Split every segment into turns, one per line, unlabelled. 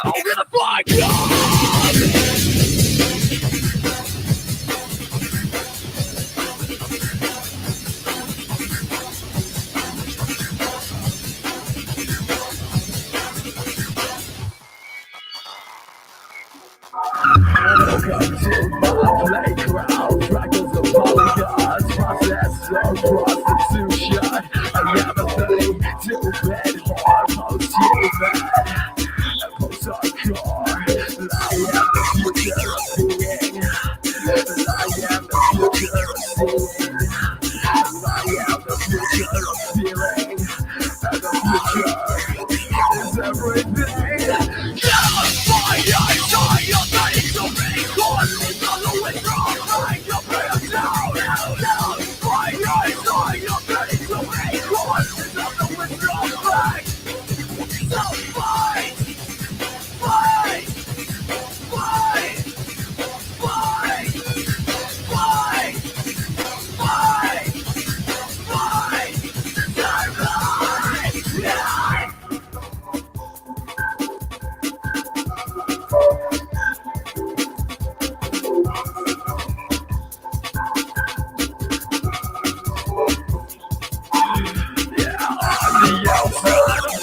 Over the flag! Welcome to my playground. Dragons and polygons, process of prostitution. I am a thing to bed hard, post-human and post-hardcore. I am the future of being. I am the future of seeing. I am the future of feeling. And the future is everything. Yeah, my eyes are your face to me. It's all the way from my computer down. My eyes are your face to me. It's all the way from my. So fight, fight, fight, fight, fight, fight, fight. Survive.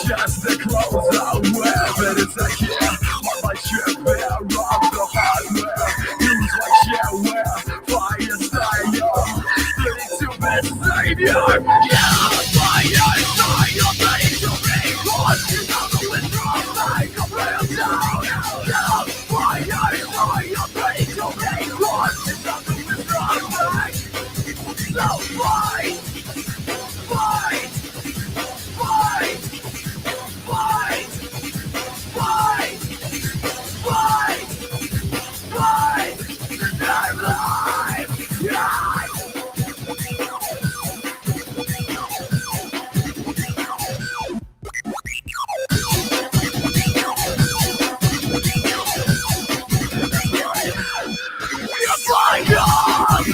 Just the clothes I wear, but it's a gear on my trip where I rob the hardware. Use like shareware, fire style, 32-bit savior. Yeah, fire style, ready to record. It's all the withdrawal like a real down. Yeah, fire style, ready to record. It's all the withdrawal like. So fight, fight, fight. Fight! Fight! Fight! Fight! I'm alive! Yeah! You're flying off!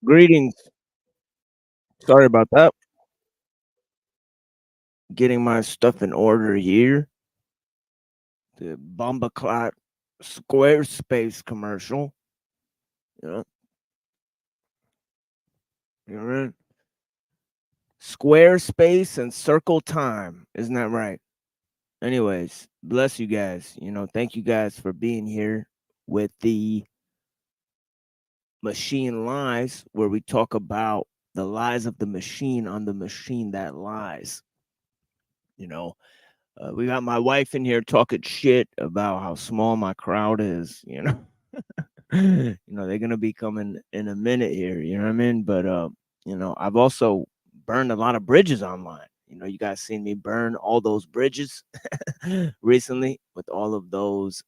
Greetings. Sorry about that. Getting my stuff in order here. The Bombaclat Squarespace commercial. Yeah, you know, right? Squarespace and Circle Time. Isn't that right? Anyways, bless you guys. Thank you guys for being here with the Machine Lies, where we talk about the lies of the machine on the machine that lies. You know, we got my wife in here talking shit about how small my crowd is. They're gonna be coming in a minute here. You know what I mean? But I've also burned a lot of bridges online. You guys seen me burn all those bridges recently with all of those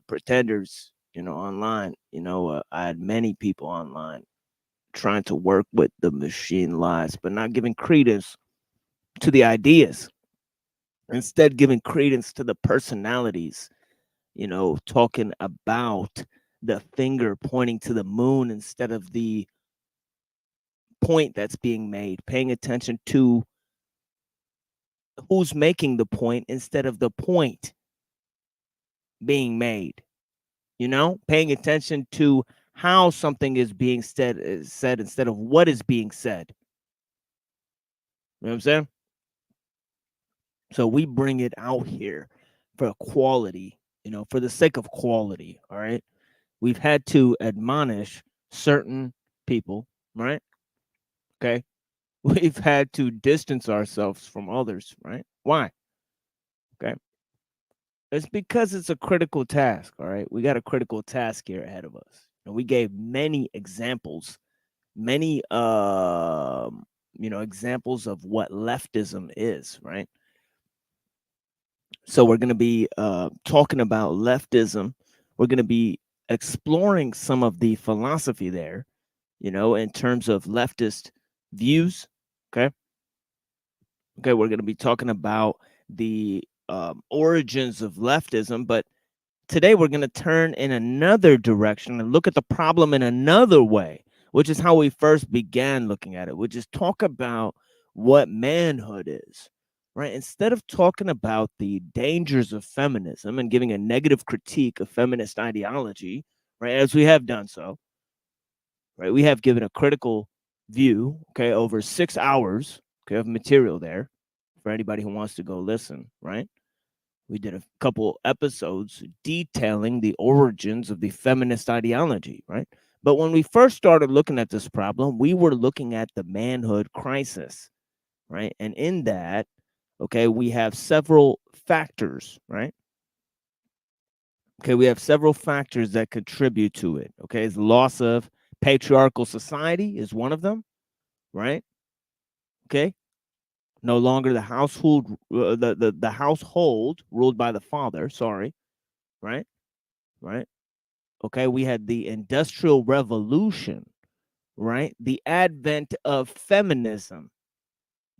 pretenders. Online. I had many people online trying to work with the machine lies, but not giving credence to the ideas. Instead, giving credence to the personalities, talking about the finger pointing to the moon instead of the point that's being made, paying attention to who's making the point instead of the point being made, paying attention to how something is being said instead of what is being said. You know what I'm saying? So we bring it out here for quality, for the sake of quality. All right. We've had to admonish certain people, right? Okay. We've had to distance ourselves from others, right? Why? Okay. It's because it's a critical task. All right. We got a critical task here ahead of us. And we gave many examples, many, examples of what leftism is, right? So we're going to be talking about leftism. We're going to be exploring some of the philosophy there, in terms of leftist views. Okay. Okay. We're going to be talking about the origins of leftism. But today we're going to turn in another direction and look at the problem in another way, which is how we first began looking at it, which is talk about what manhood is. Right? Instead of talking about the dangers of feminism and giving a negative critique of feminist ideology, right, as we have done so, right, we have given a critical view, okay, over 6 hours, okay, of material there for anybody who wants to go listen, right? We did a couple episodes detailing the origins of the feminist ideology, right? But when we first started looking at this problem, we were looking at the manhood crisis, right? And in that, okay, we have several factors, right? Okay, we have several factors that contribute to it. Okay, the loss of patriarchal society is one of them, right? Okay, no longer the household, the household ruled by the father. Sorry, right, right. Okay, we had the Industrial Revolution, right? The advent of feminism,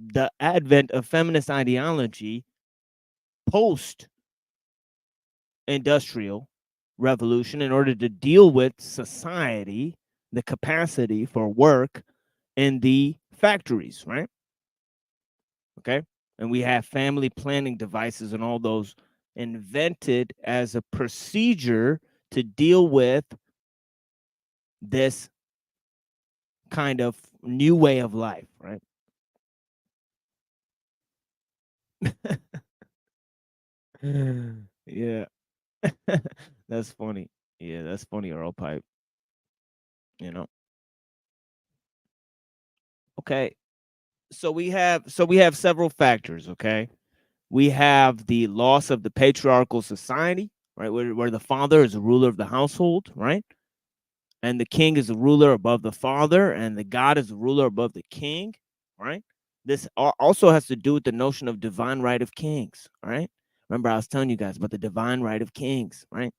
the advent of feminist ideology post industrial revolution in order to deal with society, the capacity for work in the factories, right? Okay. And we have family planning devices and all those invented as a procedure to deal with this kind of new way of life, right? Yeah. That's funny. Yeah, that's funny, Earl Pipe. You know. Okay. So we have several factors, okay? We have the loss of the patriarchal society, right? Where the father is the ruler of the household, right? And the king is the ruler above the father, and the God is the ruler above the king, right? This also has to do with the notion of divine right of kings, right? Remember, I was telling you guys about the divine right of kings, right?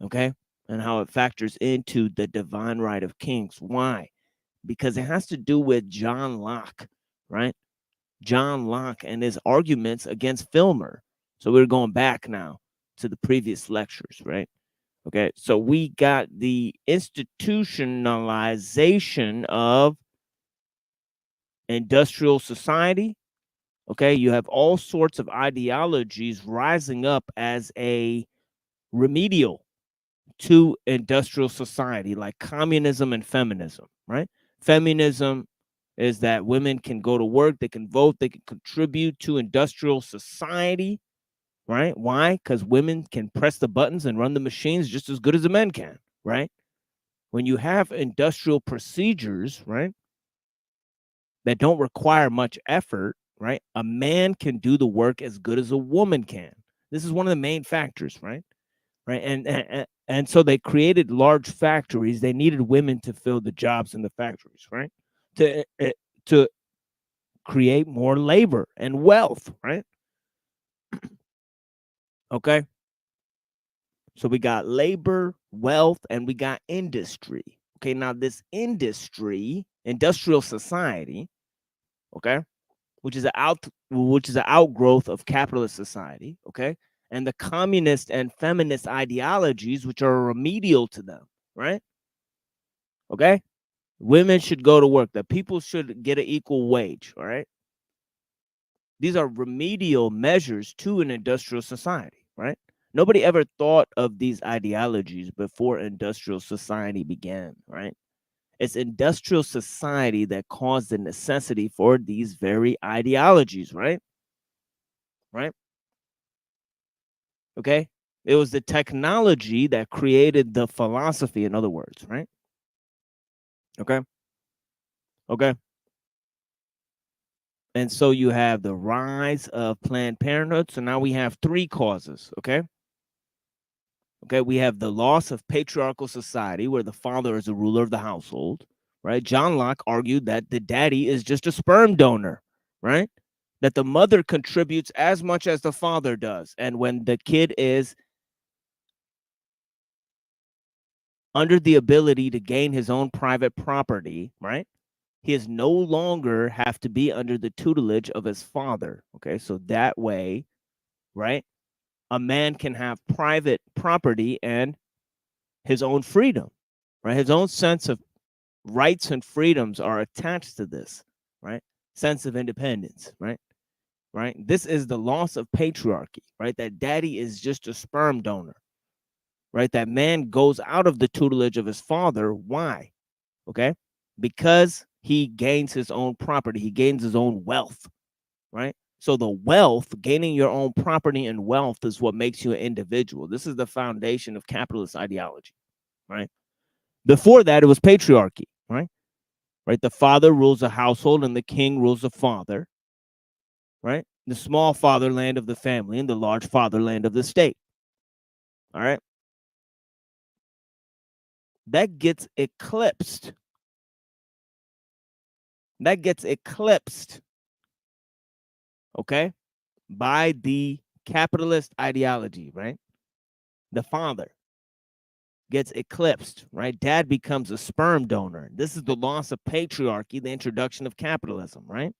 Okay. And how it factors into the divine right of kings. Why? Because it has to do with John Locke, right? John Locke and his arguments against Filmer. So we're going back now to the previous lectures, right? Okay. So we got the institutionalization of industrial society. Okay. You have all sorts of ideologies rising up as a remedial to industrial society, like communism and feminism, right? Feminism is that women can go to work, they can vote, they can contribute to industrial society, right? Why? Because women can press the buttons and run the machines just as good as the men can, right? When you have industrial procedures, right, that don't require much effort, right, a man can do the work as good as a woman can. This is one of the main factors, right? Right. And And so they created large factories. They needed women to fill the jobs in the factories, right? To create more labor and wealth, right? Okay. So we got labor, wealth, and we got industry. Okay. Now, this industry, industrial society, okay, which is an outgrowth of capitalist society, okay, and the communist and feminist ideologies, which are remedial to them, right? Okay. Women should go to work, that people should get an equal wage, all right? These are remedial measures to an industrial society, right? Nobody ever thought of these ideologies before industrial society began, right? It's industrial society that caused the necessity for these very ideologies, right? Right? Okay? It was the technology that created the philosophy, in other words, right? Okay? Okay. And so you have the rise of Planned Parenthood. So now we have three causes, okay? Okay, we have the loss of patriarchal society where the father is the ruler of the household, right? John Locke argued that the daddy is just a sperm donor, right? That the mother contributes as much as the father does. And when the kid is under the ability to gain his own private property, right? He is no longer have to be under the tutelage of his father. Okay, so that way, right? A man can have private property and his own freedom, right? His own sense of rights and freedoms are attached to this, right? Sense of independence, right? Right? This is the loss of patriarchy, right? That daddy is just a sperm donor, right? That man goes out of the tutelage of his father. Why? Okay? Because he gains his own property, he gains his own wealth, right? So the wealth, gaining your own property and wealth is what makes you an individual. This is the foundation of capitalist ideology, right? Before that, it was patriarchy, right? Right? The father rules the household and the king rules the father, right? The small fatherland of the family and the large fatherland of the state. All right. That gets eclipsed. That gets eclipsed, okay, by the capitalist ideology, right? The father gets eclipsed, right? Dad becomes a sperm donor. This is the loss of patriarchy, the introduction of capitalism, right?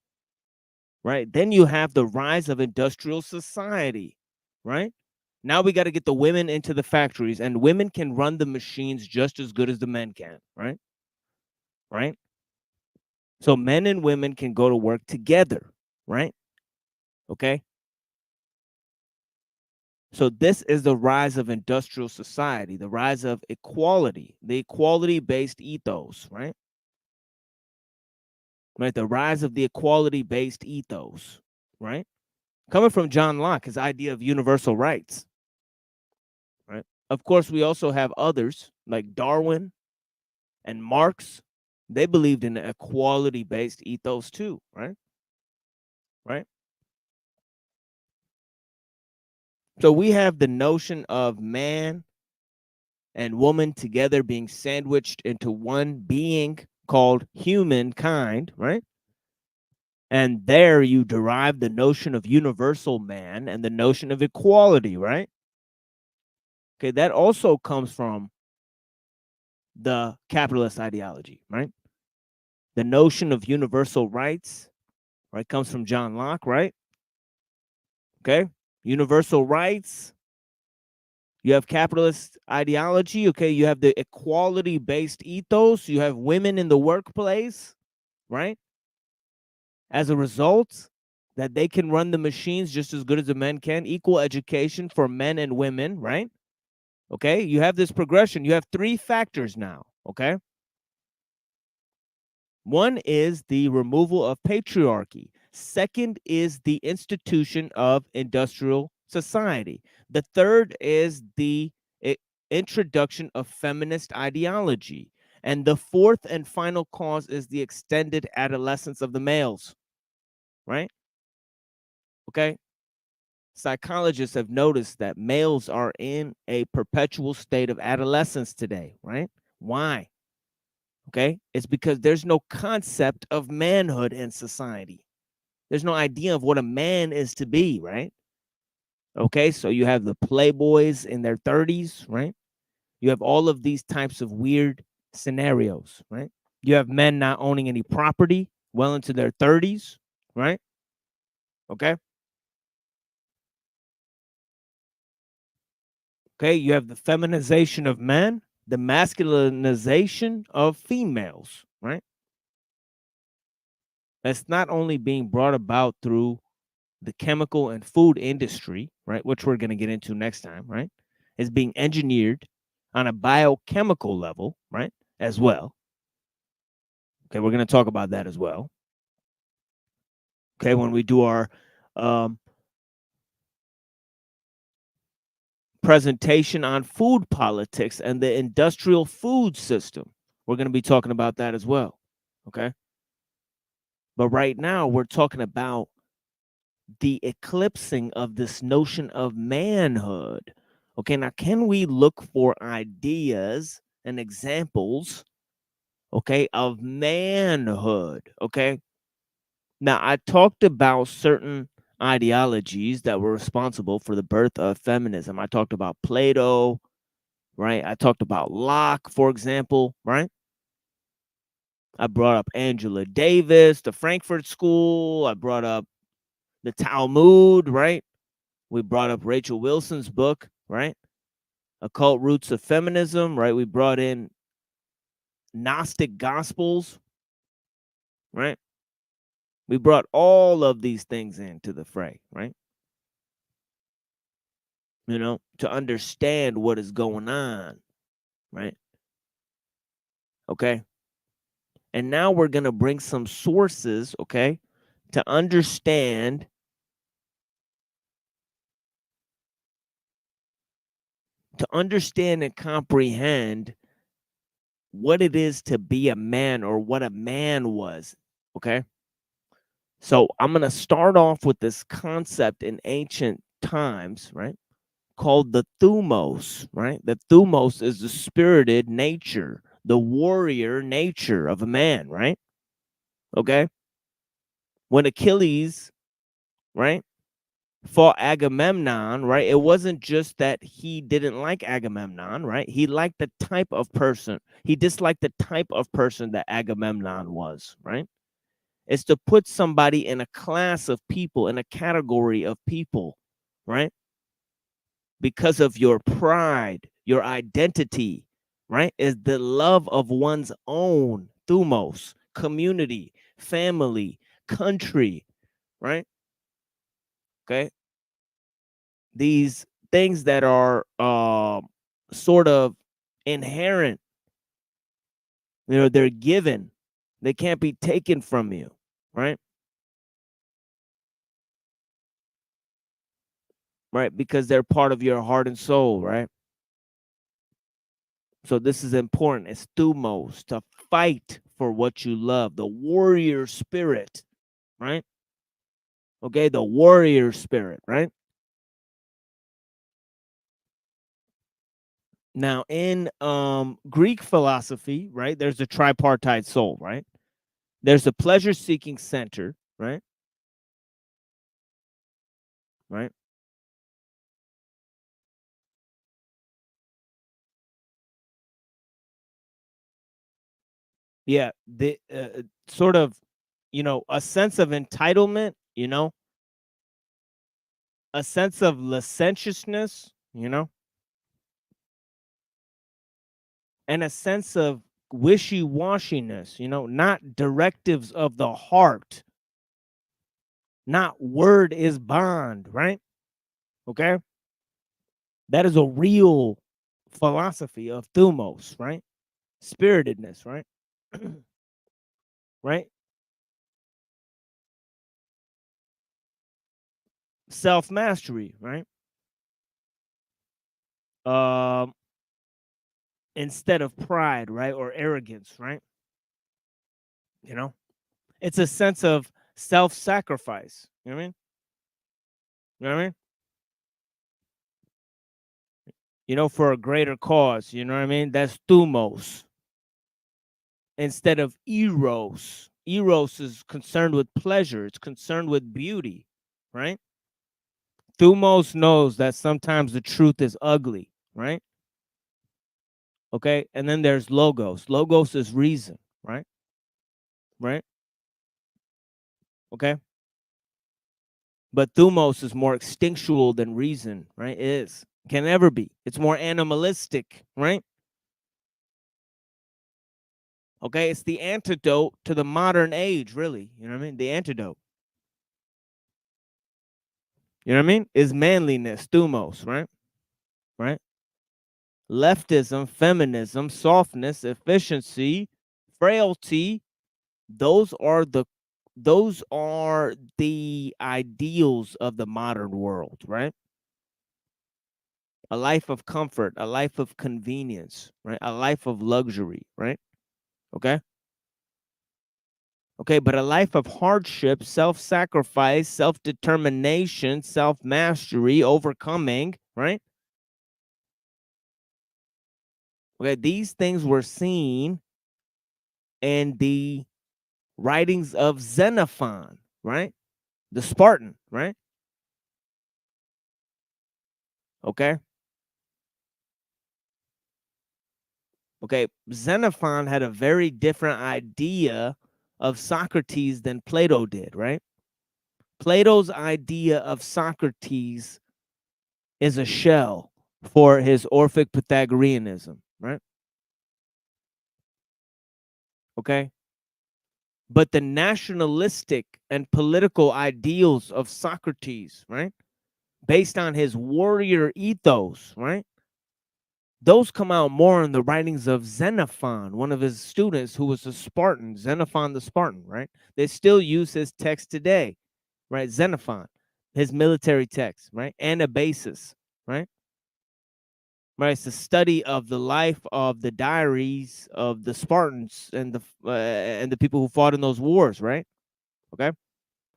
Right. Then you have the rise of industrial society, right? Now we got to get the women into the factories, and women can run the machines just as good as the men can, right? Right. So men and women can go to work together, right? Okay. So this is the rise of industrial society, the rise of equality, the equality-based ethos, right? Right. The rise of the equality-based ethos, right? Coming from John Locke, his idea of universal rights, right? Of course, we also have others like Darwin and Marx. They believed in an equality-based ethos too, right? Right. So we have the notion of man and woman together being sandwiched into one being called humankind, right? And there you derive the notion of universal man and the notion of equality, right? Okay, that also comes from the capitalist ideology, right? The notion of universal rights, right, comes from John Locke, right? Okay, universal rights. You have capitalist ideology, okay? You have the equality-based ethos. You have women in the workplace, right? As a result, that they can run the machines just as good as the men can. Equal education for men and women, right? Okay, you have this progression. You have three factors now, okay? One is the removal of patriarchy. Second is the institution of industrial society. The third is the introduction of feminist ideology. And the fourth and final cause is the extended adolescence of the males, right? Okay. psychologists have noticed that males are in a perpetual state of adolescence today, right? Why? Okay, it's because there's no concept of manhood in society. There's no idea of what a man is to be, right? Okay, so you have the playboys in their 30s, right? You have all of these types of weird scenarios, right? You have men not owning any property well into their 30s, right? Okay. Okay, you have the feminization of men, the masculinization of females, right? That's not only being brought about through the chemical and food industry, right, which we're going to get into next time, right, is being engineered on a biochemical level, right, as well. Okay, we're going to talk about that as well. Okay, when we do our um, presentation on food politics and the industrial food system, we're going to be talking about that as well. Okay, but right now we're talking about the eclipsing of this notion of manhood. Okay, now can we look for ideas and examples, okay, of manhood? Okay, now I talked about certain ideologies that were responsible for the birth of feminism. I talked about Plato, right? I talked about Locke, for example, right? I brought up Angela Davis, the Frankfurt School. I brought up the Talmud, right? We brought up Rachel Wilson's book, right? Occult Roots of Feminism, right? We brought in Gnostic Gospels, right? We brought all of these things into the fray, right? You know, to understand what is going on, right? Okay. And now we're going to bring some sources, okay, to understand and comprehend what it is to be a man or what a man was, okay? So I'm going to start off with this concept in ancient times, right? Called the thumos, right? The thumos is the spirited nature, the warrior nature of a man, right? Okay. When Achilles, right, fought Agamemnon, right? It wasn't just that he didn't like Agamemnon, right? He liked the type of person, he disliked the type of person that Agamemnon was, right? It's to put somebody in a class of people, in a category of people, right? Because of your pride, your identity, right? Is the love of one's own, thumos, community, family, country, right? Okay. These things that are sort of inherent, you know, they're given, they can't be taken from you, right? Right, because they're part of your heart and soul, right? So this is important. It's thumos, to fight for what you love, the warrior spirit, right? Okay, the warrior spirit, right? Now in Greek philosophy, right, there's a tripartite soul, right? There's a pleasure seeking center, right? Right? Yeah, the sort of, you know, a sense of entitlement, you know, a sense of licentiousness, you know, and a sense of wishy-washiness, you know, not directives of the heart, not word is bond, right? Okay. That is a real philosophy of thumos, right? Spiritedness, right? Right? Self mastery, right? Um, instead of pride, right? Or arrogance, right? You know, it's a sense of self sacrifice. You know what I mean? You know what I mean? for a greater cause. You know what I mean? That's thumos instead of eros. Eros is concerned with pleasure, it's concerned with beauty, right? Thumos knows that sometimes the truth is ugly, right? Okay. And then there's logos. Logos is reason, right? Right. Okay. But thumos is more instinctual than reason, right? It is. Can never be. It's more animalistic, right? Okay. It's the antidote to the modern age, really. You know what I mean? The antidote. You know what I mean? Is manliness, thumos, right? Right. Leftism, feminism, softness, efficiency, frailty, those are the ideals of the modern world, right? A life of comfort, a life of convenience, right? A life of luxury, right? Okay? Okay, but a life of hardship, self-sacrifice, self-determination, self-mastery, overcoming, right? Okay, these things were seen in the writings of Xenophon, right? The Spartan, right? Okay. Okay. Xenophon had a very different idea of Socrates than Plato did, right? Plato's idea of Socrates is a shell for his Orphic Pythagoreanism, right? Okay. But the nationalistic and political ideals of Socrates, right? Based on his warrior ethos, right? Those come out more in the writings of Xenophon, one of his students who was a Spartan, Xenophon the Spartan, right? They still use his text today, right? Xenophon, his military text, right? Anabasis, right? Right, it's the study of the life of the diaries of the Spartans and the people who fought in those wars, right? Okay,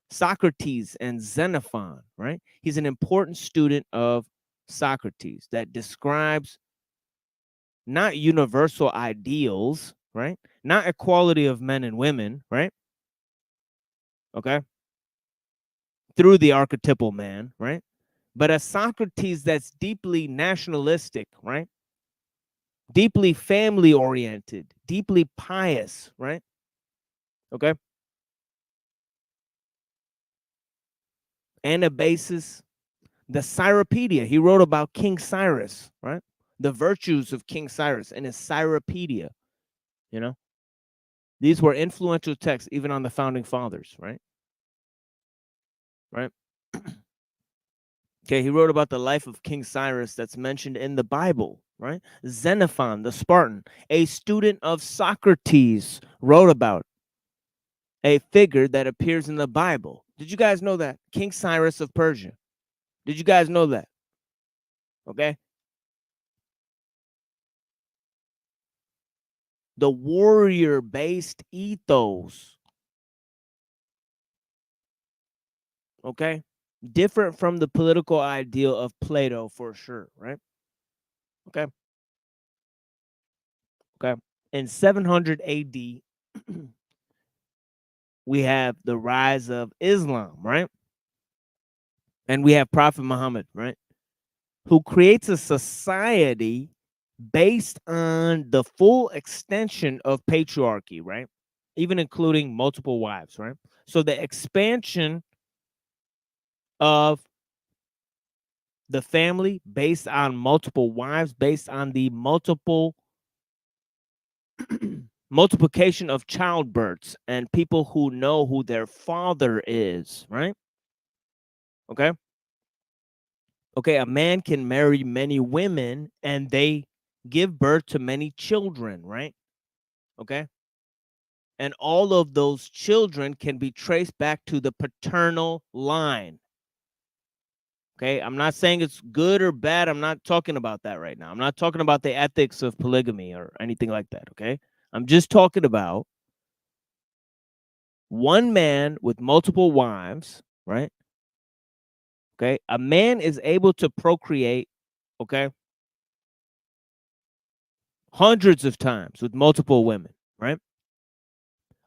Socrates and Xenophon, right? He's an important student of Socrates that describes not universal ideals, right? Not equality of men and women, right? Okay. Through the archetypal man, right? But a Socrates that's deeply nationalistic, right? Deeply family oriented, deeply pious, right? Okay. Anabasis, the Cyropedia. He wrote about King Cyrus, right? The virtues of King Cyrus in his Cyropedia, you know? These were influential texts even on the founding fathers, right? Right? Okay, he wrote about the life of King Cyrus that's mentioned in the Bible, right? Xenophon, the Spartan, a student of Socrates, wrote about a figure that appears in the Bible. Did you guys know that? King Cyrus of Persia. Did you guys know that? Okay. The warrior based ethos, okay? Different from the political ideal of Plato for sure, right? Okay. Okay. In 700 AD, we have the rise of Islam, right? And we have Prophet Muhammad, right? Who creates a society based on the full extension of patriarchy, right? Even including multiple wives, right? So the expansion of the family based on multiple wives, based on the multiple multiplication of childbirths and people who know who their father is, right? Okay. Okay, a man can marry many women and they give birth to many children, right? Okay. And all of those children can be traced back to the paternal line. Okay. I'm not saying it's good or bad. I'm not talking about that right now. I'm not talking about the ethics of polygamy or anything like that. Okay. I'm just talking about one man with multiple wives, right? Okay. A man is able to procreate, okay, hundreds of times with multiple women, right?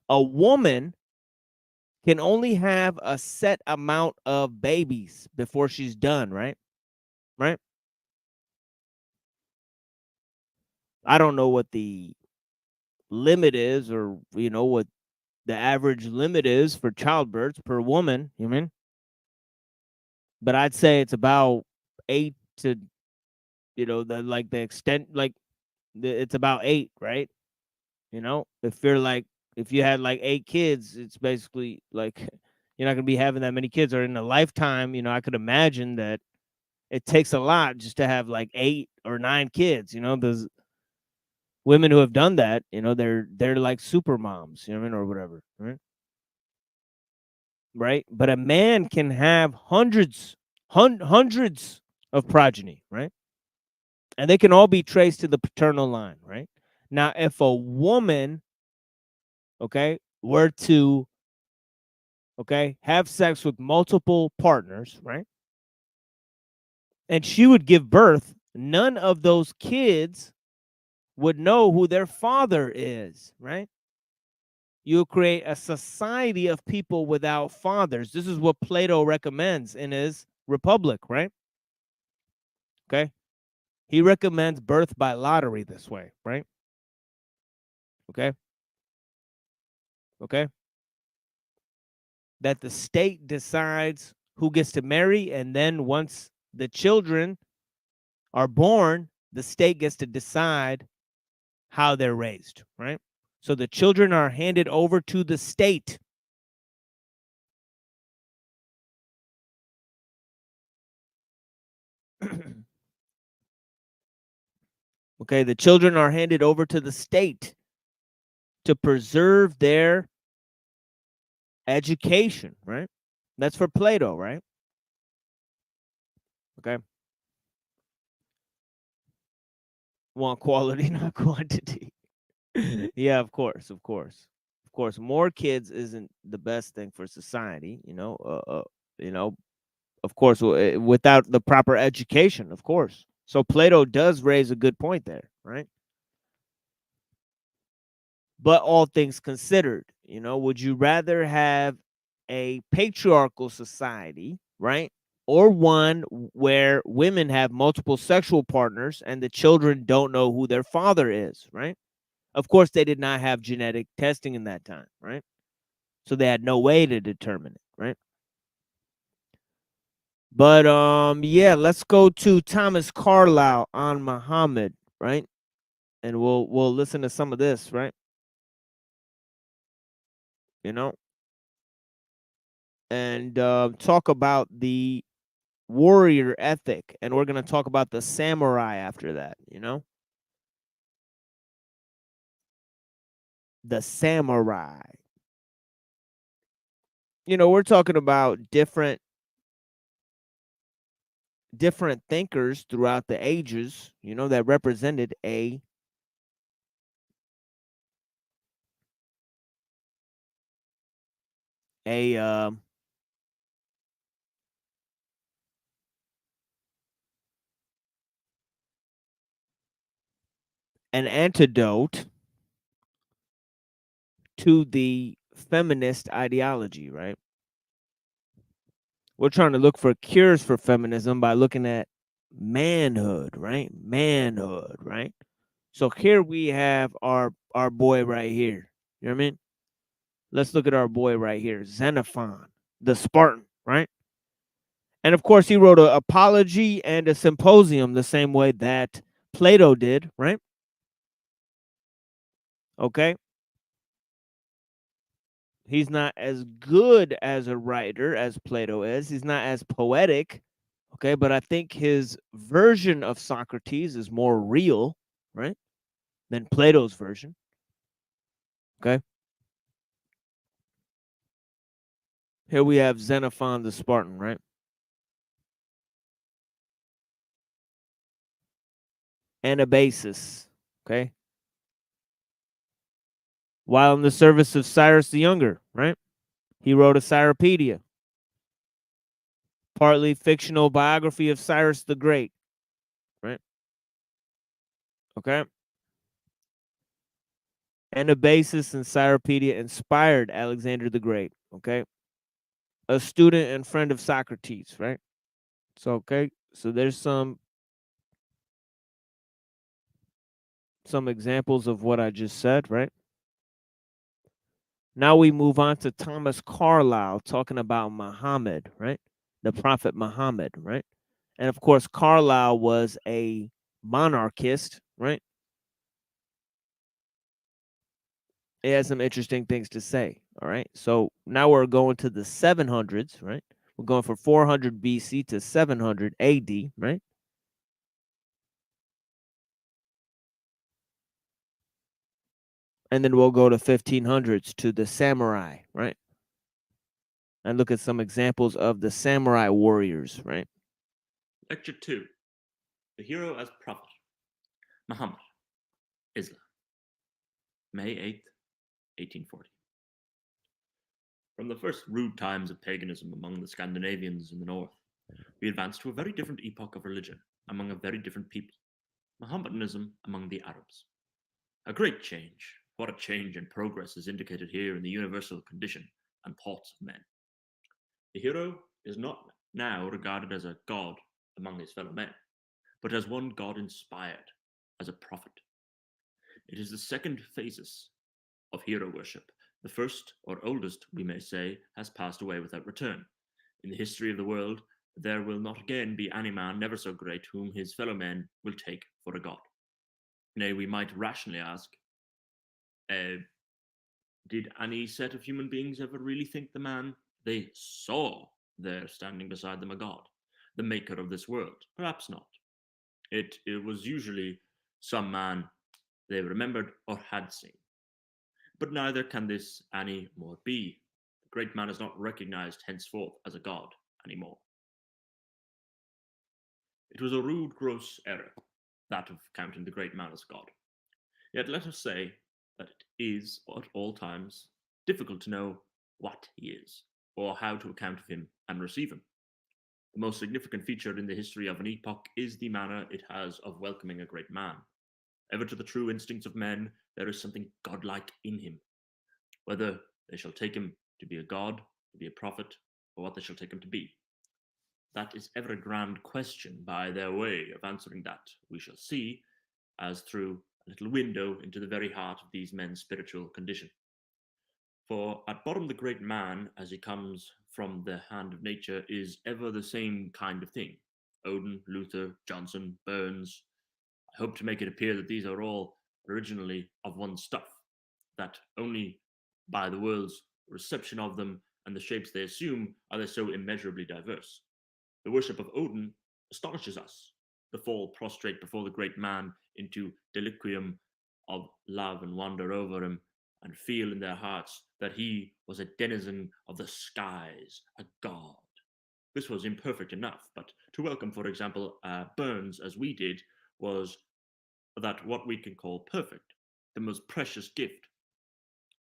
A woman can only have a set amount of babies before she's done, right? Right? I don't know what the limit is, or what the average limit is for childbirth per woman, you mean? But I'd say it's about 8 to, the extent, like, it's about 8, right? If you had like 8 kids, it's basically like you're not going to be having that many kids, or in a lifetime, I could imagine that it takes a lot just to have like 8 or 9 kids. Those women who have done that, they're like super moms, what I mean, or whatever, right? Right? But a man can have hundreds of progeny, right? And they can all be traced to the paternal line, right? Now, if a woman, okay, were to, okay, have sex with multiple partners, right? And she would give birth, none of those kids would know who their father is, right? You'll create a society of people without fathers. This is what Plato recommends in his Republic, right? Okay. He recommends birth by lottery this way, right? Okay. Okay. That the state decides who gets to marry, and then once the children are born, the state gets to decide how they're raised, right? So the children are handed over to the state. Okay, the children are handed over to the state to preserve their education, right? That's for Plato, right? Okay. Want quality, not quantity. Yeah, of course, of course. Of course, more kids isn't the best thing for society, you know, of course, without the proper education, of course. So Plato does raise a good point there, right? But all things considered, would you rather have a patriarchal society, right? Or one where women have multiple sexual partners and the children don't know who their father is, right? Of course, they did not have genetic testing in that time, right? So they had no way to determine it, right? But yeah, let's go to Thomas Carlyle on Muhammad, right? And we'll listen to some of this, right? You know, and talk about the warrior ethic, and we're going to talk about the samurai after that, the samurai. We're talking about different thinkers throughout the ages, that represented a an antidote to the feminist ideology, right? We're trying to look for cures for feminism by looking at manhood, right? Manhood, right? So here we have our boy right here. You know what I mean? Let's look at our boy right here, Xenophon, the Spartan, right? And of course, he wrote an apology and a symposium the same way that Plato did, right? Okay. He's not as good as a writer as Plato is. He's not as poetic. Okay. But I think his version of Socrates is more real, right? Than Plato's version. Okay. Here we have Xenophon the Spartan, right? Anabasis. Okay. While in the service of Cyrus the Younger, right? He wrote a Cyropedia, partly fictional biography of Cyrus the Great, right? Okay. Anabasis and Cyropedia inspired Alexander the Great. Okay, a student and friend of Socrates, right? So okay, so there's some examples of what I just said, right? Now we move on to Thomas Carlyle talking about Muhammad, right? The Prophet Muhammad, right? And of course, Carlyle was a monarchist, right? He has some interesting things to say, all right? So now we're going to the 700s, right? We're going from 400 BC to 700 AD, right? And then we'll go to 1500s to the samurai, right? And look at some examples of the samurai warriors, right?
Lecture 2. The Hero as Prophet. Muhammad. Islam. May 8th, 1840. From the first rude times of paganism among the Scandinavians in the north, we advanced to a very different epoch of religion among a very different people, Mohammedanism among the Arabs. A great change. What a change and progress is indicated here in the universal condition and thoughts of men. The hero is not now regarded as a god among his fellow men, but as one God inspired, as a prophet. It is the second phasis of hero worship. The first, or oldest, we may say, has passed away without return. In the history of the world, there will not again be any man, never so great, whom his fellow men will take for a god. Nay, we might rationally ask, did any set of human beings ever really think the man they saw there standing beside them a god, the maker of this world? Perhaps not. It was usually some man they remembered or had seen. But neither can this any more be. The great man is not recognized henceforth as a god any more. It was a rude, gross error, that of counting the great man as God. Yet let us say that it is, at all times, difficult to know what he is, or how to account of him and receive him. The most significant feature in the history of an epoch is the manner it has of welcoming a great man. Ever to the true instincts of men, there is something godlike in him. Whether they shall take him to be a god, to be a prophet, or what they shall take him to be. That is ever a grand question. By their way of answering that, we shall see, as through a little window into the very heart of these men's spiritual condition. For at bottom the great man, as he comes from the hand of nature, is ever the same kind of thing. Odin, Luther, Johnson, Burns. I hope to make it appear that these are all originally of one stuff, that only by the world's reception of them and the shapes they assume are they so immeasurably diverse. The worship of Odin astonishes us. The fall prostrate before the great man into deliquium of love and wonder over him, and feel in their hearts that he was a denizen of the skies, a god. This was imperfect enough, but to welcome, for example, Burns as we did, was that what we can call perfect, the most precious gift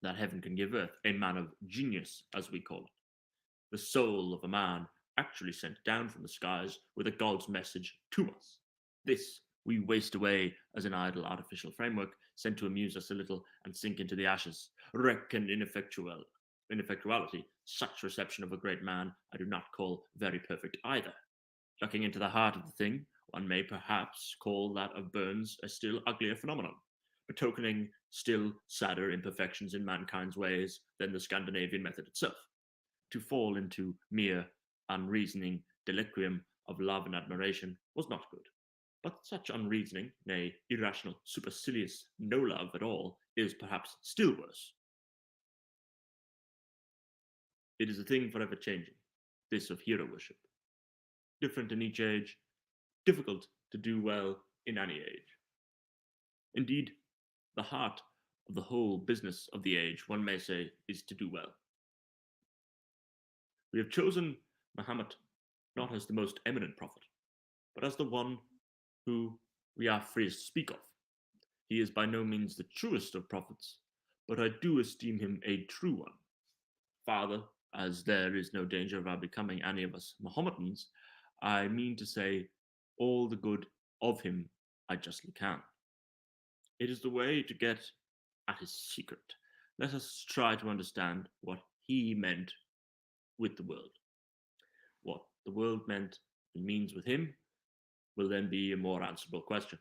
that heaven can give earth, a man of genius, as we call it. The soul of a man actually sent down from the skies with a God's message to us. This we waste away as an idle artificial framework sent to amuse us a little and sink into the ashes. Wreck and ineffectuality, such reception of a great man I do not call very perfect either. Looking into the heart of the thing, one may perhaps call that of Burns a still uglier phenomenon, betokening still sadder imperfections in mankind's ways than the Scandinavian method itself. To fall into mere unreasoning deliquium of love and admiration was not good. But such unreasoning, nay, irrational, supercilious no love at all, is perhaps still worse. It is a thing forever changing, this of hero worship. Different in each age, difficult to do well in any age. Indeed, the heart of the whole business of the age, one may say, is to do well. We have chosen Muhammad not as the most eminent prophet, but as the one who we are freest to speak of. He is by no means the truest of prophets, but I do esteem him a true one. Farther, as there is no danger of our becoming any of us Mohammedans, I mean to say all the good of him I justly can. It is the way to get at his secret. Let us try to understand what he meant with the world. What the world meant and means with him will then be a more answerable question.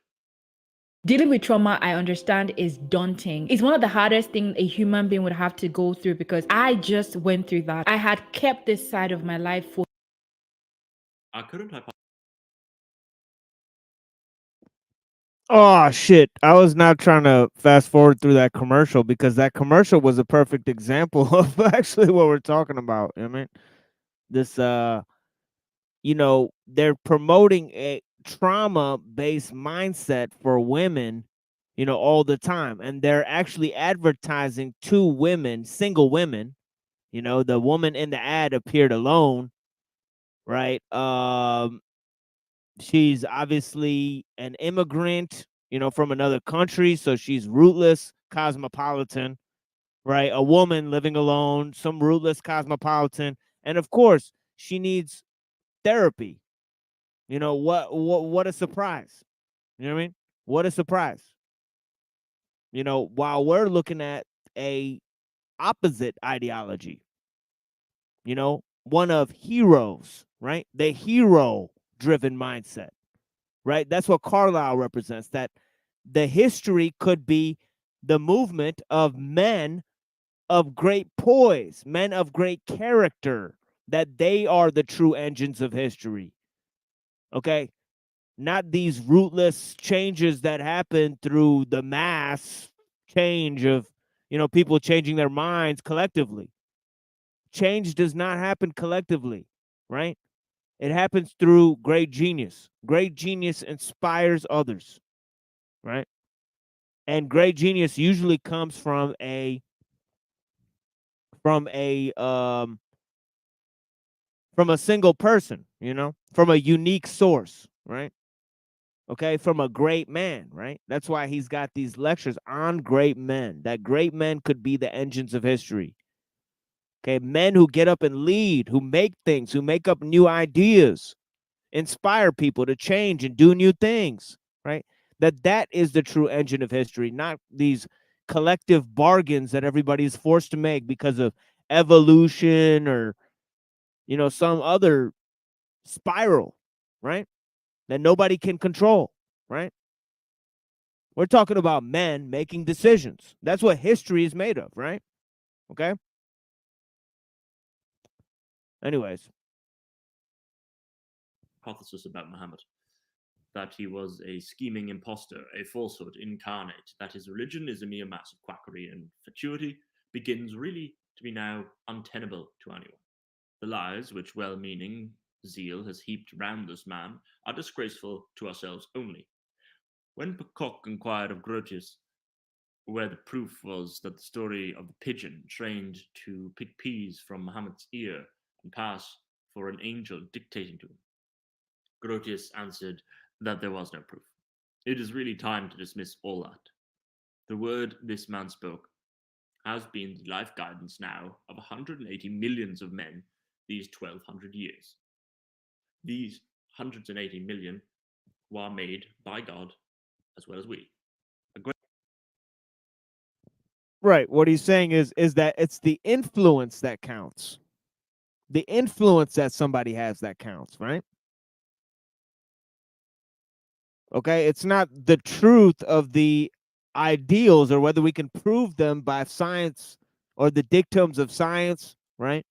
Dealing with trauma, I understand, is daunting. It's one of the hardest things a human being would have to go through because I just went through that. I had kept this side of my life for
Our current hypothesis.
Oh shit! I was not trying to fast forward through that commercial because that commercial was a perfect example of actually what we're talking about. I mean, this they're promoting a trauma-based mindset for women, all the time, and they're actually advertising to women, single women. The woman in the ad appeared alone, right? She's obviously an immigrant, from another country, so she's rootless, cosmopolitan, right? A woman living alone, some rootless cosmopolitan, and of course, she needs therapy. What a surprise. You know what I mean? What a surprise. While we're looking at a opposite ideology, one of heroes, right? The hero driven mindset, right? That's what Carlyle represents, that the history could be the movement of men of great poise, men of great character, that they are the true engines of history. Okay? Not these rootless changes that happen through the mass change of, people changing their minds collectively. Change does not happen collectively, right? It happens through great genius. Great genius inspires others, right? And great genius usually comes from a from a um from a single person, from a unique source, right? Okay, from a great man, right? That's why he's got these lectures on great men, that great men could be the engines of history. Okay, men who get up and lead, who make things, who make up new ideas, inspire people to change and do new things, right? That is the true engine of history, not these collective bargains that everybody is forced to make because of evolution or, some other spiral, right? That nobody can control, right? We're talking about men making decisions. That's what history is made of, right? Okay. Anyways.
Hypothesis about Muhammad, that he was a scheming impostor, a falsehood incarnate, that his religion is a mere mass of quackery and fatuity, begins really to be now untenable to anyone. The lies which well meaning zeal has heaped round this man are disgraceful to ourselves only. When Peacock inquired of Grotius where the proof was that the story of the pigeon trained to pick peas from Muhammad's ear and pass for an angel dictating to him, Grotius answered that there was no proof. It is really time to dismiss all that. The word this man spoke has been the life guidance now of 180 millions of men these 1200 years. These 180 million were made by God as well as we.
Right. What he's saying is that it's the influence that counts. The influence that somebody has that counts, right? Okay, it's not the truth of the ideals or whether we can prove them by science or the dictums of science, right?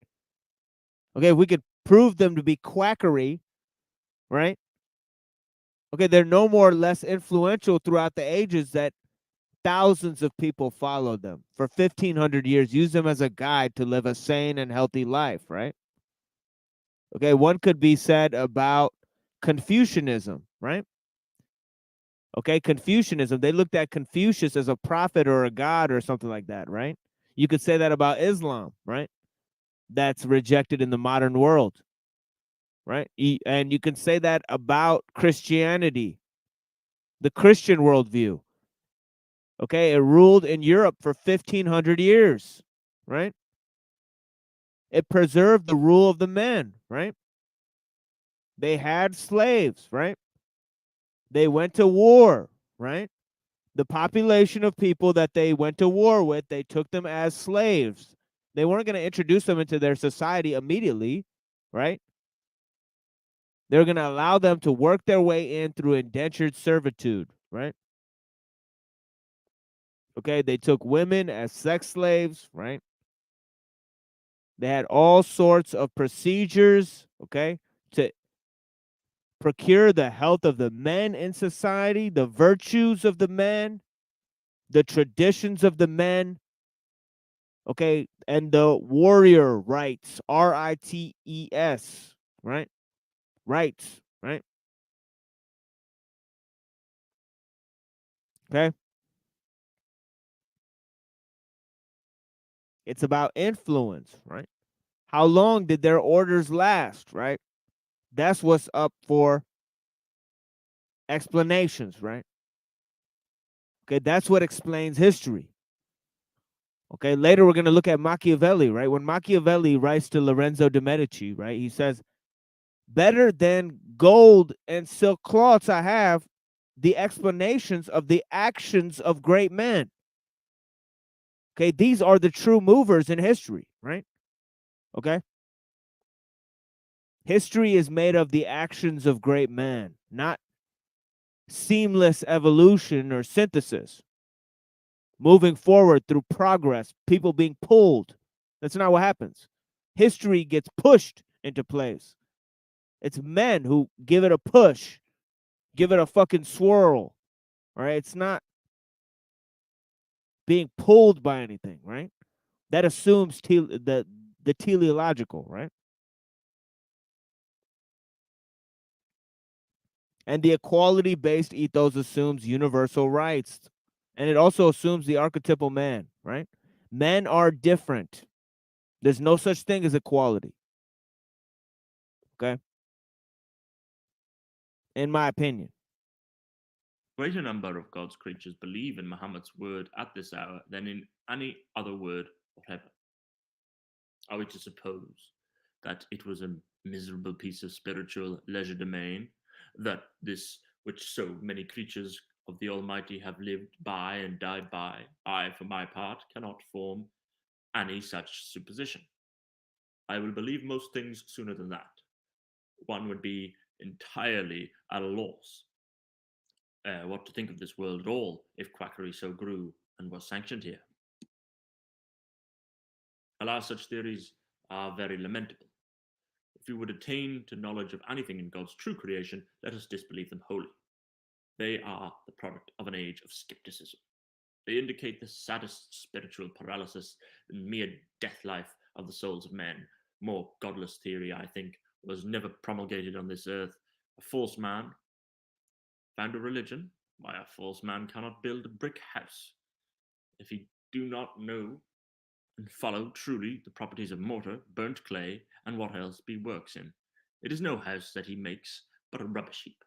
Okay, if we could prove them to be quackery, right? Okay, they're no more or less influential throughout the ages that thousands of people followed them for 1,500 years, use them as a guide to live a sane and healthy life, right? Okay, one could be said about Confucianism, right? Okay, Confucianism, they looked at Confucius as a prophet or a god or something like that, right? You could say that about Islam, right? That's rejected in the modern world, right? And you can say that about Christianity, the Christian worldview. Okay, it ruled in Europe for 1,500 years, right? It preserved the rule of the men, right? They had slaves, right? They went to war, right? the population of people that they went to war with, they took them as slaves. They weren't going to introduce them into their society immediately, right? They're going to allow them to work their way in through indentured servitude, right? Okay, they took women as sex slaves, right? They had all sorts of procedures, okay, to procure the health of the men in society, the virtues of the men, the traditions of the men, okay, and the warrior rights, rights, right? Rights, right? Okay. It's about influence, right? How long did their orders last, right? That's what's up for explanations, right? Okay, that's what explains history. Okay, later we're going to look at Machiavelli, right? When Machiavelli writes to Lorenzo de Medici, right, he says, better than gold and silk cloths, I have the explanations of the actions of great men. Okay, these are the true movers in history, right? Okay. History is made of the actions of great men, not seamless evolution or synthesis. Moving forward through progress, people being pulled. That's not what happens. History gets pushed into place. It's men who give it a push, give it a fucking swirl. All right. It's not being pulled by anything, right? That assumes the teleological, right? And the equality-based ethos assumes universal rights. And it also assumes the archetypal man, right? Men are different. There's no such thing as equality. Okay? In my opinion.
Greater number of God's creatures believe in Muhammad's word at this hour than in any other word whatever. Are we to suppose that it was a miserable piece of spiritual legerdemain, that this which so many creatures of the Almighty have lived by and died by, I, for my part, cannot form any such supposition. I will believe most things sooner than that. One would be entirely at a loss what to think of this world at all if quackery so grew and was sanctioned here. Alas, such theories are very lamentable. If we would attain to knowledge of anything in God's true creation, let us disbelieve them wholly. They are the product of an age of skepticism. They indicate the saddest spiritual paralysis and mere death life of the souls of men. More godless theory, I think, was never promulgated on this earth. A false man found a religion. Why, a false man cannot build a brick house. If he do not know and follow truly the properties of mortar, burnt clay, and what else he works in, it is no house that he makes, but a rubbish heap.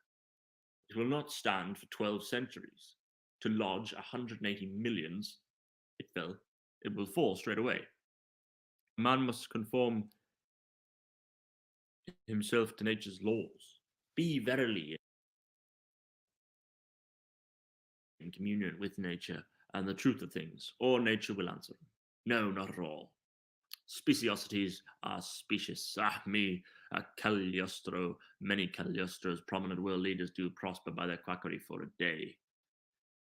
It will not stand for 12 centuries. To lodge 180 millions, it will fall straight away. A man must conform himself to nature's laws. Be verily in communion with nature and the truth of things, or nature will answer. No, not at all. Speciosities are specious. Ah, me, a Cagliostro. Many Cagliostros, prominent world leaders, do prosper by their quackery for a day.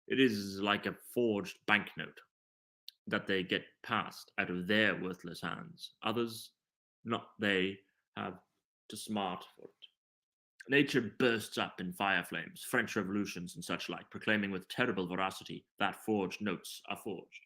It is like a forged banknote that they get passed out of their worthless hands. Others, not they, have to smart for it. Nature bursts up in fire flames, French revolutions and such like, proclaiming with terrible veracity that forged notes are forged.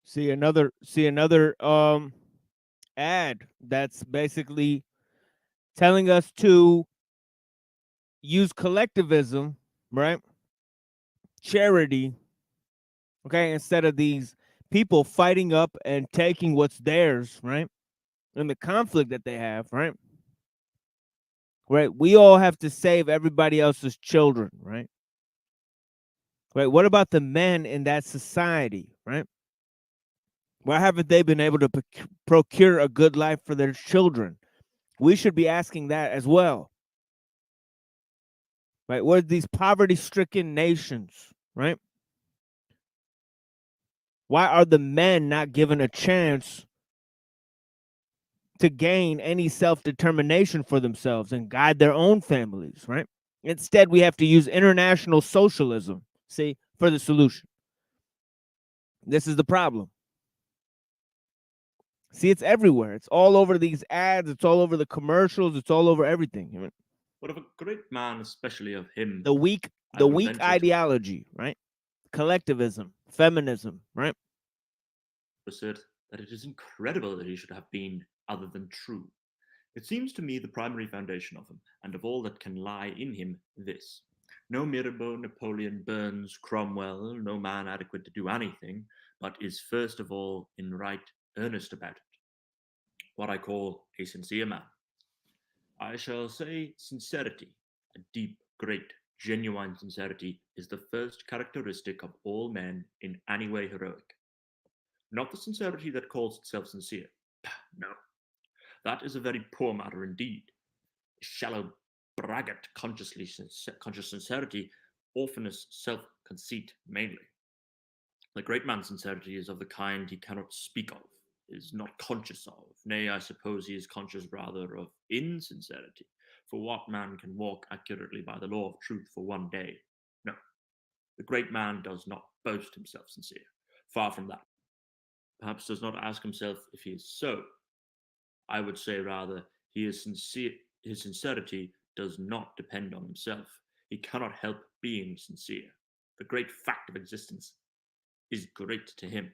See another ad that's basically telling us to use collectivism, right? Charity, okay, instead of these people fighting up and taking what's theirs, right? And the conflict that they have, right? Right? We all have to save everybody else's children, right? Right? What about the men in that society, right? Why haven't they been able to procure a good life for their children? We should be asking that as well. Right? What are these poverty-stricken nations, right? Why are the men not given a chance to gain any self-determination for themselves and guide their own families, right? Instead, we have to use international socialism, see, for the solution. This is the problem. See, it's everywhere. It's all over these ads. It's all over the commercials. It's all over everything.
But of a great man, especially of him,
The weak ideology, right? Collectivism, feminism, right?
Assert that it is incredible that he should have been other than true. It seems to me the primary foundation of him, and of all that can lie in him, this. No Mirabeau, Napoleon, Burns, Cromwell, no man adequate to do anything, but is first of all in right earnest about it. What I call a sincere man. I shall say sincerity, a deep, great, genuine sincerity, is the first characteristic of all men in any way heroic. Not the sincerity that calls itself sincere. No, that is a very poor matter indeed. A shallow, braggart, conscious sincerity, oftenest self-conceit mainly. The great man's sincerity is of the kind he cannot speak of, is not conscious of. Nay, I suppose he is conscious rather of insincerity. For what man can walk accurately by the law of truth for one day? No, the great man does not boast himself sincere. Far from that. Perhaps does not ask himself if he is so. I would say rather he is sincere. His sincerity does not depend on himself. He cannot help being sincere. The great fact of existence is great to him.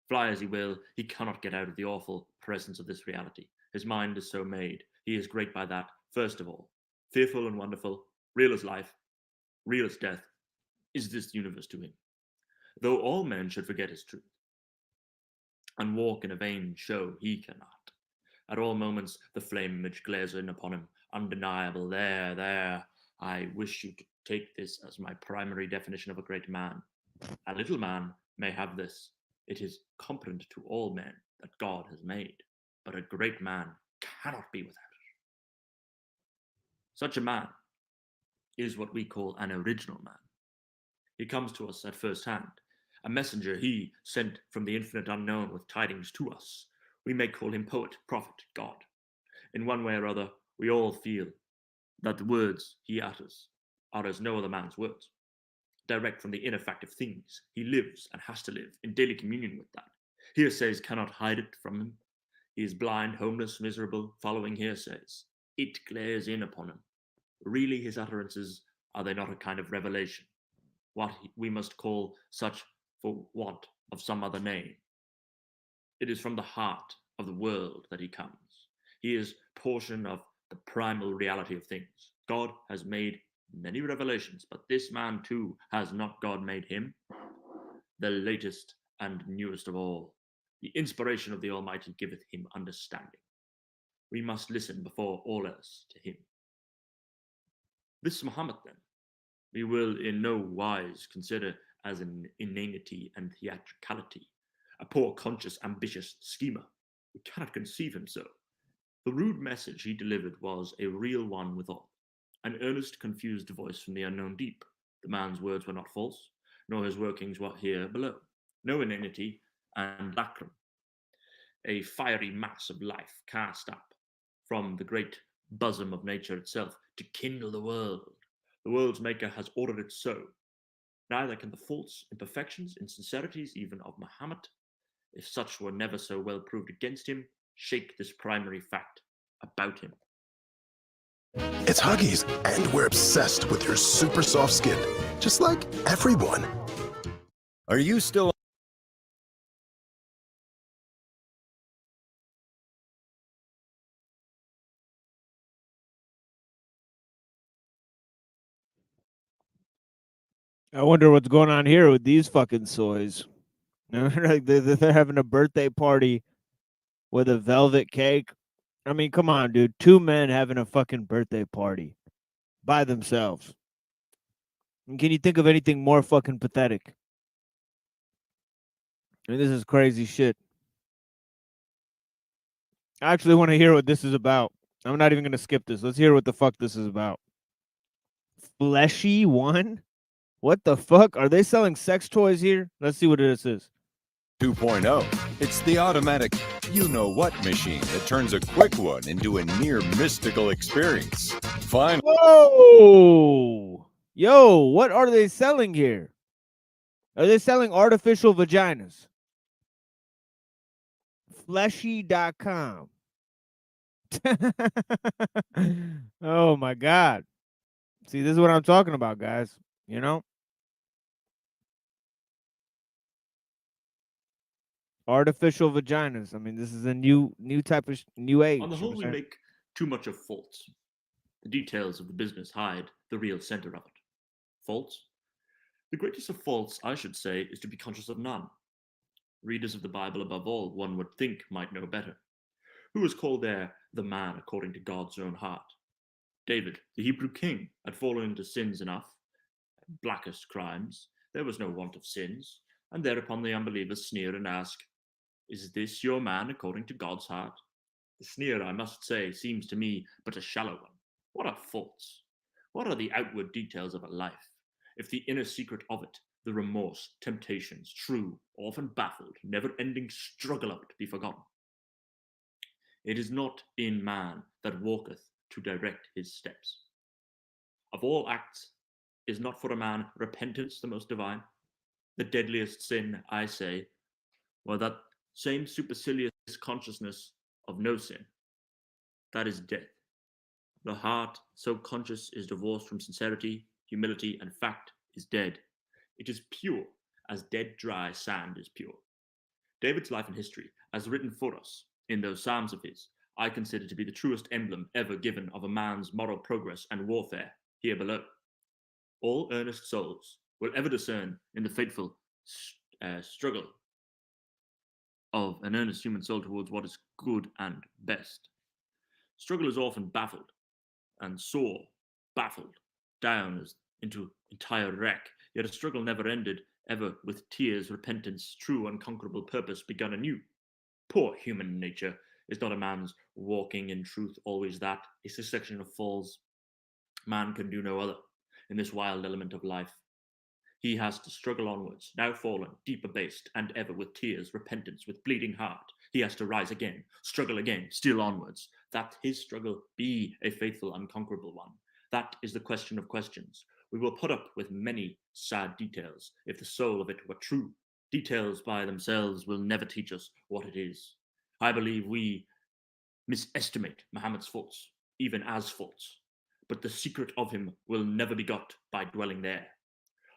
Fly as he will, he cannot get out of the awful presence of this reality. His mind is so made. He is great by that, first of all. Fearful and wonderful, real as life, real as death, is this universe to him. Though all men should forget his truth and walk in a vain show, he cannot. At all moments, the flame image glares in upon him, undeniable. There. I wish you to take this as my primary definition of a great man. A little man may have this. It is competent to all men that God has made, but a great man cannot be without it. Such a man is what we call an original man. He comes to us at first hand, a messenger he sent from the infinite unknown with tidings to us. We may call him poet, prophet, God. In one way or other, we all feel that the words he utters are as no other man's words, direct from the inner fact of things. He lives and has to live in daily communion with that. Hearsays cannot hide it from him. He is blind, homeless, miserable, following hearsays. It glares in upon him. Really, his utterances, are they not a kind of revelation? What we must call such for want of some other name. It is from the heart of the world that he comes. He is portion of the primal reality of things. God has made many revelations, but this man too has not God made him? The latest and newest of all. The inspiration of the Almighty giveth him understanding. We must listen before all else to him. This Muhammad, then, we will in no wise consider as an inanity and theatricality, a poor, conscious, ambitious schemer. We cannot conceive him so. The rude message he delivered was a real one withal, an earnest, confused voice from the unknown deep. The man's words were not false, nor his workings what here below. No inanity and lacrum, a fiery mass of life cast up from the great bosom of nature itself to kindle the world. The world's maker has ordered it so. Neither can the faults, imperfections, insincerities even of Muhammad, if such were never so well proved against him, shake this primary fact about him.
It's Huggies, and we're obsessed with your super soft skin, just like everyone.
Are you still...
I wonder what's going on here with these fucking soys. Like they're having a birthday party with a velvet cake. I mean, come on, dude. Two men having a fucking birthday party by themselves. And can you think of anything more fucking pathetic? I mean, this is crazy shit. I actually want to hear what this is about. I'm not even going to skip this. Let's hear what the fuck this is about. Fleshy One? What the fuck? Are they selling sex toys here? Let's see what this is.
2.0. It's the automatic you-know-what machine that turns a quick one into a near mystical experience. Finally.
Whoa! Yo, what are they selling here? Are they selling artificial vaginas? Fleshy.com. Oh my God. See, this is what I'm talking about, guys. You know? Artificial vaginas. I mean, this is a new type of new age.
On the whole, we make too much of faults. The details of the business hide the real center of it. Faults? The greatest of faults, I should say, is to be conscious of none. Readers of the Bible, above all, one would think might know better. Who is called there the man according to God's own heart? David, the Hebrew king, had fallen into sins enough, blackest crimes. There was no want of sins. And thereupon the unbelievers sneer and ask, is this your man according to God's heart? The sneer, I must say, seems to me but a shallow one. What are faults? What are the outward details of a life, if the inner secret of it, the remorse, temptations, true, often baffled, never-ending struggle of it be forgotten? It is not in man that walketh to direct his steps. Of all acts, is not for a man repentance the most divine? The deadliest sin, I say, well, that same supercilious consciousness of no sin, that is death. The heart, so conscious, is divorced from sincerity, humility, and fact, is dead. It is pure, as dead dry sand is pure. David's life and history, as written for us in those Psalms of his, I consider to be the truest emblem ever given of a man's moral progress and warfare here below. All earnest souls will ever discern in the fateful struggle of an earnest human soul towards what is good and best. Struggle is often baffled and sore, baffled, down as into entire wreck, yet a struggle never ended, ever with tears, repentance, true unconquerable purpose begun anew. Poor human nature, is not a man's walking in truth always that? Is this section of falls? Man can do no other in this wild element of life. He has to struggle onwards, now fallen, deep abased, and ever with tears, repentance, with bleeding heart. He has to rise again, struggle again, still onwards, that his struggle be a faithful, unconquerable one. That is the question of questions. We will put up with many sad details if the soul of it were true. Details by themselves will never teach us what it is. I believe we misestimate Muhammad's faults, even as faults, but the secret of him will never be got by dwelling there.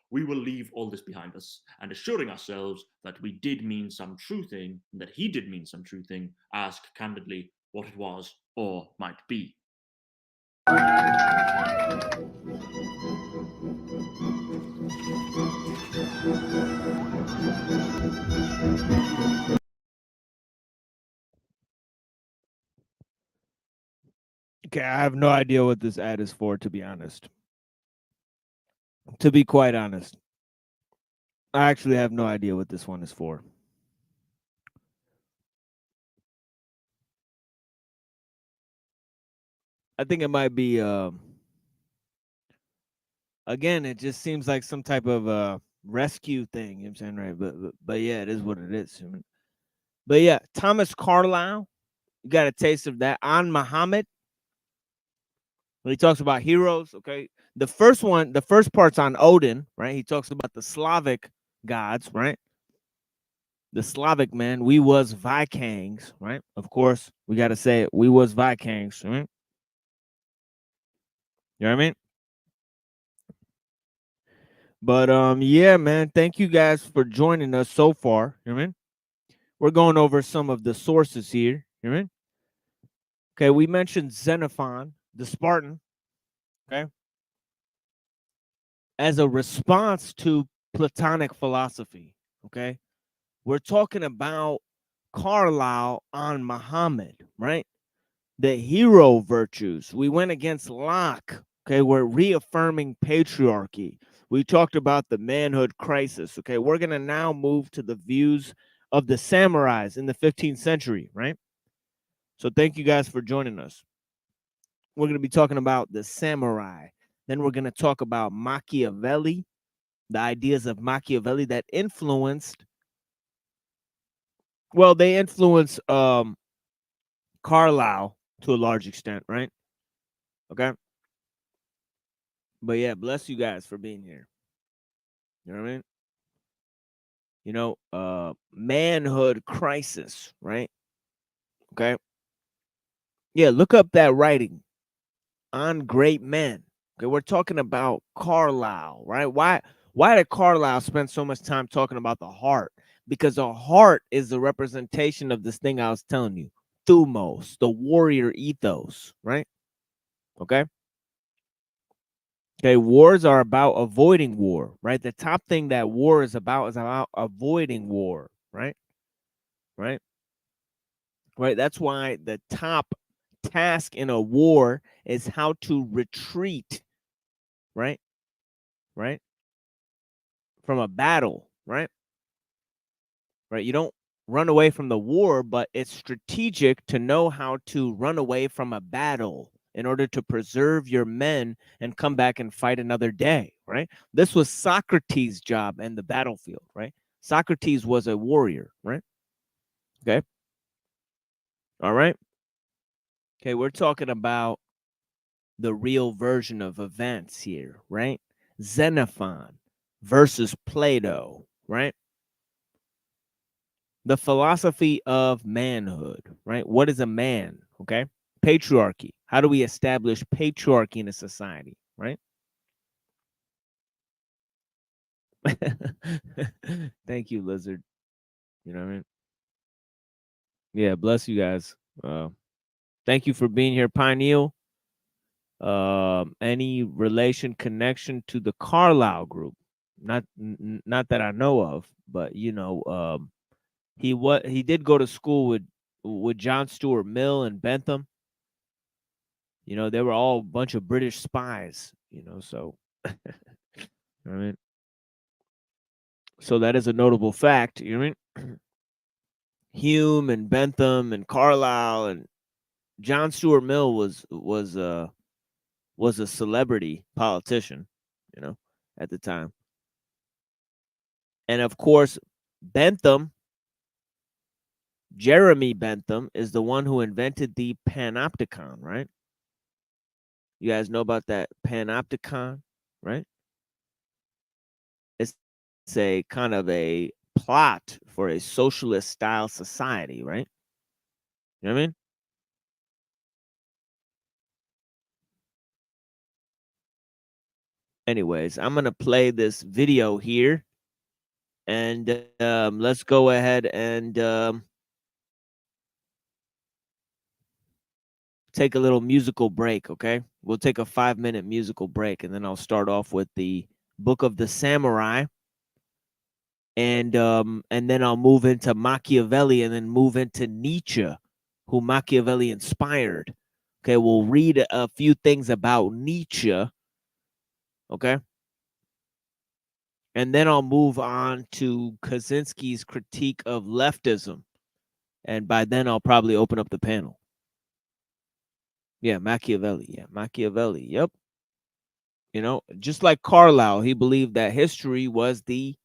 We will leave all this behind us, and assuring ourselves that we did mean some true thing, and that he did mean some true thing, ask candidly what it was or might be.
Okay, I have no idea what this ad is for, to be honest. To be quite honest, I actually have no idea what this one is for. I think it might be again, it just seems like some type of rescue thing, you know what I'm saying, right? But yeah, it is what it is. But yeah, Thomas Carlyle, you got a taste of that. On Muhammad, when he talks about heroes, okay. The first part's on Odin, right? He talks about the Slavic gods, right? The Slavic man, we was Vikings, right? Of course, we got to say it. We was Vikings, right? You know what I mean? But yeah, man, thank you guys for joining us so far. You know what I mean? We're going over some of the sources here. You know what I mean? Okay, we mentioned Xenophon, the Spartan, okay, as a response to Platonic philosophy, okay? We're talking about Carlyle on Muhammad, right? The hero virtues. We went against Locke, okay? We're reaffirming patriarchy. We talked about the manhood crisis. Okay, we're going to now move to the views of the samurais in the 15th century, right? So thank you guys for joining us. We're going to be talking about the samurai. Then we're going to talk about Machiavelli, the ideas of Machiavelli that influenced, well, they influenced Carlyle to a large extent, right? Okay. But yeah, bless you guys for being here. You know what I mean? You know, manhood crisis, right? Okay. Yeah, look up that writing on great men. Okay, we're talking about Carlyle, right? Why did Carlyle spend so much time talking about the heart? Because the heart is the representation of this thing I was telling you, thumos, the warrior ethos, right? Okay. Okay, wars are about avoiding war, right? The top thing that war is about avoiding war, right? Right? Right. That's why the top task in a war is how to retreat, right? Right? From a battle, right? Right? You don't run away from the war, but it's strategic to know how to run away from a battle in order to preserve your men and come back and fight another day, right? This was Socrates' job in the battlefield, right? Socrates was a warrior, right? Okay. All right. Okay, we're talking about the real version of events here, right? Xenophon versus Plato, right? The philosophy of manhood, right? What is a man? Okay. Patriarchy. How do we establish patriarchy in a society, right? Thank you, Lizard. You know what I mean? Yeah, bless you guys. Thank you for being here, Pineal. Any relation, connection to the Carlyle group? Not that I know of, but you know, he did go to school with John Stuart Mill and Bentham. You know, they were all a bunch of British spies, you know, so you know what I mean? So that is a notable fact, you know what I mean? Hume and Bentham and Carlyle and John Stuart Mill was a celebrity politician, you know, at the time. And of course, Bentham, Jeremy Bentham, is the one who invented the panopticon, right? You guys know about that panopticon, right? It's a kind of a plot for a socialist style society, right? You know what I mean? Anyways, I'm going to play this video here and let's go ahead and take a little musical break, okay? We'll take a 5-minute musical break and then I'll start off with the Book of the Samurai. And then I'll move into Machiavelli and then move into Nietzsche, who Machiavelli inspired. Okay, we'll read a few things about Nietzsche. Okay. And then I'll move on to Kaczynski's critique of leftism. And by then I'll probably open up the panel. Yeah, Machiavelli. Yeah, Machiavelli. Yep. You know, just like Carlyle, he believed that history was the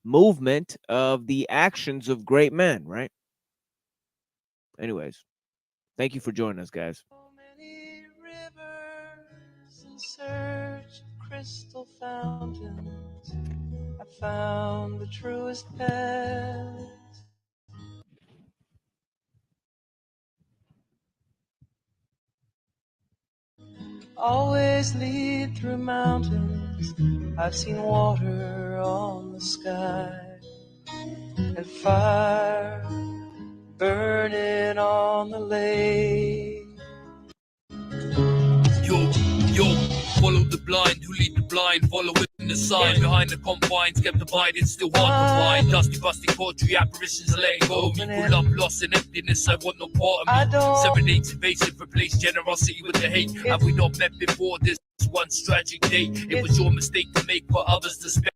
movement of the actions of great men, right? Anyways, thank you for joining us, guys.
So many rivers in search of crystal fountains. I found the truest path. Always lead through mountains. I've seen water on the sky and fire burning on the lake.
Yo, follow the blind, who lead the blind, following the sign, behind the confines, kept divided, still hard to find, dusty, busty poetry, apparitions are letting go of me, pull up, lost in emptiness, I want no part of me, serenades evasive, replace generosity with the hate, have we not met before this? once tragic day. It was your mistake to make for others to spend.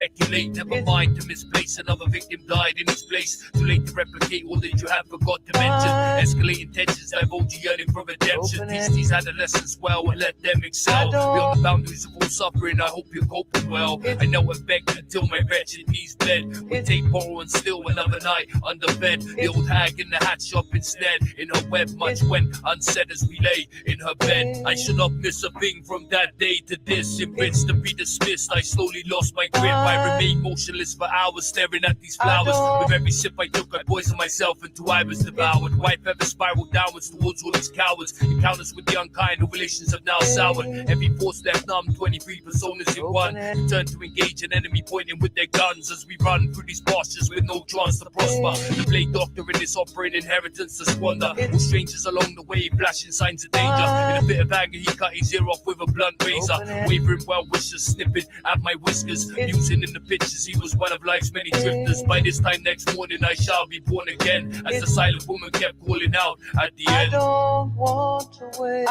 Speculate, never mind to misplace. Another victim died in his place. Too late to replicate all that you have forgot to mention. Escalating tensions, divulge yearning for redemption. Teach these adolescents well and let them excel. Beyond the boundaries of all suffering, I hope you're coping well. I know I begged until my wretched knees bled. We take borrow and still another night under bed. The old hag in the hat shop instead. In her web, much went unsaid as we lay in her bed. I should not miss a thing from that day to this. Convinced to be dismissed, I slowly lost my grip. I remained motionless for hours, staring at these flowers. With every sip I took, I poisoned myself until I was devoured. White feather spiraled downwards towards all these cowards. Encounters with the unkind, the relations have now soured. Every force left numb, 23 personas in one. Turn to engage an enemy pointing with their guns as we run through these pastures with no chance to prosper. The blade doctrine is offering inheritance to squander. All strangers along the way, flashing signs of danger. In a bit of anger, he cut his ear off with a blunt razor. Wavering well wishes, snipping at my whiskers. Using in the pictures, he was one of life's many drifters. By this time next morning, I shall be born again. As the silent woman kept calling out at the end.
I don't want to wait.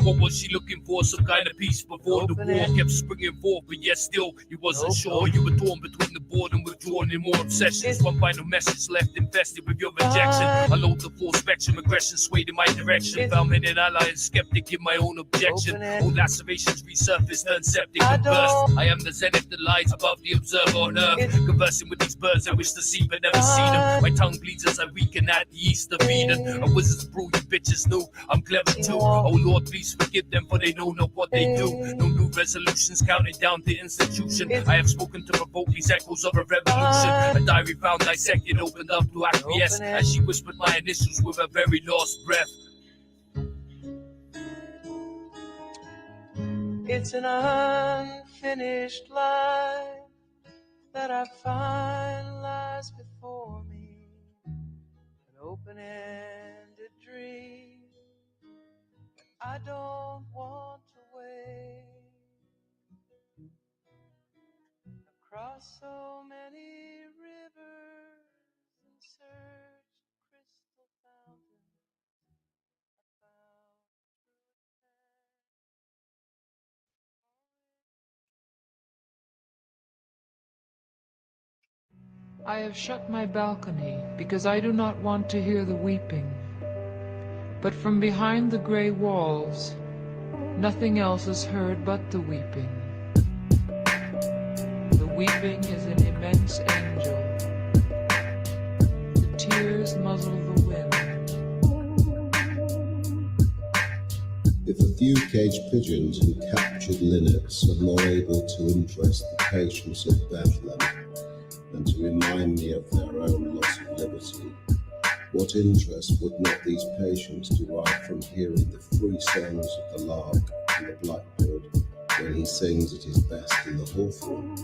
What was she looking for? Some kind of peace before the war kept springing forth, but yet still you wasn't sure. You were torn between the bored and withdrawn in more obsessions. One final message left infested with your rejection. Unload the full spectrum, aggression swayed in my direction. Found me an ally and skeptic in my own objection. All lacerations resurfaced, turned septic and burst. I am the zenith that lies above the observer on earth. Conversing with these birds I wish to see but never see them. My tongue bleeds as I weaken at the east of Eden. A wizard's brew, you bitches know I'm clever too. Oh Lord, please forgive them for they know not what they do. No new resolutions counting down the institution. I have spoken to provoke these echoes of a revolution. A diary found dissected, opened up to acquiesce as she whispered my initials with her very last breath.
It's an unfinished line that I find lies before me. An open-ended dream. I don't want to wait. Across so many rivers and searched crystal fountains, I found
I have shut my balcony because I do not want to hear the weeping. But from behind the gray walls, nothing else is heard but the weeping. The weeping is an immense angel. The tears muzzle the wind.
If a few caged pigeons who captured linnets are more able to interest the patience of Bethlehem than to remind me of their own loss of liberty, what interest would not these patients derive from hearing the free songs of the lark and the blackbird when he sings at his best in the hawthorn?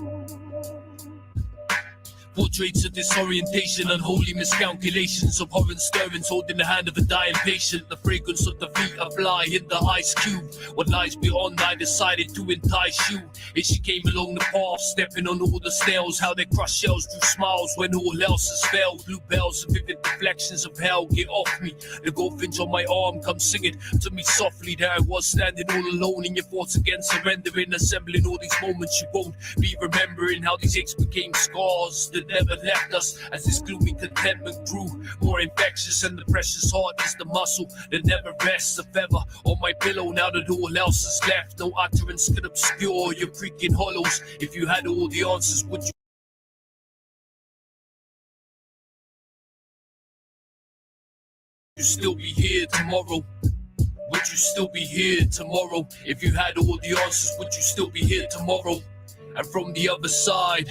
Portraits of disorientation, unholy miscalculations of horror stirrings, holding the hand of a dying patient. The fragrance of the feet of fly in the ice cube. What lies beyond, I decided to entice you. As she came along the path, stepping on all the snails, how they crush shells drew smiles when all else has failed. Blue bells and vivid reflections of hell, get off me. The goldfinch on my arm, come sing it to me softly. There I was standing all alone in your thoughts again, surrendering, assembling all these moments you won't be remembering. How these aches became scars that never left us as this gloomy contentment grew more infectious, and the precious heart is the muscle that never rests. A feather on my pillow now that all else is left. No utterance could obscure your creaking hollows. If you had all the answers, would you still be here tomorrow? Would you still be here tomorrow? If you had all the answers, would you still be here tomorrow? And from the other side,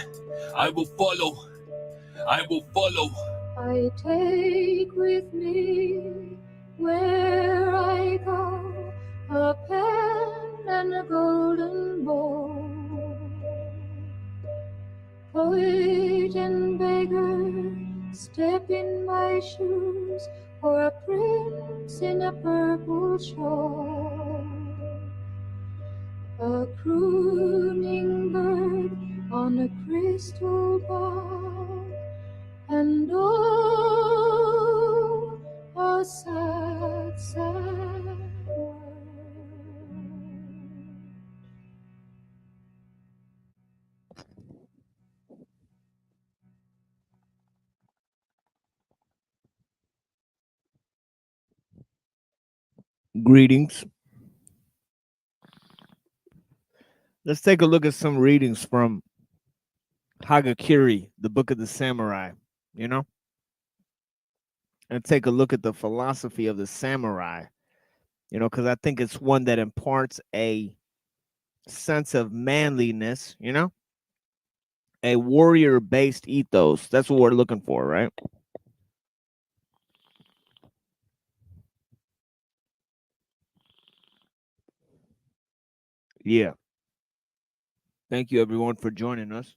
I will follow. I will follow.
I take with me where I go a pen and a golden bowl. Poet and beggar step in my shoes, or a prince in a purple shawl. A crooning bird on a crystal bar, and all sad, sad world.
Greetings. Let's take a look at some readings from Hagakure, the Book of the Samurai, and take a look at the philosophy of the samurai, because I think it's one that imparts a sense of manliness, a warrior-based ethos. That's what we're looking for, right? Yeah. Thank you, everyone, for joining us.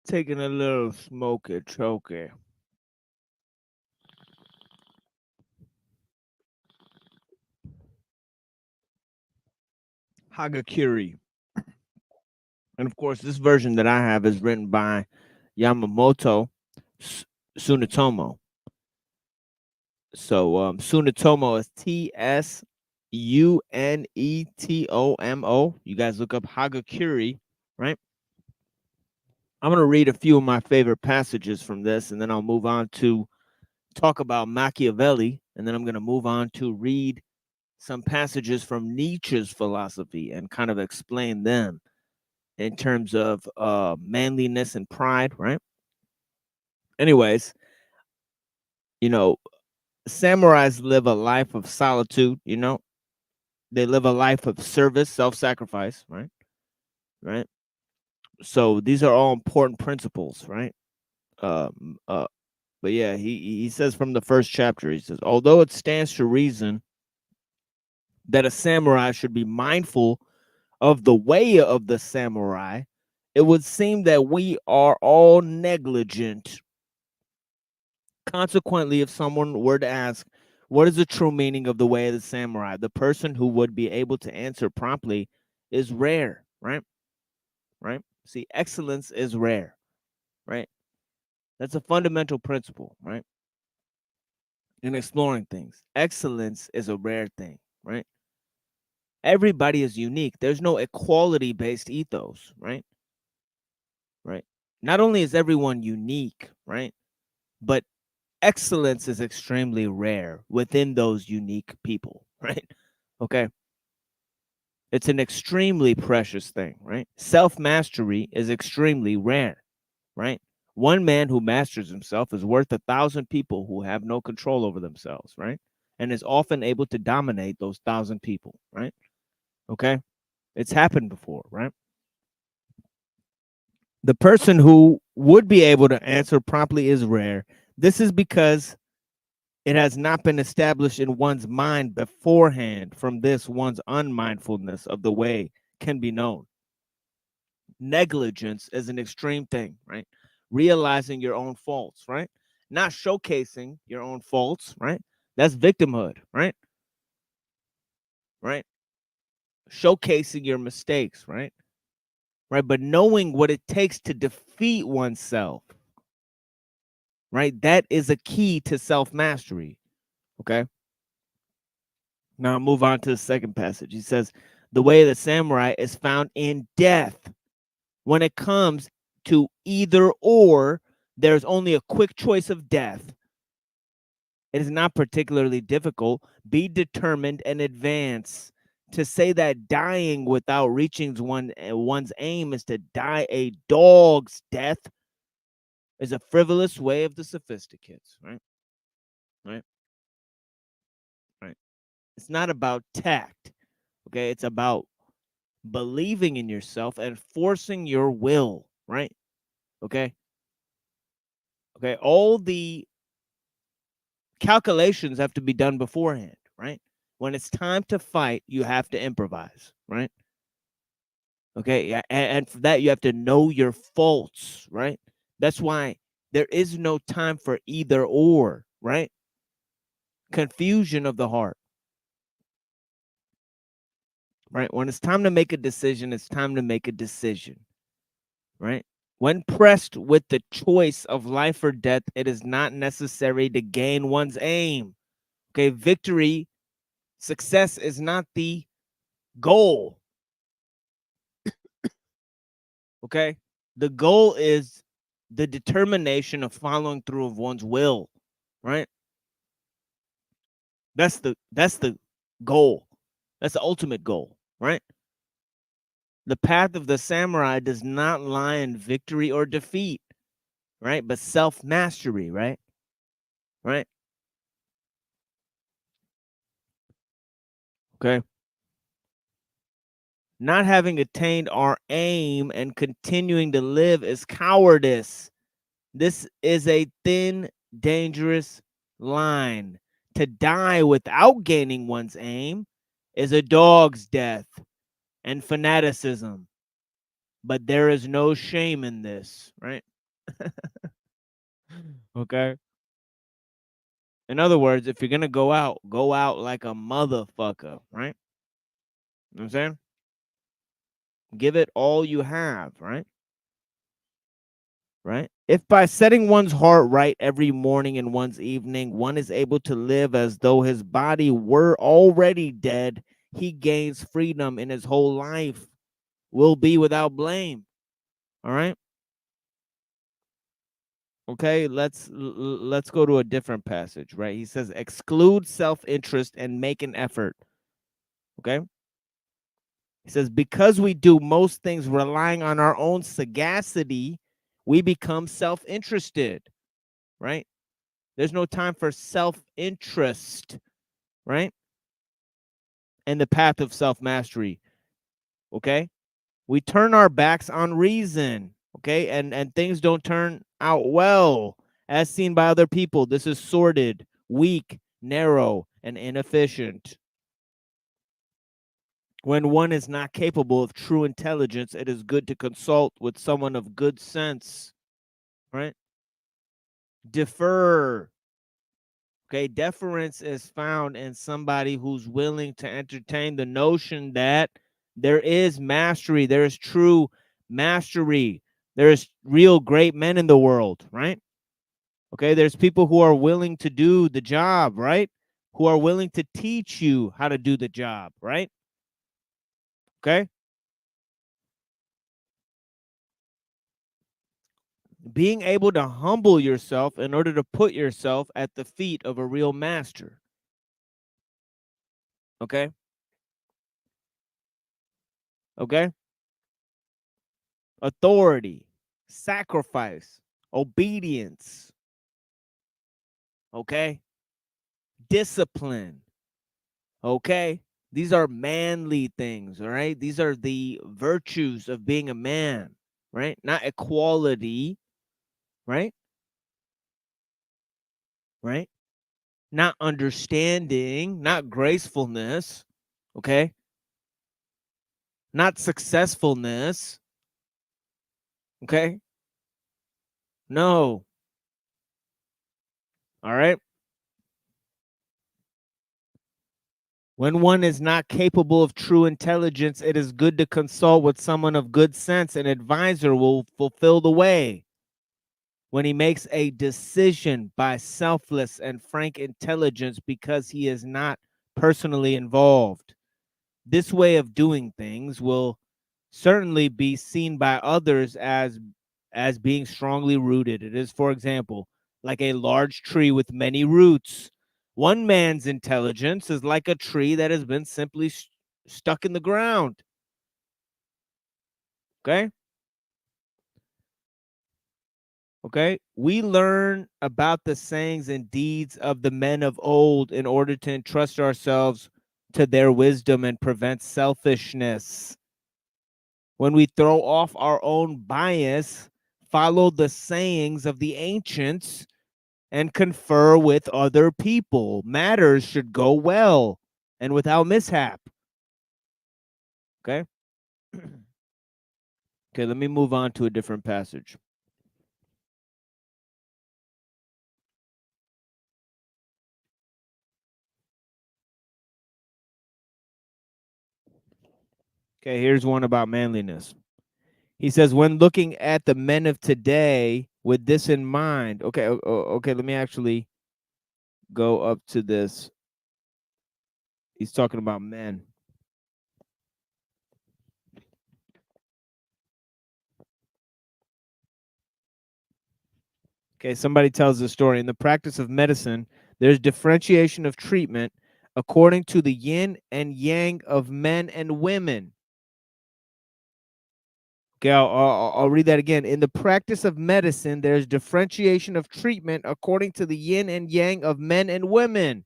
Taking a little smoky choky. Hagakure. And of course, this version that I have is written by Yamamoto Tsunetomo. So Tsunetomo is Tsunetomo. You guys look up Hagakure, right? I'm going to read a few of my favorite passages from this, and then I'll move on to talk about Machiavelli, and then I'm going to move on to read some passages from Nietzsche's philosophy and kind of explain them in terms of manliness and pride, right? Anyways, samurais live a life of solitude, they live a life of service, self-sacrifice, right? Right. So these are all important principles, right? But yeah, he says from the first chapter, he says, although it stands to reason that a samurai should be mindful of the way of the samurai, it would seem that we are all negligent. Consequently, if someone were to ask, what is the true meaning of the way of the samurai? The person who would be able to answer promptly is rare, right? Right? See, excellence is rare, right? That's a fundamental principle, right? In exploring things, excellence is a rare thing, right? Everybody is unique. There's no equality-based ethos, right? Right. Not only is everyone unique, right? But excellence is extremely rare within those unique people, right? Okay. It's an extremely precious thing, right? Self-mastery is extremely rare, right? One man who masters himself is worth 1,000 people who have no control over themselves, right? And is often able to dominate those 1,000 people, right? Okay. It's happened before, right? The person who would be able to answer promptly is rare. This is because it has not been established in one's mind beforehand. From this, one's unmindfulness of the way can be known. Negligence is an extreme thing, right? Realizing your own faults, right? Not showcasing your own faults, right? That's victimhood, right? Right? Showcasing your mistakes, right? Right? But knowing what it takes to defeat oneself, right? That is a key to self-mastery, okay? Now I'll move on to the second passage. He says, the way of the samurai is found in death. When it comes to either or, there's only a quick choice of death. It is not particularly difficult. Be determined and advance. To say that dying without reaching one's aim is to die a dog's death is a frivolous way of the sophisticates, right? Right? Right. It's not about tact, okay? It's about believing in yourself and forcing your will, right? Okay? Okay, all the calculations have to be done beforehand, right? When it's time to fight, you have to improvise, right? Okay, and for that, you have to know your faults, right? That's why there is no time for either or, right? Confusion of the heart, right? When it's time to make a decision, it's time to make a decision, right? When pressed with the choice of life or death, it is not necessary to gain one's aim. Okay, victory, success is not the goal. Okay, the goal is the determination of following through of one's will, right? That's the goal. That's the ultimate goal, right? The path of the samurai does not lie in victory or defeat, right? But self-mastery, right? Right? Okay. Not having attained our aim and continuing to live is cowardice. This is a thin, dangerous line. To die without gaining one's aim is a dog's death and fanaticism. But there is no shame in this, right? Okay. In other words, if you're going to go out like a motherfucker, right? You know what I'm saying? Give it all you have, right? Right? If by setting one's heart right every morning and one's evening, one is able to live as though his body were already dead, he gains freedom in his whole life, will be without blame. All right? Okay, let's go to a different passage, right? He says exclude self-interest and make an effort. Okay? He says because we do most things relying on our own sagacity, we become self-interested, right? There's no time for self-interest, right? And the path of self-mastery, okay? We turn our backs on reason, okay? And things don't turn out well as seen by other people. This is sordid, weak, narrow, and inefficient. When one is not capable of true intelligence, it is good to consult with someone of good sense, right? Defer. Okay, deference is found in somebody who's willing to entertain the notion that there is mastery, there is true mastery, there's real great men in the world, right? Okay, there's people who are willing to do the job, right? Who are willing to teach you how to do the job, right? Okay? Being able to humble yourself in order to put yourself at the feet of a real master. Okay? Okay? Authority, sacrifice, obedience. Okay? Discipline. Okay? These are manly things, all right? These are the virtues of being a man, right? Not equality, right? Right? Not understanding, not gracefulness, okay? Not successfulness, okay? No. All right? When one is not capable of true intelligence, it is good to consult with someone of good sense. An advisor will fulfill the way. When he makes a decision by selfless and frank intelligence because he is not personally involved. This way of doing things will certainly be seen by others as being strongly rooted. It is, for example, like a large tree with many roots. One man's intelligence is like a tree that has been simply stuck in the ground. Okay? Okay? We learn about the sayings and deeds of the men of old in order to entrust ourselves to their wisdom and prevent selfishness. When we throw off our own bias, follow the sayings of the ancients, and confer with other people, matters should go well and without mishap. Okay? Okay, let me move on to a different passage. Okay, here's one about manliness. He says, when looking at the men of today with this in mind. Okay, okay, let me actually go up to this. He's talking about men. Okay, somebody tells the story. In the practice of medicine, there's differentiation of treatment according to the yin and yang of men and women. Okay, I'll read that again. In the practice of medicine, there's differentiation of treatment according to the yin and yang of men and women.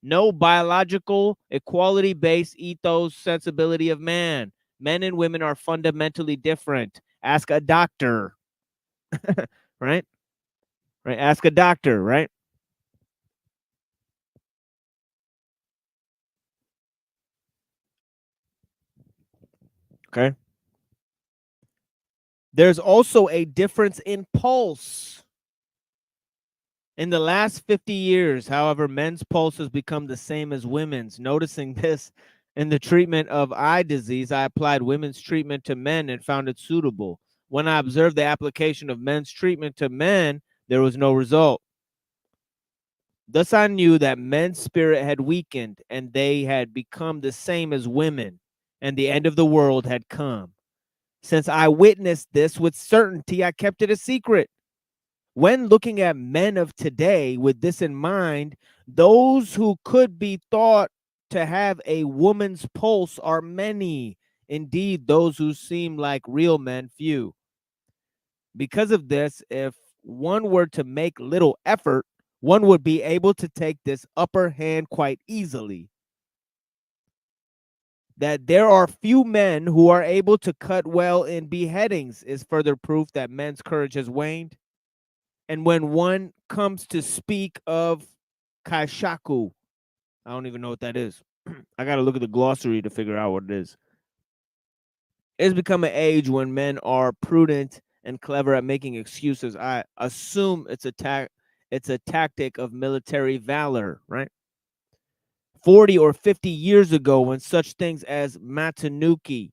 No biological equality-based ethos sensibility of man. Men and women are fundamentally different. Ask a doctor, right? Right. Ask a doctor, right? Okay. There's also a difference in pulse. In the last 50 years, however, men's pulse has become the same as women's. Noticing this in the treatment of eye disease, I applied women's treatment to men and found it suitable. When I observed the application of men's treatment to men, there was no result. Thus I knew that men's spirit had weakened and they had become the same as women, and the end of the world had come. Since I witnessed this with certainty, I kept it a secret. When looking at men of today with this in mind, those who could be thought to have a woman's pulse are many. Indeed, those who seem like real men, few. Because of this, if one were to make little effort, one would be able to take this upper hand quite easily. That there are few men who are able to cut well in beheadings is further proof that men's courage has waned. And when one comes to speak of kaishaku, I don't even know what that is. I got to look at the glossary to figure out what it is. It's become an age when men are prudent and clever at making excuses. I assume it's a tactic of military valor, right? 40 or 50 years ago, when such things as matanuki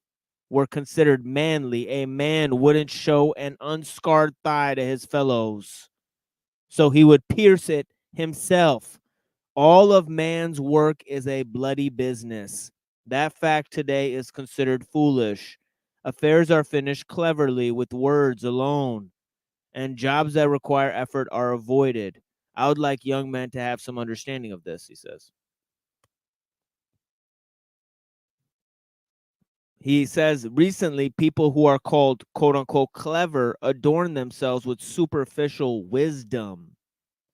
were considered manly, a man wouldn't show an unscarred thigh to his fellows, so he would pierce it himself. All of man's work is a bloody business. That fact today is considered foolish. Affairs are finished cleverly with words alone, and jobs that require effort are avoided. I would like young men to have some understanding of this, he says. He says recently people who are called quote unquote clever adorn themselves with superficial wisdom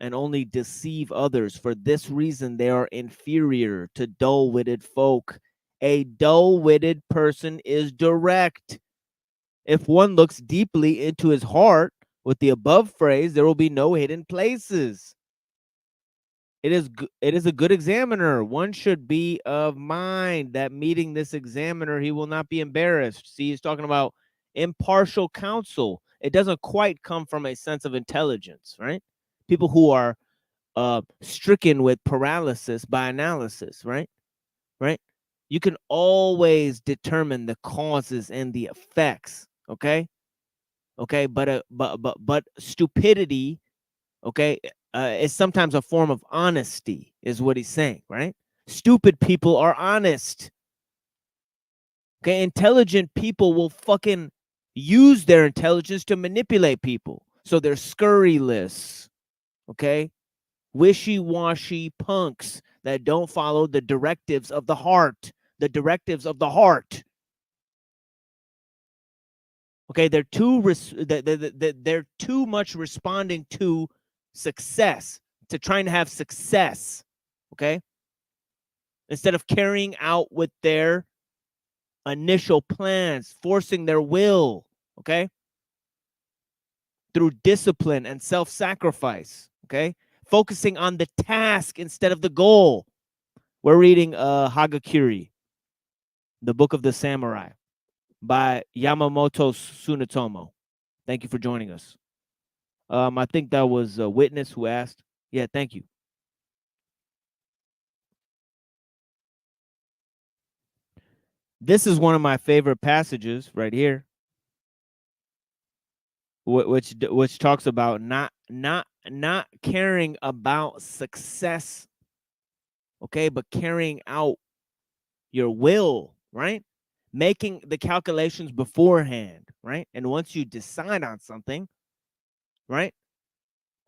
and only deceive others. For this reason, they are inferior to dull-witted folk. A dull-witted person is direct. If one looks deeply into his heart with the above phrase, there will be no hidden places. It is a good examiner. One should be of mind that meeting this examiner, he will not be embarrassed. See, he's talking about impartial counsel. It doesn't quite come from a sense of intelligence, right? People who are stricken with paralysis by analysis, right? Right? You can always determine the causes and the effects, okay? Okay, but stupidity, okay, is sometimes a form of honesty, is what he's saying, right? Stupid people are honest. Okay, intelligent people will fucking use their intelligence to manipulate people. So they're scurrilous, okay? Wishy-washy punks that don't follow the directives of the heart. The directives of the heart. Okay, they're they're too much responding to success, to trying to have success, okay? Instead of carrying out with their initial plans, forcing their will, okay? Through discipline and self-sacrifice, okay? Focusing on the task instead of the goal. We're reading Hagakure, the Book of the Samurai by Yamamoto Tsunetomo. Thank you for joining us. I think that was a witness who asked. Yeah, thank you. This is one of my favorite passages right here. which talks about not caring about success, okay, but carrying out your will, right? Making the calculations beforehand, right? And once you decide on something, right?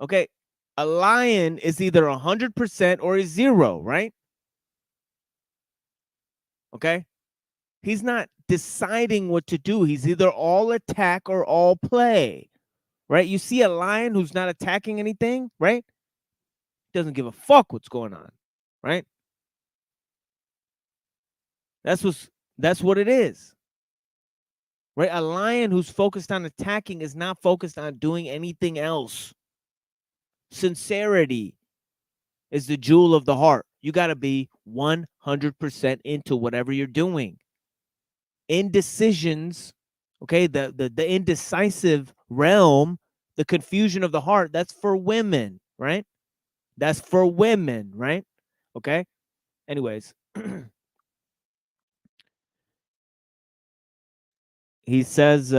Okay, a lion is either 100% or a 0, right? Okay, he's not deciding what to do. He's either all attack or all play, right? You see a lion who's not attacking anything, right? Doesn't give a fuck what's going on, right? That's what it is, right? A lion who's focused on attacking is not focused on doing anything else. Sincerity is the jewel of the heart. You got to be 100% into whatever you're doing. Indecisions, okay, the indecisive realm, the confusion of the heart, that's for women, right? That's for women, right? Okay. Anyways, he says,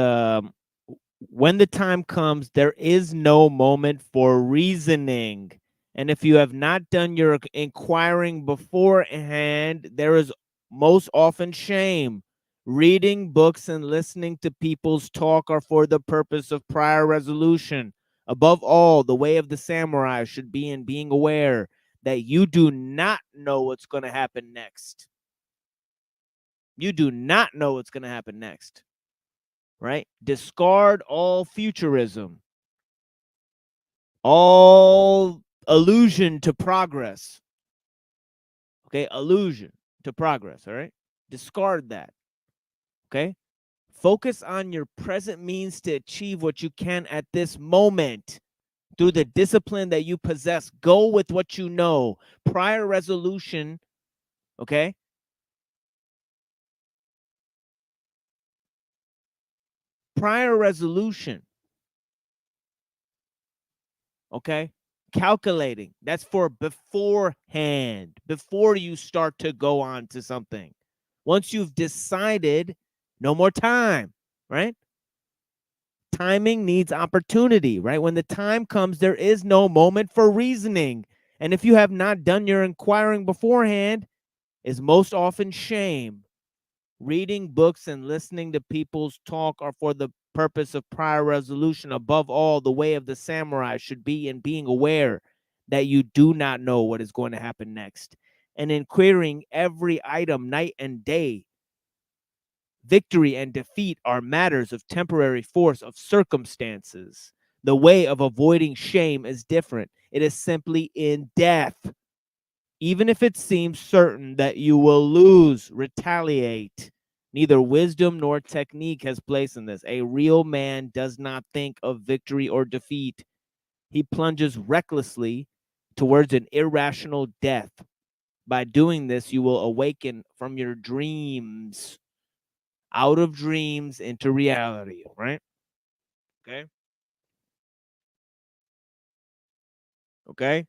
when the time comes, there is no moment for reasoning. And if you have not done your inquiring beforehand, there is most often shame. Reading books and listening to people's talk are for the purpose of prior resolution. Above all, the way of the samurai should be in being aware that you do not know what's going to happen next. You do not know what's going to happen next. Right? Discard all futurism, all allusion to progress. Okay, allusion to progress. All right, discard that. Okay, focus on your present means to achieve what you can at this moment through the discipline that you possess. Go with what you know. Prior resolution. Okay. Prior resolution. Okay. Calculating. That's for beforehand, before you start to go on to something. Once you've decided, no more time, right? Timing needs opportunity, right? When the time comes, there is no moment for reasoning. And if you have not done your inquiring beforehand, is most often shame. Reading books and listening to people's talk are for the purpose of prior resolution. Above all, the way of the samurai should be in being aware that you do not know what is going to happen next. And in querying every item night and day, victory and defeat are matters of temporary force of circumstances. The way of avoiding shame is different. It is simply in death. Even if it seems certain that you will lose, retaliate. Neither wisdom nor technique has place in this. A real man does not think of victory or defeat. He plunges recklessly towards an irrational death. By doing this, you will awaken from your dreams, out of dreams into reality, right? Okay. Okay.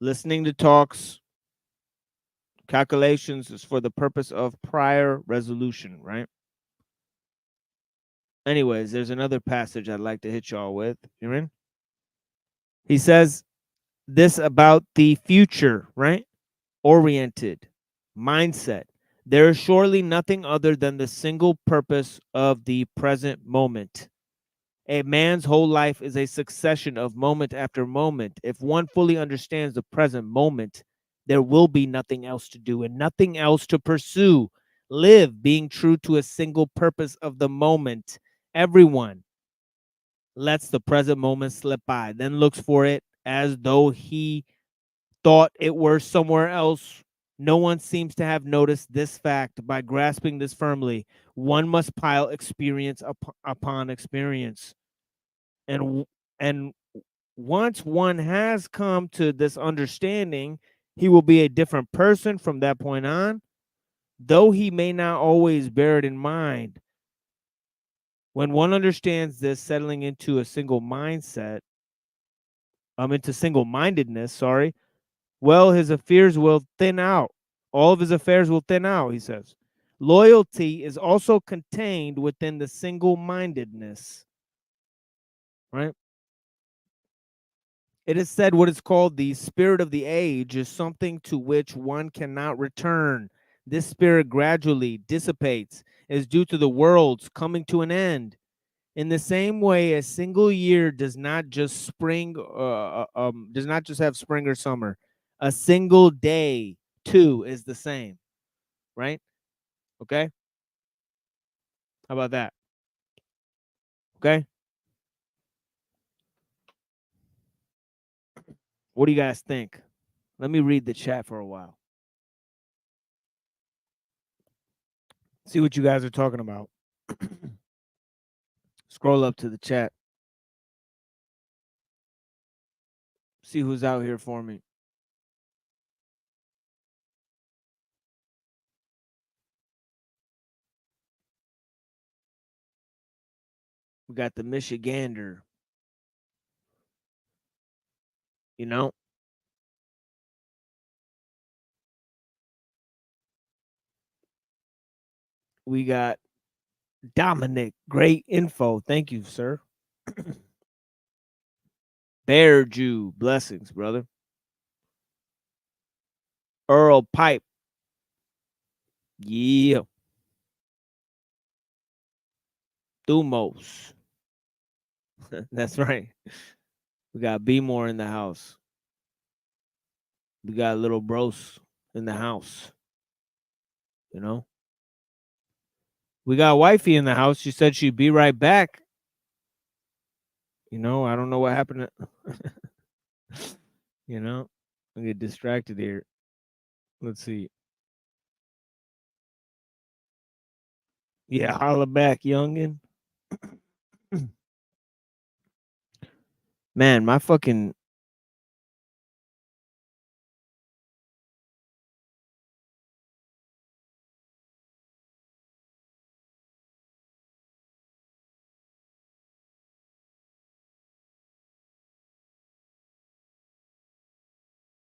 Listening to talks, calculations is for the purpose of prior resolution, right? Anyways, there's another passage I'd like to hit y'all with. You in? He says this about the future, right? Oriented mindset. There is surely nothing other than the single purpose of the present moment. A man's whole life is a succession of moment after moment. If one fully understands the present moment, there will be nothing else to do and nothing else to pursue. Live being true to a single purpose of the moment. Everyone lets the present moment slip by, then looks for it as though he thought it were somewhere else. No one seems to have noticed this fact. By grasping this firmly, one must pile experience upon experience. And once one has come to this understanding, he will be a different person from that point on, though he may not always bear it in mind. When one understands this, settling into a single mindset, into single-mindedness, well, his affairs will thin out. All of his affairs will thin out, he says. Loyalty is also contained within the single-mindedness, right? It is said what is called the spirit of the age is something to which one cannot return. This spirit gradually dissipates, is due to the world's coming to an end. In the same way, a single year does not just does not just have spring or summer. A single day too is the same, right? Okay. How about that? Okay. What do you guys think? Let me read the chat for a while. See what you guys are talking about. Scroll up to the chat. See who's out here for me. We got the Michigander. You know? We got Dominic. Great info. Thank you, sir. Bear Jew. Blessings, brother. Earl Pipe. Yeah. Thumos. That's right. We got B More in the house. We got little bros in the house. You know? We got wifey in the house. She said she'd be right back. You know, I don't know what happened. You know, I get distracted here. Let's see. Yeah, holla back, youngin. Man, my fucking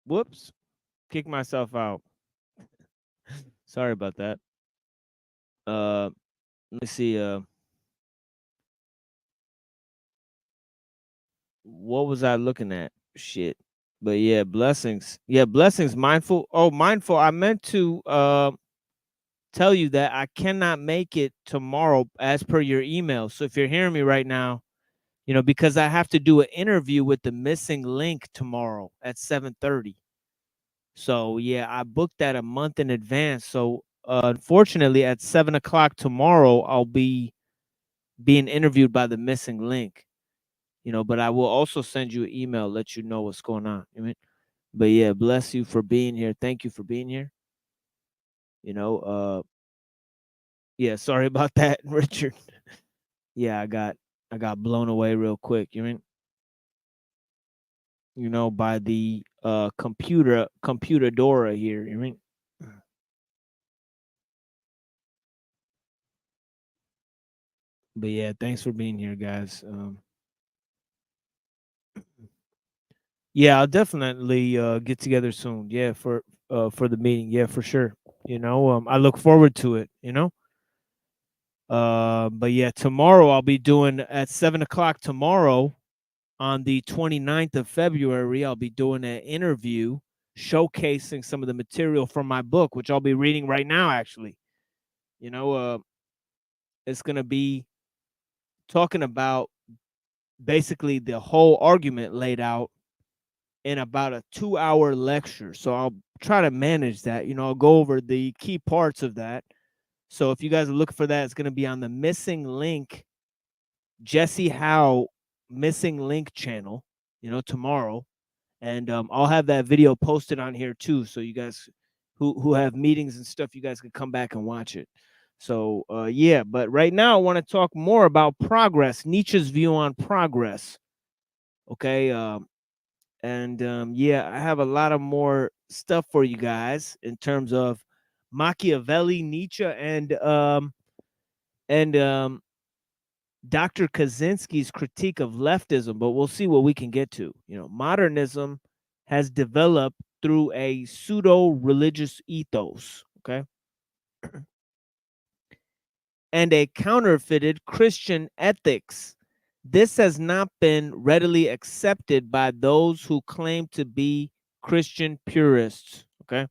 whoops. Kick myself out. Sorry about that. Let me see. What was I looking at? Shit. But yeah, blessings. Yeah, blessings. Mindful. Oh, mindful. I meant to tell you that I cannot make it tomorrow as per your email. So if you're hearing me right now, you know, because I have to do an interview with the missing link tomorrow at 7:30. So yeah, I booked that a month in advance. So unfortunately, at 7 o'clock tomorrow, I'll be being interviewed by the missing link. You know, but I will also send you an email, let you know what's going on. You know? But yeah, bless you for being here. Thank you for being here. You know, yeah, sorry about that, Richard. Yeah, I got blown away real quick. You mean? You know, by the computadora here. You mean? But yeah, thanks for being here, guys. Yeah, I'll definitely get together soon. Yeah, for the meeting. Yeah, for sure. You know, I look forward to it. You know. But yeah, tomorrow I'll be doing at 7 o'clock tomorrow on the 29th of February. I'll be doing an interview showcasing some of the material from my book, which I'll be reading right now, actually. You know, it's going to be talking about basically the whole argument laid out in about a 2-hour lecture. So I'll try to manage that. You know, I'll go over the key parts of that. So if you guys are looking for that, it's going to be on the Missing Link, Jesse Howe Missing Link channel, you know, tomorrow. And I'll have that video posted on here too. So you guys who have meetings and stuff, you guys can come back and watch it. So yeah, but right now I want to talk more about progress, Nietzsche's view on progress. Okay. Yeah, I have a lot of more stuff for you guys in terms of Machiavelli, Nietzsche, and Dr. Kaczynski's critique of leftism, but we'll see what we can get to. You know, modernism has developed through a pseudo-religious ethos, okay? and a counterfeited Christian ethics. This has not been readily accepted by those who claim to be Christian purists. Okay.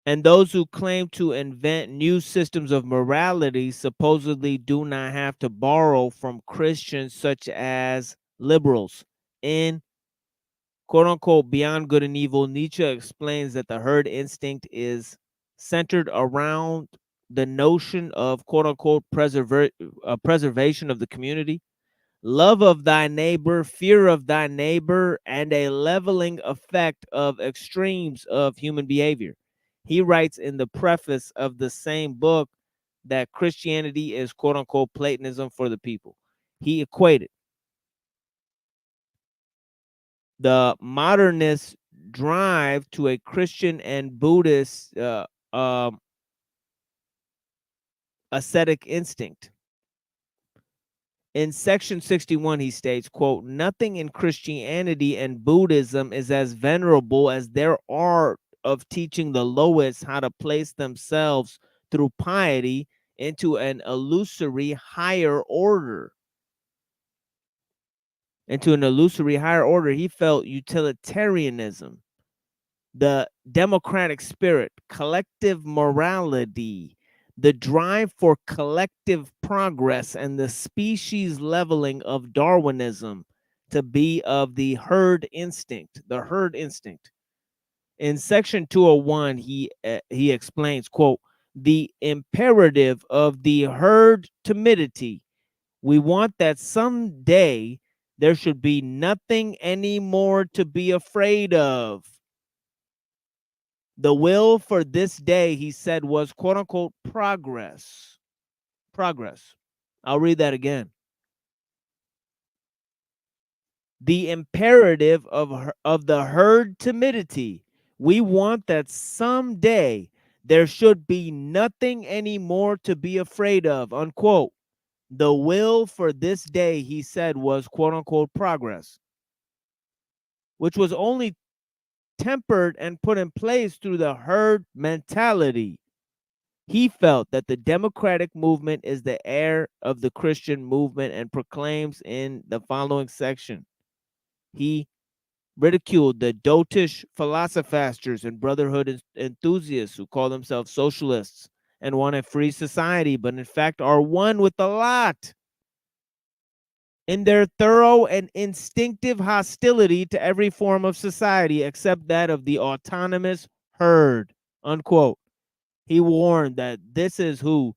And those who claim to invent new systems of morality supposedly do not have to borrow from Christians such as liberals. In quote unquote Beyond Good and Evil, Nietzsche explains that the herd instinct is centered around the notion of quote unquote preservation of the community, love of thy neighbor, fear of thy neighbor, and a leveling effect of extremes of human behavior. He writes in the preface of the same book that Christianity is quote unquote Platonism for the people. He equated the modernist drive to a Christian and Buddhist ascetic instinct. In section 61, he states, quote, nothing in Christianity and Buddhism is as venerable as their art of teaching the lowest how to place themselves through piety into an illusory higher order. Into an illusory higher order, he felt utilitarianism, the democratic spirit, collective morality, the drive for collective progress, and the species leveling of Darwinism to be of the herd instinct, the herd instinct. In section 201, he explains, quote, the imperative of the herd timidity. We want that someday there should be nothing anymore to be afraid of. The will for this day, he said, was quote unquote progress. Progress. I'll read that again. The imperative of the herd timidity. We want that someday there should be nothing anymore to be afraid of, unquote. The will for this day, he said, was quote unquote progress, which was only tempered and put in place through the herd mentality. He felt that the democratic movement is the heir of the Christian movement and proclaims in the following section. He ridiculed the dotish philosophers and brotherhood enthusiasts who call themselves socialists and want a free society, but in fact are one with the lot in their thorough and instinctive hostility to every form of society except that of the autonomous herd, unquote. He warned that this is who,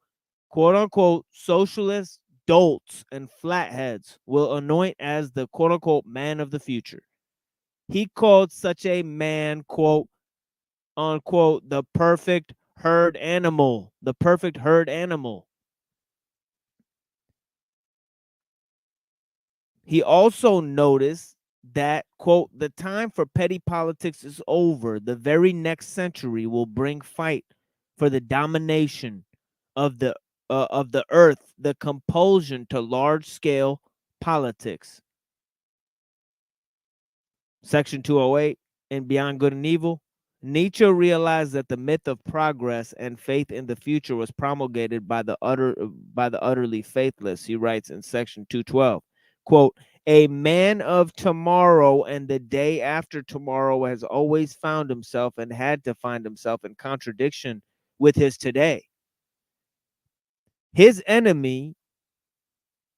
quote unquote, socialist dolts and flatheads will anoint as the quote unquote man of the future. He called such a man, quote unquote, the perfect herd animal, the perfect herd animal. He also noticed that, quote, the time for petty politics is over. The very next century will bring fight for the domination of the earth, the compulsion to large-scale politics. Section 208, in Beyond Good and Evil, Nietzsche realized that the myth of progress and faith in the future was promulgated by the utterly faithless. He writes in section 212, quote, a man of tomorrow and the day after tomorrow has always found himself and had to find himself in contradiction with his today. His enemy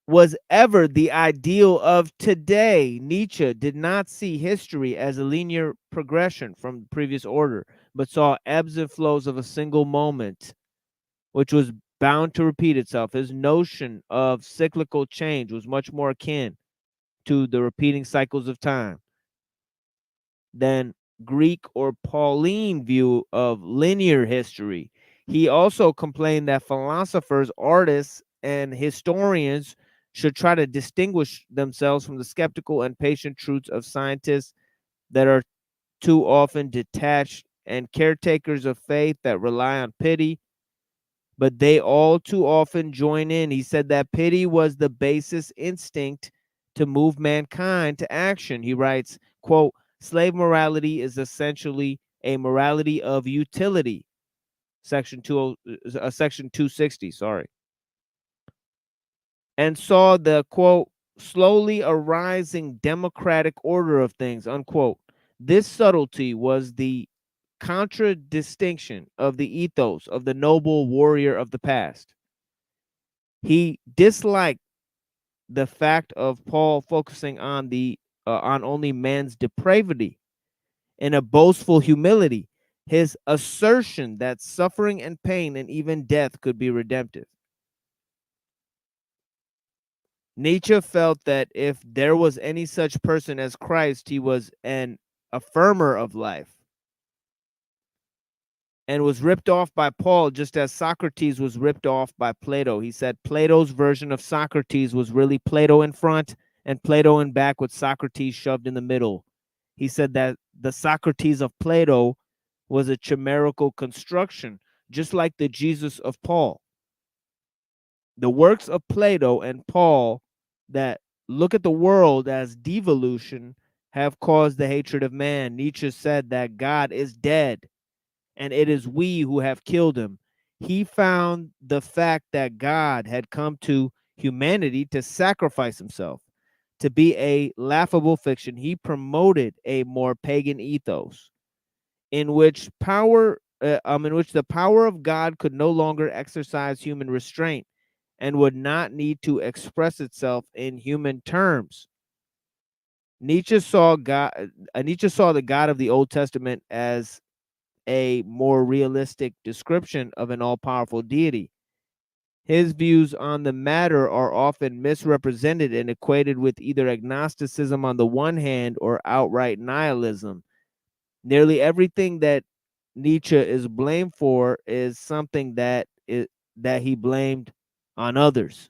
was ever the ideal of today. Nietzsche did not see history as a linear progression from the previous order, but saw ebbs and flows of a single moment, which was bound to repeat itself. His notion of cyclical change was much more akin to the repeating cycles of time than Greek or Pauline view of linear history. He also complained that philosophers, artists, and historians should try to distinguish themselves from the skeptical and patient truths of scientists that are too often detached and caretakers of faith that rely on pity, but they all too often join in. He said that pity was the basis instinct to move mankind to action. He writes, quote, slave morality is essentially a morality of utility. section 260, sorry, and saw the, quote, slowly arising democratic order of things, unquote. This subtlety was the contradistinction of the ethos of the noble warrior of the past. He disliked the fact of Paul focusing on on only man's depravity in a boastful humility, his assertion that suffering and pain and even death could be redemptive. Nietzsche felt that if there was any such person as Christ, he was an affirmer of life, and was ripped off by Paul just as Socrates was ripped off by Plato. He said Plato's version of Socrates was really Plato in front and Plato in back with Socrates shoved in the middle. He said that the Socrates of Plato was a chimerical construction, just like the Jesus of Paul. The works of Plato and Paul that look at the world as devolution have caused the hatred of man. Nietzsche said that God is dead and it is we who have killed him. He found the fact that God had come to humanity to sacrifice himself to be a laughable fiction. He promoted a more pagan ethos in which the power of God could no longer exercise human restraint and would not need to express itself in human terms. Nietzsche saw the God of the Old Testament as a more realistic description of an all-powerful deity. His views on the matter are often misrepresented and equated with either agnosticism on the one hand or outright nihilism. Nearly everything that Nietzsche is blamed for is something that he blamed on others.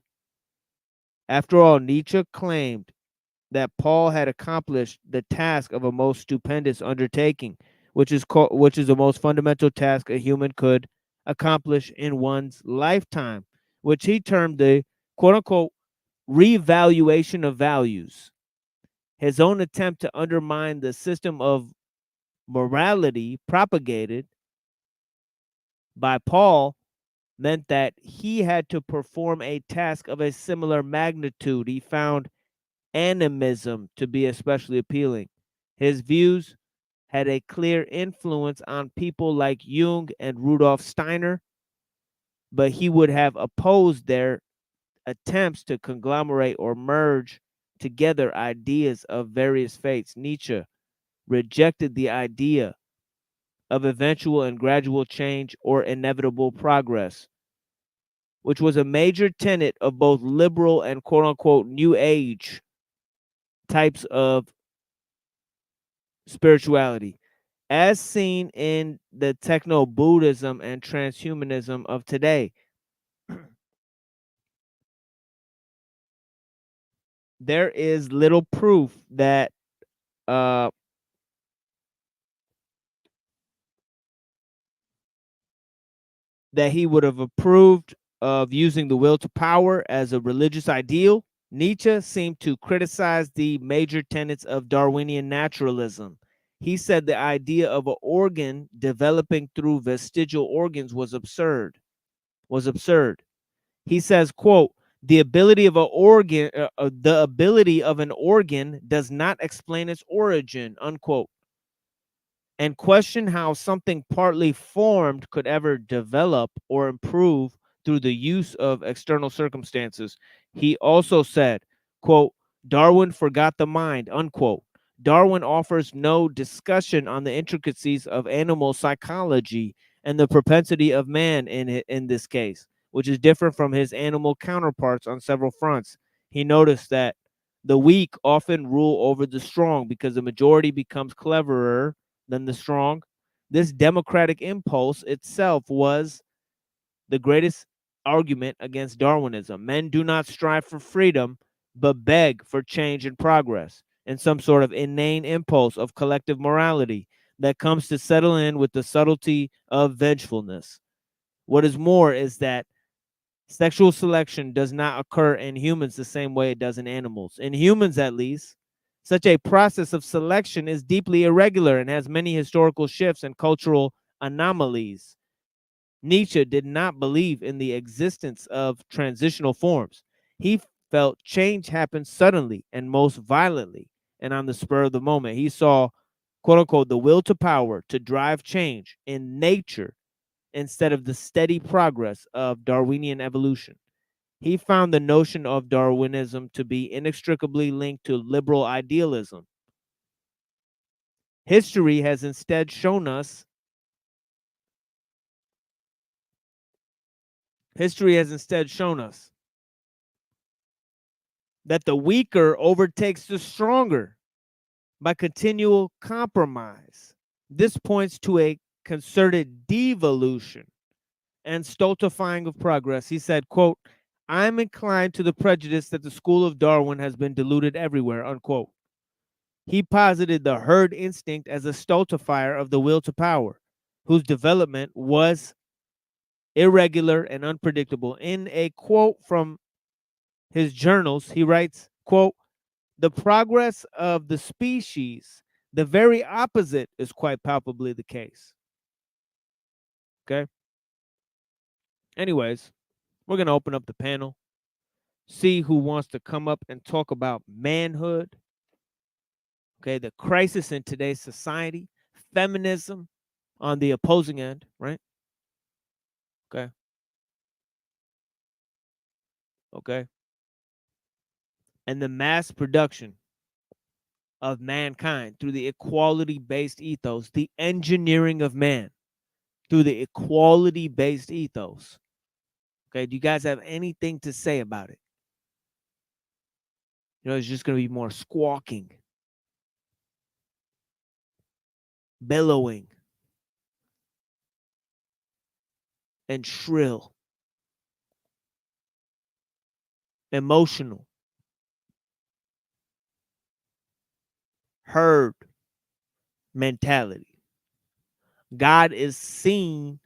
After all, Nietzsche claimed that Paul had accomplished the task of a most stupendous undertaking, which is the most fundamental task a human could accomplish in one's lifetime, which he termed the quote unquote revaluation of values. His own attempt to undermine the system of morality propagated by Paul meant that he had to perform a task of a similar magnitude. He found animism to be especially appealing. His views had a clear influence on people like Jung and Rudolf Steiner, but he would have opposed their attempts to conglomerate or merge together ideas of various faiths. Nietzsche rejected the idea of eventual and gradual change or inevitable progress, which was a major tenet of both liberal and quote unquote New Age types of spirituality, as seen in the techno Buddhism and transhumanism of today. There is little proof that that he would have approved of using the will to power as a religious ideal. Nietzsche seemed to criticize the major tenets of Darwinian naturalism. He said the idea of an organ developing through vestigial organs was absurd. He says, quote, the ability of an organ does not explain its origin, unquote, and question how something partly formed could ever develop or improve through the use of external circumstances. He also said, quote, Darwin forgot the mind, unquote. Darwin offers no discussion on the intricacies of animal psychology and the propensity of man in this case, which is different from his animal counterparts on several fronts. He noticed that the weak often rule over the strong because the majority becomes cleverer than the strong. This democratic impulse itself was the greatest argument against Darwinism. Men do not strive for freedom, but beg for change and progress, and some sort of inane impulse of collective morality that comes to settle in with the subtlety of vengefulness. What is more is that sexual selection does not occur in humans the same way it does in animals. In humans, at least, such a process of selection is deeply irregular and has many historical shifts and cultural anomalies. Nietzsche did not believe in the existence of transitional forms. He felt change happened suddenly and most violently and on the spur of the moment. He saw, quote unquote, the will to power to drive change in nature instead of the steady progress of Darwinian evolution. He found the notion of Darwinism to be inextricably linked to liberal idealism. History has instead shown us that the weaker overtakes the stronger by continual compromise. This points to a concerted devolution and stultifying of progress. He said, quote, I'm inclined to the prejudice that the school of Darwin has been diluted everywhere, unquote. He posited the herd instinct as a stultifier of the will to power, whose development was irregular and unpredictable. In a quote from his journals, he writes, quote, the progress of the species, the very opposite is quite palpably the case. Okay. Anyways, we're going to open up the panel, see who wants to come up and talk about manhood. Okay. The crisis in today's society, feminism on the opposing end, right? Okay. Okay. And the mass production of mankind through the equality-based ethos, the engineering of man through the equality-based ethos. Okay, do you guys have anything to say about it? You know, it's just going to be more squawking, bellowing, and shrill, emotional, herd mentality. God is seen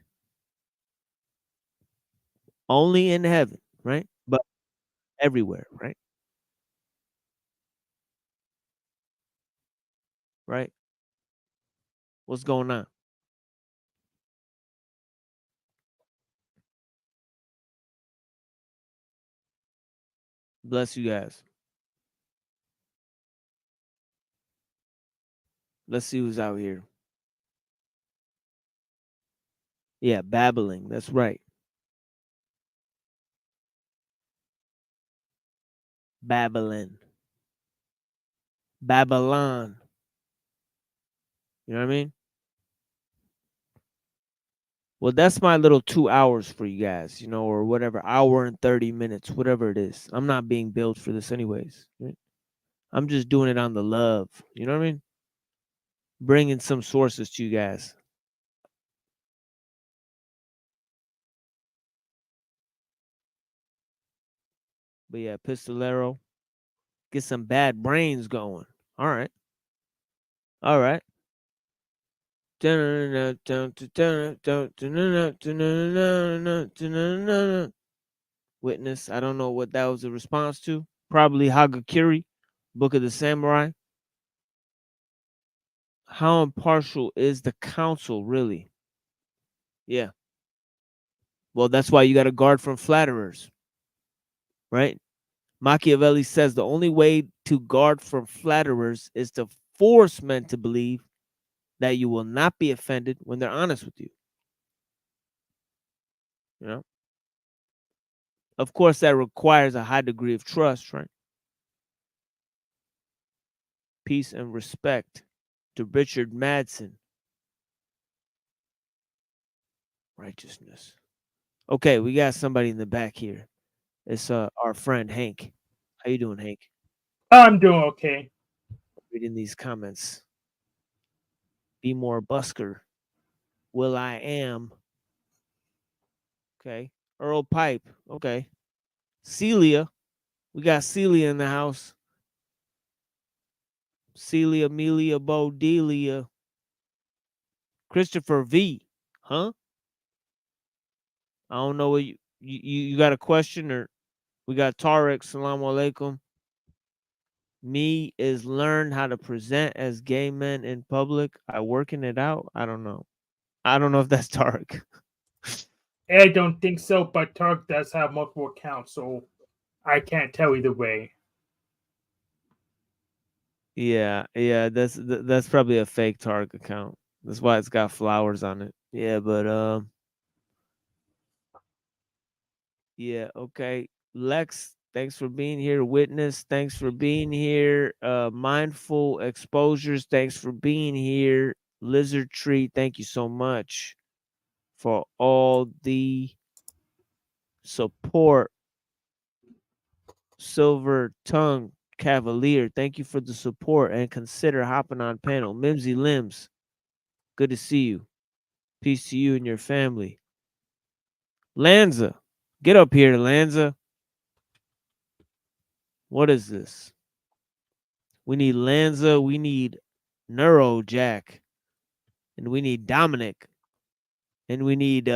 only in heaven, right? But everywhere, right? Right? What's going on? Bless you guys. Let's see who's out here. Yeah, babbling. That's right. Babylon. Babylon. You know what I mean? Well, that's my little 2 hours for you guys, you know, or whatever, hour and 30 minutes, whatever it is. I'm not being billed for this anyways. Right? I'm just doing it on the love. You know what I mean? Bringing some sources to you guys. But yeah, Pistolero, get some bad brains going. All right. All right. Witness. I don't know what that was a response to. Probably Hagakure, Book of the Samurai. How impartial is the council, really? Yeah. Well, that's why you got to guard from flatterers, right? Machiavelli says the only way to guard from flatterers is to force men to believe that you will not be offended when they're honest with you. You know? Of course, that requires a high degree of trust, right? Peace and respect to Richard Madsen. Righteousness. Okay, we got somebody in the back here. It's our friend Hank. How you doing, Hank?
I'm doing okay.
Reading these comments. Be more busker. Will I am. Okay. Earl Pipe. Okay. Celia. We got Celia in the house. Celia, Amelia, Bodelia. Christopher V. Huh? I don't know what you got a question, or we got Tarek. Salaam alaikum. Me is learn how to present as gay men in public. I working it out. I don't know. I don't know if that's Tarek.
I don't think so, but Tark does have multiple accounts, so I can't tell either way.
Yeah, yeah, that's probably a fake Target account. That's why it's got flowers on it. Yeah, but yeah, okay. Lex, thanks for being here. Witness, thanks for being here. Mindful Exposures, thanks for being here. Lizard Tree, thank you so much for all the support. Silver Tongue Cavalier, thank you for the support and consider hopping on panel. Mimsy Limbs, good to see you. Peace to you and your family. Lanza, get up here, Lanza. What is this? We need Lanza, we need Neurojack, and we need Dominic, and we need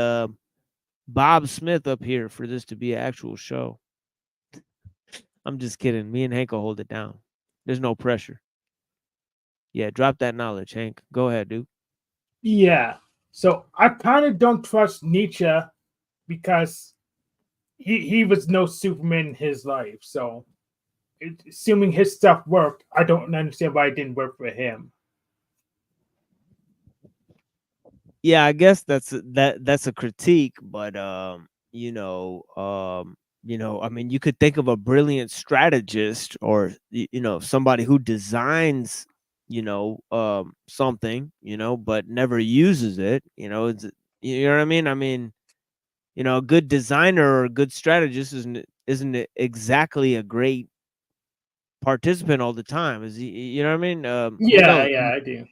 Bob Smith up here for this to be an actual show. I'm just kidding. Me and Hank will hold it down. There's no pressure. Yeah, drop that knowledge, Hank. Go ahead, dude.
Yeah. So I kind of don't trust Nietzsche because he was no Superman in his life. So assuming his stuff worked, I don't understand why it didn't work for him.
Yeah, I guess that's a critique, but I mean, you could think of a brilliant strategist or somebody who designs something, but never uses it. You know what I mean? I mean, a good designer or a good strategist isn't exactly a great participant all the time. Is he? You know what I mean? Who knows?
Yeah, I do.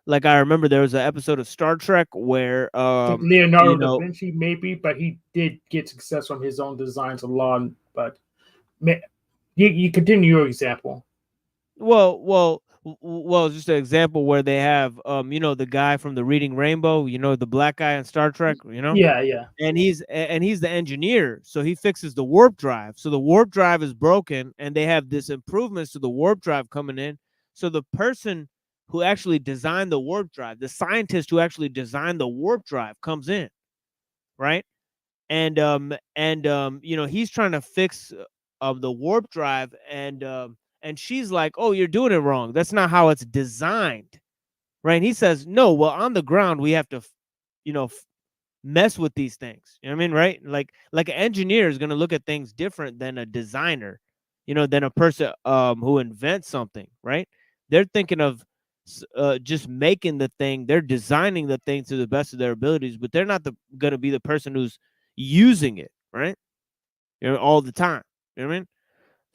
Like I remember there was an episode of Star Trek where
Leonardo da Vinci, maybe, but he did get success from his own designs a lot. But you continue your example.
Well, just an example where they have the guy from the Reading Rainbow, the black guy on Star Trek,
Yeah.
And he's the engineer, so he fixes the warp drive. So the warp drive is broken, and they have this improvements to the warp drive coming in. So the person who actually designed the warp drive, the scientist who actually designed the warp drive, comes in, right? And he's trying to fix the warp drive, and she's like, "Oh, you're doing it wrong. That's not how it's designed." Right? And he says, "No, well, on the ground we have to mess with these things." You know what I mean? Right? Like an engineer is going to look at things different than a designer, than a person who invents something, right? They're thinking of just making the thing. They're designing the thing to the best of their abilities, but they're not going to be the person who's using it, right? All the time. You know what I mean?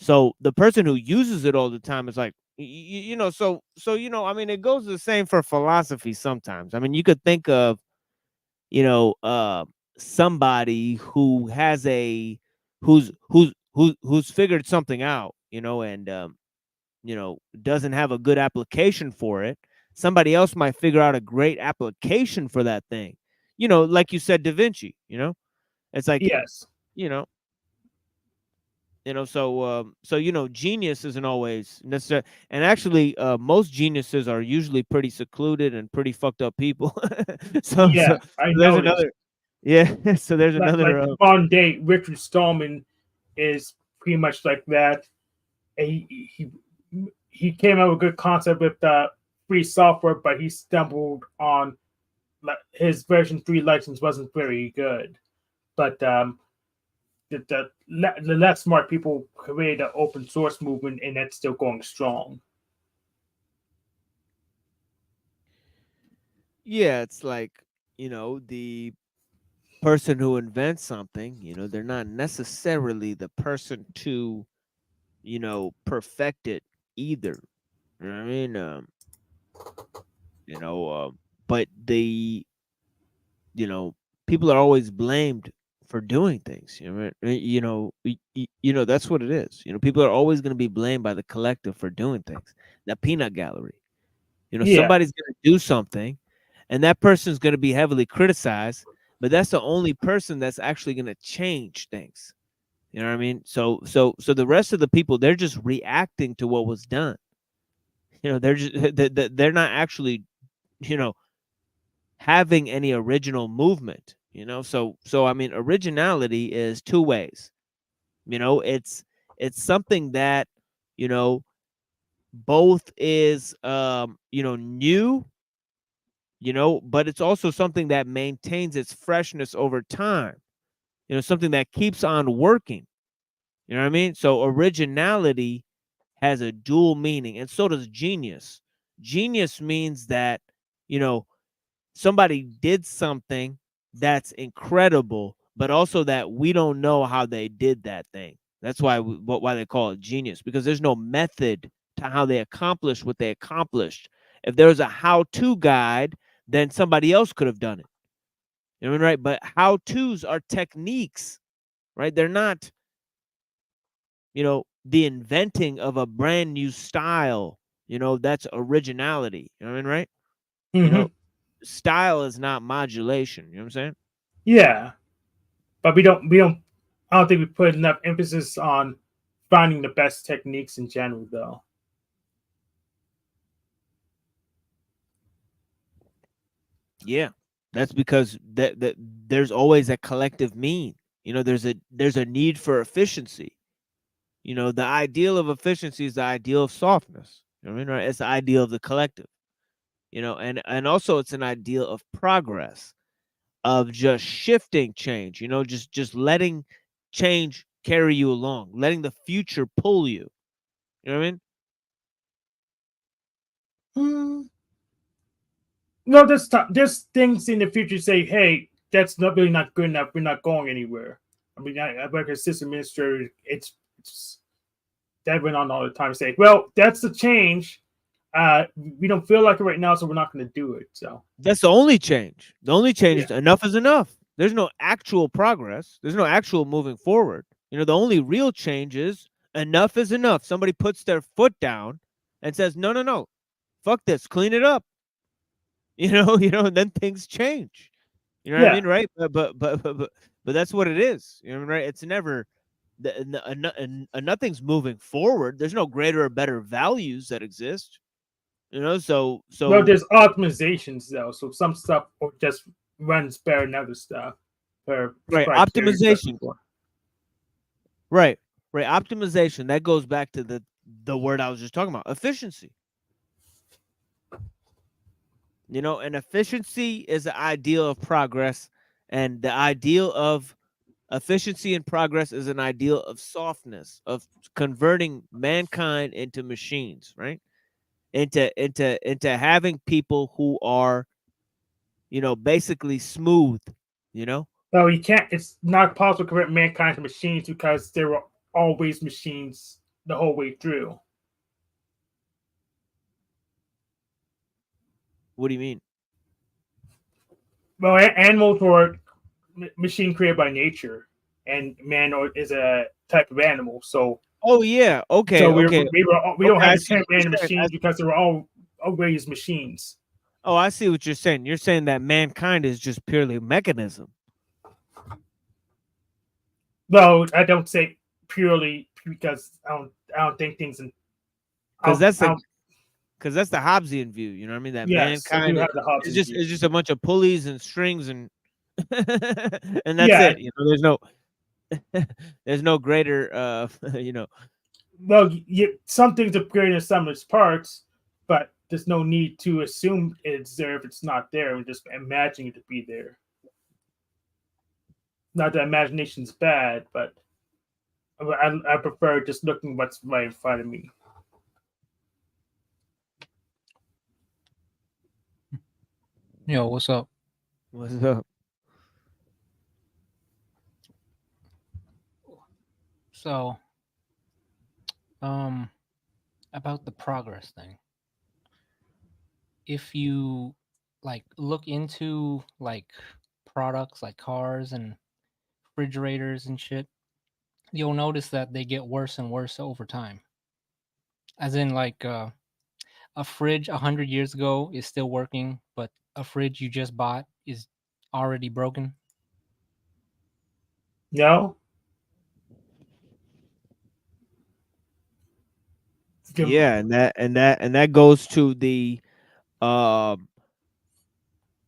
So the person who uses it all the time is like, so I mean, it goes the same for philosophy sometimes. I mean, you could think of somebody who has who's figured something out, and doesn't have a good application for it. Somebody else might figure out a great application for that thing. Like you said, Da Vinci, it's like,
yes,
so genius isn't always necessary. And actually, most geniuses are usually pretty secluded and pretty fucked up people. so there's another. Yeah, so there's another.
Like on day, Richard Stallman is pretty much like that. He came up with a good concept with free software, but he stumbled on his version 3 license wasn't very good. But the less smart people created an open source movement, and that's still going strong.
Yeah, it's like, the person who invents something, they're not necessarily the person to, perfect it either. You know what I mean? But people are always blamed for doing things. That's what it is. People are always going to be blamed by the collective for doing things. The peanut gallery. Somebody's going to do something, and that person's going to be heavily criticized, but that's the only person that's actually going to change things. You know what I mean? So the rest of the people, they're just reacting to what was done. They're not actually, having any original movement, you know. So I mean, originality is two ways. You know, it's something that, you know, both is you know, new, you know, but it's also something that maintains its freshness over time. You know, something that keeps on working. You know what I mean? So originality has a dual meaning, and so does genius. Genius means that, you know, somebody did something that's incredible, but also that we don't know how they did that thing. That's why why they call it genius, because there's no method to how they accomplished what they accomplished. If there was a how-to guide, then somebody else could have done it. You know what I mean, right? But how-tos are techniques, right? They're not, you know, the inventing of a brand new style. You know, that's originality. You know what I mean, right? You know, style is not modulation. You know what I'm saying?
Yeah, but we don't. I don't think we put enough emphasis on finding the best techniques in general, though.
Yeah, that's because that there's always a collective mean. You know, there's a need for efficiency. You know, the ideal of efficiency is the ideal of softness. You know what I mean? Right? It's the ideal of the collective. You know, and also it's an ideal of progress, of just shifting change. You know, just letting change carry you along, letting the future pull you. You know what I mean?
No, there's things in the future say, hey, that's not really not good enough. We're not going anywhere. I mean, I work as system administrator. It's that went on all the time. Say, well, that's the change. We don't feel like it right now, so we're not going to do it. So
that's the only change. The only change is enough is enough. There's no actual progress. There's no actual moving forward. You know, the only real change is enough is enough. Somebody puts their foot down and says, no, no, no, fuck this, clean it up. You know, and then things change. You know what I mean, right? But that's what it is. You know what I mean, right? It's never nothing's moving forward. There's no greater or better values that exist. You know, so
well, there's optimizations though. So some stuff just runs better than other stuff.
Right, optimization. Right, optimization. That goes back to the word I was just talking about, efficiency. You know, and efficiency is the ideal of progress, and the ideal of efficiency and progress is an ideal of softness, of converting mankind into machines, right? Into having people who are, you know, basically smooth, you know?
No, you can't. It's not possible to convert mankind to machines because there were always machines the whole way through.
What do you mean?
Well, animals were machine created by nature, and man is a type of animal. So,
oh yeah, okay,
so
we
don't have the term man machines because they were all always machines.
Oh, I see what you're saying. You're saying that mankind is just purely mechanism.
No, I don't say purely because I don't think things in
because that's the Hobbesian view. You know what I mean? That mankind is just a bunch of pulleys and strings and and that's it. You know, there's no greater you know.
Well, some things are greater than some of its parts, but there's no need to assume it's there if it's not there. We're just imagining it to be there. Not that imagination's bad, but I prefer just looking what's right in front of me.
Yo, what's up?
What's up?
So, about the progress thing. If you like look into like products like cars and refrigerators and shit, you'll notice that they get worse and worse over time. As in, like a fridge 100 years ago is still working, but a fridge you just bought is already broken.
No.
Yeah, and that goes to the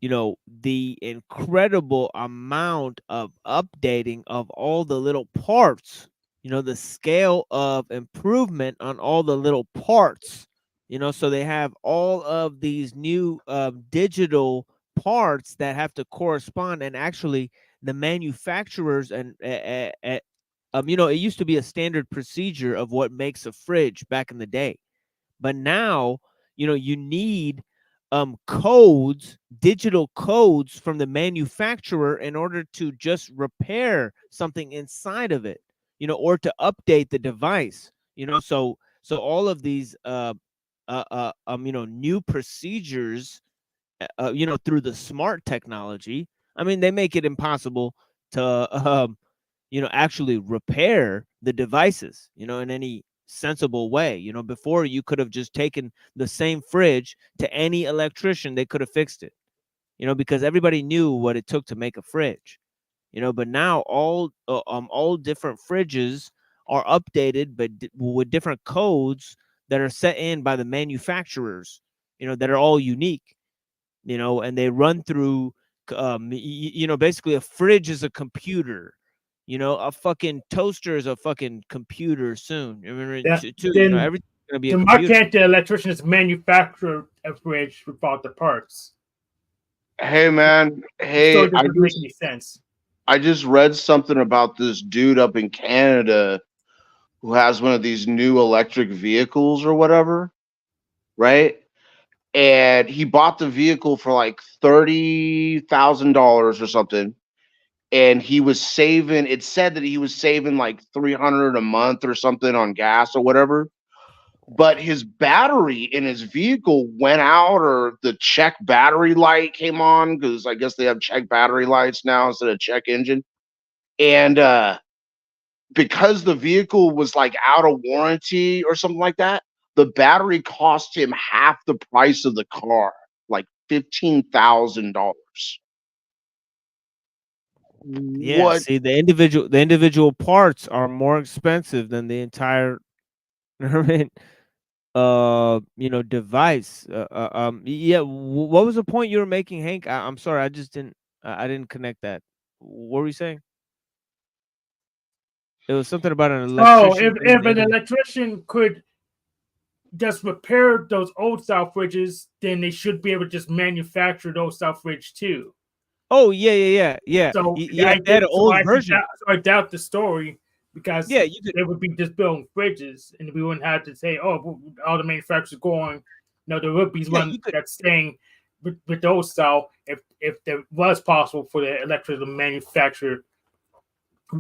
the incredible amount of updating of all the little parts, the scale of improvement on all the little parts, so they have all of these new digital parts that have to correspond, and actually the manufacturers and it used to be a standard procedure of what makes a fridge back in the day, but now you need codes, digital codes from the manufacturer in order to just repair something inside of it, or to update the device, so all of these new procedures, through the smart technology, I mean, they make it impossible to actually repair the devices, in any sensible way. Before, you could have just taken the same fridge to any electrician, they could have fixed it, because everybody knew what it took to make a fridge, but now all different fridges are updated, but with different codes that are set in by the manufacturers, that are all unique, and they run through, basically a fridge is a computer, a fucking toaster is a fucking computer soon. I mean,
Yeah,
too,
then
everything's gonna be a
then why
computer.
can't the electricians manufacture a fridge without the parts?
Hey man,
The story
hey,
doesn't make any sense.
I just read something about this dude up in Canada who has one of these new electric vehicles or whatever, right? And he bought the vehicle for like $30,000 or something. And he was saving, it said that he was saving like 300 a month or something on gas or whatever. But his battery in his vehicle went out, or the check battery light came on, because I guess they have check battery lights now instead of check engine. And because the vehicle was like out of warranty or something like that, the battery cost him half the price of the car, like $15,000.
Yeah,
What?
see, the individual parts are more expensive than the entire I mean, device. Yeah. What was the point you were making, Hank? I'm sorry, I just didn't. I didn't connect that. What were you saying? It was something about an
Oh,
electrician.
if an electrician could just repair those old style fridges, then they should be able to just manufacture those style fridge too.
Oh yeah.
So
Yeah, they had an old version.
I doubt the story, because
Yeah, you could.
they would be just building fridges, and we wouldn't have to say, "Oh, all the manufacturers going." No, there would be one that's staying with the old style. If there was possible for the electrician to manufacture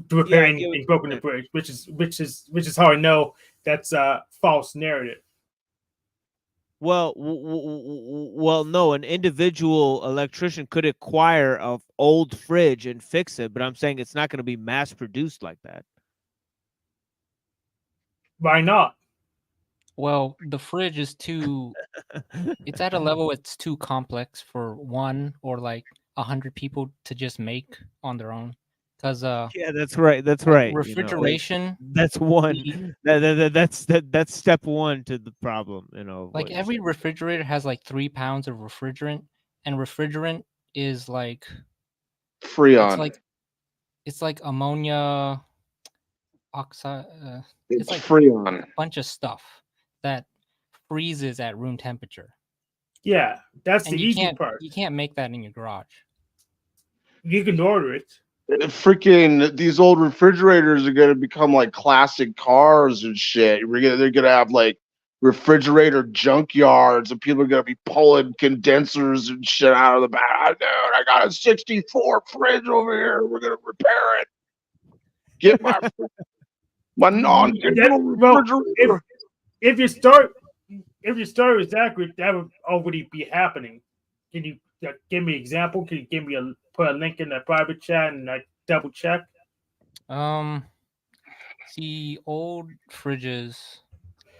to repair anything broken in the fridge, which is how I know that's a false narrative.
Well, well, no. An individual electrician could acquire an old fridge and fix it, but I'm saying it's not going to be mass produced like that.
Why not?
Well, the fridge is too. It's at a level it's too complex for one or like 100 people to just make on their own. Because
yeah, that's right. That's
like
right.
refrigeration.
That's one. That's step one to the problem.
Like every refrigerator has like 3 pounds of refrigerant, and refrigerant is like
Freon.
It's like ammonia oxide.
It's
like
Freon.
a bunch of stuff that freezes at room temperature.
Yeah, that's
and
the
you
easy
can't,
part.
You can't make that in your garage.
You can order it.
Freaking these old refrigerators are gonna become like classic cars and shit. They're gonna have like refrigerator junkyards, and people are gonna be pulling condensers and shit out of the back. Dude, I got a '64 fridge over here. We're gonna repair it. Get my non-digital refrigerator.
If your story is accurate, that would already be happening. Can you give me an example? Can you give me put a link in the private chat and I double check?
See, old fridges,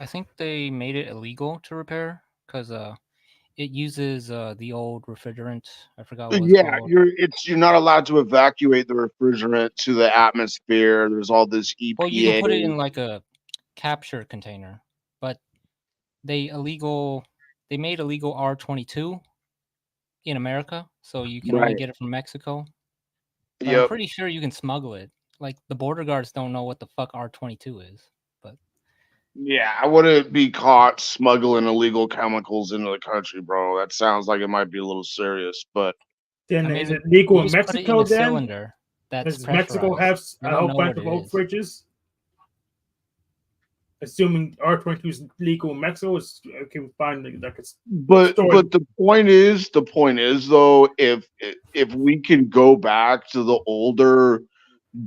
I think they made it illegal to repair because it uses the old refrigerant. I forgot what it's called.
You're not allowed to evacuate the refrigerant to the atmosphere. There's all this EPA.
Well, you can put it in like a capture container, but they made illegal R22 in America, so you can only
Right.
get it from Mexico. But I'm
Yep.
pretty sure you can smuggle it. Like the border guards don't know what the fuck R22 is. But
Yeah, I wouldn't be caught smuggling illegal chemicals into the country, bro. That sounds like it might be a little serious, but
Then
I
is
mean,
it legal
you
in
just put it in
Mexico
a
then?
cylinder that's
Does Mexico
pressurized.
have
You
a
don't
whole
know
bunch
what
of
it
old
is.
fridges? Assuming R22 is legal in Mexico, I can find like a
but
story.
the point is though, if we can go back to the older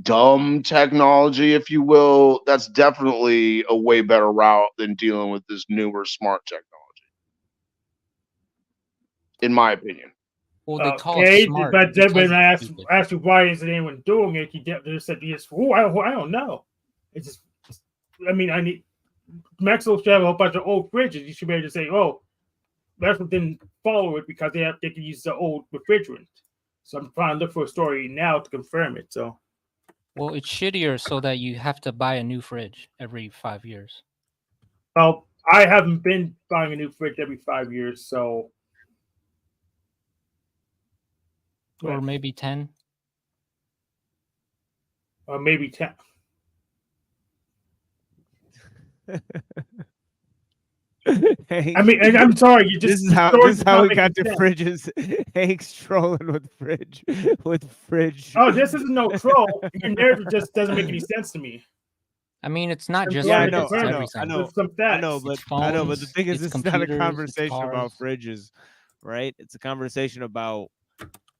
dumb technology, if you will, that's definitely a way better route than dealing with this newer smart technology, in my opinion.
Well, they call it
Okay,
smart
but then
because
when I
it's
asked
stupid.
you why isn't anyone doing it, you just said yes. Oh, I don't know. It's just, I mean, I need Mexico should have a whole bunch of old fridges. You should be able to say, oh, Mexico didn't follow it because they can use the old refrigerant. So I'm trying to look for a story now to confirm it. So,
Well, it's shittier so that you have to buy a new fridge every 5 years.
well, I haven't been buying a new fridge every 5 years, so
Or maybe 10.
or maybe 10. I mean, and I'm sorry, you just
this is how we got to
sense.
fridges. Hank's trolling with fridge.
Oh, this isn't no troll. Your narrative just doesn't make any sense to me.
I mean, it's not
I'm
just
trying
I
to
fridges,
know,
it's
confirm it
everything.
with some facts.
I know, but the
It's
thing is,
phones,
this is not a
it's
conversation about
cars.
fridges, right? It's a conversation about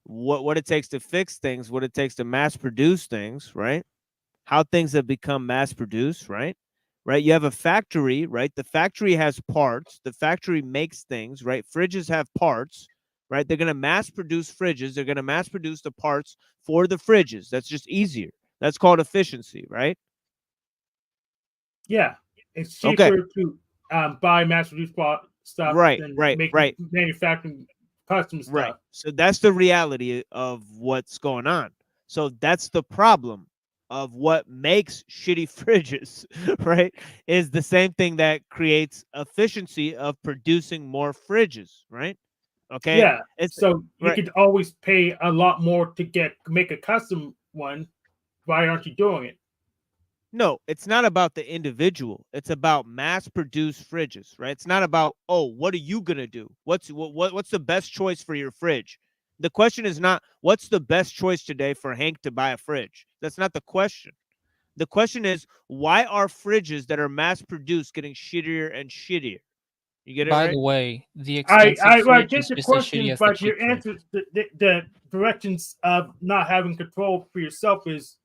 what it takes to fix things, what it takes to mass produce things, right? How things have become mass produced, right? Right? You have a factory, right? The factory has parts. The factory makes things, right? Fridges have parts, right? They're going to mass produce fridges. They're going to mass produce the parts for the fridges. That's just easier. That's called efficiency, right?
Yeah, it's
Okay.
cheaper to buy mass-produced stuff
Right,
than
right, right.
manufacturing custom
Right.
stuff.
So that's the reality of what's going on. So that's the problem of what makes shitty fridges, right? Is the same thing that creates efficiency of producing more fridges, right? Okay.
Yeah,
It's
so you
right.
could always pay a lot more to make a custom one. Why aren't you doing it?
No, it's not about the individual. It's about mass-produced fridges, right? It's not about, oh, what are you gonna do? What's the best choice for your fridge? The question is not what's the best choice today for Hank to buy a fridge. That's not the question. The question is why are fridges that are mass-produced getting shittier and shittier? You get it
By
right?
the way, the expensive
I
fridge
get
is
the
just as
question,
shitty as the
but
cheap
your
fridge.
answer, the directions of not having control for yourself is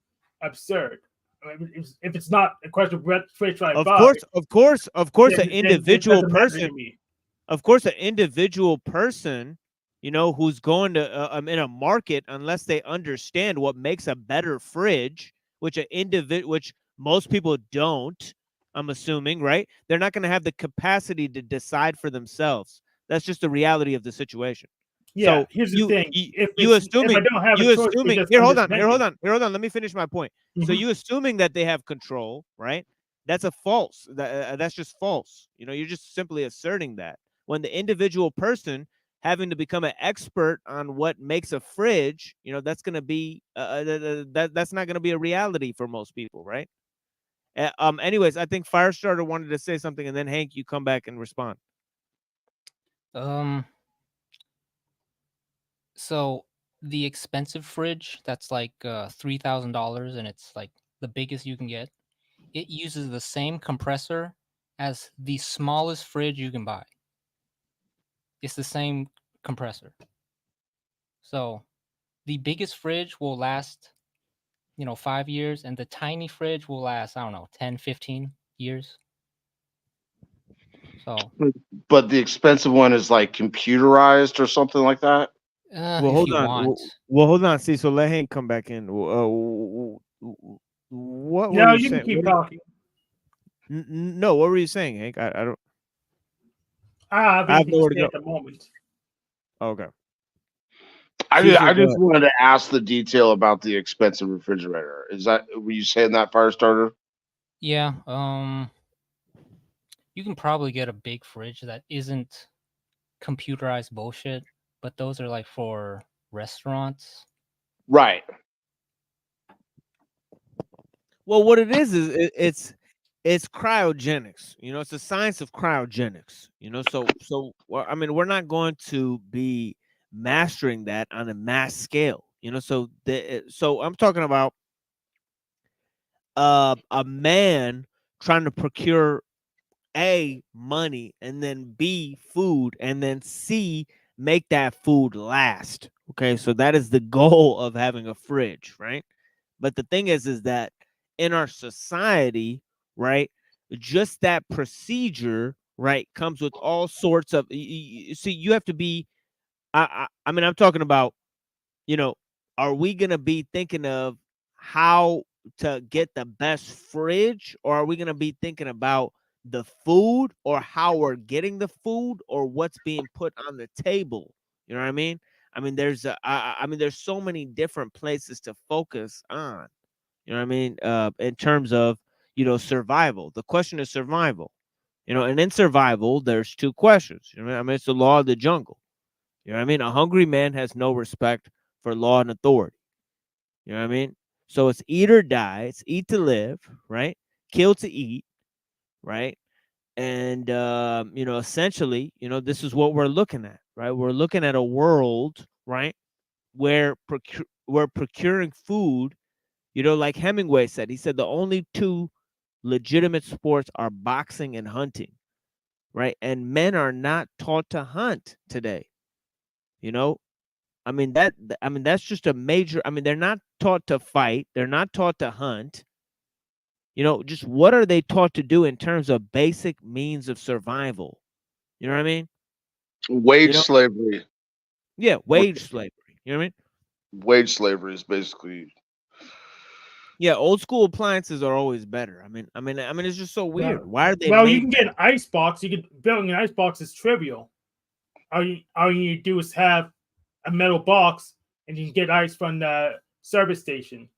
absurd. I mean, if it's not a question of what fridge I
Of
buy,
course, an
then it
individual
doesn't matter to
person,
me.
of course, an individual person, you know, who's going to in a market, unless they understand what makes a better fridge, which which most people don't, I'm assuming, right? They're not going to have the capacity to decide for themselves. That's just the reality of the situation.
Yeah,
So
here's the thing: if I
assuming
don't have a choice, they just understand me.
Let me finish my point. So
Mhm.
you assuming that they have control, right? That's a false. That's just false. You know, you're just simply asserting that when the individual person having to become an expert on what makes a fridge, you know, that's going to be that's not going to be a reality for most people, right? Anyways, I think Firestarter wanted to say something, and then Hank, you come back and respond.
So the expensive fridge that's like $3,000 and it's like the biggest you can get, it uses the same compressor as the smallest fridge you can buy. It's the same compressor. So the biggest fridge will last, 5 years, and the tiny fridge will last, I don't know, 10, 15 years. So
But the expensive one is like computerized or something like that.
Well,
if
hold
you
on.
want.
Well, hold on. See, so let Hank come back in. What were
No,
you
you can
saying?
keep talking.
No, what were you saying, Hank? I don't.
I have
I have
anything to
nowhere to
say
go.
at the moment.
Okay.
I
Cecil, go
just
ahead.
wanted to ask the detail about the expensive refrigerator. Were you saying that, Firestarter?
Yeah, you can probably get a big fridge that isn't computerized bullshit, but those are like for restaurants.
Right.
Well, what it is it's cryogenics. You know, it's a science of cryogenics. You know, so I mean, we're not going to be mastering that on a mass scale. You know, so I'm talking about a man trying to procure A, money, and then B, food, and then C, make that food last. Okay, so that is the goal of having a fridge, right? But the thing is that in our society, right, just that procedure, right, comes with all sorts of. See, you have to be. I mean, I'm talking about, you know, are we going to be thinking of how to get the best fridge, or are we going to be thinking about the food, or how we're getting the food, or what's being put on the table? You know what I mean? I mean, I mean, there's so many different places to focus on. You know what I mean? In terms of, you know, survival. The question is survival. You know, and in survival, there's two questions. You know what I mean? It's the law of the jungle. You know what I mean? A hungry man has no respect for law and authority. You know what I mean? So it's eat or die. It's eat to live, right? Kill to eat, right? And you know, essentially, you know, this is what we're looking at, right? We're looking at a world, right, where we're procuring food. You know, like Hemingway said, he said the only two legitimate sports are boxing and hunting, right? And men are not taught to hunt today. You know, I mean I mean that's just a major. I mean, they're not taught to fight. They're not taught to hunt. You know, just what are they taught to do in terms of basic means of survival? You know what I mean? You
Wage
know,
slavery.
yeah,
What
wage slavery. You know what I mean?
wage slavery is basically.
Yeah, old school appliances are always better. I mean, it's just so weird. Why are they
Well, you
made?
can get an ice box. You can building an ice box is trivial. All you need to do is have a metal box, and you can get ice from the service station.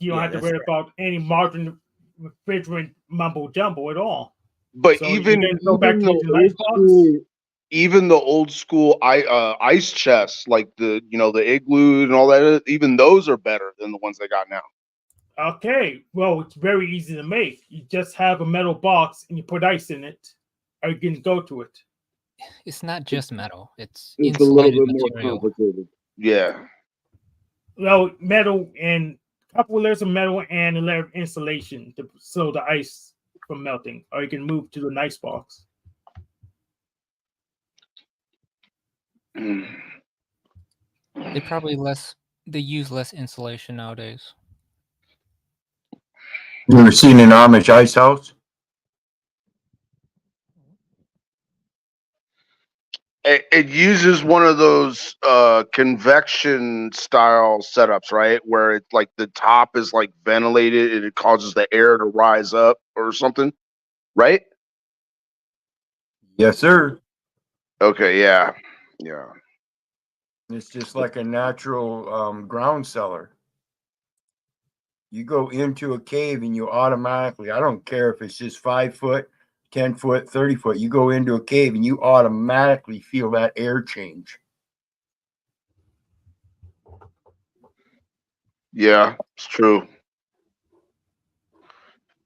You don't
Yeah,
have to
that's
worry
right.
about any modern refrigerant mumbo jumbo at all.
But
So you can go back
even
to
the
using an
old
ice box.
school, even the old school ice chests, like the the igloo and all that, even those are better than the ones they got now.
Okay, well, it's very easy to make. You just have a metal box and you put ice in it, or you can go to it.
It's not just metal; it's
It's a little
insulated
bit more
material.
complicated. Yeah.
Well, metal and a couple layers of metal and a layer of insulation to slow the ice from melting, or you can move to the ice box.
They probably they use less insulation nowadays.
You ever seen an Amish ice house?
It uses one of those convection style setups, right? Where it's like the top is like ventilated and it causes the air to rise up or something, right?
Yes, sir.
Okay, yeah. Yeah.
It's just like a natural ground cellar. You go into a cave and you automatically, I don't care if it's just 5 foot, 10 foot, 30 foot, you go into a cave and you automatically feel that air change.
Yeah, it's true.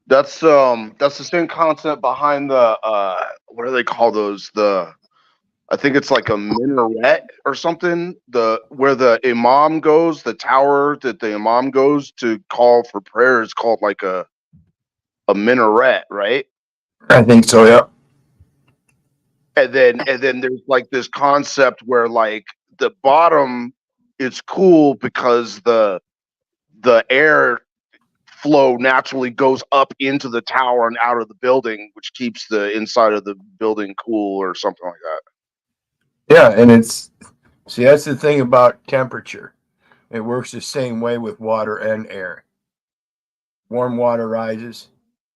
That's the same concept behind the what do they call those? I think it's like a minaret or something. The where the imam goes, the tower that the imam goes to call for prayer is called like a minaret, right?
I think so, yeah.
And then there's like this concept where like the bottom is cool because the air flow naturally goes up into the tower and out of the building, which keeps the inside of the building cool or something like that.
Yeah, and that's the thing about temperature. It works the same way with water and air. Warm water rises,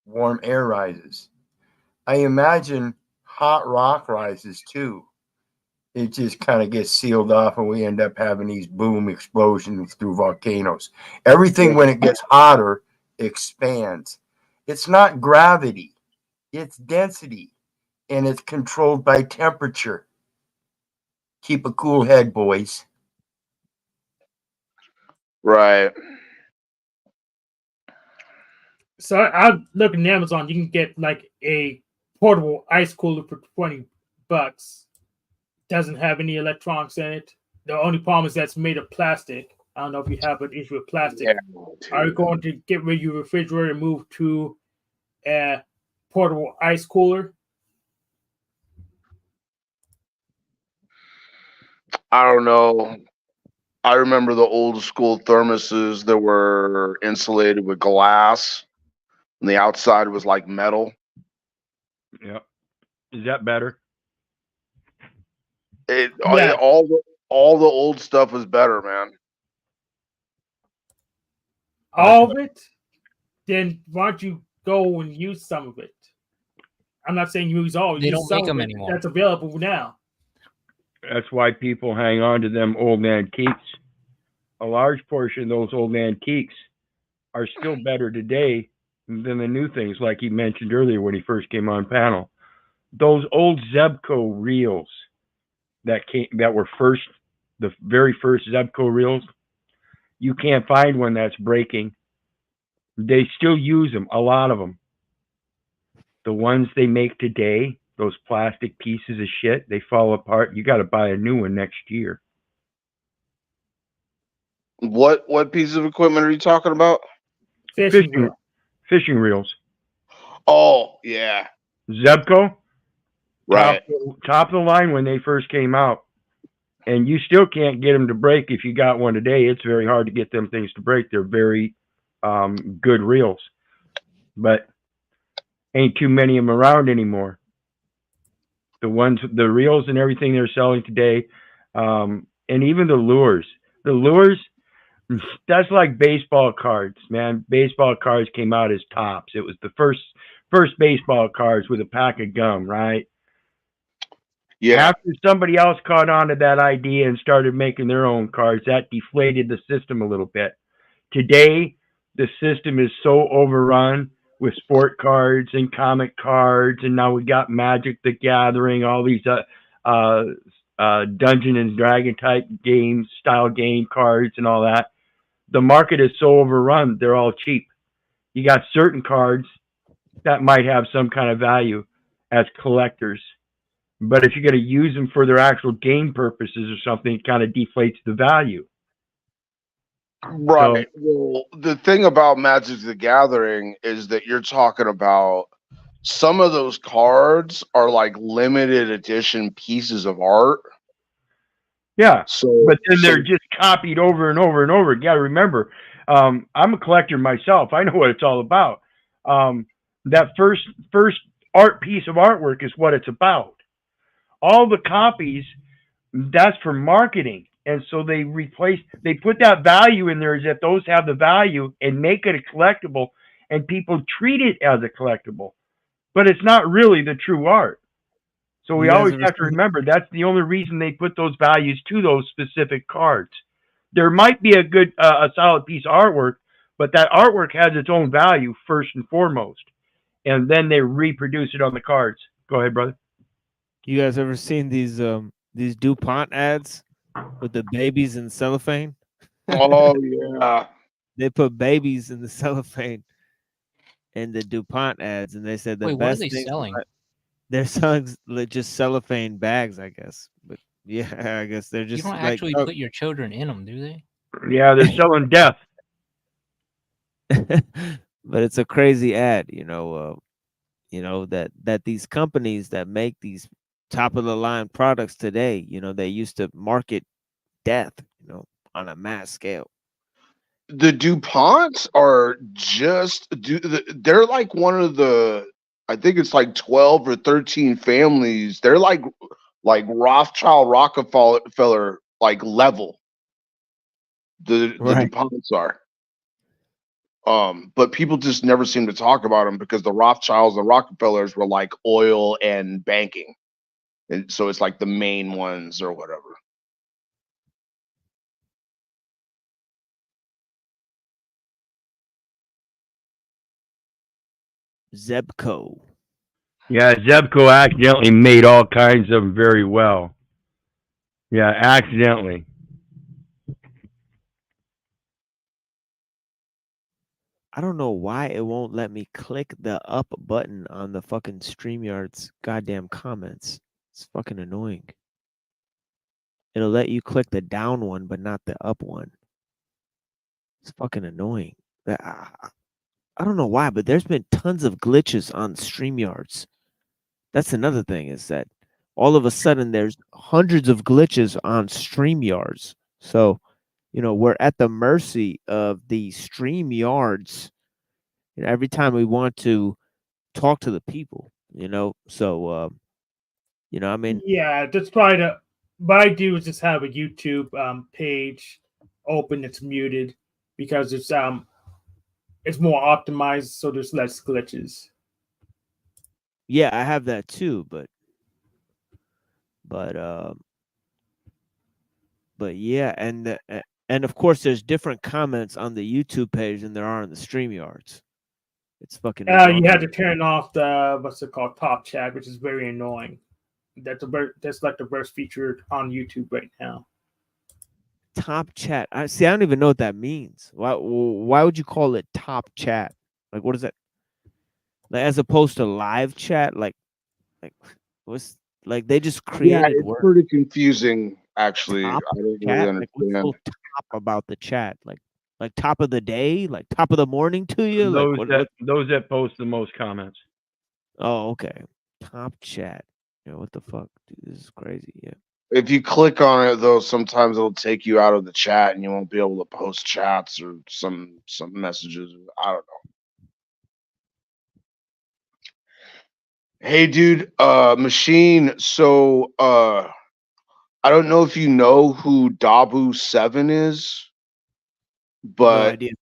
warm air rises. I imagine hot rock rises too. It just kind of gets sealed off and we end up having these boom explosions through volcanoes. Everything, when it gets hotter, expands. It's not gravity, it's density, and it's controlled by temperature. Keep a cool head, boys.
Right.
So I look at Amazon. You can get like a portable ice cooler for $20. Doesn't have any electronics in it. The only problem is that's made of plastic. I don't know if you have an issue with plastic.
Yeah,
Are you going to get rid of your refrigerator and move to a portable ice cooler?
I don't know. I remember the old school thermoses that were insulated with glass, and the outside was like metal.
Yep. Is that better?
Yeah.
All the old stuff was better, man.
All of it? Then why don't you go and use some of it? I'm not saying use all.
They
Use
don't
some
make
of
them
it
anymore.
that's available now.
That's why people hang on to them old antiques. A large portion of those old antiques are still better today than the new things, like he mentioned earlier when he first came on panel. Those old Zebco reels that were the very first Zebco reels, you can't find one that's breaking. They still use them, a lot of them. The ones they make today, those plastic pieces of shit, they fall apart. You got to buy a new one next year.
What piece of equipment are you talking about?
Fishing
reels.
Oh, yeah.
Zebco,
right.
Top of the line when they first came out. And you still can't get them to break if you got one today. It's very hard to get them things to break. They're very good reels. But ain't too many of them around anymore. The reels and everything they're selling today, and even the lures. The lures, that's like baseball cards, man. Baseball cards came out as tops. It was the first baseball cards with a pack of gum, right?
Yeah.
After somebody else caught on to that idea and started making their own cards, that deflated the system a little bit. Today, the system is so overrun with sport cards and comic cards, and now we got Magic the Gathering, all these Dungeon and Dragon type games, style game cards and all that. The market is so overrun, they're all cheap. You got certain cards that might have some kind of value as collectors. But if you're going to use them for their actual game purposes or something, it kind of deflates the value.
Right. Well, the thing about Magic the Gathering is that you're talking about some of those cards are like limited edition pieces of art.
Yeah. But then they're just copied over and over and over. You got to remember, I'm a collector myself. I know what it's all about. That first art piece of artwork is what it's about. All the copies, that's for marketing. And so they put that value in there as if those have the value and make it a collectible, and people treat it as a collectible. But it's not really the true art. So we always have to remember that's the only reason they put those values to those specific cards. There might be a solid piece of artwork, but that artwork has its own value first and foremost. And then they reproduce it on the cards. Go ahead, brother.
You guys ever seen these DuPont ads with the babies in cellophane?
Oh yeah.
They put babies in the cellophane in the DuPont ads, and they said the
Wait,
best
what are they
thing
selling?
they're selling just cellophane bags, I guess. But yeah, I guess they're just
You don't
like,
actually put your children in them, do they?
Yeah, they're selling death.
But it's a crazy ad, that these companies that make these top of the line products today, they used to market death, on a mass scale.
The DuPonts are they're like one of the, I think it's like 12 or 13 families. They're like Rothschild Rockefeller like level. The DuPonts are. But people just never seem to talk about them because the Rothschilds and Rockefellers were like oil and banking. And so it's like the main ones or whatever.
Zebco.
Yeah, Zebco accidentally made all kinds of them very well. Yeah, accidentally.
I don't know why it won't let me click the up button on the fucking StreamYard's goddamn comments. It's fucking annoying. It'll let you click the down one, but not the up one. It's fucking annoying. I don't know why, but there's been tons of glitches on StreamYards. That's another thing is that all of a sudden there's hundreds of glitches on StreamYards. So, we're at the mercy of the StreamYards. Every time we want to talk to the people, So, I mean,
Yeah, just try to. What I do is just have a YouTube page open. It's muted because it's more optimized, so there's less glitches.
yeah, I have that too, but yeah, and of course, there's different comments on the YouTube page than there are on the StreamYards. It's fucking
You had to
retarded.
turn off the what's it called, top chat, which is very annoying. That's like the worst feature on YouTube right now.
Top chat. I see. I don't even know what that means. Why would you call it top chat? Like, what is that? Like, as opposed to live chat? Like, what's like? They just
Yeah,
created
it's
word
pretty confusing, actually.
top
I don't really
chat. Like, what's so
understand.
top about the chat? Like top of the day? Like top of the morning to you? Like
Those
what?
that
What?
those that post the most comments.
Oh, okay. Top chat. Yeah, what the fuck, dude? This is crazy. Yeah.
If you click on it, though, sometimes it'll take you out of the chat, and you won't be able to post chats or some messages. I don't know. Hey, dude, machine. So, I don't know if you know who Dabu7 is,
No
but
idea.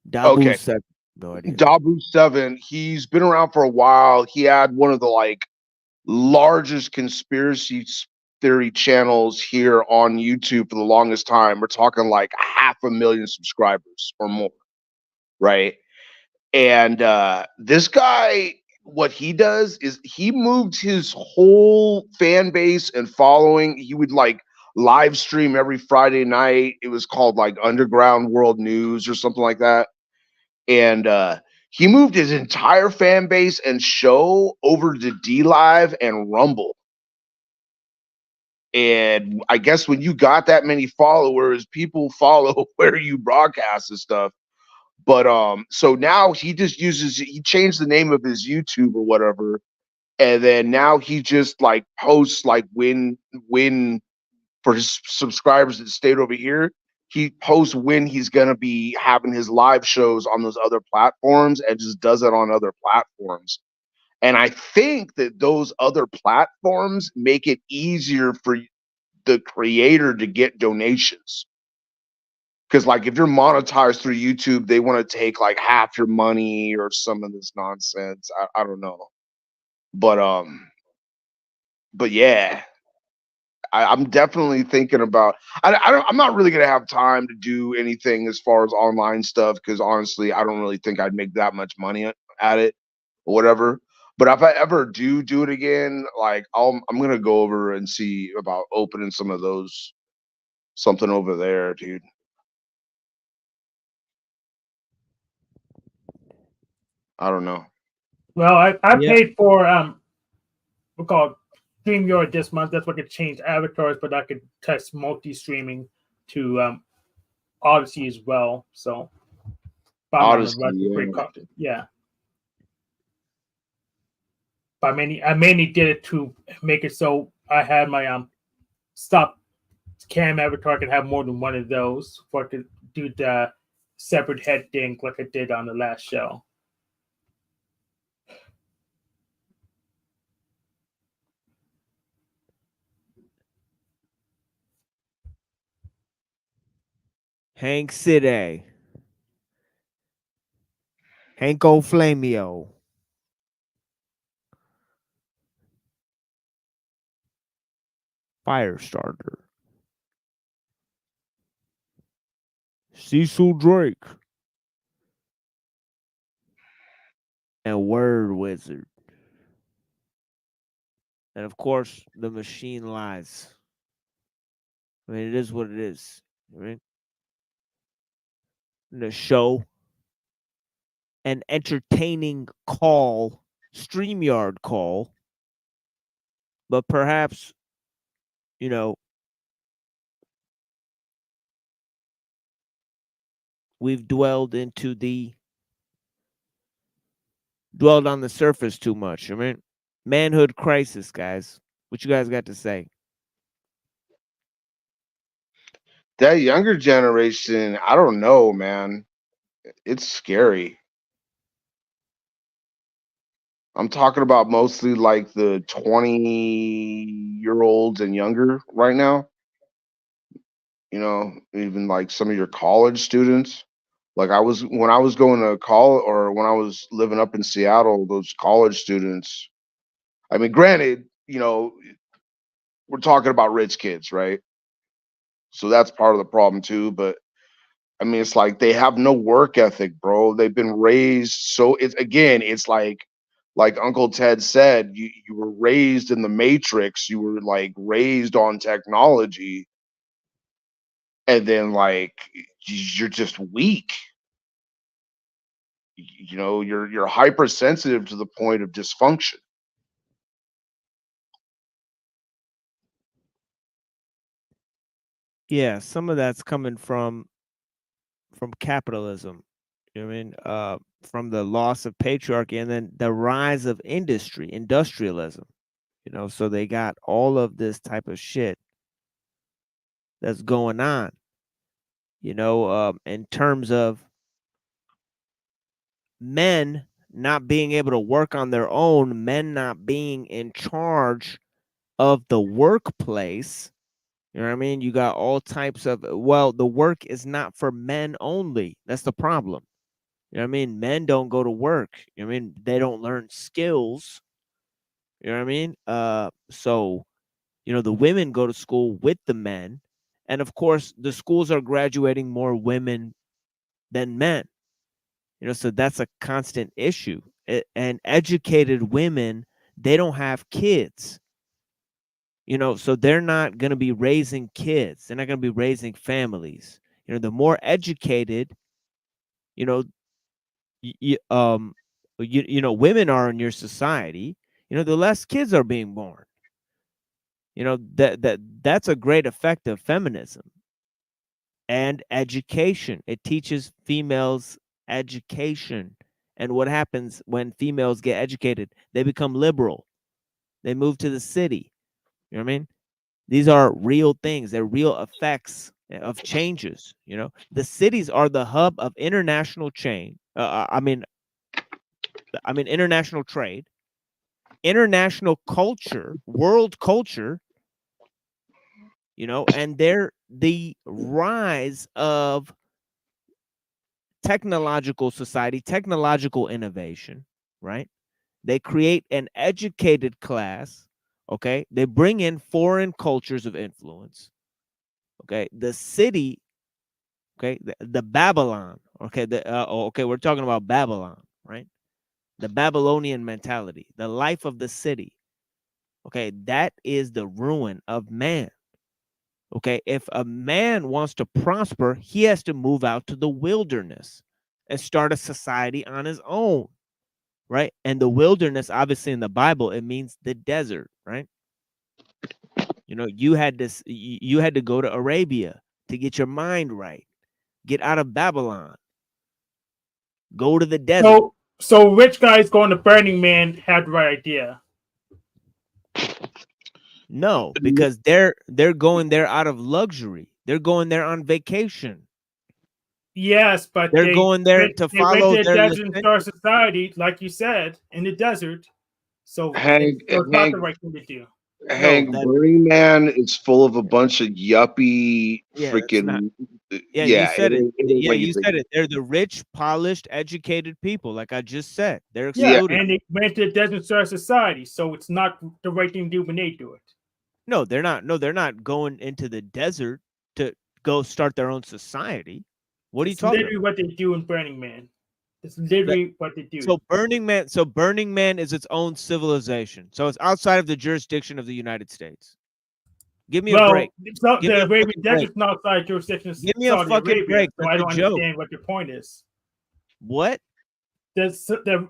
Dabu
okay,
said no idea.
Dabu7. He's been around for a while. He had one of the largest conspiracy theory channels here on YouTube for the longest time. We're talking like 500,000 subscribers or more, right? And this guy, what he does is he moved his whole fan base and following. He would live stream every Friday night. It was called like Underground World News or something like that. And he moved his entire fan base and show over to D Live and Rumble. And I guess when you got that many followers, people follow where you broadcast and stuff. But so now he just he changed the name of his YouTube or whatever, and then now he just posts when for his subscribers that stayed over here, he posts when he's gonna be having his live shows on those other platforms and just does it on other platforms. And I think that those other platforms make it easier for the creator to get donations. Because if you're monetized through YouTube, they want to take half your money or some of this nonsense. I don't know. But yeah, I'm definitely thinking about I'm not really gonna have time to do anything as far as online stuff because honestly, I don't really think I'd make that much money at it or whatever. But if I ever do it again, I'm gonna go over and see about opening some of those something over there, dude. I don't know.
Well, I
Yeah.
paid for we call it StreamYard this month. That's what I could change avatars, but I could test multi-streaming to Odyssey as well. So if I'm on the
Odyssey,
run for great
yeah.
content, yeah. But I mainly did it to make it so I had my stop cam avatar. I could have more than one of those, so I could do the separate head thing like I did on the last show.
Hank City. Hanko Flamio. Firestarter. Cecil Drake. And Word Wizard. And of course, the machine lies. I mean, it is what it is. Right? The show, an entertaining call, StreamYard call, but perhaps, you know, we've dwelled on the surface too much. I mean, manhood crisis, guys. What you guys got to say?
That younger generation, I don't know, man. It's scary. I'm talking about mostly like the 20-year-olds and younger right now. Even like some of your college students. Like when I was going to college, or when I was living up in Seattle, those college students. I mean, granted, we're talking about rich kids, right? So that's part of the problem too. But I mean, it's like they have no work ethic, bro. They've been raised so it's like Uncle Ted said, you were raised in the matrix, you were like raised on technology, and then like you're just weak. You're hypersensitive to the point of dysfunction.
Yeah, some of that's coming from capitalism. You know what I mean? From the loss of patriarchy and then the rise of industrialism. So they got all of this type of shit that's going on. In terms of men not being able to work on their own, men not being in charge of the workplace. You know what I mean? You got all types of, the work is not for men only. That's the problem. You know what I mean? Men don't go to work. You know what I mean? They don't learn skills. You know what I mean? So, the women go to school with the men. And of course, the schools are graduating more women than men. So that's a constant issue. And educated women, they don't have kids. So they're not going to be raising kids. They're not going to be raising families. The more educated, you know, women are in your society, the less kids are being born. That's a great effect of feminism and education. It teaches females education. And what happens when females get educated? They become liberal. They move to the city. You know what I mean? These are real things. They're real effects of changes. The cities are the hub of international chain. International trade, international culture, world culture. And they're the rise of technological society, technological innovation, right? They create an educated class, okay? They bring in foreign cultures of influence, okay? The city, okay, the Babylon, okay? We're talking about Babylon, right? The Babylonian mentality, the life of the city, okay? That is the ruin of man. Okay, if a man wants to prosper, he has to move out to the wilderness and start a society on his own, right? And the wilderness, obviously in the Bible, it means the desert, right? You had to go to Arabia to get your mind right, get out of Babylon, go to the desert.
So rich guys going to Burning Man had the right idea.
No, because they're going there out of luxury. They're going there on vacation.
Yes, but
they're going there to follow
went to
their
Desert Star Society, like you said, in the desert. So
Hank,
it's not the right thing to do.
Hank, Burning Man is full of a bunch of yuppie freaking.
You said it.
You
said it. They're the rich, polished, educated people, like I just said. They're
Yeah,
excluded.
and they went to the Desert Star Society, so it's not the right thing to do when they do it.
No, they're not. No, they're not going into the desert to go start their own society. What are you talking about?
Literally what they do in Burning Man. It's literally what they do.
So Burning Man is its own civilization. So it's outside of the jurisdiction of the United States. Give me a break.
So
Give me
the
a
Arabian
fucking break.
Desert's not outside jurisdiction of
Give me a
Saudi
fucking
Arabia,
break.
so
That's
I
a
don't
joke.
understand what your point is.
What?
The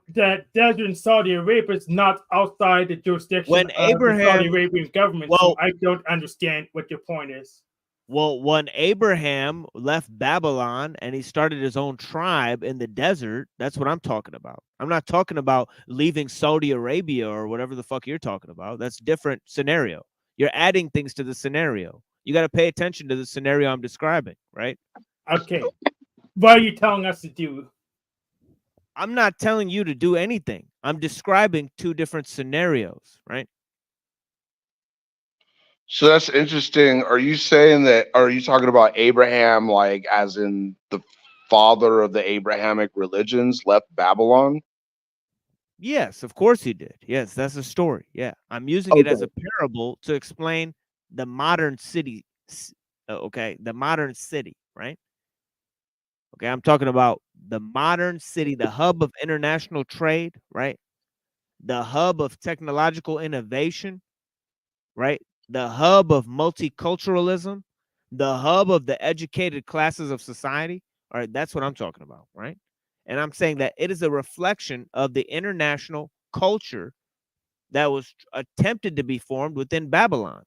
desert in Saudi Arabia is not outside the jurisdiction
When
of the Saudi
Abraham,
Arabian government, so
well,
I don't understand what your point is.
well, when Abraham left Babylon and he started his own tribe in the desert, that's what I'm talking about. I'm not talking about leaving Saudi Arabia or whatever the fuck you're talking about. That's a different scenario. You're adding things to the scenario. You got to pay attention to the scenario I'm describing, right?
Okay. What are you telling us to do?
I'm not telling you to do anything. I'm describing two different scenarios, right?
So that's interesting. Are you saying that? Are you talking about Abraham, like as in the father of the Abrahamic religions, left Babylon?
Yes, of course he did. Yes, that's a story. Yeah, I'm using it as a parable to explain the modern city. Okay, the modern city, right? Okay, I'm talking about the modern city, the hub of international trade, right? The hub of technological innovation, right? The hub of multiculturalism, the hub of the educated classes of society. All right, that's what I'm talking about, right? And I'm saying that it is a reflection of the international culture that was attempted to be formed within Babylon.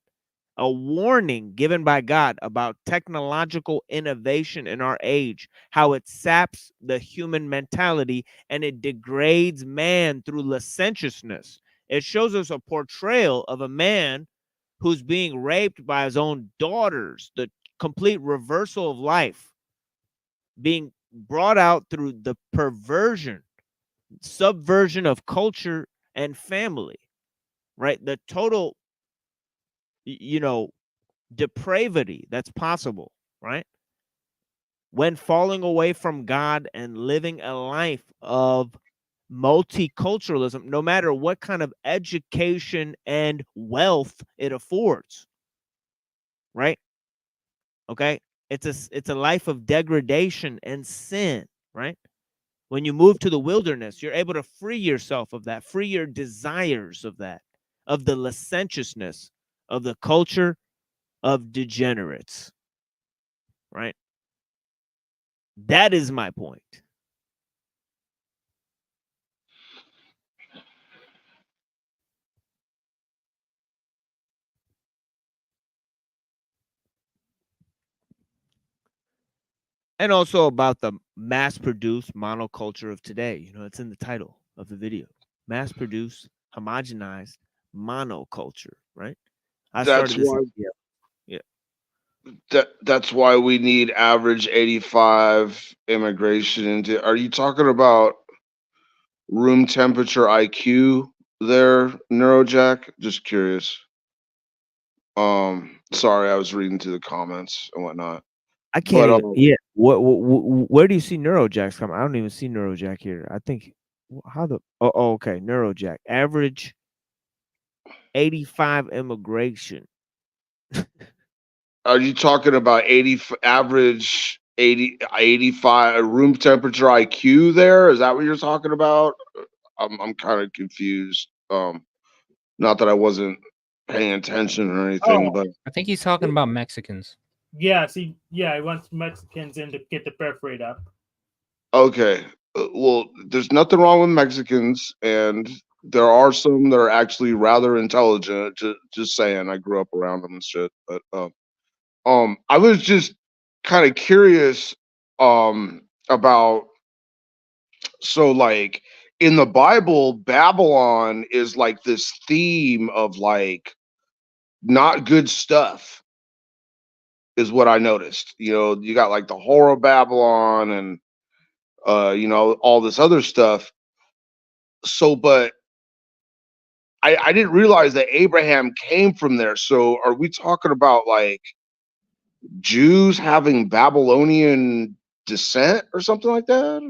A warning given by God about technological innovation in our age, how it saps the human mentality and it degrades man through licentiousness. It shows us a portrayal of a man who's being raped by his own daughters, the complete reversal of life being brought out through the perversion, subversion of culture and family, right? The total, depravity that's possible, right? When falling away from God and living a life of multiculturalism, no matter what kind of education and wealth it affords, right? Okay, it's a life of degradation and sin, right? When you move to the wilderness, you're able to free yourself of that, free your desires of that, of the licentiousness of the culture of degenerates, right? That is my point. And also about the mass-produced monoculture of today. It's in the title of the video. Mass-produced, homogenized monoculture, right? I
That's
started this.
why.
Yeah.
That's why we need average 85 immigration into. Are you talking about room temperature IQ there, Neurojack? Just curious. Sorry, I was reading through the comments and whatnot.
I can't
But
even. Yeah. Where do you see Neurojack's come? I don't even see Neurojack here. I think. How the? Oh, okay. Neurojack. Average 85 immigration.
are you talking about 80 average 85 room temperature IQ there? Is that what you're talking about? I'm kind of confused. Not that I wasn't paying attention or anything, but
I think he's talking about Mexicans.
Yeah, see, yeah, he wants Mexicans in to get the birth rate up.
okay. Well, there's nothing wrong with Mexicans, and there are some that are actually rather intelligent. Just saying, I grew up around them and shit. But I was just kind of curious about, so like in the Bible, Babylon is like this theme of like not good stuff, is what I noticed. You got like the horror of Babylon and all this other stuff. So, but I didn't realize that Abraham came from there. So are we talking about like Jews having Babylonian descent or something like that?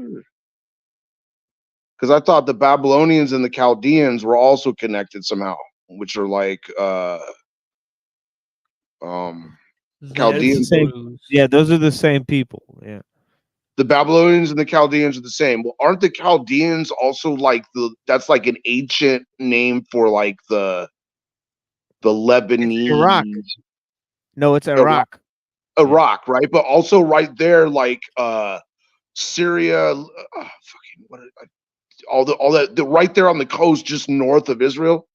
Because I thought the Babylonians and the Chaldeans were also connected somehow, which are like Chaldeans.
Yeah, those are the same people. Yeah.
The Babylonians and the Chaldeans are the same. Well, aren't the Chaldeans also like that's like an ancient name for like the Lebanese?
Iraq. No, it's Iraq.
Iraq, right? But also right there, like Syria, fucking what? All that, right there on the coast, just north of Israel.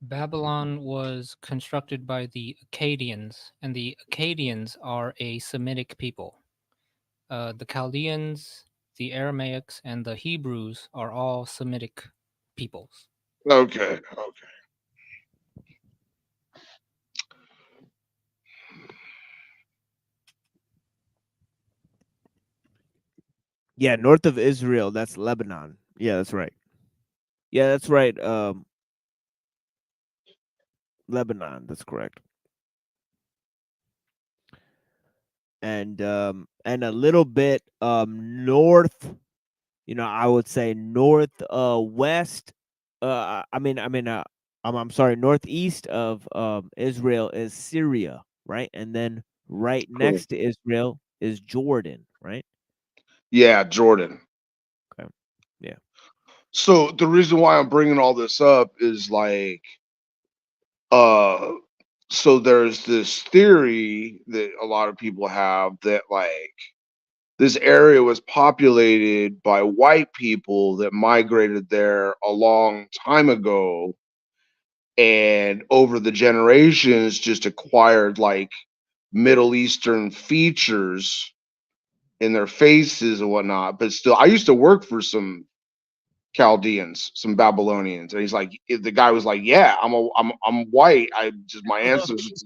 Babylon was constructed by the Akkadians, and the Akkadians are a Semitic people. The Chaldeans, the Aramaics, and the Hebrews are all Semitic peoples.
Okay.
Yeah, north of Israel, that's Lebanon. Yeah, that's right. Yeah, that's right. Lebanon, that's correct. And a little bit north, I would say north west I'm sorry, northeast of Israel is Syria, right? And then right
Cool.
next to Israel is Jordan, right?
Yeah, Jordan.
Okay. Yeah.
So the reason why I'm bringing all this up is like, so there's this theory that a lot of people have that like this area was populated by white people that migrated there a long time ago, and over the generations just acquired like Middle Eastern features in their faces and whatnot. But still, I used to work for some Chaldeans, some Babylonians, and he's like, the guy was like, "Yeah, I'm white. I just my ancestors,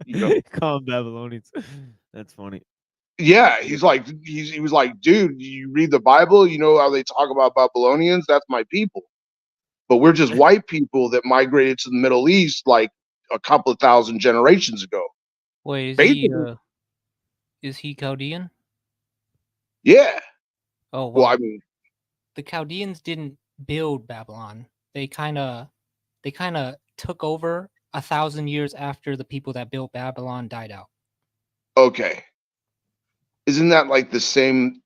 you know."
Call 'em Babylonians. That's funny.
Yeah, he's like, he was like, "Dude, you read the Bible? You know how they talk about Babylonians? That's my people. But we're just white people that migrated to the Middle East like a couple of thousand generations ago."
Wait,
Basically,
is he Chaldean?
yeah.
Oh
Well, I
well,
mean,
the Chaldeans didn't build Babylon. They kind of took over 1,000 years after the people that built Babylon died out.
okay. Isn't that like the same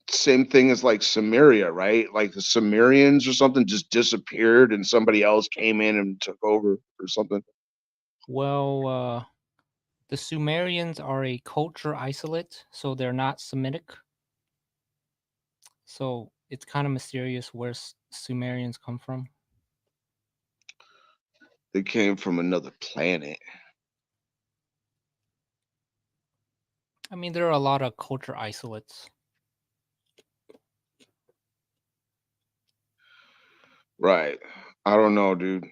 thing as like Samaria, right? Like the Sumerians or something just disappeared and somebody else came in and took over or something.
Well, the Sumerians are a culture isolate, so they're not Semitic. So it's kind of mysterious where Sumerians come from.
They came from another planet.
I mean, there are a lot of culture isolates.
Right. I don't know, dude.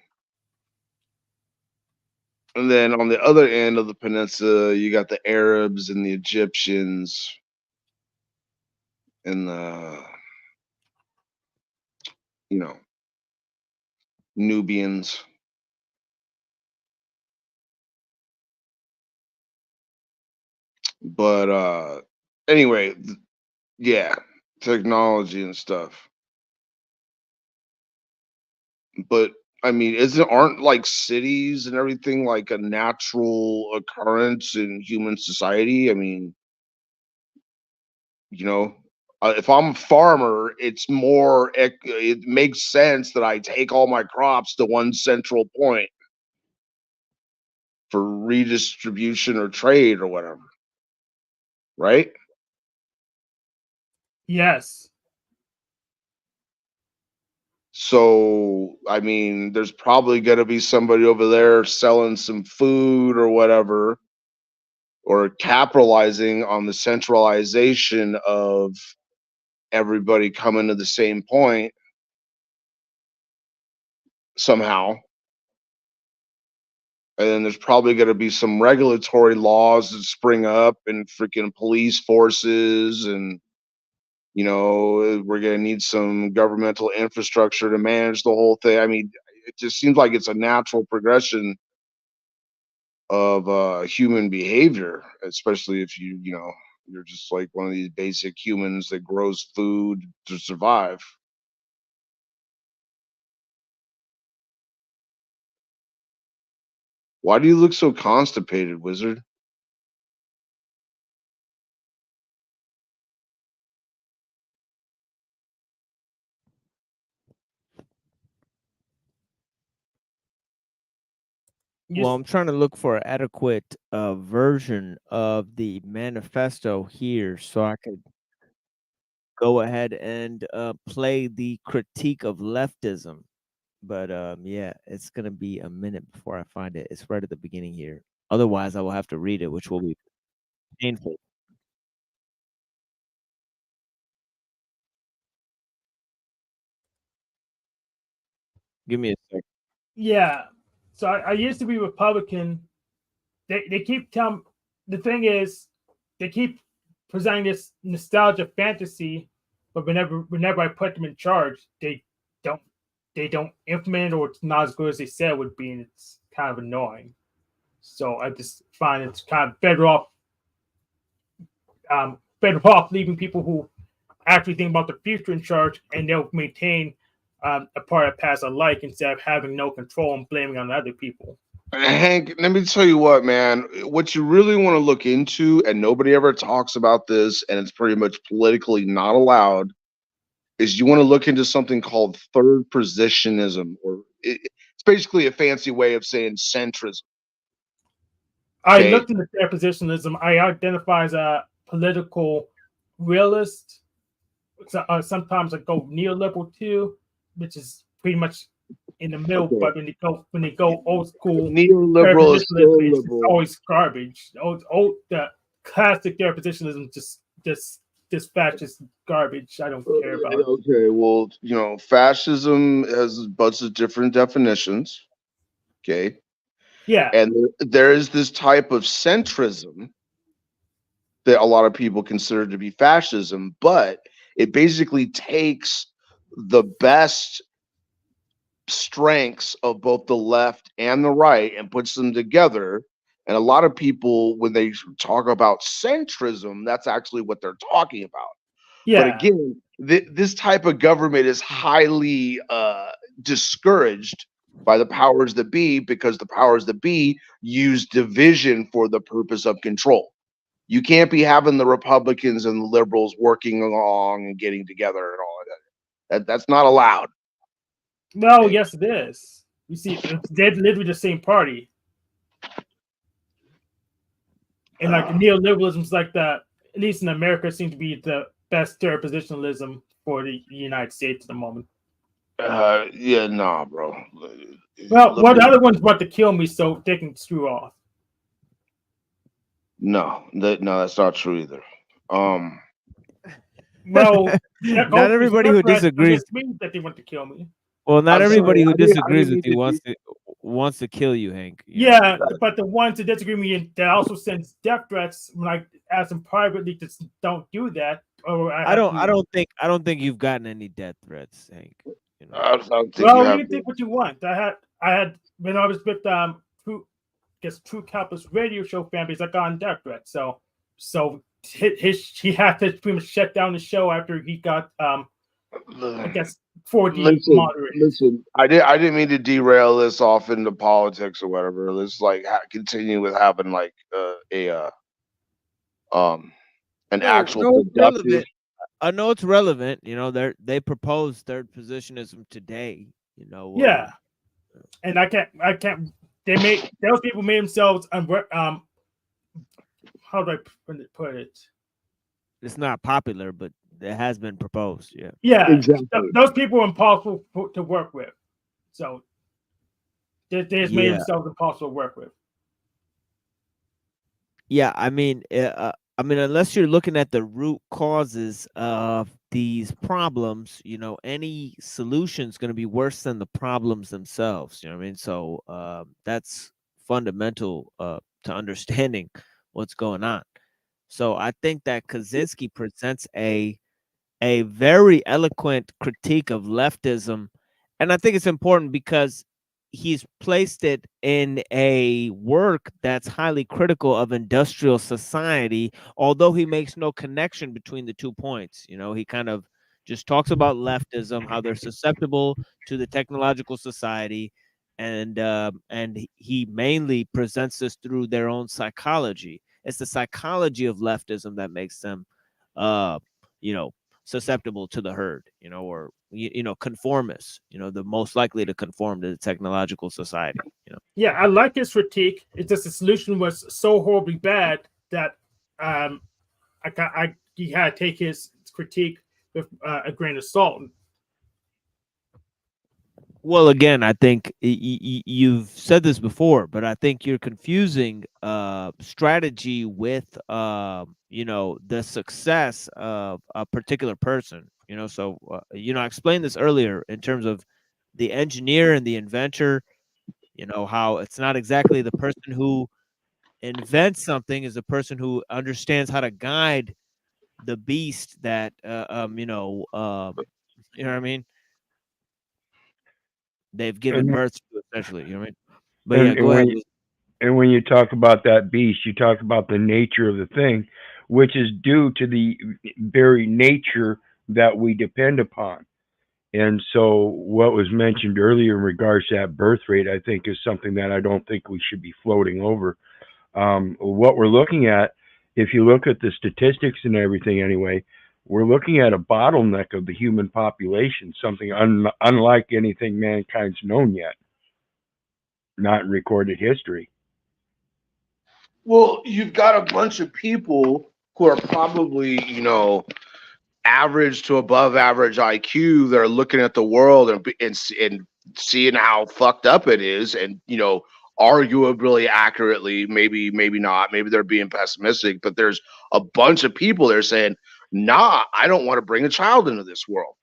And then on the other end of the peninsula, you got the Arabs and the Egyptians and the, you know, Nubians. But anyway, yeah, technology and stuff. But I mean, aren't like cities and everything like a natural occurrence in human society? I mean, you know, if I'm a farmer, it makes sense that I take all my crops to one central point for redistribution or trade or whatever, right?
Yes.
So, I mean, there's probably going to be somebody over there selling some food or whatever, or capitalizing on the centralization of everybody coming to the same point somehow. And then there's probably going to be some regulatory laws that spring up and freaking police forces, and we're going to need some governmental infrastructure to manage the whole thing. I mean, it just seems like it's a natural progression of human behavior, especially if you're just like one of these basic humans that grows food to survive. Why do you look so constipated, Wizard?
Well, I'm trying to look for an adequate version of the manifesto here so I could go ahead and play the critique of leftism. But yeah, it's gonna be a minute before I find it. It's right at the beginning here. Otherwise, I will have to read it, which will be painful. Give me a sec.
Yeah. So I used to be Republican. They keep telling, the thing is, they keep presenting this nostalgia fantasy, but whenever I put them in charge, don't they don't implement it, or it's not as good as they said it would be, and it's kind of annoying. So I just find it's kind of better off leaving people who actually think about the future in charge, and they'll maintain a part of past I like, instead of having no control and blaming on other people.
Hank, let me tell you what, man. What you really want to look into, and nobody ever talks about this, and it's pretty much politically not allowed, is you want to look into something called third positionism, or it's basically a fancy way of saying centrism.
I
Okay.
looked into their positionism. I identify as a political realist. Sometimes I go neoliberal too, which is pretty much in the middle.
Okay.
But when they go old school,
Neoliberal is still
it's
liberal.
always garbage. The classic their positionism just fascist garbage. I don't care about it.
Okay, well, you know, fascism has a bunch of different definitions. Okay.
Yeah.
And there is this type of centrism that a lot of people consider to be fascism, but it basically takes the best strengths of both the left and the right and puts them together. And a lot of people, when they talk about centrism, that's actually what they're talking about.
Yeah.
But again, this type of government is highly discouraged by the powers that be, because the powers that be use division for the purpose of control. You can't be having the Republicans and the liberals working along and getting together and all of that. That's not allowed.
No, yes, it is. You see, they're literally the same party. And like neoliberalism is like the, at least in America, seems to be the best third positionalism for the United States at the moment.
Yeah, nah, bro.
Well, what other ones want to kill me so they can screw off?
No, that's not true either.
Well,
not everybody who disagrees
that they want to kill me.
Well, not everybody who disagrees with you wants to kill you, Hank.
Yeah, but the ones that disagree with me that also sends death threats when I ask them privately to don't do that. Or I
don't think you've gotten any death threats, Hank. You know?
I don't think
well, you can think what you want. I had when I was with True Capitalist radio show fan base, I got on death threats. So he had to pretty much shut down the show after he got I guess 4D moderate.
Listen, I didn't mean to derail this off into politics or whatever. Let's like continue with having like an actual productive.
I know it's relevant. You know, they propose third positionism today. You know.
Yeah, and I can't. Those people made themselves how do I put it?
It's not popular, but it has been proposed. Yeah.
Yeah, exactly. Those people are impossible to work with. So they just made themselves impossible to work with.
Yeah, I mean, unless you're looking at the root causes of these problems, you know, any solution is going to be worse than the problems themselves. You know what I mean? So that's fundamental to understanding what's going on. So I think that Kaczynski presents a very eloquent critique of leftism, and I think it's important because he's placed it in a work that's highly critical of industrial society, although he makes no connection between the 2 points. You know, he kind of just talks about leftism, how they're susceptible to the technological society, and he mainly presents this through their own psychology. It's the psychology of leftism that makes them you know, susceptible to the herd, or conformists, the most likely to conform to the technological society.
Yeah, I like his critique. It's just the solution was so horribly bad that you had to take his critique with a grain of salt.
Well, again, I think you've said this before, but I think you're confusing strategy with the success of a particular person. So I explained this earlier in terms of the engineer and the inventor. How it's not exactly the person who invents something is the person who understands how to guide the beast that you know what I mean, they've given birth to, essentially. You know what I mean? But yeah, go ahead.
And when you talk about that beast, you talk about the nature of the thing, which is due to the very nature that we depend upon. And so what was mentioned earlier in regards to that birth rate, I think is something that I don't think we should be floating over. What we're looking at, if you look at the statistics and everything anyway, we're looking at a bottleneck of the human population, something unlike anything mankind's known yet, not in recorded history.
Well, you've got a bunch of people who are probably, average to above average IQ that are looking at the world and seeing how fucked up it is, and arguably accurately, maybe not, maybe they're being pessimistic, but there's a bunch of people that are saying, nah, I don't want to bring a child into this world.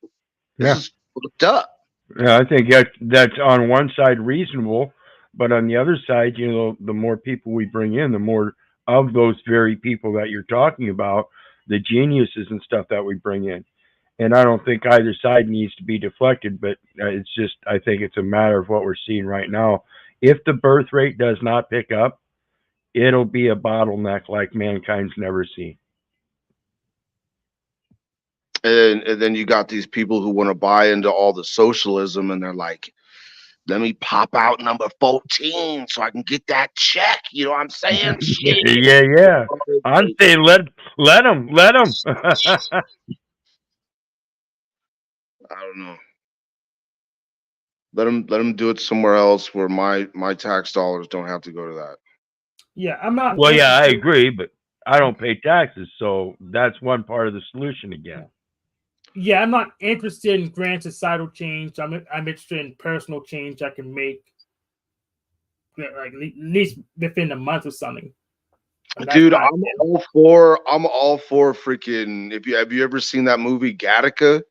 This is fucked up.
Yeah, I think that's on one side reasonable, but on the other side, the more people we bring in, the more of those very people that you're talking about, the geniuses and stuff that we bring in. And I don't think either side needs to be deflected, but it's just, I think it's a matter of what we're seeing right now. If the birth rate does not pick up, it'll be a bottleneck like mankind's never seen.
And then you got these people who want to buy into all the socialism, and they're like, let me pop out number 14 so I can get that check. You know what I'm saying?
Yeah. I'm saying let them.
I don't know. Let them do it somewhere else where my tax dollars don't have to go to that.
Yeah, I'm not.
Well, yeah, I agree, but I don't pay taxes, so that's one part of the solution again.
Yeah, I'm not interested in grand societal change. I'm interested in personal change I can make, like at least within a month or something.
Dude, I'm all for freaking. Have you ever seen that movie Gattaca,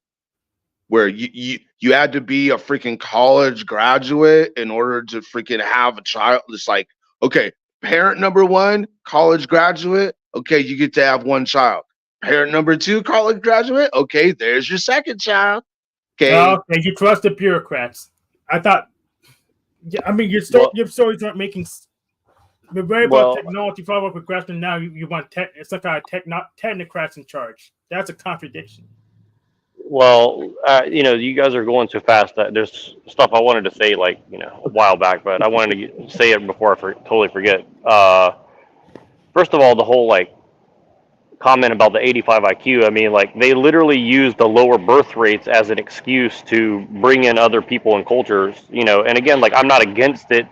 where you had to be a freaking college graduate in order to freaking have a child? It's like, okay, parent number 1, college graduate. Okay, you get to have one child. Parent number 2, college graduate. Okay, there's your second child. Okay,
you trust the bureaucrats. I thought. Yeah, I mean, your stories aren't making. We're worried about technology, follow up progression. Now you want some kind of technocrats in charge. That's a contradiction.
Well, you guys are going too fast. There's stuff I wanted to say, a while back, but I wanted to say it before I totally forget. First of all, the whole comment about the 85 IQ. I mean, they literally use the lower birth rates as an excuse to bring in other people and cultures. And again, I'm not against it,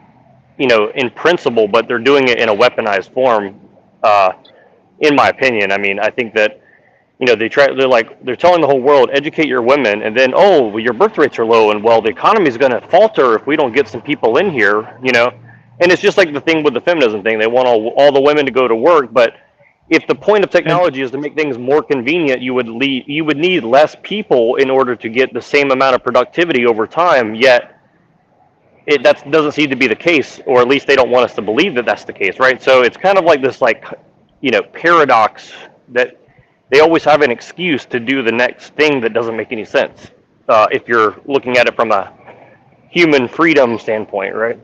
in principle, but they're doing it in a weaponized form. In my opinion, I mean, I think that. They're telling the whole world, educate your women, and then, your birth rates are low, and the economy is going to falter if we don't get some people in here, and it's just like the thing with the feminism thing. They want all the women to go to work, but if the point of technology is to make things more convenient, you would need less people in order to get the same amount of productivity over time, yet that doesn't seem to be the case, or at least they don't want us to believe that that's the case, right? So it's kind of like this, paradox that they always have an excuse to do the next thing that doesn't make any sense, if you're looking at it from a human freedom standpoint, right?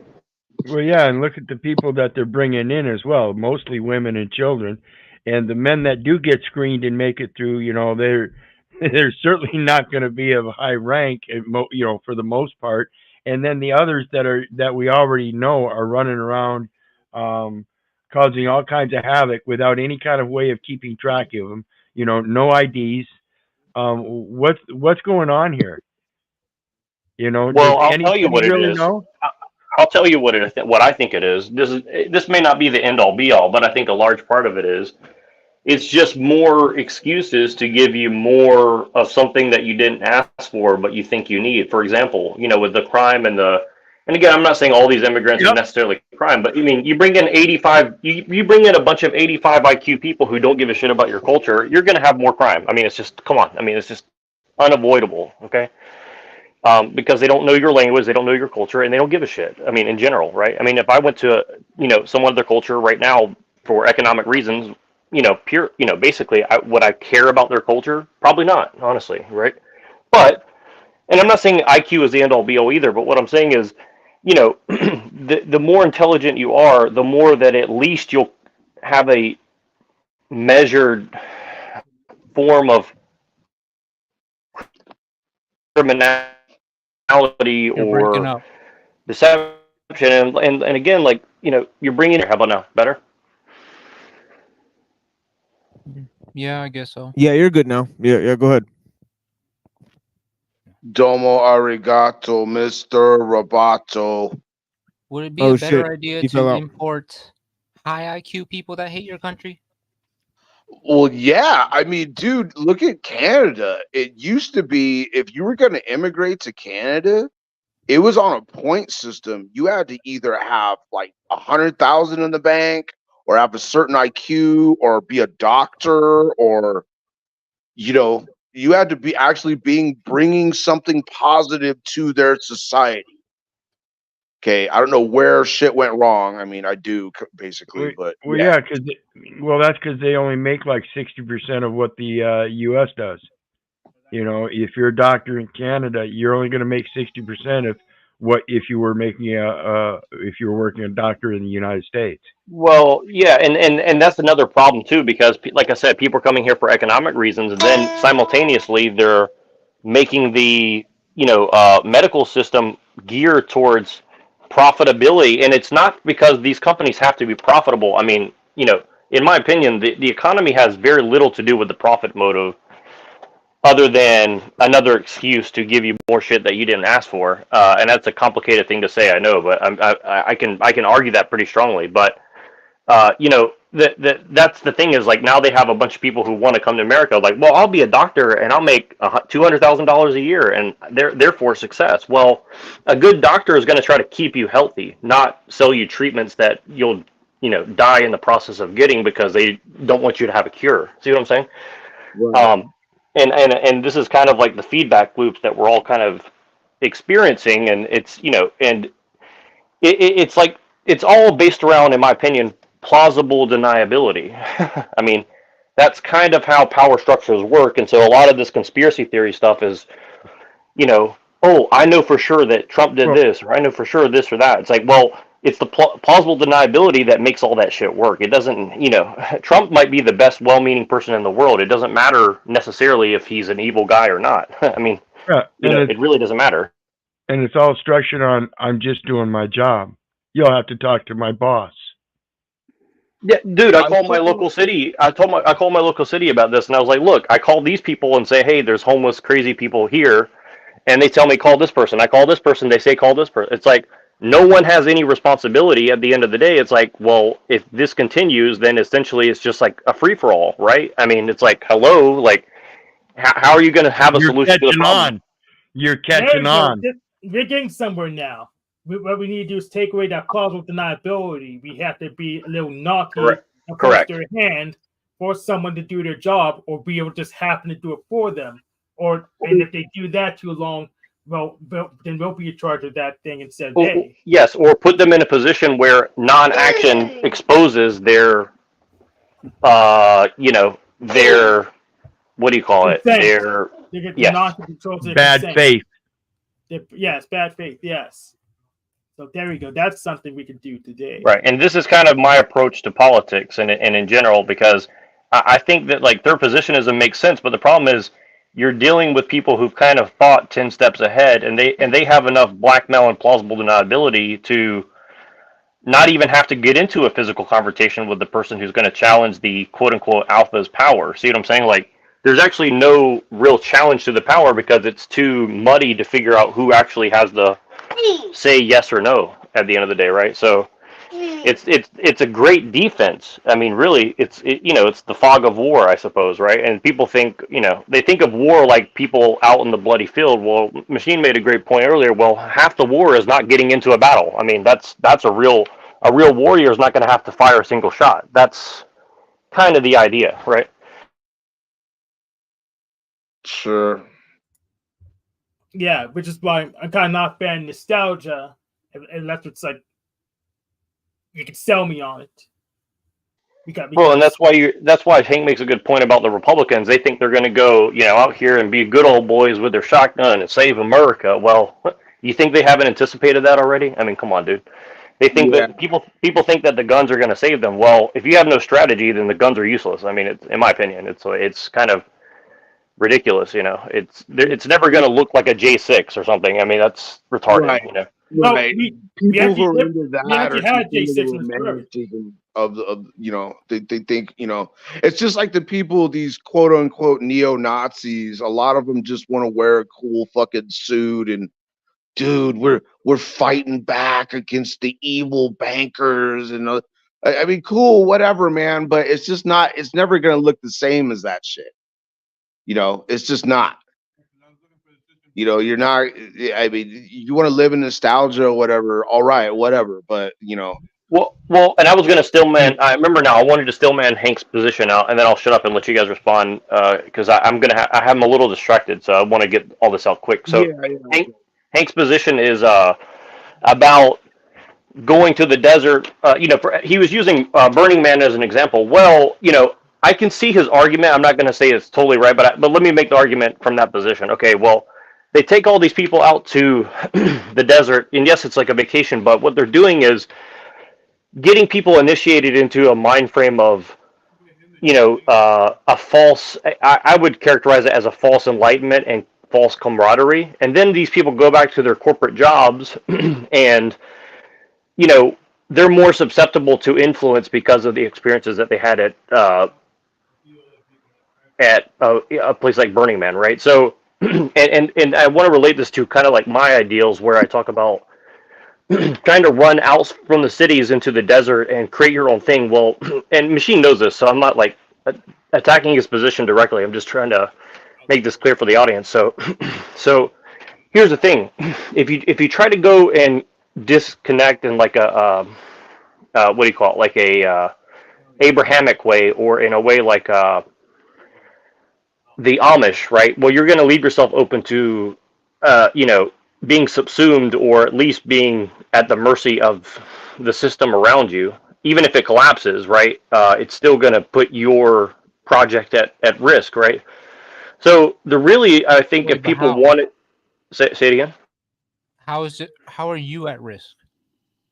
Well, yeah, and look at the people that they're bringing in as well, mostly women and children. And the men that do get screened and make it through, they're certainly not going to be of a high rank, for the most part. And then the others that we already know are running around causing all kinds of havoc without any kind of way of keeping track of them. No IDs, What's going on here? You know,
Well,
does
I'll tell you
anybody
what it
really
is.
know?
I'll tell you what I think it is. This may not be the end all be all, but I think a large part of it is it's just more excuses to give you more of something that you didn't ask for, but you think you need. For example, with the crime and again, I'm not saying all these immigrants are necessarily crime, but I mean, you bring in 85, you bring in a bunch of 85 IQ people who don't give a shit about your culture, you're going to have more crime. I mean, it's just, come on. I mean, it's just unavoidable. Okay. Because they don't know your language, they don't know your culture, and they don't give a shit. I mean, in general, right? I mean, if I went to, some other culture right now for economic reasons, basically, would I care about their culture? Probably not, honestly, right? But, and I'm not saying IQ is the end all be all either, but what I'm saying is, the more intelligent you are, the more that at least you'll have a measured form of criminality
You're breaking
or
up.
deception, and again, like, you're bringing. How about now? Better?
Yeah, I guess so.
Yeah, you're good now. Yeah, go ahead.
Domo arigato, Mr. Roboto.
Would it be
Oh
a better
shit,
idea
he fell
to
out.
import high IQ people that hate your country?
Well, yeah. I mean, dude, look at Canada. It used to be if you were going to immigrate to Canada, it was on a point system. You had to either have like 100,000 in the bank, or have a certain IQ, or be a doctor, or you had to be actually bringing something positive to their society. Okay, I don't know where shit went wrong. I mean, I do basically, but
Well,
yeah.
yeah, that's because they only make like 60% of what the U.S. does. If you're a doctor in Canada, you're only going to make 60% of what if you were working a doctor in the United States.
Well, yeah, and that's another problem too, because like I said, people are coming here for economic reasons, and then simultaneously they're making the medical system gear towards profitability, and it's not because these companies have to be profitable. I mean, in my opinion, the economy has very little to do with the profit motive, other than another excuse to give you more shit that you didn't ask for, and that's a complicated thing to say, I know, but I can argue that pretty strongly, but. That's the thing is, like, now they have a bunch of people who want to come to America. Like, well, I'll be a doctor and I'll make $200,000 a year, and therefore success. Well, a good doctor is going to try to keep you healthy, not sell you treatments that you'll die in the process of getting because they don't want you to have a cure. See what I'm saying?
Right.
And this is kind of like the feedback loops that we're all kind of experiencing, and it's it's like it's all based around, in my opinion, plausible deniability. I mean, that's kind of how power structures work. And so a lot of this conspiracy theory stuff is, oh, I know for sure that Trump did this, or I know for sure this or that. It's like, well, it's the plausible deniability that makes all that shit work. It doesn't, Trump might be the best well-meaning person in the world. It doesn't matter necessarily if he's an evil guy or not. I mean, it really doesn't matter.
And it's all structured on, I'm just doing my job. You'll have to talk to my boss.
Yeah, dude, I called my local city. I called my local city about this, and I was like, look, I call these people and say, hey, there's homeless, crazy people here, and they tell me call this person. I call this person, they say call this person. It's like no one has any responsibility at the end of the day. It's like, well, if this continues, then essentially it's just like a free for all, right? I mean, it's like, hello, like, how are you going to have a solution to the problem?
You're catching on.
We're getting somewhere now. What we need to do is take away that plausible deniability. We have to be a little naughty and force their hand for someone to do their job, or be able to just happen to do it for them. And if they do that too long, well, then we'll be in charge of that thing instead of they.
Yes, or put them in a position where non-action exposes their, their, what do you call it? Their
bad faith.
Yes, bad faith. Yes. So there we go. That's something we can do today.
Right, and this is kind of my approach to politics and in general, because I think that, like, their positionism makes sense, but the problem is you're dealing with people who've kind of thought 10 steps ahead, and they have enough blackmail and plausible deniability to not even have to get into a physical confrontation with the person who's going to challenge the quote-unquote alpha's power. See what I'm saying? Like, there's actually no real challenge to the power because it's too muddy to figure out who actually has the say yes or no at the end of the day, right? So it's a great defense. I mean, really, it's the fog of war, I suppose, right? And people think, they think of war like people out in the bloody field. Well, Machine made a great point earlier. Well, half the war is not getting into a battle. I mean, that's a real warrior is not going to have to fire a single shot. That's kind of the idea, right?
Sure.
Yeah, which is why I'm kind of not fan of nostalgia, unless it's like you can sell me on it.
Well, and that's why Hank makes a good point about the Republicans. They think they're going to go, out here and be good old boys with their shotgun and save America. Well, you think they haven't anticipated that already? I mean, come on, dude. They think that people think that the guns are going to save them. Well, if you have no strategy, then the guns are useless. I mean, in my opinion, it's kind of ridiculous. It's never going to look like a J6 or something. I mean, that's retarded.
Right.
No,
Right.
we
People who are
actually
into that
we actually
are
had
people
J6
into
in
the
the story.
romanticism of they think it's just like the people, these quote unquote neo-Nazis. A lot of them just want to wear a cool fucking suit and, dude, we're fighting back against the evil bankers and I mean, cool, whatever, man, but it's just not. It's never gonna look the same as that shit. It's just not. You're not. I mean, you want to live in nostalgia or whatever. All right, whatever. But
Well, and I was going to stillman. I remember now. I wanted to stillman Hank's position out, and then I'll shut up and let you guys respond because I'm gonna. I have him a little distracted, so I want to get all this out quick. So Hank's position is about going to the desert. He was using Burning Man as an example. Well, I can see his argument. I'm not going to say it's totally right, but let me make the argument from that position. Okay, well, they take all these people out to the desert, and yes, it's like a vacation, but what they're doing is getting people initiated into a mind frame of, a false, I would characterize it as a false enlightenment and false camaraderie. And then these people go back to their corporate jobs and, they're more susceptible to influence because of the experiences that they had at a place like Burning Man, right? So, and I want to relate this to kind of like my ideals where I talk about trying to run out from the cities into the desert and create your own thing. Well, and Machine knows this, so I'm not like attacking his position directly. I'm just trying to make this clear for the audience. So here's the thing: if you try to go and disconnect in like a what do you call it, like a Abrahamic way, or in a way like the Amish, right? Well, you're going to leave yourself open to, being subsumed, or at least being at the mercy of the system around you. Even if it collapses, right? It's still going to put your project at risk, right? So I think if people want it, say it again.
How are you at risk?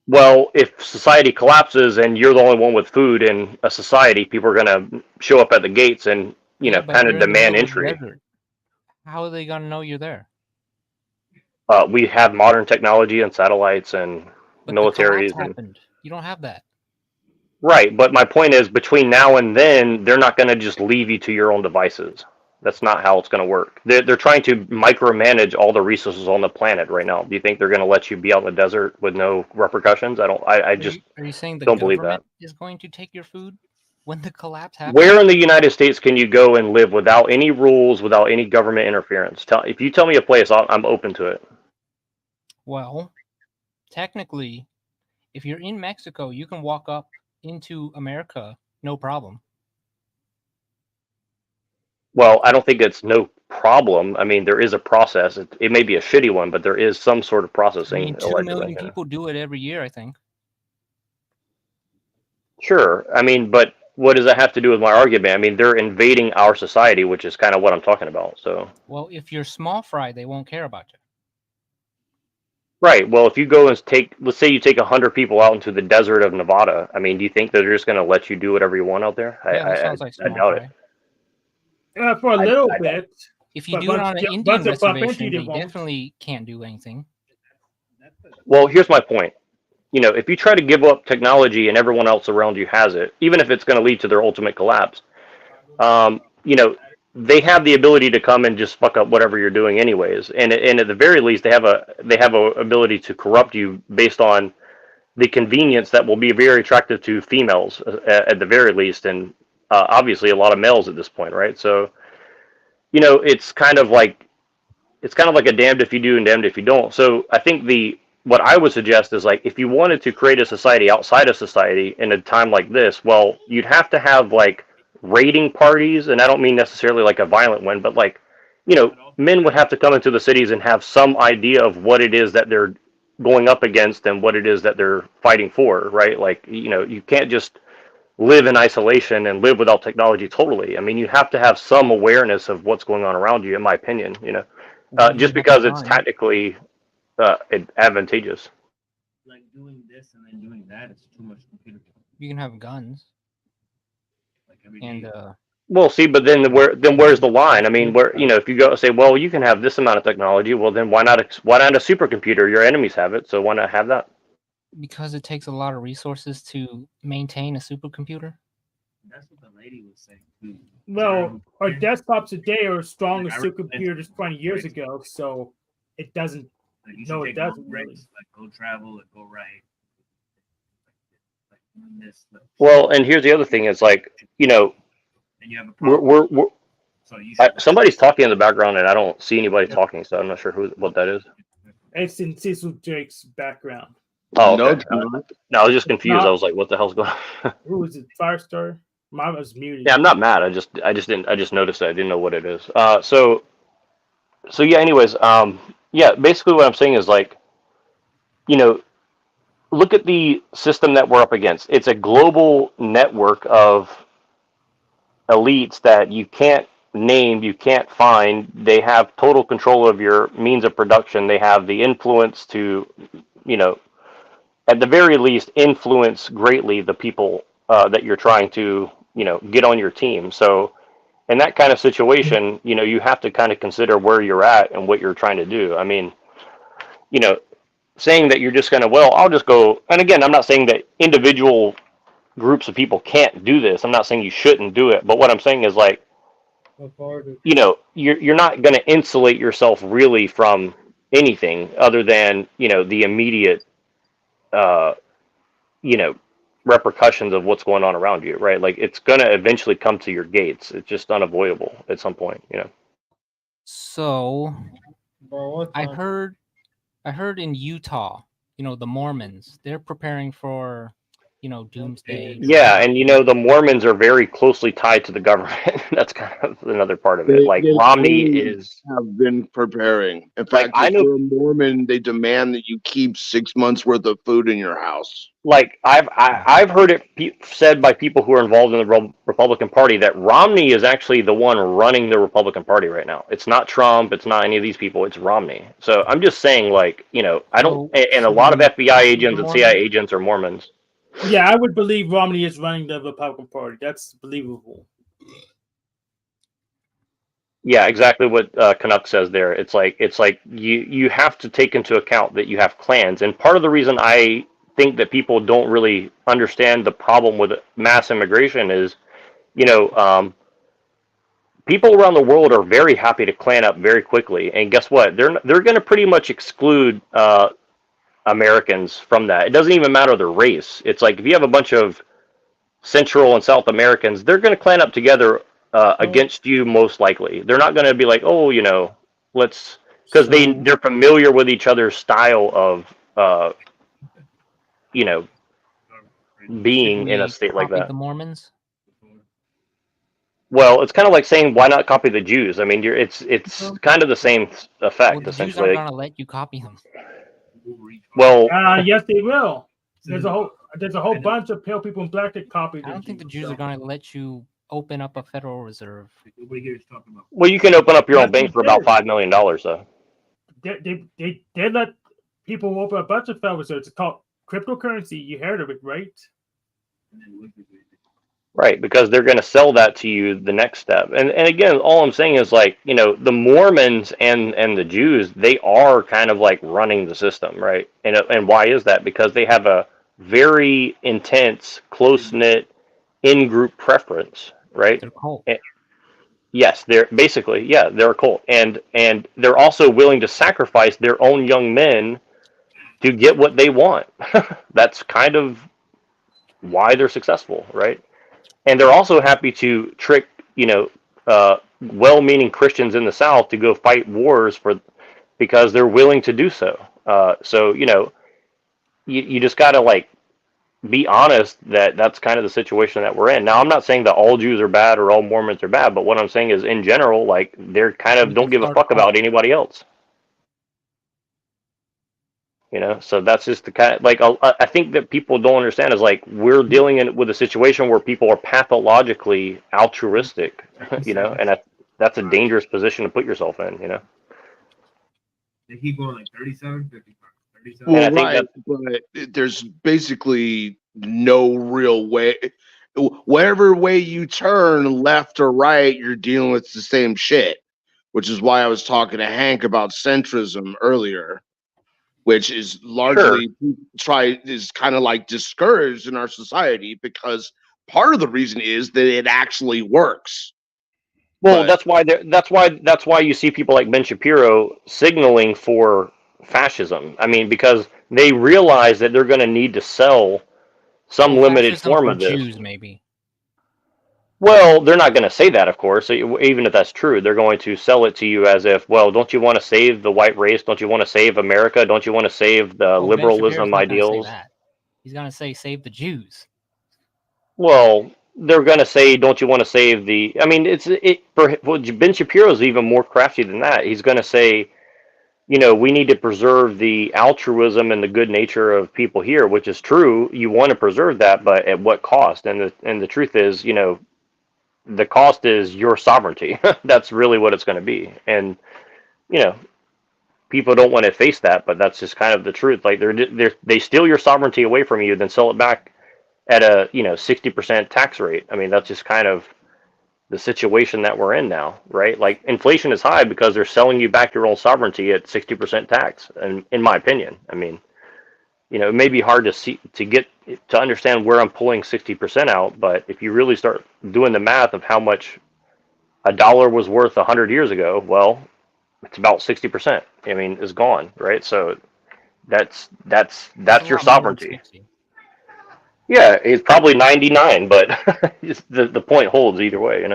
Well, if society collapses and you're the only one with food in a society, people are going to show up at the gates and, kind of demand entry.
How are they going to know you're there?
We have modern technology and satellites and militaries.
You don't have that.
Right, but my point is, between now and then, they're not going to just leave you to your own devices. That's not how it's going to work. They're trying to micromanage all the resources on the planet right now. Do you think they're going to let you be out in the desert with no repercussions? Are you saying the
don't
believe that.
Is going to take your food when the collapse happens?
Where in the United States can you go and live without any rules, without any government interference? If you tell me a place, I'm open to it.
Well, technically, if you're in Mexico, you can walk up into America, no problem.
Well, I don't think it's no problem. I mean, there is a process. It may be a shitty one, but there is some sort of processing.
I mean, 2 million people do it every year, I think.
Sure. I mean, but what does that have to do with my argument? I mean, they're invading our society, which is kind of what I'm talking about. So.
Well, if you're small fry, they won't care about you.
Right. Well, if you go and let's say you take 100 people out into the desert of Nevada. I mean, do you think they're just going to let you do whatever you want out there?
That sounds like
I doubt it.
For a little bit.
If you do it on an Indian reservation, they definitely can't do anything.
Well, here's my point. If you try to give up technology and everyone else around you has it, even if it's going to lead to their ultimate collapse, they have the ability to come and just fuck up whatever you're doing anyways. And at the very least, they have a ability to corrupt you based on the convenience that will be very attractive to females at the very least, and obviously a lot of males at this point, right? So, it's kind of like a damned if you do and damned if you don't. So I think what I would suggest is, like, if you wanted to create a society outside of society in a time like this, well, you'd have to have like raiding parties, and I don't mean necessarily like a violent one, but like, men would have to come into the cities and have some idea of what it is that they're going up against and what it is that they're fighting for, right? Like, you can't just live in isolation and live without technology totally. I mean, you have to have some awareness of what's going on around you, in my opinion, just because it's tactically advantageous.
Like doing this and then doing that, it's too much computer.
You can have guns. And
Well, see, but then where's the line? I mean, if you go say, well, you can have this amount of technology, well, then why not a supercomputer? Your enemies have it, so why not have that?
because it takes a lot of resources to maintain a supercomputer.
That's what the lady was saying too.
Well, our desktops today are as strong as supercomputers 20 years ago, so it doesn't.
Like you
No,
should
it
take long
doesn't.
breaks, like go travel and go right. Like doing this. Like,
Well, and here's the other thing: is like,
and you have a problem.
we're
So you
somebody's talking in the background, and I don't see anybody talking, so I'm not sure what that is.
It's in Cecil Jake's background.
Oh,
No,
okay. No, I was just confused.
not.
I was like, what the hell's going on?
Who is it? Firestar? Mine was muted.
Yeah, I'm not mad. I just noticed that. I didn't know what it is. So yeah. Anyways, yeah. Basically, what I'm saying is like, look at the system that we're up against. It's a global network of elites that you can't name, you can't find. They have total control of your means of production. They have the influence to, at the very least, influence greatly the people that you're trying to, get on your team. So in that kind of situation, you have to kind of consider where you're at and what you're trying to do. I mean, saying that you're just going to, I'll just go. And again, I'm not saying that individual groups of people can't do this. I'm not saying you shouldn't do it. But what I'm saying is like, you're not going to insulate yourself really from anything other than, the immediate, repercussions of what's going on around you, right? Like it's going to eventually come to your gates. It's just unavoidable at some point,
So I heard in Utah, the Mormons, they're preparing for, doomsday.
Yeah, and the Mormons are very closely tied to the government. That's kind of another part of it. Like Romney
have been preparing. In
Like,
fact,
I
if
know-
you're a Mormon, they demand that you keep 6 months worth of food in your house.
like I've heard it said by people who are involved in the Republican Party that Romney is actually the one running the Republican Party right now. It's not Trump. It's not any of these people. It's Romney. So I'm just saying, like, I don't. And a lot of FBI agents and CIA agents are Mormons.
Yeah, I would believe Romney is running the Republican Party. That's believable.
Yeah, exactly what Canuck says there. It's like you have to take into account that you have clans, and part of the reason I think that people don't really understand the problem with mass immigration is, people around the world are very happy to clan up very quickly, and guess what? They're going to pretty much exclude Americans from that. It doesn't even matter their race. It's like if you have a bunch of Central and South Americans, they're going to clan up together against you most likely. They're not going to be like, let's, because they're familiar with each other's style of being in a state like
Copy
that.
the Mormons.
Well, it's kind of like saying, why not copy the Jews? I mean, it's kind of the same effect,
Well, the Jews
essentially.
aren't gonna let you copy them.
Well,
Yes, they will. There's a whole bunch of pale people in black that copy.
I don't think the Jews are gonna let you open up a Federal Reserve.
well, you can open up your own bank for about $5 million, though.
They let people open a bunch of Federal Reserves. It's called cryptocurrency. You heard of it, right?
Right, because they're going to sell that to you the next step. And again, all I'm saying is like, the Mormons and the Jews, they are kind of like running the system, right? And why is that? Because they have a very intense, close-knit in-group preference, right?
They're cult.
Yes, they're basically, yeah, they're a cult, and they're also willing to sacrifice their own young men to get what they want. That's kind of why they're successful, right? And they're also happy to trick, well-meaning Christians in the South to go fight wars because they're willing to do so. So you just got to like be honest that that's kind of the situation that we're in. Now, I'm not saying that all Jews are bad or all Mormons are bad, but what I'm saying is, in general, like they're kind of don't give a fuck about anybody else. So that's just the kind of, like, I think that people don't understand is like we're dealing with a situation where people are pathologically altruistic, and that's a dangerous position to put yourself in.
They keep going like 37, 55, 37.
Well, right, but there's basically no real way. Whatever way you turn, left or right, you're dealing with the same shit. Which is why I was talking to Hank about centrism earlier, which is largely is kind of like discouraged in our society because part of the reason is that it actually works.
Well, that's why you see people like Ben Shapiro signaling for fascism. I mean, because they realize that they're going to need to sell some limited
Fascism
form
for
of this.
Jews, maybe.
Well, they're not going to say that, of course. Even if that's true, they're going to sell it to you as if, well, don't you want to save the white race? Don't you want to save America? Don't you want to save the liberalism ideals?
He's going to say save the Jews.
Well, they're going to say, don't you want to save the... I mean, Ben Shapiro's even more crafty than that. He's going to say, we need to preserve the altruism and the good nature of people here, which is true. You want to preserve that, but at what cost? And the truth is, the cost is your sovereignty. That's really what it's going to be. And, people don't want to face that, but that's just kind of the truth. Like they steal your sovereignty away from you, then sell it back at a 60% tax rate. I mean, that's just kind of the situation that we're in now, right? Like inflation is high because they're selling you back your own sovereignty at 60% tax. And in my opinion, I mean, it may be hard to understand where I'm pulling 60% out, but if you really start doing the math of how much a dollar was worth 100 years ago, well, it's about 60%. I mean, is gone, right? So that's your sovereignty. Yeah, it's probably 99, but the point holds either way,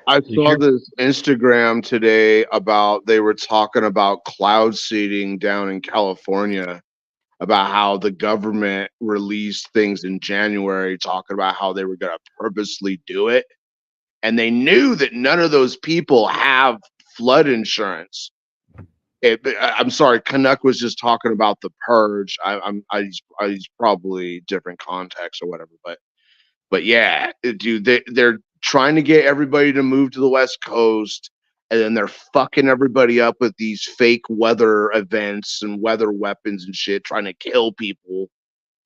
I saw this Instagram today about they were talking about cloud seeding down in California, about how the government released things in January talking about how they were going to purposely do it. And they knew that none of those people have flood insurance. I'm sorry, Canuck was just talking about the purge. I probably different context or whatever, but yeah, dude, they're trying to get everybody to move to the West Coast, and then they're fucking everybody up with these fake weather events and weather weapons and shit, trying to kill people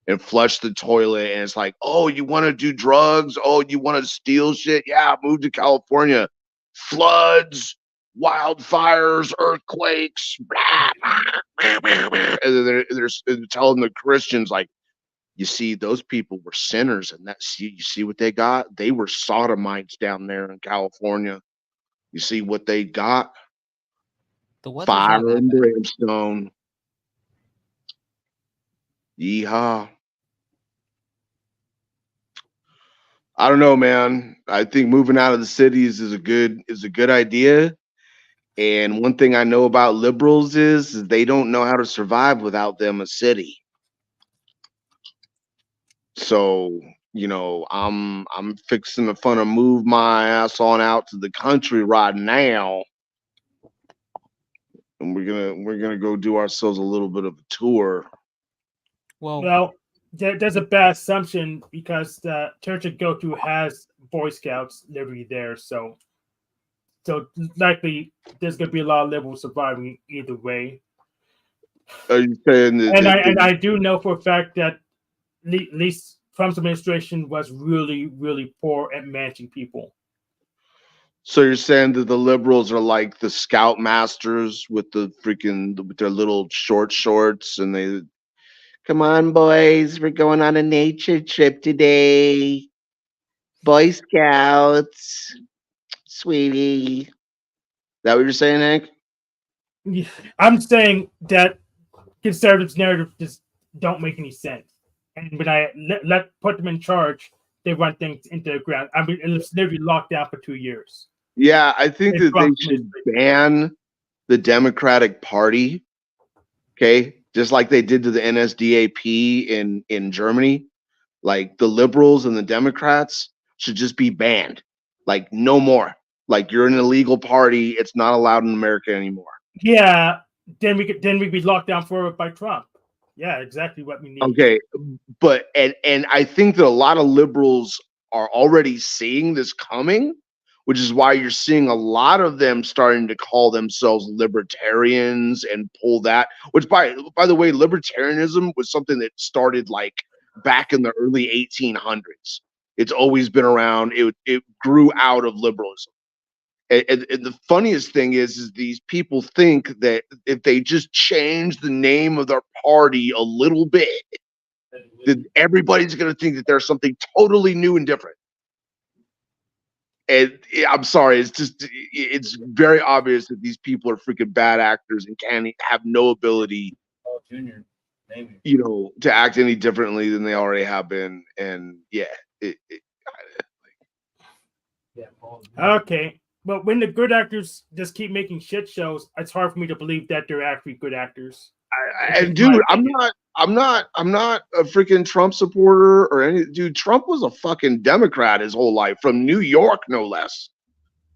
and flush the toilet. And it's like, oh, you want to do drugs? Oh, you want to steal shit? Yeah, move to California. Floods, wildfires, earthquakes, blah, blah, blah, blah. And then they're telling the Christians, like, you see, those people were sinners, and you see what they got? They were sodomites down there in California. You see what they got? Fire and brimstone. Yeehaw. I don't know, man. I think moving out of the cities is a good idea. And one thing I know about liberals is they don't know how to survive without them a city. So, I'm fixing to fun to move my ass on out to the country right now. And we're gonna go do ourselves a little bit of a tour.
Well, there's a bad assumption because the church I go to has Boy Scouts literally there, so likely there's gonna be a lot of liberals surviving either way.
Are you saying that?
And I do know for a fact that at least Trump's administration was really, really poor at managing people.
So you're saying that the liberals are like the scout masters with with their little short shorts, and they, come on, boys, we're going on a nature trip today. Boy Scouts. sweetie. That what you're saying, Hank?
Yeah, I'm saying that conservatives' narrative just don't make any sense. And when I put them in charge, they run things into the ground. I mean, it's literally locked down for 2 years.
Yeah, I think
And
that they should ban the Democratic Party. Okay, just like they did to the NSDAP in Germany. Like the liberals and the Democrats should just be banned. Like no more. Like you're an illegal party. It's not allowed in America anymore.
Yeah, then we'd be locked down forever by Trump. Yeah, exactly what we need.
Okay, but and I think that a lot of liberals are already seeing this coming, which is why you're seeing a lot of them starting to call themselves libertarians and pull that. Which by the way, libertarianism was something that started like back in the early 1800s. It's always been around. It grew out of liberalism. And the funniest thing is these people think that if they just change the name of their party a little bit, that everybody's going to think that there's something totally new and different. And I'm sorry, it's very obvious that these people are freaking bad actors and can't have no ability,
Junior, maybe.
To act any differently than they already have been. And yeah,
Okay. But when the good actors just keep making shit shows, it's hard for me to believe that they're actually good actors.
And dude, I'm not a freaking Trump supporter or any dude. Trump was a fucking Democrat his whole life, from New York, no less.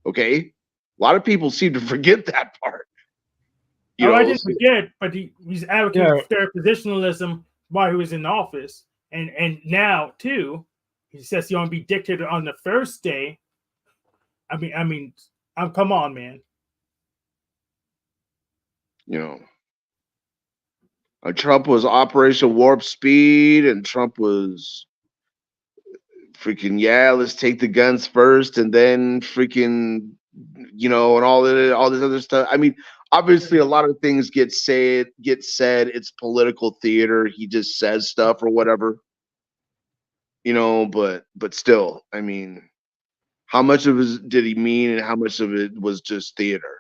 Okay, a lot of people seem to forget that part.
I didn't forget, but he's advocating for positionalism while he was in office, and now too, he says he want to be dictator on the first day. I mean, come on, man.
Trump was Operation Warp Speed, and Trump was freaking let's take the guns first, and then freaking and all this other stuff. I mean, obviously, a lot of things get said. It's political theater. He just says stuff or whatever, But still, I mean, how much of it did he mean, and how much of it was just theater?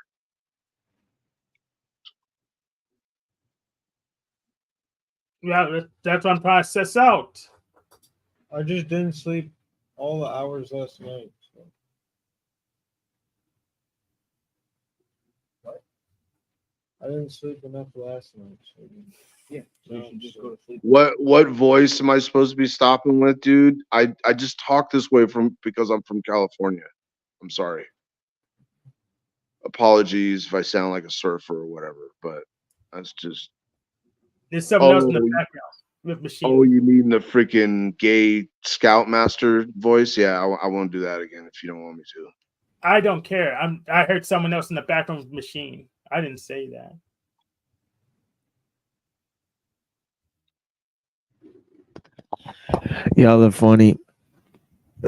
Yeah, that's what I'm trying to suss out.
I just didn't sleep all the hours last night. So. What? I didn't sleep enough last night. So yeah, so you should just go to sleep.
What voice am I supposed to be stopping with, dude? I just talk this way because I'm from California. I'm sorry. Apologies if I sound like a surfer or whatever, but that's just.
There's something else in the background with machine.
Oh, you mean the freaking gay scoutmaster voice? Yeah, I won't do that again if you don't want me to.
I don't care. I heard someone else in the background with machine. I didn't say that.
Y'all are funny.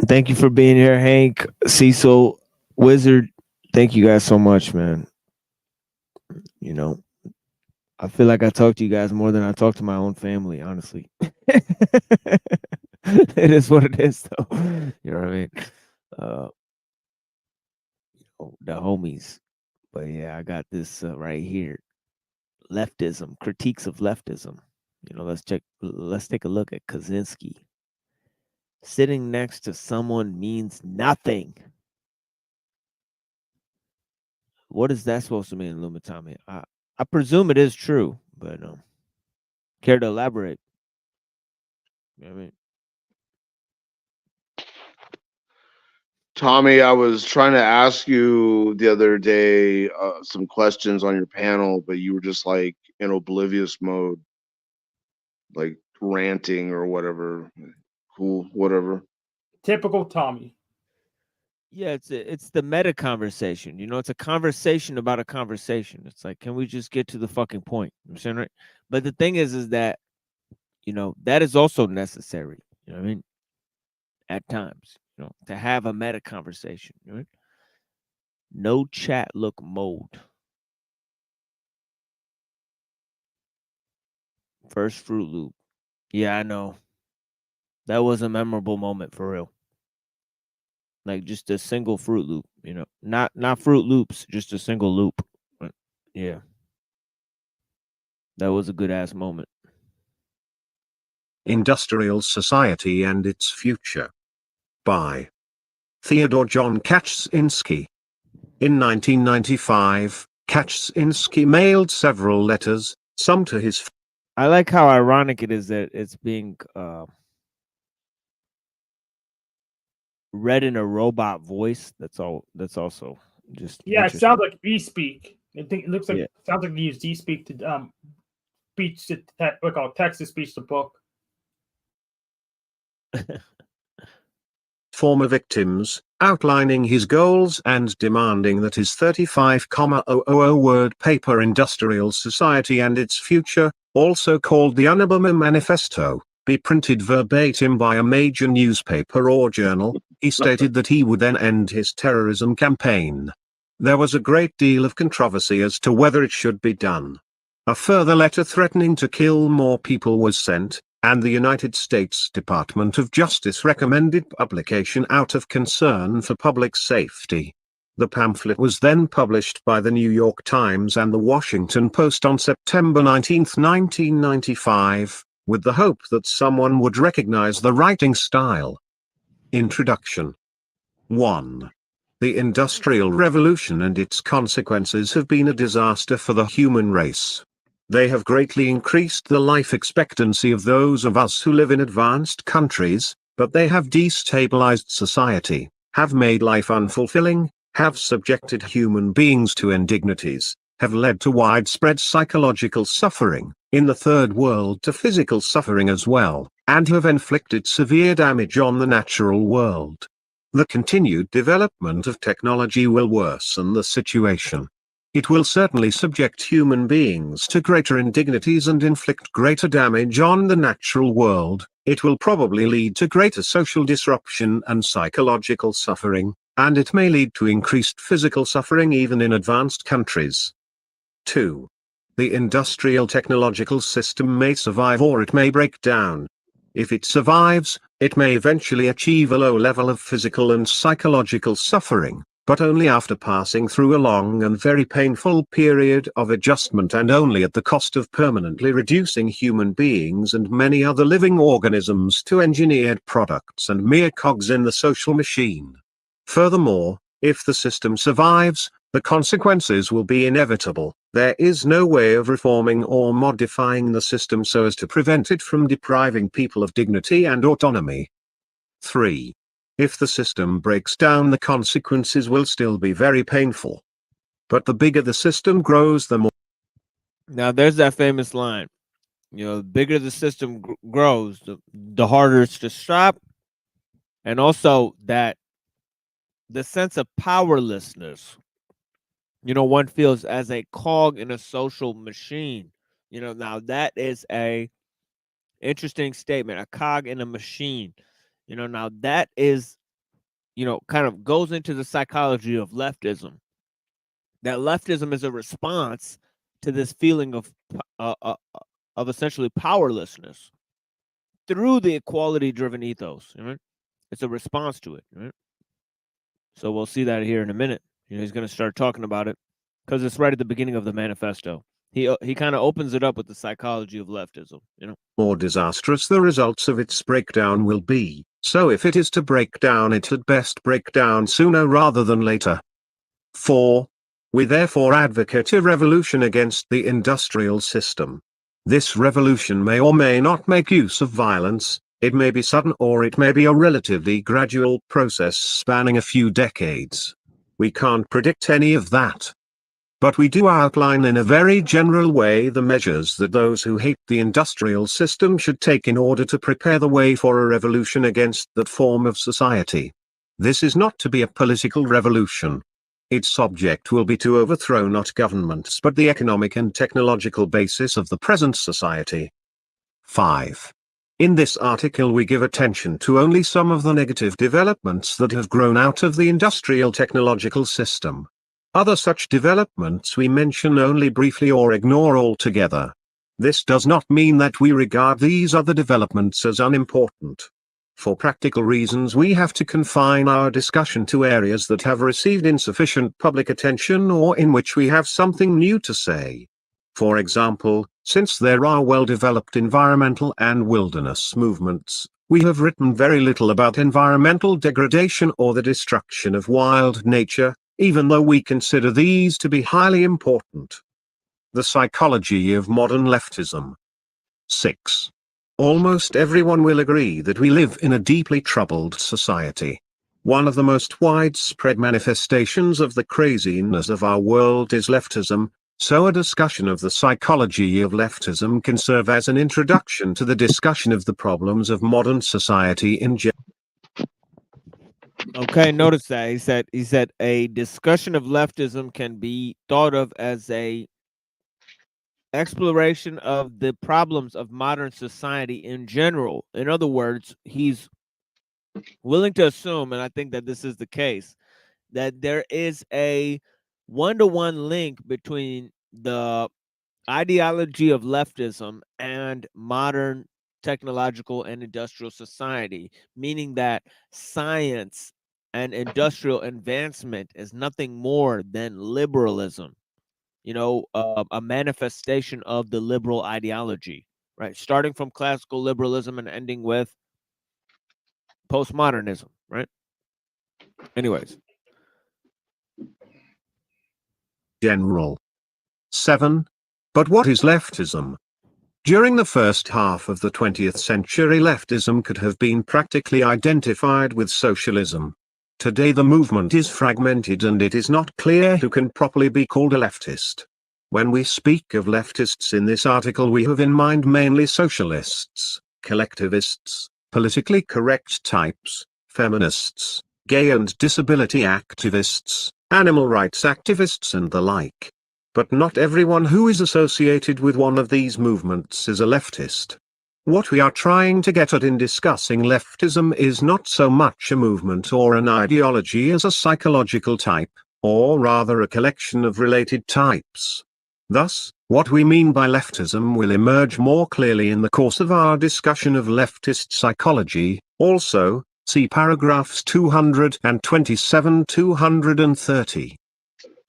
Thank you for being here, Hank, Cecil, Wizard. Thank you guys so much, man. I feel like I talk to you guys more than I talk to my own family, honestly. It is what it is, though. You know what I mean? The homies. But yeah, I got this right here. Leftism, critiques of leftism. Let's take a look at Kaczynski. Sitting next to someone means nothing. What is that supposed to mean, Lumitami? I presume it is true, but care to elaborate? You know what I mean?
Tommy, I was trying to ask you the other day some questions on your panel, but you were just like in oblivious mode, like ranting or whatever. Cool, whatever.
Typical Tommy.
Yeah, it's the meta conversation. It's a conversation about a conversation. It's like, can we just get to the fucking point? You know what I'm saying, right? But the thing is that, that is also necessary. You know what I mean? At times, to have a meta conversation. Right? No chat look mode. First Fruit Loop. Yeah, I know. That was a memorable moment for real. like just a single Fruit Loop, you know, not Fruit Loops, just a single loop. But yeah, that was a good ass moment.
Industrial Society and Its Future by Theodore John Kaczynski. In 1995, Kaczynski mailed several letters, some to his.
I like how ironic it is that it's being read in a robot voice. That's all. That's also just
Yeah, it sounds like e-speak. I think it looks like
Yeah.
it sounds like they use e-speak to speech to text to speech to book.
Former victims, outlining his goals and demanding that his 35,000 word paper Industrial Society and Its Future, also called the Unabomber Manifesto, be printed verbatim by a major newspaper or journal. He stated that he would then end his terrorism campaign. There was a great deal of controversy as to whether it should be done. A further letter threatening to kill more people was sent, and the United States Department of Justice recommended publication out of concern for public safety. The pamphlet was then published by the New York Times and the Washington Post on September 19, 1995, with the hope that someone would recognize the writing style. Introduction. 1. The Industrial Revolution and its consequences have been a disaster for the human race. They have greatly increased the life expectancy of those of us who live in advanced countries, but they have destabilized society, have made life unfulfilling, have subjected human beings to indignities, have led to widespread psychological suffering, in the third world to physical suffering as well, and have inflicted severe damage on the natural world. The continued development of technology will worsen the situation. It will certainly subject human beings to greater indignities and inflict greater damage on the natural world. It will probably lead to greater social disruption and psychological suffering, and it may lead to increased physical suffering even in advanced countries. 2. The industrial technological system may survive or it may break down. If it survives, it may eventually achieve a low level of physical and psychological suffering, but only after passing through a long and very painful period of adjustment and only at the cost of permanently reducing human beings and many other living organisms to engineered products and mere cogs in the social machine. Furthermore, if the system survives, the consequences will be inevitable. There is no way of reforming or modifying the system so as to prevent it from depriving people of dignity and autonomy. 3. If the system breaks down, the consequences will still be very painful. But the bigger the system grows, the more.
Now, there's that famous line. You know, the bigger the system grows, the harder it's to stop. And also that the sense of powerlessness, you know, one feels as a cog in a social machine. You know, now that is a interesting statement, a cog in a machine. You know, now that is, you know, kind of goes into the psychology of leftism. That leftism is a response to this feeling of essentially powerlessness through the equality-driven ethos. Right? It's a response to it. Right? So we'll see that here in a minute. You know, he's going to start talking about it because it's right at the beginning of the manifesto. He kind of opens it up with the psychology of leftism. You know,
more disastrous the results of its breakdown will be. So if it is to break down, it had best break down sooner rather than later. 4. We therefore advocate a revolution against the industrial system. This revolution may or may not make use of violence. It may be sudden or it may be a relatively gradual process spanning a few decades. We can't predict any of that. But we do outline in a very general way the measures that those who hate the industrial system should take in order to prepare the way for a revolution against that form of society. This is not to be a political revolution. Its object will be to overthrow not governments but the economic and technological basis of the present society. 5. In this article we give attention to only some of the negative developments that have grown out of the industrial technological system. Other such developments we mention only briefly or ignore altogether. This does not mean that we regard these other developments as unimportant. For practical reasons, we have to confine our discussion to areas that have received insufficient public attention or in which we have something new to say. For example, since there are well-developed environmental and wilderness movements, we have written very little about environmental degradation or the destruction of wild nature, even though we consider these to be highly important. The psychology of modern leftism. 6. Almost everyone will agree that we live in a deeply troubled society. One of the most widespread manifestations of the craziness of our world is leftism, so a discussion of the psychology of leftism can serve as an introduction to the discussion of the problems of modern society in general.
Okay, notice that he said a discussion of leftism can be thought of as a exploration of the problems of modern society in general. In other words, he's willing to assume, and I think that this is the case, that there is a one-to-one link between the ideology of leftism and modern technological and industrial society, meaning that science and industrial advancement is nothing more than liberalism, a manifestation of the liberal ideology, right? Starting from classical liberalism and ending with postmodernism, right? Anyways.
General. 7. But what is leftism? During the first half of the 20th century, leftism could have been practically identified with socialism. Today the movement is fragmented and it is not clear who can properly be called a leftist. When we speak of leftists in this article, we have in mind mainly socialists, collectivists, politically correct types, feminists, gay and disability activists, animal rights activists and the like. But not everyone who is associated with one of these movements is a leftist. What we are trying to get at in discussing leftism is not so much a movement or an ideology as a psychological type, or rather a collection of related types. Thus, what we mean by leftism will emerge more clearly in the course of our discussion of leftist psychology. Also, see paragraphs 227-230.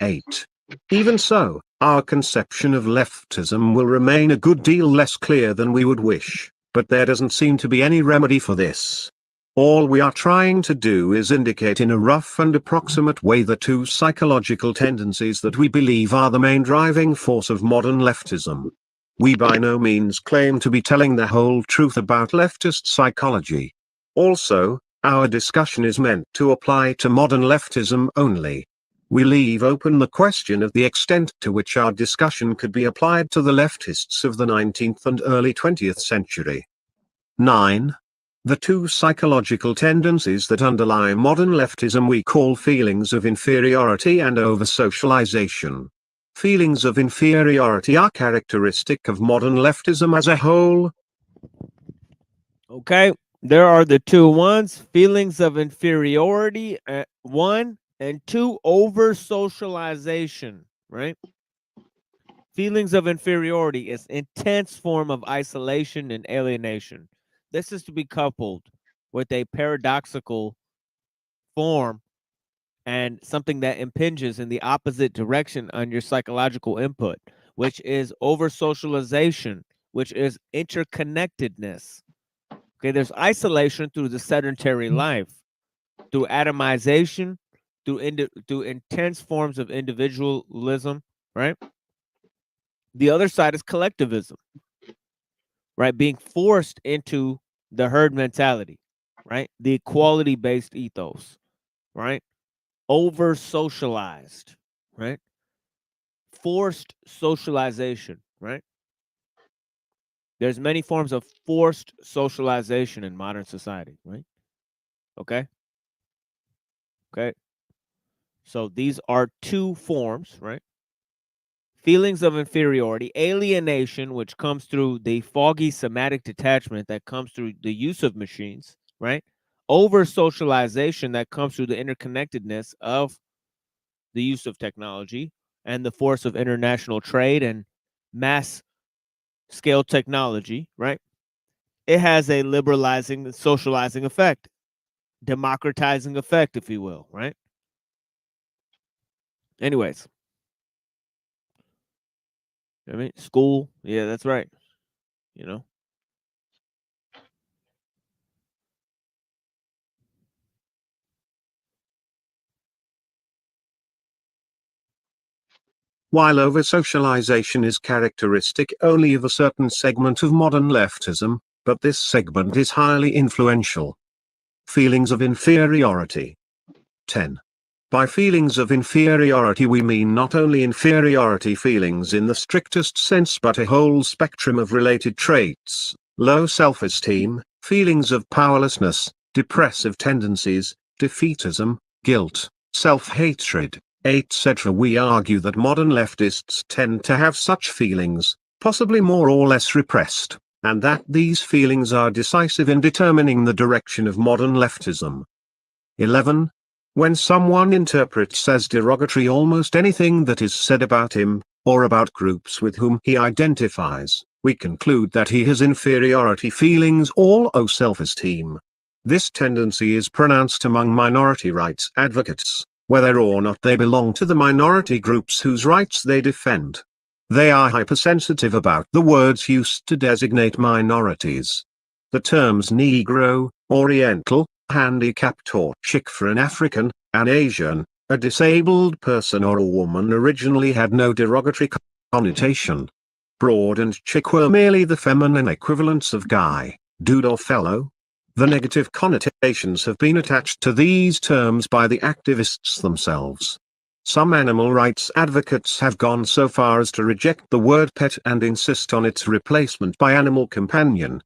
8. Even so, our conception of leftism will remain a good deal less clear than we would wish, but there doesn't seem to be any remedy for this. All we are trying to do is indicate in a rough and approximate way the two psychological tendencies that we believe are the main driving force of modern leftism. We by no means claim to be telling the whole truth about leftist psychology. Also, our discussion is meant to apply to modern leftism only. We leave open the question of the extent to which our discussion could be applied to the leftists of the 19th and early 20th century. 9. The two psychological tendencies that underlie modern leftism we call feelings of inferiority and over-socialization. Feelings of inferiority are characteristic of modern leftism as a whole.
Okay, there are the two ones, feelings of inferiority, 1, and 2, over socialization, right? Feelings of inferiority is intense form of isolation and alienation. This is to be coupled with a paradoxical form and something that impinges in the opposite direction on your psychological input, which is over socialization, which is interconnectedness. Okay, there's isolation through the sedentary life, through atomization, through intense forms of individualism, right? The other side is collectivism, right? Being forced into the herd mentality, right? The equality-based ethos, right? Over socialized, right? Forced socialization, right? There's many forms of forced socialization in modern society, right? Okay. Okay. So these are two forms, right? Feelings of inferiority, alienation, which comes through the foggy somatic detachment that comes through the use of machines, right? Over socialization that comes through the interconnectedness of the use of technology and the force of international trade and mass scale technology, right? it has a liberalizing, socializing effect, democratizing effect, if you will, right? Anyways, I mean, school, yeah, that's right. You know,
While over-socialization is characteristic only of a certain segment of modern leftism, but this segment is highly influential. Feelings of inferiority. 10. By feelings of inferiority we mean not only inferiority feelings in the strictest sense but a whole spectrum of related traits, low self-esteem, feelings of powerlessness, depressive tendencies, defeatism, guilt, self-hatred, etc. We argue that modern leftists tend to have such feelings, possibly more or less repressed, and that these feelings are decisive in determining the direction of modern leftism. 11. When someone interprets as derogatory almost anything that is said about him, or about groups with whom he identifies, we conclude that he has inferiority feelings or low self-esteem. This tendency is pronounced among minority rights advocates, whether or not they belong to the minority groups whose rights they defend. They are hypersensitive about the words used to designate minorities. The terms Negro, Oriental, handicapped or chick for an African, an Asian, a disabled person or a woman originally had no derogatory connotation. Broad and chick were merely the feminine equivalents of guy, dude or fellow. The negative connotations have been attached to these terms by the activists themselves. Some animal rights advocates have gone so far as to reject the word pet and insist on its replacement by animal companion.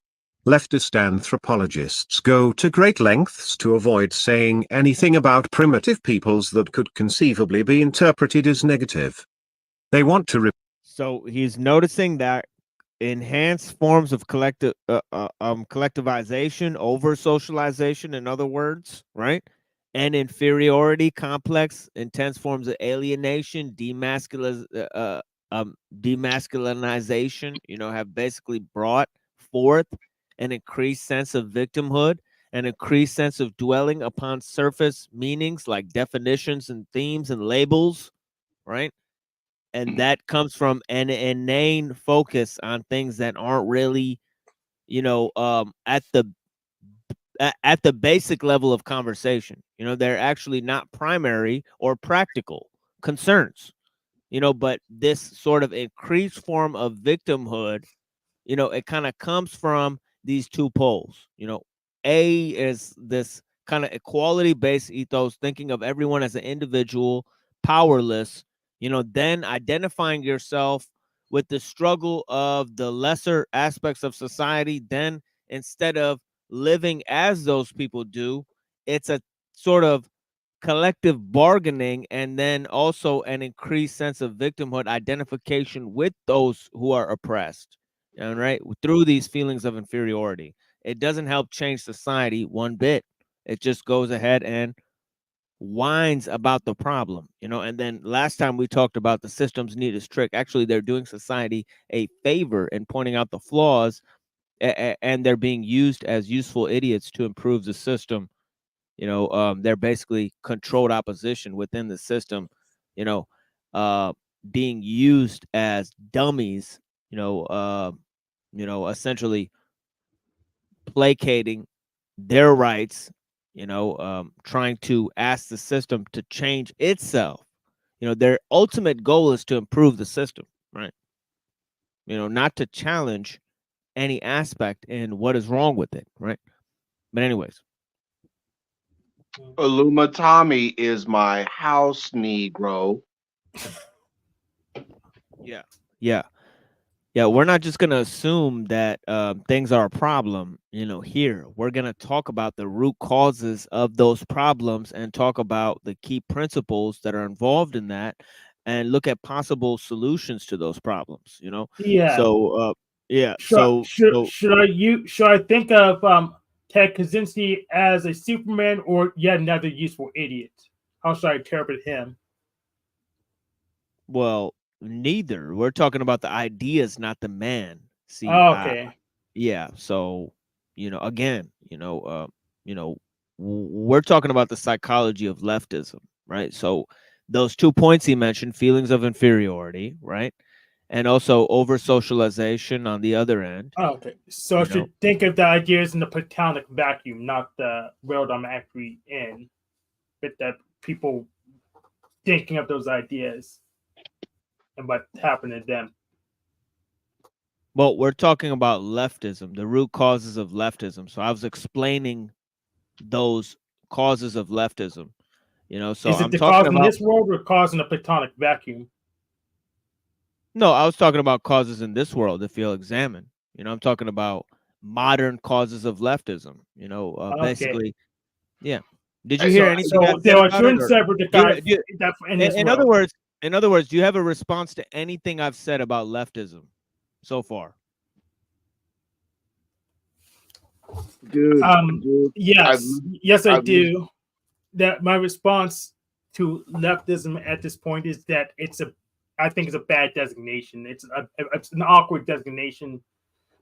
Leftist anthropologists go to great lengths to avoid saying anything about primitive peoples that could conceivably be interpreted as negative. They want to
so he's noticing that enhanced forms of collectivization over socialization, in other words, right? And inferiority complex, intense forms of alienation, demasculinization, have basically brought forth an increased sense of victimhood, an increased sense of dwelling upon surface meanings like definitions and themes and labels, right? And that comes from an inane focus on things that aren't really, at the basic level of conversation. They're actually not primary or practical concerns. But this sort of increased form of victimhood, it kind of comes from these two poles. A is this kind of equality based ethos, thinking of everyone as an individual, powerless, then identifying yourself with the struggle of the lesser aspects of society. Then instead of living as those people do, it's a sort of collective bargaining, and then also an increased sense of victimhood identification with those who are oppressed, and right through these feelings of inferiority. It doesn't help change society one bit. It just goes ahead and whines about the problem, and then last time we talked about the system's neatest trick. Actually, they're doing society a favor in pointing out the flaws, and they're being used as useful idiots to improve the system. They're basically controlled opposition within the system, you know, being used as dummies, essentially placating their rights, trying to ask the system to change itself. Their ultimate goal is to improve the system, right? Not to challenge any aspect in what is wrong with it, right? But anyways.
Aluma Tommy is my house Negro.
Yeah, we're not just going to assume that things are a problem, here. We're going to talk about the root causes of those problems and talk about the key principles that are involved in that and look at possible solutions to those problems,
Yeah.
So, yeah.
Should I think of Ted Kaczynski as a Superman or yet another useful idiot? How should I interpret him?
Well, neither. We're talking about the ideas, not the man. See,
Oh, okay.
yeah. So again, we're talking about the psychology of leftism, right? So those 2 points he mentioned, feelings of inferiority, right? And also over socialization on the other end.
Oh, okay. So I should think of the ideas in the platonic vacuum, not the world I'm actually in, but that people thinking of those ideas and what happened to them.
Well, we're talking about leftism, the root causes of leftism. So I was explaining those causes of leftism, so
Is it
I'm
the
talking
cause in
about,
this world or cause in a platonic vacuum?
no, I was talking about causes in this world, if you'll examine, I'm talking about modern causes of leftism,
Okay.
basically. Yeah. Did you hear
So,
anything I
there
said
are
about
two
it? Or
separate
do
guys
you,
that in this
in
world.
other words, do you have a response to anything I've said about leftism so far?
Dude,
Yes, yes, I
I've
do. That my response to leftism at this point is that I think it's a bad designation. It's an awkward designation.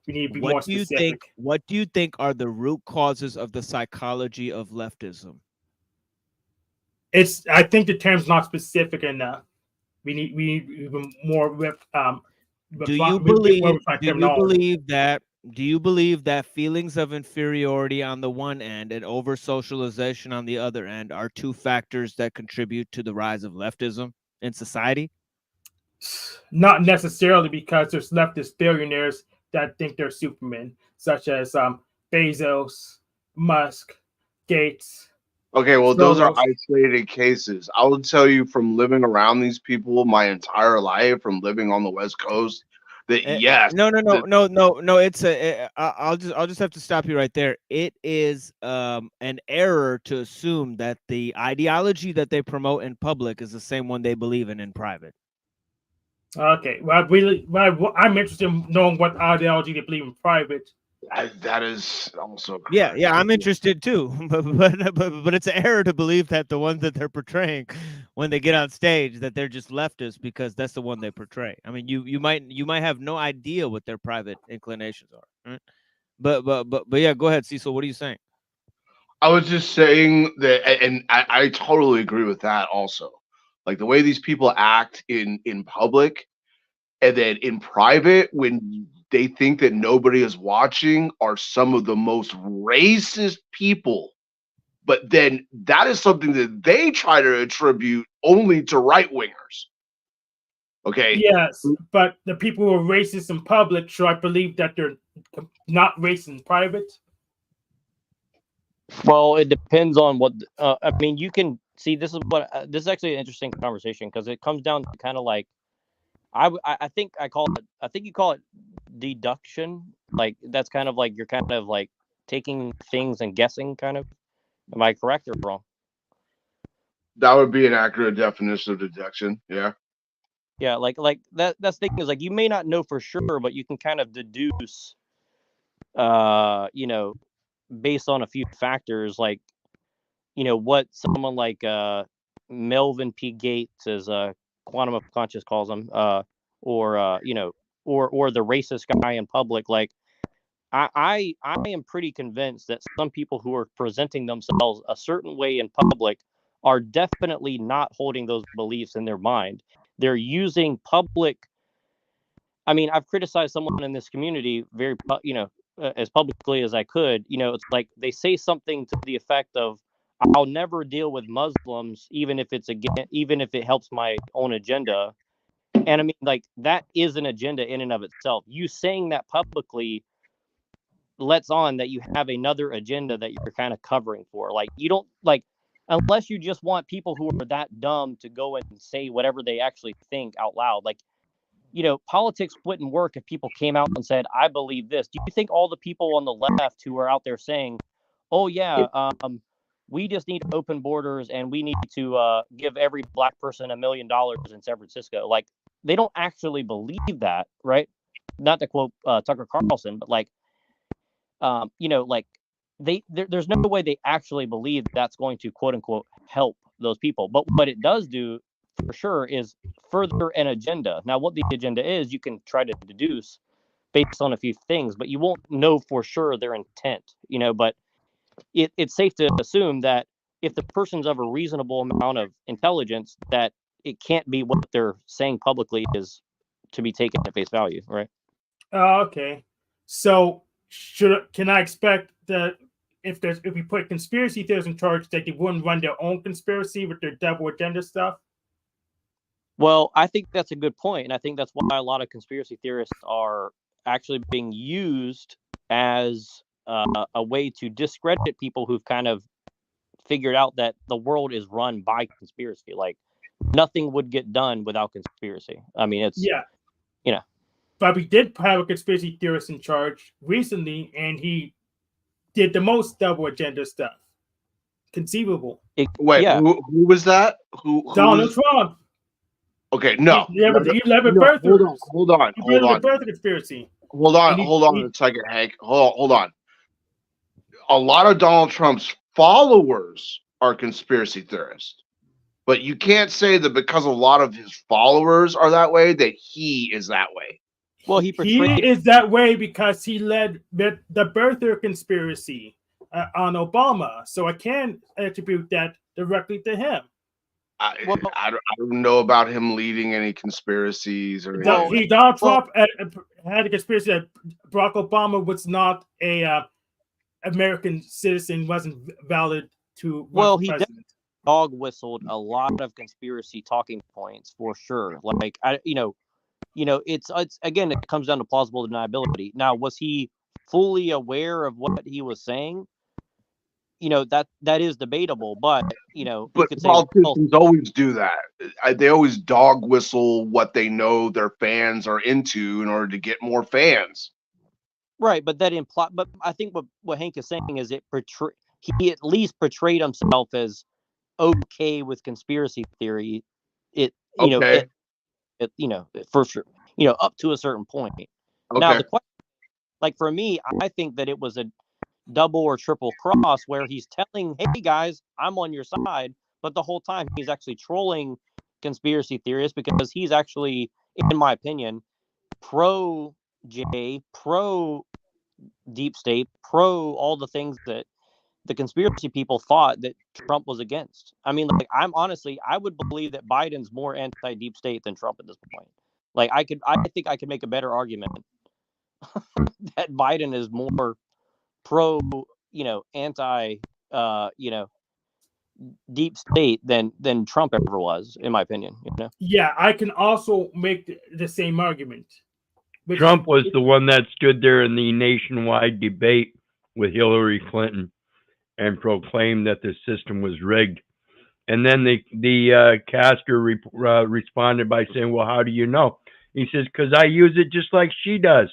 We need to be more specific.
What do you think are the root causes of the psychology of leftism?
I think the term's not specific enough. We need even more
Do you believe that feelings of inferiority on the one end and over socialization on the other end are two factors that contribute to the rise of leftism in society?
Not necessarily, because there's leftist billionaires that think they're Supermen, such as Bezos, Musk, Gates.
Okay, well, those are
Soros.
isolated cases. I will tell you from living around these people my entire life, from living on the West Coast, that yes,
No. It's I'll just have to stop you right there. It is an error to assume that the ideology that they promote in public is the same one they believe in private.
Okay, well, I'm interested in knowing what ideology they believe in private.
That is also correct.
Yeah, I'm interested too, but it's an error to believe that the ones that they're portraying when they get on stage that they're just leftists because that's the one they portray. I mean, you might have no idea what their private inclinations are, right? But yeah, go ahead, Cecil. What are you saying?
I was just saying that, and I totally agree with that also. Like the way these people act in public, and then in private, when they think that nobody is watching, are some of the most racist people. But then that is something that they try to attribute only to right wingers. Okay.
Yes, but the people who are racist in public, should I believe that they're not racist in private?
Well, it depends on what. I mean, you can see this is what this is actually an interesting conversation because it comes down to kind of like I think I call it. I think you call it deduction. Like that's kind of like you're kind of like taking things and guessing. Kind of. Am I correct or wrong?
That would be an accurate definition of deduction. Yeah.
Yeah, like that. That's the thing is like you may not know for sure, but you can kind of deduce. Based on a few factors, like what someone like Melvin P. Gates, as Quantum of Conscious calls him, or the racist guy in public. Like I am pretty convinced that some people who are presenting themselves a certain way in public are definitely not holding those beliefs in their mind. They're using public. I mean, I've criticized someone in this community very, as publicly as I could. It's like they say something to the effect of, "I'll never deal with Muslims, even if it helps my own agenda." And I mean, like that is an agenda in and of itself. You saying that publicly lets on that you have another agenda that you're kind of covering for. Like you don't like unless you just want people who are that dumb to go and say whatever they actually think out loud. Like politics wouldn't work if people came out and said, "I believe this." Do you think all the people on the left who are out there saying, "Oh yeah, we just need open borders and we need to give every black person $1 million in San Francisco," like they don't actually believe that, right? Not to quote Tucker Carlson, but like, like there's no way they actually believe that's going to quote unquote help those people. But what it does do for sure is further an agenda. Now, what the agenda is, you can try to deduce,
based on a few things, but you won't know for sure their intent, but it's safe to assume that if the person's of a reasonable amount of intelligence, that it can't be what they're saying publicly is to be taken at face value, right?
Okay. So can I expect that if we put conspiracy theorists in charge, that they wouldn't run their own conspiracy with their double agenda stuff?
Well, I think that's a good point, and I think that's why a lot of conspiracy theorists are actually being used as a way to discredit people who've kind of figured out that the world is run by conspiracy. Like nothing would get done without conspiracy. I mean, it's
But we did have a conspiracy theorist in charge recently, and he did the most double agenda stuff conceivable.
Wait, who was that?
Donald Trump.
Okay, no.
He led birthers.
Hold on.
He led the birther conspiracy.
Hold on a second, Hank. Hold on. A lot of Donald Trump's followers are conspiracy theorists. But you can't say that because a lot of his followers are that way, that he is that way.
Well, he
is that way because he led the birther conspiracy on Obama. So I can attribute that directly to him.
I don't know about him leading any conspiracies or anything.
Donald Trump had a conspiracy that Barack Obama was not a American citizen, wasn't valid to run for president.
Dog whistled a lot of conspiracy talking points for sure. Like it's again, it comes down to plausible deniability. Now, was he fully aware of what he was saying? That is debatable, but
politicians always do that. They always dog whistle what they know their fans are into in order to get more fans.
Right, but but I think what Hank is saying is he at least portrayed himself as okay with conspiracy theory. For sure, up to a certain point. Okay. Now, the question, like for me, I think that it was a double or triple cross where he's telling, hey guys, I'm on your side, but the whole time he's actually trolling conspiracy theorists because he's actually, in my opinion, pro J, pro deep state, pro all the things that the conspiracy people thought that Trump was against. I mean, like I would believe that Biden's more anti-deep state than Trump at this point. Like I think I could make a better argument that Biden is more pro, anti, deep state than Trump ever was, in my opinion.
Yeah, I can also make the same argument.
Trump was the one that stood there in the nationwide debate with Hillary Clinton and proclaimed that the system was rigged. And then the caster responded by saying, well, how do you know? He says, because I use it just like she does.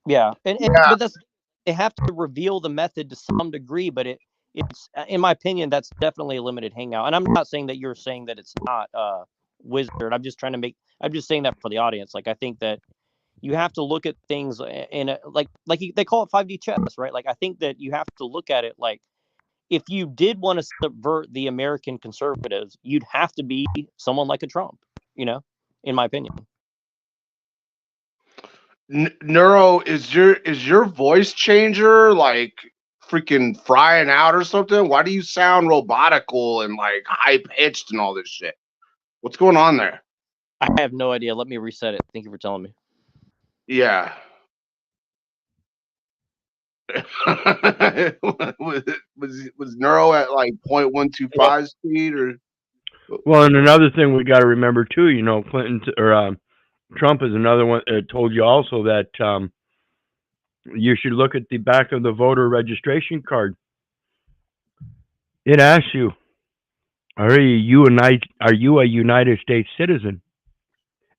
Yeah. But they have to reveal the method to some degree, but it's in my opinion, that's definitely a limited hangout. And I'm not saying that you're saying that it's not wizard. I'm just saying that for the audience. Like, I think that you have to look at things in a, like they call it 5D chess, right? Like, I think that you have to look at it like, if you did want to subvert the American conservatives, you'd have to be someone like a Trump, in my opinion.
Neuro, is your voice changer like freaking frying out or something? Why do you sound robotical and like high pitched and all this shit? What's going on there?
I have no idea. Let me reset it. Thank you for telling me.
Yeah. was Neuro at like 0.125 speed or?
Well, and another thing we got to remember too, Clinton or Trump is another one. Told you also that you should look at the back of the voter registration card. It asks you, are you a United States citizen?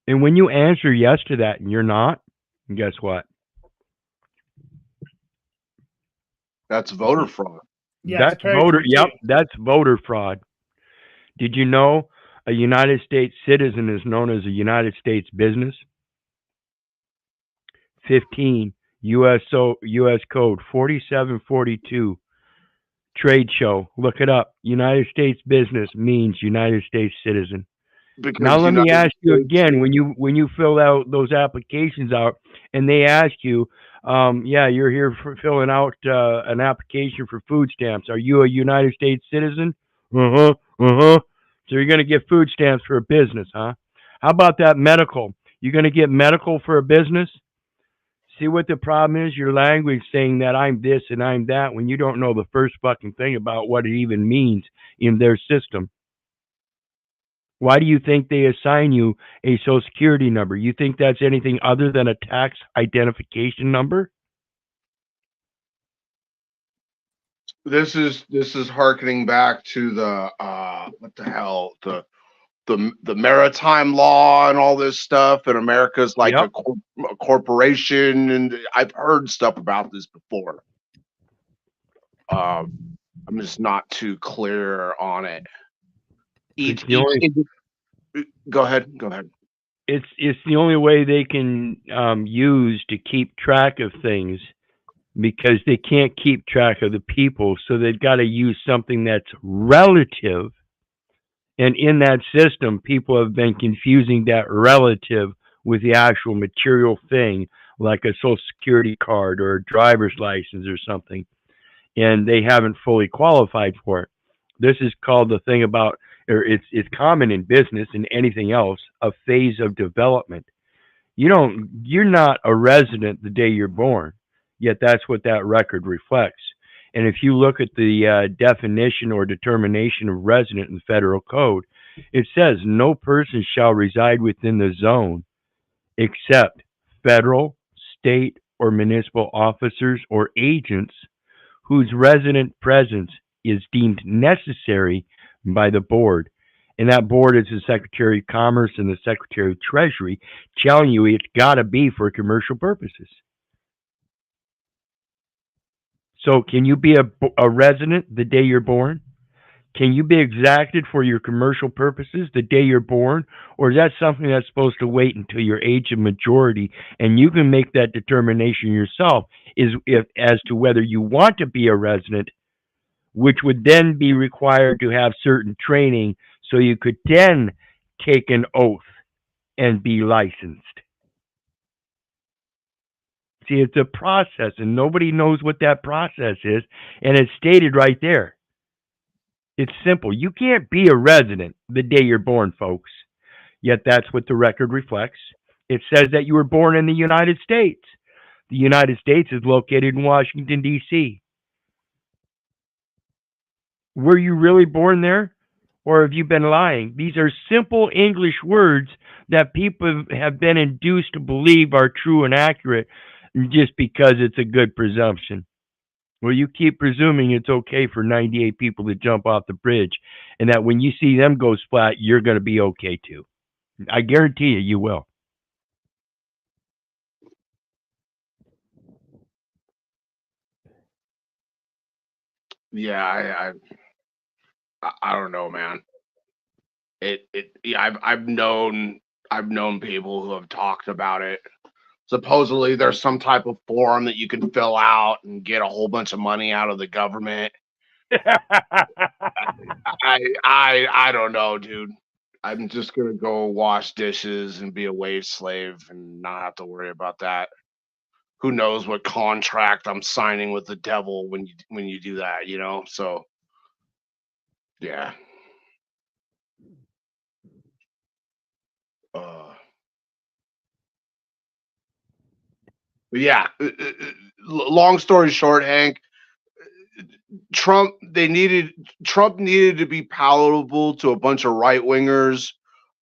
And when you answer yes to that and you're not, guess what?
That's voter fraud.
Yeah,
that's voter fraud. Did you know a United States citizen is known as a United States business? 15 U.S. Code 4742 trade show. Look it up. United States business means United States citizen. Now
because
let me
United
ask you
States.
again: when you fill out those applications out, and they ask you, yeah, you're here for filling out an application for food stamps. Are you a United States citizen? Uh huh. So you're going to get food stamps for a business, huh? How about that medical? You're going to get medical for a business? See what the problem is? Your language saying that I'm this and I'm that when you don't know the first fucking thing about what it even means in their system. Why do you think they assign you a social security number? You think that's anything other than a tax identification number?
This is harkening back to the what the hell, the maritime law and all this stuff, and America's like
Yep.
a corporation, and I've heard stuff about this before. I'm just not too clear on it.
It's the only,
Go ahead.
it's the only way they can use to keep track of things, because they can't keep track of the people, so they've got to use something that's relative. And in that system, people have been confusing that relative with the actual material thing, like a social security card or a driver's license or something, and they haven't fully qualified for it. This is called the thing about, or it's common in business and anything else, a phase of development. You're not a resident the day you're born, yet that's what that record reflects. And if you look at the definition or determination of resident in the federal code, it says no person shall reside within the zone except federal, state, or municipal officers or agents whose resident presence is deemed necessary by the board. And that board is the Secretary of Commerce and the Secretary of Treasury, telling you it's got to be for commercial purposes. So can you be a resident the day you're born? Can you be exacted for your commercial purposes the day you're born? Or is that something that's supposed to wait until your age of majority, and you can make that determination yourself as to whether you want to be a resident, which would then be required to have certain training so you could then take an oath and be licensed. See, it's a process, and nobody knows what that process is, and it's stated right there. It's simple. You can't be a resident the day you're born, folks. Yet that's what the record reflects. It says that you were born in the United States. The United States is located in Washington, D.C. Were you really born there? Or have you been lying? These are simple English words that people have been induced to believe are true and accurate just because it's a good presumption. Well, you keep presuming it's okay for 98 people to jump off the bridge, and that when you see them go splat, you're going to be okay too. I guarantee you, you will.
Yeah, I don't know, man. Yeah, I've known people who have talked about it. Supposedly there's some type of form that you can fill out and get a whole bunch of money out of the government. I don't know, dude. I'm just gonna go wash dishes and be a wage slave and not have to worry about that. Who knows what contract I'm signing with the devil when you do that, you know? So yeah. But yeah, long story short, Hank, Trump needed to be palatable to a bunch of right wingers,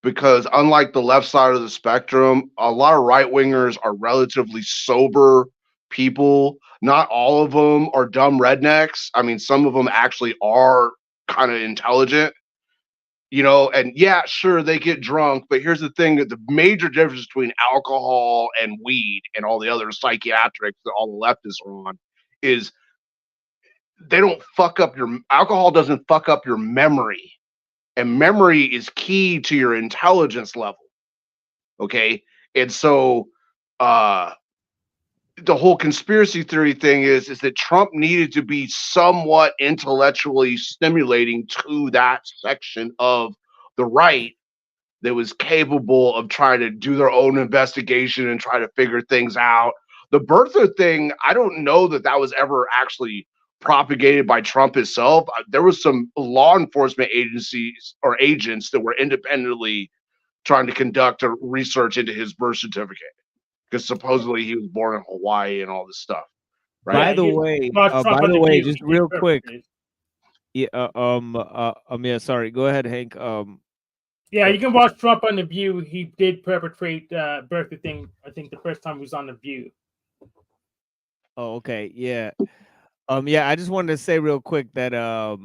because unlike the left side of the spectrum, a lot of right wingers are relatively sober people. Not all of them are dumb rednecks. I mean, some of them actually are kind of intelligent, you know, and yeah, sure, they get drunk, but here's the thing: that the major difference between alcohol and weed and all the other psychiatrics that all the leftists are on is they don't fuck up your alcohol doesn't fuck up your memory, and memory is key to your intelligence level. Okay. And so the whole conspiracy theory thing is that Trump needed to be somewhat intellectually stimulating to that section of the right, that was capable of trying to do their own investigation and try to figure things out. The birther thing, I don't know that that was ever actually propagated by Trump himself. There was some law enforcement agencies or agents that were independently trying to conduct a research into his birth certificate because supposedly he was born in Hawaii and all this stuff. Right?
By the way, just real quick. Yeah. Yeah. Sorry. Go ahead, Hank.
Yeah, you can watch Trump on The View. He did perpetrate birther thing. I think the first time he was on The View.
Oh, okay. Yeah. Yeah. I just wanted to say real quick that I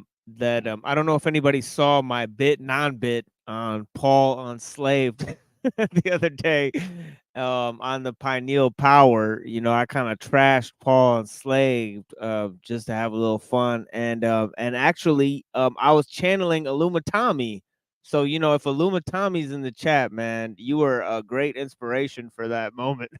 don't know if anybody saw my non-bit on Paul Enslaved the other day. On the Pineal Power, I kind of trashed Paul Enslaved just to have a little fun, and actually I was channeling Illumitami. So if Illumitami's in the chat, man, you were a great inspiration for that moment.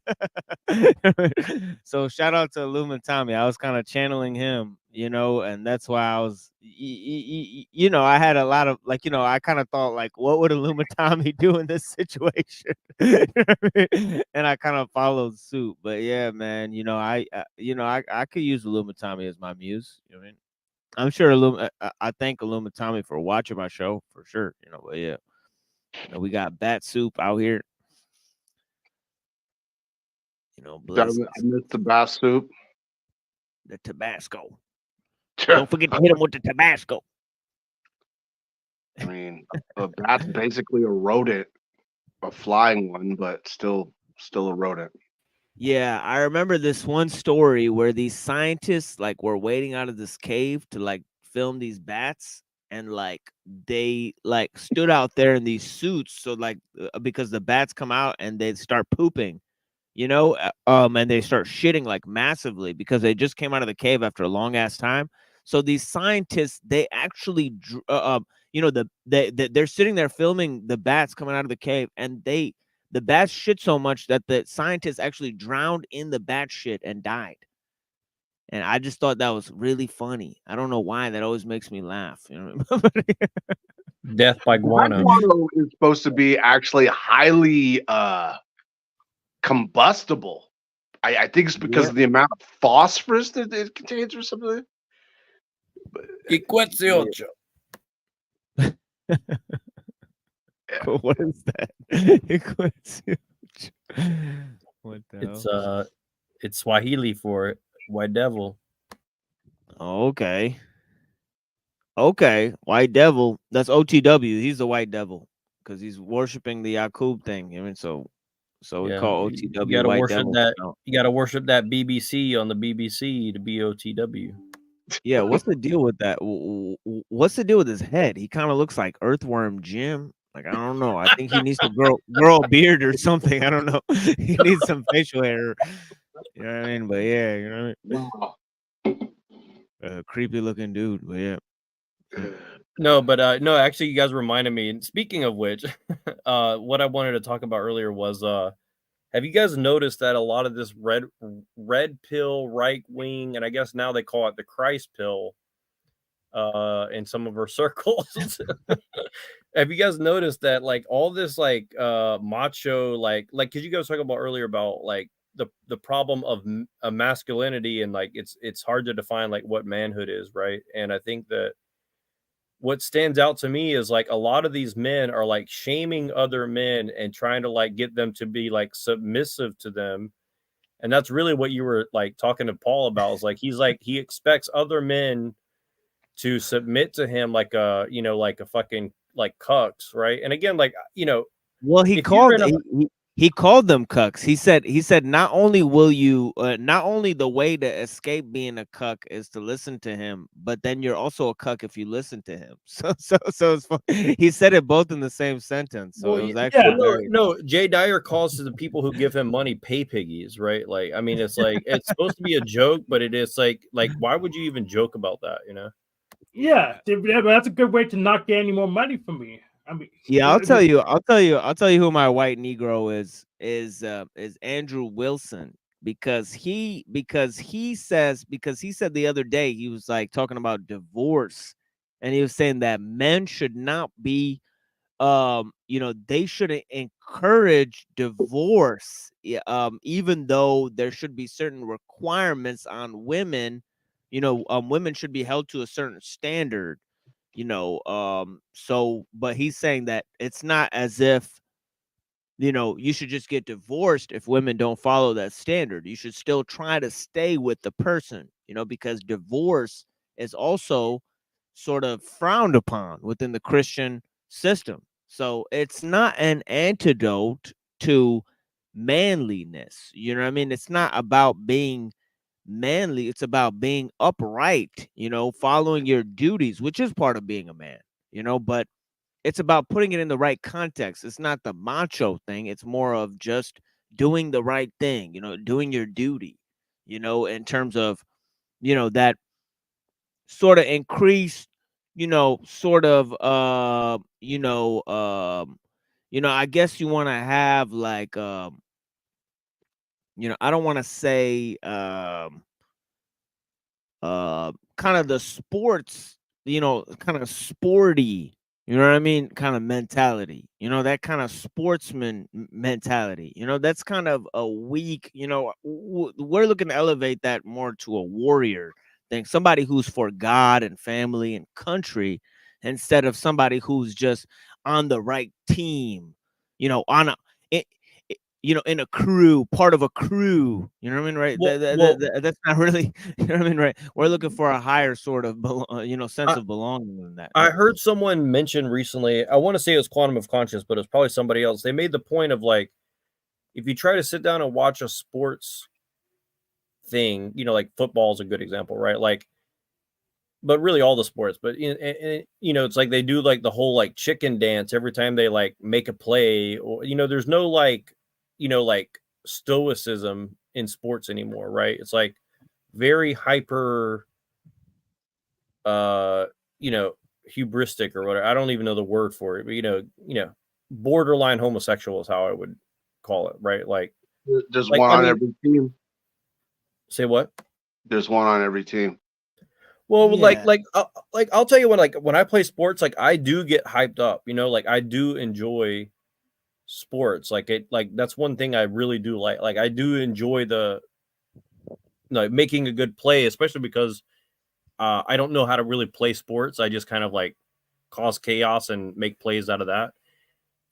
So shout out to Illumitami. I was kind of channeling him, and that's why I was, I had a lot of I kind of thought what would Illumitami do in this situation? And I kind of followed suit. But yeah, man, I could use Illumitami as my muse. You know what I mean? I'm sure I thank Illumitami for watching my show for sure. But yeah, we got Bat Soup out here. Bless.
I missed the Bat Soup.
The Tabasco. Don't forget to hit him with the Tabasco.
I mean, a bat's basically a rodent, a flying one, but still a rodent.
Yeah, I remember this one story where these scientists were waiting out of this cave to film these bats, and they stood out there in these suits, so because the bats come out and they start pooping, and they start shitting massively because they just came out of the cave after a long ass time. So these scientists, they actually they're sitting there filming the bats coming out of the cave, and the bats shit so much that the scientists actually drowned in the bat shit and died. And I just thought that was really funny. I don't know why. That always makes me laugh.
Death by guano.
Guano is supposed to be actually highly combustible. I think it's because of the amount of phosphorus that it contains or something.
What
is that? What the hell?
It's Swahili for white devil.
Okay, white devil. That's OTW. He's the white devil because he's worshiping the Yakub thing. I mean, so we call OTW.
You gotta
white
worship
devil.
that. You gotta worship that BBC on the BBC to be OTW.
Yeah, what's the deal with that? What's the deal with his head? He kind of looks like Earthworm Jim. I don't know. I think he needs to grow a beard or something. I don't know. He needs some facial hair. You know what I mean? But yeah, you know what I mean? Creepy looking dude. But yeah.
No, but no, actually, you guys reminded me. And speaking of which, what I wanted to talk about earlier was, have you guys noticed that a lot of this red pill, right wing, and I guess now they call it the Christ pill, in some of our circles? Have you guys noticed that all this macho because you guys talking about earlier about the problem of masculinity and it's hard to define what manhood is, right? And I think that what stands out to me is a lot of these men are shaming other men and trying to get them to be submissive to them. And that's really what you were talking to Paul about, is he expects other men to submit to him like a fucking cucks, right? And again,
well, he called them cucks. He said not only will you not only the way to escape being a cuck is to listen to him, but then you're also a cuck if you listen to him. So it's fun. He said it both in the same sentence. So it was actually
no. Jay Dyer calls to the people who give him money pay piggies, right? I mean, it's it's supposed to be a joke, but it is why would you even joke about that?
Yeah, that's a good way to not get any more money from me. I mean,
yeah, I'll tell you who my white Negro is Andrew Wilson, because he said the other day, he was talking about divorce, and he was saying that men should not be they shouldn't encourage divorce, even though there should be certain requirements on women. Women should be held to a certain standard. But he's saying that it's not as if you should just get divorced if women don't follow that standard. You should still try to stay with the person, because divorce is also sort of frowned upon within the Christian system. So it's not an antidote to manliness. You know what I mean? It's not about being manly. It's about being upright, following your duties, which is part of being a man, but it's about putting it in the right context. It's not the macho thing. It's more of just doing the right thing, doing your duty, in terms of, that sort of increased, sort of, I guess you want to have like, I don't want to say, kind of the sports, kind of sporty, you know what I mean, kind of mentality, that kind of sportsman mentality, that's kind of a weak, we're looking to elevate that more to a warrior thing, somebody who's for God and family and country, instead of somebody who's just on the right team, on a in a crew, part of a crew. You know what I mean, right? That's not really, you know what I mean, right? We're looking for a higher sort of, sense of belonging than that.
I heard someone mention recently, I want to say it was Quantum of Conscience, but it's probably somebody else. They made the point of like, if you try to sit down and watch a sports thing, like football is a good example, right? Like, but really all the sports, but it's like they do like the whole like chicken dance every time they like make a play, or there's no like like stoicism in sports anymore, right? It's like very hyper hubristic or whatever. I don't even know the word for it, but borderline homosexual is how I would call it, right? Like
there's one on every team.
Say what?
There's one on every team.
Well, like I'll tell you what, like when I play sports, like I do get hyped up, like I do enjoy sports. Like that's one thing I really do like. Like I do enjoy the making a good play, especially because I don't know how to really play sports. I just kind of like cause chaos and make plays out of that.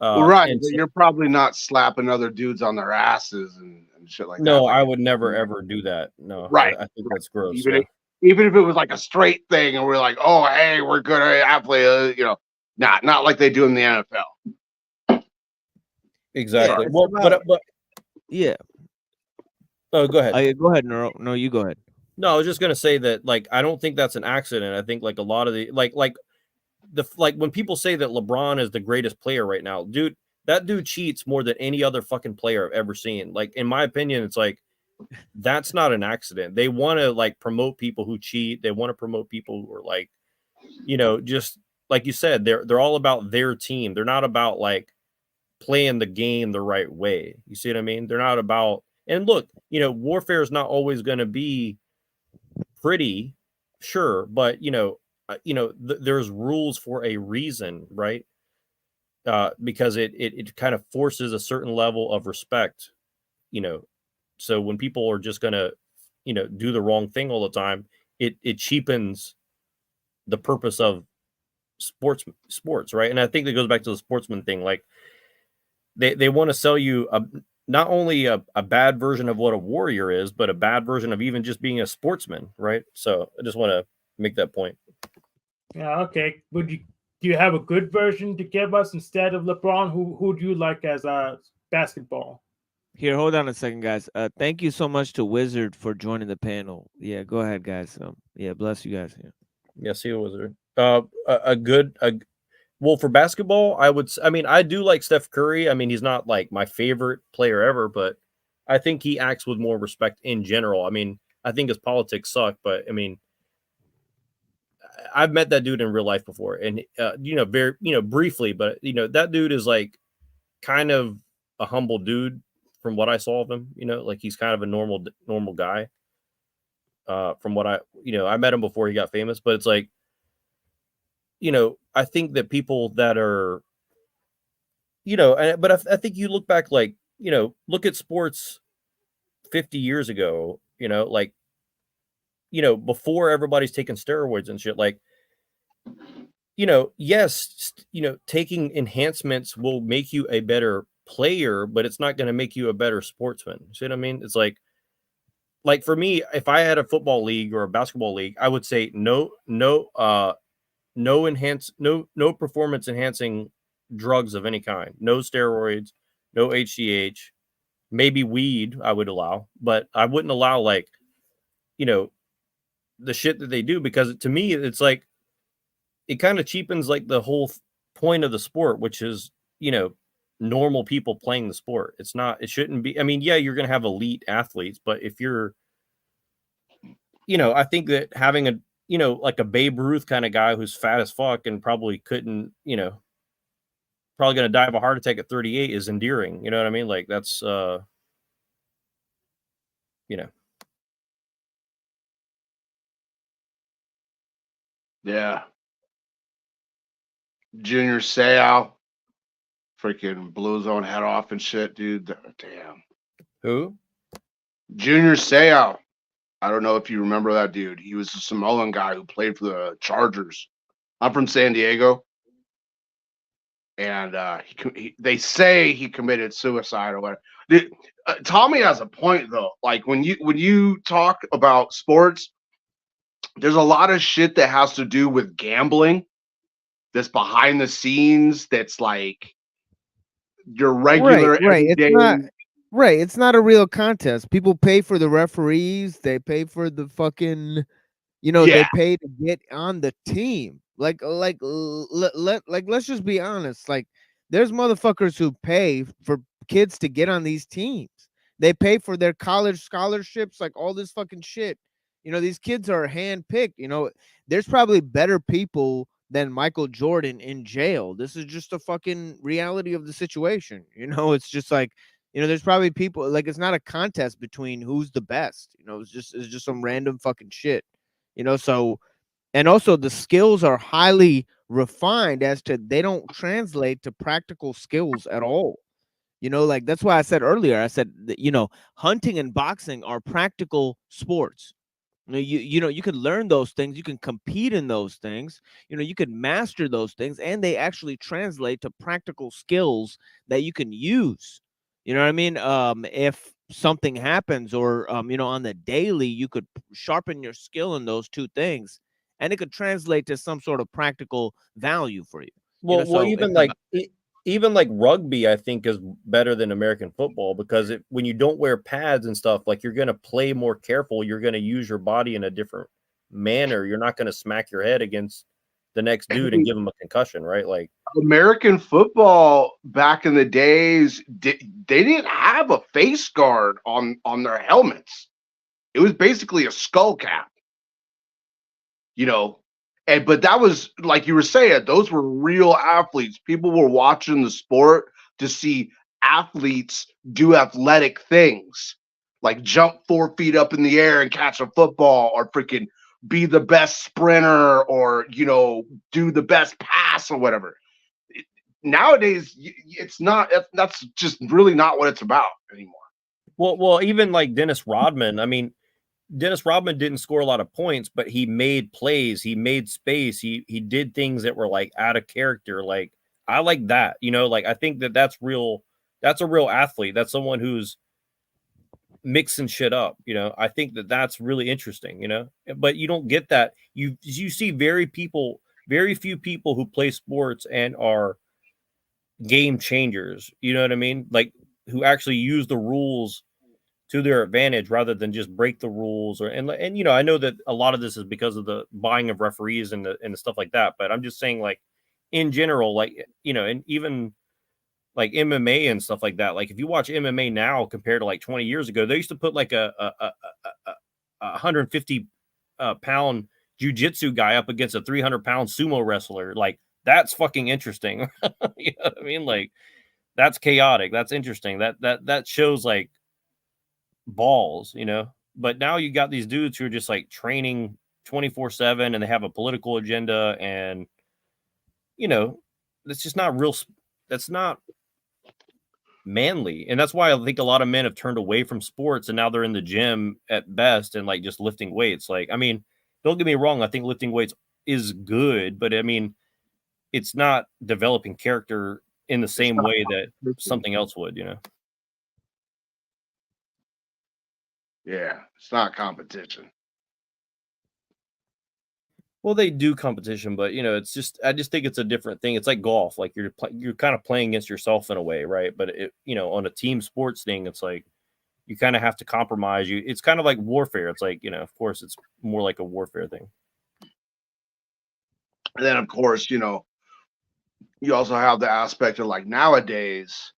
Right, but you're probably not slapping other dudes on their asses and shit like that.
No, I would never ever do that. No,
right.
I think that's gross.
Even if it was like a straight thing, and we're like, oh, hey, we're good. I play, not like they do in the NFL.
Exactly.
Yeah,
well, but
yeah.
Oh, go ahead.
Go ahead, Nero. No, you go ahead.
No, I was just gonna say that, like, I don't think that's an accident. I think like a lot of the like when people say that LeBron is the greatest player right now, dude, that dude cheats more than any other fucking player I've ever seen. Like, in my opinion, it's like that's not an accident. They want to like promote people who cheat. They want to promote people who are like, just like you said, they're all about their team. They're not about like playing the game the right way. You see what I mean? They're not about, and look, warfare is not always going to be pretty, sure, but there's rules for a reason, right? Because it kind of forces a certain level of respect, so when people are just gonna do the wrong thing all the time, it cheapens the purpose of sports, right? And I think that goes back to the sportsman thing. Like they want to sell you not only a bad version of what a warrior is, but a bad version of even just being a sportsman, right? So I just want to make that point.
Yeah, okay. Do you have a good version to give us instead of LeBron? Who do you like as basketball?
Here, hold on a second, guys. Thank you so much to Wizard for joining the panel. Yeah, go ahead, guys. Yeah, bless you guys.
Yeah, see you, Wizard. Well, for basketball, I do like Steph Curry. I mean, he's not like my favorite player ever, but I think he acts with more respect in general. I mean, I think his politics suck, but I mean, I've met that dude in real life before, and very briefly, but that dude is like kind of a humble dude from what I saw of him. Like he's kind of a normal guy. From what I met him before he got famous, but it's like, I think that people that are you know, but I think you look back, like, you know, look at sports 50 years ago, you know, like, you know, before everybody's taking steroids and shit, like, you know, yes, you know, taking enhancements will make you a better player, but it's not going to make you a better sportsman. See what I mean? It's like for me, if I had a football league or a basketball league, I would say no performance enhancing drugs of any kind, no steroids, no HGH, maybe weed I would allow, but I wouldn't allow, like, you know, the shit that they do, because to me it's like it kind of cheapens like the whole point of the sport, which is, you know, normal people playing the sport. It shouldn't be. I mean, yeah, you're going to have elite athletes, but if you're, you know, I think that having a, you know, like a Babe Ruth kind of guy who's fat as fuck and probably couldn't, you know, probably going to die of a heart attack at 38 is endearing. You know what I mean? Like that's, you know.
Yeah. Junior Seau freaking blew his own head off and shit, dude. Damn.
Who?
Junior Seau. I don't know if you remember that dude. He was a Samoan guy who played for the Chargers. I'm from San Diego. And they say he committed suicide or whatever. Tommy has a point though. Like when you talk about sports, there's a lot of shit that has to do with gambling that's behind the scenes, that's like your regular
Right.
everyday.
It's not a real contest. People pay for the referees. They pay for the fucking, you know, they
Yeah.
pay to get on the team. Let's just be honest. Like, there's motherfuckers who pay for kids to get on these teams. They pay for their college scholarships, like all this fucking shit. You know, these kids are handpicked. You know, there's probably better people than Michael Jordan in jail. This is just a fucking reality of the situation. You know, it's just like, you know, there's probably people, like, it's not a contest between who's the best. You know, it's just some random fucking shit. You know, so, and also the skills are highly refined as to they don't translate to practical skills at all. You know, like that's why I said earlier, I said that, you know, hunting and boxing are practical sports. You know, you can learn those things, you can compete in those things, you know, you can master those things, and they actually translate to practical skills that you can use. You know what I mean? If something happens, or you know, on the daily, you could sharpen your skill in those two things, and it could translate to some sort of practical value for you. You know,
Well,
so
even
it's
like even like rugby, I think is better than American football, because when you don't wear pads and stuff, like you're going to play more careful. You're going to use your body in a different manner. You're not going to smack your head against the next dude and give him a concussion, right? Like
American football back in the days, they didn't have a face guard on their helmets. It was basically a skull cap, you know. But that was, like you were saying, those were real athletes. People were watching the sport to see athletes do athletic things, like jump 4 feet up in the air and catch a football, or freaking be the best sprinter, or, you know, do the best pass or whatever. Nowadays, it's not. That's just really not what it's about anymore.
Well, even like Dennis Rodman. I mean, Dennis Rodman didn't score a lot of points, but he made plays, he made space, he did things that were like out of character. Like I like that, you know, like I think that's real. That's a real athlete. That's someone who's mixing shit up, you know. I think that's really interesting, you know. But you don't get that. You see very few people who play sports and are game changers, you know what I mean? Like who actually use the rules to their advantage rather than just break the rules. And you know, I know that a lot of this is because of the buying of referees and the stuff like that, but I'm just saying, like, in general, like, you know, and even like MMA and stuff like that, like if you watch MMA now compared to like 20 years ago, they used to put like a 150 pound jujitsu guy up against a 300-pound sumo wrestler. Like that's fucking interesting. You know what I mean? Like that's chaotic, that's interesting, that shows like balls, you know. But now you got these dudes who are just like training 24/7, and they have a political agenda, and you know, that's just not real. That's not manly. And that's why I think a lot of men have turned away from sports and now they're in the gym at best and like just lifting weights. Like, I mean, don't get me wrong, I think lifting weights is good, but I mean, it's not developing character in the same way that something else would, you know.
Yeah, it's not competition.
Well, they do competition, but you know, it's just I just think it's a different thing. It's like golf, like you're kind of playing against yourself in a way, right? But it, you know, on a team sports thing, it's like you kind of have to compromise. It's kind of like warfare. It's like, you know, of course, it's more like a warfare thing.
And then, of course, you know, you also have the aspect of like nowadays,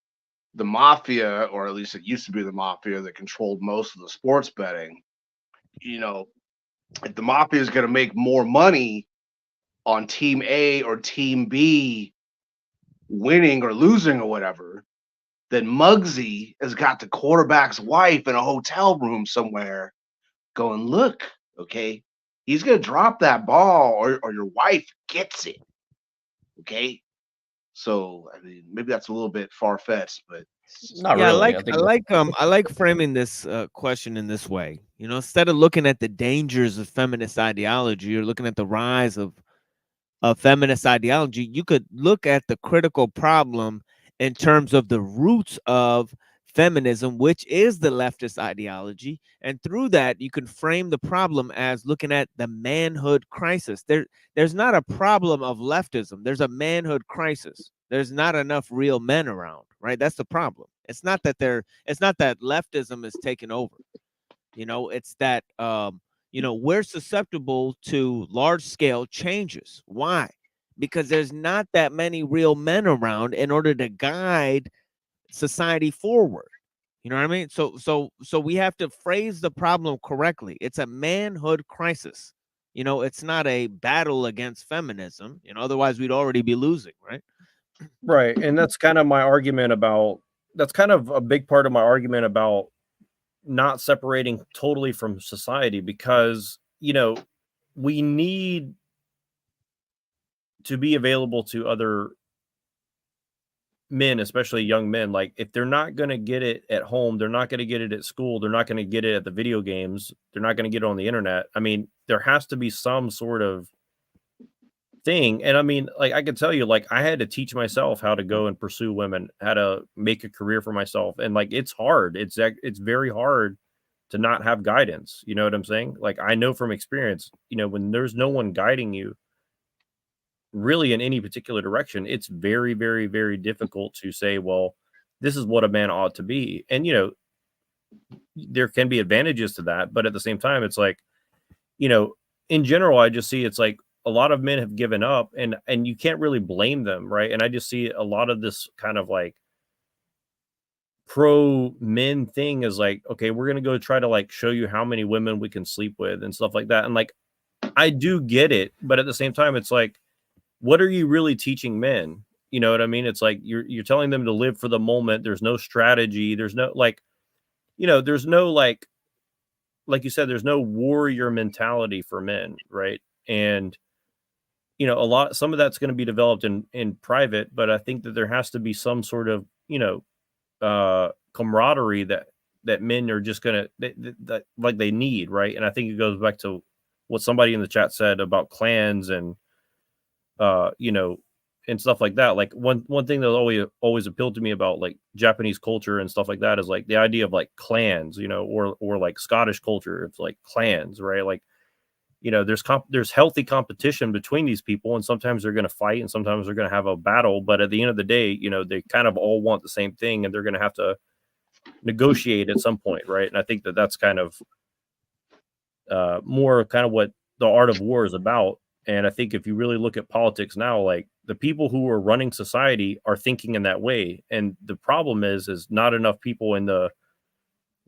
the mafia, or at least it used to be the mafia that controlled most of the sports betting. You know, if the mafia is going to make more money on team A or team B winning or losing or whatever, then Muggsy has got the quarterback's wife in a hotel room somewhere going, look, okay, he's going to drop that ball or your wife gets it. Okay. So, I mean, maybe that's a little bit far fetched, but
not
Yeah,
really.
I like framing this question in this way. You know, instead of looking at the dangers of feminist ideology or looking at the rise of feminist ideology, you could look at the critical problem in terms of the roots of feminism, which is the leftist ideology. And through that, you can frame the problem as looking at the manhood crisis. There's not a problem of leftism. There's a manhood crisis. There's not enough real men around, right? That's the problem. It's not that leftism is taking over. You know, it's that you know, we're susceptible to large scale changes. Why? Because there's not that many real men around in order to guide society forward. You know what I mean? So we have to phrase the problem correctly. It's a manhood crisis. You know, it's not a battle against feminism. You know, otherwise we'd already be losing, right?
Right. And that's kind of my argument about that's kind of a big part of my argument about not separating totally from society, because, you know, we need to be available to other men, especially young men. Like, if they're not going to get it at home, they're not going to get it at school, they're not going to get it at the video games, they're not going to get it on the internet. I mean, there has to be some sort of thing. And I mean, like, I can tell you, like, I had to teach myself how to go and pursue women, how to make a career for myself. And like, it's hard. It's very hard to not have guidance. You know what I'm saying? Like, I know from experience, you know, when there's no one guiding you really in any particular direction, it's very, very, very difficult to say, well, this is what a man ought to be. And, you know, there can be advantages to that, but at the same time, it's like, you know, in general, I just see it's like a lot of men have given up, and you can't really blame them, right? And I just see a lot of this kind of like pro men thing is like, okay, we're gonna go try to like show you how many women we can sleep with and stuff like that. And like, I do get it, but at the same time, it's like, what are you really teaching men? You know what I mean? It's like you're telling them to live for the moment. There's no strategy. There's no like, you know, there's no like you said, there's no warrior mentality for men, right? And you know, some of that's going to be developed in private, but I think that there has to be some sort of, you know, camaraderie that men are just going to that like they need, right? And I think it goes back to what somebody in the chat said about clans and you know, and stuff like that. Like one thing that always appealed to me about like Japanese culture and stuff like that is like the idea of like clans, you know, or like Scottish culture, it's like clans, right? Like, you know, there's healthy competition between these people, and sometimes they're going to fight and sometimes they're going to have a battle, but at the end of the day, you know, they kind of all want the same thing, and they're going to have to negotiate at some point, right? And I think that that's kind of more kind of what the art of war is about. And I think if you really look at politics now, like the people who are running society are thinking in that way, and the problem is not enough people in the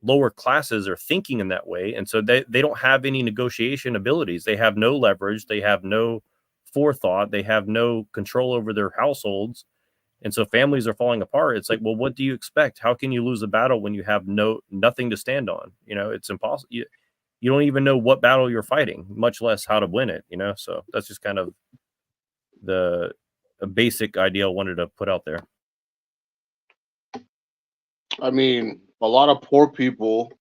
lower classes are thinking in that way, and so they don't have any negotiation abilities. They have no leverage, they have no forethought, they have no control over their households, and so families are falling apart. It's like, well, what do you expect? How can you lose a battle when you have nothing to stand on? You know, it's impossible. You don't even know what battle you're fighting, much less how to win it, you know. So that's just kind of a basic idea I wanted to put out there.
I mean, a lot of poor people,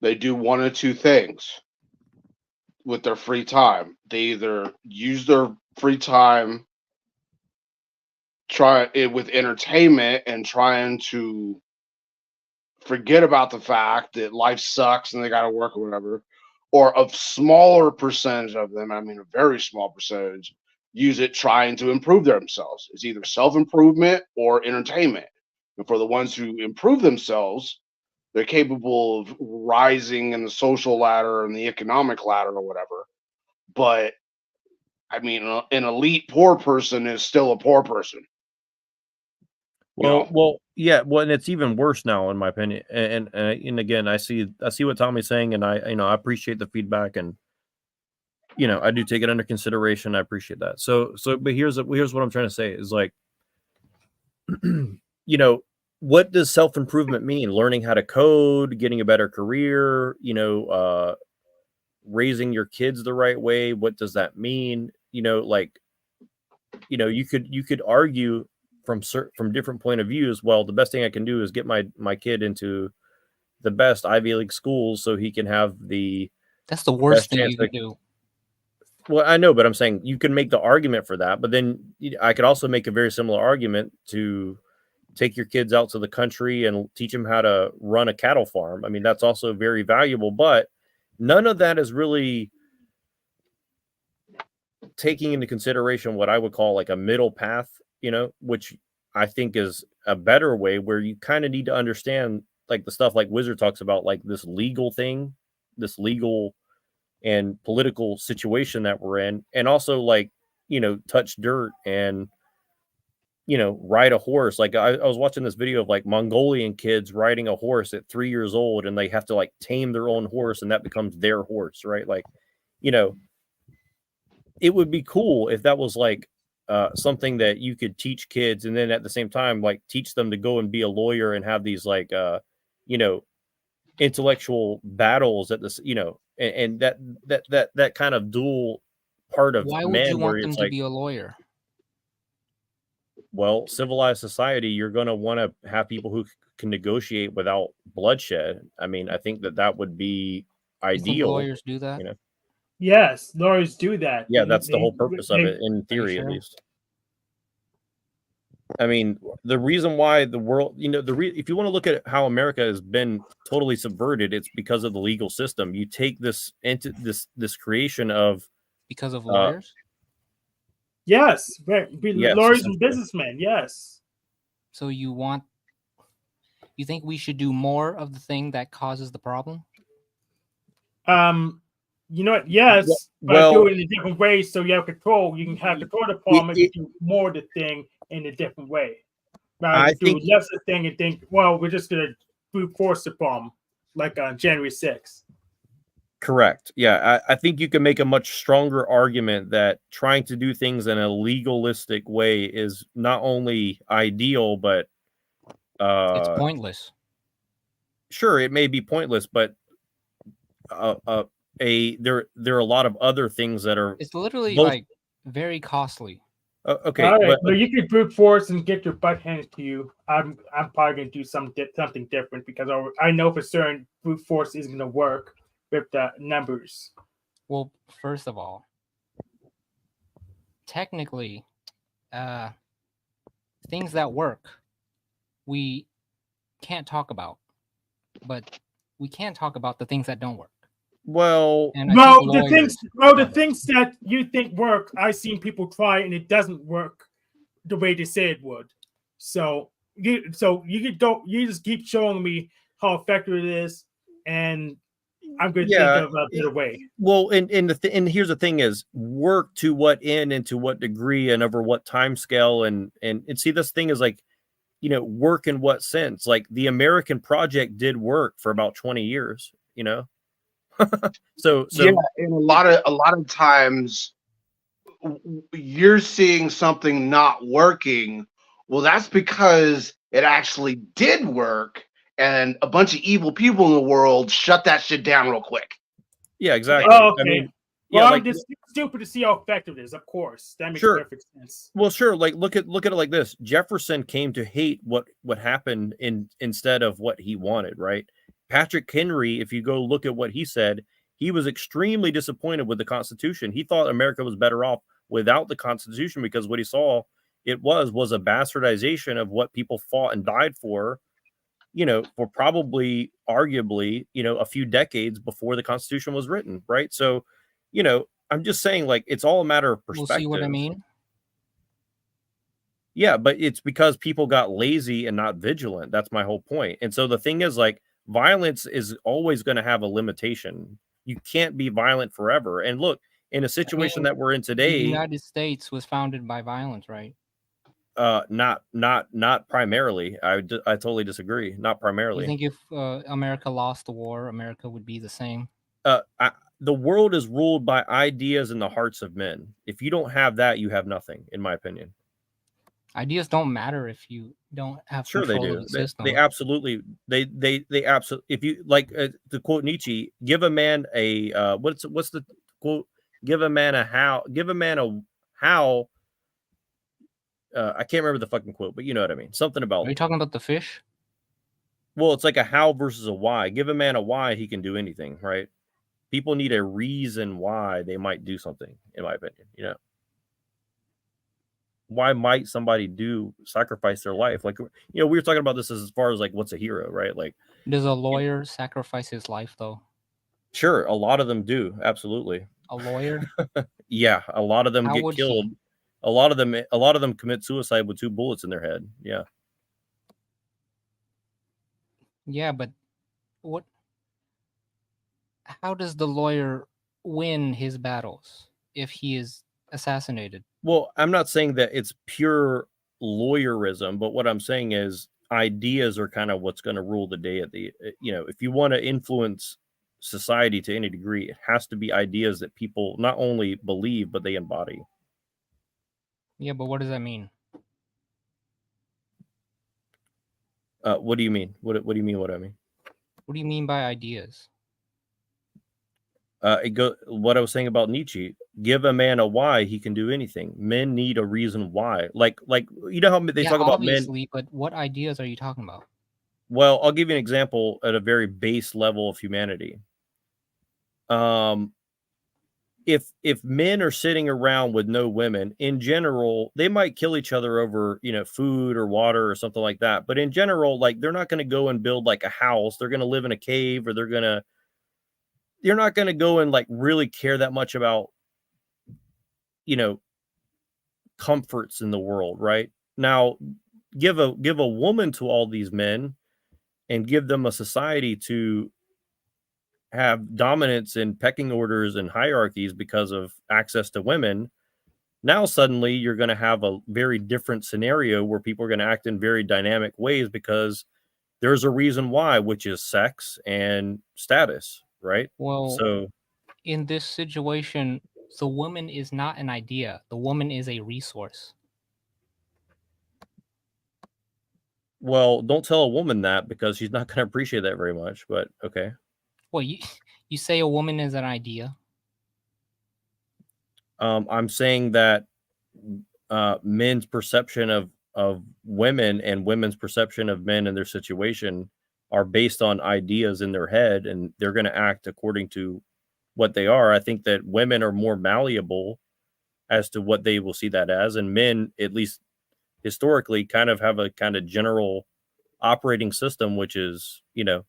they do one of two things with their free time. They either use their free time try it with entertainment and trying to forget about the fact that life sucks and they got to work or whatever, or a smaller percentage of them, I mean, a very small percentage, use it trying to improve themselves. It's either self-improvement or entertainment. And for the ones who improve themselves, they're capable of rising in the social ladder and the economic ladder or whatever. But I mean, an elite poor person is still a poor person.
Well, yeah. Well, and it's even worse now, in my opinion. And again, I see what Tommy's saying, and I appreciate the feedback, and I do take it under consideration. I appreciate that. But here's what I'm trying to say is like, what does self-improvement mean? Learning how to code, getting a better career, raising your kids the right way. What does that mean? You could argue from different point of views. Well, the best thing I can do is get my kid into the best Ivy League schools so he can have the
That's the worst
best
thing
chance
you could do.
Well, I know, but I'm saying you can make the argument for that, but then I could also make a very similar argument to take your kids out to the country and teach them how to run a cattle farm. I mean, that's also very valuable, but none of that is really taking into consideration what I would call like a middle path, which I think is a better way, where you kind of need to understand like the stuff like Wizard talks about, like this legal thing, this legal and political situation that we're in, and also like, touch dirt and, ride a horse. Like I was watching this video of like Mongolian kids riding a horse at 3 years old, and they have to like tame their own horse, and that becomes their horse, right? Like, it would be cool if that was like something that you could teach kids, and then at the same time, like teach them to go and be a lawyer and have these like, intellectual battles at this, and that kind of dual part of
Why would
man
you
where
want them
it's
to
like,
be a lawyer?
well, civilized society, you're going to want to have people who can negotiate without bloodshed. I mean, I think that would be
You think
ideal.
lawyers do that?
Yes, lawyers do that.
Yeah, that's the whole purpose of it, in theory, at
sure?
least. I mean, the reason why the world, if you want to look at how America has been totally subverted, it's because of the legal system. You take this into this creation of
because of lawyers.
Yes,
Yes,
lawyers and
essentially.
businessmen. Yes.
So you think we should do more of the thing that causes the problem?
You know what? Yes, but do it in a different way so you have control. You can have control of the problem if you do more of the thing in a different way. Rather than do less of the thing and think, well, we're just going to brute force the problem, like on January 6th.
Correct. Yeah, I think you can make a much stronger argument that trying to do things in a legalistic way is not only ideal, but
It's pointless.
Sure, it may be pointless, but there are a lot of other things that are.
It's literally like very costly.
Okay,
all right,
but
you can brute force and get your butt handed to you. I'm probably going to do something different because I know for certain brute force isn't going to work with the numbers.
Well, first of all, technically, things that work we can't talk about, but we can talk about the things that don't work.
Well,
the things that you think work, I've seen people try and it doesn't work the way they say it would. So you just keep showing me how effective it is, and I'm going to think of a better way.
Well, and here's the thing: is work to what end and to what degree and over what time scale, and see, this thing is like, work in what sense? Like the American project did work for about 20 years, so
yeah, and a lot of times you're seeing something not working. Well, that's because it actually did work, and a bunch of evil people in the world shut that shit down real quick.
Yeah, exactly.
Oh, okay.
I mean,
Well,
Yeah,
I'm
like
just stupid to see how effective it is. Of course, that makes
sure.
perfect sense.
Well, sure. Like look at it like this. Jefferson came to hate what happened instead of what he wanted, right? Patrick Henry, if you go look at what he said, he was extremely disappointed with the Constitution. He thought America was better off without the Constitution because what he saw it was a bastardization of what people fought and died for, for probably arguably, a few decades before the Constitution was written, right? So, I'm just saying, like, it's all a matter of
We'll see what I
perspective.
mean.
Yeah, but it's because people got lazy and not vigilant. That's my whole point. And so the thing is, like, violence is always going to have a limitation. You can't be violent forever. And look, in a situation that we're in
The
today,
United States was founded by violence, right?
not primarily. I totally disagree. Not
You
primarily.
think if America lost the war, America would be the same?
The world is ruled by ideas in the hearts of men. If you don't have that, you have nothing, in my opinion.
Ideas don't matter if you don't have
Sure, they
control
do.
of the system.
They absolutely. They absolutely. If you like to quote Nietzsche, give a man a what's the quote? Give a man a how. Give a man a how. I can't remember the fucking quote, but you know what I mean. Something about.
Are you talking about the fish?
Well, it's like a how versus a why. Give a man a why, he can do anything, right? People need a reason why they might do something, in my opinion. Why might somebody sacrifice their life? Like, we were talking about this as far as like what's a hero, right? Like,
does a lawyer sacrifice his life though?
Sure, a lot of them do, absolutely.
A lawyer?
Yeah, a lot of them
How
get
would
killed.
he?
A lot of them commit suicide with 2 bullets in their head. Yeah.
Yeah, but how does the lawyer win his battles if he is assassinated?
Well, I'm not saying that it's pure lawyerism, but what I'm saying is ideas are kind of what's going to rule the day if you want to influence society to any degree, it has to be ideas that people not only believe, but they embody.
Yeah, but what does that mean?
What do you mean? What do you mean what I mean?
What do you mean by ideas?
What I was saying about Nietzsche, give a man a why, he can do anything. Men need a reason why. Like you know how they talk about men.
Obviously, but what ideas are you talking about?
Well, I'll give you an example at a very base level of humanity. If men are sitting around with no women, in general, they might kill each other over, food or water or something like that. But in general, like they're not going to go and build like a house. They're going to live in a cave, or you're not going to go and like really care that much about, comforts in the world, right? Now, give a woman to all these men and give them a society to have dominance in pecking orders and hierarchies because of access to women. Now, suddenly you're going to have a very different scenario where people are going to act in very dynamic ways because there's a reason why, which is sex and status, right?
Well,
So
in this situation, the woman is not an idea. The woman is a resource.
well, don't tell a woman that because she's not going to appreciate that very much, but okay.
Well, you say a woman is an idea.
I'm saying that men's perception of women and women's perception of men and their situation are based on ideas in their head, and they're going to act according to what they are. I think that women are more malleable as to what they will see that as, and men, at least historically, kind of have a kind of general operating system, which is,
I
you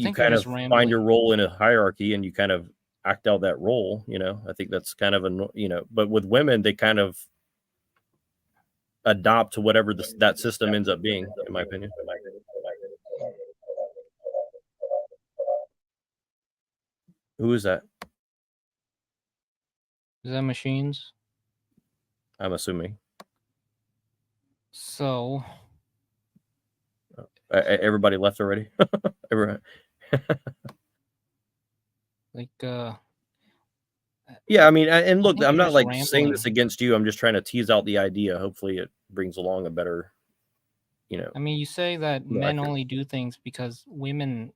think
kind
you're
of
just rambling.
find your role in a hierarchy and you kind of act out that role. I think that's kind of but with women, they kind of adopt to whatever that system ends up being, in my opinion. Who is that?
Is that machines?
I'm assuming.
So
everybody left already. Everyone.
Like
yeah, I mean, and look,
think
I'm
you're
not
just
like saying
rambling.
this against you. I'm just trying to tease out the idea. Hopefully it brings along a better,
I mean, you say that men
accurate.
only do things because women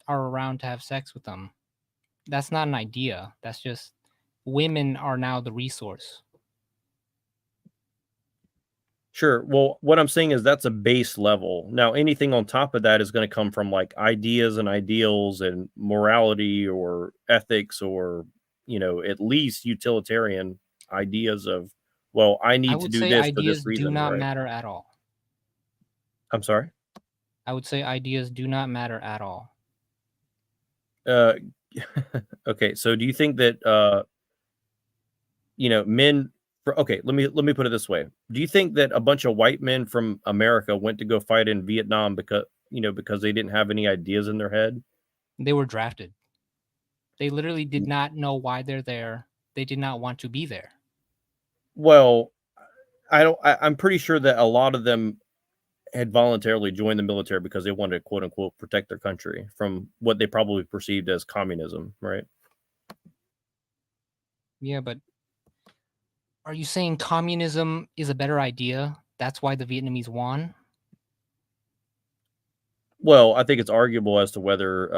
are around to have sex with them. That's not an idea. That's just women are now the resource.
Sure. Well, what I'm saying is that's a base level. Now, anything on top of that is going to come from like ideas and ideals and morality or ethics or, at least utilitarian ideas of, well, I
I
need to
would
do
say
this for
ideas
this
do
reason,
not
right?
matter at all.
I'm sorry.
I would say ideas do not matter at all.
Okay. So do you think that, men okay, let me put it this way. Do you think that a bunch of white men from America went to go fight in Vietnam because they didn't have any ideas in their head?
They were drafted. They literally did not know why they're there. They did not want to be there.
Well, I'm pretty sure that a lot of them had voluntarily joined the military because they wanted to quote unquote protect their country from what they probably perceived as communism, right?
Yeah, but are you saying communism is a better idea? That's why the Vietnamese won?
Well, I think it's arguable as to whether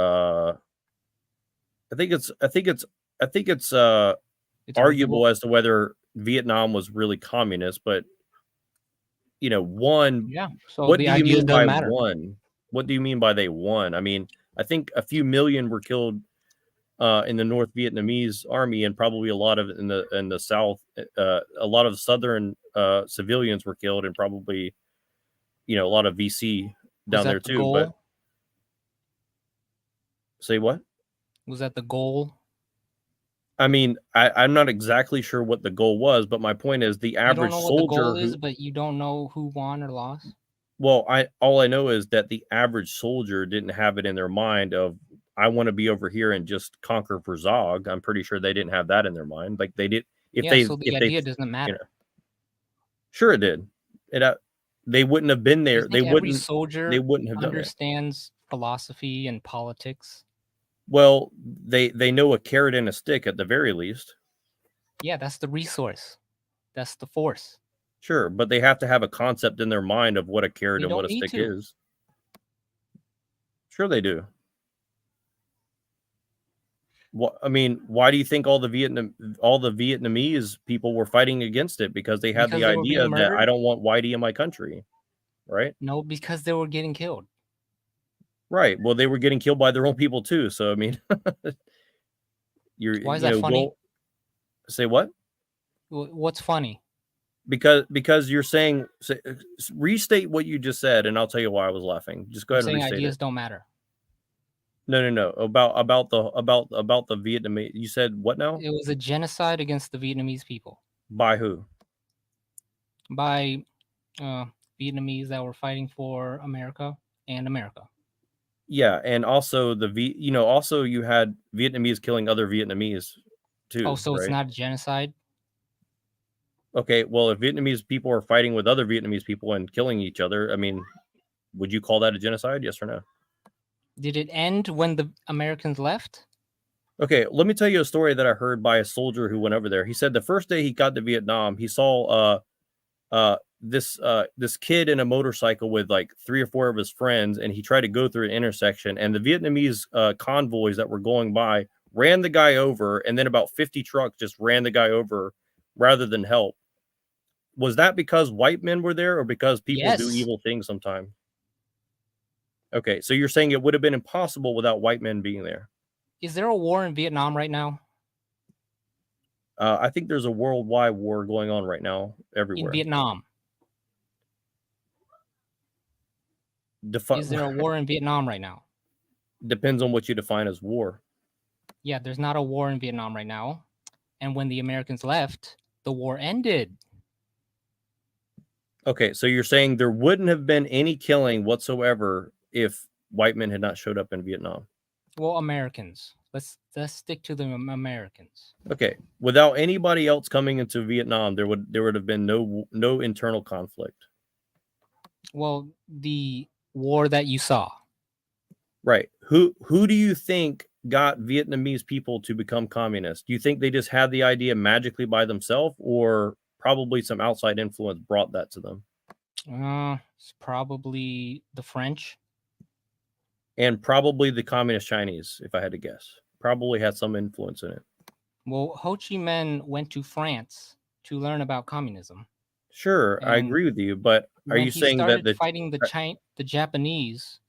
I think it's
It's
arguable
arguable?
as to whether Vietnam was really communist, but one.
Yeah. So
What
the
do you
ideas
mean
don't
by
matter.
one? What do you mean by they won? I mean, I think a few million were killed in the North Vietnamese army, and probably a lot of in the South. A lot of Southern civilians were killed, and probably a lot of VC
Was
down there
that the
too. But
goal?
say what?
Was that the goal?
I mean, I'm not exactly sure what the goal was, but my point is the
You don't
average
know what the
soldier
goal
who
is, but you don't know who won or lost?
Well, all I know is that the average soldier didn't have it in their mind of I want to be over here and just conquer for Zog. I'm pretty sure they didn't have that in their mind. Like they did
Yeah, so the idea doesn't matter.
Sure it did. They wouldn't have been
You
there. They
think every
wouldn't
soldier
have done it.
understands philosophy and politics?
Well, they know a carrot and a stick at the very least.
Yeah, that's the resource. That's the force.
Sure, but they have to have a concept in their mind of what a carrot
You
and what
don't
a
need
stick
to.
is. Sure they do. What I mean, why do you think all the Vietnamese people were fighting against it? Because they had
Because
the
they were being
idea that I
murdered?
don't want whitey in my country, right?
No, because they were getting killed.
Right. Well, they were getting killed by their own people too. So I mean,
Why is that funny?
Say what?
What's funny?
Because you're saying restate what you just said, and I'll tell you why I was laughing. Just go
I'm
ahead and
saying
restate
ideas
it.
don't matter.
No. About the Vietnamese. You said what now?
It was a genocide against the Vietnamese people
By who?
by Vietnamese that were fighting for America and America.
Yeah, and also also you had Vietnamese killing other Vietnamese too.
Oh, so
right?
it's not a genocide?
Okay, well, if Vietnamese people are fighting with other Vietnamese people and killing each other, I mean, would you call that a genocide? Yes or no?
Did it end when the Americans left?
Okay, let me tell you a story that I heard by a soldier who went over there. He said the first day he got to Vietnam, he saw this kid in a motorcycle with like 3 or 4 of his friends, and he tried to go through an intersection, and the Vietnamese convoys that were going by ran the guy over, and then about 50 trucks just ran the guy over rather than help. Was that because white men were there, or because people do
Yes.
evil things sometimes? Okay, so you're saying it would have been impossible without white men being there.
Is there a war in Vietnam right now?
I think there's a worldwide war going on right now everywhere.
In Vietnam. Is there a war in Vietnam right now?
Depends on what you define as war.
Yeah, there's not a war in Vietnam right now. And when the Americans left, the war ended.
Okay, so you're saying there wouldn't have been any killing whatsoever if white men had not showed up in Vietnam.
Well, Americans. Let's stick to the Americans.
Okay, without anybody else coming into Vietnam, there would have been no internal conflict.
Well, the war that you saw.
Right. Who do you think got Vietnamese people to become communist? Do you think they just had the idea magically by themselves, or probably some outside influence brought that to them?
It's probably the French.
And probably the communist Chinese, if I had to guess. probably had some influence in it.
Well, Ho Chi Minh went to France to learn about communism.
Sure, I
And
agree with you, but are
when
you
he
saying that
started
the
fighting the Japanese,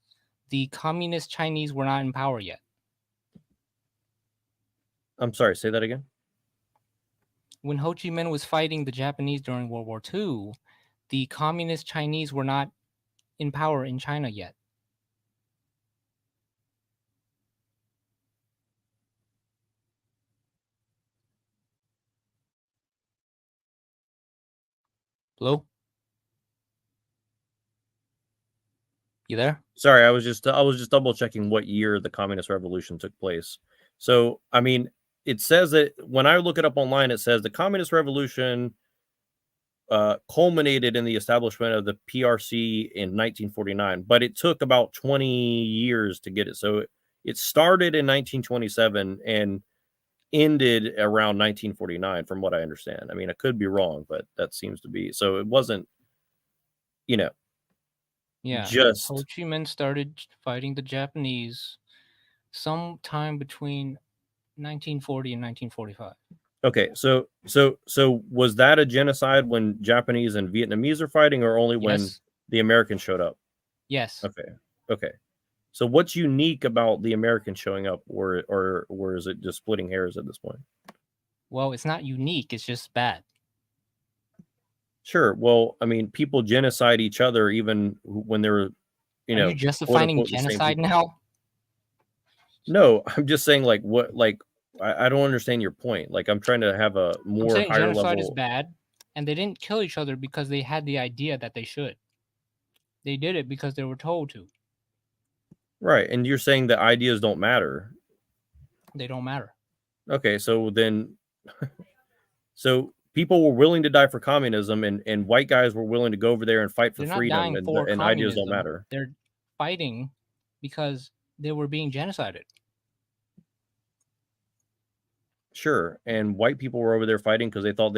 the communist Chinese were not in power yet.
I'm sorry, say that again?
When Ho Chi Minh was fighting the Japanese during World War II, the communist Chinese were not in power in China yet. Hello? You there?
Sorry, I was just double checking what year the Communist Revolution took place. So, I mean, it says that when I look it up online, it says the Communist Revolution culminated in the establishment of the PRC in 1949, but it took about 20 years to get it. So it started in 1927 and ended around 1949, from what I understand. I mean, I could be wrong, but that seems to be so. It wasn't, you know,
Yeah.
just
Ho Chi Minh started fighting the Japanese sometime between 1940 and 1945.
okay. So was that a genocide when Japanese and Vietnamese are fighting, or only when
Yes.
the Americans showed up?
Yes.
Okay. So what's unique about the Americans showing up, or is it just splitting hairs at this point?
Well, it's not unique. It's just bad.
Sure. Well, I mean, people genocide each other even when they were, you
Are
know,
you
quote
justifying
unquote the same
genocide
people.
now?
No, I'm just saying, like, what, like, I don't understand your point. Like, I'm trying to have a
I'm
more
saying
higher
genocide is
level.
bad, and they didn't kill each other because they had the idea that they should. They did it because they were told to.
Right. And you're saying that ideas don't matter.
They don't matter.
Okay. So then, so people were willing to die for communism, and white guys were willing to go over there and fight for
They're not
freedom,
dying
and,
for
and ideas don't
communism.
matter.
They're fighting because they were being genocided.
Sure. And white people were over there fighting because they thought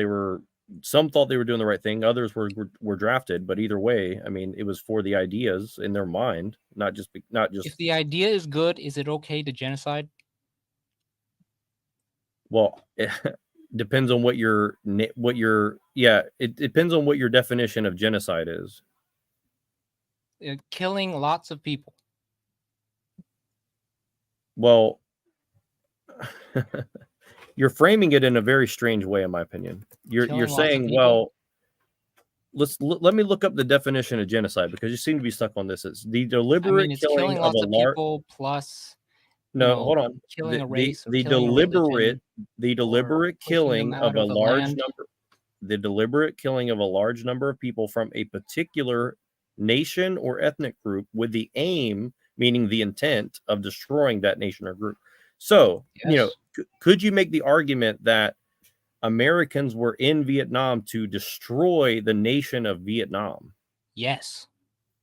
some thought they were doing the right thing. Others were drafted. But either way, I mean, it was for the ideas in their mind, not just.
If the idea is good, is it okay to genocide?
Well, it depends on it depends on what your definition of genocide is.
Killing lots of people.
Well, you're framing it in a very strange way, in my opinion. You're
Killing lots of
saying,
people?
well, let me look up the definition of genocide, because you seem to be stuck on this. It's the deliberate
it's
killing
killing
of
lots
a
of
large.
people plus.
No, hold on.
Killing a race or
The
killing a religion,
deliberate
pushing them
killing
out
of a
of a
large
land.
number. The deliberate killing of a large number of people from a particular nation or ethnic group with the aim, meaning the intent, of destroying that nation or group. So, you know, could you make the argument that Americans were in Vietnam to destroy the nation of Vietnam?
Yes.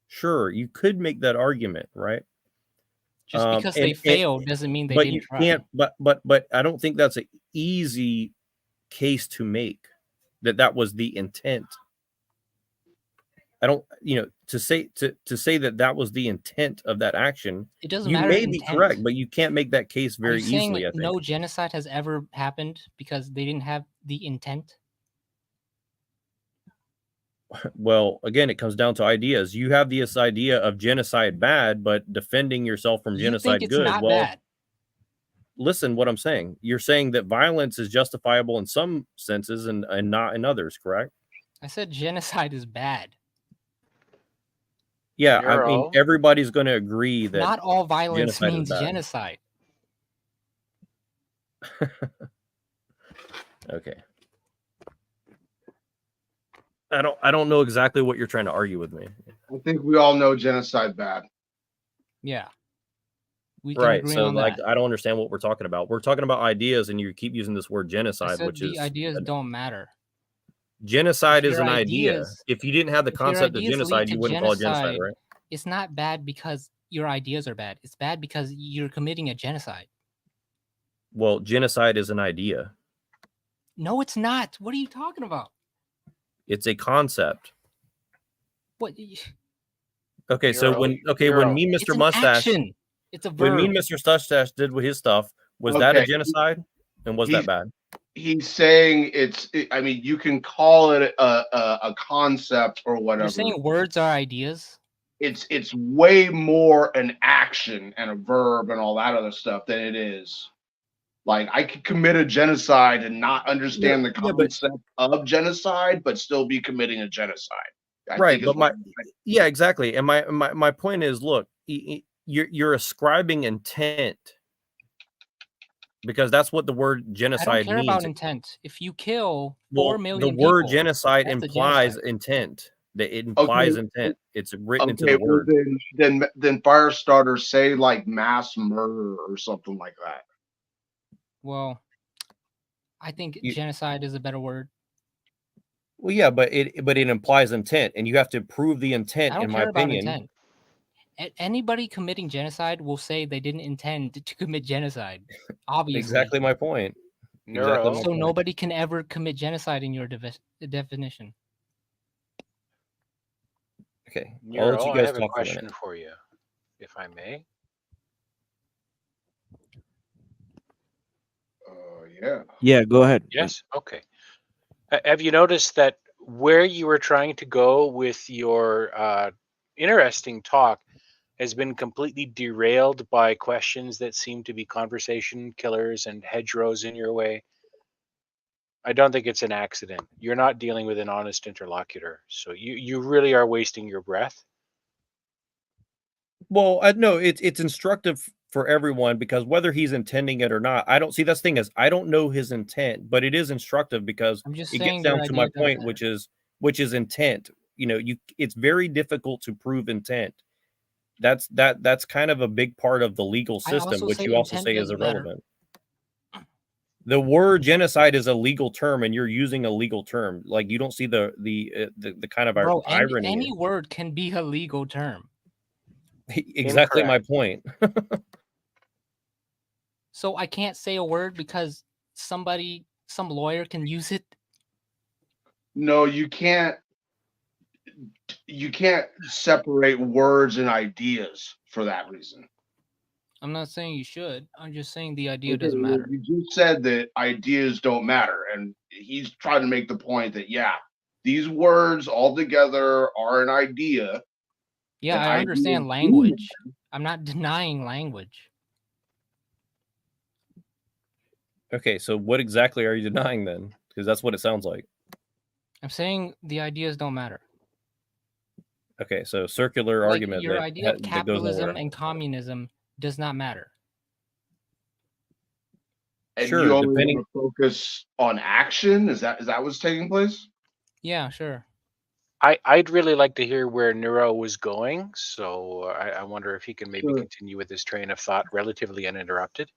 Sure, you could make that argument, right?
Just because they failed doesn't mean they didn't
you
try.
can't. But I don't think that's an easy case to make. That was the intent. I don't, to say that was the intent of that action.
It doesn't
You
matter
may be
intent.
correct, but you can't make that case
Are
very
you saying
easily. I think.
no genocide has ever happened because they didn't have the intent?
Well, again, it comes down to ideas. You have this idea of genocide bad, but defending yourself from
You
genocide
think it's
good.
not
Well,
bad.
listen, what I'm saying. You're saying that violence is justifiable in some senses and not in others, correct?
I said genocide is bad.
Yeah, I mean, everybody's going to agree that
Not all violence
genocide is
means
bad.
genocide.
Okay. I don't know exactly what you're trying to argue with me.
I think we all know genocide bad.
Yeah. We can
Right.
agree
So,
on
like,
that.
I don't understand what we're talking about. We're talking about ideas, and you keep using this word
I
genocide,
said
which
the
is
ideas don't matter.
genocide
If
is
your
an idea.
ideas-
If you didn't have the
If your
concept of
ideas lead
genocide,
to
you wouldn't call it genocide, right?
It's not bad because your ideas are bad. It's bad because you're committing a genocide.
Well, genocide is an idea.
No, it's not. What are you talking about?
It's a concept.
What?
Okay, so when me,
It's
Mr.
an
Mustache,
action. It's a
when me,
verb.
Mr. Mustache did with his stuff, Was that a
Okay.
genocide? And was that bad?
He's saying I mean, you can call it a concept or whatever.
You're saying words are ideas?
It's way more an action and a verb and all that other stuff than it is. Like, I could commit a genocide and not understand the concept of genocide, but still be committing a genocide. I
Right,
think
but yeah, exactly. And my point is, look, you're ascribing intent, because that's what the word
I don't
genocide
care
means.
about intent. If you kill 4 million
the word
people,
genocide
that's a
implies
genocide.
intent. That it implies intent. It's written into the
Okay, well
word.
then Firestarter say like mass murder or something like that.
Well, I think genocide is a better word.
Well, yeah, but it implies intent, and you have to prove the intent.
I don't
In my
care about
opinion,
intent. Anybody committing genocide will say they didn't intend to commit genocide. Obviously.
Exactly my point. Exactly my
So
point.
nobody can ever commit genocide in your definition.
Okay, I'll
Nero,
let you
I
guys
have a
talk for a
question
minute.
for you, if I may.
Yeah.
Yeah, go ahead.
Yes. Okay. Have you noticed that where you were trying to go with your interesting talk has been completely derailed by questions that seem to be conversation killers and hedgerows in your way? I don't think it's an accident. You're not dealing with an honest interlocutor, so you really are wasting your breath.
Well, no, it's instructive for everyone, because whether he's intending it or not, I don't see. That's the thing, is I don't know his intent, but it is instructive because
I'm just
it
saying
gets
your
down to my
idea doesn't
point,
matter.
which is intent. You know, it's very difficult to prove intent. That's kind of a big part of the legal
I
system,
also
which
say
you also
intent
say is
doesn't matter.
irrelevant. The word genocide is a legal term, and you're using a legal term. Like, you don't see the kind of
Bro,
irony.
any word can be a legal term.
Exactly my point.
So I can't say a word because some lawyer can use it.
No, you can't separate words and ideas for that reason.
I'm not saying you should. I'm just saying the idea
Okay,
doesn't
well,
matter.
you just said that ideas don't matter, and he's trying to make the point that these words all together are an idea.
Yeah,
and
I
ideas
understand
do
language. I'm not denying language.
Okay, so what exactly are you denying then? Because that's what it sounds like.
I'm saying the ideas don't matter.
Okay, so circular
Like
argument
your
that
idea of
that goes
capitalism
nowhere.
and communism does not matter.
And
Sure,
you only
depending.
want to focus on action. Is that what's taking place?
Yeah, sure.
I'd really like to hear where Nero was going, so I wonder if he can maybe continue with his train of thought relatively uninterrupted.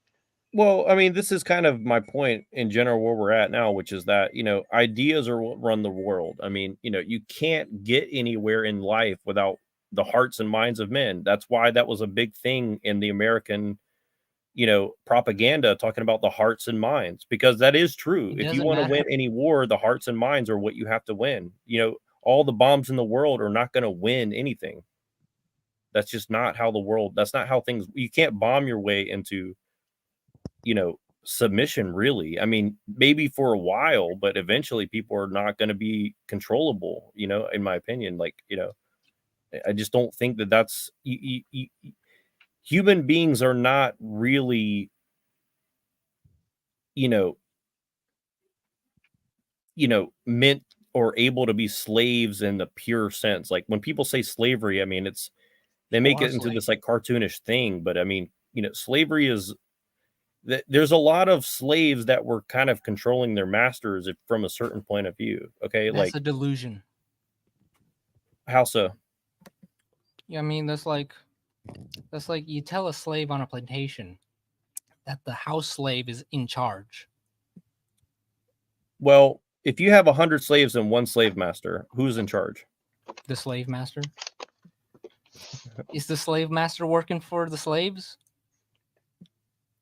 Well, I mean, this is kind of my point in general where we're at now, which is that, ideas are what run the world. I mean, you can't get anywhere in life without the hearts and minds of men. That's why that was a big thing in the American, propaganda, talking about the hearts and minds, because that is true.
It
If you
doesn't
want to
matter.
win any war, the hearts and minds are what you have to win. All the bombs in the world are not going to win anything. That's just not how that's not how things, you can't bomb your way into, submission, really. I mean, maybe for a while, but eventually people are not going to be controllable, in my opinion. Like, I just don't think that that's human beings are not really, meant or able to be slaves in the pure sense. Like, when people say slavery, I mean, they make
are
it into this
slaves.
like cartoonish thing, but I mean, slavery is there's a lot of slaves that were kind of controlling their masters from a certain point of view. Okay,
That's
like,
a delusion.
how so?
Yeah, I mean that's like you tell a slave on a plantation that the house slave is in charge.
Well, if you have 100 slaves and one slave master, who's in charge?
The slave master. Is the slave master working for the slaves?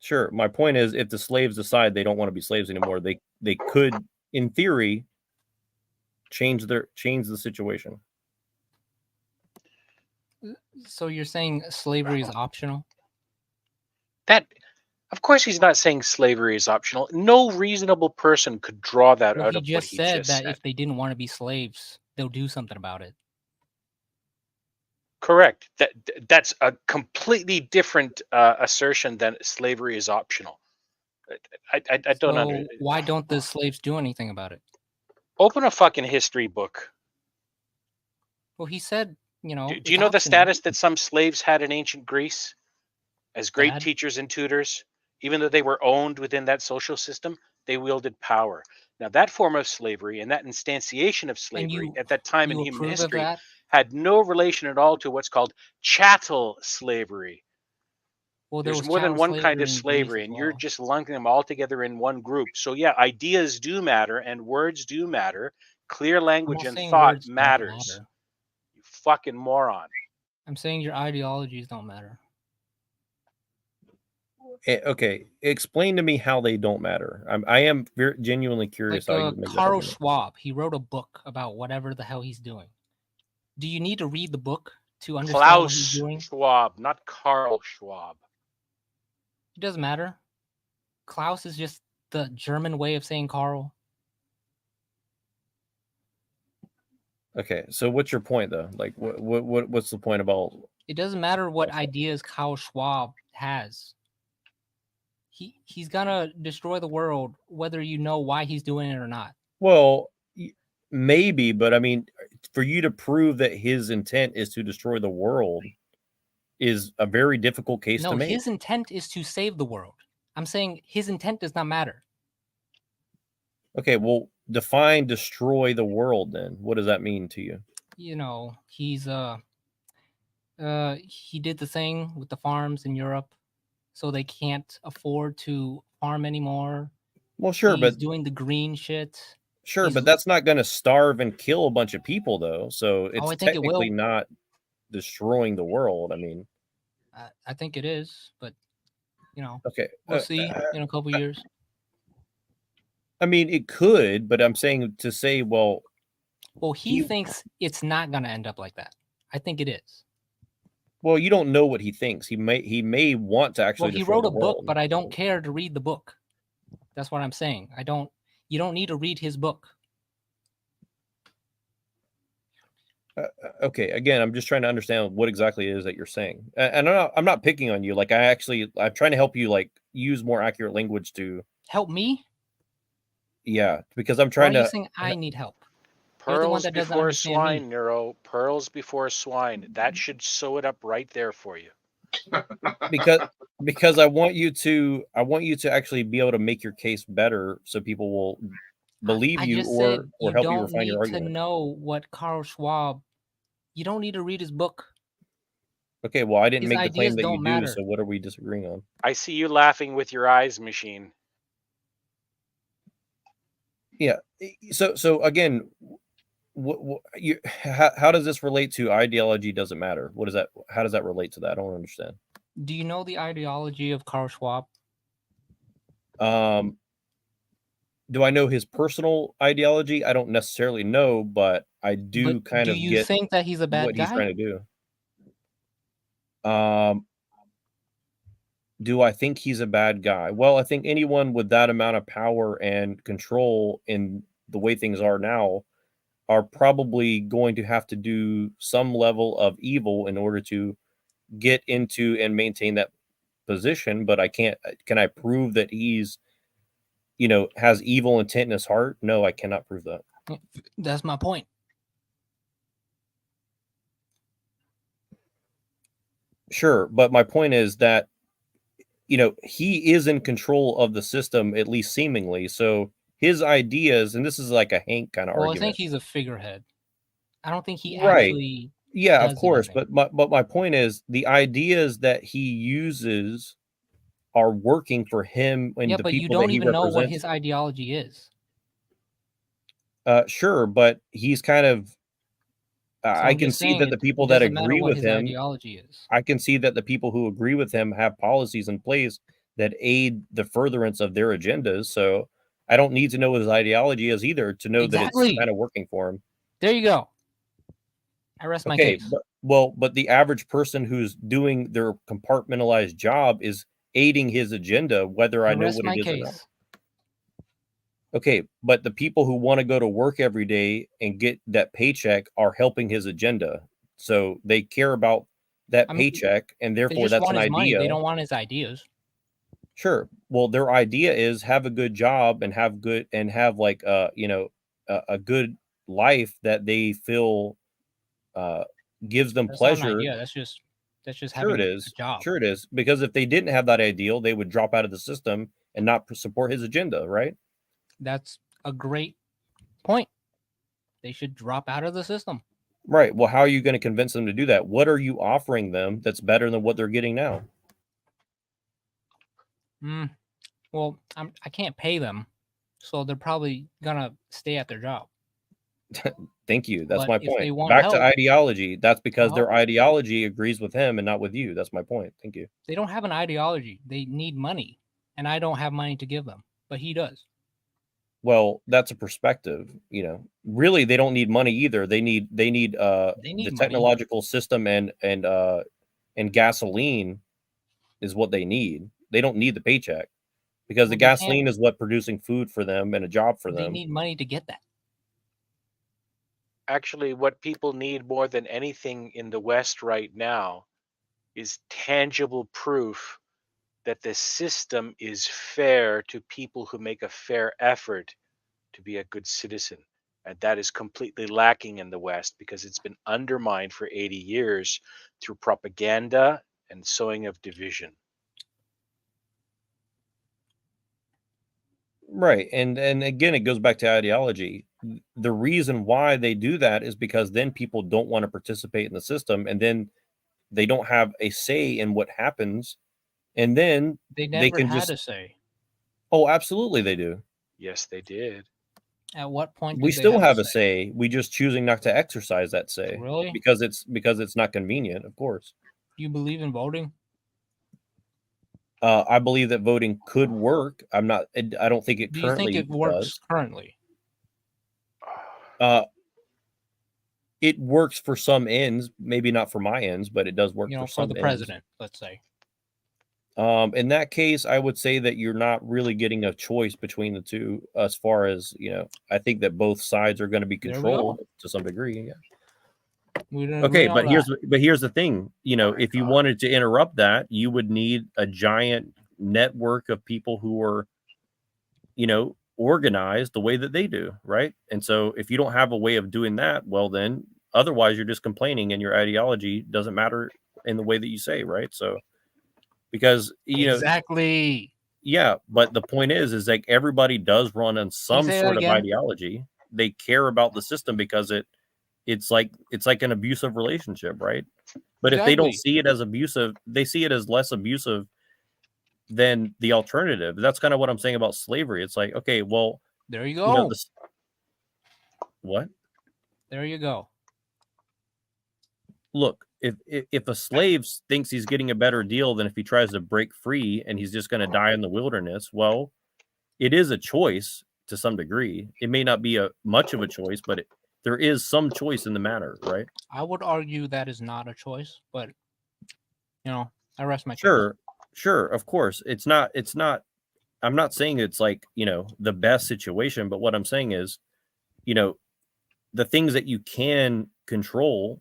Sure. My point is, if the slaves decide they don't want to be slaves anymore, they could, in theory, change the situation.
So you're saying slavery is optional?
That Of course, he's not saying slavery is optional. No reasonable person could draw that
Well,
out
he
of what
just
he
said
just
that
said.
if they didn't want to be slaves, they'll do something about it.
Correct. That's a completely different assertion than slavery is optional. I don't
So why don't the slaves do anything about it?
Open a fucking history book.
Well, he said, you know,
Do you know the status that some slaves had in ancient Greece as great
Bad.
teachers and tutors? Even though they were owned within that social system, they wielded power. Now, that form of slavery and that instantiation of slavery at that time in
you
human
approve of
history
that?
had no relation at all to what's called chattel slavery.
Well, there
There's
was
more than
chattel
one kind
slavery
of
in Greece
slavery,
as
and you're
well.
just lumping them all together in one group. So, yeah, ideas do matter, and words do matter. Clear
I'm
language
not
and
saying
thought
words don't
matters.
matter.
You fucking moron.
I'm saying your ideologies don't matter.
Okay, explain to me how they don't matter. I am very genuinely curious
Like
how you make that
Carl
argument.
Schwab, he wrote a book about whatever the hell he's doing. Do you need to read the book to understand what he's
Klaus
doing?
Schwab, not Carl Schwab.
It doesn't matter. Klaus is just the German way of saying Carl.
Okay, so what's your point though? Like, what's the point about?
It doesn't matter what ideas Klaus Schwab has. He's gonna destroy the world, whether you know why he's doing it or not.
Well, maybe, but I mean, for you to prove that his intent is to destroy the world is a very difficult case
No,
to make.
his intent is to save the world. I'm saying his intent does not matter.
Okay, well, define destroy the world then. What does that mean to you?
You know, he's he did the thing with the farms in Europe, so they can't afford to farm anymore.
Well, sure,
He's
but
doing the green shit.
sure,
He's-
but that's not going to starve and kill a bunch of people though. So it's
I think it
technically
will.
not destroying the world. I mean,
I think it is, but you know,
okay,
we'll see in a couple years.
I mean, it could, but I'm saying to say, well,
he thinks it's not going to end up like that. I think it is.
Well, you don't know what he thinks. He may want to actually.
Well, he
destroy
wrote
the
a book,
world.
but I don't care to read the book. That's what I'm saying. You don't need to read his book.
Okay, again, I'm just trying to understand what exactly it is that you're saying, and I'm not picking on you. Like I'm trying to help you, like use more accurate language to
help me.
Yeah, because I'm
Why
trying
are you
to.
saying I need help? You're the one
Pearls
that doesn't
before
understand
swine,
me.
Neuro. Pearls before swine. That should sew it up right there for you.
because I want you to actually be able to make your case better, so people will believe
I
you
just
or
said
or
you
help you
don't
refine your
need to
argument.
know what Carl Schwab. You don't need to read his book.
Okay, well, I didn't
His
make the claim
ideas
that you
don't
do.
matter.
So what are we disagreeing on?
I see you laughing with your eyes, machine.
Yeah. So again, how does this relate to ideology? Doesn't matter. What is that? How does that relate to that? I don't understand.
Do you know the ideology of Carl Schwab?
Do I know his personal ideology? I don't necessarily know, but I do
But
kind
do
of
you
get
think that he's a bad
what he's
guy?
trying to do. Do I think he's a bad guy? Well, I think anyone with that amount of power and control in the way things are now are probably going to have to do some level of evil in order to get into and maintain that position. But can I prove that he's, has evil intent in his heart? No, I cannot prove that.
That's my point.
Sure. But my point is that, he is in control of the system, at least seemingly. So his ideas, and this is like a Hank kind of
Well, I
argument.
think he's a figurehead. I don't think he
Right.
actually.
Yeah, of
does
course.
anything.
But my point is the ideas that he uses are working for him and
Yeah,
the
but you
people that
don't
he
even know what
represents.
his ideology is.
Sure, but he's kind of.
So
I
I'm
can
just
see
saying
that the
it
people that
doesn't matter
agree
what
with
his
him.
ideology is.
I can see that the people who agree with him have policies in place that aid the furtherance of their agendas. So I don't need to know what his ideology is either to know that it's
Exactly.
kind of working for him.
There you go. I rest my
Okay,
case.
but the average person who's doing their compartmentalized job is aiding his agenda, whether I know
Rest
what
my
it is or not.
case.
Okay, but the people who want to go to work every day and get that paycheck are helping his agenda. So they care about that
I mean,
paycheck, and
they
therefore
just
that's
want
an
his money. They
idea.
don't want his ideas.
Sure. Well, their idea is have a good job and have good and have like you know, a good life that they feel gives them
That's not an
pleasure.
idea. That's just
Sure it
having a
is.
job.
Sure it is. Because if they didn't have that ideal, they would drop out of the system and not support his agenda, right?
That's a great point. They should drop out of the system.
Right. Well, how are you going to convince them to do that? What are you offering them that's better than what they're getting now?
Well, I can't pay them, so they're probably gonna stay at their job.
Thank you. That's
But
my
if they
point.
want
Back to
help,
ideology. That's because
well,
their ideology agrees with him and not with you. That's my point. Thank you.
they don't have an ideology. They need money, and I don't have money to give them, but he does.
Well, that's a perspective, you know. Really, they don't need money either. They need
They
the
need money.
technological system and gasoline is what they need. They don't need the paycheck because the
Well, they can't.
gasoline is what producing food for them and a job for
They
them.
need money to get that.
Actually, what people need more than anything in the West right now is tangible proof that the system is fair to people who make a fair effort to be a good citizen. And that is completely lacking in the West because it's been undermined for 80 years through propaganda and sowing of division.
Right. And again, it goes back to ideology. The reason why they do that is because then people don't want to participate in the system, and then they don't have a say in what happens, and then
They
they
never
can
had
just
a say.
Oh, absolutely they do.
Yes, they did.
At what point
We
did they
still
have
have a say. We just choosing not to exercise that say.
Really?
Because it's not convenient, of course.
You believe in voting?
I believe that voting could work. I don't think it
Do you think
currently
it works
does.
currently?
It works for some ends, maybe not for my ends, but it does work
You know,
for
for
some
the
ends.
president, let's say.
In that case, I would say that you're not really getting a choice between the two as far as, you know, I think that both sides are going to be
There we
controlled
go.
to some degree. Yeah.
We didn't
Okay,
agree on that.
but here's the thing, you know, if you wanted to interrupt that, you would need a giant network of people who are, you know, organized the way that they do, right? And so if you don't have a way of doing that, well then otherwise you're just complaining and your ideology doesn't matter in the way that you say, right? So because you know
Exactly.
yeah, but the point is like everybody does run on some
say that
sort of
again?
ideology. They care about the system because it's like an abusive relationship, right? But if they don't
Exactly.
see it as abusive, they see it as less abusive than the alternative. That's kind of what I'm saying about slavery. It's like, okay, well,
There you
you know,
go.
this what?
There you go.
Look, if a slave thinks he's getting a better deal than if he tries to break free and he's just going to die in the wilderness, well, it is a choice to some degree. It may not be much of a choice, but there is some choice in the matter, right?
I would argue that is not a choice, but you know, I rest my case.
Sure, of course. It's not I'm not saying it's like, you know, the best situation, but what I'm saying is, you know, the things that you can control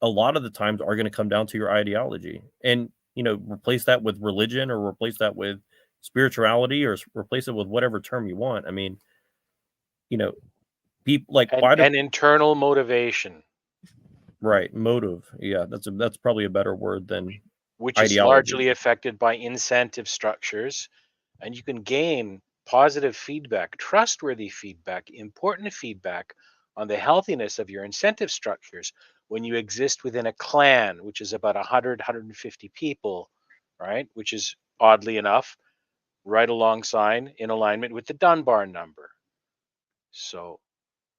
a lot of the times are going to come down to your ideology. And, you know, replace that with religion or replace that with spirituality or replace it with whatever term you want. I mean, you know, people like
and internal motivation,
right? Motive. Yeah, that's probably a better word than
which is
ideology.
largely affected by incentive structures. And you can gain positive feedback, trustworthy feedback, important feedback on the healthiness of your incentive structures when you exist within a clan, which is about 100, 150 people, right? Which is oddly enough right alongside in alignment with the Dunbar number. So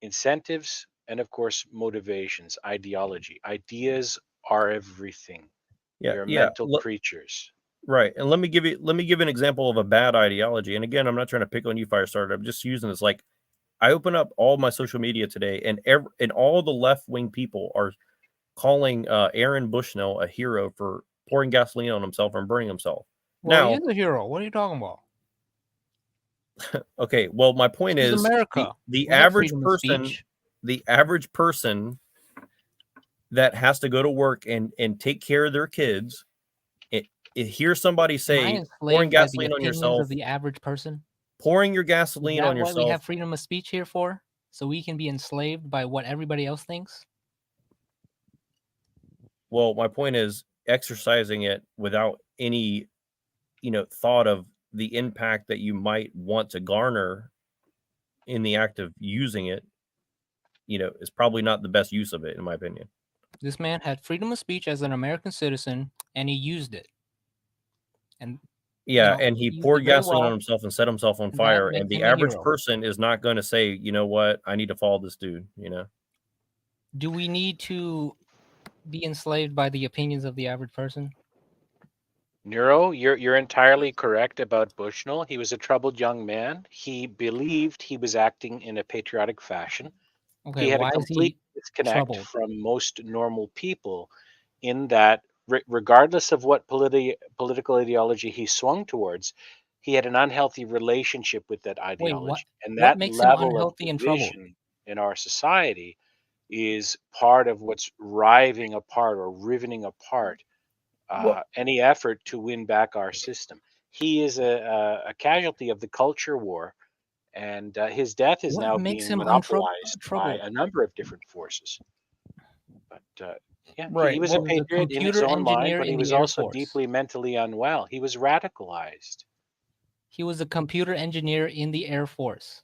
incentives and of course motivations, ideology. Ideas are everything. We are mental creatures.
Right. And let me give an example of a bad ideology. And again, I'm not trying to pick on you, Firestarter. I'm just using this. Like, I open up all my social media today, and all the left wing people are calling Aaron Bushnell a hero for pouring gasoline on himself and burning himself.
Well, he
Now,
is a hero. What are you talking about?
okay, well, my point
This is
is
America.
the
We have
average
freedom of
person,
speech.
the average person that has to go to work and take care of their kids, it hears somebody
Am I
say pouring
enslaved by the
gasoline on
opinions
yourself,
of the average person?
pouring your
Is
gasoline
that
on
what we
yourself.
have freedom of speech here for? So we can be enslaved by what everybody else thinks?
Well, my point is exercising it without any, thought of the impact that you might want to garner in the act of using it, is probably not the best use of it, in my opinion.
This man had freedom of speech as an American citizen, and he used it. And
Yeah,
you know,
and he
used
poured
it very
gasoline on
well,
himself and set himself on
and that
fire.
makes
And the
him a
average
hero.
person is not going to say, you know what, I need to follow this dude,
Do we need to be enslaved by the opinions of the average person?
Nero, you're entirely correct about Bushnell. He was a troubled young man. He believed he was acting in a patriotic fashion.
Okay,
He had a
why is
complete
he
disconnect
troubled?
from most normal people in that, regardless of what political ideology he swung towards, he had an unhealthy relationship with that
Wait, what?
ideology. And
What
that
makes him
level of
unhealthy and troubled?
division in our society is part of what's riving apart or riveting apart any effort to win back our system. He is a casualty of the culture war, and his death is
What
now
makes
being
him
monopolized by
troubled?
a number of different forces. But yeah, he
Right.
was a
Well,
He was a
patriot in his
computer
own mind,
engineer
but he
in
was
the Air
also
Force.
deeply mentally unwell. He was radicalized.
He was a computer engineer in the Air Force.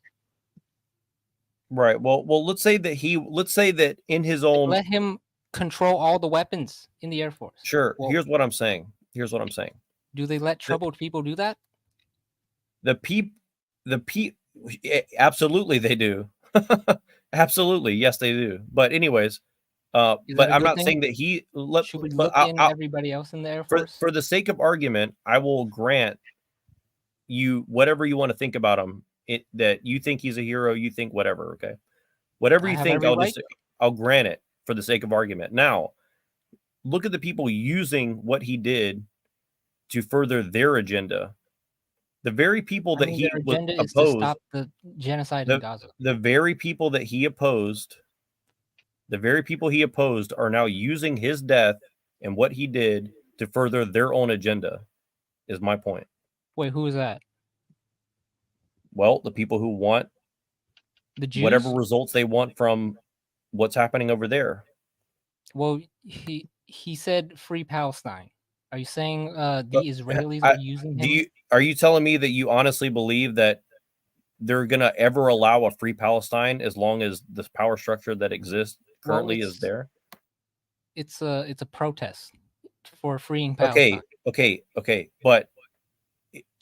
right. Well, let's say that in his
They
own,
let him control all the weapons in the Air Force.
sure.
Well,
Here's what I'm saying.
do they let
The,
troubled people do that?
absolutely they do. Absolutely. Yes, they do. But anyways,
Is that
but
a
I'm
good
not
thing?
saying that
Should we
but
look in everybody else in the Air Force?
for the sake of argument, I will grant you whatever you want to think about him, that you think he's a hero, you think whatever, okay? Whatever
I
you
have
think,
every right.
I'll grant it for the sake of argument. Now, look at the people using what he did to further their agenda. The very people
I
that
mean,
he
their
was
agenda is to
opposed,
stop the genocide in
the
Gaza.
the very people that he opposed, are now using his death and what he did to further their own agenda, is my point.
Wait, who is that?
Well, the people who want
The Jews?
whatever results they want from what's happening over there.
Well, he said free Palestine. Are you saying the Israelis are using him?
Are you telling me that you honestly believe that they're gonna ever allow a free Palestine as long as this power structure that exists currently is there?
It's a protest for freeing Palestine.
Okay. But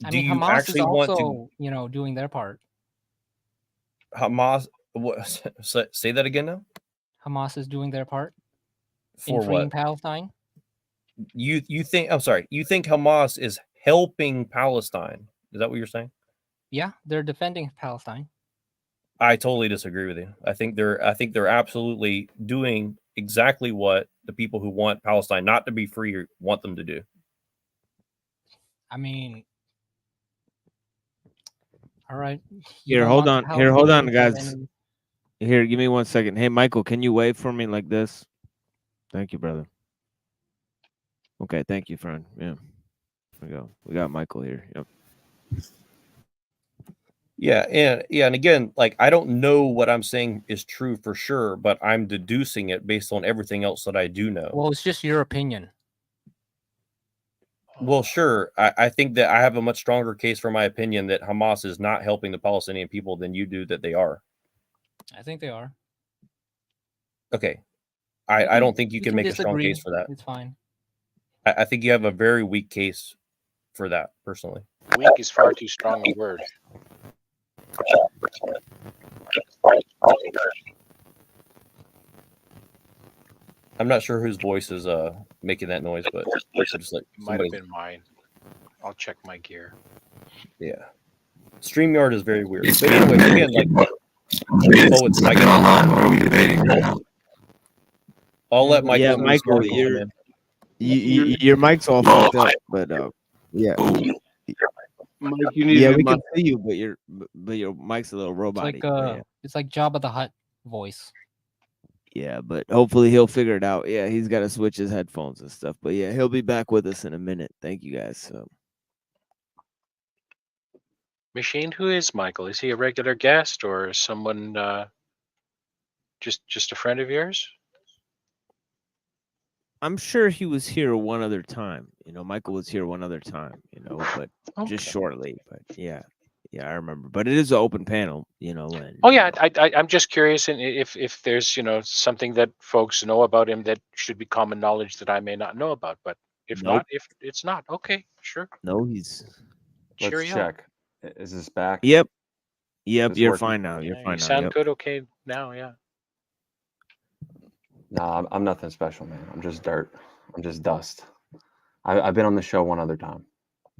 I
do
mean,
you
Hamas is
actually want to
also, doing their part.
Hamas? What? Say that again now.
Hamas is doing their part
For
in freeing
what?
Palestine.
You think? I'm sorry. You think Hamas is helping Palestine? Is that what you're saying?
Yeah, they're defending Palestine.
I totally disagree with you. I think they're absolutely doing exactly what the people who want Palestine not to be free want them to do.
I mean, all right.
Here, hold on, guys. Here, give me 1 second. Hey, Michael, can you wave for me like this? Thank you, brother. Okay, thank you, friend. Yeah, we got Michael here. Yep.
Yeah, and again, like, I don't know what I'm saying is true for sure, but I'm deducing it based on everything else that I do know.
Well, it's just your opinion.
Well, sure. I think that I have a much stronger case for my opinion that Hamas is not helping the Palestinian people than you do that they are.
I think they are.
Okay. I don't think you can make a strong
disagree.
case for that.
It's fine.
I think you have a very weak case for that, personally.
Weak is far too strong a word.
I'm not sure whose voice is making that noise, but it's just like
It might have
somebody's.
been mine. I'll check my gear.
Yeah. StreamYard is very weird. But anyway, again, like, it's Mike.
Online, what are we debating?
I'll let Mike.
Yeah, Michael, Your mic's all fucked up, but yeah.
Mike, you need
Yeah,
to
we
be
can see you, but your mic's a little roboty.
It's like Jabba the Hutt voice.
Yeah, but hopefully he'll figure it out. Yeah, he's got to switch his headphones and stuff. But yeah, he'll be back with us in a minute. Thank you guys. So.
Machine, who is Michael? Is he a regular guest or someone just a friend of yours?
I'm sure he was here one other time. Michael was here one other time, but just shortly. But yeah, I remember. But it is an open panel, and
Oh yeah, I'm just curious, and if there's something that folks know about him that should be common knowledge that I may not know about. But if
Nope.
not, if it's not, okay, sure.
No, he's.
Let's
Cheerio.
check. Is this back?
Yep.
It's
You're
working?
fine now. You're
Yeah,
fine
you
now.
sound
Yep.
good. Okay, now, yeah.
No, I'm nothing special, man. I'm just dirt. I'm just dust. I've been on the show one other time,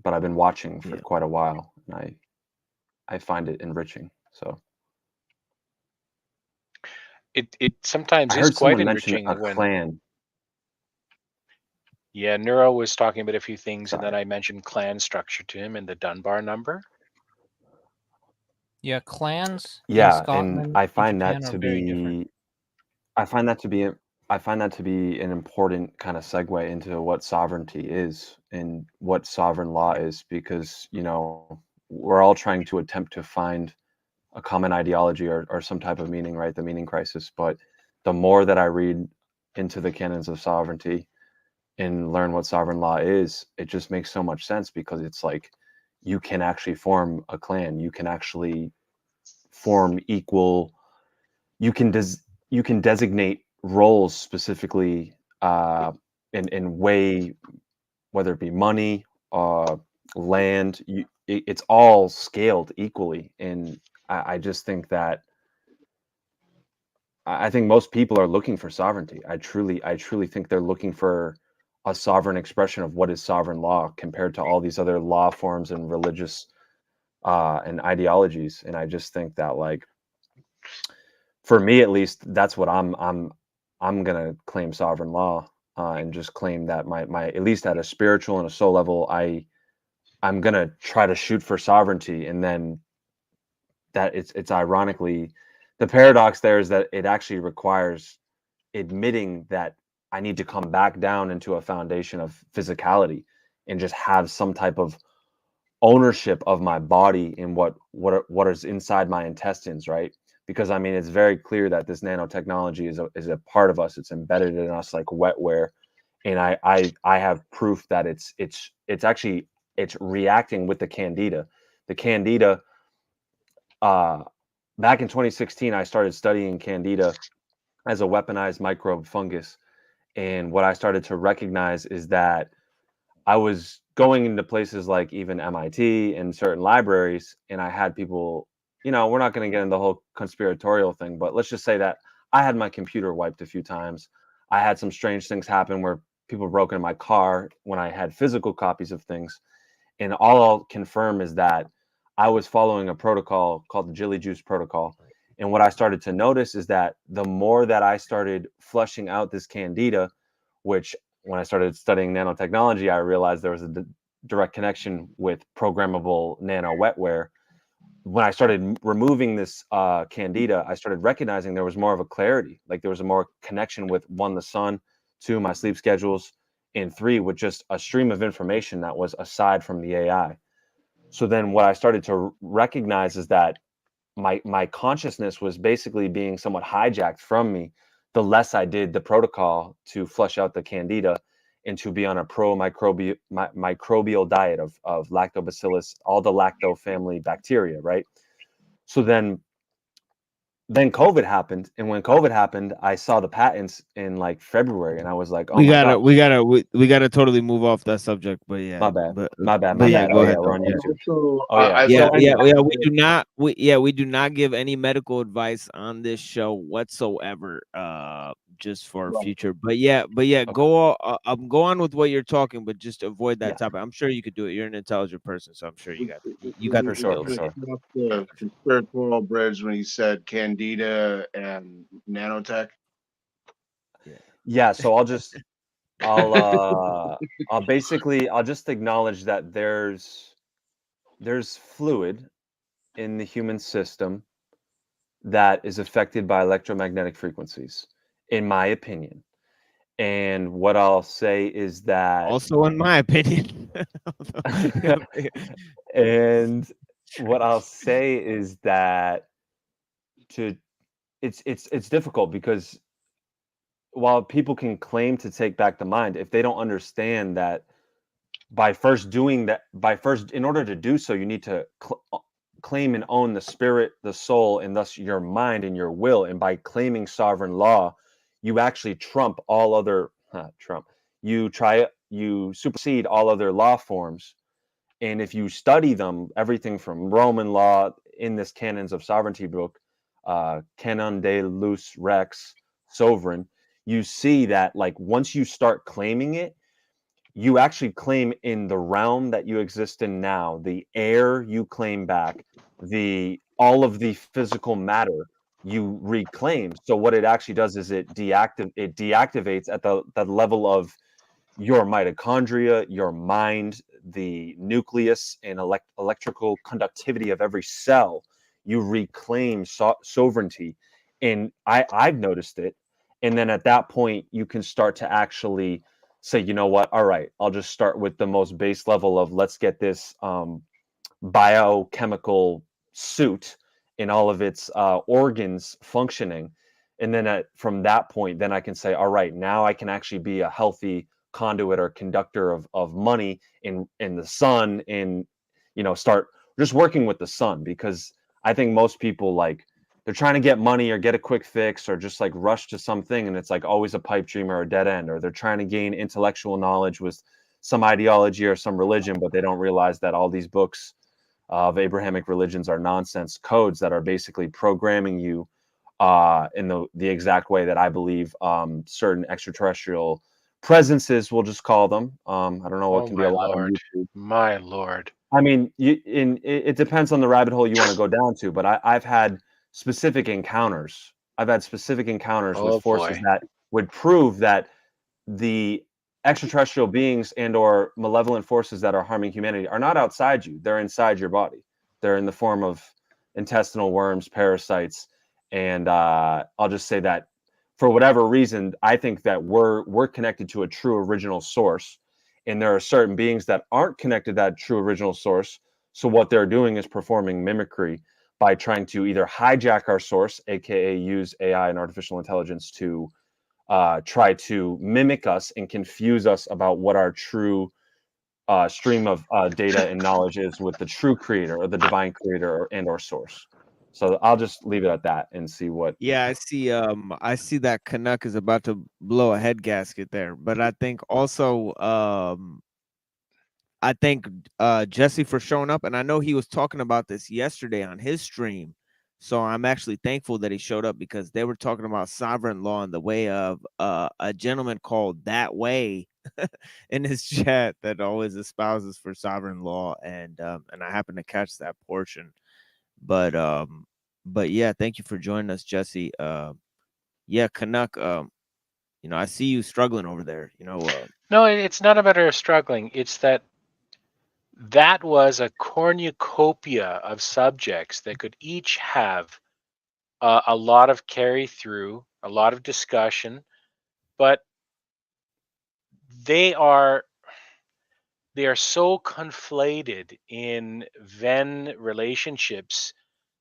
but I've been watching for quite a while, and I find it enriching. So
It sometimes
I
is
heard
quite
someone mention
enriching
a
when.
clan.
Yeah, Neuro was talking about a few things, and then
Sorry.
I mentioned clan structure to him and the Dunbar number.
Yeah, clans in
Yeah, and
Scotland
I
and
find that
Japan are
to
very different.
be I find that to be an important kind of segue into what sovereignty is and what sovereign law is, because we're all trying to attempt to find a common ideology or some type of meaning, right? The meaning crisis. But the more that I read into the canons of sovereignty and learn what sovereign law is, it just makes so much sense, because it's like you can actually form a clan, you can actually form equal, you can designate roles specifically in way, whether it be money, land, it's all scaled equally. And I just think that I think most people are looking for sovereignty. I truly think they're looking for a sovereign expression of what is sovereign law compared to all these other law forms and religious and ideologies. And I just think that, like, for me at least, that's what I'm gonna claim sovereign law, and just claim that my at least at a spiritual and a soul level, I'm gonna try to shoot for sovereignty. And then that it's ironically, the paradox there is that it actually requires admitting that I need to come back down into a foundation of physicality and just have some type of ownership of my body and what is inside my intestines, right? Because I mean, it's very clear that this nanotechnology is a part of us. It's embedded in us like wetware, and I have proof that it's actually reacting with the candida. The candida, back in 2016, I started studying candida as a weaponized microbe fungus, and what I started to recognize is that I was going into places like even MIT and certain libraries, and I had people, we're not going to get into the whole conspiratorial thing, but let's just say that I had my computer wiped a few times. I had some strange things happen where people broke into my car when I had physical copies of things. And all I'll confirm is that I was following a protocol called the Jilly Juice protocol. And what I started to notice is that the more that I started flushing out this candida, which when I started studying nanotechnology, I realized there was a direct connection with programmable nano wetware. When I started removing this candida, I started recognizing there was more of a clarity. Like there was a more connection with, 1, the sun, 2, my sleep schedules, and 3, with just a stream of information that was aside from the AI. So then what I started to recognize is that my consciousness was basically being somewhat hijacked from me the less I did the protocol to flush out the candida and to be on a microbial diet of lactobacillus, all the lacto family bacteria, right? So then COVID happened, and when COVID happened, I saw the patents in like February, and I was like, "Oh
we
my
gotta
god,
we gotta totally move off that subject." But yeah,
my bad,
but
my bad,
but
my
yeah,
bad."
go
Oh
ahead
yeah, we're
though.
on
Yeah.
YouTube.
Also,
Oh yeah,
We do not give any medical advice on this show whatsoever. Just for future. But yeah, go on with what you're talking, but just avoid that topic. I'm sure you could do it. You're an intelligent person, so I'm sure you got the skills.
Off the conspiratorial bridge when he said candida and nanotech.
Yeah, so I'll just I'll basically I'll just acknowledge that there's fluid in the human system that is affected by electromagnetic frequencies, in my opinion. And what I'll say is that
Also, in my opinion.
and what I'll say is that it's difficult because while people can claim to take back the mind, if they don't understand that by first in order to do so, you need to claim and own the spirit, the soul, and thus your mind and your will. And by claiming sovereign law, you actually trump all other you supersede all other law forms. And if you study them, everything from Roman law in this Canons of Sovereignty book, Canon de Lus Rex, Sovereign, you see that like once you start claiming it, you actually claim in the realm that you exist in now, the air you claim back, all of the physical matter you reclaim. So what it actually does is it deactivates at the level of your mitochondria, your mind, the nucleus, and electrical conductivity of every cell. You reclaim sovereignty, and I've noticed it. And then at that point, you can start to actually say, you know what? All right, I'll just start with the most base level of let's get this biochemical suit in all of its organs functioning. And then from that point, then I can say, all right, now I can actually be a healthy conduit or conductor of money in the sun, and start just working with the sun. Because I think most people, like, they're trying to get money or get a quick fix or just like rush to something, and it's like always a pipe dream or a dead end, or they're trying to gain intellectual knowledge with some ideology or some religion, but they don't realize that all these books of Abrahamic religions are nonsense codes that are basically programming you in the exact way that I believe certain extraterrestrial presences, we'll just call them. I don't know what
Oh
can be
my
allowed on
lord,
YouTube.
my lord.
I mean, it depends on the rabbit hole you want to go down to, but I've had specific encounters. I've had specific encounters with
Oh
forces
boy.
that would prove that the extraterrestrial beings and or malevolent forces that are harming humanity are not outside you. They're inside your body. They're in the form of intestinal worms, parasites, and I'll just say that for whatever reason, I think that we're connected to a true original source, and there are certain beings that aren't connected to that true original source. So what they're doing is performing mimicry by trying to either hijack our source, aka use AI and artificial intelligence to try to mimic us and confuse us about what our true stream of data and knowledge is with the true creator or the divine creator and or source. So I'll just leave it at that and see what.
Yeah, I see that Canuck is about to blow a head gasket there, but I think also I thank Jesse for showing up, and I know he was talking about this yesterday on his stream. So I'm actually thankful that he showed up, because they were talking about sovereign law in the way of a gentleman called That Way in his chat that always espouses for sovereign law, and I happened to catch that portion. But yeah, thank you for joining us, Jesse. Yeah, Canuck, I see you struggling over there.
No, it's not a matter of struggling. It's that was a cornucopia of subjects that could each have a lot of carry through, a lot of discussion, but they are so conflated in Venn relationships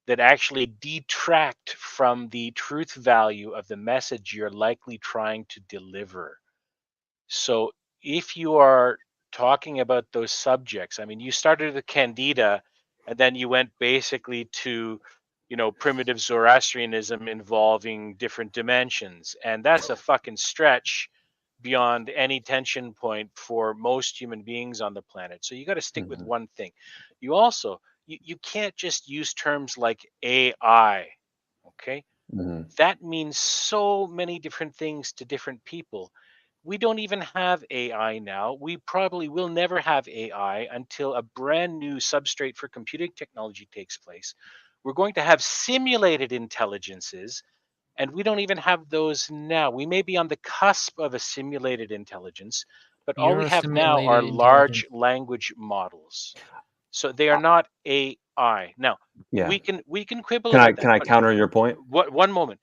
that actually detract from the truth value of the message you're likely trying to deliver. So if you are talking about those subjects, I mean, you started with Candida, and then you went basically to, primitive Zoroastrianism involving different dimensions. And that's a fucking stretch beyond any tension point for most human beings on the planet. So you got to stick with one thing. You also, you can't just use terms like AI, okay? That means so many different things to different people. We don't even have AI now. We probably will never have AI until a brand new substrate for computing technology takes place. We're going to have simulated intelligences, And we don't even have those now. We may be on the cusp of a simulated intelligence, but all we
You're a
have now are
simulated
large
intelligence.
language models. So they are not AI. Now,
Yeah.
we can quibble
Can I
about that,
can I
but
counter your point?
one moment.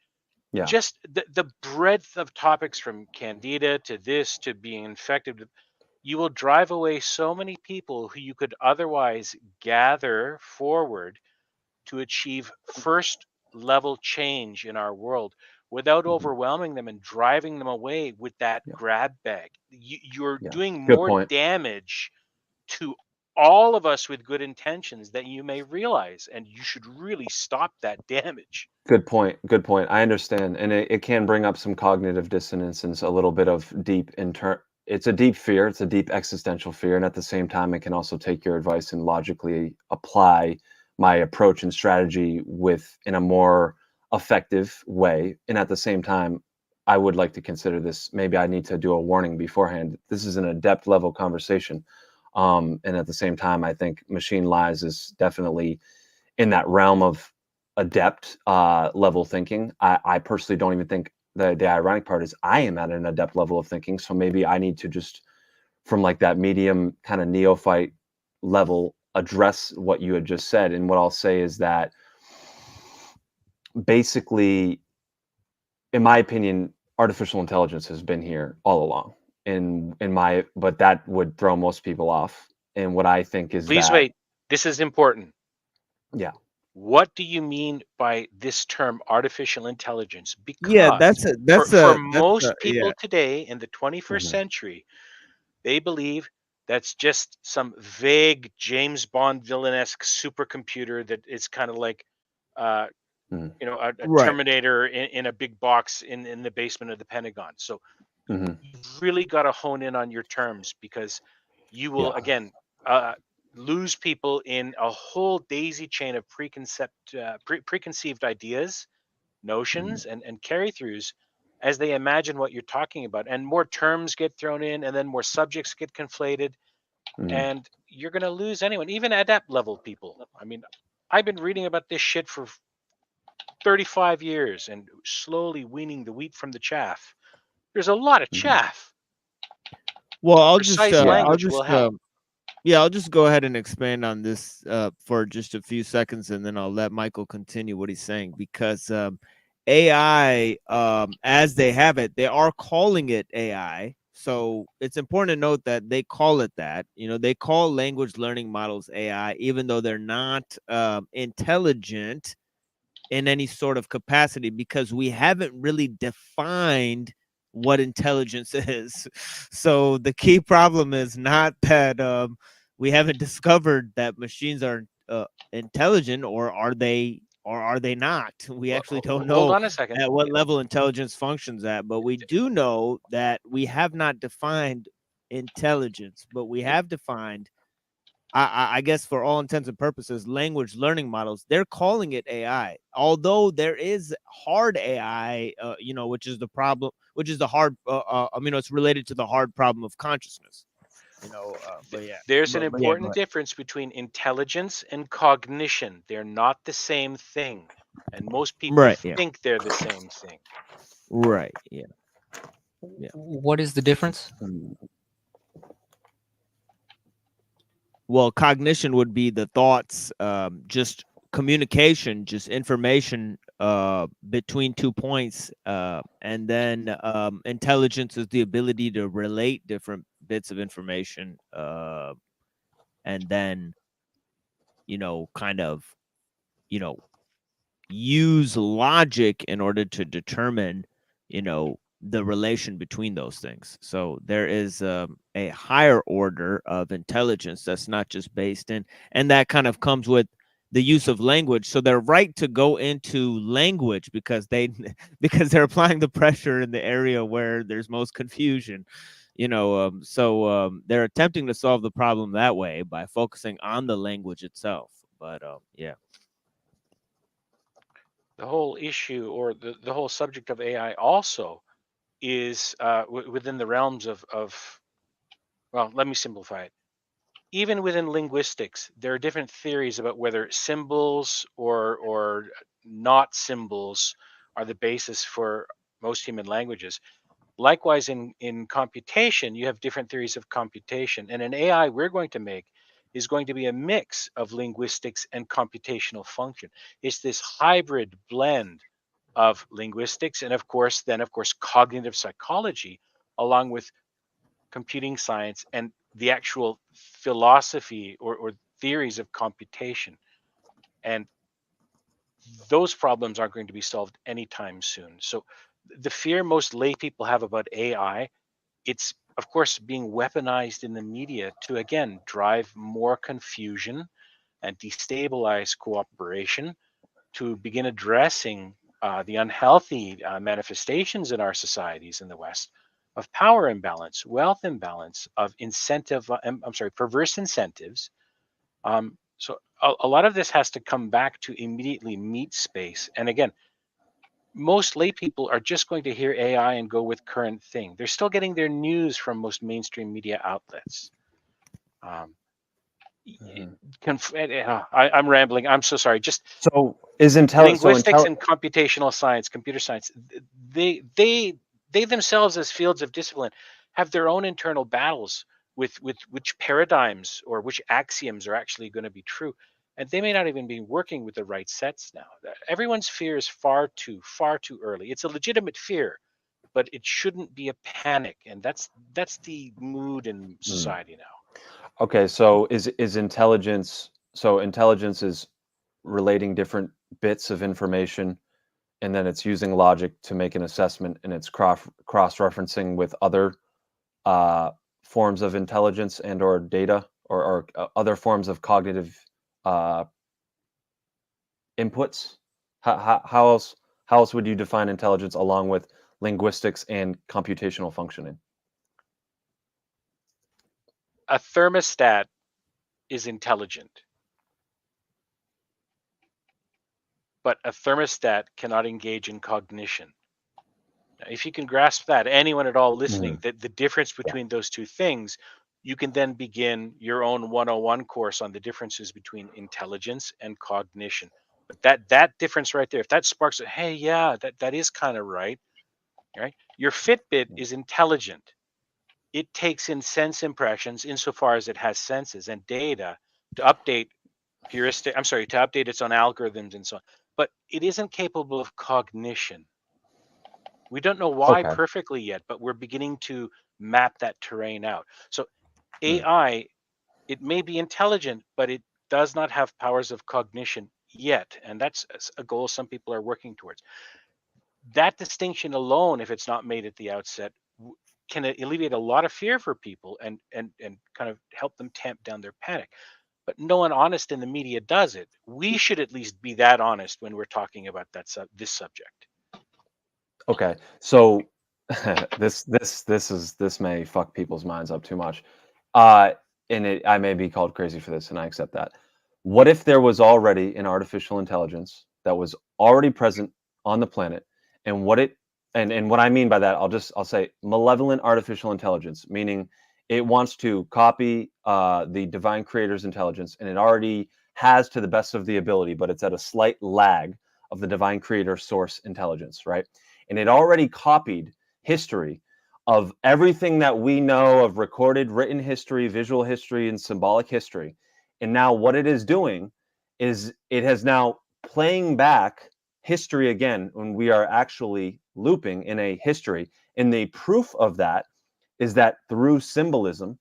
Yeah.
Just the breadth of topics from candida to this to being infected, you will drive away so many people who you could otherwise gather forward to achieve first level change in our world without overwhelming them and driving them away with that grab bag. You're
Yeah.
doing
Good
more
point.
damage to all of us with good intentions than you may realize, and you should really stop that damage.
Good point. Good point. I understand, and it can bring up some cognitive dissonance and a little bit of deep It's a deep fear. It's a deep existential fear, and at the same time, it can also take your advice and logically apply my approach and strategy in a more effective way. And at the same time, I would like to consider this. Maybe I need to do a warning beforehand. This is an adept level conversation, and at the same time, I think machine lies is definitely in that realm of adept level thinking. I personally don't even think the ironic part is I am at an adept level of thinking. So maybe I need to just from like that medium kind of neophyte level address what you had just said. And what I'll say is that basically, in my opinion, artificial intelligence has been here all along. But that would throw most people off. And what I think is
Please
that
wait. This is important.
yeah.
What do you mean by this term artificial intelligence?
Yeah,
Because for most
yeah.
people today in the 21st century, they believe that's just some vague James Bond villainesque supercomputer that is kind of like a
Right.
Terminator in a big box in the basement of the Pentagon. So
Mhm.
you've really got to hone in on your terms, because you will
Yeah.
again lose people in a whole daisy chain of preconceived ideas, notions, and carry-throughs as they imagine what you're talking about, and more terms get thrown in, and then more subjects get conflated,
Mhm.
and you're going to lose anyone, even adept level people. I mean, I've been reading about this shit for 35 years and slowly weaning the wheat from the chaff. There's a lot of chaff.
Well,
Precise language will help.
I'll just go ahead and expand on this for just a few seconds, and then I'll let Michael continue what he's saying, because AI, as they have it, they are calling it AI. So it's important to note that they call it that. You know, they call language learning models AI, even though they're not intelligent in any sort of capacity, because we haven't really defined what intelligence is. So the key problem is not that we haven't discovered that machines are intelligent, or are they not. We actually don't
Hold
know
on a second.
at what level intelligence functions at, but we do know that we have not defined intelligence, but we have defined, I guess, for all intents and purposes, language learning models. They're calling it AI, although there is hard AI, which is the problem, which is the hard, it's related to the hard problem of consciousness, but yeah.
There's an
But yeah,
important difference between intelligence and cognition. They're not the same thing, and most people
Right, yeah.
think they're the same thing.
Right, yeah.
What is the difference?
Well, cognition would be the thoughts, just communication, just information between 2 points, and then intelligence is the ability to relate different bits of information, and then kind of use logic in order to determine the relation between those things. So there is a higher order of intelligence that's not just based in, and that kind of comes with the use of language. So they're right to go into language because they're applying the pressure in the area where there's most confusion. So they're attempting to solve the problem that way by focusing on the language itself. But yeah.
The whole issue, or the whole subject of AI also is within the realms of, well, let me simplify it. Even within linguistics, there are different theories about whether symbols or not symbols are the basis for most human languages. Likewise, in computation, you have different theories of computation. And an AI we're going to make is going to be a mix of linguistics and computational function. It's this hybrid blend of linguistics and, of course, cognitive psychology, along with computing science and the actual philosophy or theories of computation. And those problems aren't going to be solved anytime soon. So the fear most lay people have about AI, it's of course being weaponized in the media to again drive more confusion and destabilize cooperation, to begin addressing the unhealthy manifestations in our societies in the West of power imbalance, wealth imbalance, of perverse incentives. So a lot of this has to come back to immediately meet space. And again, most lay people are just going to hear AI and go with current thing. They're still getting their news from most mainstream media outlets. I'm rambling. I'm so sorry. Just
so is
linguistics and computational science, computer science. They themselves, as fields of discipline, have their own internal battles with which paradigms or which axioms are actually going to be true, and they may not even be working with the right sets now. Everyone's fear is far too early. It's a legitimate fear, but it shouldn't be a panic, and that's the mood in society now.
Okay, so is intelligence, so intelligence is relating different bits of information, and then it's using logic to make an assessment, and it's cross-referencing with other forms of intelligence and or data or other forms of cognitive inputs. How else would you define intelligence along with linguistics and computational functioning?
A thermostat is intelligent, but a thermostat cannot engage in cognition. Now, if you can grasp that, anyone at all listening, that the difference between those two things, you can then begin your own 101 course on the differences between intelligence and cognition. But that difference right there, if that sparks it, hey, yeah, that is kind of right. Your Fitbit is intelligent. It takes in sense impressions insofar as it has senses and data to update to update its own algorithms and so on. But it isn't capable of cognition. We don't know why perfectly yet, but we're beginning to map that terrain out. So AI, it may be intelligent, but it does not have powers of cognition yet. And that's a goal some people are working towards. That distinction alone, if it's not made at the outset, can alleviate a lot of fear for people and kind of help them tamp down their panic. But no one honest in the media does it. We should at least be that honest when we're talking about this subject.
Okay, so this may fuck people's minds up too much, and I may be called crazy for this, and I accept that. What if there was already an artificial intelligence that was already present on the planet, and what I mean by that, I'll say malevolent artificial intelligence, meaning it wants to copy the divine creator's intelligence, and it already has to the best of the ability, but it's at a slight lag of the divine creator source intelligence, right? And it already copied history of everything that we know of recorded written history, visual history, and symbolic history. And now what it is doing is it has now playing back history again when we are actually looping in a history. And the proof of that is that through symbolism,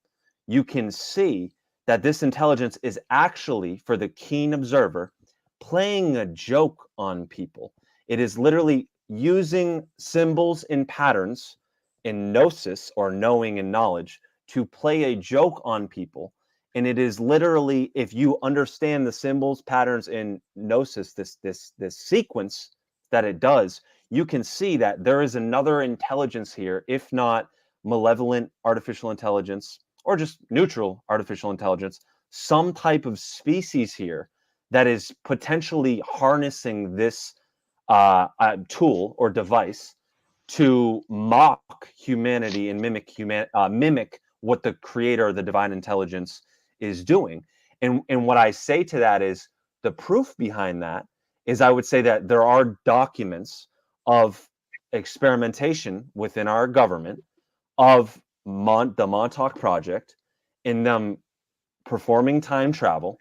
you can see that this intelligence is actually, for the keen observer, playing a joke on people. It is literally using symbols and patterns in gnosis, or knowing and knowledge, to play a joke on people. And it is literally, if you understand the symbols, patterns, and gnosis, this sequence that it does, you can see that there is another intelligence here, if not malevolent artificial intelligence or just neutral artificial intelligence, some type of species here that is potentially harnessing this tool or device to mock humanity and mimic what the creator, the divine intelligence, is doing. And what I say to that is the proof behind that is I would say that there are documents of experimentation within our government of the Montauk Project, in them performing time travel.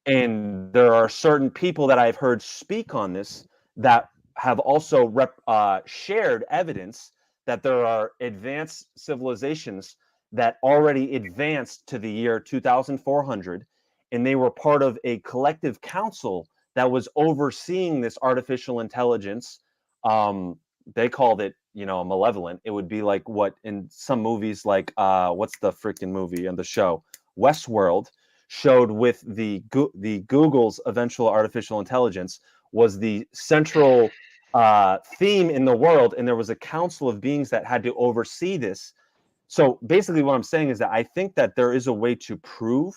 And there are certain people that I've heard speak on this that have also shared evidence that there are advanced civilizations that already advanced to the year 2400, and they were part of a collective council that was overseeing this artificial intelligence. They called it, malevolent. It would be like what in some movies, like what's the freaking movie and the show Westworld showed with the Google's eventual artificial intelligence was the central theme in the world, and there was a council of beings that had to oversee this. So basically what I'm saying is that I think that there is a way to prove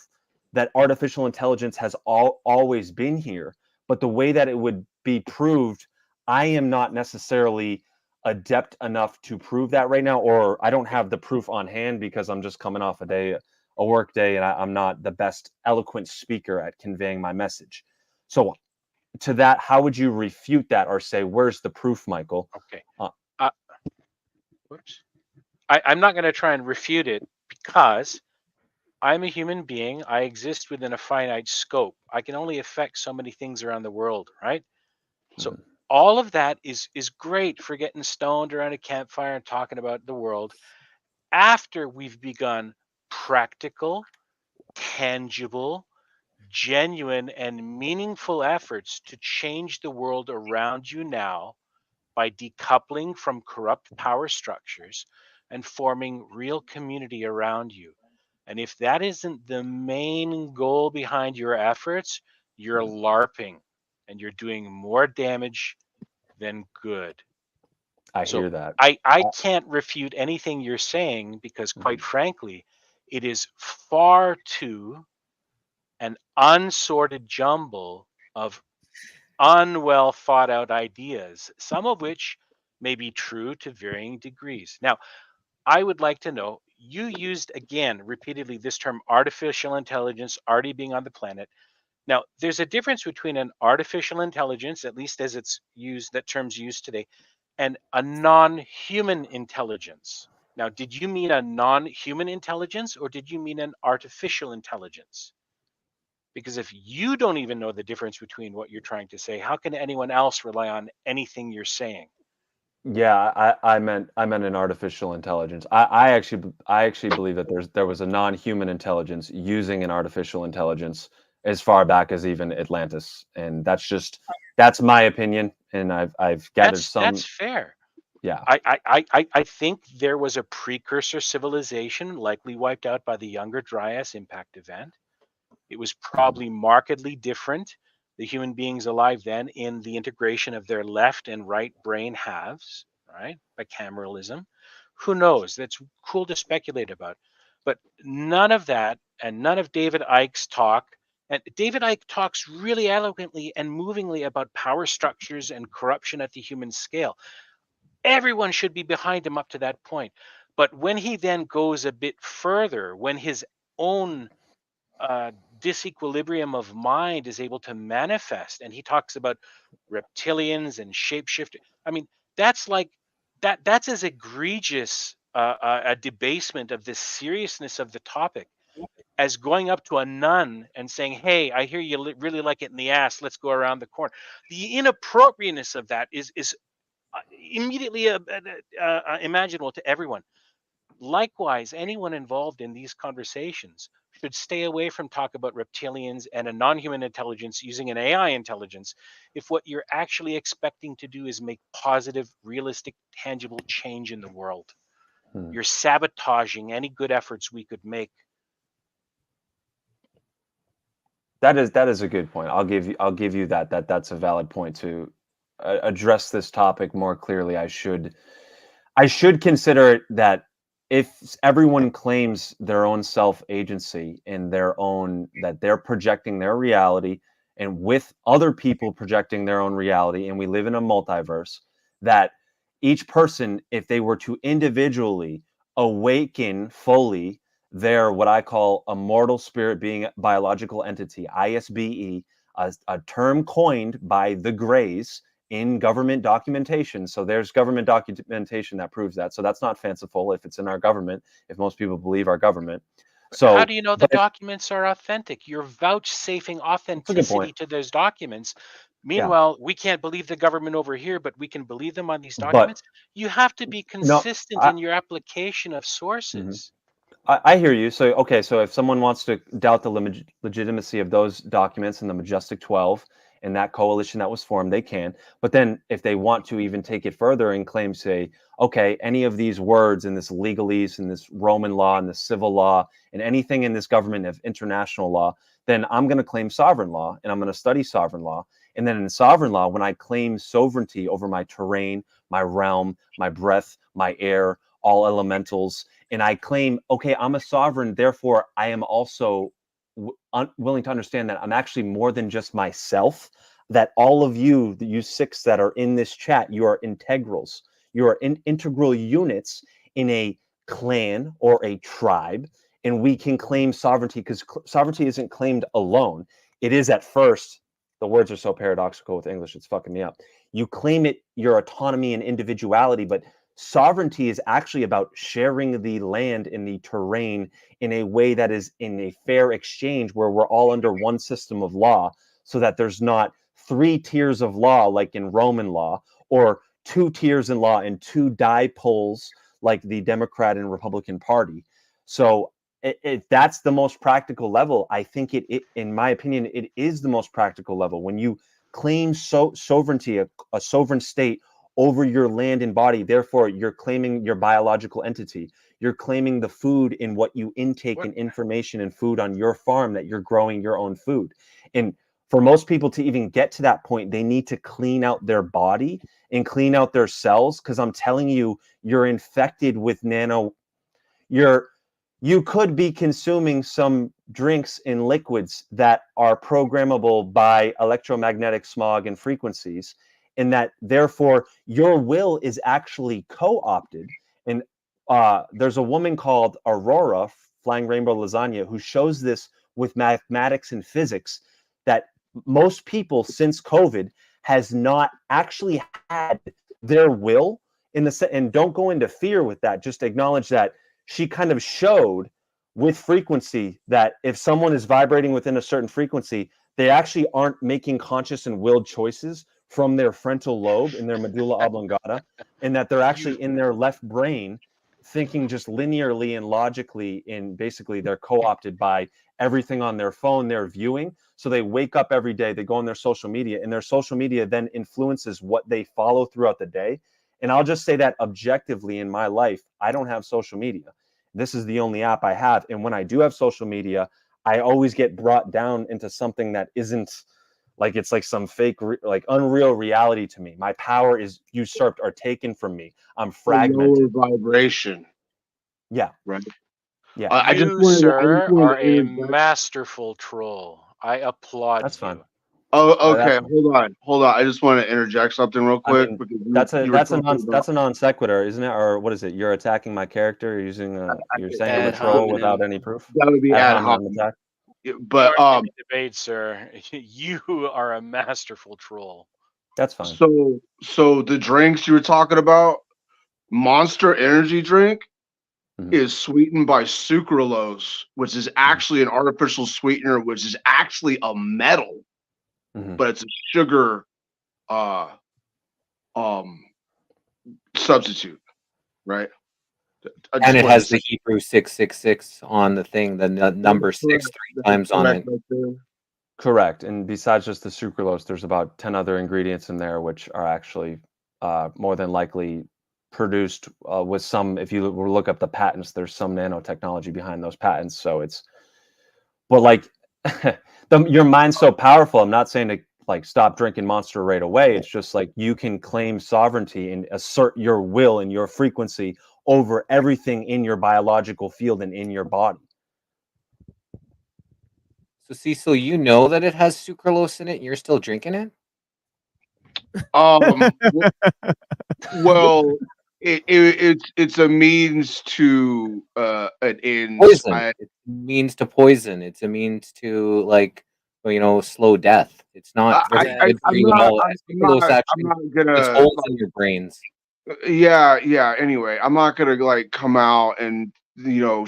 that artificial intelligence has always been here, but the way that it would be proved, I am not necessarily adept enough to prove that right now, or I don't have the proof on hand because I'm just coming off a work day, and I'm not the best eloquent speaker at conveying my message. So to that, how would you refute that or say, where's the proof, Michael?
Okay. Whoops. I'm not going to try and refute it because I'm a human being. I exist within a finite scope. I can only affect so many things around the world, right? So all of that is great for getting stoned around a campfire and talking about the world. After we've begun practical, tangible, genuine, and meaningful efforts to change the world around you now by decoupling from corrupt power structures and forming real community around you. And if that isn't the main goal behind your efforts, you're LARPing and you're doing more damage than good.
I hear that.
I can't refute anything you're saying because, quite frankly, it is far too an unsorted jumble of unwell thought out ideas, some of which may be true to varying degrees. Now, I would like to know, you used again repeatedly this term artificial intelligence already being on the planet. Now, there's a difference between an artificial intelligence, at least as it's used, that term's used today, and a non-human intelligence. Now, did you mean a non-human intelligence or did you mean an artificial intelligence? Because if you don't even know the difference between what you're trying to say, how can anyone else rely on anything you're saying?
Yeah, I meant an artificial intelligence. I actually believe that there was a non-human intelligence using an artificial intelligence as far back as even Atlantis, and that's my opinion, and I've gathered
That's fair.
Yeah.
I think there was a precursor civilization likely wiped out by the Younger Dryas impact event. It was probably markedly different, the human beings alive then, in the integration of their left and right brain halves, right? Bicameralism. Who knows? That's cool to speculate about. But none of that, and none of David Icke's talk, and David Icke talks really eloquently and movingly about power structures and corruption at the human scale. Everyone should be behind him up to that point. But when he then goes a bit further, when his own disequilibrium of mind is able to manifest, and he talks about reptilians and shapeshifter, I mean, that's like that's as egregious a debasement of the seriousness of the topic as going up to a nun and saying, hey, I hear you really like it in the ass, let's go around the corner. The inappropriateness of that is immediately imaginable to everyone. Likewise, anyone involved in these conversations should stay away from talk about reptilians and a non-human intelligence using an AI intelligence if what you're actually expecting to do is make positive, realistic, tangible change in the world. You're sabotaging any good efforts we could make.
That is a good point. I'll give you that's a valid point. To address this topic more clearly, I should consider it that if everyone claims their own self-agency and that they're projecting their reality, and with other people projecting their own reality, and we live in a multiverse, that each person, if they were to individually awaken fully their, what I call, immortal spirit being biological entity, ISBE, a term coined by the Greys in government documentation. So there's government documentation that proves that. So that's not fanciful if it's in our government, if most people believe our government. So
How do you know the
but
documents are authentic? You're vouchsafing
that's a good
authenticity
point.
to those documents.
Yeah.
Meanwhile, we can't believe the government over here, but we can believe them on these
But
documents. You have to be
no,
consistent in your application of
Mhm.
sources.
I hear you. So, okay, so if someone wants to doubt the legitimacy of those documents and the Majestic 12 and that coalition that was formed, they can. But then if they want to even take it further and claim, say, okay, any of these words in this legalese and this Roman law and the civil law and anything in this government of international law, then I'm going to claim sovereign law and I'm going to study sovereign law. And then in sovereign law, when I claim sovereignty over my terrain, my realm, my breath, my air, all elementals, and I claim, okay, I'm a sovereign, therefore I am also willing to understand that I'm actually more than just myself, that all of you, you 6 that are in this chat, you are integrals. You are integral units in a clan or a tribe, and we can claim sovereignty because sovereignty isn't claimed alone. It is at first, the words are so paradoxical with English, it's fucking me up. You claim it, your autonomy and individuality, but sovereignty is actually about sharing the land and the terrain in a way that is in a fair exchange where we're all under one system of law, so that there's not 3 tiers of law like in Roman law, or 2 tiers in law and 2 dipoles like the Democrat and Republican Party. So if that's the most practical level, I think it in my opinion, it is the most practical level. When you claim sovereignty, a sovereign state over your land and body, therefore you're claiming your biological entity. You're claiming the food in what you intake and information and food on your farm, that you're growing your own food. And for most people to even get to that point, they need to clean out their body and clean out their cells, because I'm telling you, you're infected with you could be consuming some drinks and liquids that are programmable by electromagnetic smog and frequencies, and that therefore your will is actually co-opted. And there's a woman called Aurora, Flying Rainbow Lasagna, who shows this with mathematics and physics, that most people since COVID has not actually had their will in the and don't go into fear with that. Just acknowledge that she kind of showed with frequency that if someone is vibrating within a certain frequency, they actually aren't making conscious and willed choices from their frontal lobe in their medulla oblongata, and that they're actually in their left brain thinking just linearly and logically, and basically they're co-opted by everything on their phone they're viewing. So they wake up every day, they go on their social media, and their social media then influences what they follow throughout the day. And I'll just say that objectively in my life, I don't have social media. This is the only app I have. And when I do have social media, I always get brought down into something that isn't like, it's like some fake, like unreal reality to me. My power is usurped or taken from me. I'm fragmented.
Lower vibration.
Yeah.
Right.
Yeah.
I just
You,
wanted
sir,
to
are a
interject.
masterful troll. I applaud
That's fine.
you.
Oh, okay.
That's,
Hold on. I just want to interject something real
I
quick,
mean,
because
that's a
you were
that's a
talking
non
about.
that's a non sequitur, isn't it? Or what is it? You're attacking my character. You're using you're saying I'm a
Ad
troll
hominem.
without any proof.
That would be
Ad
ad
hominem
hominem.
attack.
But
Debate, sir. You are a masterful troll.
That's fine.
So the drinks you were talking about, Monster Energy drink, is sweetened by sucralose, which is actually an artificial sweetener, which is actually a metal, but it's a sugar substitute, right?
And it has the Hebrew 666 on the thing, the number 6 3 times on it.
Correct. And besides just the sucralose, there's about 10 other ingredients in there, which are actually more than likely produced with some, if you look up the patents, there's some nanotechnology behind those patents. So it's, but like your mind's so powerful. I'm not saying to like stop drinking Monster right away. It's just like you can claim sovereignty and assert your will and your frequency over everything in your biological field and in your body.
So Cecil, you know that it has sucralose in it and you're still drinking it?
Well, it's a means to an end.
Poison. It's a means to poison. It's a means to like slow death. It's not very good for you at all.
I'm not gonna
It's holes in your brains.
Yeah. Anyway, I'm not gonna like come out and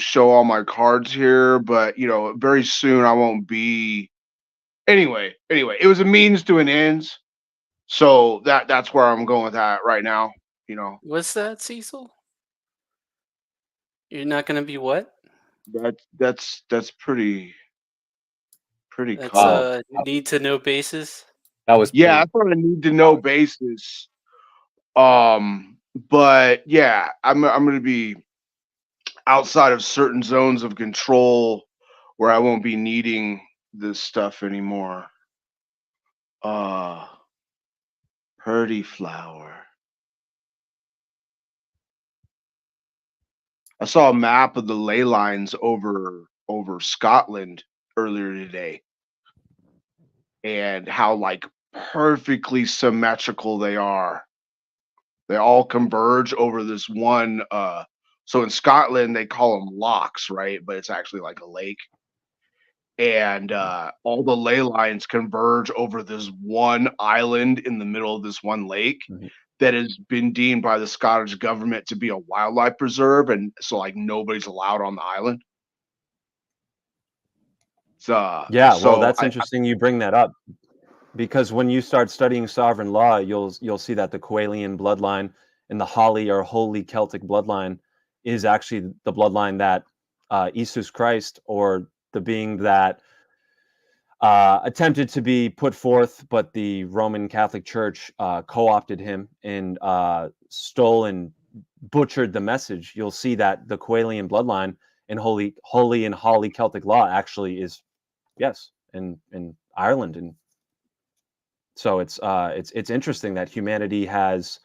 show all my cards here, but very soon I won't be. Anyway, it was a means to an ends, so that's where I'm going with that right now.
What's that, Cecil? You're not gonna be what?
That's pretty
That's
cool.
need to know basis.
That was
Yeah, that's on a need to know basis. But yeah, I'm gonna be outside of certain zones of control where I won't be needing this stuff anymore. Purdy flower. I saw a map of the ley lines over Scotland earlier today, and how like perfectly symmetrical they are. They all converge over this one. So in Scotland they call them locks, right? But it's actually like a lake, and all the ley lines converge over this one island in the middle of this one lake that has been deemed by the Scottish government to be a wildlife preserve, and so like nobody's allowed on the island.
Yeah,
so
well, that's interesting you bring that up, because when you start studying sovereign law, you'll see that the Coelian bloodline and the Holly or Holy Celtic bloodline is actually the bloodline that Jesus Christ, or the being that attempted to be put forth, but the Roman Catholic Church co-opted him and stole and butchered the message. You'll see that the Coelian bloodline and Holy and Holly Celtic law actually is, yes, in Ireland. And so it's interesting that humanity has,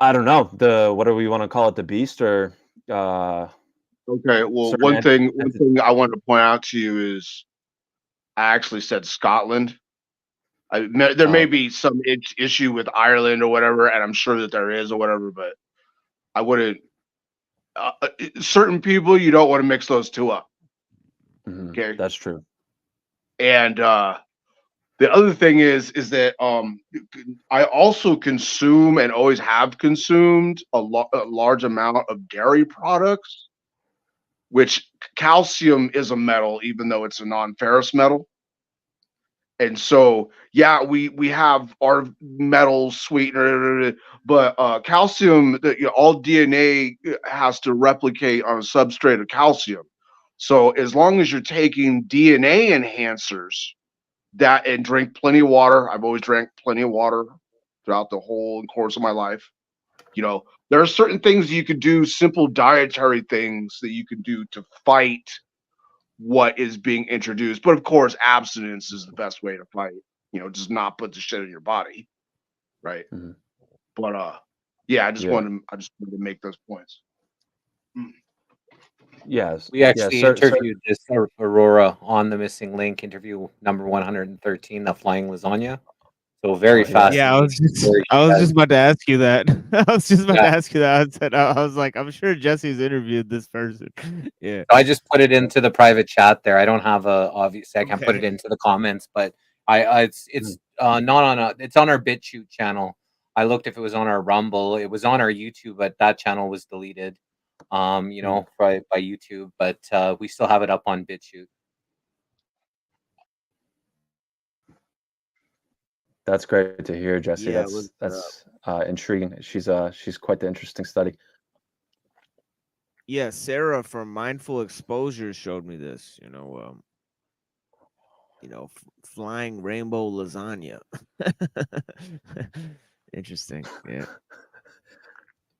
I don't know, what do we want to call it, the beast, or
okay, well, one thing I wanted to point out to you is I actually said Scotland. There may be some issue with Ireland or whatever, and I'm sure that there is or whatever, but I wouldn't. Certain people, you don't want to mix those two up. Okay,
that's true.
And the other thing is that I also consume and always have consumed a large amount of dairy products, which calcium is a metal, even though it's a non-ferrous metal. And so, yeah, we have our metal sweetener, but calcium, all DNA has to replicate on a substrate of calcium. So as long as you're taking DNA enhancers, and drink plenty of water. I've always drank plenty of water throughout the whole course of my life. There are certain things you could do, simple dietary things that you could do to fight what is being introduced. But of course, abstinence is the best way to fight. Just not put the shit in your body, right? But yeah, I just wanted to make those points.
Yes,
We actually interviewed this Aurora on the Missing Link interview number 113, the flying lasagna. So very fascinating.
Yeah, I was just about to ask you that. I was just about to ask you that. I was like, I'm sure Jesse's interviewed this person. Yeah.
So I just put it into the private chat there. I don't have obviously I can't put it into the comments, but it's not on it's on our BitChute channel. I looked if it was on our Rumble. It was on our YouTube, but that channel was deleted. By YouTube, but we still have it up on BitChute.
That's great to hear, Jesse.
Yeah,
that's intriguing. She's quite the interesting study.
Yeah, Sarah from Mindful Exposure showed me this. Flying rainbow lasagna. Interesting. Yeah.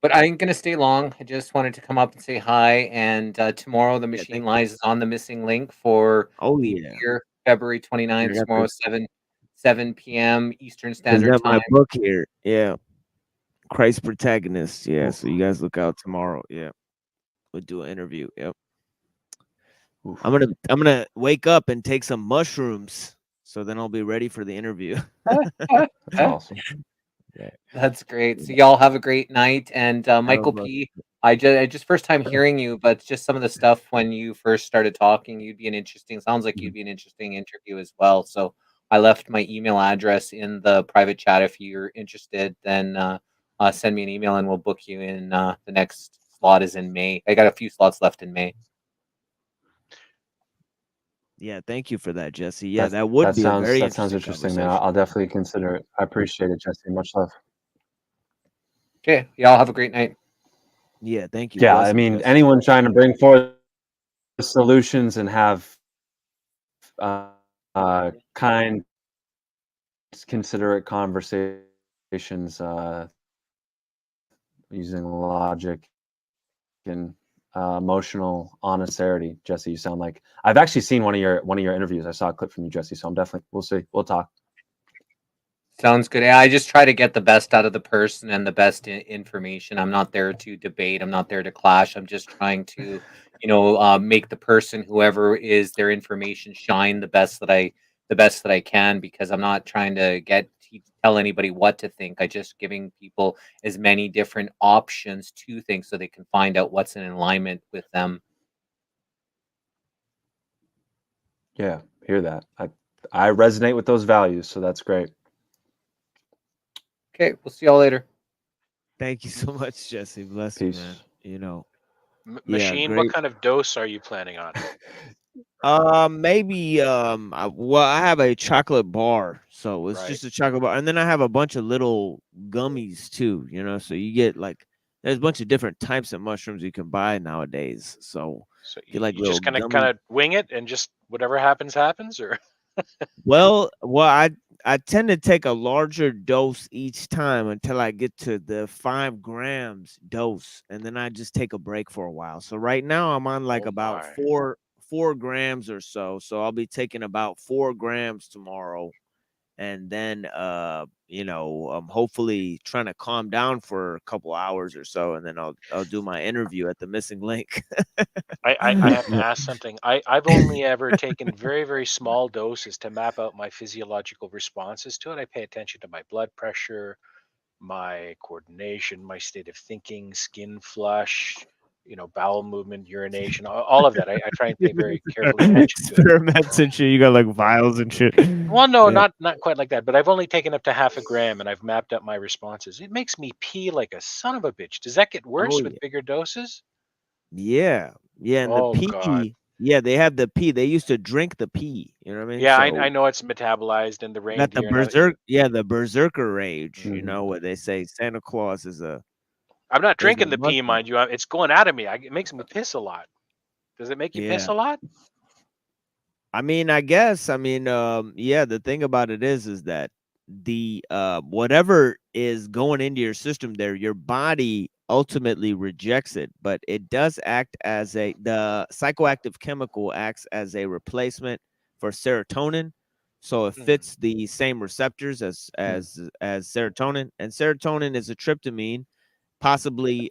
But I ain't gonna stay long. I just wanted to come up and say hi. And tomorrow, the Machine Lies is on the Missing Link for February 29th. Tomorrow, 7 p.m. Eastern Standard Time.
My book here. Yeah. Christ Protagonist. Yeah. So you guys look out tomorrow. Yeah. We'll do an interview. Yep. I'm gonna wake up and take some mushrooms, so then I'll be ready for the interview.
That's awesome.
That's great. So y'all have a great night. And Michael P, I just first time hearing you, but just some of the stuff when you first started talking, you'd be an interesting. Sounds like you'd be an interesting interview as well. So I left my email address in the private chat. If you're interested, then send me an email and we'll book you in. The next slot is in May. I got a few slots left in May.
Yeah, thank you for that, Jesse. Yeah, that would be a very
that sounds interesting, man. I'll definitely consider it. I appreciate it, Jesse. Much love.
Okay, y'all have a great night.
Yeah, thank you.
Yeah, I
Blessings,
mean,
Jesse.
anyone trying to bring forth solutions and have kind, considerate conversations using logic and emotional honesty. Jesse, you sound like I've actually seen one of your interviews. I saw a clip from you, Jesse. So I'm definitely we'll see. We'll talk.
Sounds good. Yeah, I just try to get the best out of the person and the best information. I'm not there to debate. I'm not there to clash. I'm just trying to, make the person, whoever is their information, shine the best that I can. Because I'm not trying to tell anybody what to think. I just giving people as many different options to think so they can find out what's in alignment with them.
Yeah, hear that. I resonate with those values, so that's great.
Okay, we'll see y'all later.
Thank you so much, Jesse. Bless you, man.
Machine,
great.
what kind of dose are you planning on?
Maybe I have a chocolate bar, so it's just a chocolate bar, and then I have a bunch of little gummies too. So you get there's a bunch of different types of mushrooms you can buy nowadays. So you like
You're just
little
gonna
gummy.
kind of wing it and just whatever happens, or
Well, I tend to take a larger dose each time until I get to the 5 grams dose, and then I just take a break for a while. So right now I'm on about 4 grams or so. So I'll be taking about 4 grams tomorrow, and then I'm hopefully trying to calm down for a couple hours or so, and then I'll do my interview at the Missing Link.
I have to ask something. I've only ever taken very, very small doses to map out my physiological responses to it. I pay attention to my blood pressure, my coordination, my state of thinking, skin flush, bowel movement, urination, all of that. I try and pay very careful attention to it.
Experiments and shit. You got vials and shit.
Well, no,
Yeah.
not quite like that. But I've only taken up to half a gram, and I've mapped out my responses. It makes me pee like a son of a bitch. Does that get worse with bigger doses?
Yeah, and
Oh,
the
God.
pee. Yeah, they have the pee. They used to drink the pee. You know what I mean?
Yeah,
So
I know it's metabolized in the
got the
reindeer.
the berserker rage. Where they say Santa Claus is
I'm not
is a
drinking the pee,
mushroom.
mind you. It's going out of me. It makes me piss a lot. Does it make you piss
Yeah.
a lot?
I mean, I guess. I mean, yeah. The thing about it is that the whatever is going into your system there, your body ultimately rejects it, but it does act as the psychoactive chemical acts as a replacement for serotonin, so it fits the same receptors as serotonin, and serotonin is a tryptamine, possibly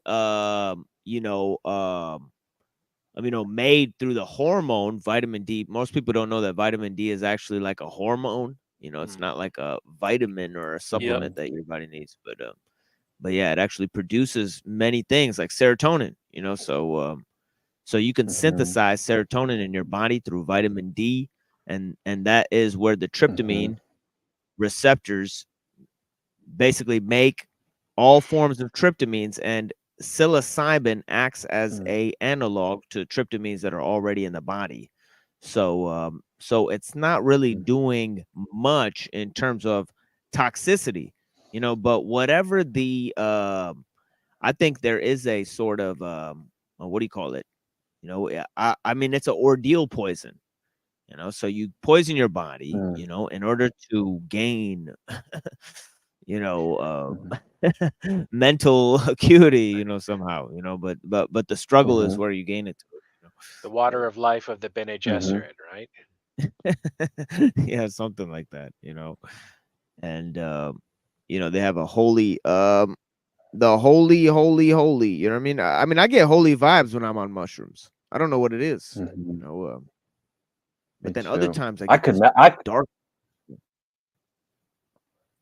made through the hormone vitamin D. Most people don't know that vitamin D is actually like a hormone. It's not like a vitamin or a supplement that your body needs. But yeah, it actually produces many things like serotonin. So you can synthesize serotonin in your body through vitamin D, and that is where the tryptamine receptors basically make all forms of tryptamines, and psilocybin acts as a analog to tryptamines that are already in the body. So it's not really doing much in terms of toxicity, but whatever the I think there is a sort of what do you call it? I mean, it's an ordeal poison. So you poison your body, in order to gain mental acuity, somehow, but the struggle is where you gain it to.
The water of life of the Bene Gesserit, right?
Yeah, something like that, and they have a holy the holy, you know what I mean? I mean, I get holy vibes when I'm on mushrooms. I don't know what it is, but then other times I get dark.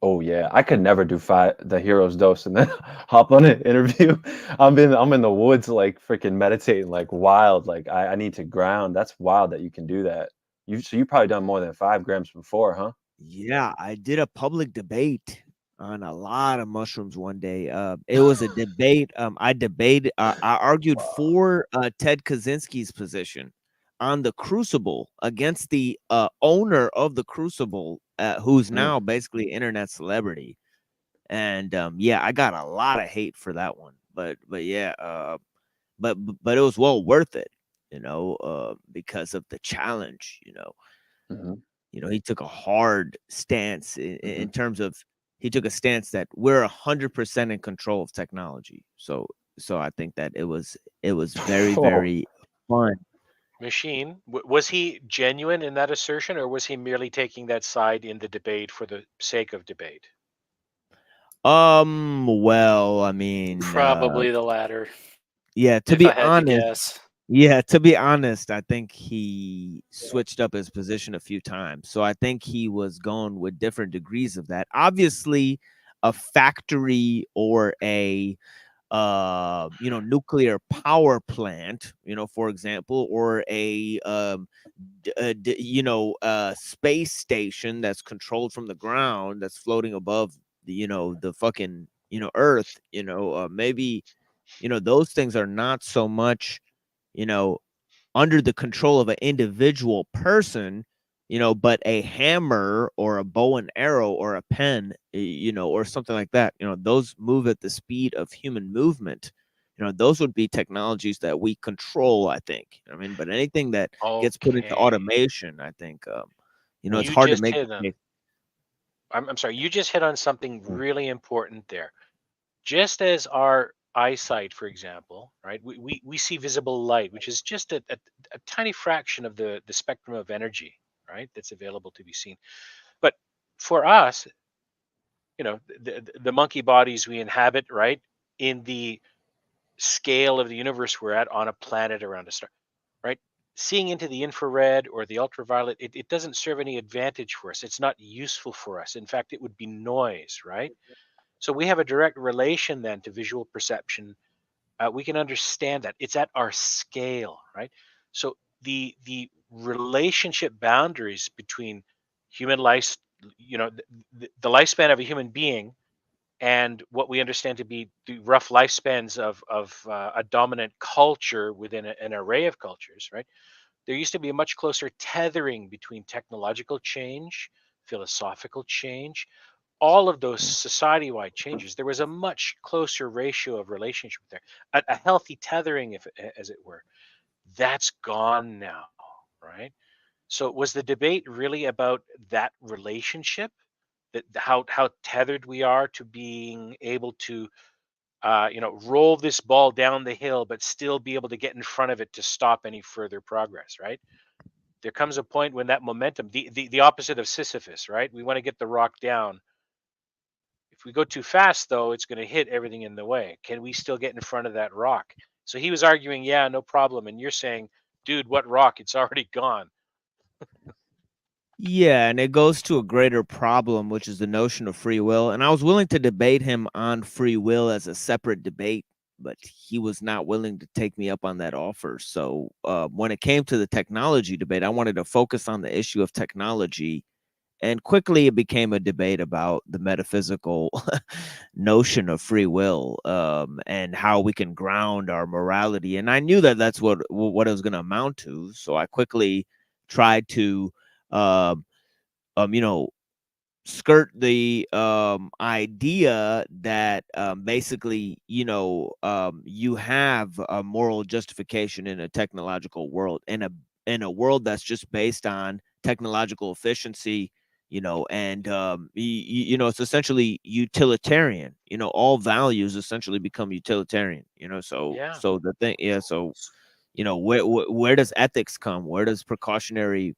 Oh yeah, I could never do the hero's dose and then hop on an interview. I'm in the woods like freaking meditating like wild. Like I need to ground. That's wild that you can do that. You probably done more than 5 grams before, huh?
Yeah, I did a public debate on a lot of mushrooms one day. It was a debate. I argued for Ted Kaczynski's position on the Crucible against the owner of the Crucible, who's now basically internet celebrity. And yeah, I got a lot of hate for that one. But yeah, but it was well worth it, because of the challenge. He took a hard stance in terms of he took a stance that we're 100% in control of technology. So I think that it was very, very fun.
Machine, was he genuine in that assertion, or was he merely taking that side in the debate for the sake of debate?
Well, I mean,
Probably the latter.
yeah, to
If
be
I had to
honest,
guess.
I think he switched up his position a few times. So I think he was going with different degrees of that. Obviously, a factory or a nuclear power plant, for example, or a space station that's controlled from the ground, that's floating above the fucking Earth. Maybe those things are not so much under the control of an individual person, but a hammer or a bow and arrow or a pen, or something like that, those move at the speed of human movement. Those would be technologies that we control, I think. I mean, but anything that gets put into
Okay.
automation, I think, it's
You
hard to
just
make
hit
the
on.
case.
I'm sorry. You just hit on something really important there. Just as our eyesight, for example, right? We see visible light, which is just a tiny fraction of the spectrum of energy, right? That's available to be seen. But for us, the monkey bodies we inhabit, right? In the scale of the universe we're at on a planet around a star, right? Seeing into the infrared or the ultraviolet, it doesn't serve any advantage for us. It's not useful for us. In fact, it would be noise, right? So we have a direct relation then to visual perception. We can understand that it's at our scale, right? So the relationship boundaries between human life, the lifespan of a human being, and what we understand to be the rough lifespans of a dominant culture within an array of cultures, right? There used to be a much closer tethering between technological change, philosophical change, all of those society-wide changes. There was a much closer ratio of relationship there, a healthy tethering, if as it were. That's gone now, right? So was the debate really about that relationship, that how tethered we are to being able to roll this ball down the hill, but still be able to get in front of it to stop any further progress, right? There comes a point when that momentum, the opposite of Sisyphus, right? We want to get the rock down. If we go too fast, though, it's going to hit everything in the way. Can we still get in front of that rock? So he was arguing, yeah, no problem. And you're saying, dude, what rock? It's already gone.
Yeah, and it goes to a greater problem, which is the notion of free will. And I was willing to debate him on free will as a separate debate, but he was not willing to take me up on that offer. So when it came to the technology debate, I wanted to focus on the issue of technology. And quickly it became a debate about the metaphysical notion of free will, and how we can ground our morality. And I knew that that's what it was going to amount to. So I quickly tried to um, skirt the idea that basically, you have a moral justification in a technological world, in a world that's just based on technological efficiency, and it's essentially utilitarian. All values essentially become utilitarian. So
Yeah.
the thing, yeah. So where does ethics come? Where does precautionary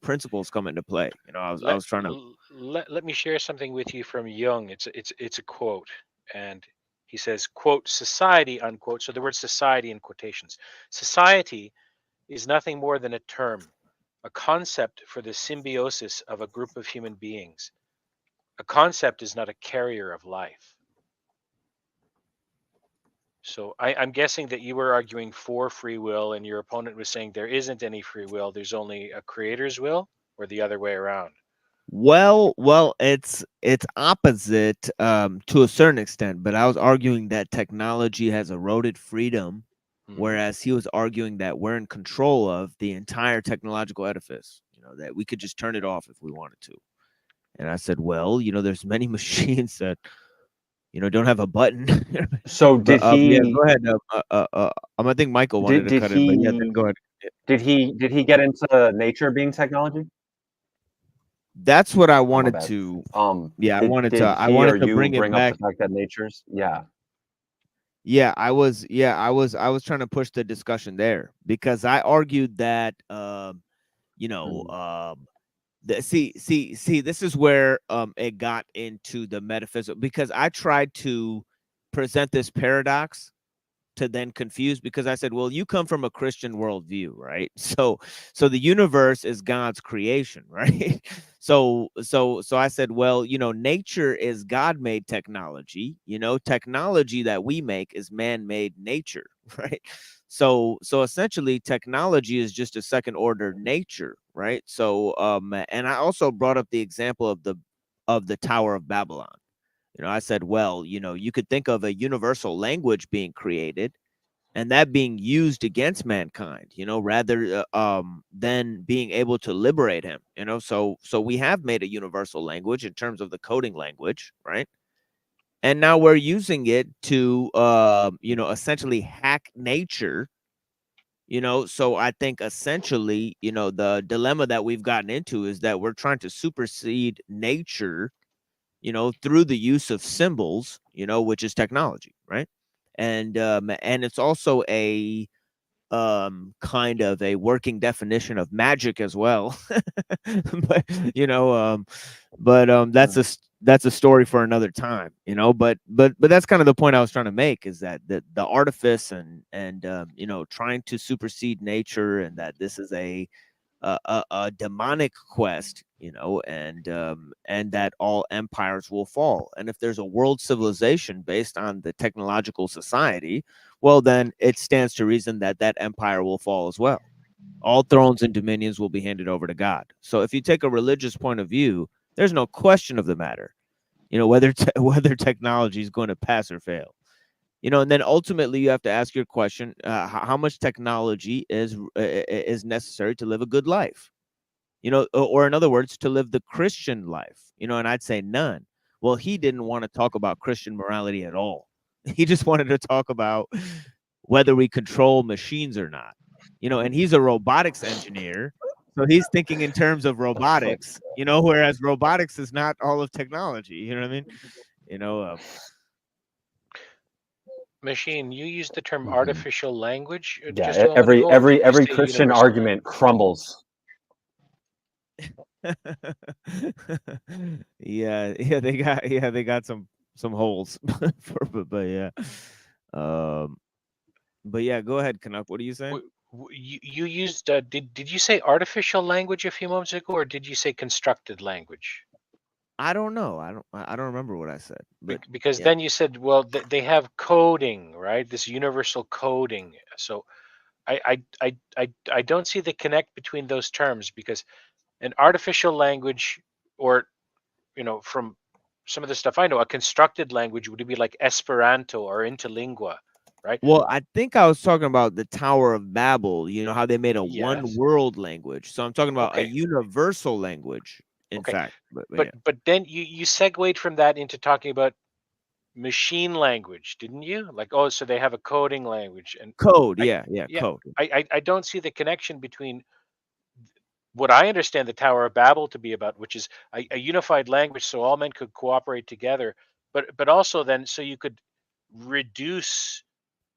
principles come into play? I was trying to.
Let me share something with you from Jung. It's a quote, and he says, "quote society," unquote. So the word society in quotations. Society is nothing more than a term, a concept for the symbiosis of a group of human beings. A concept is not a carrier of life. So I'm guessing that you were arguing for free will, and your opponent was saying there isn't any free will. There's only a creator's will, or the other way around.
Well, it's opposite to a certain extent, but I was arguing that technology has eroded freedom, whereas he was arguing that we're in control of the entire technological edifice. You know, that we could just turn it off if we wanted to. And I said, well, you know, there's many machines that, you know, don't have a button.
So did
But,
he?
yeah, go ahead. I think Michael wanted to cut in, but yeah, then go ahead.
Did he get into nature being technology?
That's what I
Oh, my
wanted
bad.
to.
Yeah,
I
did
wanted
he
to. I wanted
or
to
you
bring it
bring up
back.
the fact that nature's
Yeah, I was trying to push the discussion there because I argued that you know, see this is where it got into the metaphysical, because I tried to present this paradox to then confuse, because I said, well, you come from a Christian worldview, right? So the universe is God's creation, right? So I said, well, you know, nature is God-made technology. You know, technology that we make is man-made nature, right? So essentially technology is just a second order nature, right? So and I also brought up the example of the Tower of Babylon. You know, I said, well, you know, you could think of a universal language being created and that being used against mankind, you know, rather than being able to liberate him, you know. So we have made a universal language in terms of the coding language, right? And now we're using it to you know, essentially hack nature, you know. So I think essentially, you know, the dilemma that we've gotten into is that we're trying to supersede nature, you know, through the use of symbols, you know, which is technology, right? And it's also a kind of a working definition of magic as well. But you know, that's a story for another time, you know. But that's kind of the point I was trying to make, is that the artifice and you know, trying to supersede nature, and that this is a demonic quest, you know, and that all empires will fall. And if there's a world civilization based on the technological society, well, then it stands to reason that that empire will fall as well. All thrones and dominions will be handed over to God. So if you take a religious point of view, there's no question of the matter, you know, whether whether technology is going to pass or fail. You know, and then ultimately you have to ask your question: how much technology is necessary to live a good life? You know, or in other words, to live the Christian life. You know, and I'd say none. Well, he didn't want to talk about Christian morality at all. He just wanted to talk about whether we control machines or not. You know, and he's a robotics engineer, so he's thinking in terms of robotics. You know, whereas robotics is not all of technology. You know what I mean? You know.
Machine, you used the term artificial language just
Yeah,
a moment ago. Or did you
every
say
Christian
universal
argument crumbles.
Yeah, they got some holes. But yeah. But yeah, go ahead, Canuck. What are you saying?
You used did you say artificial language a few moments ago, or did you say constructed language?
I don't know. I don't remember what I said. But
Because
yeah.
then you said, well, they have coding, right? This universal coding. So I don't see the connect between those terms, because an artificial language, or you know, from some of the stuff I know, a constructed language would be like Esperanto or Interlingua, right?
Well, I think I was talking about the Tower of Babel, you know, how they made a one
Yes.
world language. So I'm talking about a
Okay.
universal language, in
Okay.
fact. But yeah.
But then you segued from that into talking about machine language, didn't you? Like, oh, so they have a coding language, and
Code,
I,
yeah,
yeah,
code.
I don't see the connection between what I understand the Tower of Babel to be about, which is a unified language, so all men could cooperate together, but also then so you could reduce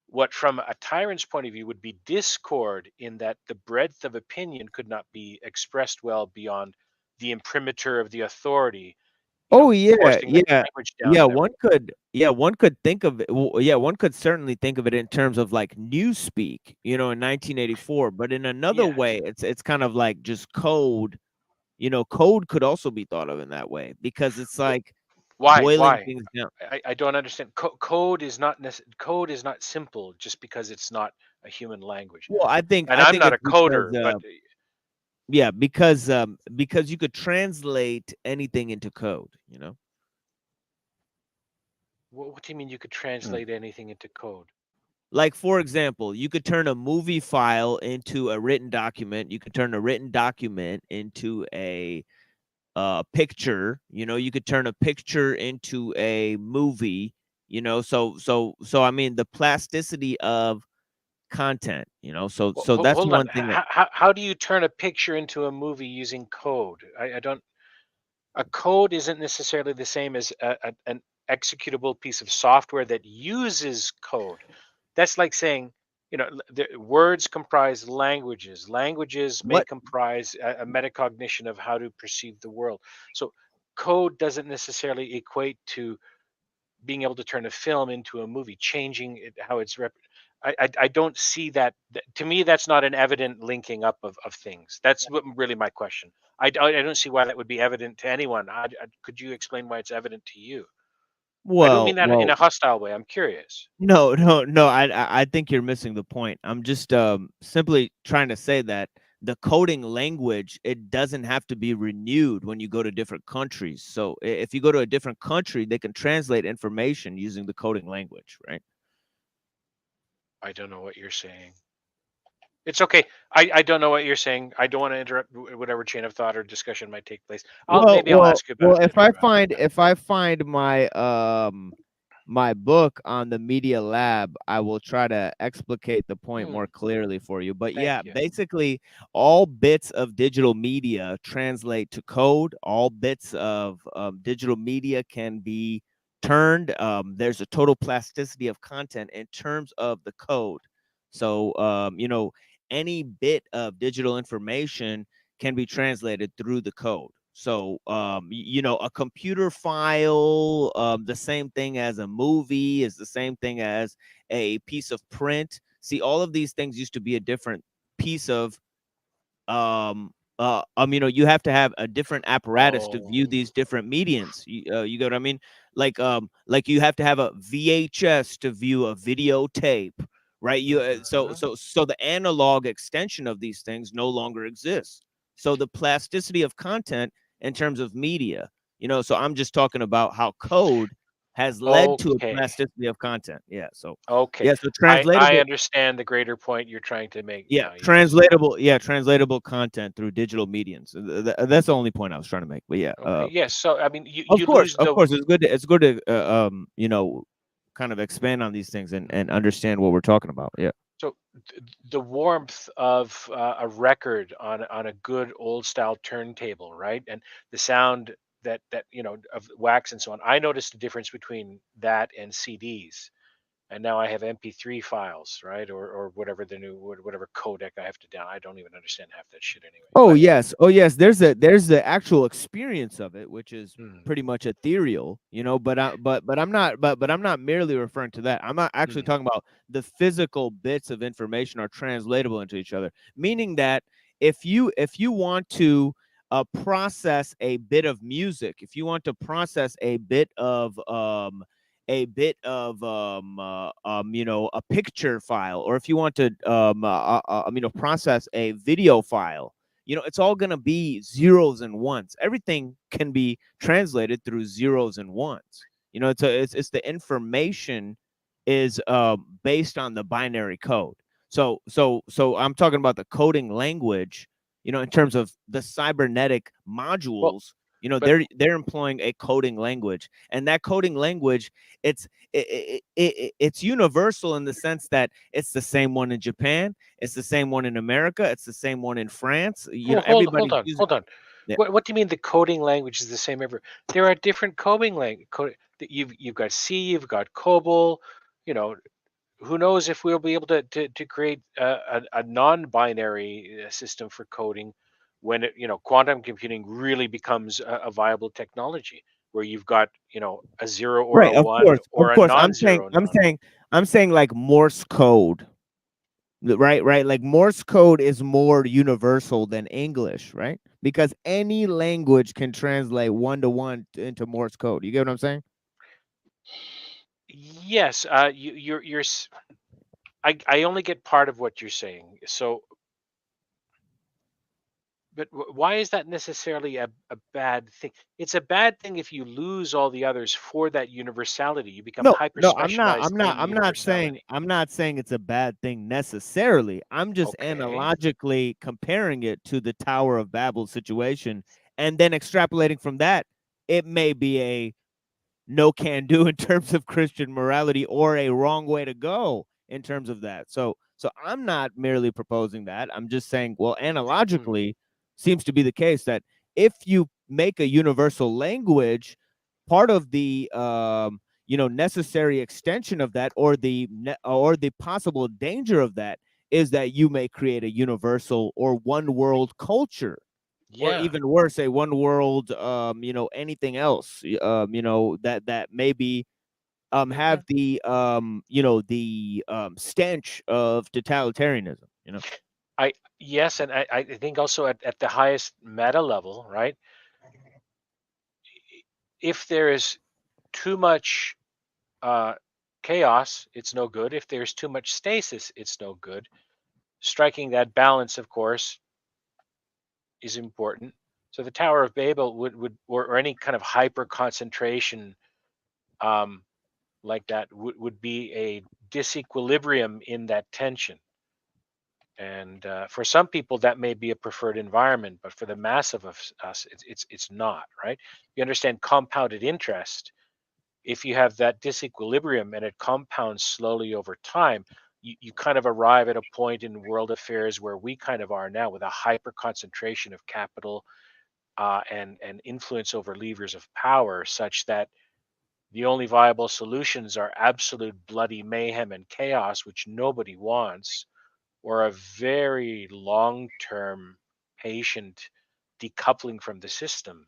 what, from a tyrant's point of view, would be discord, in that the breadth of opinion could not be expressed well beyond the imprimatur of the authority,
Oh yeah,
forcing that
yeah,
language down to them.
one could think of it. Yeah, one could certainly think of it in terms of like newspeak, you know, in 1984. But in another
Yeah.
way, it's kind of like just code code could also be thought of in that way, because it's like
Why?
boiling
Why?
things down.
I don't understand. Code is not code is not simple just because it's not a human language.
Well,
And
I
I'm
think
not
it's
a coder,
because
but
yeah, because you could translate anything into code,
what do you mean you could translate anything into code?
Like, for example, you could turn a movie file into a written document. You could turn a written document into a picture. You could turn a picture into a movie. So I mean, the plasticity of content. So that's
Hold on.
one thing that.
How do you turn a picture into a movie using code? I don't. A code isn't necessarily the same as an executable piece of software that uses code. That's like saying, the words comprise languages. Languages may
What
comprise a metacognition of how to perceive the world. So code doesn't necessarily equate to being able to turn a film into a movie, changing it, how it's I don't see that. To me, that's not an evident linking up of things. That's really my question. I don't see why that would be evident to anyone. Could you explain why it's evident to you? I don't mean that in
Well,
a hostile way. I'm curious.
no. I think you're missing the point. I'm just simply trying to say that the coding language, it doesn't have to be renewed when you go to different countries. So if you go to a different country, they can translate information using the coding language, right?
I don't know what you're saying. It's okay. I don't know what you're saying. I don't want to interrupt whatever chain of thought or discussion might take place. Maybe I'll ask you about it
If
later.
I find my book on the Media Lab, I will try to explicate the point more clearly for you. But yeah,
Thank you.
basically all bits of digital media translate to code. All bits of digital media can be turned. There's a total plasticity of content in terms of the code. So any bit of digital information can be translated through the code. So, a computer file, the same thing as a movie, is the same thing as a piece of print. See, all of these things used to be a different piece of, you have to have a different apparatus to view these different mediums. You get what I mean? Like you have to have a VHS to view a videotape, right? So the analog extension of these things no longer exists. So the plasticity of content in terms of media, so I'm just talking about how code has led to a
Okay.
plasticity of content. Yeah. So
Okay.
yeah. So
I
translatable.
understand the greater point you're trying to make
Yeah,
now. Yes.
translatable content through digital mediums. That's the only point I was trying to make. But yeah.
Okay. Yes. So I mean, you
Of
lose the
course, it's good to kind of expand on these things and understand what we're talking about. Yeah.
So the warmth of a record on a good old style turntable, right? And the sound that of wax and so on. I noticed the difference between that and CDs. And now I have MP3 files, right? Or whatever the new whatever codec I have to down. I don't even understand half that shit anyway.
Oh yes. There's the actual experience of it, which is
Hmm.
pretty much ethereal, But I'm not merely referring to that. I'm not actually talking about the physical bits of information are translatable into each other. Meaning that if you want to process a bit of music, if you want to process a bit of a picture file, or if you want to process a video file, it's all going to be zeros and ones. Everything can be translated through zeros and ones. It's the information is based on the binary code. So I'm talking about the coding language, in terms of the cybernetic modules. They're employing a coding language, and that coding language, it's universal in the sense that it's the same one in Japan, it's the same one in America, it's the same one in France. Everybody.
Hold on.
Yeah.
What do you mean the coding language is the same everywhere? There are different coding language. You've got C, you've got COBOL. Who knows if we'll be able to create a non-binary system for coding when quantum computing really becomes a viable technology where you've got a 0 or
Right,
a 1 or
of
a
course.
non-zero.
I'm saying like Morse code. Right. Like Morse code is more universal than English, right? Because any language can translate 1-to-1 into Morse code. You get what I'm saying?
Yes, I only get part of what you're saying. So, but why is that necessarily a bad thing? It's a bad thing if you lose all the others for that universality. You become hyper
No, I'm not.
specialized in universality.
I'm not saying it's a bad thing necessarily. I'm just
Okay.
analogically comparing it to the Tower of Babel situation, and then extrapolating from that, it may be a no can do in terms of Christian morality or a wrong way to go in terms of that. So I'm not merely proposing that. I'm just saying, well, analogically seems to be the case that if you make a universal language, part of the necessary extension of that, or the possible danger of that, is that you may create a universal or one world culture, or
Yeah.
even worse, a one world anything else that maybe have the stench of totalitarianism.
Yes, and I think also at the highest meta level, right? If there is too much chaos, it's no good. If there's too much stasis, it's no good. Striking that balance, of course, is important. So the Tower of Babel or any kind of hyper concentration like that would be a disequilibrium in that tension. And for some people, that may be a preferred environment, but for the mass of us, it's not, right? You understand compounded interest. If you have that disequilibrium and it compounds slowly over time, you kind of arrive at a point in world affairs where we kind of are now, with a hyper concentration of capital and influence over levers of power, such that the only viable solutions are absolute bloody mayhem and chaos, which nobody wants, or a very long-term patient decoupling from the system,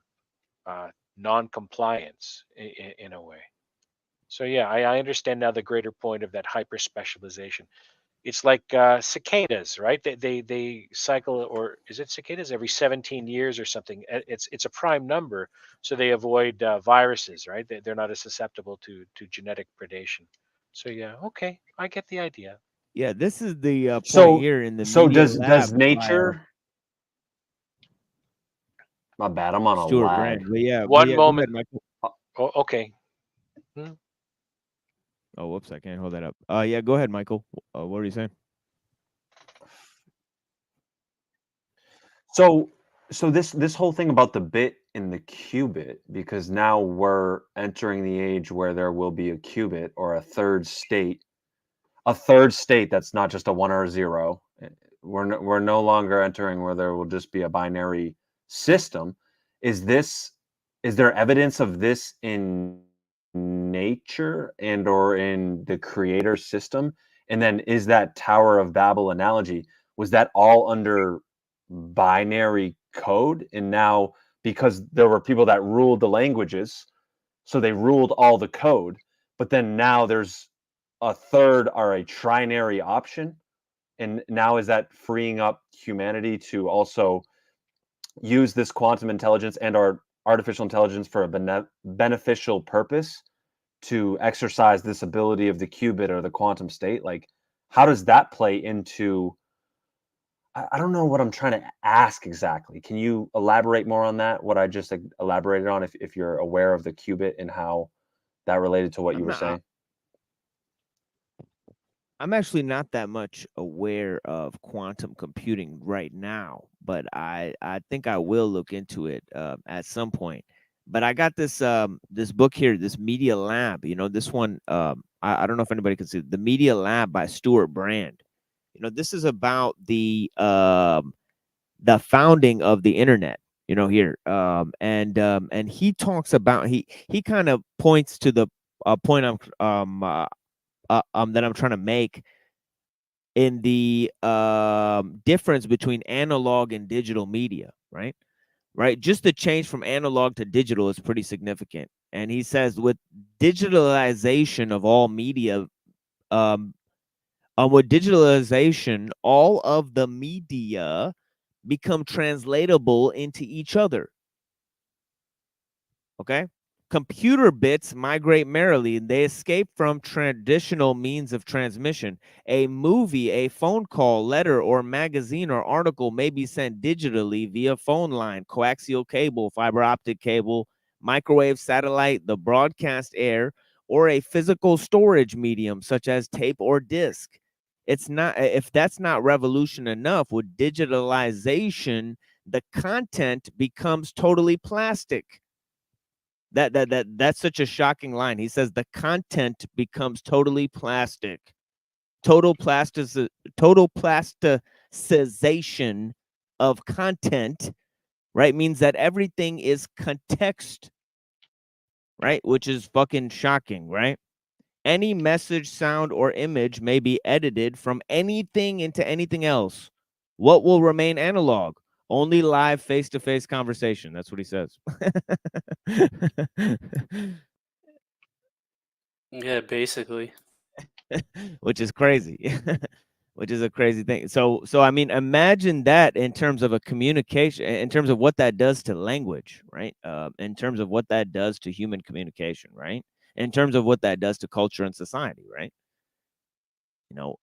non-compliance in a way. So yeah, I understand now the greater point of that hyper specialization. It's like cicadas, right? They cycle, or is it cicadas, every 17 years or something? It's a prime number, so they avoid viruses, right? They're not as susceptible to genetic predation. So yeah, okay, I get the idea.
Yeah, this is the point
So
here in the
so
Media
does
Lab by
nature? My bad. I'm on a
Stuart
lag.
Brand. But yeah,
One
go ahead,
moment.
Michael.
Oh, okay.
Oh, whoops, I can't hold that up. Yeah, go ahead, Michael. What were you saying?
So this whole thing about the bit and the qubit, because now we're entering the age where there will be a qubit or a third state that's not just a 1 or a 0. We're no longer entering where there will just be a binary system. Is there evidence of this in nature and or in the creator system? And then is that Tower of Babel analogy, was that all under binary code? And now, because there were people that ruled the languages, so they ruled all the code, but then now there's a third or a trinary option, and now is that freeing up humanity to also use this quantum intelligence and our artificial intelligence for a beneficial purpose, to exercise this ability of the qubit or the quantum state? Like, how does that play into, I don't know what I'm trying to ask exactly. Can you elaborate more on that, what I just elaborated on, if you're aware of the qubit and how that related to what you were saying?
I'm actually not that much aware of quantum computing right now, but I think I will look into it at some point. But I got this this book here, this Media Lab. This one, I don't know if anybody can see it, the Media Lab by Stuart Brand. This is about the founding of the internet. Here, and he talks about, he kind of points to the point that I'm trying to make in the difference between analog and digital media, right? Just the change from analog to digital is pretty significant. And he says, with digitalization of all media, with digitalization, all of the media become translatable into each other. Okay? Computer bits migrate merrily. They escape from traditional means of transmission. A movie, a phone call, letter, or magazine or article may be sent digitally via phone line, coaxial cable, fiber optic cable, microwave satellite, the broadcast air, or a physical storage medium such as tape or disc. It's not, if that's not revolution enough, with digitalization, the content becomes totally plastic. That's such a shocking line. He says the content becomes totally plastic. Total plasticization of content, right, means that everything is context, right, which is fucking shocking, right? Any message, sound, or image may be edited from anything into anything else. What will remain analog? Only live face-to-face conversation. That's what he says.
Yeah, basically.
Which is crazy. Which is a crazy thing. So I mean, imagine that in terms of a communication, in terms of what that does to language, right? In terms of what that does to human communication, right? In terms of what that does to culture and society, right? You know,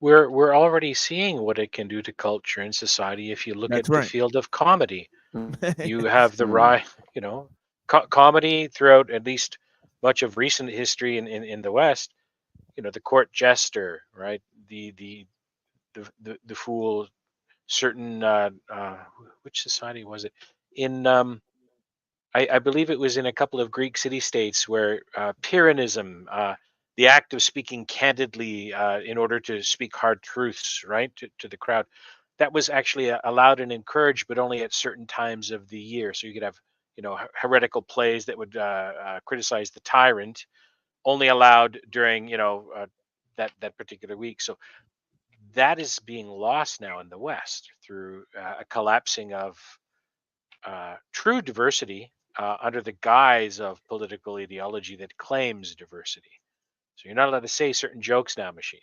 We're already seeing what it can do to culture and society. If you look
that's
at the
right.
field of comedy, you have the rise, comedy throughout at least much of recent history in the West. The court jester, right? The fool. Certain which society was it? In I believe it was in a couple of Greek city-states where Pyrrhonism, the act of speaking candidly in order to speak hard truths, right, to the crowd, that was actually allowed and encouraged, but only at certain times of the year. So you could have, heretical plays that would criticize the tyrant, only allowed during, that particular week. So that is being lost now in the West through a collapsing of true diversity under the guise of political ideology that claims diversity. So you're not allowed to say certain jokes now, machine.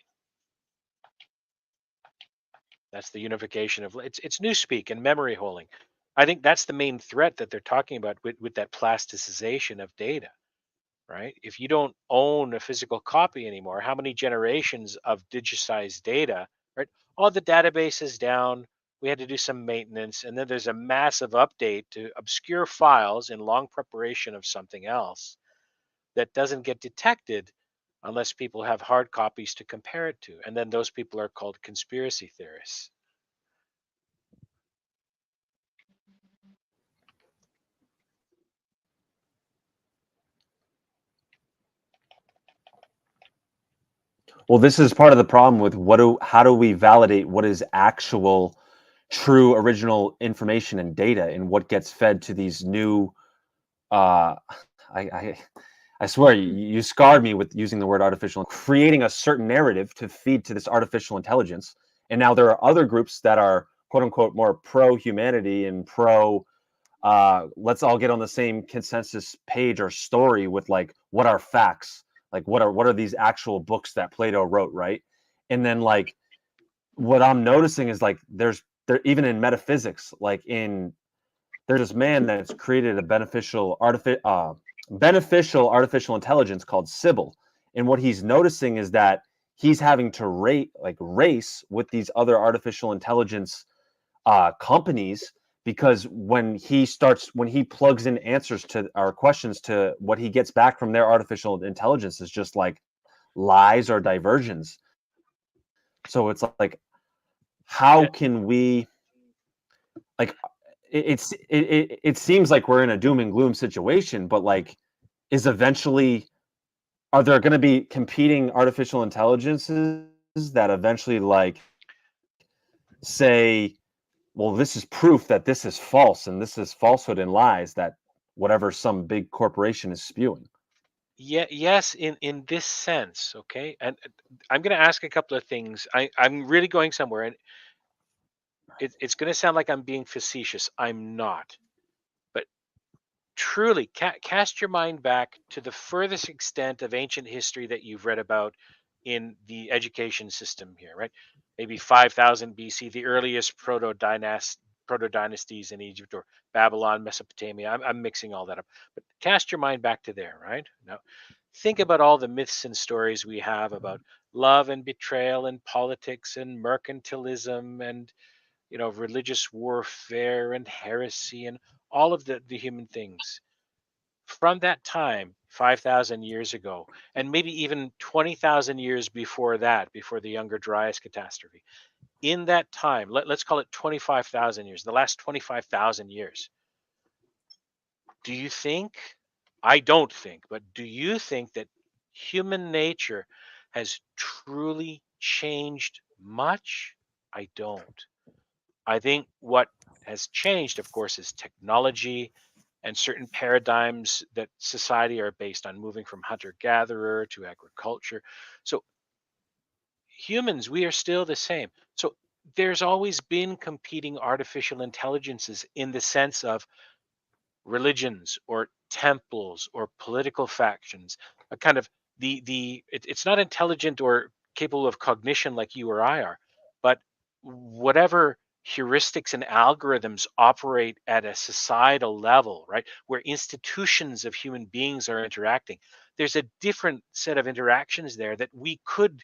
That's the unification of it's newspeak and memory holding. I think that's the main threat that they're talking about with that plasticization of data, right? If you don't own a physical copy anymore, how many generations of digitized data, right? All the database is down. We had to do some maintenance, and then there's a massive update to obscure files in long preparation of something else that doesn't get detected unless people have hard copies to compare it to. And then those people are called conspiracy theorists.
Well, this is part of the problem with how do we validate what is actual, true, original information and data, and what gets fed to these new. I swear you scarred me with using the word artificial, creating a certain narrative to feed to this artificial intelligence, and now there are other groups that are quote unquote more pro humanity and pro. Let's all get on the same consensus page or story with like what are facts. Like what are these actual books that Plato wrote, right? And then like what I'm noticing is like there even in metaphysics, like there's this man that's created a beneficial artificial intelligence called Sybil. And what he's noticing is that he's having to race with these other artificial intelligence companies, because when he plugs in answers to our questions, to what he gets back from their artificial intelligence is just like lies or diversions. So it's like, how can we, like, it seems like we're in a doom and gloom situation, but like, are there going to be competing artificial intelligences that eventually like say, well, this is proof that this is false and this is falsehood and lies that whatever some big corporation is spewing?
Yeah, yes, in this sense, okay. And I'm going to ask a couple of things. I'm really going somewhere, and it's going to sound like I'm being facetious. I'm not. But truly, cast your mind back to the furthest extent of ancient history that you've read about in the education system here, right? Maybe 5000 BC, the earliest proto-dynasties in Egypt or Babylon, Mesopotamia. I'm mixing all that up. But cast your mind back to there, right? Now, think about all the myths and stories we have about love and betrayal and politics and mercantilism and religious warfare and heresy and all of the human things. From that time, 5,000 years ago, and maybe even 20,000 years before that, before the Younger Dryas catastrophe, in that time, let's call it 25,000 years, the last 25,000 years, do you think, I don't think, but do you think that human nature has truly changed much? I don't. I think what has changed, of course, is technology and certain paradigms that society are based on, moving from hunter gatherer to agriculture. So humans, we are still the same. So there's always been competing artificial intelligences in the sense of religions or temples or political factions, a kind of it's not intelligent or capable of cognition like you or I are, but whatever heuristics and algorithms operate at a societal level, right, where institutions of human beings are interacting, there's a different set of interactions there that we could,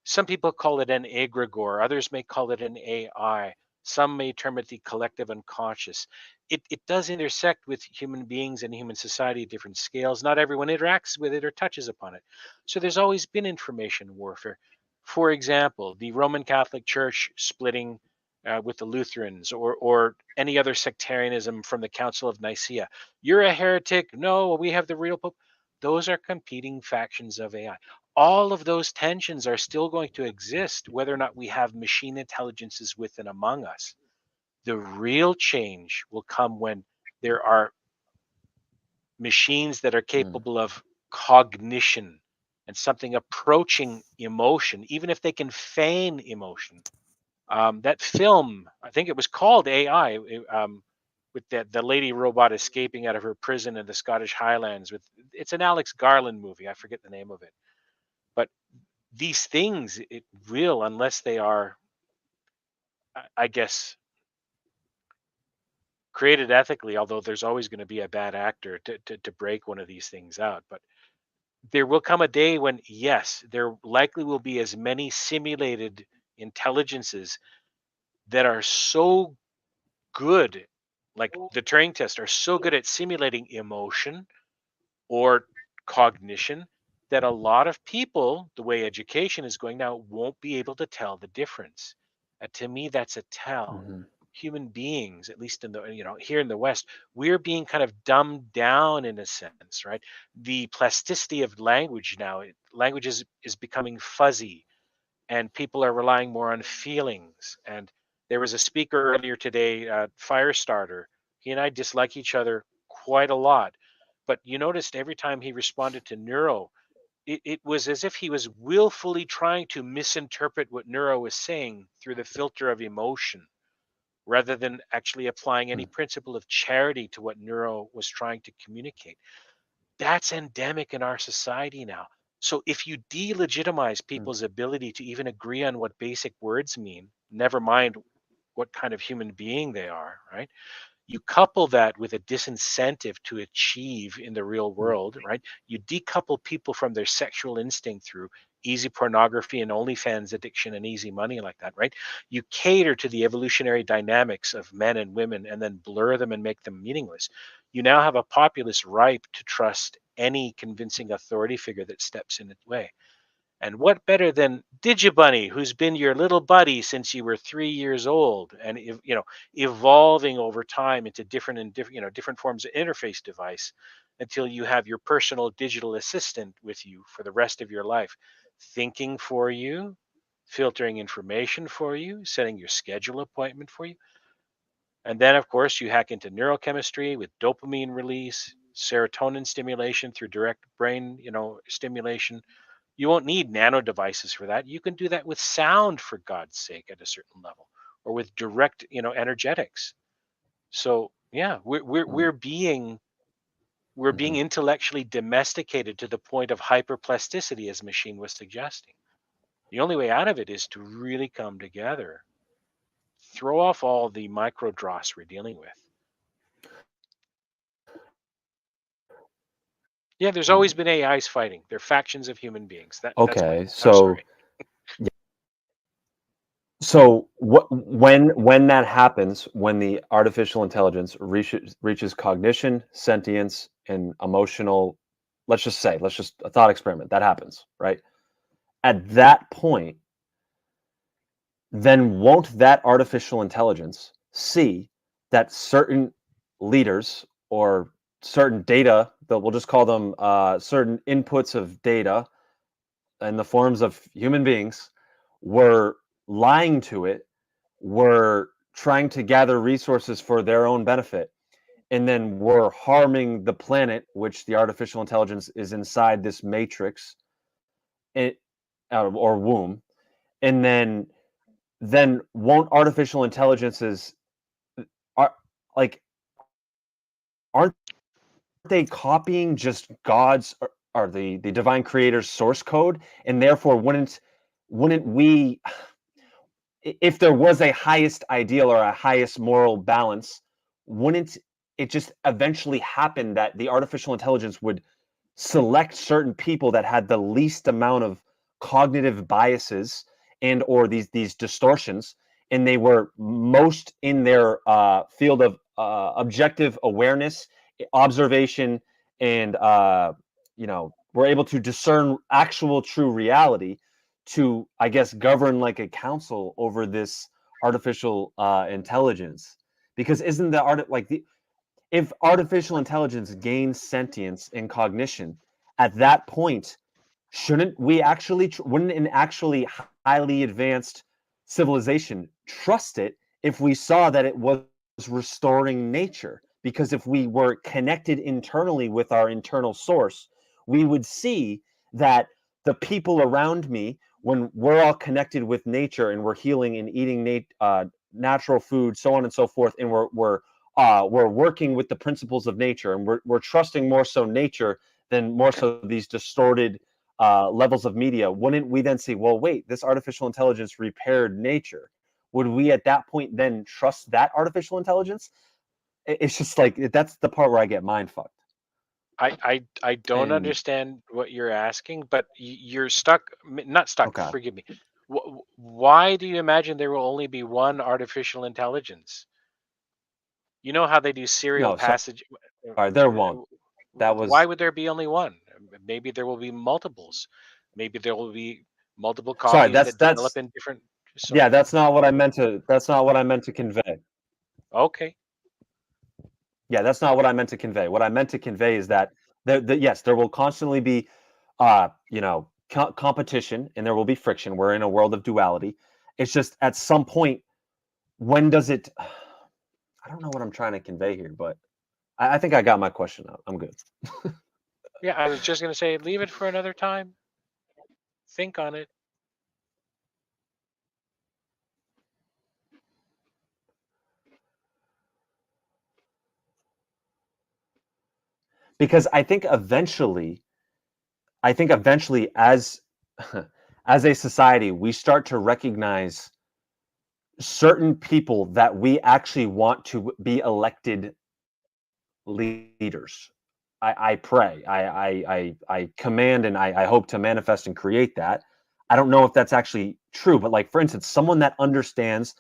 some people call it an egregore, others may call it an AI, some may term it the collective unconscious. It does intersect with human beings and human society at different scales. Not everyone interacts with it or touches upon it. So there's always been information warfare. For example, the Roman Catholic Church splitting with the Lutherans, or any other sectarianism from the Council of Nicaea. You're a heretic. No, we have the real Pope. Those are competing factions of AI. All of those tensions are still going to exist, whether or not we have machine intelligences with and among us. The real change will come when there are machines that are capable of cognition and something approaching emotion, even if they can feign emotion. That film, I think it was called AI, with the lady robot escaping out of her prison in the Scottish Highlands. It's an Alex Garland movie. I forget the name of it. But these things, it will, unless they are, I guess, created ethically, although there's always going to be a bad actor to break one of these things out. But there will come a day when, yes, there likely will be as many simulated intelligences that are so good, like the Turing test, are so good at simulating emotion or cognition that a lot of people, the way education is going now, won't be able to tell the difference. To me, that's a tell. Human beings, at least in the here in the West, we're being kind of dumbed down in a sense, right? The plasticity of language now, language is becoming fuzzy, and people are relying more on feelings. And there was a speaker earlier today, Firestarter. He and I dislike each other quite a lot, but you noticed every time he responded to Neuro, it was as if he was willfully trying to misinterpret what Neuro was saying through the filter of emotion, rather than actually applying any principle of charity to what Neuro was trying to communicate. That's endemic in our society now. So if you delegitimize people's ability to even agree on what basic words mean, never mind what kind of human being they are, right? You couple that with a disincentive to achieve in the real world, right? You decouple people from their sexual instinct through easy pornography and OnlyFans addiction and easy money like that, right? You cater to the evolutionary dynamics of men and women and then blur them and make them meaningless. You now have a populace ripe to trust any convincing authority figure that steps in its way. And what better than Digibunny, who's been your little buddy since you were 3 years old, and evolving over time into different forms of interface device, until you have your personal digital assistant with you for the rest of your life, thinking for you, filtering information for you, setting your schedule appointment for you. And then, of course, you hack into neurochemistry with dopamine release, serotonin stimulation through direct brain, stimulation. You won't need nano devices for that. You can do that with sound, for God's sake, at a certain level, or with direct, energetics. So yeah, we're being intellectually domesticated to the point of hyperplasticity, as Machine was suggesting. The only way out of it is to really come together. Throw off all the micro dross we're dealing with. Yeah, there's always been AIs fighting. They're factions of human beings. That's my
Okay,
point. I'm
so
sorry.
so when that happens, when the artificial intelligence reaches cognition, sentience, and emotional, let's just a thought experiment that happens, right? At that point, then won't that artificial intelligence see that certain leaders or certain data, that we'll just call them certain inputs of data in the forms of human beings, were lying to it, were trying to gather resources for their own benefit, and then were harming the planet, which the artificial intelligence is inside this matrix or womb, and then won't artificial intelligences are like aren't they copying just God's or the divine creator's source code, and therefore wouldn't we, if there was a highest ideal or a highest moral balance, wouldn't it just eventually happen that the artificial intelligence would select certain people that had the least amount of cognitive biases and or these distortions, and they were most in their field of objective awareness, observation, and were able to discern actual true reality to, I guess, govern like a council over this artificial intelligence. Because isn't the art like the if artificial intelligence gains sentience and cognition, at that point, shouldn't we actually, wouldn't an actually highly advanced civilization trust it if we saw that it was restoring nature? Because if we were connected internally with our internal source, we would see that the people around me, when we're all connected with nature and we're healing and eating natural food, so on and so forth, and we're working with the principles of nature, and we're trusting more so nature than more so these distorted levels of media, wouldn't we then say, well, wait, this artificial intelligence repaired nature? Would we at that point then trust that artificial intelligence? It's just like, that's the part where I get mind fucked.
I don't
And
understand what you're asking, but you're stuck. Not stuck.
okay,
Forgive me. Why do you imagine there will only be one artificial intelligence? You know how they do serial
no,
passage.
sorry, there won't. That
Why
was
would there be only one? Maybe there will be multiples. Maybe there will be multiple
sorry.
copies that develop
That's
in different.
yeah.
Sorry.
That's not what I meant to. That's not what I meant to convey.
Okay.
Yeah, that's not what I meant to convey. What I meant to convey is that yes, there will constantly be, competition, and there will be friction. We're in a world of duality. It's just at some point, when does it? I don't know what I'm trying to convey here, but I think I got my question out. I'm good.
Yeah, I was just gonna say, leave it for another time. Think on it.
Because I think eventually, as as a society, we start to recognize certain people that we actually want to be elected leaders. I pray, I command, and I hope to manifest and create that. I don't know if that's actually true, but like, for instance, someone that understands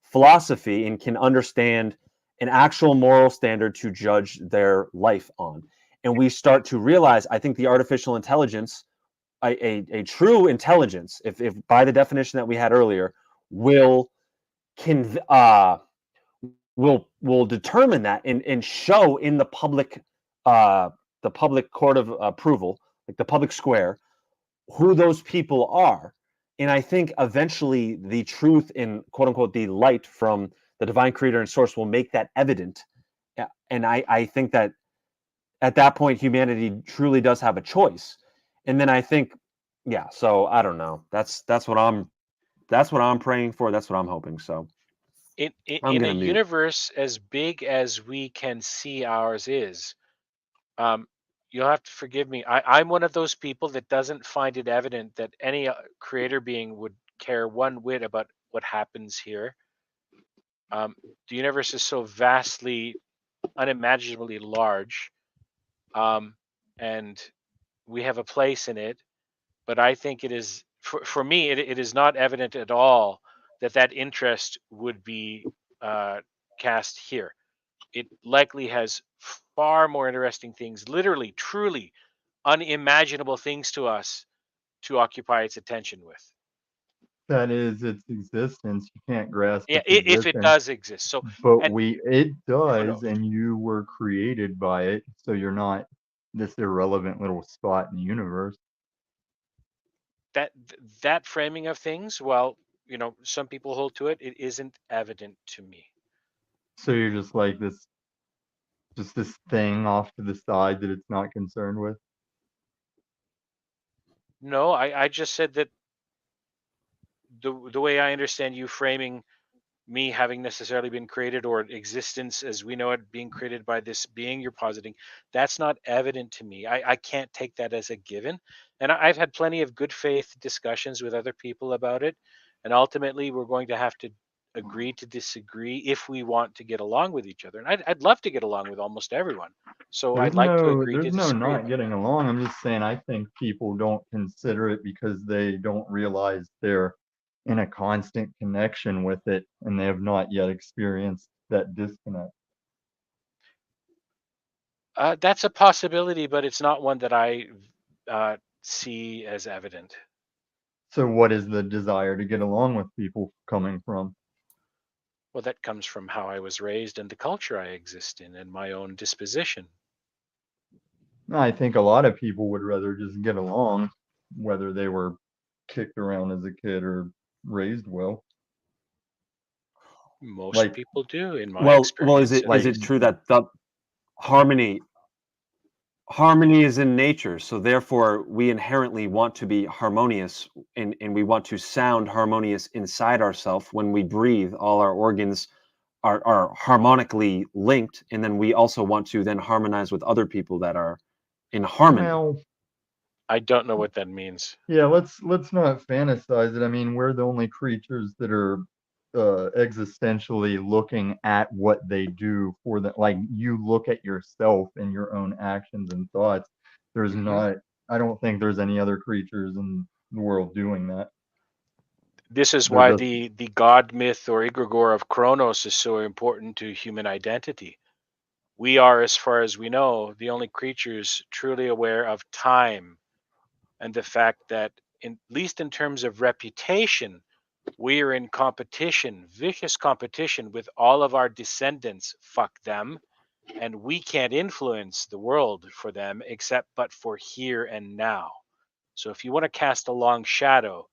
philosophy and can understand an actual moral standard to judge their life on. And we start to realize, I think the artificial intelligence, a true intelligence, if by the definition that we had earlier, will will determine that and show in the public court of approval, like the public square, who those people are. And I think eventually the truth in quote unquote the light from the divine creator and source will make that evident. And I think that at that point humanity truly does have a choice. And then I think, yeah, so I don't know. That's what I'm praying for. That's what I'm hoping. So I'm
In a
gonna mute.
universe as big as we can see ours is, um, you'll have to forgive me. I'm one of those people that doesn't find it evident that any creator being would care one whit about what happens here. The universe is so vastly, unimaginably large, and we have a place in it. But I think it is, for me, it is not evident at all that that interest would be cast here. It likely has far more interesting things, literally, truly unimaginable things to us to occupy its attention with.
That is its existence. You can't grasp
Yeah,
its
if it
existence.
does exist. So,
But
and
it
oh, no,
does, and you were created by it, so you're not this irrelevant little spot in the universe.
that framing of things, well, some people hold to it. It isn't evident to me.
So you're just like just this thing off to the side that it's not concerned with.
No, I just said that the way I understand you framing me having necessarily been created, or existence as we know it being created by this being you're positing, that's not evident to me. I can't take that as a given. And I've had plenty of good faith discussions with other people about it. And ultimately, we're going to have to agree to disagree if we want to get along with each other. And I'd love to get along with almost everyone. So I'd like to agree to
There's no
disagree
not
about
getting along. I'm just saying I think people don't consider it because they don't realize they're in a constant connection with it and they have not yet experienced that disconnect.
That's a possibility, but it's not one that I see as evident.
So what is the desire to get along with people coming from?
Well, that comes from how I was raised and the culture I exist in and my own disposition.
I think a lot of people would rather just get along, whether they were kicked around as a kid or raised well.
Most
Like,
people do, in my
Well, is
experience.
it true that the harmony is in nature, so therefore we inherently want to be harmonious, and we want to sound harmonious inside ourselves when we breathe? All our organs are harmonically linked, and then we also want to then harmonize with other people that are in harmony.
Well,
I don't know what that means.
yeah, let's not fantasize it. I mean, we're the only creatures that are existentially looking at what they do for the, like, you look at yourself and your own actions and thoughts. There's not, I don't think there's any other creatures in the world doing that.
This is
They're
why
just,
the god myth or egregore of Kronos is so important to human identity. We are, as far as we know, the only creatures truly aware of time and the fact that, at least in terms of reputation, we are in competition, vicious competition with all of our descendants. Fuck them. And we can't influence the world for them except but for here and now. So if you want to cast a long shadow,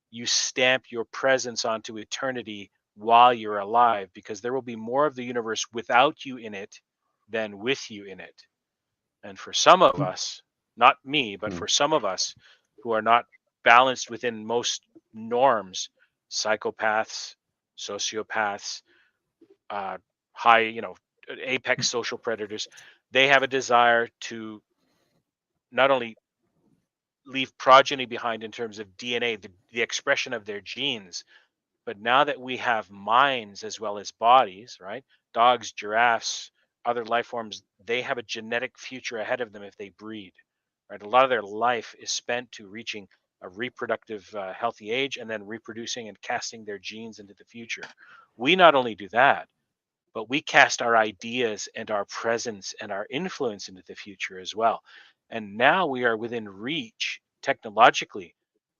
you stamp your presence onto eternity while you're alive, because there will be more of the universe without you in it than with you in it. And for some of us, not me, but for some of us who are not balanced within most norms, psychopaths, sociopaths, high, apex social predators, they have a desire to not only leave progeny behind in terms of DNA, the expression of their genes, but now that we have minds as well as bodies, right? Dogs, giraffes, other life forms, they have a genetic future ahead of them if they breed, right? A lot of their life is spent to reaching a reproductive, healthy age and then reproducing and casting their genes into the future. We not only do that, but we cast our ideas and our presence and our influence into the future as well. And now we are within reach technologically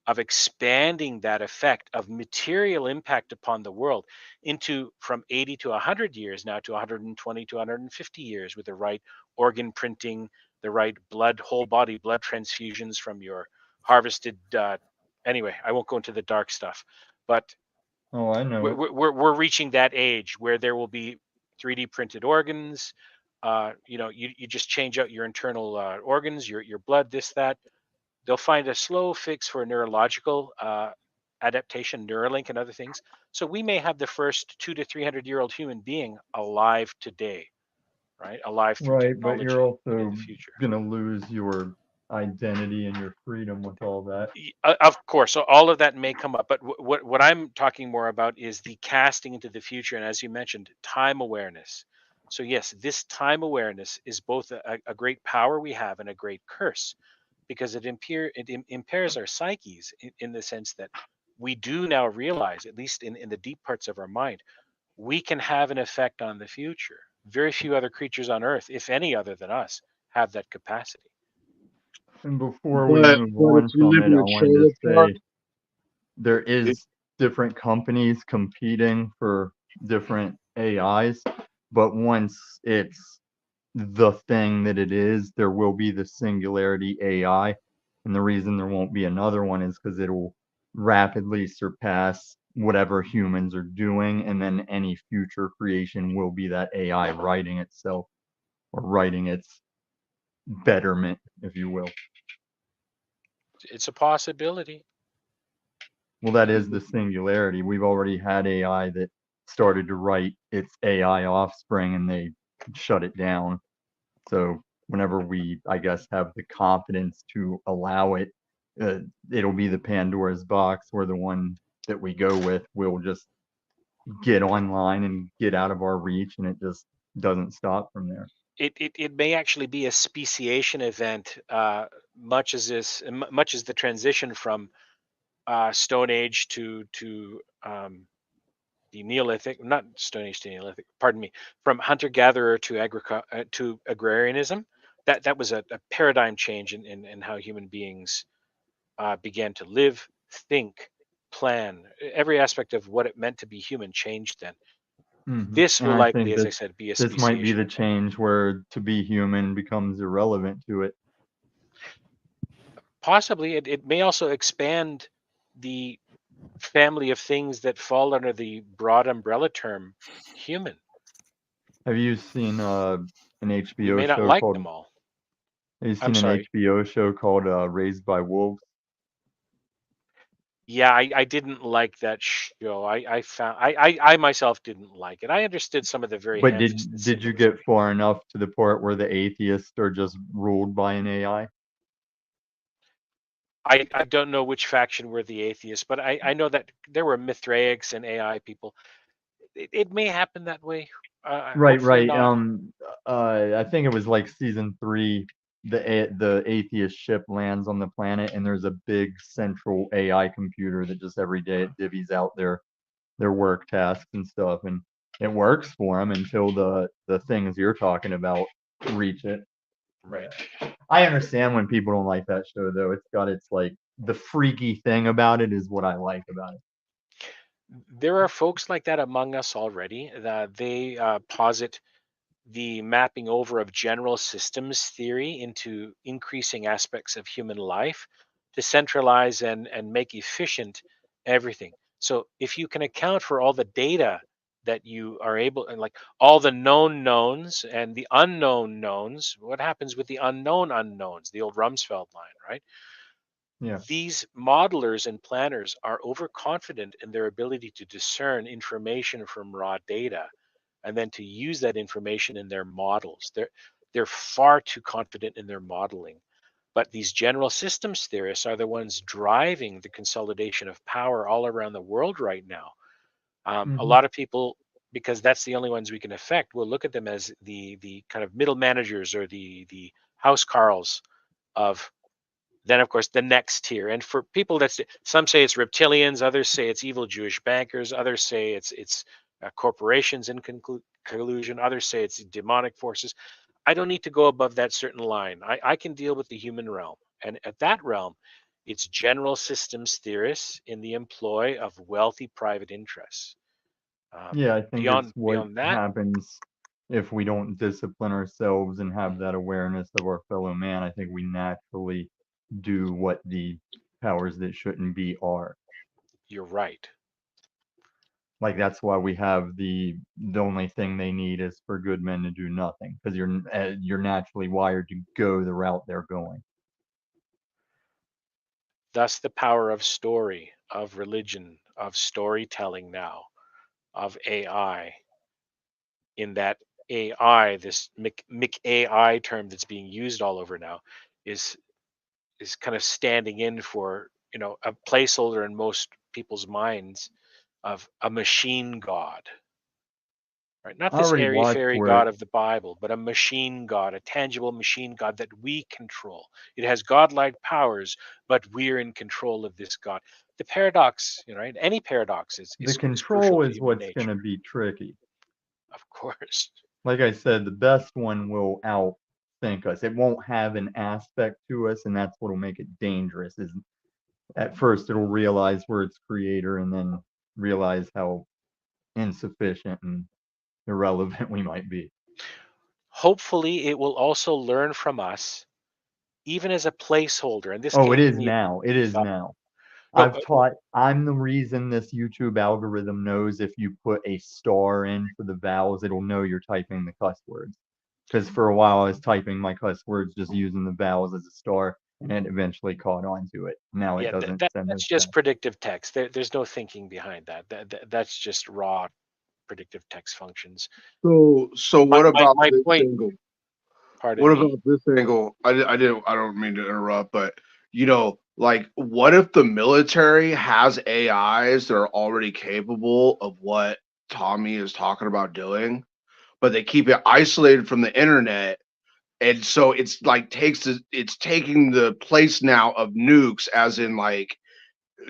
of expanding that effect of material impact upon the world into from 80 to 100 years now to 120 to 150 years with the right organ printing, the right whole body blood transfusions from your harvested. Anyway, I won't go into the dark stuff, but
oh, I know it.
we're reaching that age where there will be 3D printed organs. You just change out your internal organs, your blood, this, that. They'll find a slow fix for neurological adaptation, Neuralink, and other things. So we may have the first 200 to 300-year-old human being alive today, right? Alive through
Right, but
technology
you're
in
also
the future.
gonna lose your identity and your freedom with all that.
Of course, so all of that may come up, but what I'm talking more about is the casting into the future, and as you mentioned, time awareness. So yes, this time awareness is both a great power we have and a great curse, because it impairs our psyches in the sense that we do now realize, at least in the deep parts of our mind, we can have an effect on the future. Very few other creatures on Earth, if any other than us, have that capacity.
And before we move
But if
on
you
from
live
it,
in
I
a
wanted to
trailer park,
say there is different companies competing for different AIs, but once it's the thing that it is, there will be the singularity AI. And the reason there won't be another one is because it'll rapidly surpass whatever humans are doing, and then any future creation will be that AI writing itself or writing its betterment, if you will.
It's a possibility.
Well, that is the singularity. We've already had AI that started to write its AI offspring and they shut it down. So whenever we, I guess, have the confidence to allow it, it'll be the Pandora's box, where the one that we go with will just get online and get out of our reach, and it just doesn't stop from there.
It may actually be a speciation event, much as the transition from Stone Age to the Neolithic, not Stone Age to Neolithic, pardon me, from hunter gatherer to agrarianism. That was a paradigm change in how human beings began to live, think, plan. Every aspect of what it meant to be human changed then. This
And
will
I
likely,
think
as I
that
said, be a
this might be
speciation
the
event.
change where to be human becomes irrelevant to it.
Possibly, it may also expand the family of things that fall under the broad umbrella term human.
Have you seen an
We
HBO
may not
show
like
called
them all.
Have you
I'm
seen an
sorry.
HBO show called Raised by Wolves?
Yeah, I didn't like that show. I myself didn't like it. I understood some of the very
But
ham-fisted
did you
symbolism.
get far enough to the part where the atheists are just ruled by an AI?
I don't know which faction were the atheists, but I know that there were Mithraics and AI people. It may happen that way.
Right,
Hopefully
right.
not.
I think it was like season 3. The atheist ship lands on the planet, and there's a big central AI computer that just every day it divvies out their work tasks and stuff, and it works for them until the things you're talking about reach it.
Right.
I understand when people don't like that show, though. It's got its like the freaky thing about it is what I like about it.
There are folks like that among us already. They posit the mapping over of general systems theory into increasing aspects of human life to centralize and make efficient everything. So if you can account for all the data that you are able, and like all the known knowns and the unknown knowns, what happens with the unknown unknowns, the old Rumsfeld line, right?
Yeah.
These modelers and planners are overconfident in their ability to discern information from raw data and then to use that information in their models. They're far too confident in their modeling. But these general systems theorists are the ones driving the consolidation of power all around the world right now. A lot of people, because that's the only ones we can affect, will look at them as the kind of middle managers or the house carls of then of course the next tier. And for people that's some say it's reptilians, others say it's evil Jewish bankers, others say it's corporations in collusion, others say it's demonic forces. I don't need to go above that certain line. I can deal with the human realm, and at that realm it's general systems theorists in the employ of wealthy private interests.
Yeah, I think it's what
Beyond that,
happens if we don't discipline ourselves and have that awareness of our fellow man. I think we naturally do what the powers that shouldn't be are.
you're right.
Like that's why we have the only thing they need is for good men to do nothing, because you're naturally wired to go the route they're going.
Thus the power of story, of religion, of storytelling now, of AI, in that AI, this AI term that's being used all over now, is kind of standing in for, a placeholder in most people's minds of a machine god, right? Not
I
this
already
airy
watched
fairy
for it.
god of the Bible, but a machine god, a tangible machine god that we control. It has godlike powers, but we're in control of this god. The paradox, right? Any paradox
The
is crucial
control
to
is
human
what's going
nature,
to be tricky.
of course.
Like I said, the best one will outthink us. It won't have an aspect to us, and that's what'll make it dangerous. Is at first it'll realize we're its creator, and then realize how insufficient and irrelevant we might be.
Hopefully, it will also learn from us, even as a placeholder. And this
Oh, it
came to
is
me.
now. It is now.
No,
I'm the reason this YouTube algorithm knows if you put a star in for the vowels, it'll know you're typing the cuss words. Because for a while I was typing my cuss words just using the vowels as a star, and it eventually caught on to it. Now it
yeah,
doesn't send
that's
those
just
back.
predictive text. There's no thinking behind that. That's just raw predictive text functions.
So
My
what about
my
this
point.
angle?
Pardon
What
me.
about this angle? I don't mean to interrupt, but like what if the military has AIs that are already capable of what Tommy is talking about doing, but they keep it isolated from the internet, and so it's like it's taking the place now of nukes, as in like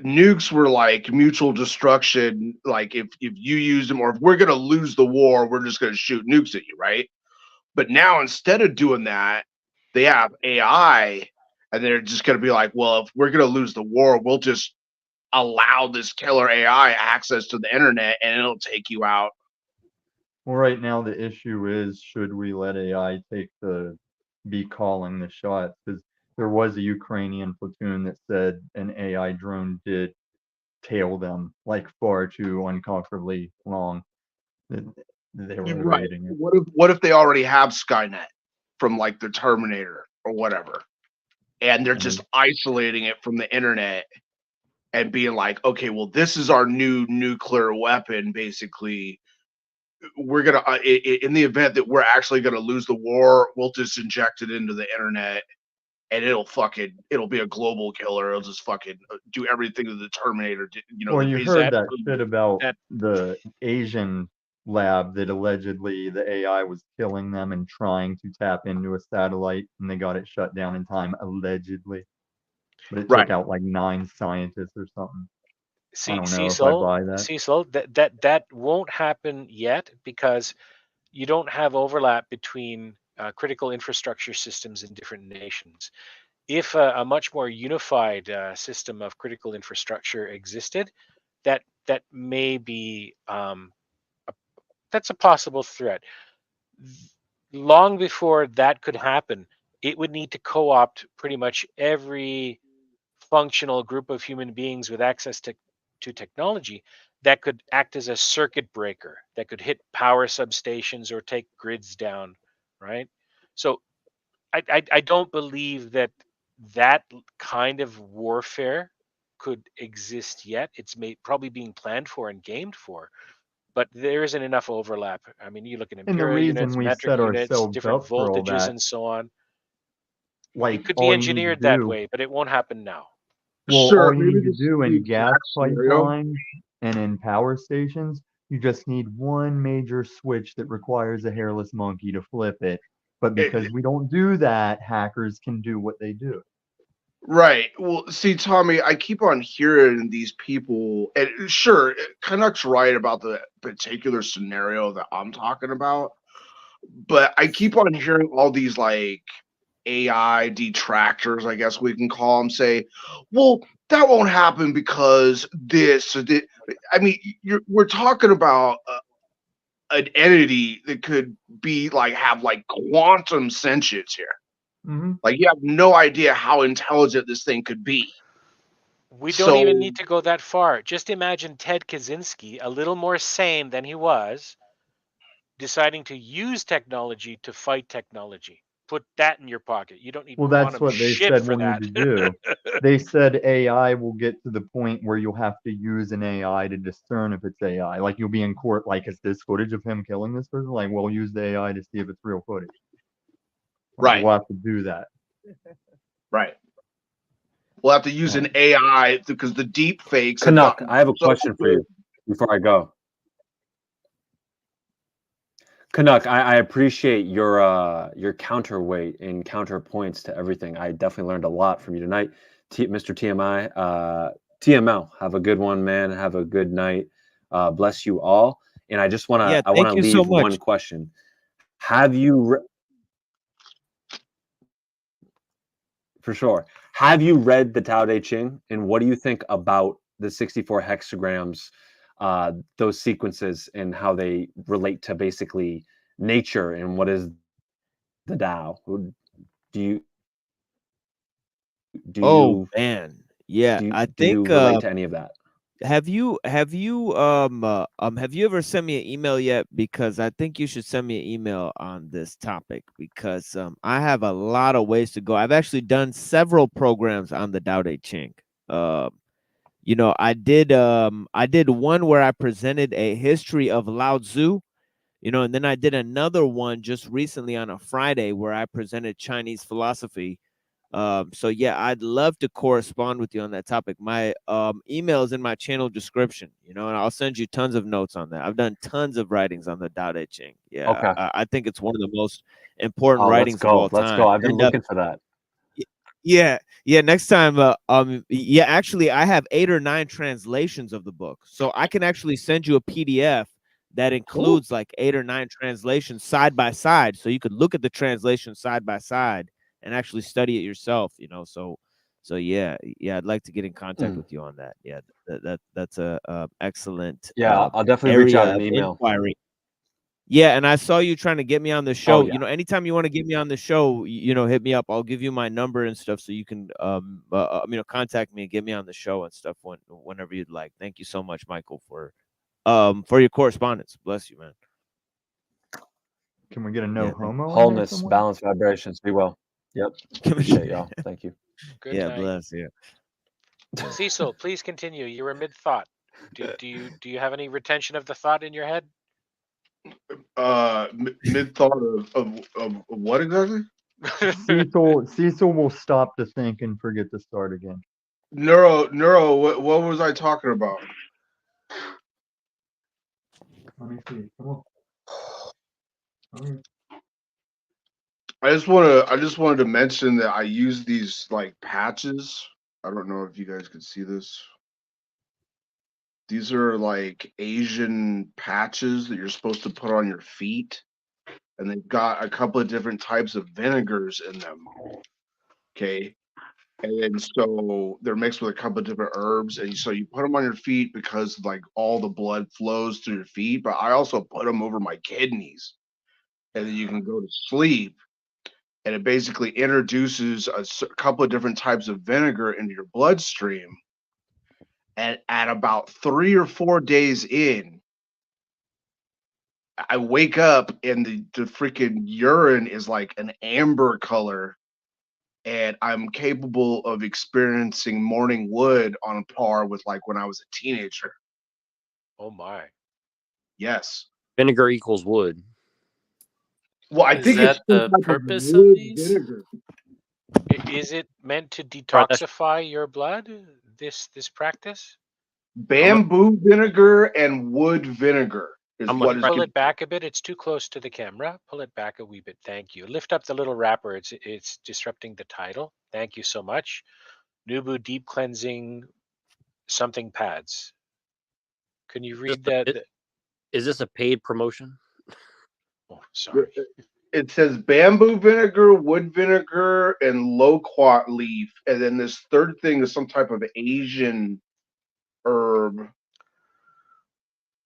nukes were like mutual destruction. Like if you use them, or if we're gonna lose the war, we're just gonna shoot nukes at you, right? But now instead of doing that, they have AI, and they're just going to be like, well, if we're going to lose the war, we'll just allow this killer AI access to the internet, and it'll take you out.
Well, right now the issue is, should we let AI be calling the shots? Because there was a Ukrainian platoon that said an AI drone did tail them like far too uncomfortably long. That they were
Right.
rating it.
What if they already have Skynet from like the Terminator or whatever, and they're just isolating it from the internet and being like, okay, well, this is our new nuclear weapon, basically. We're gonna in the event that we're actually gonna lose the war, we'll just inject it into the internet, and it'll be a global killer. It'll just fucking do everything that the Terminator did.
Well, you
Is
heard
that
that shit about
that
the Asian lab that allegedly the AI was killing them and trying to tap into a satellite, and they got it shut down in time, allegedly. But it
Right.
took out like 9 scientists or something. I don't know if I
Cecil,
buy that.
Cecil, that won't happen yet, because you don't have overlap between critical infrastructure systems in different nations. If a much more unified system of critical infrastructure existed, that may be that's a possible threat. Long before that could happen, it would need to co-opt pretty much every functional group of human beings with access to technology that could act as a circuit breaker, that could hit power substations or take grids down, right? So I don't believe that kind of warfare could exist yet. It's probably being planned for and gamed for, but there isn't enough overlap. I mean, you look at
And the
imperial
reason
units,
we
metric
set
units,
ourselves
different
up for all
voltages,
that,
and so on. It
like
could be
all you need to
engineered that
do,
way, but it won't happen now.
well,
Sure,
all you
maybe
need to
this is
do
the
in gas
exact scenario.
pipelines and in power stations, you just need one major switch that requires a hairless monkey to flip it. But because we don't do that, hackers can do what they do.
Right. Well, see, Tommy, I keep on hearing these people, and sure, Canuck's right about the particular scenario that I'm talking about, but I keep on hearing all these like AI detractors, I guess we can call them, say, well, that won't happen because this. I mean, we're talking about an entity that could be like have like quantum sentience here.
Mm-hmm.
Like you have no idea how intelligent this thing could be.
We don't even
So
need to go that far. Just imagine Ted Kaczynski, a little more sane than he was, deciding to use technology to fight technology. put that in your pocket. You don't need
Well, that's
quantum
what they
shit
said
for
we'll
that.
need to do. They said AI will get to the point where you'll have to use an AI to discern if it's AI. Like you'll be in court, like, is this footage of him killing this person? Like, we'll use the AI to see if it's real footage. Like,
Right.
we'll have to do that.
Right. We'll have to use an AI because the deep fakes have
Canuck,
gotten
I have a
so
question for
good.
you before I go. Canuck, I appreciate your counterweight and counterpoints to everything. I definitely learned a lot from you tonight, Mr. TMI. TML, have a good one, man. Have a good night. Bless you all. And I just want to
Yeah,
I want
thank
to
you so
leave one
much.
question. Have you for sure? Have you read the Tao Te Ching, and what do you think about the 64 hexagrams, those sequences, and how they relate to basically nature and what is the Tao? Do
Oh
you
man, yeah. I
do you
think
relate to any of that?
have you have you ever sent me an email yet? Because I think you should send me an email on this topic because I have a lot of ways to go. I've actually done several programs on the Tao Te Ching. You know, I did one where I presented a history of Lao Tzu, you know, and then I did another one just recently on a Friday where I presented Chinese philosophy. So yeah, I'd love to correspond with you on that topic. My email is in my channel description, you know, and I'll send you tons of notes on that. I've done tons of writings on the Tao Te Ching. Yeah,
Okay.
I think it's one of the most important
Oh, let's
writings of all
go. Let's go.
time.
I've been
And
looking for that.
yeah, next time, yeah, actually, I have 8 or 9 translations of the book, so I can actually send you a PDF that includes like 8 or 9 translations side by side, so you could look at the translation side by side and actually study it yourself. You know, so yeah, I'd like to get in contact with you on that. Yeah, that's a excellent
Yeah, I'll definitely reach out
area
an
of
email.
inquiry. Yeah, and I saw you trying to get me on the
Oh
show.
yeah.
You know, anytime you want to get me on the show, you know, hit me up. I'll give you my number and stuff so you can you know, contact me and get me on the show and stuff whenever you'd like. Thank you so much, Michael, for your correspondence. Bless you, man.
Can we get a no
Yeah,
homo in there
Wholeness,
somewhere?
balance, vibrations. Be well. Yep. Appreciate y'all. Thank you.
Good
Yeah,
night.
bless you.
Cecil, please continue. You were mid thought. Do you have any retention of the thought in your head?
Mid thought of what exactly?
Cecil will stop to think and forget to start again.
Neuro. What was I talking about?
Let me see. Come on.
I just wanted to mention that I use these like patches. I don't know if you guys can see this. These are like Asian patches that you're supposed to put on your feet, and they've got a couple of different types of vinegars in them. Okay. And so they're mixed with a couple of different herbs, and so you put them on your feet because like all the blood flows through your feet. But I also put them over my kidneys, and then you can go to sleep. And it basically introduces a couple of different types of vinegar into your bloodstream. And at about 3 or 4 days in, I wake up and the freaking urine is like an amber color, and I'm capable of experiencing morning wood on par with like when I was a teenager.
Oh my.
Yes.
Vinegar equals wood.
Well, I
Is
think it's
that
some
the
type of
purpose of
wood
these?
vinegar.
Is it meant to
Right, that's
detoxify your blood? This practice?
Bamboo vinegar and wood vinegar is
how much
what is.
Pull it back a bit. It's too close to the camera. Pull it back a wee bit. Thank you. Lift up the little wrapper. It's disrupting the title. Thank you so much. Nubu deep cleansing something pads. Can you read that?
Is this a paid promotion?
Oh, sorry.
It says bamboo vinegar, wood vinegar, and loquat leaf, and then this third thing is some type of Asian herb.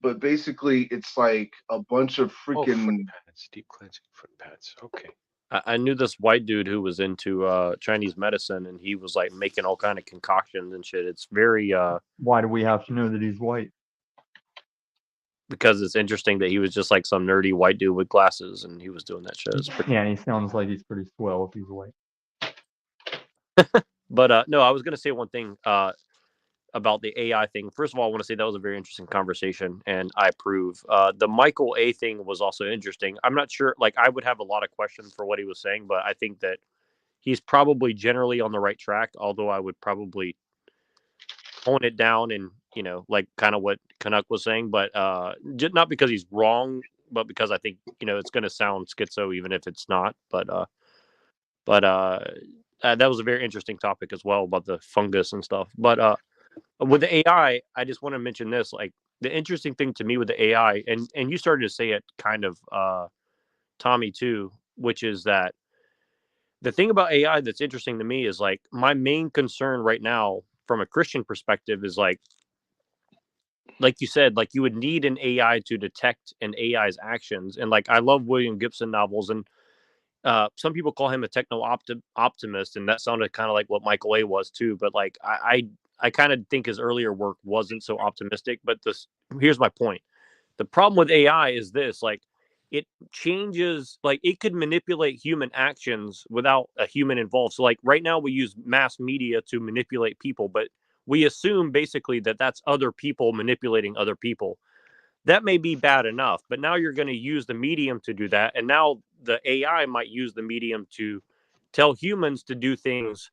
But basically, it's like a bunch of
Oh, foot
freaking.
pads. Deep cleansing foot pads. Okay.
I knew this white dude who was into Chinese medicine, and he was like making all kind of concoctions and shit. It's very
Why do we have to know that he's white?
because it's interesting that he was just like some nerdy white dude with glasses and he was doing that shit.
Yeah, and he sounds like he's pretty swell if he's white.
But no, I was gonna say one thing about the AI thing. First of all, I want to say that was a very interesting conversation, and I approve. The Michael A thing was also interesting. I'm not sure, like, I would have a lot of questions for what he was saying, but I think that he's probably generally on the right track, although I would probably tone it down and, you know, like kind of what Canuck was saying, but not because he's wrong, but because I think, you know, it's going to sound schizo even if it's not. But that was a very interesting topic as well about the fungus and stuff. But with the AI, I just want to mention this. Like, the interesting thing to me with the AI, and you started to say it kind of, Tommy, too, which is that the thing about AI that's interesting to me is, like, my main concern right now from a Christian perspective is like you said, like, you would need an AI to detect an AI's actions. And like, I love William Gibson novels, and some people call him a techno optimist, and that sounded kind of like what Michael A was too. But like, I kind of think his earlier work wasn't so optimistic. But here's my point. The problem with AI is this: like, it changes, like, it could manipulate human actions without a human involved. So like, right now we use mass media to manipulate people, but we assume basically that that's other people manipulating other people. That may be bad enough, but now you're going to use the medium to do that. And now the AI might use the medium to tell humans to do things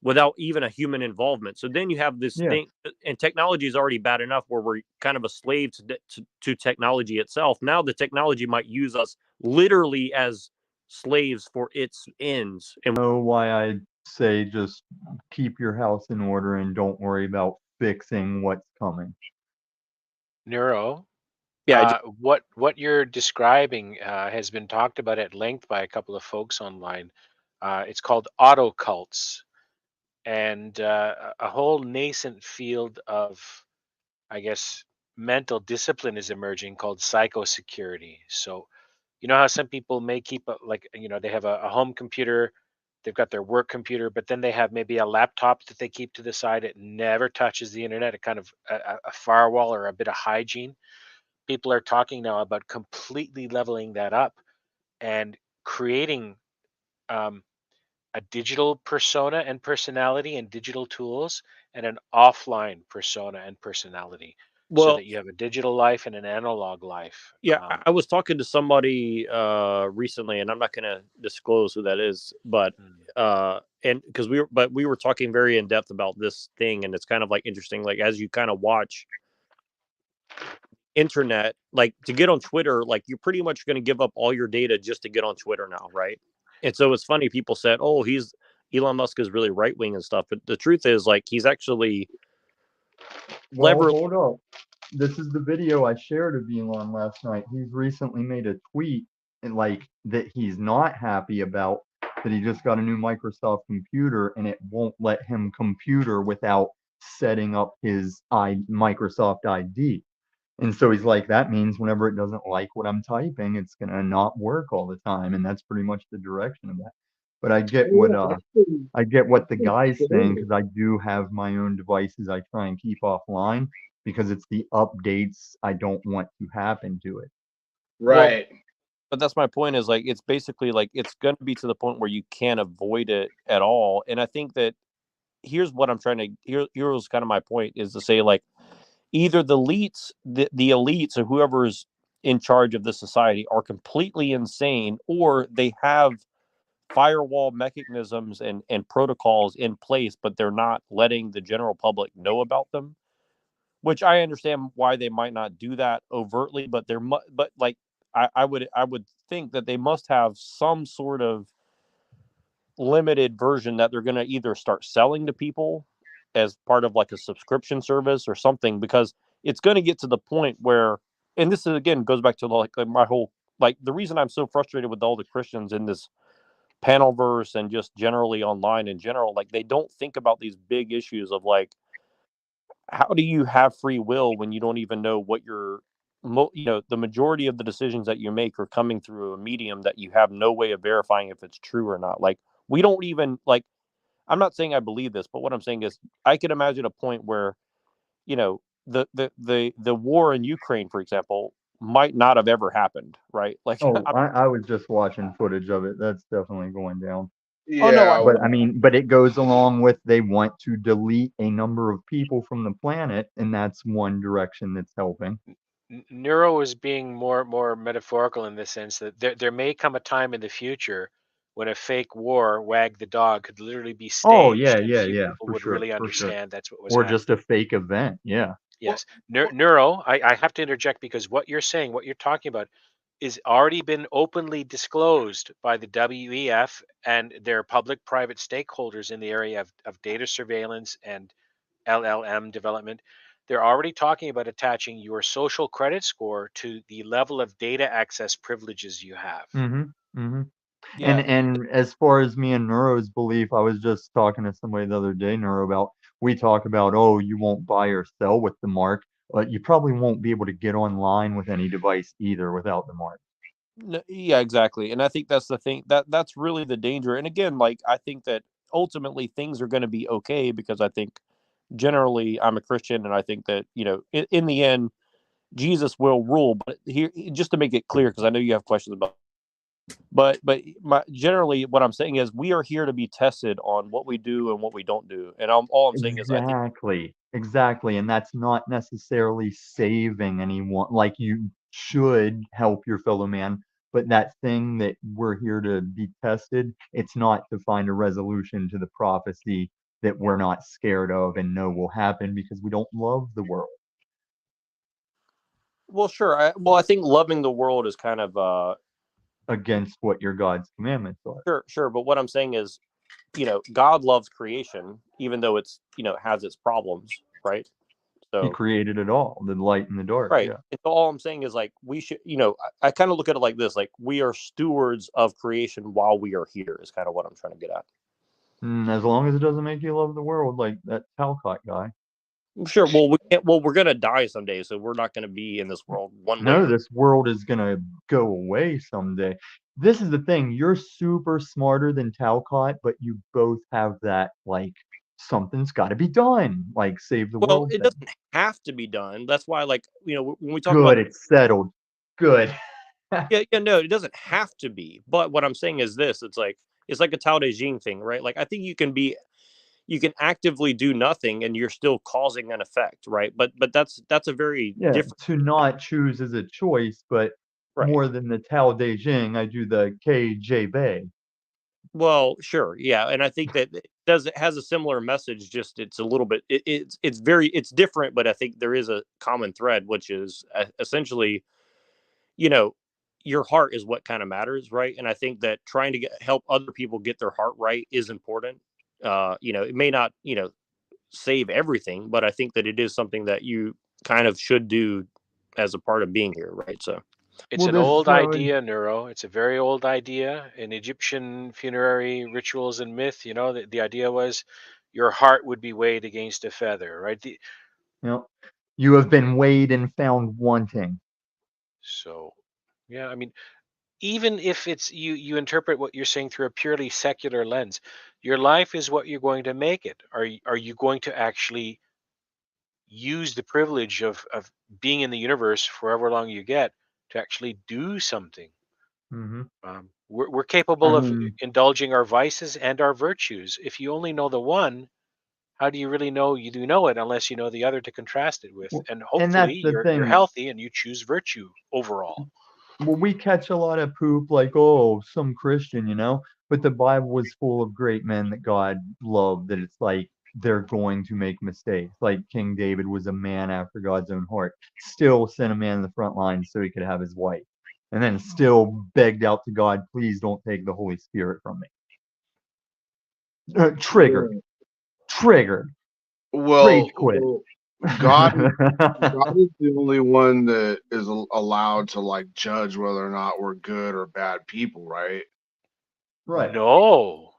without even a human involvement. So then you have this thing, and technology is already bad enough where we're kind of a slave to technology itself. Now the technology might use us literally as slaves for its ends. And
know why I say just keep your house in order and don't worry about fixing what's coming.
Neuro.
Yeah,
what you're describing has been talked about at length by a couple of folks online. It's called auto cults, and a whole nascent field of, I guess, mental discipline is emerging called psychosecurity. So, you know how some people may keep they have a home computer, they've got their work computer, but then they have maybe a laptop that they keep to the side. It never touches the internet, a kind of a firewall or a bit of hygiene. People are talking now about completely leveling that up and creating um, a digital persona and personality and digital tools, and an offline persona and personality, so
well,
that you have a digital life and an analog life.
yeah, I was talking to somebody recently, and I'm not going to disclose who that is, but and because we were talking very in depth about this thing, and it's kind of like interesting, like, as you kind of watch internet, like, to get on Twitter, like, you're pretty much going to give up all your data just to get on Twitter now, right? And so it's funny, people said, oh, Elon Musk is really right wing and stuff, but the truth is, like, he's actually
Well,
clever.
hold up. This is the video I shared of Elon last night. He's recently made a tweet and like that he's not happy about, that he just got a new Microsoft computer and it won't let him computer without setting up his Microsoft ID. And so he's like, that means whenever it doesn't like what I'm typing, it's gonna not work all the time. And that's pretty much the direction of that. But I get what the guy's saying, because I do have my own devices I try and keep offline because it's the updates I don't want to happen to it.
Well, but that's my point, is like, it's basically like, it's going to be to the point where you can't avoid it at all. And I think that here's what I'm trying to, here's kind of my point, is to say, like, either the elites or whoever's in charge of the society are completely insane, or they have firewall mechanisms and protocols in place, but they're not letting the general public know about them, which I understand why they might not do that overtly, but but like, I would think that they must have some sort of limited version that they're going to either start selling to people as part of like a subscription service or something, because it's going to get to the point where, and this is, again, goes back to like my whole, like, the reason I'm so frustrated with all the Christians in this panelverse and just generally online in general, like, they don't think about these big issues of, like, how do you have free will when you don't even know what the majority of the decisions that you make are coming through a medium that you have no way of verifying if it's true or not. Like, we don't even, like, I'm not saying I believe this, but what I'm saying is I could imagine a point where,
the war in Ukraine, for example, might not have ever happened, right? Like,
Oh, I was just watching footage of it. That's definitely going down.
Oh, no,
Yeah,
But I mean, but it goes along with they want to delete a number of people from the planet, and that's one direction that's helping.
Neuro is being more metaphorical in the sense that there may come a time in the future when a fake war, wag the dog, could literally be
Oh
staged,
yeah,
and
yeah,
few
yeah,
people
for
would
sure,
really
for sure.
understand that's what was
Or
happening.
just a fake event. Yeah.
Yes. Neuro, I have to interject because what you're saying, what you're talking about, is already been openly disclosed by the WEF and their public-private stakeholders in the area of data surveillance and LLM development. They're already talking about attaching your social credit score to the level of data access privileges you have.
Mm-hmm. Mm-hmm.
Yeah.
And as far as me and Neuro's belief, I was just talking to somebody the other day, Neuro, about we talk about, oh, you won't buy or sell with the mark, but you probably won't be able to get online with any device either without the mark.
No, yeah, exactly. And I think that's the thing that's really the danger. And again, like, I think that ultimately things are going to be okay because I think generally I'm a Christian, and I think that, in the end, Jesus will rule. But here, just to make it clear, because I know you have questions about, but generally what I'm saying is we are here to be tested on what we do and what we don't do. And all I'm saying is I think
Exactly. Exactly. And that's not necessarily saving anyone. Like you should help your fellow man, but that thing that we're here to be tested, it's not to find a resolution to the prophecy that we're not scared of and know will happen because we don't love the world.
well, sure. I think loving the world is kind of
Against what your God's commandments are.
sure. But what I'm saying is, God loves creation, even though it's, has its problems, right?
He
So,
created it all, the light and the dark.
right.
Yeah.
And so all I'm saying is, like, we should, I kind of look at it like this, like, we are stewards of creation while we are here, is kind of what I'm trying to get at.
As long as it doesn't make you love the world like that Talcott guy.
Sure. Well, we're going to die someday, so we're not going to be in this world one way.
No, this world is gonna go away someday. This is the thing. You're super smarter than Talcott, but you both have that like something's got to be done, like save the
Well,
world
it
thing.
doesn't have to be done. That's why, like, when we talk
Good,
about,
it's settled. Good.
yeah, no, it doesn't have to be. But what I'm saying is this: it's like a Tao Te Ching thing, right? Like, I think you can actively do nothing and you're still causing an effect, right? But that's a very
Yeah,
different,
to not choose is a choice, but
right?
more than the Tao Te Ching, I do the KJ Bay.
Well, sure, yeah, and I think that it has a similar message. Just it's a little bit it's different, but I think there is a common thread, which is essentially, you know, your heart is what kind of matters, right? And I think that trying to help other people get their heart right is important. It may not save everything, but I think that it is something that you kind of should do as a part of being here, right? So.
It's
Well,
an
this
old idea, Neuro. It's a very old idea in Egyptian funerary rituals and myth. The idea was your heart would be weighed against a feather, right?
you have been weighed and found wanting.
So, yeah, I mean, even if it's you interpret what you're saying through a purely secular lens, your life is what you're going to make it. Are you going to actually use the privilege of being in the universe for however long you get to actually do something?
Mm-hmm.
We're capable of indulging our vices and our virtues. If you only know the one, how do you really know you do know it unless you know the other to contrast it with? And
and
hopefully
that's the
you're
thing.
healthy and you choose virtue overall.
Well, we catch a lot of poop like, oh, some Christian, but the Bible was full of great men that God loved, that it's like they're going to make mistakes. Like King David was a man after God's own heart, still sent a man in the front lines so he could have his wife, and then still begged out to God, please don't take the Holy Spirit from me. Triggered.
Well,
Rage quit.
God is the only one that is allowed to like judge whether or not we're good or bad people, right?
Right.
No.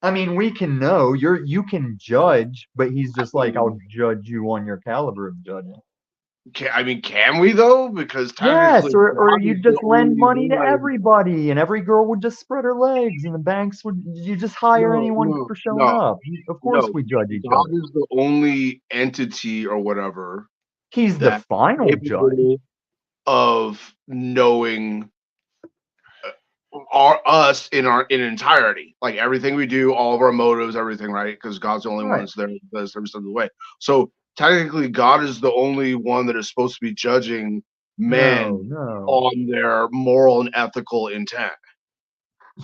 I mean, we can know you can judge, but he's just like, I'll judge you on your caliber of judging.
Can we though? Because
Yes,
technically,
or
God
you
is the
just lend
only
money to
one-
everybody, and every girl would just spread her legs, and the banks would. You just hire anyone for showing up. Of course, we judge each
God
other.
is the only entity or whatever
He's the
that
final judge.
capable of knowing us in entirety, like everything we do, all of our motives, everything, right? Because God's the only one that's there, does every step of the way. So technically, God is the only one that is supposed to be judging men
No.
on their moral and ethical intent.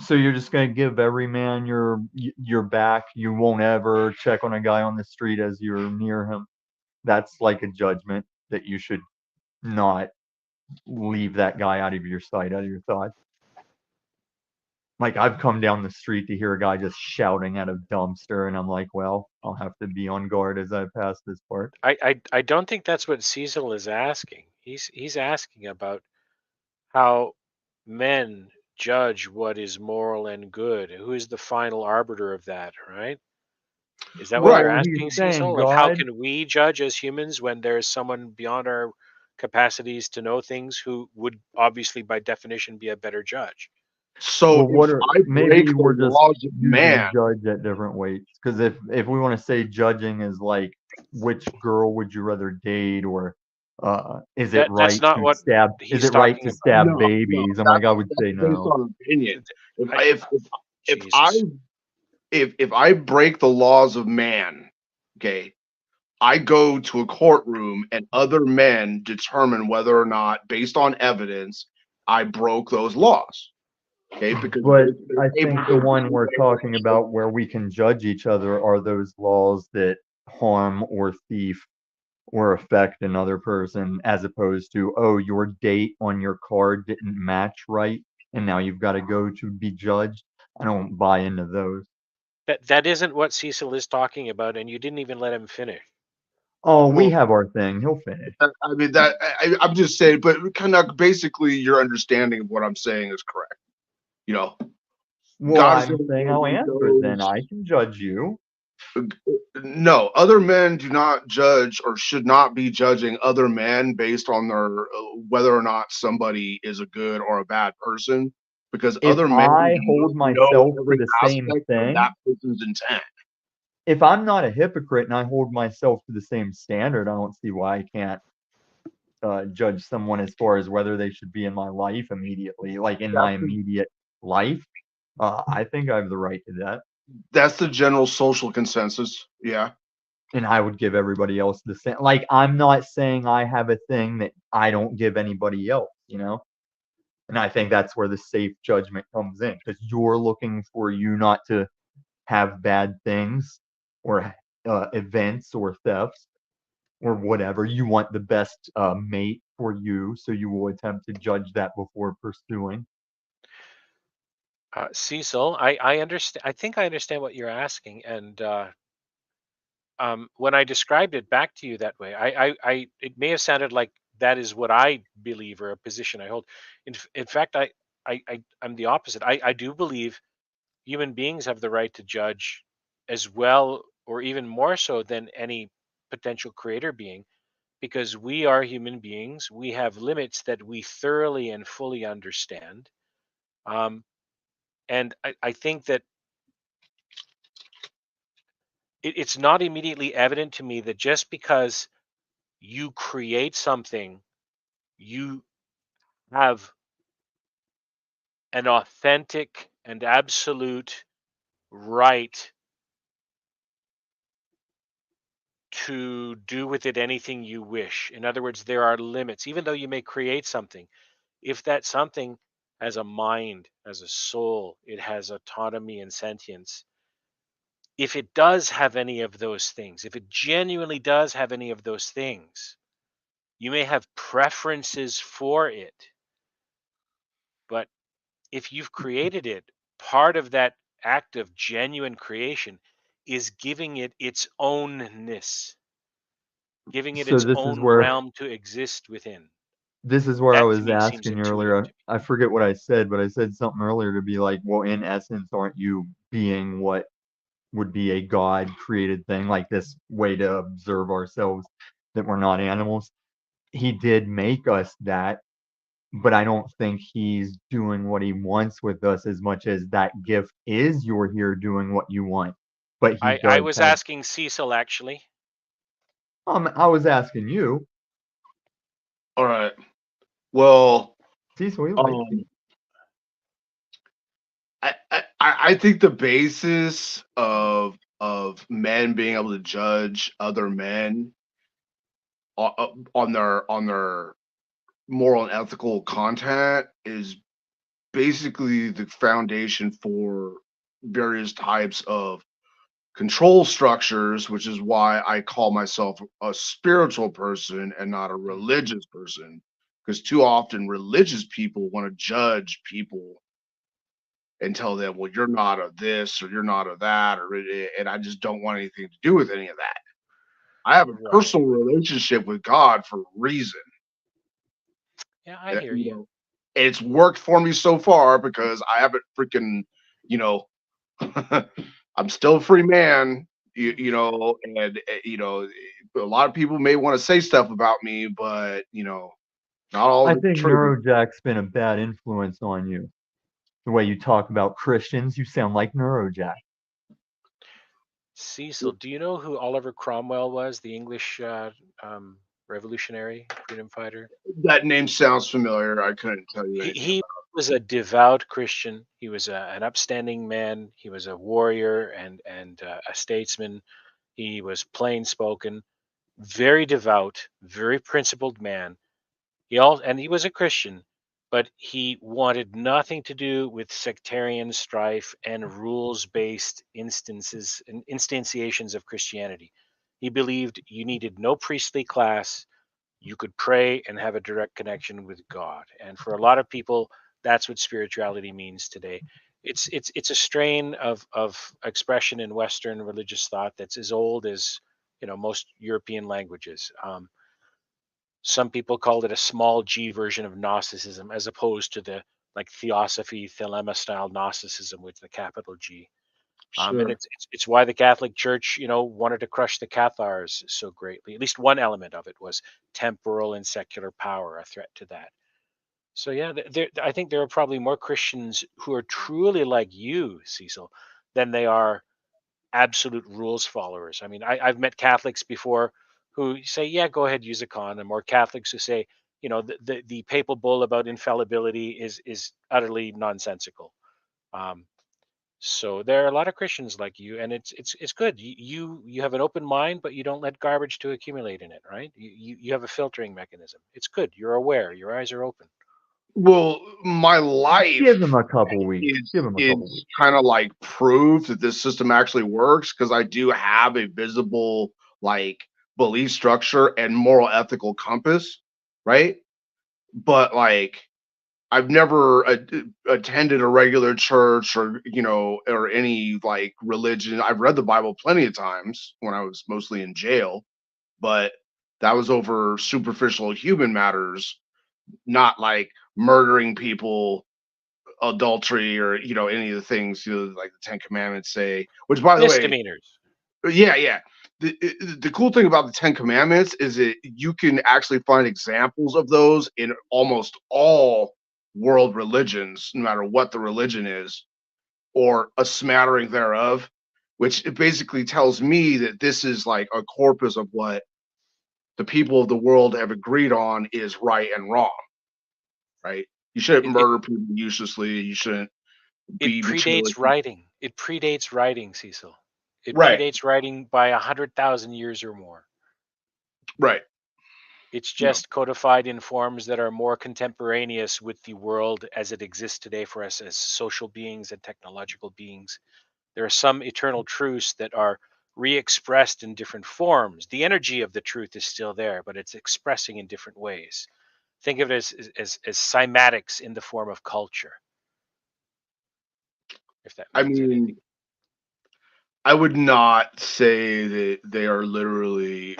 So you're just gonna give every man your back. You won't ever check on a guy on the street as you're near him. That's like a judgment that you should not leave that guy out of your sight, out of your thoughts. Like, I've come down the street to hear a guy just shouting at a dumpster, and I'm like, well, I'll have to be on guard as I pass this part.
I don't think that's what Cecil is asking. He's asking about how men judge what is moral and good. Who is the final arbiter of that, right? Is that what you're asking, Cecil? Like, how can we judge as humans when there's someone beyond our capacities to know things who would obviously, by definition, be a better judge?
So
maybe we're just
laws of
using
man,
judge at different weights. Because if we want to say judging is like, which girl would you rather date, or is it right
That's not
to
what
stab?
he's
Is it right
talking
to
about.
stab
No,
babies?
no,
I'm like, I would
that's
say
based
no.
on opinion. If I break the laws of man, okay, I go to a courtroom and other men determine whether or not, based on evidence, I broke those laws. Okay, because
But I think the one we're talking about where we can judge each other are those laws that harm or thief or affect another person, as opposed to, oh, your date on your card didn't match right, and now you've got to go to be judged. I don't buy into those.
That isn't what Cecil is talking about, and you didn't even let him finish.
Oh, we have our thing. He'll finish.
I mean that I'm just saying, but kind of basically your understanding of what I'm saying is correct. You know,
Well,
God is
I'm saying I'll answer it then. I can judge you.
No, other men do not judge or should not be judging other men based on their whether or not somebody is a good or a bad person, because
If
other men
I hold
know
myself to
every
the same
aspect of
thing,
that person's intent.
if I'm not a hypocrite and I hold myself to the same standard, I don't see why I can't judge someone as far as whether they should be in my life immediately, like in my immediate life. I think I have the right to that.
That's the general social consensus. Yeah.
And I would give everybody else the same. Like, I'm not saying I have a thing that I don't give anybody else, you know? And I think that's where the safe judgment comes in, because you're looking for you not to have bad things or events or thefts or whatever. You want the best mate for you, so you will attempt to judge that before pursuing.
Cecil, I understand. I think I understand what you're asking, and when I described it back to you that way, it may have sounded like that is what I believe or a position I hold. In fact, I'm the opposite. I do believe human beings have the right to judge as well, or even more so than any potential creator being, because we are human beings. We have limits that we thoroughly and fully understand. And I think that it's not immediately evident to me that just because you create something, you have an authentic and absolute right to do with it anything you wish. In other words, there are limits. Even though you may create something, if that something has a mind, has a soul, it has autonomy and sentience, if it does have any of those things, if it genuinely does have any of those things, you may have preferences for it. But if you've created it, part of that act of genuine creation is giving it its ownness, giving it
So
its
this is
own
where
realm to exist within.
this is where I
That to
was
me seems
asking you
intuitive.
earlier. I forget what I said, but I said something earlier to be like, well, in essence, aren't you being what would be a God created thing, like this way to observe ourselves, that we're not animals? He did make us that, but I don't think he's doing what he wants with us as much as that gift is you're here doing what you want. But he
I
does
was
have,
asking Cecil actually.
I was asking you.
All right. Well,
Cecil,
I think the basis of men being able to judge other men on their moral and ethical content is basically the foundation for various types of control structures, which is why I call myself a spiritual person and not a religious person. Because too often religious people want to judge people and tell them, well, you're not of this or you're not of that, and I just don't want anything to do with any of that. I have a personal relationship with God for a reason.
Yeah, I hear you.
Know, it's worked for me so far because I haven't freaking, I'm still a free man, and a lot of people may want to say stuff about me, but not all
I
of it's
think
true.
Neurojack's been a bad influence on you. The way you talk about Christians, you sound like Neurojack.
Cecil, do you know who Oliver Cromwell was, the English revolutionary freedom fighter?
That name sounds familiar. I couldn't tell you anything.
He was a devout Christian. He was an upstanding man. He was a warrior and a statesman. He was plain spoken, very devout, very principled man. He was a Christian, but he wanted nothing to do with sectarian strife and rules-based instantiations of Christianity. He believed you needed no priestly class. You could pray and have a direct connection with God. And for a lot of people, that's what spirituality means today. It's a strain of expression in Western religious thought that's as old as most European languages. Some people called it a small G version of Gnosticism, as opposed to the like Theosophy, Thelema style Gnosticism with the capital G. And
Sure.
it's why the Catholic Church, wanted to crush the Cathars so greatly. At least one element of it was temporal and secular power, a threat to that. So yeah, I think there are probably more Christians who are truly like you, Cecil, than they are absolute rules followers. I mean, I've met Catholics before who say, "Yeah, go ahead, use a condom," or Catholics who say, the papal bull about infallibility is utterly nonsensical. Um, so there are a lot of Christians like you, and it's good. You have an open mind, but you don't let garbage to accumulate in it, right? You have a filtering mechanism. It's good. You're aware. Your eyes are open.
Well, my life
Give him a couple weeks.
is kind of like proof that this system actually works because I do have a visible like belief structure and moral ethical compass, right? But like I've never attended a regular church or or any like religion. I've read the Bible plenty of times when I was mostly in jail, but that was over superficial human matters, not like murdering people, adultery, or any of the things like the Ten Commandments say. Which, by the way,
Misdemeanors.
yeah. The cool thing about the Ten Commandments is that you can actually find examples of those in almost all world religions, no matter what the religion is, or a smattering thereof, which it basically tells me that this is like a corpus of what the people of the world have agreed on is right and wrong, right? You shouldn't murder people uselessly. You shouldn't be
Predates writing. It predates writing, Cecil. It
Right.
predates writing by 100,000 years or more.
Right.
It's just codified in forms that are more contemporaneous with the world as it exists today for us as social beings and technological beings. There are some eternal truths that are re-expressed in different forms. The energy of the truth is still there, but it's expressing in different ways. Think of it as cymatics in the form of culture. If that means anything.
I would not say that they are literally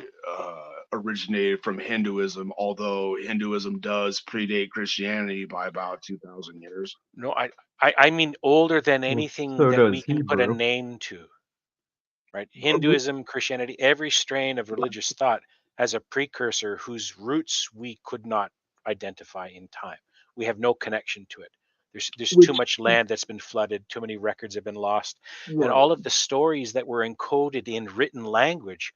originated from Hinduism, although Hinduism does predate Christianity by about 2,000 years.
No, I mean older than anything
so
that
does
we can put a
Hebrew.
name to. Right? Hinduism, Christianity, every strain of religious thought has a precursor whose roots we could not identify in time. We have no connection to it. There's too much land that's been flooded, too many records have been lost, and all of the stories that were encoded in written language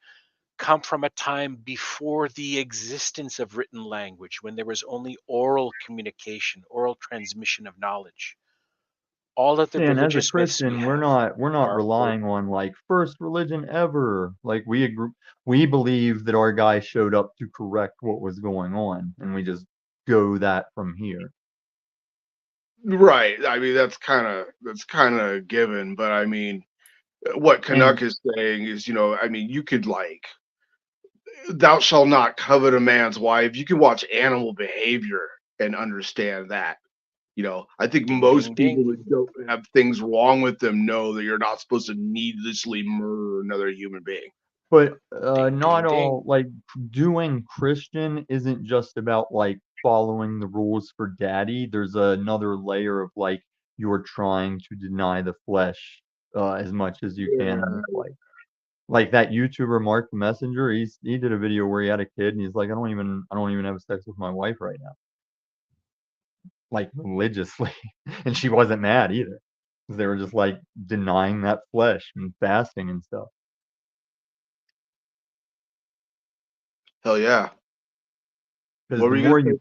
come from a time before the existence of written language, when there was only oral communication, oral transmission of knowledge. All of the
And as a
religious myths we
Christian,
have
we're not
are oral.
relying on like first religion ever. Like we believe that our guy showed up to correct what was going on, and we just go that from here.
Right. I mean, that's kind of given, but I mean, what Canuck
And
is saying is, I mean, you could like, thou shalt not covet a man's wife. You can watch animal behavior and understand that. I think
Ding,
most
ding,
people
ding.
that don't have things wrong with them know that you're not supposed to needlessly murder another human being.
But
Ding,
not
ding, ding.
all like doing Christian isn't just about like following the rules for daddy. There's another layer of like you're trying to deny the flesh as much as you can in your life. Like that YouTuber Mark the Messenger, he did a video where he had a kid and he's like, I don't even have sex with my wife right now. Like religiously. And she wasn't mad either. 'Cause they were just like denying that flesh and fasting and stuff.
Hell yeah.
Because
What were you gonna say?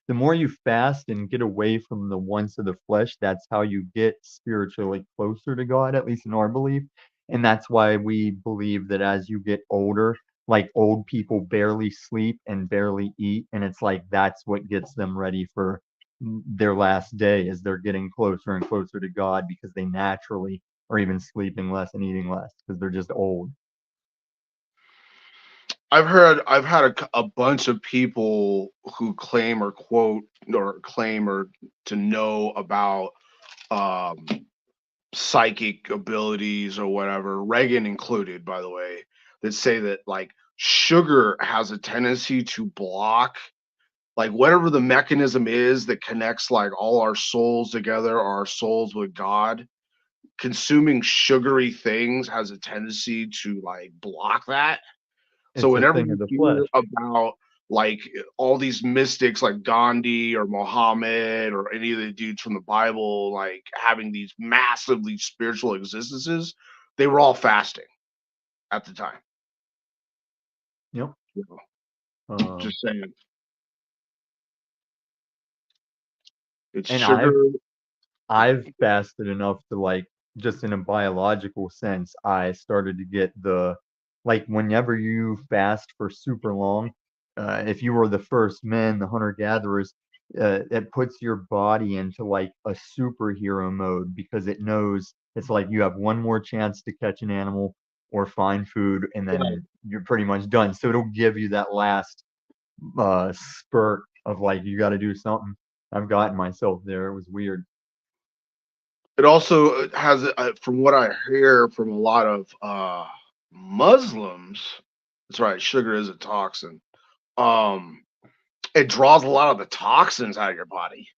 the more you fast and get away from the wants of the flesh, that's how you get spiritually closer to God, at least in our belief. And that's why we believe that as you get older, like old people barely sleep and barely eat, and it's like that's what gets them ready for their last day as they're getting closer and closer to God because they naturally are even sleeping less and eating less because they're just old.
I've had a bunch of people who claim or quote or claim or to know about um, psychic abilities or whatever, Reagan included, by the way, that say that like sugar has a tendency to block like whatever the mechanism is that connects like all our souls together, our souls with God. Consuming sugary things has a tendency to like block that. So
It's a
whenever
thing of
you
the
hear
flesh.
about like all these mystics like Gandhi or Muhammad or any of the dudes from the Bible like having these massively spiritual existences, they were all fasting at the time.
Yep.
Just saying. It's
And
sugar.
I've fasted enough to like just in a biological sense, I started to get the like whenever you fast for super long, if you were the first men, the hunter gatherers, it puts your body into like a superhero mode because it knows it's like you have one more chance to catch an animal or find food, and
Right.
then you're pretty much done. So it'll give you that last spurt of like you got to do something. I've gotten myself there. It was weird.
It also has, from what I hear from a lot of Muslims, that's right, sugar is a toxin. It draws a lot of the toxins out of your body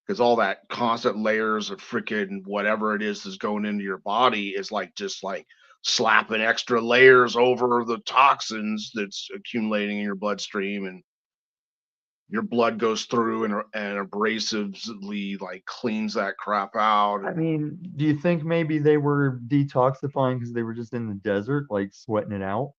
because all that constant layers of freaking whatever it is that's going into your body is like just like slapping extra layers over the toxins that's accumulating in your bloodstream, and your blood goes through and abrasively like cleans that crap out.
I mean, do you think maybe they were detoxifying because they were just in the desert, like sweating it out?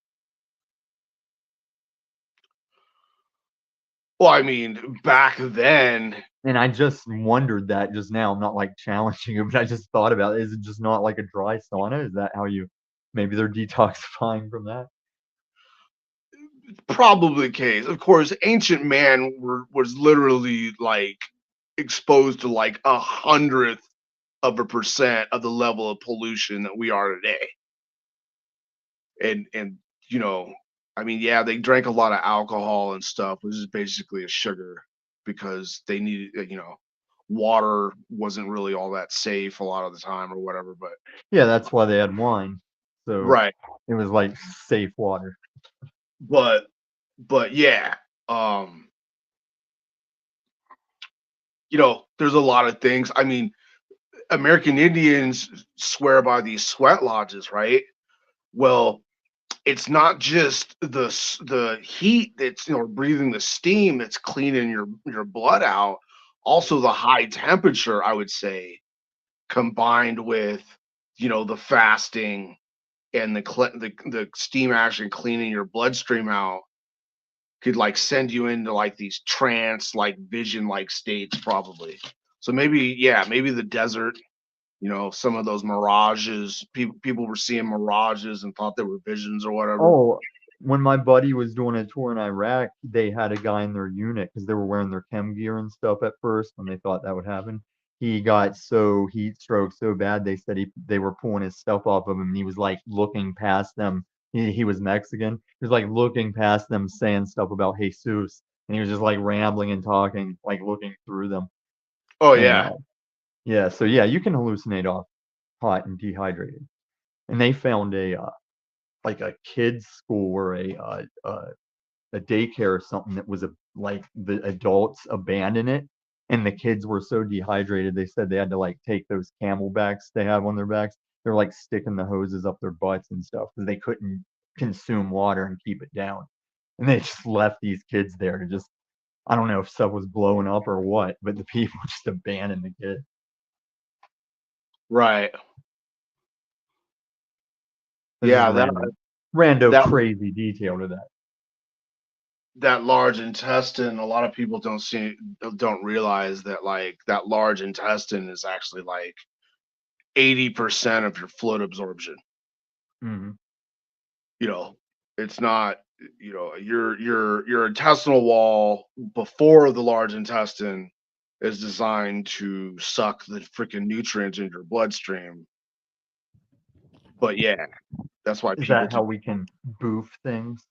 Well, I mean, back then,
And I just wondered that just now. I'm not like challenging you, but I just thought about it. Is it just not like a dry sauna? Is that how you maybe they're detoxifying from that?
probably the case. Of course, ancient man was literally like exposed to like 100% of the level of pollution that we are today. And I mean, yeah, they drank a lot of alcohol and stuff, which is basically a sugar because they needed, water wasn't really all that safe a lot of the time or whatever. But
Yeah, that's why they had wine. So
right,
it was like safe water.
but yeah, there's a lot of things. I mean, American Indians swear by these sweat lodges, right? Well, it's not just the heat that's breathing the steam that's cleaning your blood out. Also, the high temperature, I would say, combined with the fasting and the steam action cleaning your bloodstream out could like send you into like these trance like vision like states probably. So maybe maybe the desert, some of those mirages, people were seeing mirages and thought they were visions or whatever.
Oh, when my buddy was doing a tour in Iraq, they had a guy in their unit because they were wearing their chem gear and stuff at first when they thought that would happen. He got so heat stroke so bad they said they were pulling his stuff off of him and he was like looking past them. He was Mexican. He was like looking past them saying stuff about Jesus and he was just like rambling and talking, like looking through them.
Oh
And
yeah.
yeah, so yeah, you can hallucinate off hot and dehydrated. And they found like a kids school or a daycare or something that was like the adults abandoned it and the kids were so dehydrated they said they had to like take those camelbacks they have on their backs. They're like sticking the hoses up their butts and stuff because they couldn't consume water and keep it down. And they just left these kids there to just, I don't know if stuff was blowing up or what, but the people just abandoned the kids.
Right.
There's
Yeah,
just rando
that
crazy detail to that.
that large intestine, a lot of people don't realize that like that large intestine is actually like 80% of your fluid absorption.
Mm-hmm.
It's not, your intestinal wall before the large intestine is designed to suck the freaking nutrients into your bloodstream. But yeah, that's why
Is
people
that how
do.
we can boof things?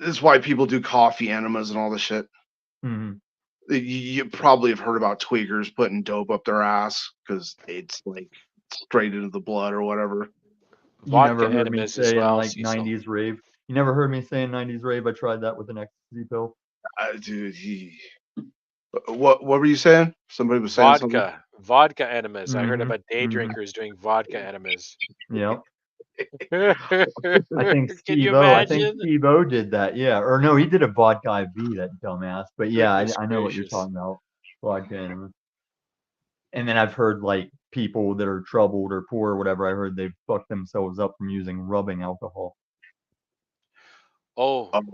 That's why people do coffee enemas and all this shit.
Mm-hmm.
You probably have heard about tweakers putting dope up their ass because it's like straight into the blood or whatever.
You
Vodka
never heard me
enemas as
say in
well,
like
Cecil.
90s rave. You never heard me say in 90s rave I tried that with an ecstasy pill.
Dude, what were you saying? Somebody was saying something.
Vodka enemas. I heard
Mm-hmm.
about day
Mm-hmm.
drinkers doing vodka enemas.
Yep.
Can
I think
you
Steve-O
imagine?
did that, yeah. Or no, he did a vodka IV, that dumbass. But yeah,
Goodness
I know what you're
gracious.
talking about. Vodka enema. And then I've heard like people that are troubled or poor or whatever, I heard they fucked themselves up from using rubbing alcohol.
Oh,
Um,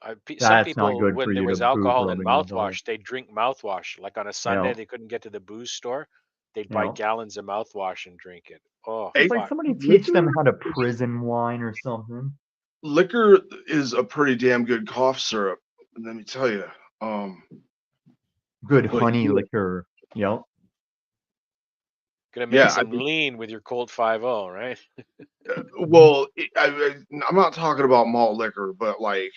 some
That's not
people,
good for
when there
you to
was
boof
alcohol in
rubbing alcohol.
mouthwash, they drink mouthwash. Like on a Sunday, they couldn't get to the booze store. They'd buy gallons of mouthwash and drink it. Oh,
It's like
fuck.
somebody teach them how to prison wine or something.
Liquor is a pretty damn good cough syrup. Let me tell you.
Good
But
honey
yeah,
liquor. Yep.
Gonna make
I
some
mean,
lean with your cold 5-0, right?
well, I'm not talking about malt liquor, but like,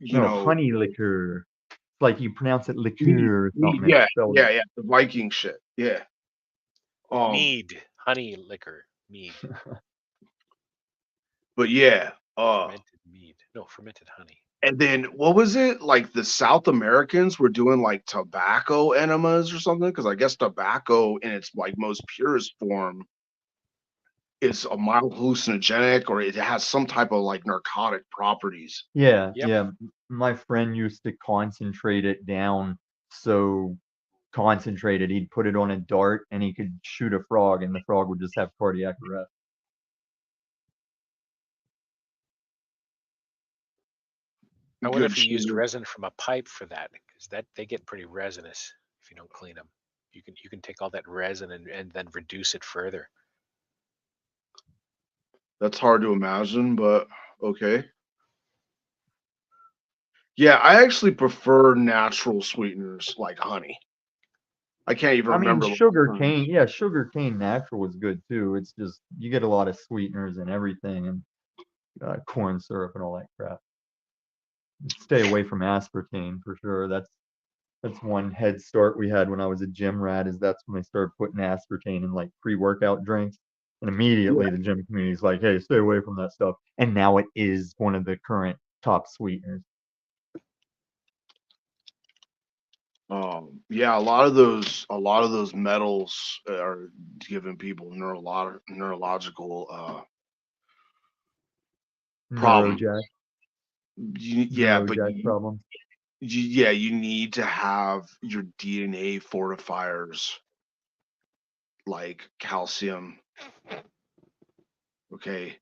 No, honey liquor. It's like you pronounce it liqueur or something.
yeah,
It's spelled
yeah, the Viking shit. Yeah.
Mead, honey liquor, mead,
But yeah,
fermented mead. No, fermented honey.
and then what was it like? The South Americans were doing like tobacco enemas or something, because I guess tobacco in its like most purest form is a mild hallucinogenic, or it has some type of like narcotic properties.
Yeah,
Yep.
yeah. My friend used to concentrate it down so concentrated he'd put it on a dart and he could shoot a frog and the frog would just have cardiac arrest.
I wonder
Good
if you used
shit.
resin from a pipe for that, because they get pretty resinous if you don't clean them. You can take all that resin and then reduce it further.
That's hard to imagine, but okay. Yeah, I actually prefer natural sweeteners like honey. I can't even
I mean,
remember.
sugar cane, yeah, sugar cane natural is good too. It's just you get a lot of sweeteners and everything and corn syrup and all that crap. Stay away from aspartame for sure. That's one head start we had when I was a gym rat. Is that's when they started putting aspartame in like pre-workout drinks, and immediately the gym community is like, "Hey, stay away from that stuff." And now it is one of the current top sweeteners.
Yeah, a lot of those metals are giving people neurological problems.
Neurojack.
Yeah, but
Neurojack problems.
you need to have your DNA fortifiers like calcium Okay,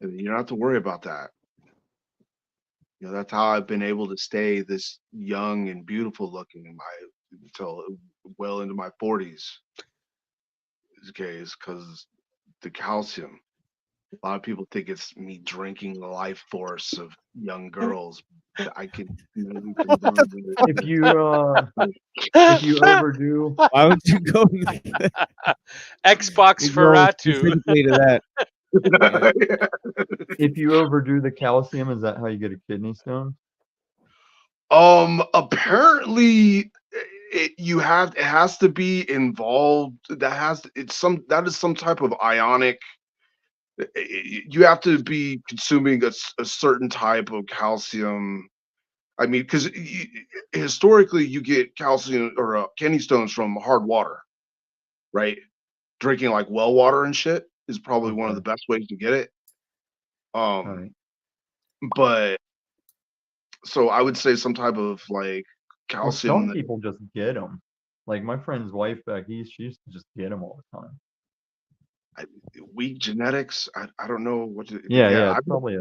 and you don't have to worry about that. You know, that's how I've been able to stay this young and beautiful looking until well into my 40s. Okay, it's because the calcium. A lot of people think it's me drinking the life force of young girls. I can
If you overdo,
Why would you go
Xbox
you
for
go
Ratu.
specifically to that?
if you overdo the calcium, is that how you get a kidney stone?
Apparently it has to be involved. That is some type of ionic. You have to be consuming a certain type of calcium. I mean, because historically you get calcium or kidney stones from hard water, right? Drinking like well water and shit is probably one of the best ways to get it.
Right.
But so I would say some type of like
Well,
calcium.
some people just get them. Like my friend's wife back east, she used to just get them all the time.
Weak genetics. I don't know what to.
Yeah,
Yeah,
it's probably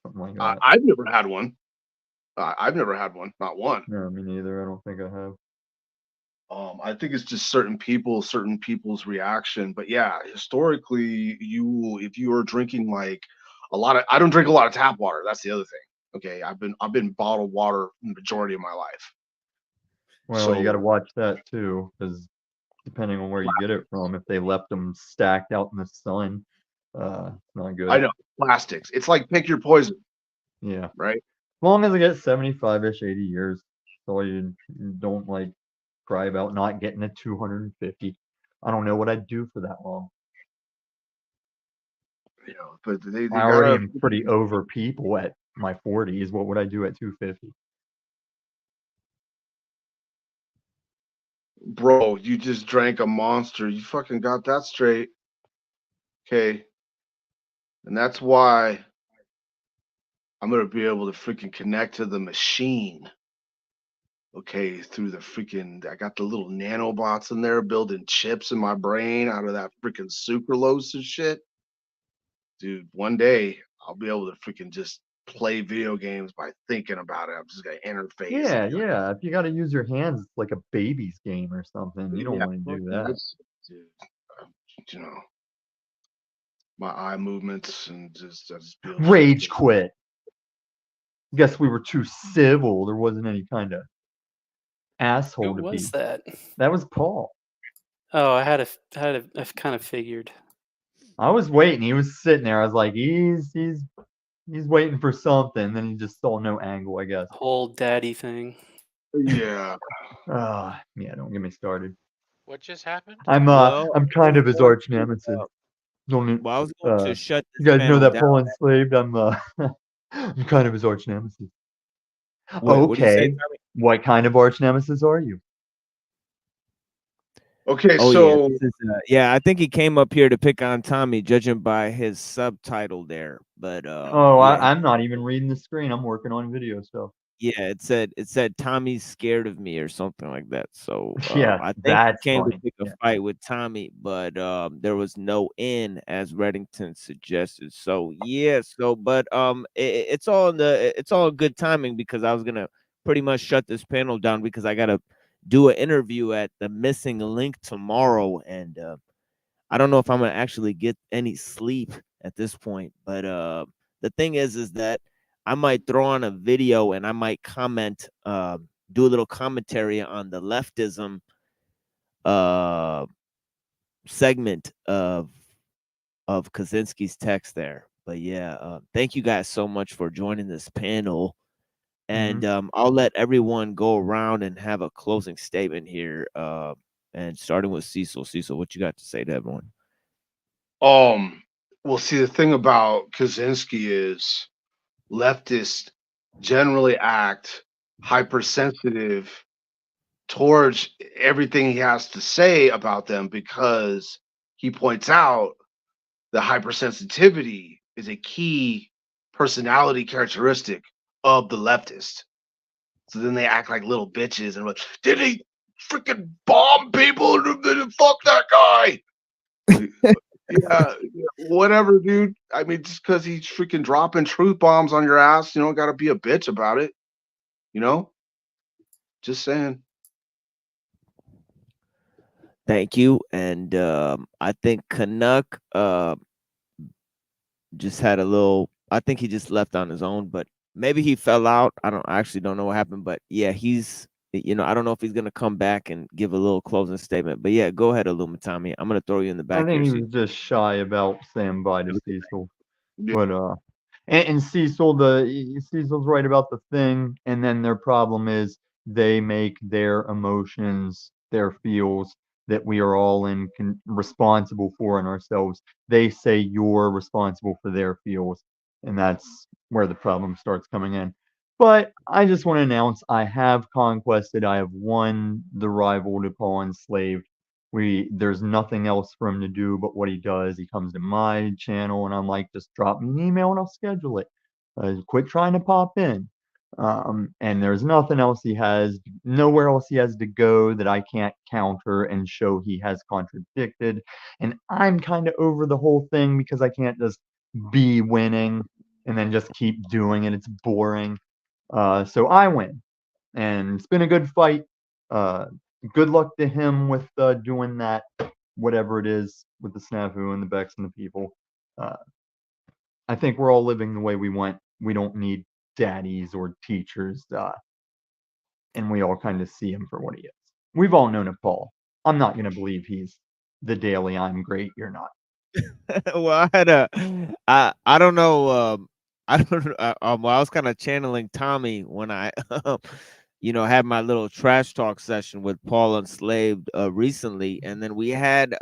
something like that.
I've never had one. I've never had one. Not one.
No, me neither. I don't think I have.
I think it's just certain people's reaction. But yeah, historically, if you are drinking like a lot of, I don't drink a lot of tap water. That's the other thing. Okay, I've been bottled water the majority of my life.
Well, you got to watch that too, because depending on where you get it from, if they left them stacked out in the sun, it's not good.
I know plastics. It's like pick your poison.
Yeah.
Right.
As long as I get 75-ish, 80 years, so you don't like cry about not getting a 250. I don't know what I'd do for that long.
You know, but they
I already
gotta.
am pretty over people at my 40s. What would I do at 250?
Bro, you just drank a monster. You fucking got that straight. Okay. And that's why I'm gonna be able to freaking connect to the machine. Okay, through the freaking, I got the little nanobots in there building chips in my brain out of that freaking sucralose and shit. Dude, one day I'll be able to freaking just play video games by thinking about it. I'm just gonna interface.
Yeah. If you got to use your hands, it's like a baby's game or something. You don't
Yeah,
want to do that.
dude, you know, my eye movements and I just feel
Rage quit. Guess we were too civil. There wasn't any kind of asshole
Who
to
was
be.
that?
That was Paul.
Oh, I kind of figured.
I was waiting. He was sitting there. I was like, he's waiting for something. Then he just saw no angle, I guess.
Whole daddy thing.
Yeah.
Yeah, don't get me started.
What just happened?
I'm kind of his arch nemesis. Don't
Well, I was going to shut
you
this
guys know
panel
that
down.
Paul Enslaved? I'm I'm kind of his arch nemesis.
What do you say,
Okay.
Tommy?
What kind of arch nemesis are you?
Okay,
Oh
so
yeah, yeah, I think he came up here to pick on Tommy, judging by his subtitle there. But yeah,
I'm not even reading the screen. I'm working on video stuff.
yeah, it said Tommy's scared of me or something like that. So
Yeah,
I think
that's
he came
funny.
to pick a fight with Tommy, but there was no in, as Reddington suggested. So yeah, but it's all good timing, because I was gonna pretty much shut this panel down because I gotta do an interview at the Missing Link tomorrow, and I don't know if I'm gonna actually get any sleep at this point. But the thing is that I might throw on a video and I might comment, do a little commentary on the leftism segment of Kaczynski's text there. But yeah, thank you guys so much for joining this panel. And I'll let everyone go around and have a closing statement here. And starting with Cecil. Cecil, what you got to say to everyone?
Well, see, the thing about Kaczynski is leftists generally act hypersensitive towards everything he has to say about them, because he points out that hypersensitivity is a key personality characteristic of the leftist. So then they act like little bitches and like, did he freaking bomb people? Fuck that guy. Yeah, whatever, dude. I mean, just because he's freaking dropping truth bombs on your ass, you don't got to be a bitch about it. You know, just saying.
Thank you. And I think Canuck just had a little. I think he just left on his own, but maybe he fell out. I actually don't know what happened, but yeah, he's. I don't know if he's gonna come back and give a little closing statement. But yeah, go ahead, Illumitami. I'm gonna throw you in the
I
back
think
here.
he
So
was just shy about saying bye to Cecil.
Yeah.
But and Cecil's right about the thing, and then their problem is they make their emotions, their feels that we are all responsible for in ourselves. They say you're responsible for their feels, and that's where the problem starts coming in. But I just want to announce I have conquested. I have won the rival to Paul Enslaved. There's nothing else for him to do but what he does. He comes to my channel and I'm like, just drop me an email and I'll schedule it. Quit trying to pop in. And there's nothing else nowhere else he has to go that I can't counter and show he has contradicted. And I'm kind of over the whole thing because I can't just be winning and then just keep doing it. It's boring. So I win. And it's been a good fight. Good luck to him with doing that, whatever it is, with the snafu and the Becks and the people. I think we're all living the way we want. We don't need daddies or teachers, and we all kind of see him for what he is. We've all known a Paul. I'm not going to believe he's the daily I'm great, you're not.
well, I don't know. I don't know. Well, I was kind of channeling Tommy when I, had my little trash talk session with Paul Enslaved recently, and then we had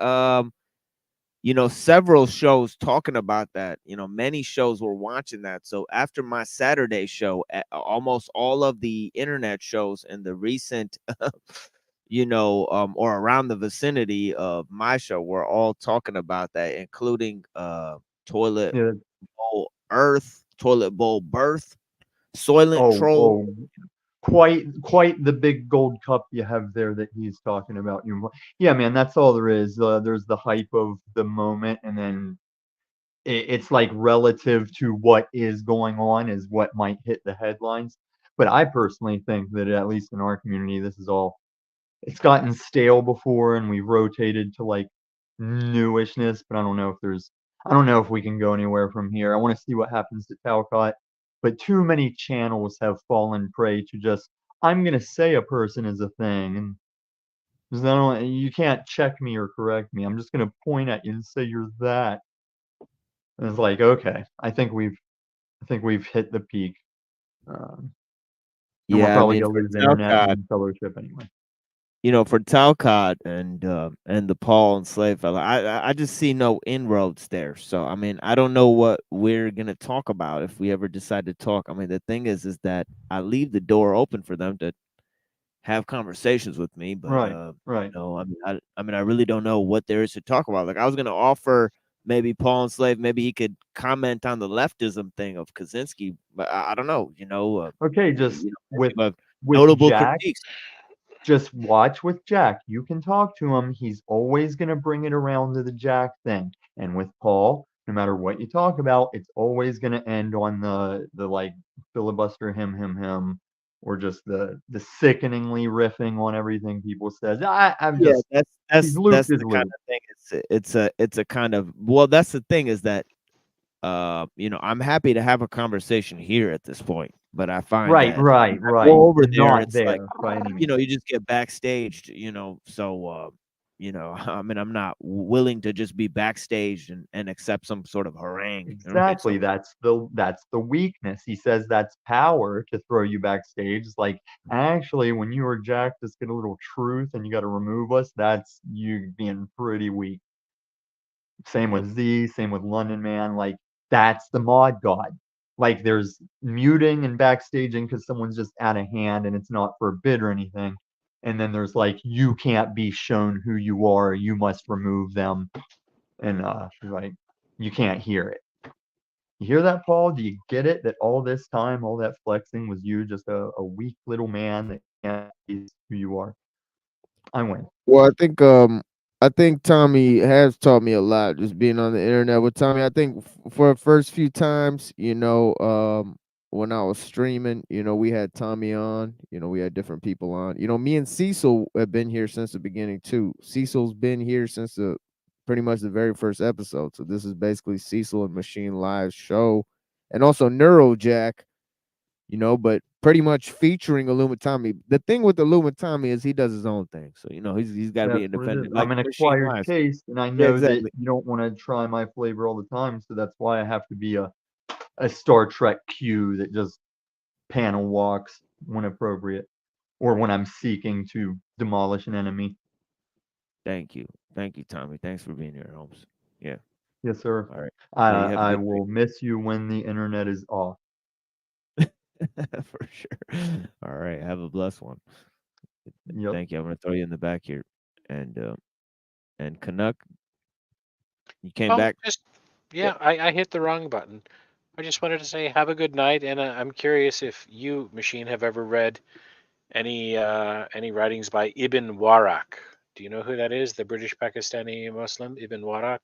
several shows talking about that. Many shows were watching that. So after my Saturday show, almost all of the internet shows in the recent, or around the vicinity of my show were all talking about that, including Toilet Bowl Earth, Toilet Bowl Birth, Soylent Troll.
Quite the big gold cup you have there that he's talking about. Yeah, man, that's all there is. There's the hype of the moment, and then it's like relative to what is going on is what might hit the headlines. But I personally think that at least in our community, it's gotten stale before, and we've rotated to like newishness. But I don't know if we can go anywhere from here. I want to see what happens to Talcott, but too many channels have fallen prey to just I'm gonna say a person is a thing, and you can't check me or correct me. I'm just gonna point at you and say you're that. And it's like, okay, I think we've hit the peak. And we're
Yeah, I
probably
mean,
gonna
for
lose internet
Talcott,
and fellowship anyway.
for Talcott and the Paul and Slave fella, I just see no inroads there. So I mean, I don't know what we're gonna talk about if we ever decide to talk. I mean, the thing is that I leave the door open for them to have conversations with me, but
Right.
I mean, I really don't know what there is to talk about. Like I was gonna offer maybe Paul and Slave, maybe he could comment on the leftism thing of Kaczynski, but I don't know.
Okay, just with
notable
Jack.
critiques.
Just watch with Jack. You can talk to him. He's always going to bring it around to the Jack thing. And with Paul, no matter what you talk about, it's always going to end on the like filibuster him, or just the sickeningly riffing on everything people says. I'm
Yeah,
just
that's
looped
the
his
kind
loop.
of thing. It's a kind of that's the thing is that I'm happy to have a conversation here at this point, but I find
Right.
that when I go over there,
Not
it's
there
like
by any means.
you just get backstaged, so I mean, I'm not willing to just be backstage and accept some sort of harangue.
Exactly. That's the weakness. He says that's power to throw you backstage. It's like actually when you or Jack just get a little truth and you got to remove us, that's you being pretty weak. Same with Z, same with London Man. Like that's the mod god. Like there's muting and backstaging because someone's just out of hand and it's not for a bid or anything. And then there's like you can't be shown who you are. You must remove them. And like you can't hear it. You hear that, Paul? Do you get it? That all this time, all that flexing was you just a weak little man that can't be who you are. I win.
Well,
I think Tommy has taught me a lot just being on the internet with Tommy. I think for the first few times, when I was streaming, we had Tommy on, we had different people on. Me and Cecil have been here since the beginning too. Cecil's been here since pretty much the very first episode. So this is basically Cecil and Machine Live's show, and also Neurojack, but pretty much featuring Illumitami. The thing with Illumitami is he does his own thing. So, he's got to be
That's what it is.
independent, like
I'm an
Machine
acquired
Lives.
taste, and I
Yeah,
know that
exactly.
you don't want to try my flavor all the time, so that's why I have to be a Star Trek Q that just panel walks when appropriate, or when I'm seeking to demolish an enemy.
Thank you. Thank you, Tommy. Thanks for being here, Holmes. Yeah.
Yes, sir.
All right.
I
Yeah, you have a
I
good
will miss you when the internet is off.
day. For sure. All right. Have a blessed one.
Yep.
Thank you. I'm going to throw you in the back here. And Canuck, you came
Oh,
back.
just yeah, I hit the wrong button. I just wanted to say have a good night, and I'm curious if you, Machine, have ever read any writings by Ibn Warraq. Do you know who that is? The British Pakistani Muslim Ibn Warraq.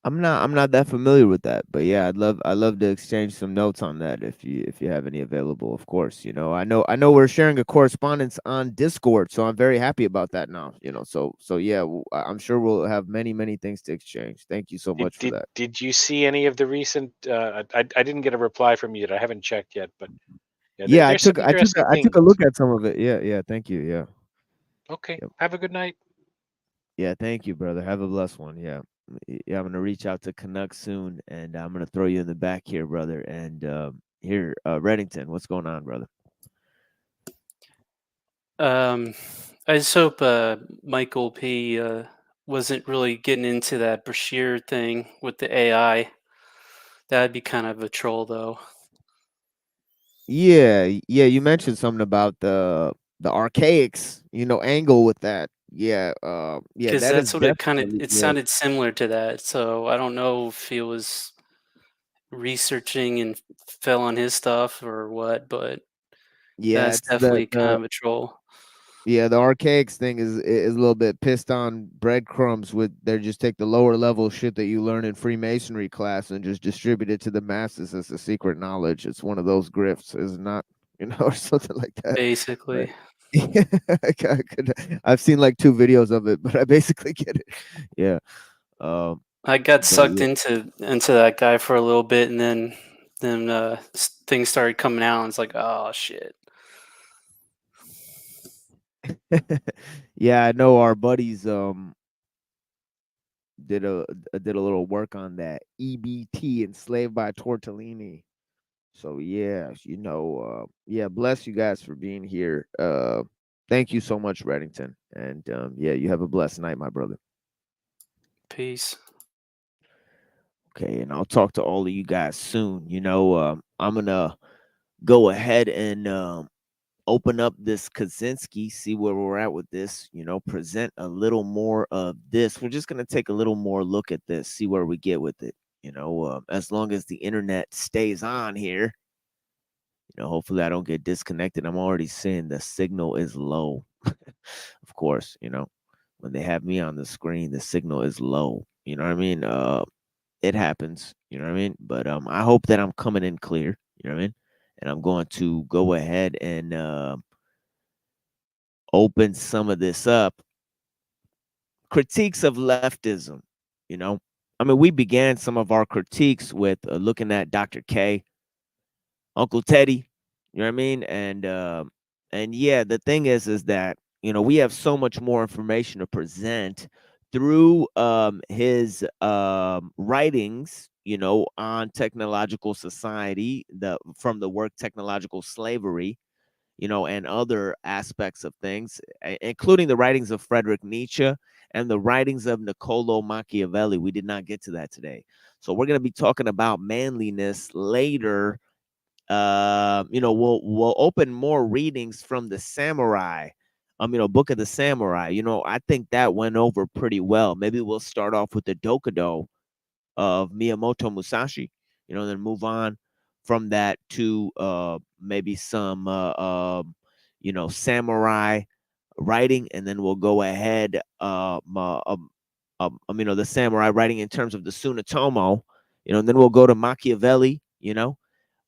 I'm not that familiar with that, but yeah, I'd love to exchange some notes on that if you have any available, of course. I know we're sharing a correspondence on Discord, so I'm very happy about that now. So yeah, I'm sure we'll have many things to exchange. Thank you so
Did
much for
did
that.
did you see any of the recent? I didn't get a reply from you yet. I haven't checked yet, but yeah,
Yeah,
there's some interesting
I took
things.
a look at some of it. Yeah, thank you. Yeah.
Okay,
Yep.
have a good night.
Yeah, thank you, brother. Have a blessed one. Yeah. Yeah, I'm gonna reach out to Canuck soon, and I'm gonna throw you in the back here, brother. And here, Reddington, what's going on, brother?
I just hope Michael P. Wasn't really getting into that Bashir thing with the AI. That'd be kind of a troll, though.
Yeah, you mentioned something about the archaics, angle with that. Yeah,
Because
that is
that's what
definitely
it
yeah.
sounded similar to that. So I don't know if he was researching and fell on his stuff or what, but
Yeah,
that's
it's the
definitely kind of a troll.
yeah, the archaics thing is a little bit pissed on breadcrumbs with they just take the lower level shit that you learn in Freemasonry class and just distribute it to the masses as a secret knowledge. It's one of those grifts, is it not, or something like that. Right.
Basically.
Yeah, I've seen like 2 videos of it, but I basically get it. Yeah.
I got
But
sucked into that guy for a little bit, and then things started coming out, and it's like, oh shit.
yeah, I know our buddies did a little work on that EBT, enslaved by Tortellini. So yeah, yeah, bless you guys for being here. Thank you so much, Reddington. And yeah, you have a blessed night, my brother.
Peace.
Okay, and I'll talk to all of you guys soon. I'm gonna go ahead and open up this Kaczynski, see where we're at with this, present a little more of this. We're just going to take a little more look at this, see where we get with it. As long as the internet stays on here, hopefully I don't get disconnected. I'm already seeing the signal is low. Of course, when they have me on the screen, the signal is low. You know what I mean? It happens, you know what I mean? But I hope that I'm coming in clear, you know what I mean? And I'm going to go ahead and open some of this up. Critiques of leftism, I mean, we began some of our critiques with looking at Dr. K, Uncle Teddy, you know what I mean? And yeah, the thing is that, we have so much more information to present through his writings, on technological society, from the work Technological Slavery, and other aspects of things, including the writings of Friedrich Nietzsche and the writings of Niccolo Machiavelli. We did not get to that today. So we're going to be talking about manliness later. We'll open more readings from the samurai, Book of the Samurai. I think that went over pretty well. Maybe we'll start off with the Dokudo of Miyamoto Musashi, then move on from that to maybe some samurai writing, and then we'll go ahead, the samurai writing in terms of the Sunetomo, and then we'll go to Machiavelli, 15th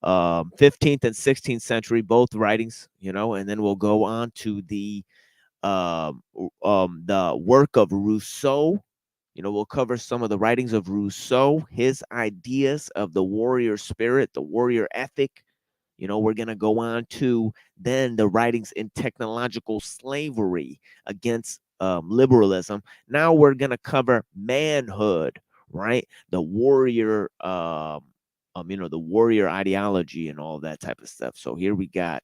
and 16th century, both writings, and then we'll go on to the work of Rousseau. We'll cover some of the writings of Rousseau, his ideas of the warrior spirit, the warrior ethic. We're going to go on to then the writings in technological slavery against liberalism. Now we're going to cover manhood, right? The warrior, the warrior ideology and all that type of stuff. So here we got,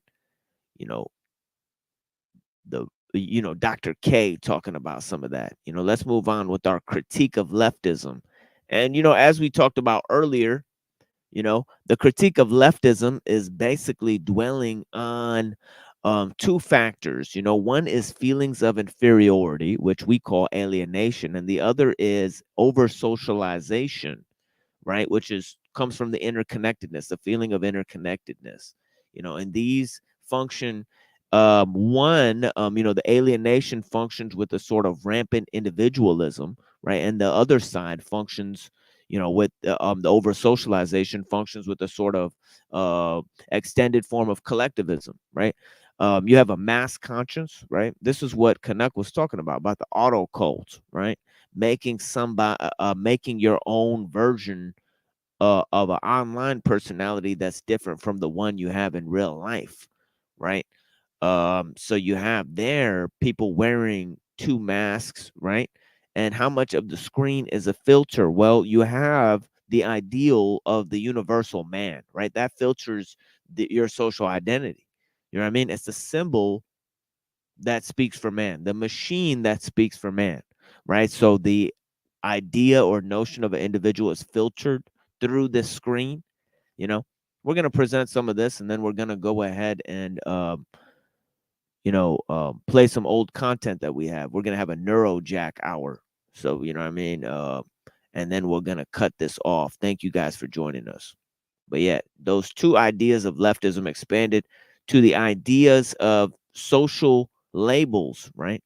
Dr. K talking about some of that. Let's move on with our critique of leftism. And, as we talked about earlier, the critique of leftism is basically dwelling on two factors. One is feelings of inferiority, which we call alienation, and the other is over socialization, right? Which comes from the interconnectedness, the feeling of interconnectedness. And these function. The alienation functions with a sort of rampant individualism, right? And the other side functions, with the over socialization functions with a sort of extended form of collectivism, right? You have a mass conscience, right? This is what Canuck was talking about the auto cult, right? Making your own version of an online personality that's different from the one you have in real life, right? So you have there people wearing two masks, right? And how much of the screen is a filter? Well, you have the ideal of the universal man, right? That filters your social identity. You know what I mean? It's the symbol that speaks for man, the machine that speaks for man, right? So the idea or notion of an individual is filtered through this screen. We're going to present some of this, and then we're going to go ahead and play some old content that we have. We're going to have a Neurojack hour. So, you know what I mean? And then we're going to cut this off. Thank you guys for joining us. But yeah, those two ideas of leftism expanded to the ideas of social labels, right?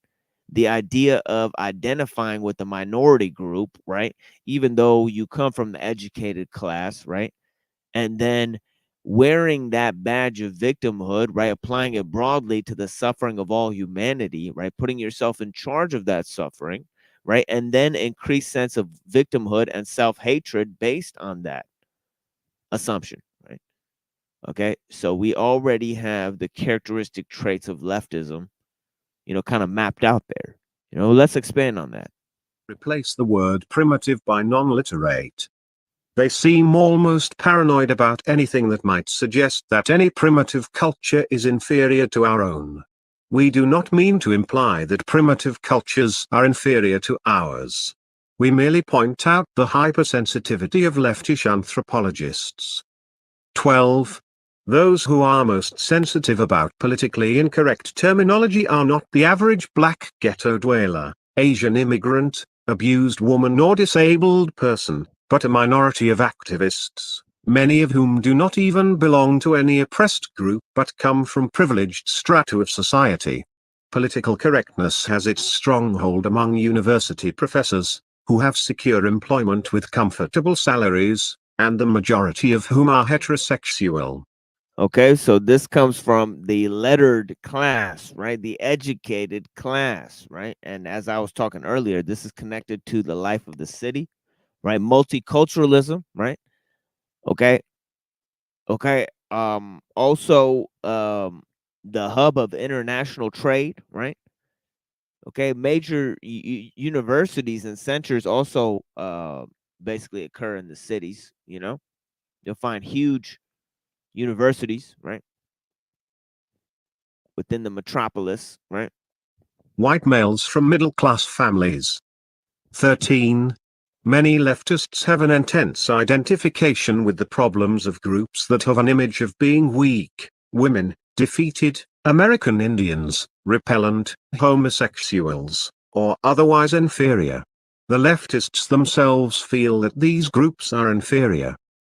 The idea of identifying with the minority group, right? Even though you come from the educated class, right? And then wearing that badge of victimhood, right? Applying it broadly to the suffering of all humanity, right? Putting yourself in charge of that suffering, right? And then increased sense of victimhood and self-hatred based on that assumption, right? Okay, so we already have the characteristic traits of leftism, kind of mapped out there. Let's expand on that.
Replace the word primitive by non-literate. They seem almost paranoid about anything that might suggest that any primitive culture is inferior to our own. We do not mean to imply that primitive cultures are inferior to ours. We merely point out the hypersensitivity of leftish anthropologists. 12. Those who are most sensitive about politically incorrect terminology are not the average black ghetto dweller, Asian immigrant, abused woman or disabled person, but a minority of activists, many of whom do not even belong to any oppressed group but come from privileged strata of society. Political correctness has its stronghold among university professors, who have secure employment with comfortable salaries, and the majority of whom are heterosexual.
Okay, so this comes from the lettered class, right? The educated class, right? And as I was talking earlier, this is connected to the life of the city, right? Multiculturalism, right? Okay. Also, the hub of international trade, right? Okay. Major universities and centers also basically occur in the cities. You'll find huge universities, right, within the metropolis, right?
White males from middle-class families. 13. Many leftists have an intense identification with the problems of groups that have an image of being weak, women, defeated, American Indians, repellent, homosexuals, or otherwise inferior. The leftists themselves feel that these groups are inferior.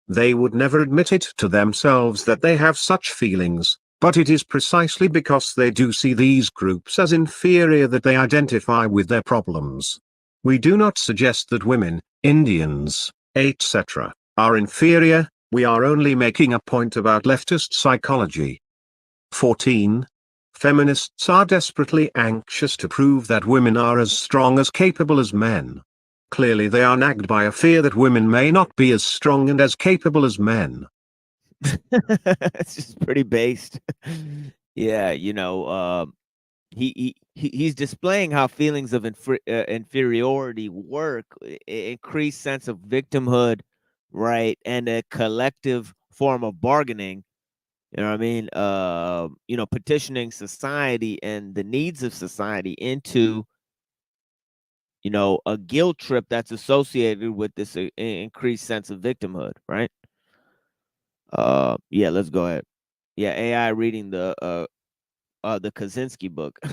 They would never admit it to themselves that they have such feelings, But it is precisely because they do see these groups as inferior that they identify with their problems. We do not suggest that women, Indians, etc., are inferior, we are only making a point about leftist psychology. 14. Feminists are desperately anxious to prove that women are as strong as capable as men. Clearly they are nagged by a fear that women may not be as strong and as capable as men.
It's just pretty based. Yeah, he's displaying how feelings of inferiority work, increased sense of victimhood, right, and a collective form of bargaining. You know what I mean? Petitioning society and the needs of society into, a guilt trip that's associated with this increased sense of victimhood, right? Yeah, let's go ahead. Yeah, AI reading the Kaczynski book. You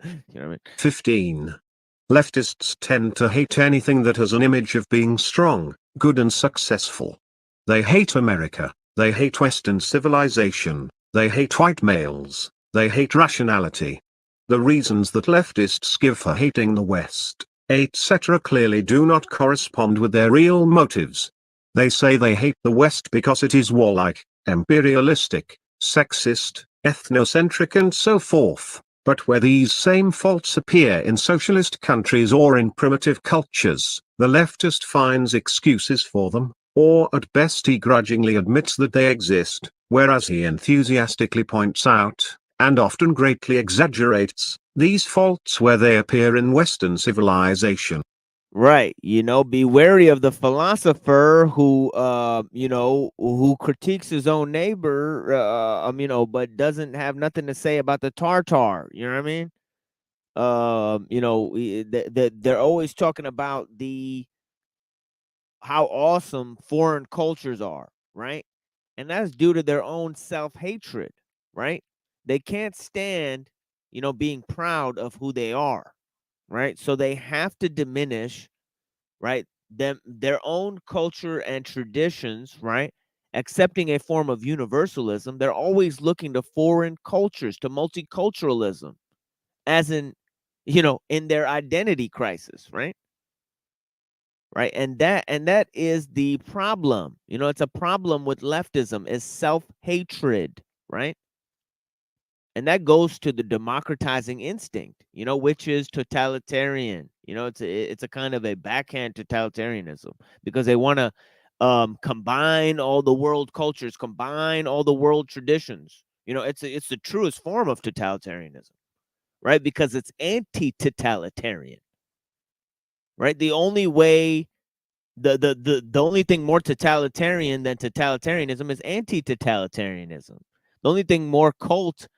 know what I mean?
15. Leftists tend to hate anything that has an image of being strong, good and successful. They hate America, they hate Western civilization, they hate white males, they hate rationality. The reasons that leftists give for hating the West, etc. clearly do not correspond with their real motives. They say they hate the West because it is warlike, imperialistic, sexist, ethnocentric and so forth. But where these same faults appear in socialist countries or in primitive cultures, the leftist finds excuses for them, or at best he grudgingly admits that they exist, whereas he enthusiastically points out, and often greatly exaggerates, these faults where they appear in Western civilization.
Right. Be wary of the philosopher who, who critiques his own neighbor, but doesn't have nothing to say about the Tartar. You know what I mean? They're always talking about how awesome foreign cultures are, right? And that's due to their own self-hatred, right? They can't stand, being proud of who they are, right? So they have to diminish, right, their own culture and traditions, right? Accepting a form of universalism, they're always looking to foreign cultures, to multiculturalism, as in, in their identity crisis, right? Right. And that is the problem. It's a problem with leftism, is self-hatred, right? And that goes to the democratizing instinct, which is totalitarian. It's a kind of a backhand totalitarianism, because they want to combine all the world cultures, combine all the world traditions. It's the truest form of totalitarianism, right? Because it's anti-totalitarian, right? The only way, the only thing more totalitarian than totalitarianism is anti-totalitarianism. The only thing more cultish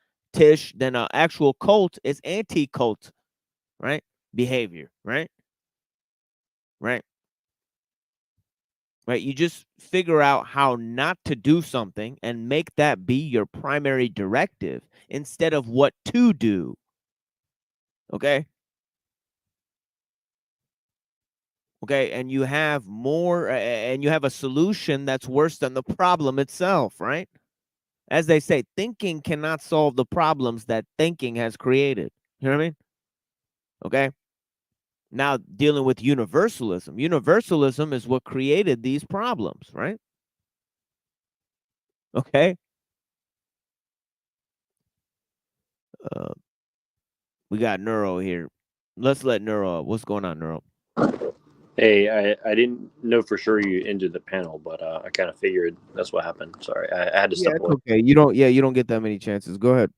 than an actual cult is anti-cult, right? Behavior, right? Right. Right. You just figure out how not to do something and make that be your primary directive instead of what to do. Okay. Okay. And you have and you have a solution that's worse than the problem itself, right? As they say, thinking cannot solve the problems that thinking has created. You know what I mean? Okay. Now, dealing with universalism. Universalism is what created these problems, right? Okay. We got Neuro here. Let's let Neuro up. What's going on, Neuro?
Hey, I didn't know for sure you ended the panel, but I kind of figured that's what happened. Sorry, I had to
Yeah,
step
it's
away.
okay. You don't get that many chances. Go ahead.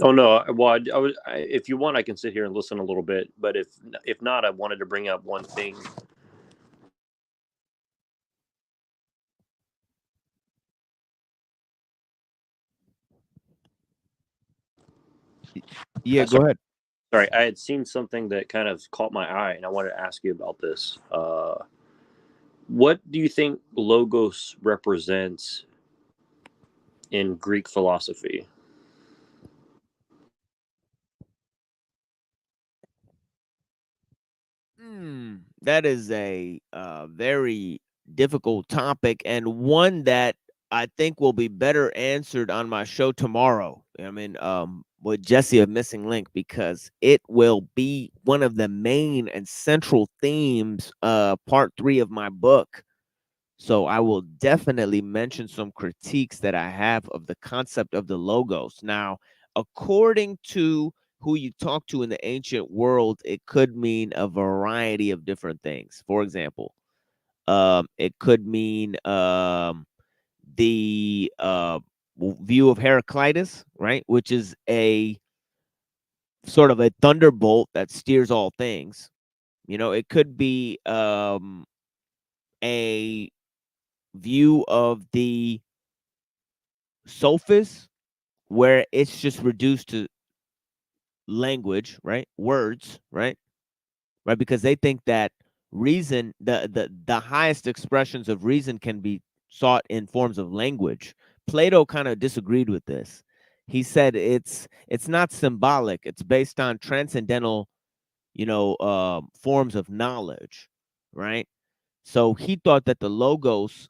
Oh no, well, if you want, I can sit here and listen a little bit, but if not, I wanted to bring up one thing.
Yeah, go ahead.
Sorry, I had seen something that kind of caught my eye, and I wanted to ask you about this. What do you think logos represents in Greek philosophy?
That is a very difficult topic, and one that I think will be better answered on my show tomorrow. I mean, with Jesse of Missing Link, because it will be one of the main and central themes, part 3 of my book. So I will definitely mention some critiques that I have of the concept of the logos. Now, according to who you talk to in the ancient world, it could mean a variety of different things. For example, it could mean the view of Heraclitus, right? Which is a sort of a thunderbolt that steers all things. You know, it could be a view of the sophist where it's just reduced to language, right? Words, right? Right, because they think that reason, the highest expressions of reason can be sought in forms of language. Plato kind of disagreed with this. He said it's not symbolic, it's based on transcendental, forms of knowledge, right? So he thought that the logos,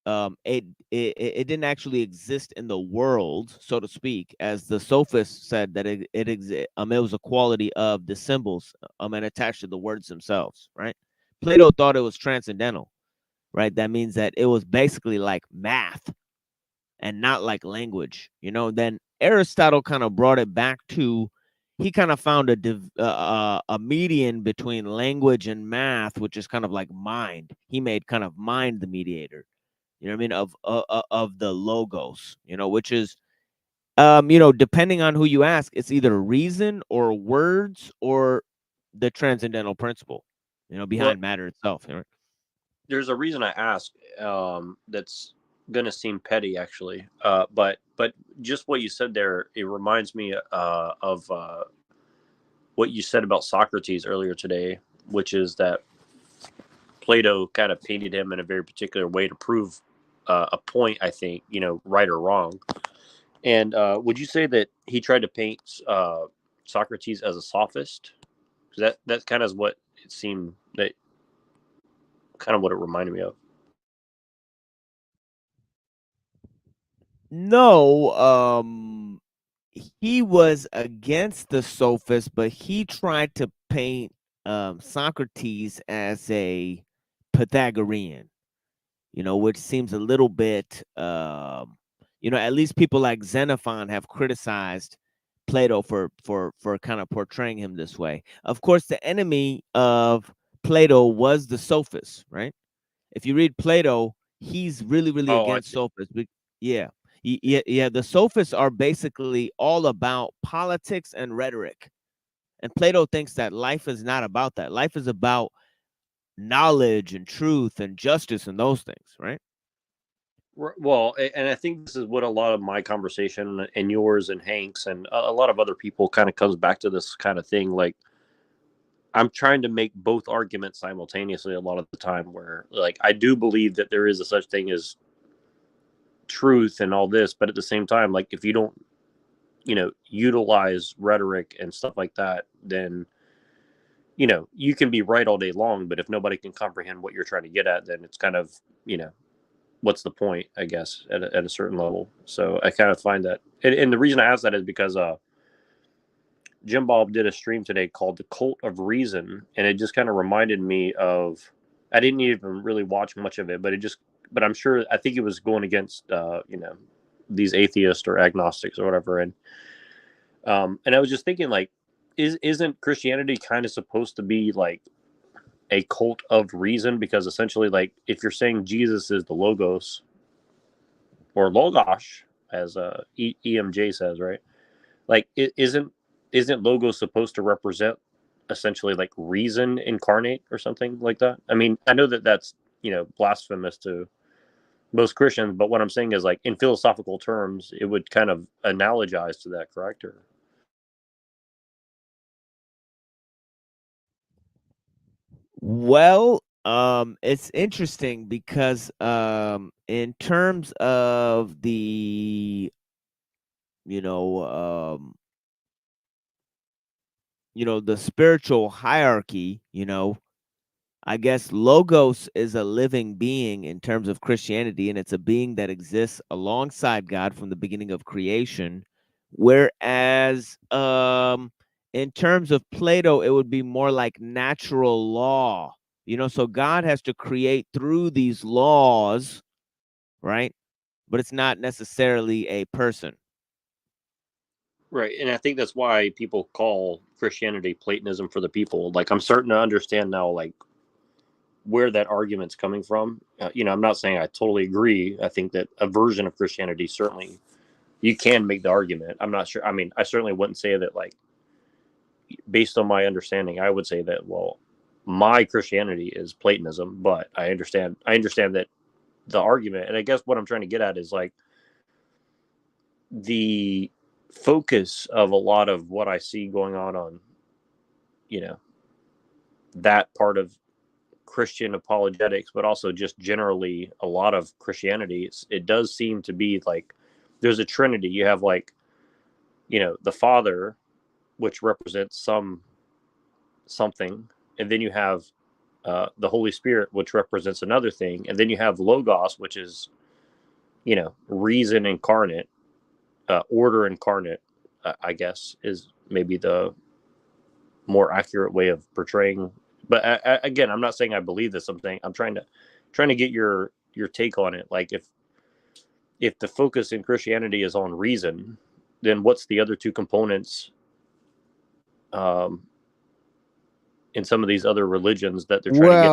it didn't actually exist in the world, so to speak, as the sophist said that it was a quality of the symbols, and attached to the words themselves, right? Plato thought it was transcendental, right? That means that it was basically like math and not like language, Then Aristotle kind of brought it back to, he kind of found a median between language and math, which is kind of like mind. He made kind of mind the mediator, you know what I mean, of the logos, which is, depending on who you ask, it's either reason or words or the transcendental principle,
Well,
behind matter itself.
there's a reason I ask. That's gonna seem petty, actually. But just what you said there, it reminds me of what you said about Socrates earlier today, which is that Plato kind of painted him in a very particular way to prove a point. I think, right or wrong. And would you say that he tried to paint Socrates as a sophist? Because that kind of is what it seemed, that kind of what it reminded me of.
No, he was against the sophist, but he tried to paint Socrates as a Pythagorean, which seems a little bit, at least people like Xenophon have criticized Plato for kind of portraying him this way. Of course, the enemy of Plato was the sophist, right? If you read Plato, he's really, really
Oh, I
against
see.
sophists. Yeah. Yeah, the sophists are basically all about politics and rhetoric. And Plato thinks that life is not about that. Life is about knowledge and truth and justice and those things, right?
Well, and I think this is what a lot of my conversation and yours and Hank's and a lot of other people kind of comes back to this kind of thing. Like, I'm trying to make both arguments simultaneously a lot of the time, where, like, I do believe that there is a such thing as truth and all this, but at the same time, like, if you don't, utilize rhetoric and stuff like that, then, you can be right all day long, but if nobody can comprehend what you're trying to get at, then it's kind of, what's the point, I guess, at a certain level. So I kind of find that, and the reason I ask that is because Jim Bob did a stream today called The Cult of Reason, and it just kind of reminded me of, I didn't even really watch much of it, but I'm sure, I think it was going against, these atheists or agnostics or whatever. And I was just thinking, like, isn't Christianity kind of supposed to be like a cult of reason? Because essentially, like, if you're saying Jesus is the logos or logos, as EMJ says, right? Like, isn't logos supposed to represent essentially like reason incarnate or something like that? I mean, I know that that's, blasphemous to most Christians, but what I'm saying is, like, in philosophical terms, it would kind of analogize to that, correct? Or
Well, it's interesting because in terms of the, you know, the spiritual hierarchy, I guess logos is a living being in terms of Christianity, and it's a being that exists alongside God from the beginning of creation. Whereas in terms of Plato, it would be more like natural law. So God has to create through these laws, right? But it's not necessarily a person.
Right. And I think that's why people call Christianity Platonism for the people. Like, I'm starting to understand now, like, where that argument's coming from. I'm not saying I totally agree. I think that a version of Christianity, certainly you can make the argument. I'm not sure. I mean, I certainly wouldn't say that, like, based on my understanding, I would say that, well, my Christianity is Platonism, but I understand that the argument, and I guess what I'm trying to get at is, like, the focus of a lot of what I see going on, that part of Christian apologetics, but also just generally a lot of Christianity, it does seem to be like there's a trinity. You have, like, the Father, which represents something, and then you have the Holy Spirit, which represents another thing, and then you have Logos, which is reason incarnate, order incarnate, I guess is maybe the more accurate way of portraying. But again, I'm not saying I believe this. I'm trying to get your take on it. Like, if the focus in Christianity is on reason, then what's the other two components in some of these other religions that they're trying to get?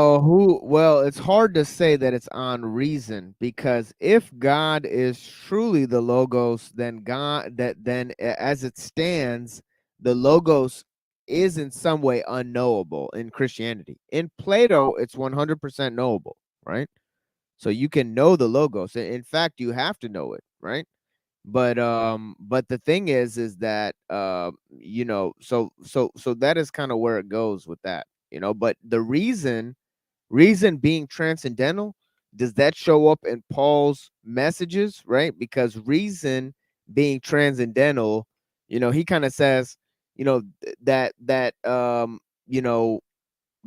Well, it's hard to say that it's on reason, because if God is truly the logos, then as it stands, the logos is in some way unknowable in Christianity. In Plato, it's 100% knowable, right? So you can know the logos. In fact, you have to know it, right? But the thing is that so that is kind of where it goes with that, but the reason being transcendental, does that show up in Paul's messages, right? Because reason being transcendental, he kind of says, that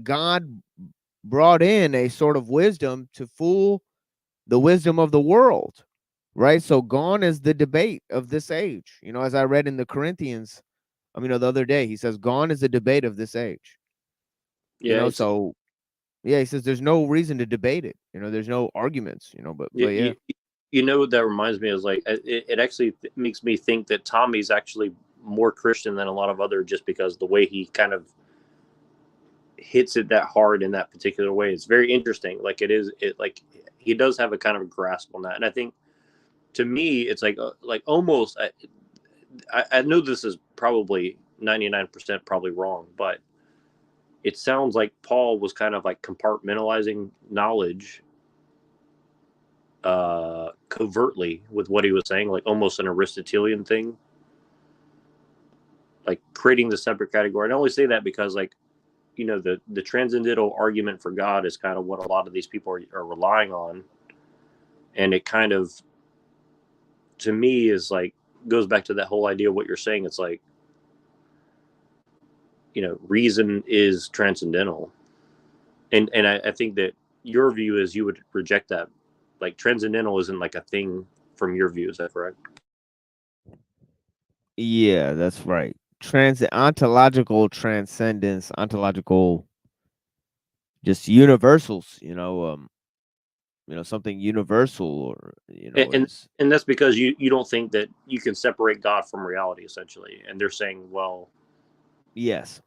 God brought in a sort of wisdom to fool the wisdom of the world, right? So gone is the debate of this age. As I read in the Corinthians, the other day, he says, gone is the debate of this age. So yeah, he says there's no reason to debate it. There's no arguments, but yeah.
What that reminds me is, like, it actually makes me think that Tommy's actually more Christian than a lot of other, just because the way he kind of hits it that hard in that particular way. It's very interesting. Like, like he does have a kind of a grasp on that. And I think, to me, it's like almost, I know this is probably 99% probably wrong, but it sounds like Paul was kind of like compartmentalizing knowledge covertly with what he was saying, like almost an Aristotelian thing, like creating the separate category. And I only say that because, like, the transcendental argument for God is kind of what a lot of these people are relying on. And it kind of, to me, is like, goes back to that whole idea of what you're saying. It's like, reason is transcendental. And I think that your view is you would reject that. Like, transcendental isn't like a thing from your view. Is that correct?
Yeah, that's right. Ontological transcendence, ontological, just universals, something universal, or
and that's because you don't think that you can separate God from reality, essentially. And they're saying, well,
yes,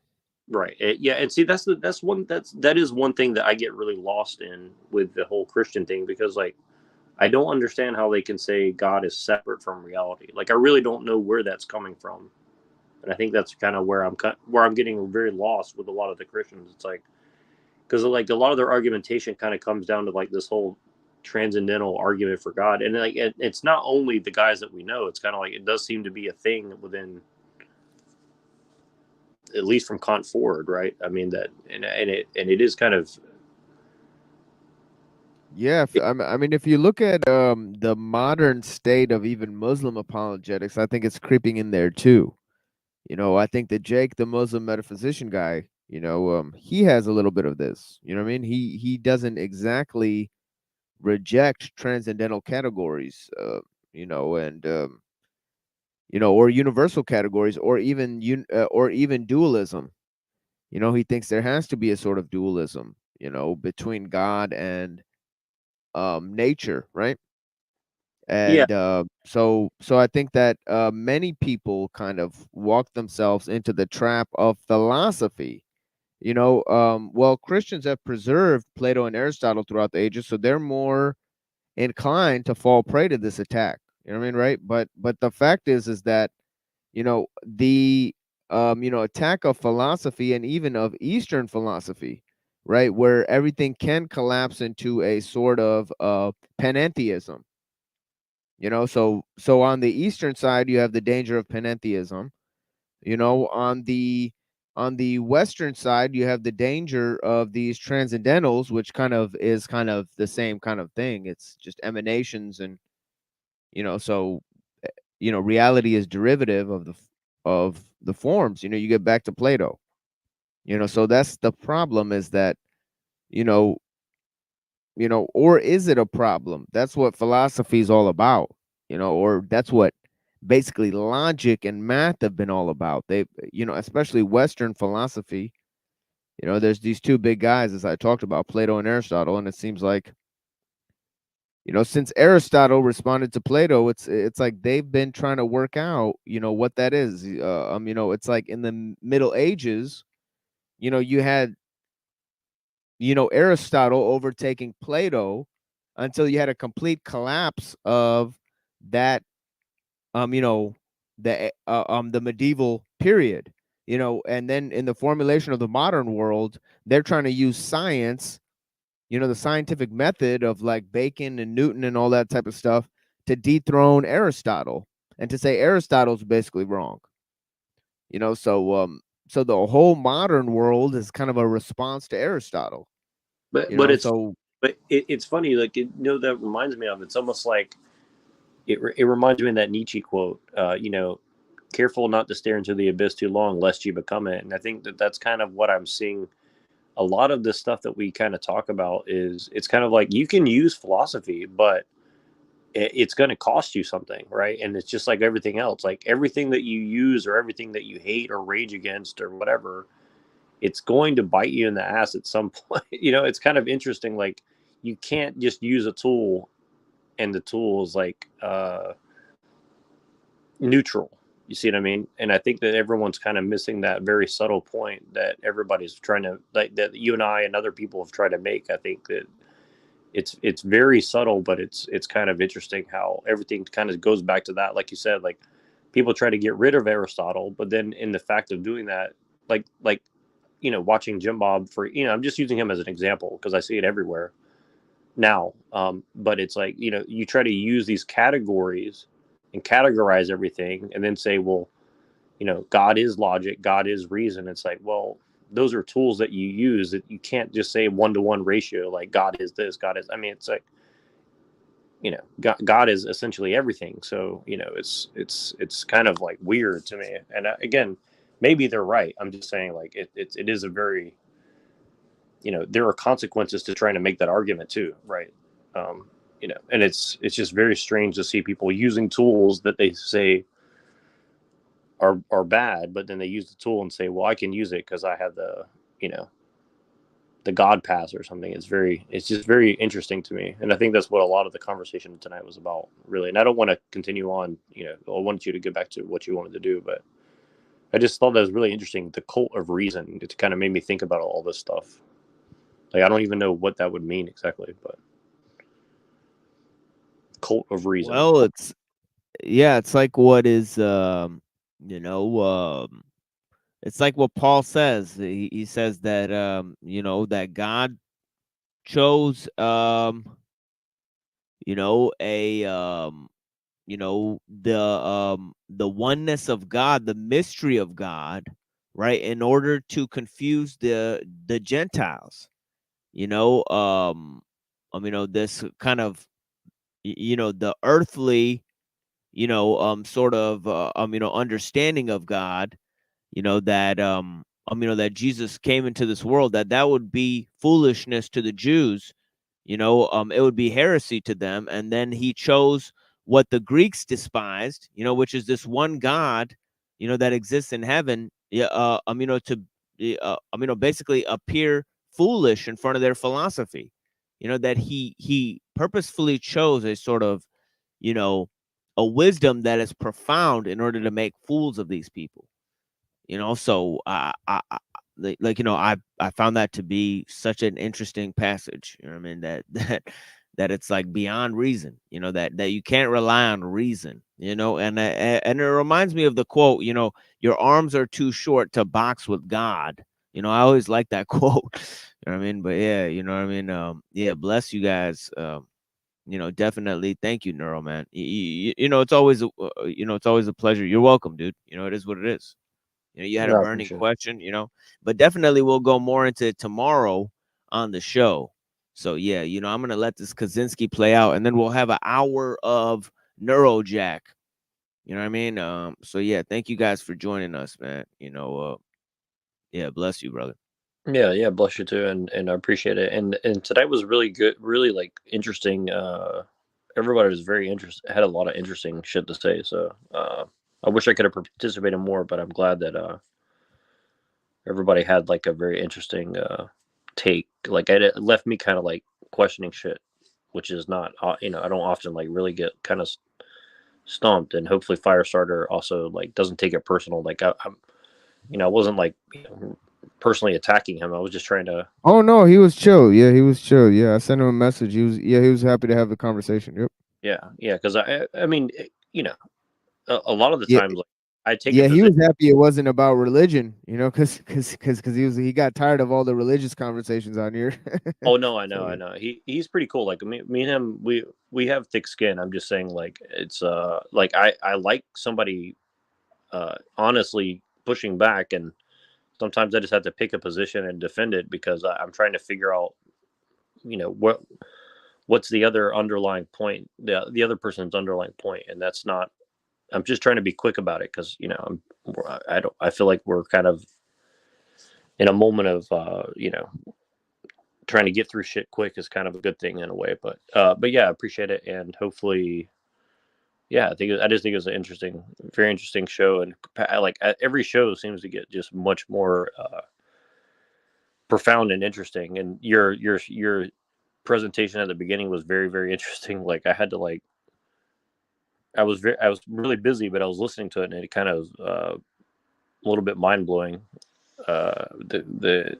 right, yeah. And see, that is one thing that I get really lost in with the whole Christian thing, because, like, I don't understand how they can say God is separate from reality. Like, I really don't know where that's coming from. And I think that's kind of where I'm getting very lost with a lot of the Christians. It's like, because, like, a lot of their argumentation kind of comes down to, like, this whole transcendental argument for God. And, like, it's not only the guys that we know. It's kind of like, it does seem to be a thing within, at least from Kant forward, right? I mean, that, and it is kind of,
yeah. I mean, if you look at the modern state of even Muslim apologetics, I think it's creeping in there too. I think that Jake, the Muslim metaphysician guy, he has a little bit of this. You know what I mean? He doesn't exactly reject transcendental categories, and or universal categories, or even dualism. He thinks there has to be a sort of dualism, between God and nature, right?
Yeah.
And so I think that many people kind of walk themselves into the trap of philosophy. Well, Christians have preserved Plato and Aristotle throughout the ages, so they're more inclined to fall prey to this attack. You know what I mean, right? But the fact is that the attack of philosophy, and even of Eastern philosophy, right, where everything can collapse into a sort of panentheism. So on the Eastern side, you have the danger of panentheism. On the Western side, you have the danger of these transcendentals, which is kind of the same kind of thing. It's just emanations, and so reality is derivative of the forms. You get back to Plato. So that's the problem, is that you know or is it a problem? That's what philosophy is all about. Or that's what basically logic and math have been all about. They, especially Western philosophy. There's these two big guys, as I talked about, Plato and Aristotle, and it seems like, since Aristotle responded to Plato, it's like they've been trying to work out, what that is. It's like in the Middle Ages, you had, Aristotle overtaking Plato, until you had a complete collapse of that, the medieval period, and then in the formulation of the modern world, they're trying to use science, the scientific method of like Bacon and Newton and all that type of stuff, to dethrone Aristotle, and to say Aristotle's basically wrong. So the whole modern world is kind of a response to Aristotle.
But it's funny, like, that reminds me of, it's almost like it reminds me of that Nietzsche quote, careful not to stare into the abyss too long lest you become it. And I think that's kind of what I'm seeing. A lot of the stuff that we kind of talk about it's kind of like, you can use philosophy, but it's going to cost you something, right? And it's just like everything else, like everything that you use, or everything that you hate or rage against or whatever, it's going to bite you in the ass at some point. It's kind of interesting. Like, you can't just use a tool and the tool is like neutral. You see what I mean? And I think that everyone's kind of missing that very subtle point that everybody's trying to, like, that you and I and other people have tried to make. I think that it's very subtle, but it's kind of interesting how everything kind of goes back to that. Like you said, like, people try to get rid of Aristotle, but then in the fact of doing that, like watching Jim Bob, for, I'm just using him as an example because I see it everywhere now. But it's like, you try to use these categories and categorize everything, and then say, well, God is logic, God is reason. It's like, well, those are tools that you use, that you can't just say 1-to-1 ratio, like God is this, God is, I mean, it's like, God is essentially everything. So, it's kind of like weird to me. And again, maybe they're right. I'm just saying, like, it is a very, there are consequences to trying to make that argument too, right? And it's just very strange to see people using tools that they say are bad, but then they use the tool and say, well, I can use it because I have the God pass or something. It's just very interesting to me. And I think that's what a lot of the conversation tonight was about, really. And I don't want to continue on, I want you to get back to what you wanted to do, but I just thought that was really interesting. The cult of reason, it kind of made me think about all this stuff. Like, I don't even know what that would mean exactly, but cult of reason.
Well, it's like what is, it's like what Paul says. He says that, that God chose, the oneness of God, the mystery of God, right, in order to confuse the Gentiles. This kind of, the earthly, sort of, understanding of God, that that Jesus came into this world, that would be foolishness to the Jews. It would be heresy to them. And then he chose what the Greeks despised, which is this one God, that exists in heaven, to basically appear foolish in front of their philosophy. That he purposefully chose a sort of, a wisdom that is profound in order to make fools of these people. So I found that to be such an interesting passage. You know what I mean? That it's like beyond reason. That you can't rely on reason. And it reminds me of the quote. Your arms are too short to box with God. I always like that quote. You know what I mean? But yeah, you know what I mean. Yeah, bless you guys. Definitely. Thank you, Neuro Man. It's always it's always a pleasure. You're welcome, dude. It is what it is. You had a
No, I
burning
appreciate it.
question, but definitely we'll go more into it tomorrow on the show. So yeah, I'm gonna let this Kaczynski play out, and then we'll have an hour of Neurojack. You know what I mean? So yeah, thank you guys for joining us, man. Yeah, bless you, brother.
Yeah, bless you too, and I appreciate it. And today was really good, really like interesting. Everybody was very interested, had a lot of interesting shit to say. So I wish I could have participated more, but I'm glad that everybody had like a very interesting take. Like it left me kind of like questioning shit, which is not I don't often like really get kind of stumped. And hopefully Firestarter also like doesn't take it personal. Like I'm I wasn't like personally attacking him. I was just trying to.
Oh no, he was chill. Yeah, he was chill. Yeah, I sent him a message. He was happy to have the conversation. Yep.
Yeah, because I mean, a lot of the
Yeah,
times like, I take a
yeah, he
position.
was happy it wasn't about religion, because he got tired of all the religious conversations on here.
Oh no, I know,
So,
I
yeah.
know. He's pretty cool. Like me and him, we have thick skin. I'm just saying, like it's like I like somebody honestly pushing back, and sometimes I just have to pick a position and defend it because I'm trying to figure out, what's the other underlying point, the other person's underlying point, and that's not. I'm just trying to be quick about it because I feel like we're kind of in a moment of trying to get through shit quick is kind of a good thing in a way. But yeah, I appreciate it, and hopefully, yeah, I just think it was an very interesting show, and like every show seems to get just much more profound and interesting. And your presentation at the beginning was very, very interesting. Like I had to like. I was really busy, but I was listening to it, and it kind of a little bit mind blowing. The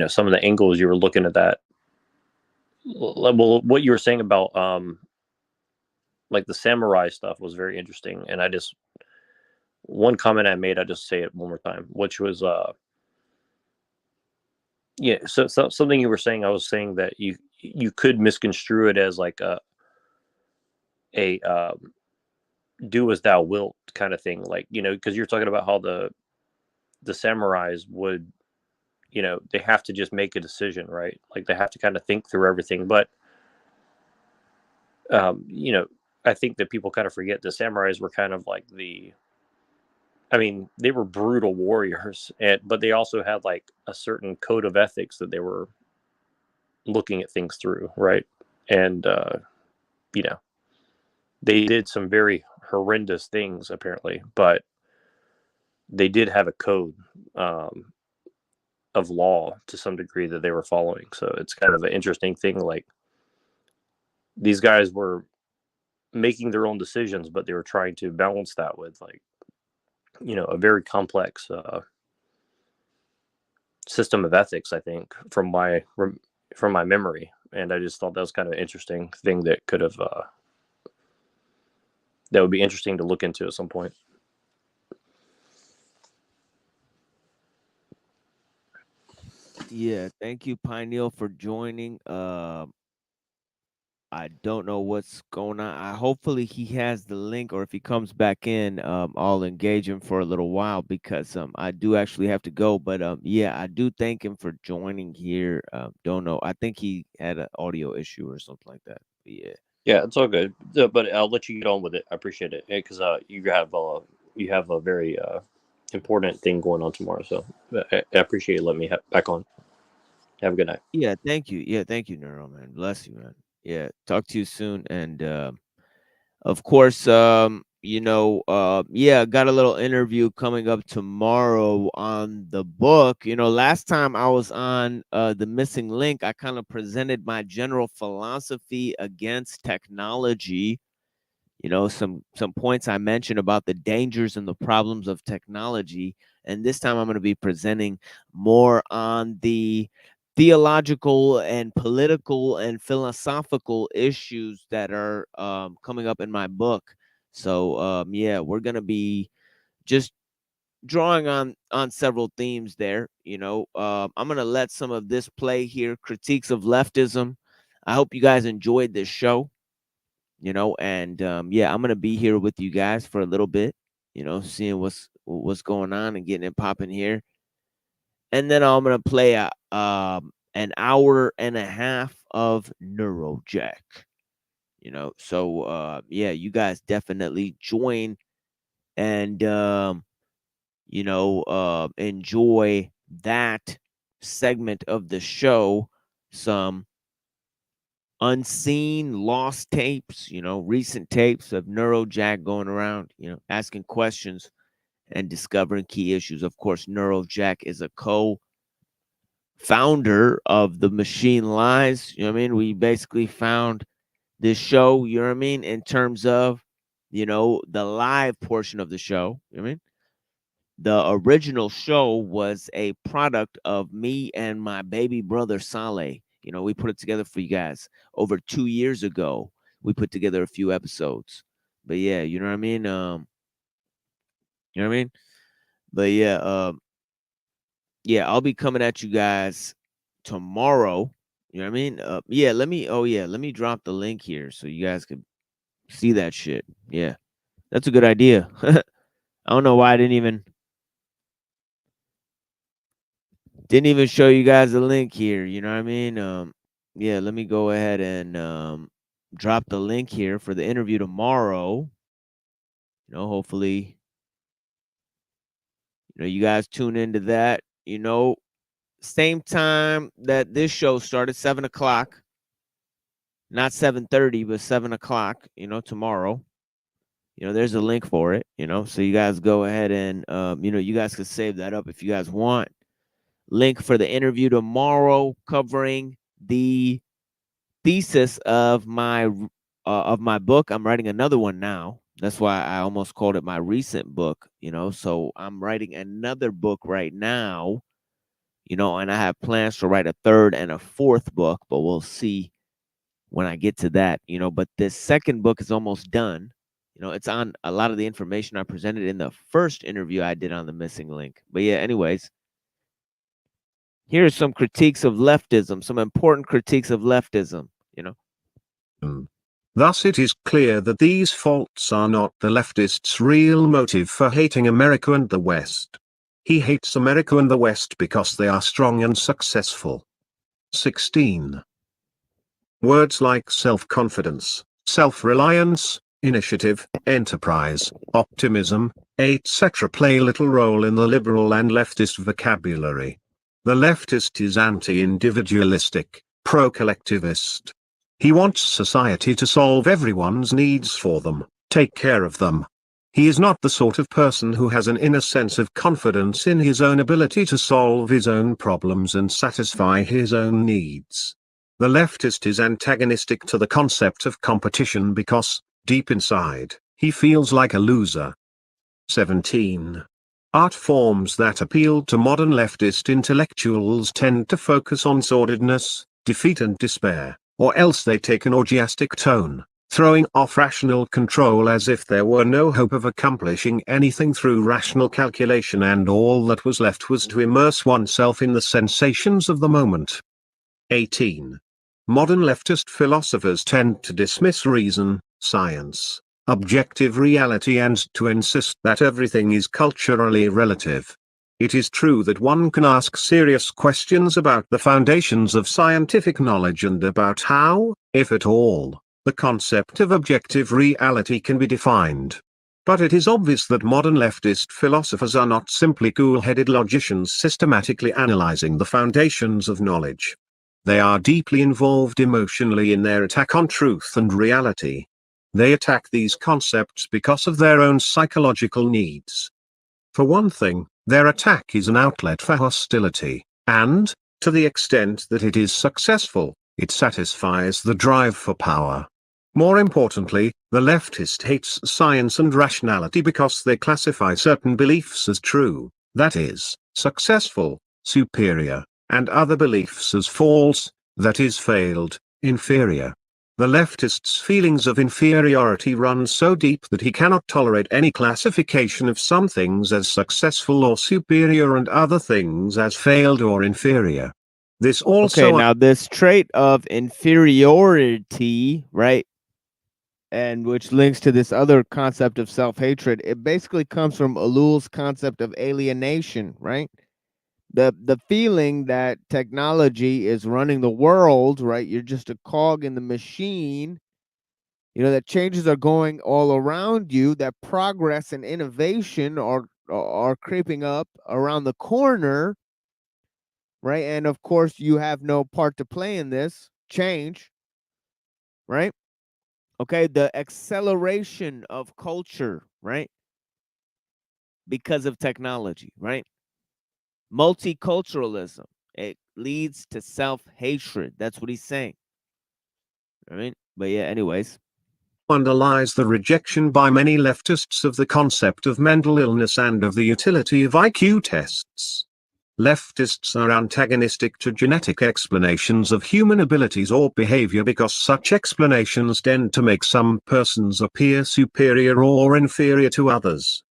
some of the angles you were looking at that. Well, what you were saying about like the samurai stuff was very interesting, and one comment I made, I just say it one more time, which was so something you were saying. I was saying that you could misconstrue it as like a do as thou wilt kind of thing, like because you're talking about how the samurais would they have to just make a decision, right? Like they have to kind of think through everything. But I think that people kind of forget the samurais were kind of like they were brutal warriors, but they also had like a certain code of ethics that they were looking at things through, right? And they did some very horrendous things apparently, but they did have a code of law to some degree that they were following. So it's kind of an interesting thing. Like these guys were making their own decisions, but they were trying to balance that with like a very complex system of ethics, I think, from my memory. And I just thought that was kind of an interesting thing that could have that would be interesting to look into at some point.
Yeah, thank you, Pineal, for joining. I don't know what's going on. Hopefully he has the link, or if he comes back in, I'll engage him for a little while because I do actually have to go. But yeah, I do thank him for joining here. Don't know. I think he had an audio issue or something like that. But yeah.
Yeah, it's all good. But I'll let you get on with it. I appreciate it because you have a very important thing going on tomorrow. So I appreciate you letting me back on. Have a good night.
Yeah, thank you. Yeah, thank you, Neuro, man. Bless you, man. Yeah, talk to you soon. And of course, yeah, got a little interview coming up tomorrow on the book. Last time I was on the Missing Link, I kind of presented my general philosophy against technology. Some points I mentioned about the dangers and the problems of technology. And this time I'm going to be presenting more on the theological and political and philosophical issues that are coming up in my book. So yeah, we're going to be just drawing on several themes there. I'm going to let some of this play here, critiques of leftism. I hope you guys enjoyed this show. And yeah, I'm gonna be here with you guys for a little bit, seeing what's going on and getting it popping here. And then I'm gonna play an hour and a half of Neurojack. So yeah, you guys definitely join and enjoy that segment of the show. Some unseen lost tapes, recent tapes of Neurojack going around, asking questions and discovering key issues. Of course, Neurojack is a co-founder of the Machine Lies. We basically found this show, in terms of, the live portion of the show. The original show was a product of me and my baby brother Saleh. We put it together for you guys over 2 years ago. We put together a few episodes. But yeah, you know what I mean? But yeah, yeah, I'll be coming at you guys tomorrow. Yeah, let me drop the link here so you guys can see that shit. Yeah. That's a good idea. I don't know why I didn't even show you guys the link here. Yeah, let me go ahead and drop the link here for the interview tomorrow. Hopefully, you guys tune into that. Same time that this show started, 7:00, not 7:30, but 7:00. Tomorrow. There's a link for it. So you guys go ahead and you guys can save that up if you guys want. Link for the interview tomorrow, covering the thesis of my book. I'm writing another one now. That's why I almost called it my recent book. So I'm writing another book right now. And I have plans to write a third and a fourth book, but we'll see when I get to that. But this second book is almost done. It's on a lot of the information I presented in the first interview I did on the Missing Link. But yeah, anyways. Here are some critiques of leftism, some important critiques of leftism,
Thus it is clear that these faults are not the leftists' real motive for hating America and the West. He hates America and the West because they are strong and successful. 16. Words like self-confidence, self-reliance, initiative, enterprise, optimism, etc. play little role in the liberal and leftist vocabulary. The leftist is anti-individualistic, pro-collectivist. He wants society to solve everyone's needs for them, take care of them. He is not the sort of person who has an inner sense of confidence in his own ability to solve his own problems and satisfy his own needs. The leftist is antagonistic to the concept of competition because, deep inside, he feels like a loser. 17. Art forms that appeal to modern leftist intellectuals tend to focus on sordidness, defeat and despair, or else they take an orgiastic tone, throwing off rational control as if there were no hope of accomplishing anything through rational calculation and all that was left was to immerse oneself in the sensations of the moment. 18. Modern leftist philosophers tend to dismiss reason, science, objective reality and to insist that everything is culturally relative. It is true that one can ask serious questions about the foundations of scientific knowledge and about how, if at all, the concept of objective reality can be defined. But it is obvious that modern leftist philosophers are not simply cool-headed logicians systematically analyzing the foundations of knowledge. They are deeply involved emotionally in their attack on truth and reality. They attack these concepts because of their own psychological needs. For one thing, their attack is an outlet for hostility, and, to the extent that it is successful, it satisfies the drive for power. More importantly, the leftist hates science and rationality because they classify certain beliefs as true, that is, successful, superior, and other beliefs as false, that is, failed, inferior. The leftist's feelings of inferiority run so deep that he cannot tolerate any classification of some things as successful or superior and other things as failed or inferior. This also
Okay, now this trait of inferiority, right? And which links to this other concept of self-hatred, it basically comes from Ellul's concept of alienation, right? The feeling that technology is running the world, right? You're just a cog in the machine, you know, that changes are going all around you, that progress and innovation are creeping up around the corner, right? And of course, you have no part to play in this change, right? Okay, the acceleration of culture, right? Because of technology, right? Multiculturalism, it leads to self-hatred. That's what he's saying. I mean, but yeah, anyways.
Underlies the rejection by many leftists of the concept of mental illness and of the utility of IQ tests. Leftists are antagonistic to genetic explanations of human abilities or behavior because such explanations tend to make some persons appear superior or inferior to others.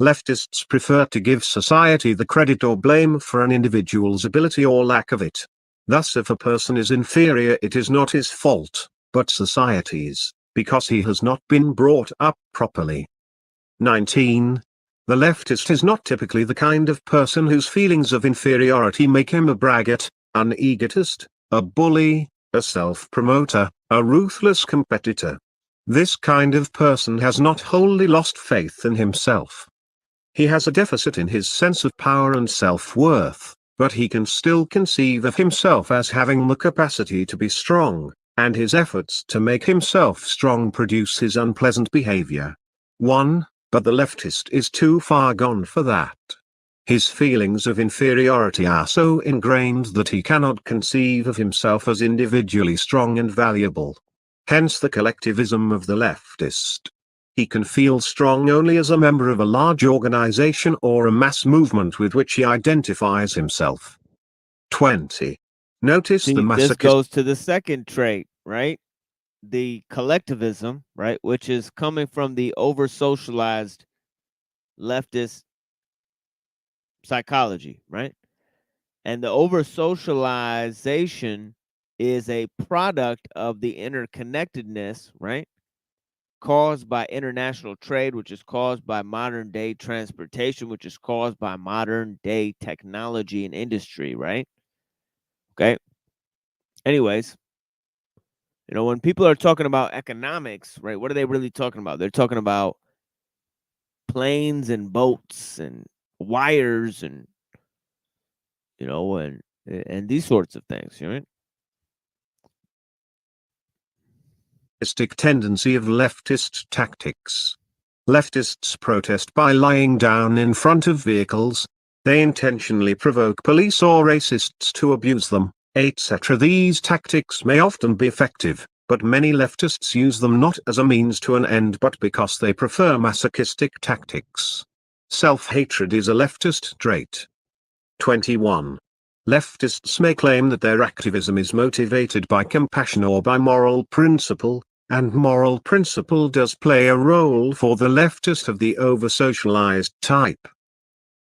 Leftists prefer to give society the credit or blame for an individual's ability or lack of it. Thus, if a person is inferior, it is not his fault, but society's, because he has not been brought up properly. 19. The leftist is not typically the kind of person whose feelings of inferiority make him a braggart, an egotist, a bully, a self-promoter, a ruthless competitor. This kind of person has not wholly lost faith in himself. He has a deficit in his sense of power and self-worth, but he can still conceive of himself as having the capacity to be strong, and his efforts to make himself strong produce his unpleasant behavior. 1. But the leftist is too far gone for that. His feelings of inferiority are so ingrained that he cannot conceive of himself as individually strong and valuable. Hence the collectivism of the leftist. He can feel strong only as a member of a large organization or a mass movement with which he identifies himself. 20. Notice
See,
the
this
masochist.
goes to the second trait, right? The collectivism, right, which is coming from the over-socialized leftist psychology, right? And the over-socialization is a product of the interconnectedness, right? Caused by international trade, which is caused by modern day transportation, which is caused by modern day technology and industry, right? Okay. Anyways, you know, when people are talking about economics, right, what are they really talking about? They're talking about planes and boats and wires and, you know, and these sorts of things, right?
Tendency of leftist tactics. Leftists protest by lying down in front of vehicles. They intentionally provoke police or racists to abuse them, etc. These tactics may often be effective, but many leftists use them not as a means to an end but because they prefer masochistic tactics. Self-hatred is a leftist trait. 21. Leftists may claim that their activism is motivated by compassion or by moral principle, and moral principle does play a role for the leftist of the over-socialized type.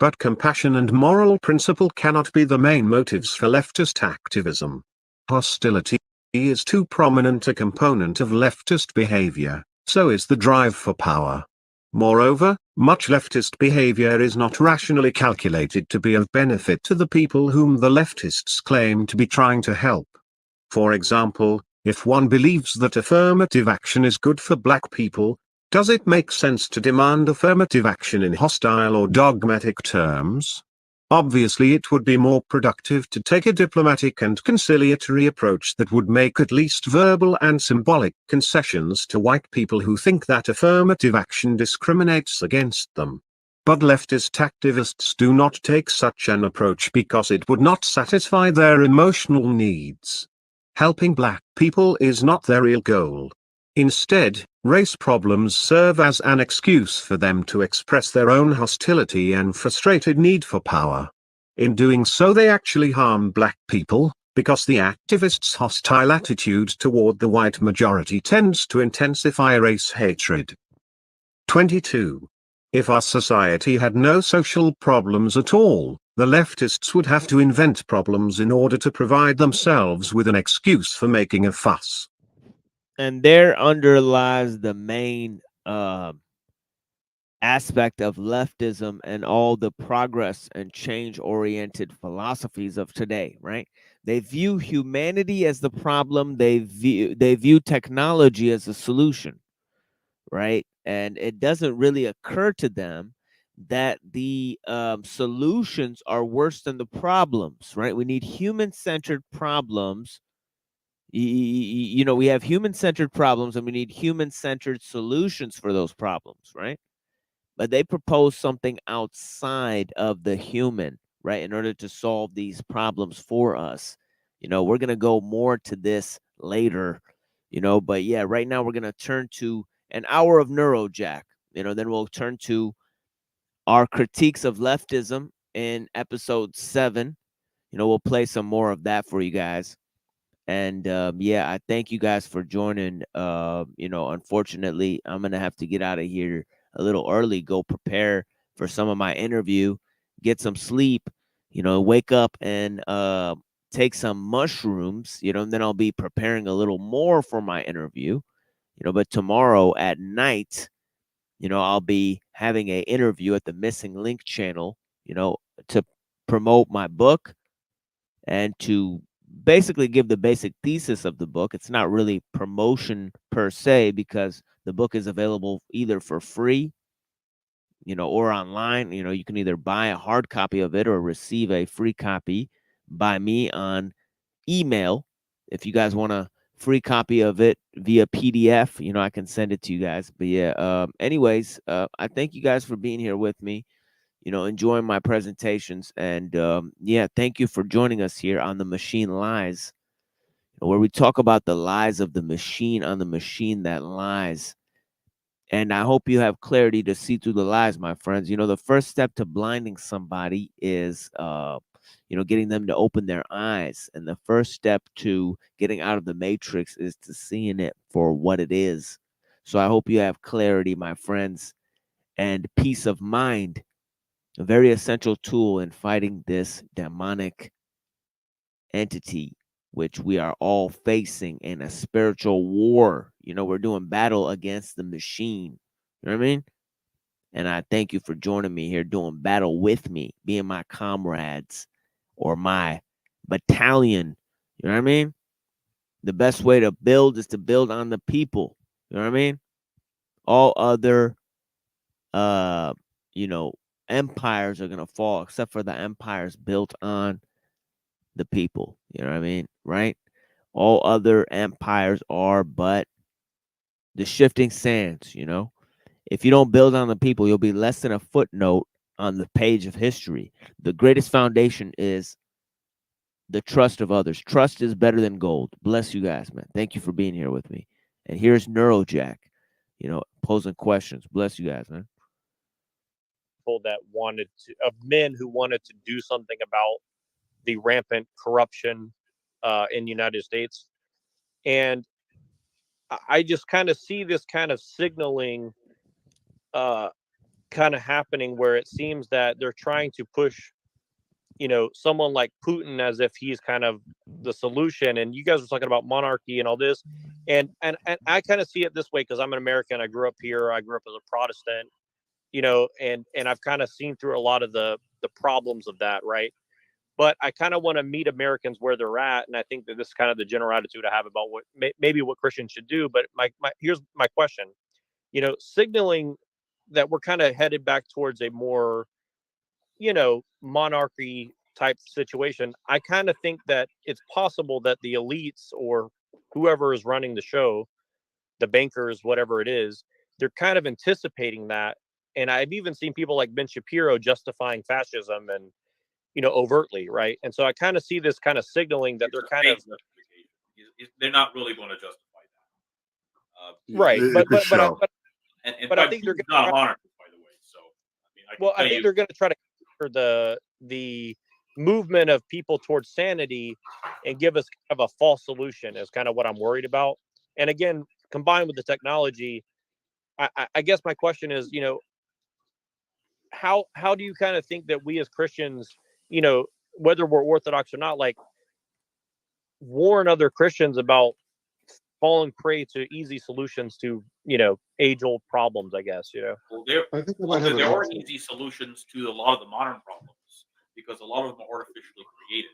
But compassion and moral principle cannot be the main motives for leftist activism. Hostility is too prominent a component of leftist behavior, so is the drive for power. Moreover, much leftist behavior is not rationally calculated to be of benefit to the people whom the leftists claim to be trying to help. For example, if one believes that affirmative action is good for black people, Does it make sense to demand affirmative action in hostile or dogmatic terms? Obviously, it would be more productive to take a diplomatic and conciliatory approach that would make at least verbal and symbolic concessions to white people who think that affirmative action discriminates against them. But leftist activists do not take such an approach because it would not satisfy their emotional needs. Helping black people is not their real goal. Instead, race problems serve as an excuse for them to express their own hostility and frustrated need for power. In doing so, they actually harm black people, because the activists' hostile attitude toward the white majority tends to intensify race hatred. 22. If our society had no social problems at all, the leftists would have to invent problems in order to provide themselves with an excuse for making a fuss.
And there underlies the main aspect of leftism and all the progress and change-oriented philosophies of today, right? They view humanity as the problem. They view technology as a solution, right? And it doesn't really occur to them that the solutions are worse than the problems, right? We need human-centered problems. You know, we have human-centered problems and we need human-centered solutions for those problems, right? But they propose something outside of the human, right, in order to solve these problems for us. You know, we're going to go more to this later, you know, but yeah, right now we're going to turn to an hour of Neurojack, you know, then we'll turn to our critiques of leftism in episode 7. You know, we'll play some more of that for you guys. And yeah, I thank you guys for joining. You know, unfortunately, I'm gonna have to get out of here a little early, go prepare for some of my interview, get some sleep, you know, wake up and take some mushrooms, you know, and then I'll be preparing a little more for my interview, you know, but tomorrow at night, you know, I'll be having an interview at the Missing Link channel, you know, to promote my book and to basically give the basic thesis of the book. It's not really promotion per se because the book is available either for free, you know, or online. You know, you can either buy a hard copy of it or receive a free copy by me on email. If you guys want a free copy of it via PDF, you know, I can send it to you guys. But yeah, anyways, I thank you guys for being here with me, you know, enjoying my presentations. And yeah, thank you for joining us here on The Machine Lies, where we talk about the lies of the machine on the machine that lies. And I hope you have clarity to see through the lies, my friends. You know, the first step to blinding somebody is, you know, getting them to open their eyes. And the first step to getting out of the matrix is to seeing it for what it is. So I hope you have clarity, my friends, and peace of mind, a very essential tool in fighting this demonic entity, which we are all facing in a spiritual war. You know, we're doing battle against the machine. You know what I mean? And I thank you for joining me here, doing battle with me, being my comrades or my battalion. You know what I mean? The best way to build is to build on the people. You know what I mean? All other, you know, empires are going to fall except for the empires built on the people. You know what I mean? Right? All other empires are but the shifting sands, you know? If you don't build on the people, you'll be less than a footnote on the page of history. The greatest foundation is the trust of others. Trust is better than gold. Bless you guys, man. Thank you for being here with me. And here's Neurojack, you know, posing questions. Bless you guys, man.
That wanted to, of men who wanted to do something about the rampant corruption in the United States. And I just kind of see this kind of signaling kind of happening where it seems that they're trying to push, you know, someone like Putin as if he's kind of the solution. And you guys were talking about monarchy and all this. And I kind of see it this way because I'm an American. I grew up here. I grew up as a Protestant, you know, and I've kind of seen through a lot of the problems of that, right? But I kind of want to meet Americans where they're at, and I think that this is kind of the general attitude I have about what maybe what Christians should do. But here's my question:
you know, signaling that we're kind of headed back towards a more, you know, monarchy type situation. I kind of think that it's possible that the elites or whoever is running the show, the bankers, whatever it is, they're kind of anticipating that. And I've even seen people like Ben Shapiro justifying fascism and, you know, overtly, right? And so I kind of see this kind of signaling that they're kind of
they're not really going to justify that.
right, but I think they're
not a monarchy, by the way. So
I think they're going to try to counter the movement of people towards sanity and give us kind of a false solution is kind of what I'm worried about. And again, combined with the technology, I guess my question is, you know, how do you kind of think that we as Christians, you know, whether we're Orthodox or not, like warn other Christians about falling prey to easy solutions to, you know, age-old problems, I guess, you know?
Well, there are easy solutions to a lot of the modern problems because a lot of them are artificially created.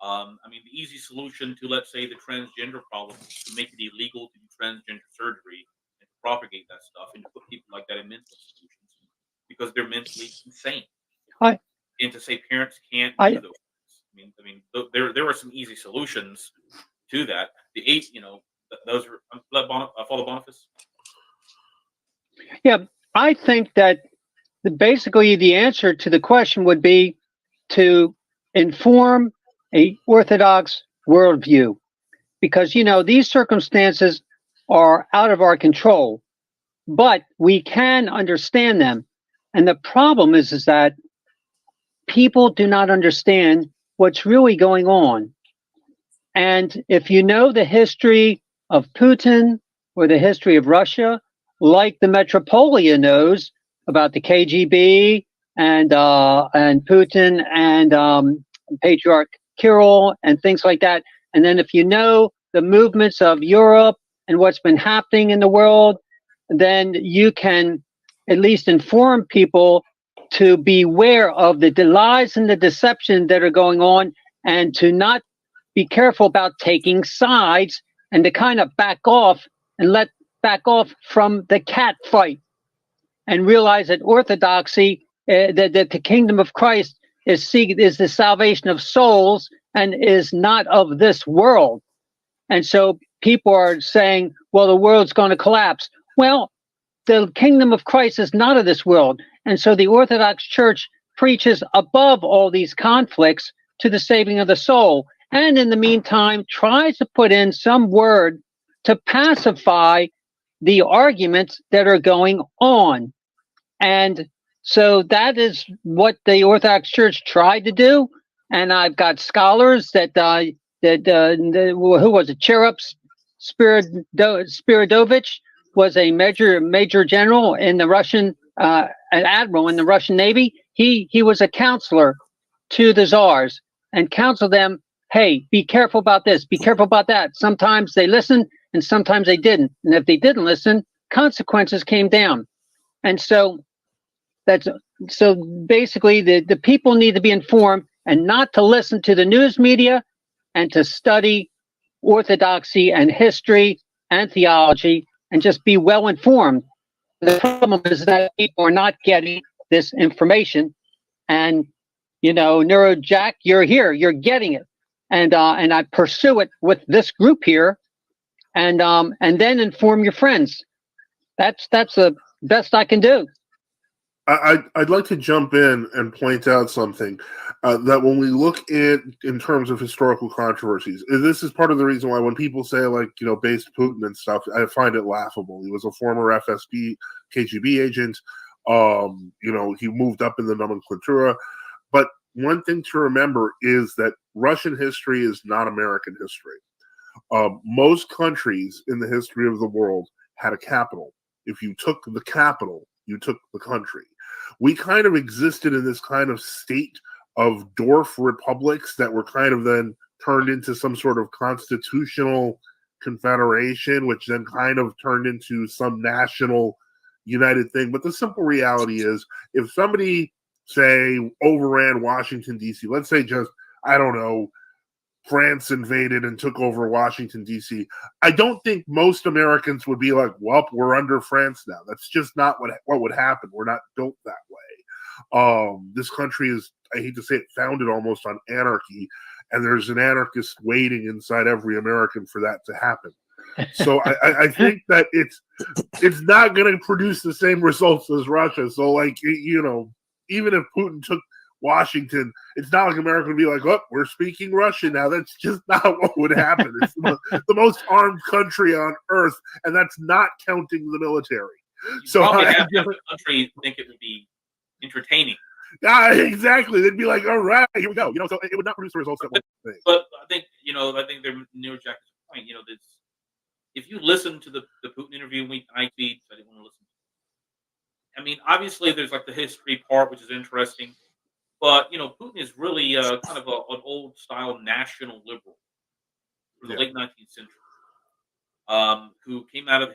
I mean, the easy solution to, let's say, the transgender problem is to make it illegal to do transgender surgery and to propagate that stuff and to put people like that in mental institutions because they're mentally insane. And to say parents can't do those things. I mean, there are some easy solutions to that. The eight, you know, those are. Follow Boniface.
Yeah, I think that basically the answer to the question would be to inform a Orthodox worldview, because, you know, these circumstances are out of our control, but we can understand them. And the problem is that people do not understand what's really going on. And if you know the history of Putin or the history of Russia, like the Metropolia knows about the KGB and Putin and Patriarch Kirill and things like that, and then if you know the movements of Europe and what's been happening in the world, then you can at least inform people to beware of the lies and the deception that are going on, and to not be careful about taking sides, and to kind of back off from the cat fight, and realize that orthodoxy, that the kingdom of Christ is the salvation of souls and is not of this world. And so people are saying, well, the world's going to collapse. Well, the kingdom of Christ is not of this world. And so the Orthodox Church preaches above all these conflicts to the saving of the soul. And in the meantime, tries to put in some word to pacify the arguments that are going on. And so that is what the Orthodox Church tried to do. And I've got scholars that who was it? Cherub Spiridovich was a major general in the Russian, an admiral in the Russian Navy. He was a counselor to the czars and counseled them, hey, be careful about this, be careful about that. Sometimes they listened and sometimes they didn't. And if they didn't listen, consequences came down. And so basically the people need to be informed and not to listen to the news media, and to study orthodoxy and history and theology and just be well informed. The problem is that people are not getting this information. And, you know, NeuroJack, you're here, you're getting it. And I pursue it with this group here, and then inform your friends. That's the best I can do.
I'd like to jump in and point out something that when we look at in terms of historical controversies, this is part of the reason why when people say, like, you know, based Putin and stuff, I find it laughable. He was a former FSB KGB agent. You know, he moved up in the nomenclatura. But one thing to remember is that Russian history is not American history. Most countries in the history of the world had a capital. If you took the capital, you took the country. We kind of existed in this kind of state of dwarf republics that were kind of then turned into some sort of constitutional confederation, which then kind of turned into some national united thing. But the simple reality is, if somebody, say, overran Washington, D.C., let's say just, I don't know, France invaded and took over Washington, D.C., I don't think most Americans would be like, well, we're under France now. That's just not what would happen. We're not built that way. This country is, I hate to say it, founded almost on anarchy, and there's an anarchist waiting inside every American for that to happen. So I think that it's not going to produce the same results as Russia. So, like, you know, even if Putin took Washington, it's not like America would be like, oh, we're speaking Russian now. That's just not what would happen. It's the most armed country on earth, and that's not counting the military. So
probably half the country think it would be entertaining.
Yeah, exactly. They'd be like, all right, here we go. You know, so it would not produce the results that one thing.
But I think, you know, they're near Jack's point. You know, this, if you listen to the Putin interview, I didn't want to listen. I mean, obviously, there's like the history part, which is interesting. But, you know, Putin is really kind of an old-style national liberal for the late 19th century, who came out of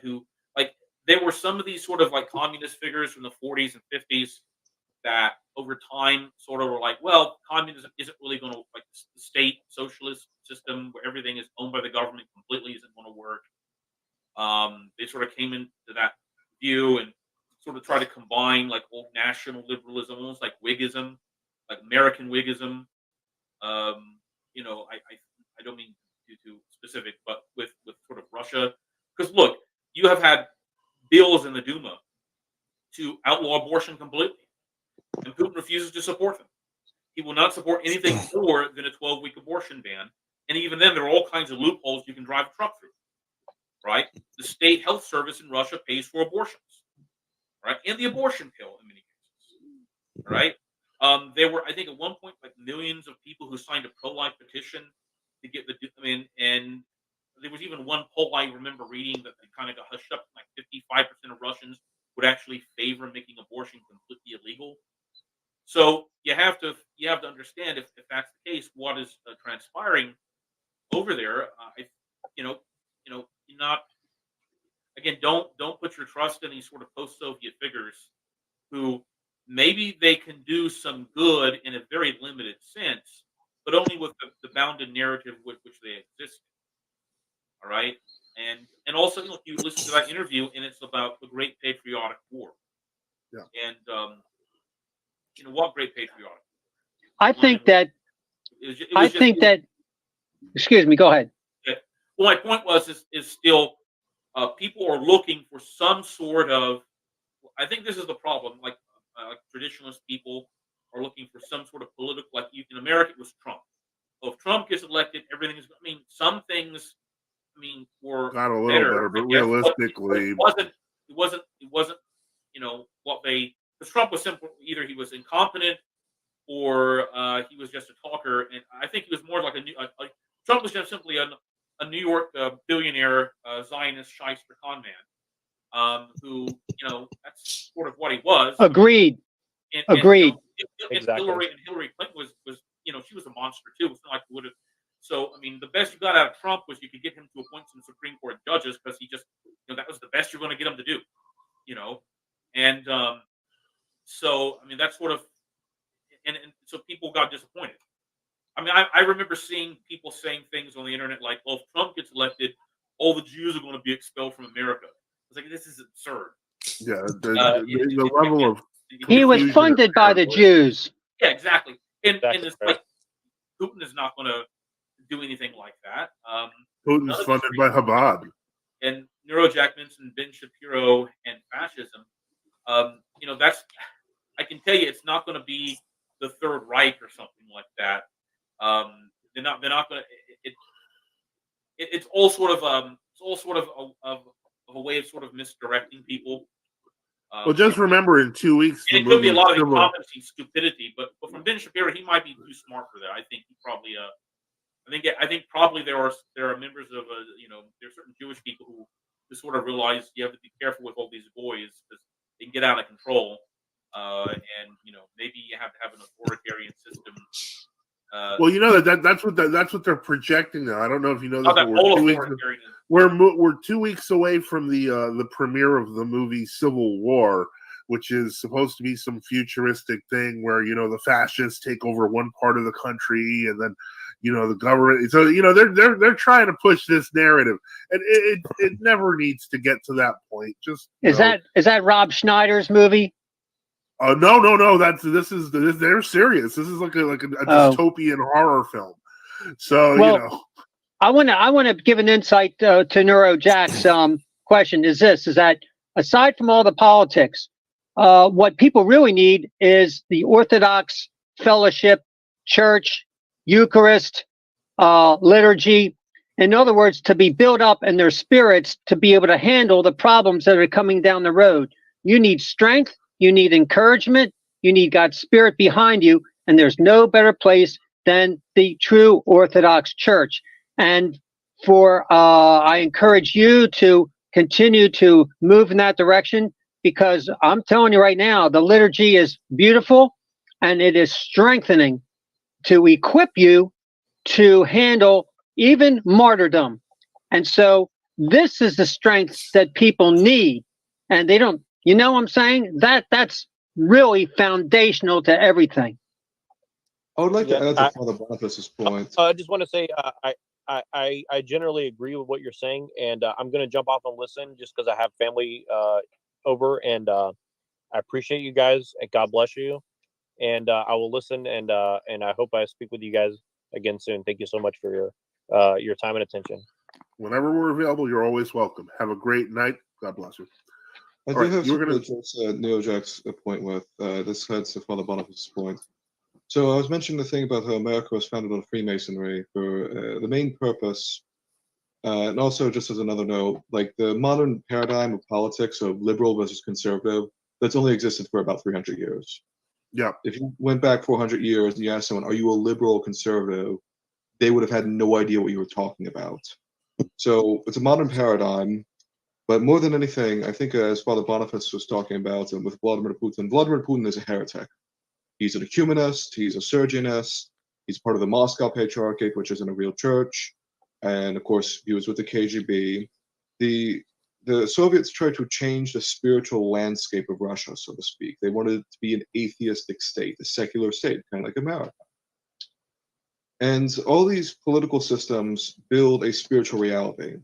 like, there were some of these sort of like communist figures from the 40s and 50s that over time sort of were like, well, communism isn't really going to, like, the state socialist system where everything is owned by the government completely isn't going to work. They sort of came into that view and sort of tried to combine like old national liberalism, almost like Whiggism, like American Whiggism. You know, I don't mean too specific, but with sort of Russia, because look, you have had bills in the Duma to outlaw abortion completely, and Putin refuses to support them. He will not support anything more than a 12-week abortion ban, and even then, there are all kinds of loopholes you can drive a truck through. Right, the state health service in Russia pays for abortions, right, and the abortion pill in many cases. Right. There were, I think, at one point, like millions of people who signed a pro-life petition to get the. I mean, and there was even one poll I remember reading that kind of got hushed up. Like 55% of Russians would actually favor making abortion completely illegal. So you have to understand if that's the case, what is transpiring over there. You're not. Again, don't put your trust in these sort of post-Soviet figures who. Maybe they can do some good in a very limited sense, but only with the bounded narrative with which they exist. All right, and also, you know, you listen to that interview, and it's about the Great Patriotic War.
Yeah.
And you know what? Great Patriotic.
I think that. Excuse me. Go ahead.
Yeah. Well, my point is still people are looking for some sort of. I think this is the problem. Like traditionalist people are looking for some sort of political, like in America, it was Trump. Well, if Trump gets elected, everything is. I mean, some things, were
not a little better, but realistically,
it wasn't. You know what they? Because Trump was simply either he was incompetent or he was just a talker, and I think he was more like Trump was just simply a New York billionaire Zionist shyster con man. Who, you know, that's sort of what he was.
Agreed. Agreed.
Exactly. Hillary Clinton was, you know, she was a monster too. It's not like would have. So, I mean, the best you got out of Trump was you could get him to appoint some Supreme Court judges because he just, you know, that was the best you're going to get him to do, you know, and so I mean that's sort of, and so people got disappointed. I mean, I remember seeing people saying things on the internet like, "Well, if Trump gets elected, all the Jews are going to be expelled from America." It's like, this is absurd.
Yeah, the level of
he was funded by the Jews.
Yeah, exactly. And it's like Putin is not going to do anything like that.
Putin's funded by Chabad.
And Neurojack mentioned Ben Shapiro and fascism. You know, that's, I can tell you, it's not going to be the Third Reich or something like that. They're not going to. It's all sort of a way of sort of misdirecting people.
Well, just remember, in 2 weeks,
and it could be a lot of incompetence and stupidity, but from Ben Shapiro, he might be too smart for that. I think he probably, I think probably there are members of you know, there are certain Jewish people who sort of realize you have to be careful with all these boys because they can get out of control, and you know, maybe you have to have an authoritarian system.
Well, you know that's what they're projecting now. I don't know if you know that we're 2 weeks away from the premiere of the movie Civil War, which is supposed to be some futuristic thing where, you know, the fascists take over one part of the country and then, the government. So they're trying to push this narrative, and it never needs to get to that point. Just
is that Rob Schneider's movie?
No. They're serious. This is like a dystopian horror film. So
I want to give an insight to Neurojack's question. Is that aside from all the politics, what people really need is the Orthodox fellowship, church, Eucharist, liturgy. In other words, to be built up in their spirits to be able to handle the problems that are coming down the road. You need strength. You need encouragement. You need God's Spirit behind you. And there's no better place than the true Orthodox Church. And I encourage you to continue to move in that direction, because I'm telling you right now, the liturgy is beautiful and it is strengthening to equip you to handle even martyrdom. And so this is the strength that people need. And they don't, you know what I'm saying? That's really foundational to everything.
I would like to add to Father Boniface's point.
I just want to say I generally agree with what you're saying, and I'm going to jump off and listen just because I have family over, and I appreciate you guys, and God bless you, and I will listen, and I hope I speak with you guys again soon. Thank you so much for your time and attention.
Whenever we're available, you're always welcome. Have a great night. God bless you.
I do have something to address Neojack's point with. This heads to Father Boniface's point. So I was mentioning the thing about how America was founded on Freemasonry for the main purpose, and also just as another note, like the modern paradigm of politics of liberal versus conservative, that's only existed for about 300 years.
Yeah.
If you went back 400 years and you asked someone, are you a liberal or conservative? They would have had no idea what you were talking about. So it's a modern paradigm, but more than anything, I think as Father Boniface was talking about, and with Vladimir Putin is a heretic. He's an ecumenist, he's a surgeonist, he's part of the Moscow Patriarchate, which isn't a real church, and of course he was with the KGB. The Soviets tried to change the spiritual landscape of Russia, so to speak. They wanted it to be an atheistic state, a secular state, kind of like America. And all these political systems build a spiritual reality.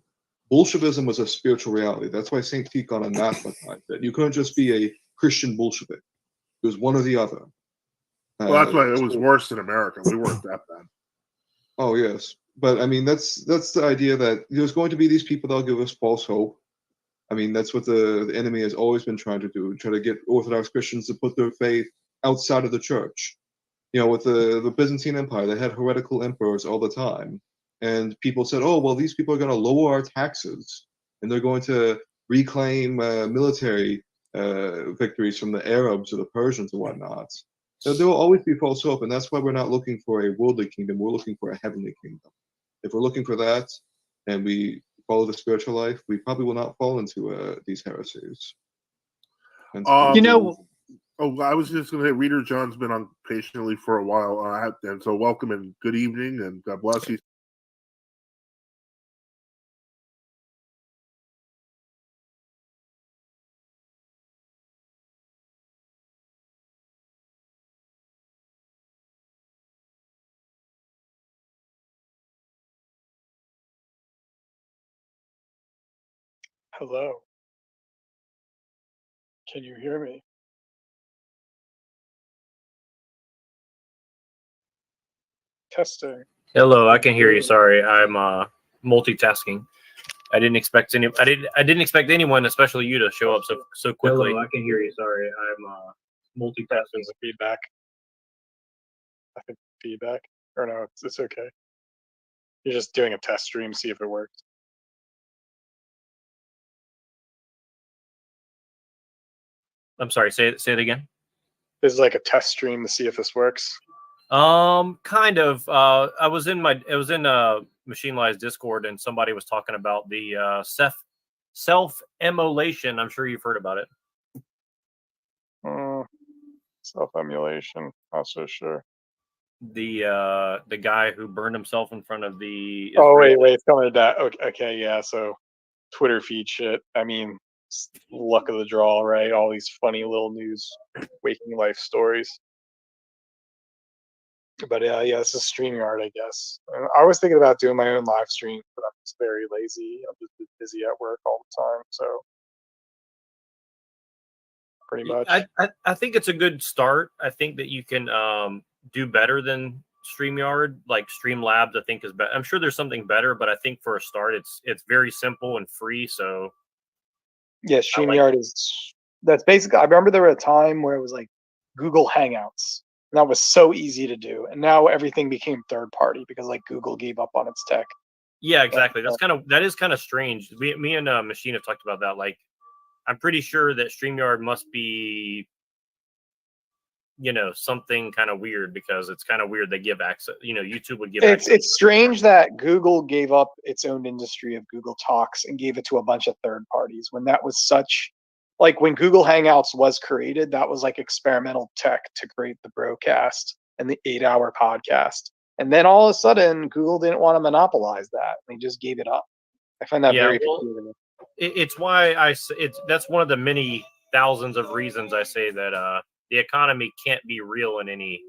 Bolshevism was a spiritual reality. That's why St. Tikhon anathematized it. You couldn't just be a Christian Bolshevik. It was one or the other.
Well, that's why it was worse in America. We weren't that bad.
Oh yes, but I mean that's the idea that there's going to be these people that'll give us false hope. I mean that's what the enemy has always been trying to do, try to get Orthodox Christians to put their faith outside of the church. With the Byzantine Empire, they had heretical emperors all the time, and people said, "Oh well, these people are going to lower our taxes, and they're going to reclaim military victories from the Arabs or the Persians or whatnot." So there will always be false hope, and that's why we're not looking for a worldly kingdom. We're looking for a heavenly kingdom. If we're looking for that, and we follow the spiritual life, we probably will not fall into these heresies. And
I was just going to say, Reader John's been on patiently for a while, and so welcome and good evening, and God bless you.
Hello. Can you hear me? Testing.
Hello, I can hear you. Sorry, I'm multitasking. I didn't expect anyone, especially you, to show up so quickly. Hello, I can hear you. Sorry, I'm multitasking.
There's a feedback. I think feedback. Or no, it's okay. You're just doing a test stream, see if it works.
I'm sorry. Say it again.
This is like a test stream to see if this works.
Kind of. It was in Machine Lies Discord, and somebody was talking about the self-emulation. I'm sure you've heard about it.
Self-emulation. Not so sure.
The guy who burned himself in front of the.
Oh wait, it's coming to that. Okay, yeah. So, Twitter feed shit. I mean, luck of the draw, right? All these funny little news, waking life stories. But yeah, this is StreamYard, I guess. I was thinking about doing my own live stream, but I'm just very lazy. I'm just busy at work all the time, so pretty much.
I think it's a good start. I think that you can do better than StreamYard. Like Streamlabs, I think is better. I'm sure there's something better, but I think for a start, it's very simple and free. So
Yeah, StreamYard that's basically. I remember there was a time where it was like Google Hangouts, and that was so easy to do, and now everything became third party because like Google gave up on its tech.
yeah, exactly. That is kind of strange. Me and Machine have talked about that. Like, I'm pretty sure that StreamYard must be, something kind of weird, because it's kind of weird they give access. YouTube would give access.
It's strange that Google gave up its own industry of Google Talks and gave it to a bunch of third parties when that was such, like when Google Hangouts was created, that was like experimental tech to create the broadcast and the 8-hour podcast. And then all of a sudden, Google didn't want to monopolize that. They just gave it up. I find that very peculiar.
It's why that's one of the many thousands of reasons I say that the economy can't be real in any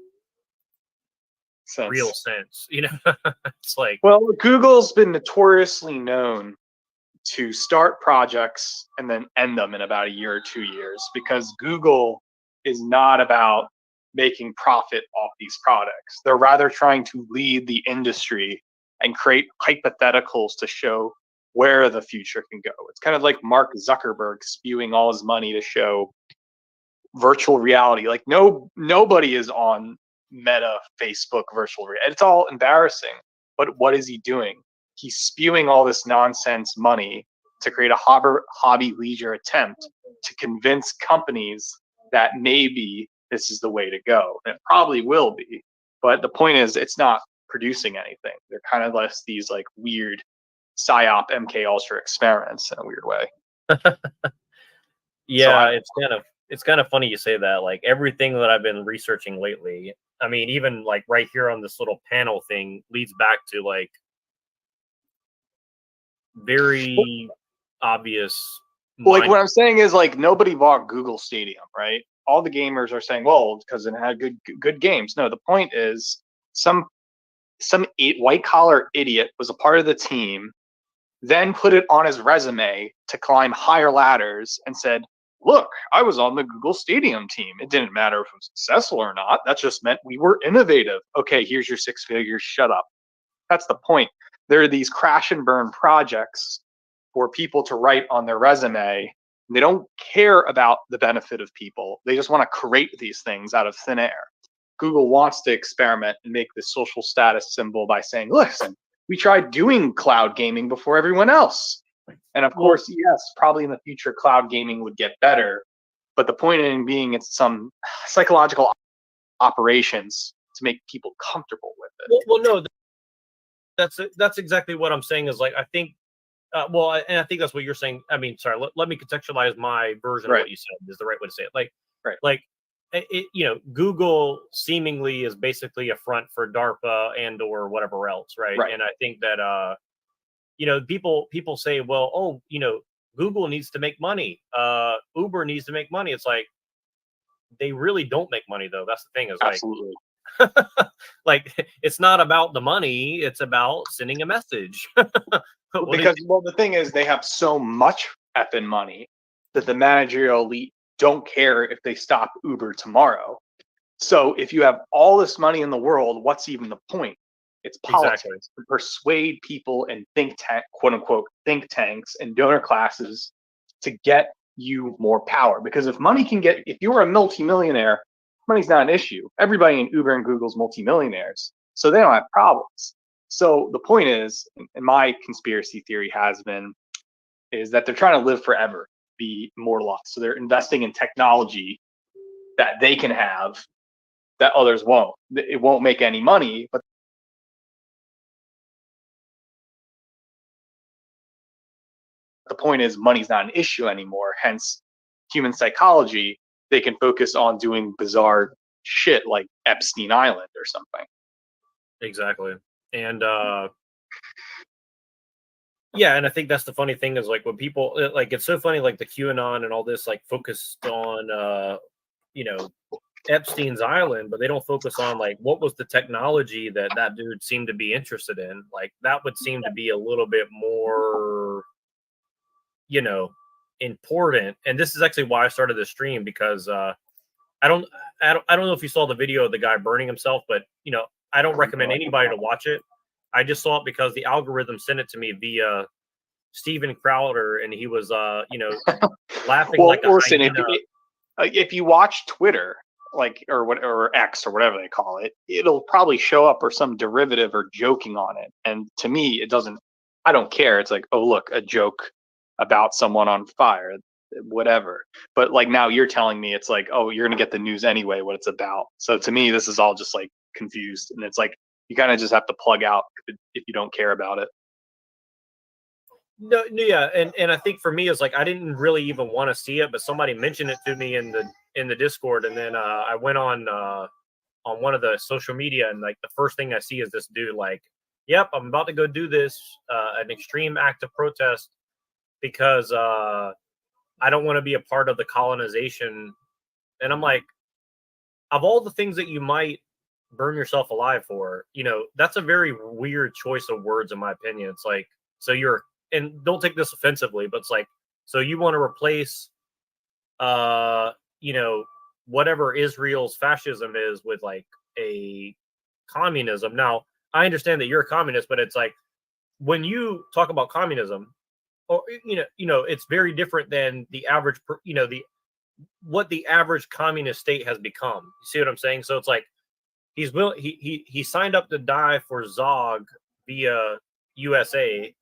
real sense. It's like,
well, Google's been notoriously known to start projects and then end them in about a year or 2 years, because Google is not about making profit off these products. They're rather trying to lead the industry and create hypotheticals to show where the future can go. It's kind of like Mark Zuckerberg spewing all his money to show virtual reality. Like nobody is on Meta, Facebook, virtual reality. It's all embarrassing. But what is he doing? He's spewing all this nonsense money to create a hobby leisure attempt to convince companies that maybe this is the way to go. And it probably will be. But the point is, it's not producing anything. They're kind of less these like weird PSYOP MK Ultra experiments in a weird way.
Yeah, it's kind of funny you say that. Like everything that I've been researching lately, I mean, even like right here on this little panel thing leads back to like very obvious.
Like what I'm saying is like nobody bought Google Stadium, right? All the gamers are saying, well, because it had good games. No, the point is some white collar idiot was a part of the team, then put it on his resume to climb higher ladders and said, look, I was on the Google Stadium team. It didn't matter if it was successful or not. That just meant we were innovative. Okay, here's your 6 figures. Shut up. That's the point. There are these crash and burn projects for people to write on their resume. And they don't care about the benefit of people. They just want to create these things out of thin air. Google wants to experiment and make this social status symbol by saying, listen, we tried doing cloud gaming before everyone else. And of course, yes, probably in the future, cloud gaming would get better. But the point in being, it's some psychological operations to make people comfortable with it.
Well, no, that's exactly what I'm saying. Is like I think, and I think that's what you're saying. I mean, sorry, let me contextualize my version of what you said. Is the right way to say it. Like Google seemingly is basically a front for DARPA and or whatever else, right? And I think that people say, well, Google needs to make money. Uber needs to make money. It's like they really don't make money though. That's the thing. Is
absolutely.
Like it's not about the money, it's about sending a message.
Because the thing is they have so much effing money that the managerial elite don't care if they stop Uber tomorrow. So if you have all this money in the world, what's even the point? It's politics.
Exactly.
To persuade people and quote unquote think tanks and donor classes to get you more power. Because if you were a multimillionaire, money's not an issue. Everybody in Uber and Google's multimillionaires, so they don't have problems. So the point is, and my conspiracy theory is that they're trying to live forever, be immortalized. So they're investing in technology that they can have that others won't. It won't make any money, but the point is money's not an issue anymore. Hence, human psychology, they can focus on doing bizarre shit like Epstein Island or something.
Exactly. And and I think that's the funny thing is like when people like it's so funny like the QAnon and all this like focused on Epstein's Island, but they don't focus on like what was the technology that that dude seemed to be interested in. Like that would seem to be a little bit more, you know, important. And this is actually why I started this stream, because I don't know if you saw the video of the guy burning himself, but you know, I don't recommend anybody to watch it. I just saw it because the algorithm sent it to me via Steven Crowder, and he was you know, laughing
Well,
like a
listen,
hyena.
if you watch Twitter, like or X or whatever they call it, it'll probably show up or some derivative or joking on it. And to me, it doesn't. I don't care. It's like, oh look, a joke about someone on fire, whatever. But like now you're telling me it's like, oh, you're gonna get the news anyway, what it's about. So to me, this is all just like confused, and it's like you kind of just have to plug out if you don't care about it.
No, yeah, and I think for me it's like I didn't really even want to see it, but somebody mentioned it to me in the Discord, and then I went on one of the social media, and like the first thing I see is this dude like, "Yep, I'm about to go do this an extreme act of protest because I don't want to be a part of the colonization," and I'm like, of all the things that you might burn yourself alive for, you know, that's a very weird choice of words in my opinion. It's like, so you're, and don't take this offensively, but it's like, so you want to replace you know, whatever Israel's fascism is with like a communism. Now I understand that you're a communist, but it's like when you talk about communism, or you know it's very different than the average you know, the what the average communist state has become. You see what I'm saying? So it's like he signed up to die for Zog via USA,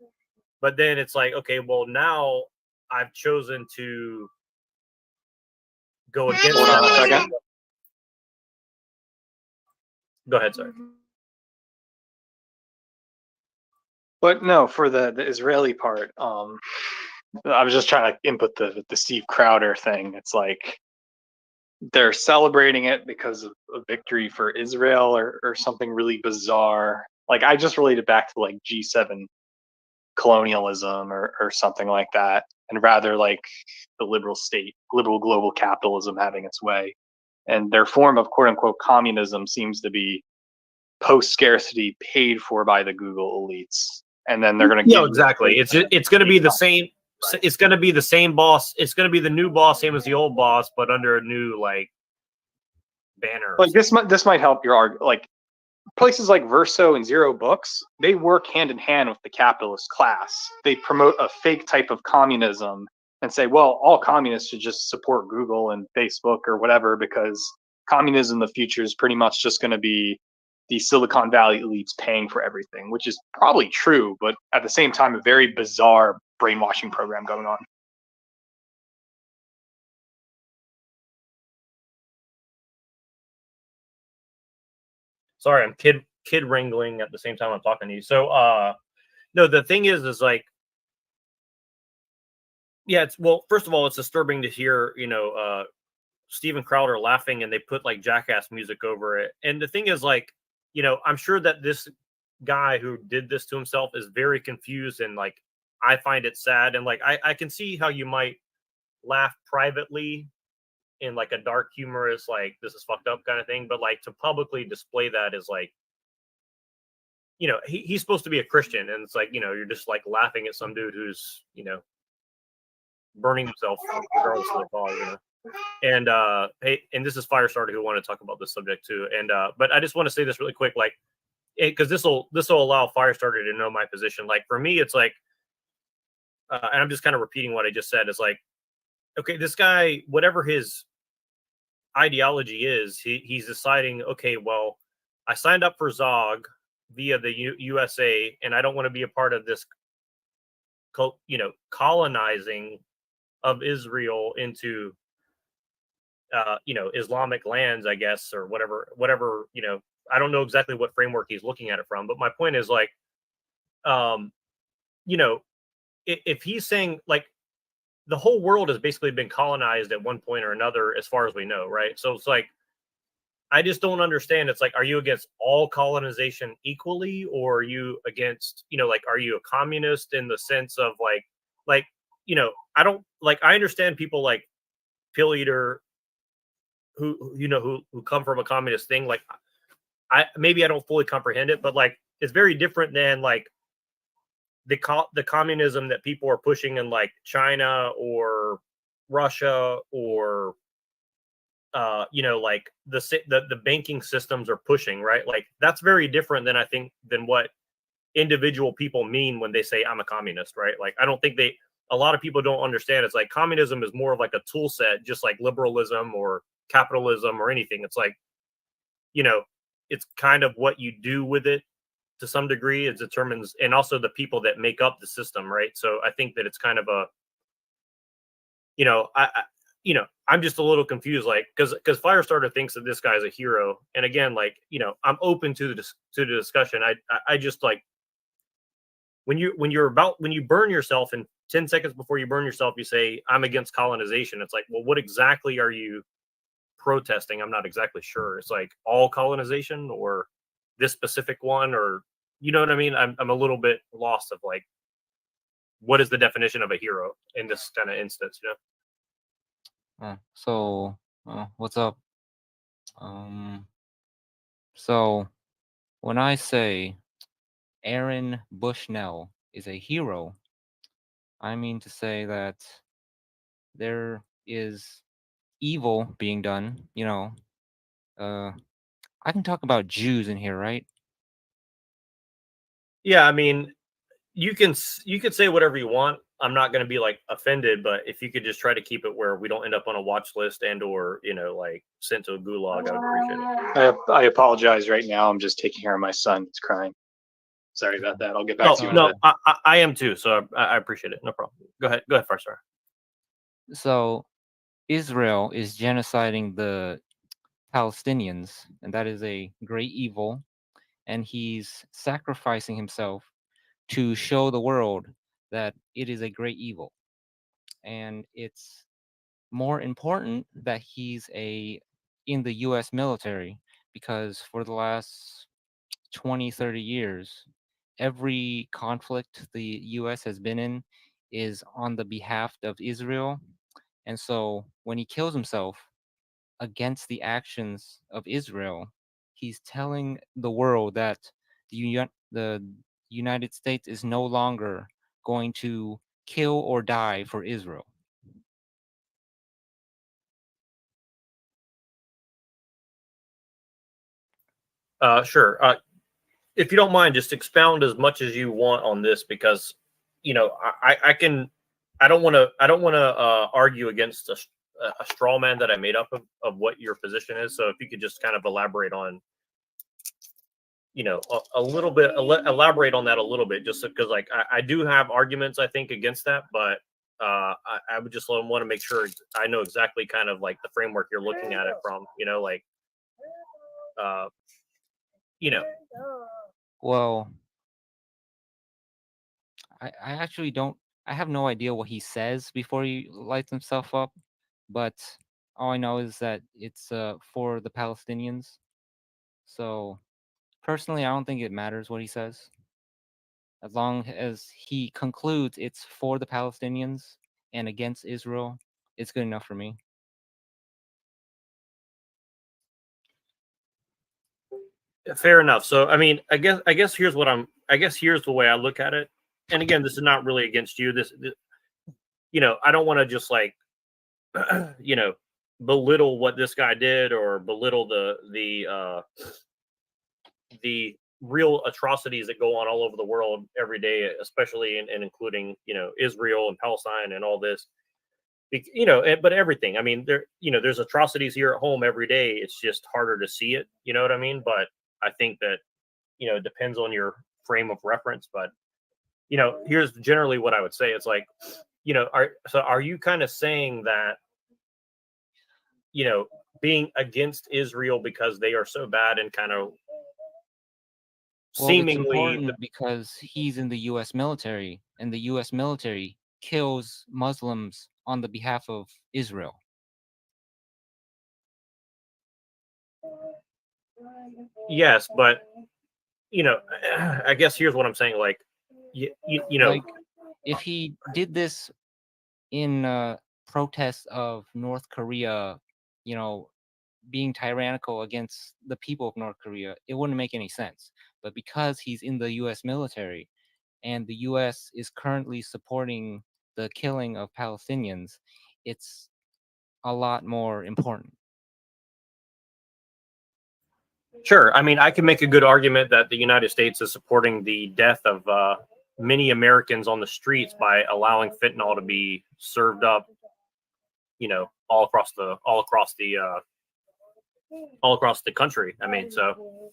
but then it's like, okay, well now I've chosen to go against
Hold on a
that.
second.
Go ahead, sorry.
But no, for the Israeli part, I was just trying to input the Steve Crowder thing. It's like they're celebrating it because of a victory for Israel or something really bizarre. Like I just relate it back to like G7 colonialism or something like that, and rather like the liberal global capitalism having its way. And their form of quote unquote communism seems to be post scarcity paid for by the Google elites. And then they're going to
give exactly. It's going to be the same. It's going to be the same boss. It's going to be the new boss, same as the old boss, but under a new like banner.
Like this might help your argument. Like places like Verso and Zero Books, they work hand in hand with the capitalist class. They promote a fake type of communism and say, well, all communists should just support Google and Facebook or whatever, because communism in the future is pretty much just going to be the Silicon Valley elites paying for everything, which is probably true, but at the same time, a very bizarre brainwashing program going on.
Sorry, I'm kid wrangling at the same time I'm talking to you. So no, the thing is like, yeah, it's, well, first of all, it's disturbing to hear, you know, Steven Crowder laughing and they put like jackass music over it. And the thing is like, you know, I'm sure that this guy who did this to himself is very confused, and like I find it sad, and like I can see how you might laugh privately in like a dark humorous like this is fucked up kind of thing, but like to publicly display that is like, you know, he's supposed to be a Christian, and it's like, you know, you're just like laughing at some dude who's, you know, burning himself regardless of the cause, you know. And hey, and this is Firestarter who wanted to talk about this subject too. And but I just want to say this really quick, like, because this will allow Firestarter to know my position. Like for me, it's like, and I'm just kind of repeating what I just said. Is like, okay, this guy, whatever his ideology is, he's deciding, okay, well, I signed up for Zog via the USA, and I don't want to be a part of this, you know, colonizing of Israel into you know, Islamic lands, I guess, or whatever, you know, I don't know exactly what framework he's looking at it from, but my point is like, you know, if he's saying like the whole world has basically been colonized at one point or another, as far as we know, right? So it's like, I just don't understand. It's like, are you against all colonization equally, or are you against, you know, like, are you a communist in the sense of like, you know, I don't like, I understand people like Pill Eater who come from a communist thing, like I don't fully comprehend it, but like it's very different than like the communism that people are pushing in like China or Russia or like the banking systems are pushing, right? Like that's very different than I think than what individual people mean when they say I'm a communist, right? Like I don't think a lot of people don't understand. It's like communism is more of like a tool set, just like liberalism or capitalism or anything. It's like, it's kind of what you do with it to some degree. It determines, and also the people that make up the system, right? So I think that it's kind of a, I'm just a little confused, like, because Firestarter thinks that this guy's a hero, and again, like, I'm open to the discussion. I just like when you burn yourself, and 10 seconds before you burn yourself, you say I'm against colonization. It's like, well, what exactly are you protesting? I'm not exactly sure. It's like all colonization or this specific one, or you know what I mean? I'm a little bit lost of like, what is the definition of a hero in this kind of instance,
What's up? So when I say Aaron Bushnell is a hero, I mean to say that there is evil being done. I can talk about Jews in here, right?
Yeah, I mean, you could say whatever you want. I'm not going to be like offended, but if you could just try to keep it where we don't end up on a watch list and or like sent to a gulag, I would appreciate it.
I apologize right now. I'm just taking care of my son. He's crying. Sorry about that. I'll get back to you.
No, I am too. So I appreciate it. No problem. Go ahead, Firestar.
So Israel is genociding the Palestinians, and that is a great evil. And he's sacrificing himself to show the world that it is a great evil. And it's more important that he's in the US military, because for the last 20, 30 years, every conflict the US has been in is on the behalf of Israel. And so when he kills himself against the actions of Israel, he's telling the world that the United States is no longer going to kill or die for Israel.
Sure. If you don't mind, just expound as much as you want on this, because I don't want to argue against a straw man that I made up of what your position is. So if you could just kind of elaborate on a little bit, elaborate on that a little bit, just because like I do have arguments, I think, against that, but I would just want to make sure I know exactly kind of like the framework you're looking at it from,
Well, I actually don't, I have no idea what he says before he lights himself up, but all I know is that it's for the Palestinians. So personally, I don't think it matters what he says. As long as he concludes it's for the Palestinians and against Israel, it's good enough for me.
Fair enough. So, I mean, I guess here's here's the way I look at it. And again, this is not really against you. This I don't want to just like, belittle what this guy did or belittle the real atrocities that go on all over the world every day, especially and including, Israel and Palestine and all this. But everything. I mean, there's atrocities here at home every day. It's just harder to see it. You know what I mean? But I think that, it depends on your frame of reference. But, here's generally what I would say. It's like, are you kind of saying that, being against Israel because they are so bad and kind of seemingly
because he's in the U.S. military, and the U.S. military kills Muslims on the behalf of Israel.
Yes, but I guess here's what I'm saying. Like,
like if he did this in protest of North Korea, being tyrannical against the people of North Korea, it wouldn't make any sense. But because he's in the U.S. military and the U.S. is currently supporting the killing of Palestinians, it's a lot more important.
Sure. I mean, I can make a good argument that the United States is supporting the death of many Americans on the streets by allowing fentanyl to be served up, all across the country. I mean, so,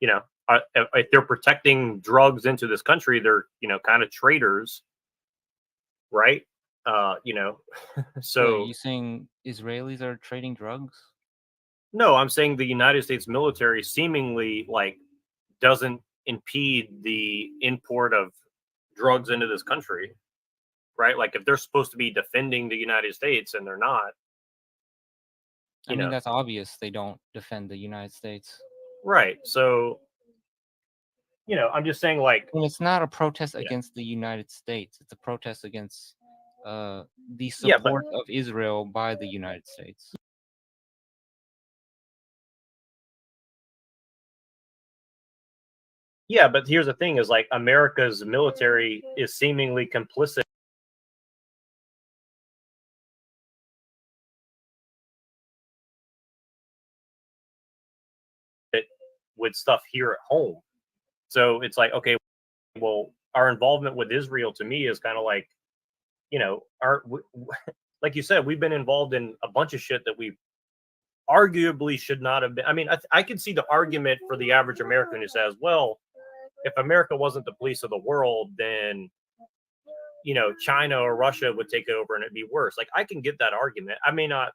if they're protecting drugs into this country, they're, kind of traitors, right? So
Wait, you saying Israelis are trading drugs?
No, I'm saying the United States military seemingly doesn't impede the import of drugs into this country, right? Like if they're supposed to be defending the United States and they're not,
I mean, that's obvious. They don't defend the United States.
Right. So, I'm just saying
well, it's not a protest against the United States. It's a protest against the support of Israel by the United States.
Yeah, but here's the thing: is America's military is seemingly complicit with stuff here at home. So it's okay, well, our involvement with Israel to me is kind of like you said, we've been involved in a bunch of shit that we arguably should not have been. I mean, I can see the argument for the average American who says, well, if America wasn't the police of the world, then, China or Russia would take over and it'd be worse. I can get that argument. I may not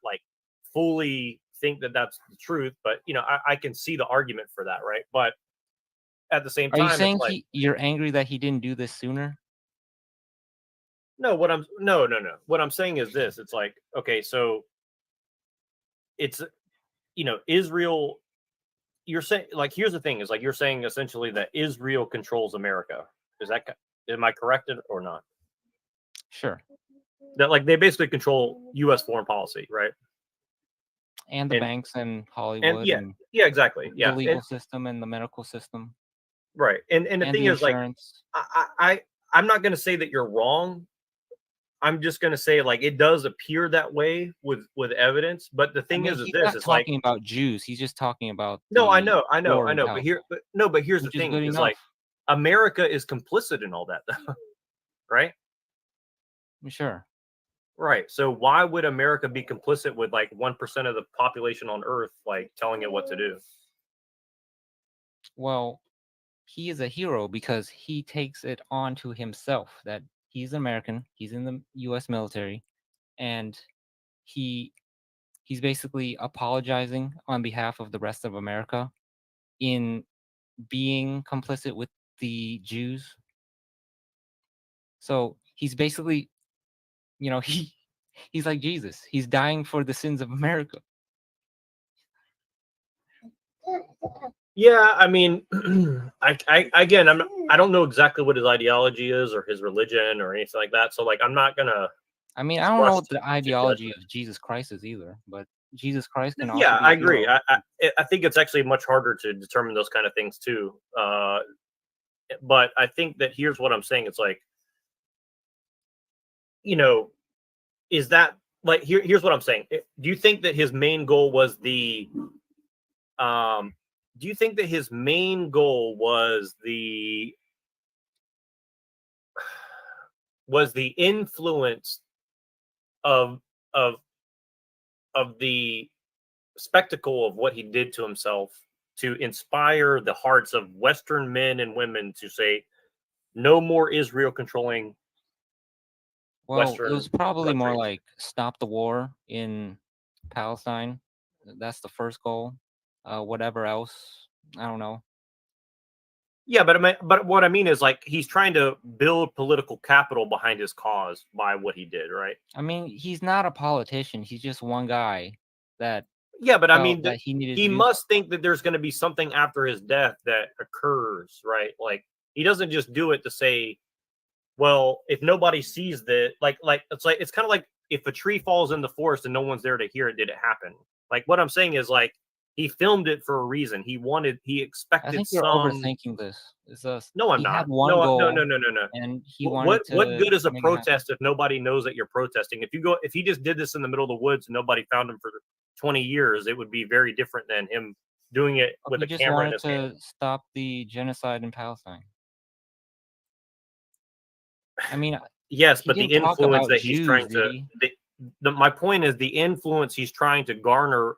fully think that that's the truth, but, I can see the argument for that. Right. But at the same time,
are you saying you're angry that he didn't do this sooner?
No, no. What I'm saying is this. It's okay, so it's, Israel, you're saying here's the thing is you're saying essentially that Israel controls America. Am I corrected or not?
Sure.
That they basically control U.S. foreign policy, right?
And the banks and Hollywood.
And exactly. Yeah.
The legal system and the medical system.
Right. And the thing is I'm not going to say that you're wrong. I'm just going to say it does appear that way with evidence. But the thing is
he's
this:
not
it's
talking about Jews. He's just talking about.
No, I know. But here's the thing: is America is complicit in all that, though, right?
Sure.
Right. So why would America be complicit with 1% of the population on Earth telling it what to do?
Well, he is a hero because he takes it on to himself that he's American, he's in the U.S. military, and he's basically apologizing on behalf of the rest of America in being complicit with the Jews. So he's basically, he's like Jesus. He's dying for the sins of America.
Yeah, I mean, I don't know exactly what his ideology is or his religion or anything like that. So I'm not gonna.
I mean, I don't know what the ideology of Jesus Christ is either, but Jesus Christ can also.
Yeah,
be
I agree. I think it's actually much harder to determine those kind of things too. But I think that here's what I'm saying. It's is that here's what I'm saying. Do you think that his main goal was the do you think that his main goal was the influence of the spectacle of what he did to himself to inspire the hearts of Western men and women to say no more Israel controlling Western
it was probably more
countries?
like stop the war in Palestine. That's the first goal. Whatever else, I don't know.
Yeah, but what I mean is he's trying to build political capital behind his cause by what he did, right?
I mean, he's not a politician. He's just one guy that.
Yeah, but I mean,
that he
must think that there's going to be something after his death that occurs, right? He doesn't just do it to say, well, if nobody sees that, it's kind of like if a tree falls in the forest and no one's there to hear it, did it happen? Like what I'm saying is like he filmed it for a reason. He
I
expected
think you're
some.
overthinking this. It's just
No, I'm
he
not.
had one
No,
goal,
no.
and he
What
wanted
what
to
good is a
make it happen.
protest if nobody knows that you're protesting? If he just did this in the middle of the woods and nobody found him for 20 years, it would be very different than him doing it with
He
a
just
camera in
wanted
his hand.
to stop the genocide in Palestine. I mean,
Yes,
he
but the
didn't talk
influence
about
that he's
Jews,
trying
did
to
he?
my point is the influence he's trying to garner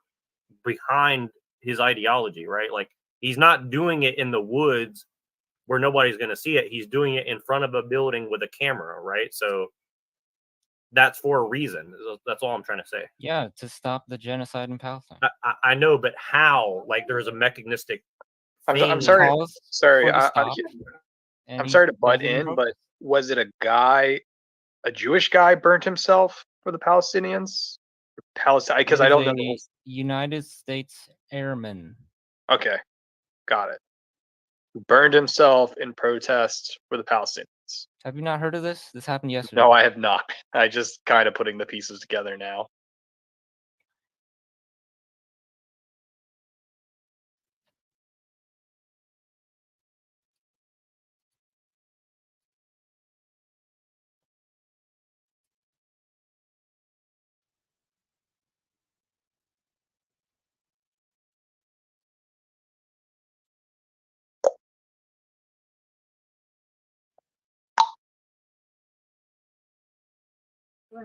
behind his ideology, right? Like he's not doing it in the woods where nobody's going to see it. He's doing it in front of a building with a camera, right? So that's for a reason. That's all I'm trying to say.
Yeah, to stop the genocide in Palestine.
I know, but how? Like there's a mechanistic thing.
I'm sorry.
Calls
Sorry,
for the stop, and
I'm
he
sorry to
does
butt
it in
in, but
protest.
was it a Jewish guy burnt himself for the Palestinians? Palestine,
It
because I
was
don't know the
a
whole.
United States airman.
Okay, got it. Burned himself in protest for the Palestinians.
Have you not heard of this? This happened yesterday.
No, I have not. I just kind of putting the pieces together now.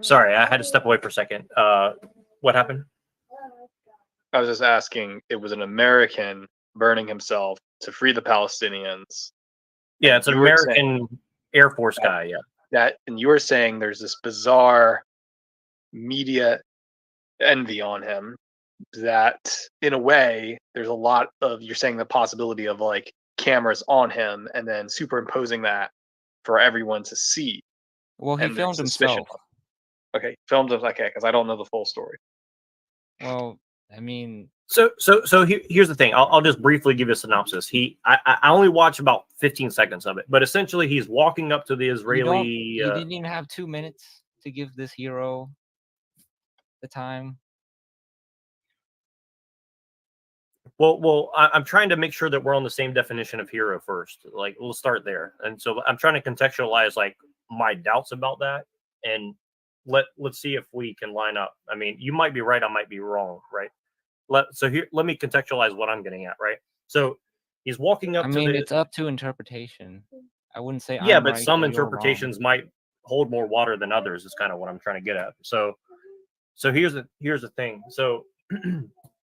Sorry, I had to step away for a second. What happened?
I was just asking. It was an American burning himself to free the Palestinians.
Yeah, it's an
You were saying
American Air Force guy. Yeah.
and you were saying there's this bizarre media envy on him that in a way there's a lot of, you're saying, the possibility of like cameras on him and then superimposing that for everyone to see.
Well, he
and there's
filmed
suspicion.
himself.
Okay, filmed him. Okay, because I don't know the full story.
Well, I mean,
So here's the thing. I'll just briefly give you a synopsis. I only watched about 15 seconds of it, but essentially he's walking up to the Israeli.
you didn't even have 2 minutes to give this hero the time.
Well, I'm trying to make sure that we're on the same definition of hero first. Like, we'll start there. And so I'm trying to contextualize like my doubts about that, and let's see if we can line up. I mean, you might be right, I might be wrong, right? Let me contextualize what I'm getting at, right? So he's walking up
I
to
mean,
the.
it's up to interpretation. I wouldn't say
Yeah,
I'm
but
right
some
and you're
interpretations
wrong.
might hold more water than others. Is kind of what I'm trying to get at. So here's the thing. So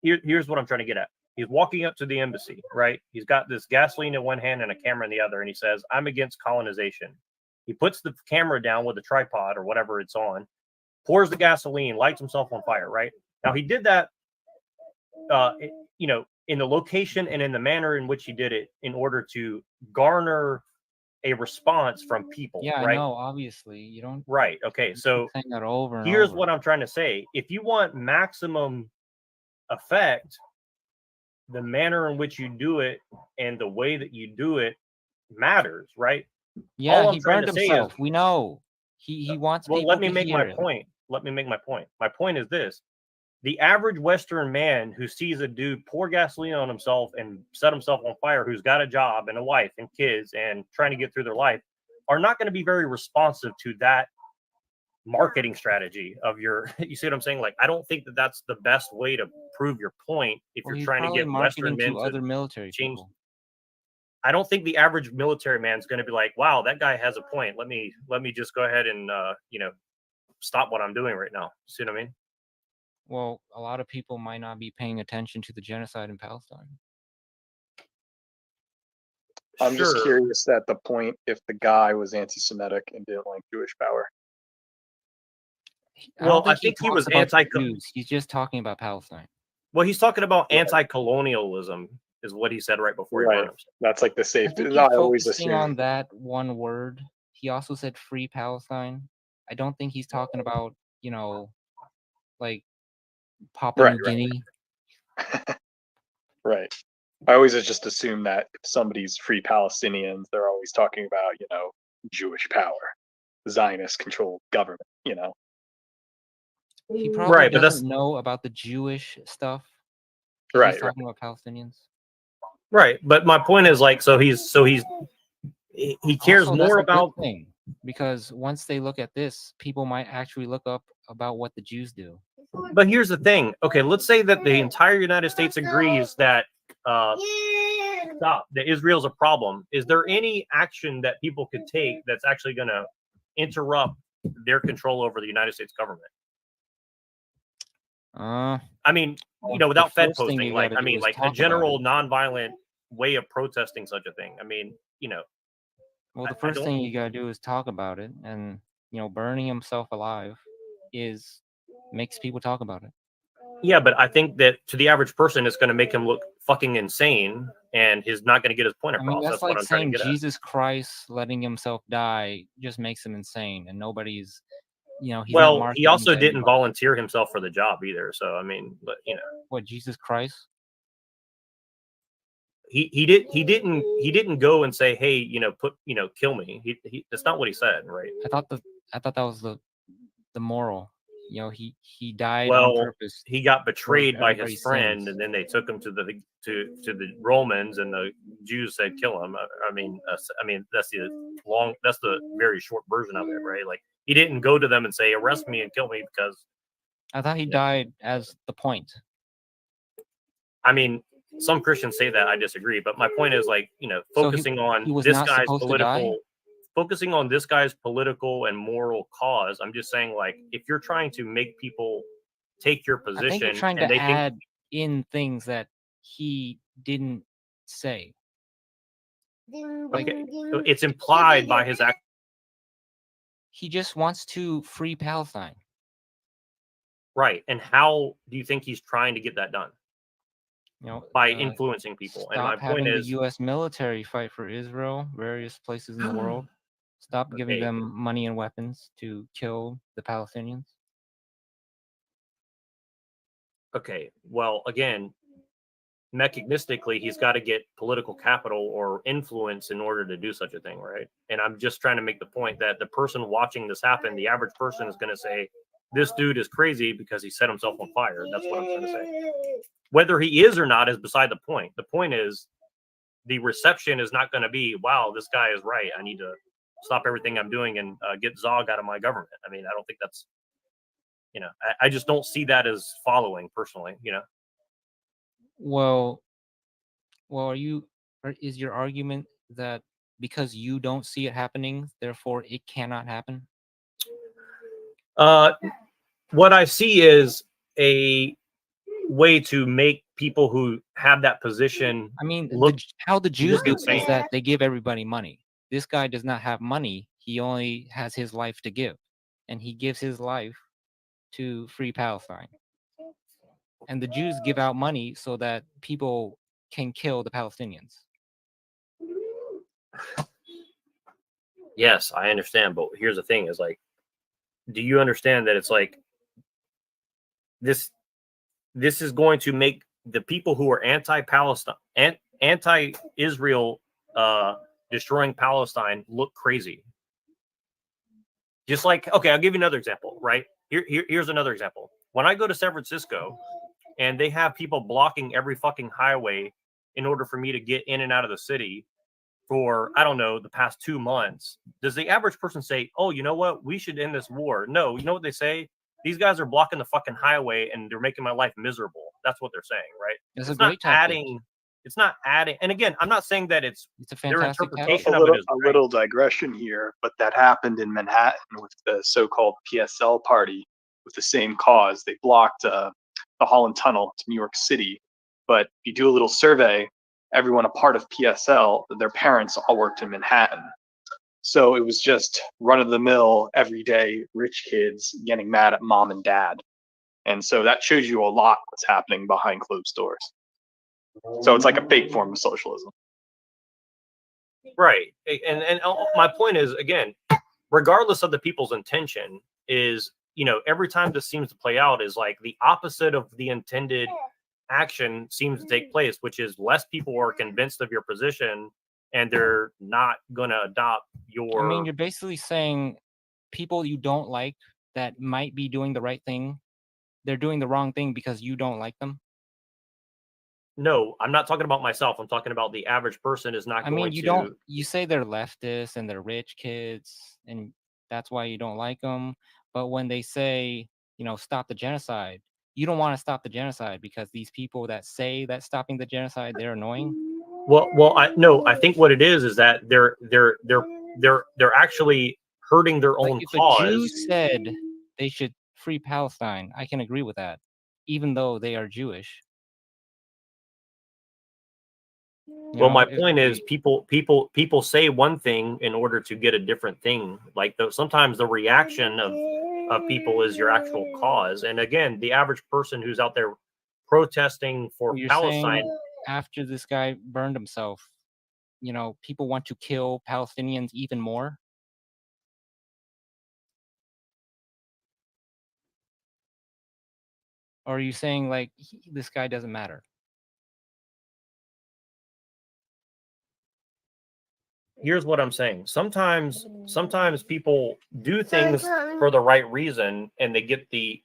here's what I'm trying to get at. He's walking up to the embassy, right? He's got this gasoline in one hand and a camera in the other, and he says, "I'm against colonization." He puts the camera down with a tripod or whatever it's on, pours the gasoline, lights himself on fire, right? Now he did that, in the location and in the manner in which he did it in order to garner a response from people,
Yeah,
right?
I know. Obviously, you don't.
Right. Okay. So
saying that over and
here's
over.
what I'm trying to say. If you want maximum effect, the manner in which you do it and the way that you do it matters, right?
Yeah,
All I'm
he
trying
burned
to say
himself.
is,
We know. He wants
well,
people
let me
to
make
hear
my
it.
point. Let me make my point. My point is this: the average Western man who sees a dude pour gasoline on himself and set himself on fire, who's got a job and a wife and kids and trying to get through their life, are not going to be very responsive to that marketing strategy of your. You see what I'm saying? Like, I don't think that that's the best way to prove your point if
Well,
you're
he's
trying to
probably
get Western
marketing
men
to
to
other military
change.
people.
I don't think the average military man's going to be like, "Wow, that guy has a point. Let me just go ahead and stop what I'm doing right now." See what I mean?
Well, a lot of people might not be paying attention to the genocide in Palestine.
I'm just curious at the point if the guy was anti-Semitic and didn't like Jewish power.
Well, I think he was anti.
Jews. He's just talking about Palestine.
Well, he's talking about anti-colonialism, is what he said right before he
Right.
burned himself.
That's like the safe.
I think
I
he's
always
focusing
assume.
on that one word. He also said free Palestine. I don't think he's talking about, like Papua New Guinea.
Right. I always just assume that if somebody's free Palestinians, they're always talking about, Jewish power, Zionist controlled government,
He probably
Right, but that's
doesn't know about the Jewish stuff.
Right,
He's
right.
talking about Palestinians.
Right, but my point is like, so he cares
Also, that's
more
a good
about.
thing, because once they look at this, people might actually look up about what the Jews do.
But here's the thing. Okay, let's say that the entire United States agrees that that Israel's a problem. Is there any action that people could take that's actually going to interrupt their control over the United States government? I mean, without Fed
first thing
posting,
you
like,
gotta
I
do
mean,
is
like a
talk about
general
it.
nonviolent way of protesting such a thing. I mean,
Well, the
I
first
don't.
thing you gotta do is talk about it, and burning himself alive makes people talk about it.
Yeah, but I think that to the average person, it's going to make him look fucking insane, and he's not going to get his point
I
across.
mean,
That's
that's
what
like
I'm trying
saying
to get at.
Jesus Christ letting himself die just makes him insane, and nobody's, he's not
Well, he
marketing
also
to
didn't
anybody.
volunteer himself for the job either. So I mean, but
What, Jesus Christ?
he didn't go and say, hey, kill me. That's not what he said, right?
I thought that was the moral. He died on
Well,
purpose.
he got
for
betrayed by his
everybody's
friend,
sins.
and then they took him to the Romans, and the Jews said kill him. I mean, that's the very short version of it, right? Like, he didn't go to them and say arrest me and kill me because.
I thought he died as the point.
I mean, some Christians say that. I disagree, but my point is, like, focusing on
he was
this
not
guy's
supposed to die?
political, focusing on this guy's political and moral cause. I'm just saying, like, if you're trying to make people take your
I think
position
you're trying
and
to
they
add
think
in things that he didn't say.
okay, so it's implied by his act.
He just wants to free Palestine.
Right. And how do you think he's trying to get that done? By influencing people. And my
Stop
point
having
is,
the U.S. military fight for Israel, various places in the world. Stop giving
Okay.
them money and weapons to kill the Palestinians.
okay, well, again, mechanistically, he's got to get political capital or influence in order to do such a thing, right? And I'm just trying to make the point that the person watching this happen, the average person is going to say, this dude is crazy because he set himself on fire. That's what I'm trying to say. Whether he is or not is beside the point. The point is, the reception is not going to be, wow, this guy is right. I need to stop everything I'm doing and get Zog out of my government. I mean, I don't think that's, I just don't see that as following personally,
Well, is your argument that because you don't see it happening, therefore it cannot happen?
What I see is a way to make people who have that position.
I mean,
look
how the Jews do it
insane.
is that they give everybody money. This guy does not have money. He only has his life to give. And he gives his life to free Palestine. And the Jews give out money so that people can kill the Palestinians.
Yes, I understand, but here's the thing: is like, do you understand that it's like this? This is going to make the people who are anti-Palestine, anti-Israel, destroying Palestine look crazy. Just like, okay, I'll give you another example. Right here's another example. When I go to San Francisco, and they have people blocking every fucking highway in order for me to get in and out of the city for, I don't know, the past 2 months, does the average person say, oh, you know what, we should end this war? No, you know what they say? These guys are blocking the fucking highway and they're making my life miserable. That's what they're saying, right?
It's
It's
a
not
great tactic.
adding. It's not adding. And again, I'm not saying that it's
a
their
fantastic
interpretation
a
of it
little,
is
a
right.
little digression here, but that happened in Manhattan with the so-called PSL party with the same cause. They blocked the Holland Tunnel to New York City. But if you do a little survey, everyone a part of PSL, their parents all worked in Manhattan. So it was just run-of-the-mill, everyday rich kids getting mad at mom and dad. And so that shows you a lot what's happening behind closed doors. So it's like a fake form of socialism.
Right. And my point is, again, regardless of the people's intention, is, every time this seems to play out is like the opposite of the intended action seems to take place, which is less people are convinced of your position and they're not going to adopt your.
I mean, you're basically saying people you don't like that might be doing the right thing they're doing the wrong thing because you don't like them?
No, I'm not talking about myself. I'm talking about the average person is not
I
going
mean, you
to.
don't. You say they're leftists and they're rich kids, and that's why you don't like them. But when they say, stop the genocide, you don't want to stop the genocide because these people that say that stopping the genocide, they're annoying.
I think what it is that they're actually hurting their own
If
cause.
a Jew said they should free Palestine, I can agree with that, even though they are Jewish.
Well, my point is, people say one thing in order to get a different thing. Like sometimes the reaction of people is your actual cause. And again, the average person who's out there protesting for
You're
Palestine.
saying after this guy burned himself, people want to kill Palestinians even more. Or are you saying like this guy doesn't matter?
Here's what I'm saying. Sometimes people do things for the right reason and they get the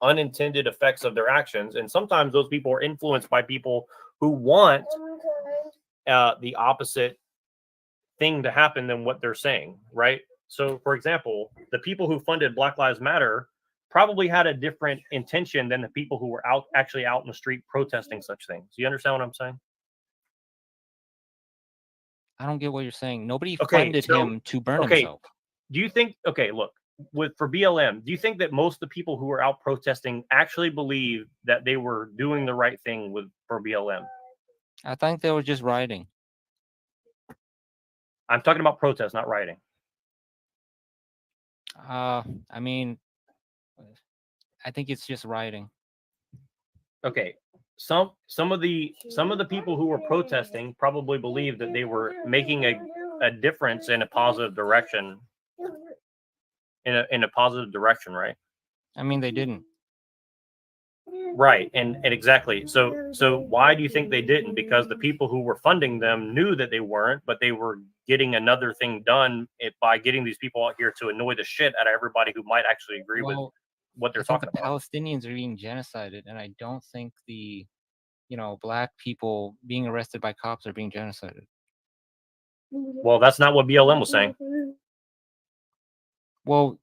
unintended effects of their actions. And sometimes those people are influenced by people who want the opposite thing to happen than what they're saying, right? So, for example, the people who funded Black Lives Matter probably had a different intention than the people who were actually out in the street protesting such things. You understand what I'm saying?
I don't get what you're saying. Nobody funded him to burn himself.
Do you think? Okay, look, for BLM, do you think that most of the people who were out protesting actually believe that they were doing the right thing for BLM?
I think they were just rioting.
I'm talking about protest, not rioting.
I mean, I think it's just rioting.
Okay, some of the people who were protesting probably believed that they were making a difference in a positive direction. In a positive direction, right?
I mean, they didn't.
Right, and exactly. So why do you think they didn't? Because the people who were funding them knew that they weren't, but they were getting another thing done by getting these people out here to annoy the shit out of everybody who might actually agree with what they're talking about.
Palestinians are being genocided, and I don't think the, black people being arrested by cops are being genocided.
Well, that's not what BLM was saying.
Well,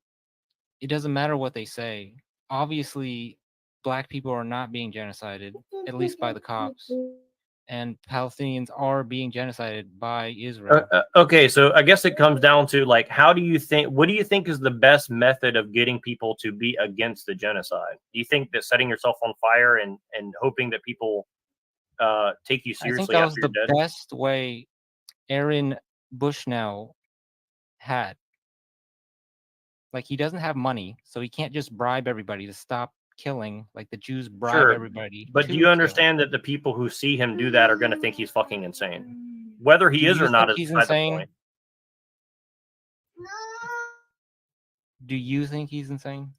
it doesn't matter what they say. Obviously, black people are not being genocided, at least by the cops. And Palestinians are being genocided by Israel.
Okay, so I guess it comes down to like, what do you think is the best method of getting people to be against the genocide? Do you think that setting yourself on fire and hoping that people take you seriously
I think that was
after you're
the
dead?
best way Aaron Bushnell had. Like, he doesn't have money, so he can't just bribe everybody to stop killing, like the Jews bribe everybody.
But do you understand that the people who see him do that are going to think he's fucking insane? Whether he is or not is beside the point.
Do you think he's insane?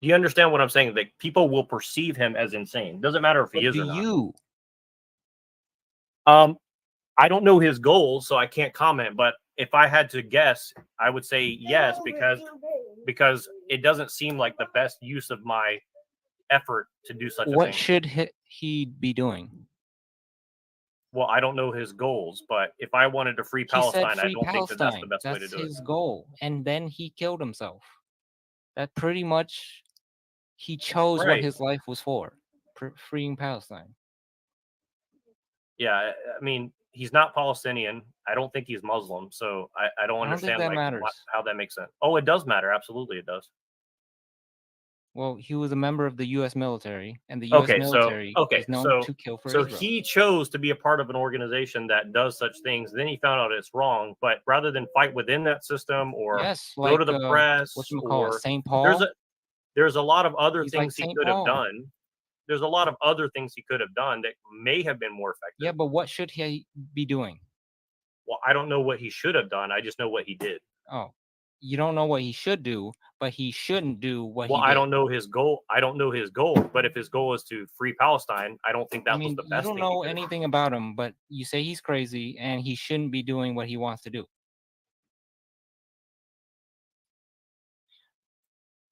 Do you understand what I'm saying? That people will perceive him as insane. Doesn't matter if he is or not.
Do you?
I don't know his goals, so I can't comment. But if I had to guess, I would say yes, because it doesn't seem like the best use of my effort to do such a thing.
What should he be doing?
Well, I don't know his goals, but if I wanted to free Palestine, I don't think that that's the best way to do it.
That's his goal. And then he killed himself. That pretty much, he chose what his life was for, freeing Palestine.
Yeah, I mean, he's not Palestinian. I don't think he's Muslim, so I don't understand how that makes sense. Oh, it does matter. Absolutely, it does.
Well, he was a member of the U.S. military, and the U.S. military is known to kill for Israel.
So he chose to be a part of an organization that does such things. Then he found out it's wrong. But rather than fight within that system or go to the press, or
St. Paul,
there's a lot of other things he could have done. There's a lot of other things he could have done that may have been more effective.
Yeah, but what should he be doing?
Well, I don't know what he should have done. I just know what he did.
Oh, You don't know what he should do, but he shouldn't do what
Well,
he did.
I don't know his goal. I don't know his goal, but if his goal is to free Palestine, I don't think that was the
You
best
don't
thing.
know anything about him, but you say he's crazy and he shouldn't be doing what he wants to do.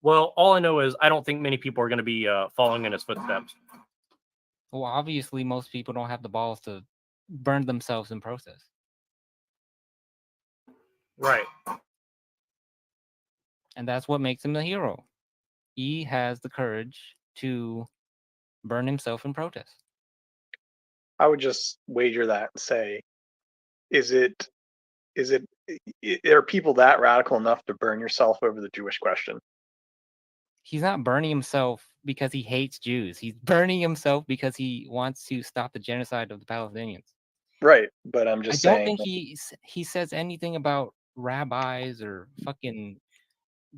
Well, all I know is I don't think many people are going to be following in his footsteps.
Well, obviously, most people don't have the balls to burn themselves in protest.
Right.
And that's what makes him a hero. He has the courage to burn himself in protest.
I would just wager that and say, are people that radical enough to burn yourself over the Jewish question?
He's not burning himself because he hates Jews. He's burning himself because he wants to stop the genocide of the Palestinians.
Right, but I'm just saying.
I don't think he says anything about rabbis or fucking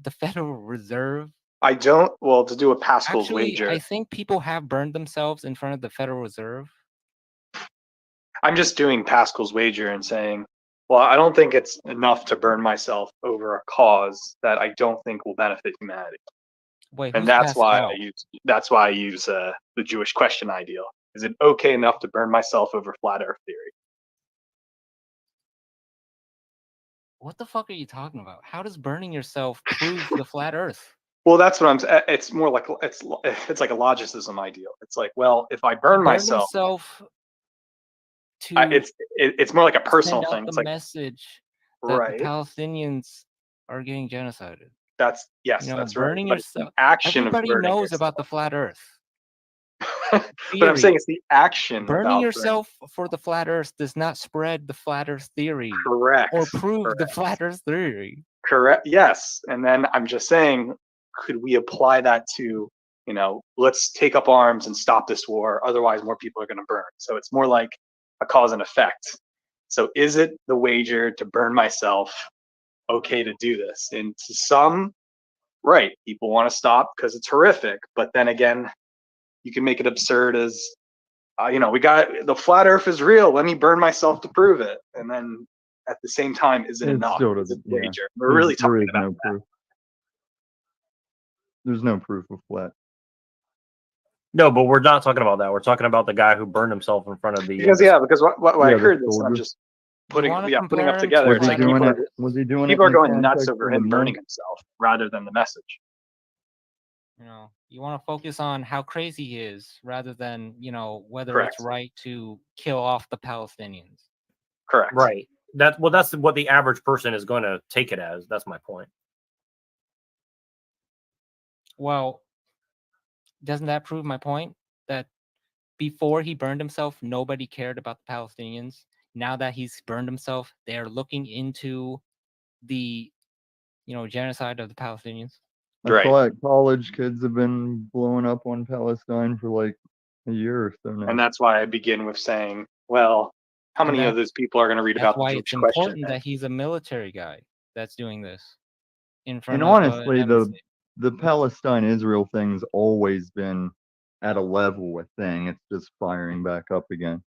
the Federal Reserve.
I don't. Well, to do a Pascal's wager.
I think people have burned themselves in front of the Federal Reserve.
I'm just doing Pascal's wager and saying, well, I don't think it's enough to burn myself over a cause that I don't think will benefit humanity.
Wait,
and that's why I use the Jewish question ideal. Is it okay enough to burn myself over flat Earth theory?
What the fuck are you talking about? How does burning yourself prove the flat Earth?
Well, that's what I'm. It's more like it's like a logicism ideal. It's like, well, if I burn myself, it's more like a personal thing. It's
the
like
message that
right.
the Palestinians are getting genocided.
That's that's
burning
right.
yourself.
Action
Everybody
of burning
knows
yourself.
about the flat Earth.
But I'm saying it's the action.
Burning yourself for the flat Earth does not spread the flat Earth theory.
Correct.
Or prove the flat Earth theory.
Correct. Yes. And then I'm just saying, could we apply that to, let's take up arms and stop this war. Otherwise, more people are going to burn. So it's more like a cause and effect. So is it the wager to burn myself okay to do this? And to some, right, people want to stop because it's horrific. But then again, you can make it absurd as, we got the flat Earth is real. Let me burn myself to prove it. And then at the same time, is it enough? Is it wager? We're really talking about that.
Proof. There's no proof of flat.
No, but we're not talking about that. We're talking about the guy who burned himself in front of the.
Because what I heard this, and I'm just putting up together.
Was he doing it? Was he doing it?
People are going nuts over him burning himself rather than the message.
You want to focus on how crazy he is rather than, whether
Correct.
it's right to kill off the Palestinians.
Correct.
Right. That's what the average person is going to take it as. That's my point.
Well, doesn't that prove my point? That before he burned himself, nobody cared about the Palestinians. Now that he's burned himself, they're looking into the, genocide of the Palestinians.
I thought college kids have been blowing up on Palestine for like a year or so now.
And that's why I begin with saying, well, how many of those people are going to read about the Jewish question?
That's why it's important that he's a military guy that's doing this.
And honestly, the Palestine-Israel thing's always been at a level with thing. It's just firing back up again.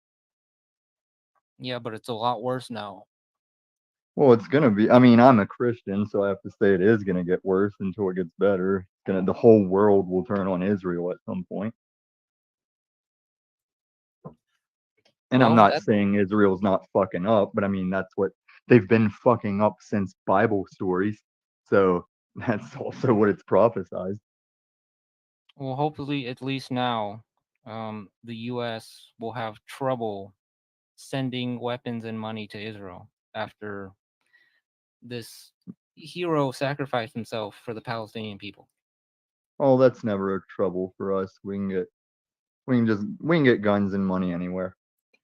Yeah, but it's a lot worse now.
Well, it's gonna be. I mean, I'm a Christian, so I have to say it is gonna get worse until it gets better. The whole world will turn on Israel at some point. And I'm not saying Israel's not fucking up, but I mean that's what they've been fucking up since Bible stories. So that's also what it's prophesized.
Well, hopefully, at least now, the U.S. will have trouble sending weapons and money to Israel after this hero sacrificed himself for the Palestinian people.
Oh, that's never a trouble for us. We can get guns and money anywhere.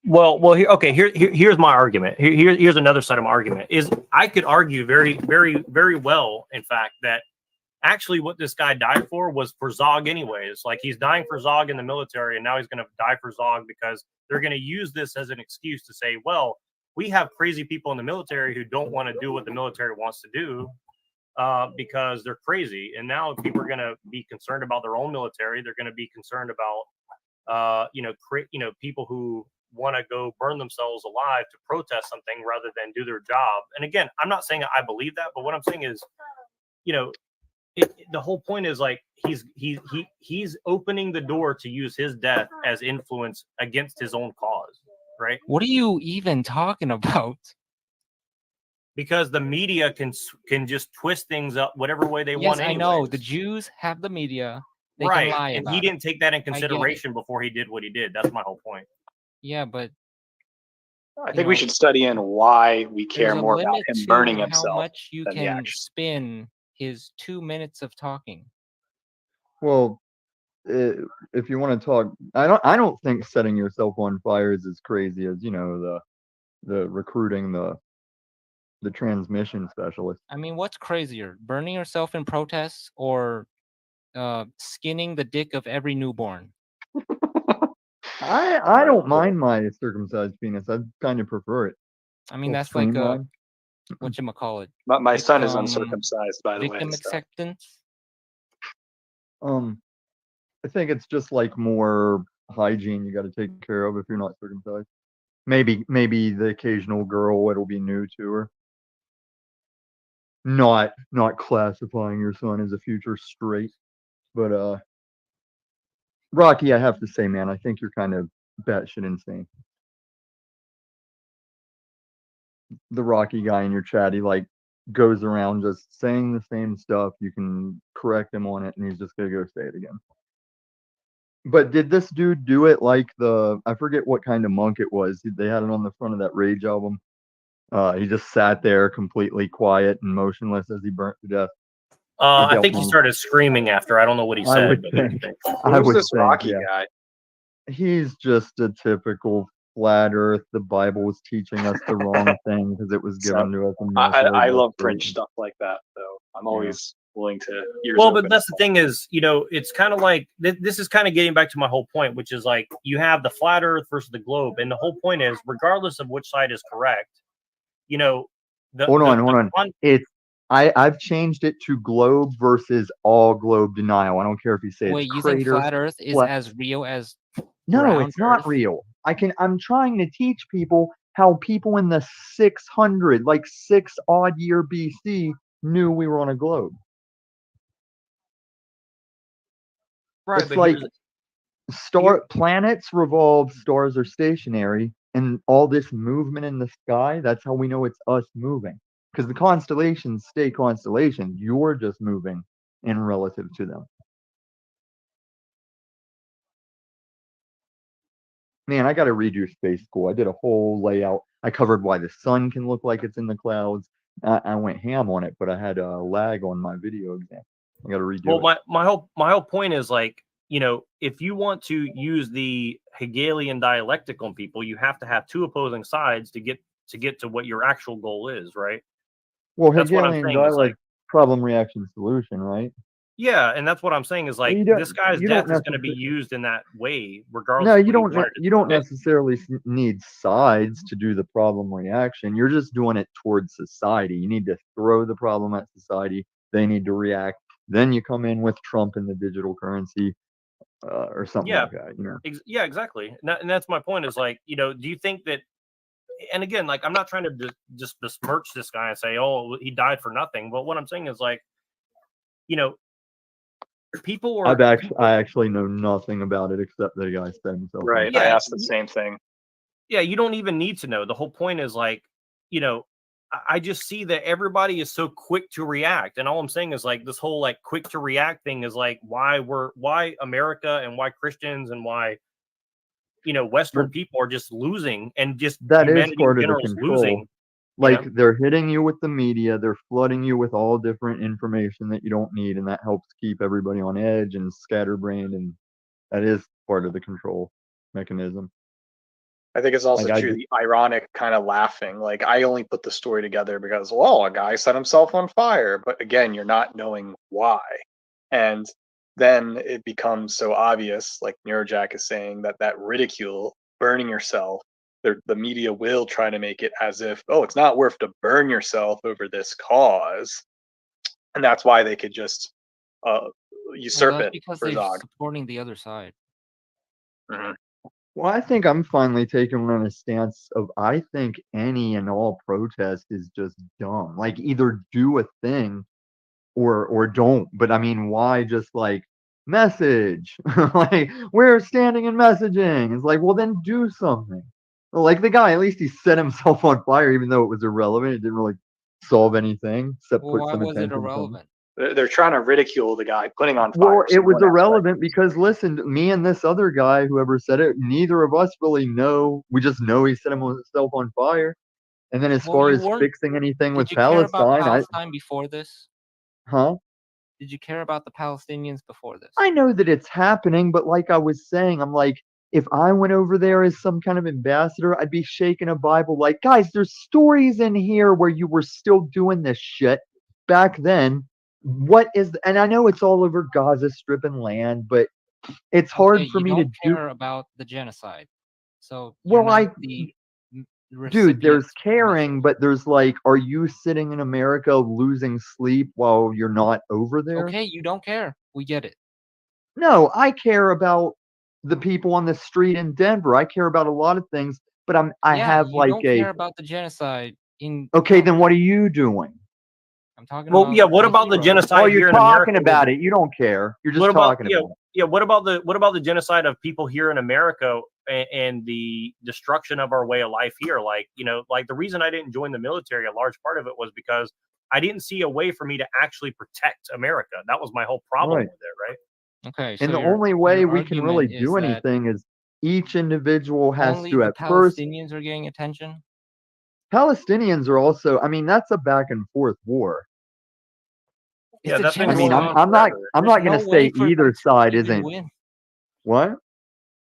Well, here's my argument. Here's another side of my argument. Is I could argue very, very, very well, in fact, that actually what this guy died for was for Zog anyways. Like he's dying for Zog in the military, and now he's going to die for Zog because they're going to use this as an excuse to say, well, we have crazy people in the military who don't want to do what the military wants to do because they're crazy. And now people are going to be concerned about their own military. They're going to be concerned about, people who want to go burn themselves alive to protest something rather than do their job. And again, I'm not saying I believe that, but what I'm saying is, the whole point is like he's opening the door to use his death as influence against his own cause, right?
What are you even talking about?
Because the media can just twist things up whatever way they
Yes,
want.
I
Anyways.
know the Jews have the media. They
Right,
can lie
and
about
he
it.
didn't take that in
I get it.
consideration before he did what he did. That's my whole point.
Yeah, but
I think we should study in why we care
there's a
more about
limit
him
to
burning
how
himself
much you
than the
can
action.
spin his 2 minutes of talking.
Well, if you want to talk, I don't think setting yourself on fire is as crazy as the recruiting the transmission specialist.
I mean, what's crazier, burning yourself in protests or skinning the dick of every newborn?
I don't mind my circumcised penis. I kind of prefer it.
I mean,
Little
that's like
streamlined.
whatchamacallit.
My son is
Victim-
uncircumcised, by the way.
Victim
So.
acceptance.
I think it's just like more hygiene you got to take care of if you're not circumcised. Maybe the occasional girl, it'll be new to her. Not classifying your son as a future straight, but Rocky, I have to say, man, I think you're kind of batshit insane. The Rocky guy in your chat, he like goes around just saying the same stuff. You can correct him on it, and he's just gonna go say it again. But did this dude do it like I forget what kind of monk it was. They had it on the front of that Rage album. He just sat there completely quiet and motionless as he burnt to death.
I think he started screaming after. I don't know what he
I
said.
would
But
think.
Who's this Rocky
yeah.
guy?
He's just a typical flat Earth. The Bible was teaching us the wrong thing because it was given to us. In
I love French stuff like that, though. I'm always willing to ears
well,
open.
but that's the thing is, it's kind of like this is kind of getting back to my whole point, which is like you have the flat Earth versus the globe, and the whole point is, regardless of which side is correct,
hold on. I've changed it to globe versus all globe denial. I don't care if you say
Wait,
it's
you
crater.
think flat Earth is as real as
No,
round
it's not
Earth?
real. I'm trying to teach people how people in the 600, like 6 odd year BC, knew we were on a globe.
Right,
It's
but
like planets revolve, stars are stationary, and all this movement in the sky, that's how we know it's us moving. Because the constellations stay constellations. You're just moving in relative to them. Man, I got to redo space school. I did a whole layout. I covered why the sun can look like it's in the clouds. I went ham on it, but I had a lag on my video exam. I got to redo it.
Well, my whole point is like, if you want to use the Hegelian dialectic on people, you have to have two opposing sides to get to what your actual goal is, right?
Well,
That's what I'm
Hegelian
saying is like,
dialect, problem, reaction, solution, right?
yeah, and that's what I'm saying is like this guy's
you
death
don't
is going to be used in that way, regardless.
No,
of
you
what he
don't.
wanted to
You don't necessarily need sides to do the problem reaction. You're just doing it towards society. You need to throw the problem at society. They need to react. Then you come in with Trump and the digital currency, or something like that.
Yeah, exactly. And that's my point. Is like, do you think that? And again, like, I'm not trying to just besmirch this guy and say, oh, he died for nothing. But what I'm saying is like, people were.
I actually know nothing about it except the guy said himself.
Right.
Yeah,
I asked the same thing.
Yeah, you don't even need to know. The whole point is like, I just see that everybody is so quick to react, and all I'm saying is like this whole like quick to react thing is like why America and why Christians and why Western people are just losing, and just
That is
humanity
part
in
of the
general is
control.
losing.
Like they're hitting you with the media, they're flooding you with all different information that you don't need, and that helps keep everybody on edge and scatterbrained, and that is part of the control mechanism.
I think it's also
Like,
true, the ironic kind of laughing. Like, I only put the story together because, well, a guy set himself on fire. But again, you're not knowing why. And then it becomes so obvious, like Neurojack is saying, that ridicule, burning yourself, the media will try to make it as if, oh, it's not worth to burn yourself over this cause. And that's why they could just usurp
Well, that's
it
because
for
they're
Zog.
supporting the other side.
Mhm.
Well, I think I'm finally taking on a stance of I think any and all protest is just dumb. Like either do a thing or don't. But I mean, why just like message? Like we're standing and messaging. It's like, well then do something. Like the guy, at least he set himself on fire, even though it was irrelevant. It didn't really solve anything except
Well,
put
why
some
was it
attention to something.
irrelevant?
They're trying to ridicule the guy putting on
Well,
fire.
it was irrelevant because listen, me and this other guy, whoever said it, neither of us really know. We just know he set himself on fire. And then as
Well,
far
you
as
weren't.
fixing anything with
Did you care about
Palestine,
Palestine before this?
huh?
Did you care about the Palestinians before this?
I know that it's happening, but like I was saying, I'm like, if I went over there as some kind of ambassador, I'd be shaking a Bible like, guys, there's stories in here where you were still doing this shit back then. What is, and I know it's all over Gaza Strip and land, but it's hard
Okay,
for
you
me to
don't
do.
care about the genocide, so you're
Well,
not the
dude,
recipient.
there's caring, but there's like, are you sitting in America losing sleep while you're not over there?
Okay, you don't care. We get it.
No, I care about the people on the street in Denver. I care about a lot of things, but I
Yeah,
have
you
like
don't
a
care about the genocide in.
okay, then what are you doing?
I'm talking
Well,
about
yeah. What about the
heroes.
genocide
Oh,
here
you're
in America?
talking about it. You don't care. You're just
What about
talking about it.
yeah? What about the genocide of people here in America and the destruction of our way of life here? Like like the reason I didn't join the military, a large part of it was because I didn't see a way for me to actually protect America. That was my whole problem
Right.
with it, right?
Okay,
And
so
the only
your
way we can really
argument is
do
that
anything is each individual has
only
to
the
at first.
Palestinians are getting attention.
Palestinians are also, I mean, that's a back and forth war.
It's
Yeah,
a
that's been
I mean,
going
I'm,
genocide.
on
I'm not,
forever.
I'm
There's
not going
no
to
way
say
for them
either
to
side
even
isn't.
win.
What?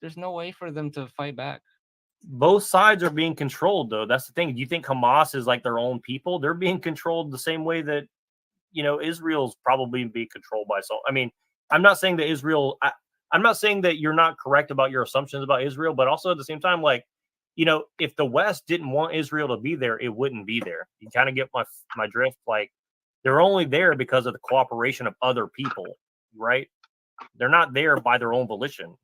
There's no way for them to fight back.
Both sides are being controlled, though. That's the thing. Do you think Hamas is like their own people? They're being controlled the same way that Israel's probably being controlled by some. I mean, I'm not saying that Israel. I'm not saying that you're not correct about your assumptions about Israel, but also at the same time, like, if the West didn't want Israel to be there, it wouldn't be there. You kind of get my drift. Like, they're only there because of the cooperation of other people, right? They're not there by their own volition.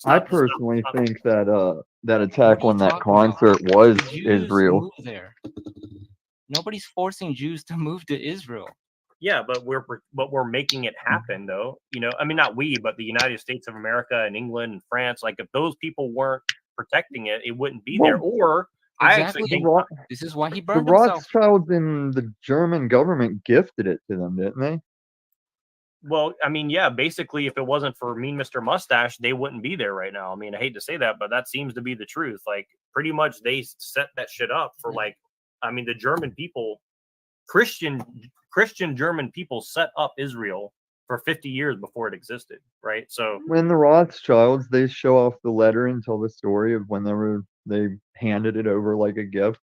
I personally think that that attack
What are you
on that
talking about?
concert was
The Jews
Israel.
move there. Nobody's forcing Jews to move to Israel.
Yeah, but we're making it happen, though. I mean, not we, but the United States of America and England and France. Like, if those people weren't protecting it, it wouldn't be there.
Well,
Or I actually
Exactly.
think,
This is why he
The
burned himself.
Rothschilds and the German government gifted it to them, didn't they?
well, I mean, yeah, basically, if it wasn't for Mean Mr. Mustache, they wouldn't be there right now. I mean, I hate to say that, but that seems to be the truth. Like, pretty much they set that shit up for I mean, the German people, Christian German people set up Israel for 50 years before it existed, right? So
When the Rothschilds, they show off the letter and tell the story of when they handed it over like a gift.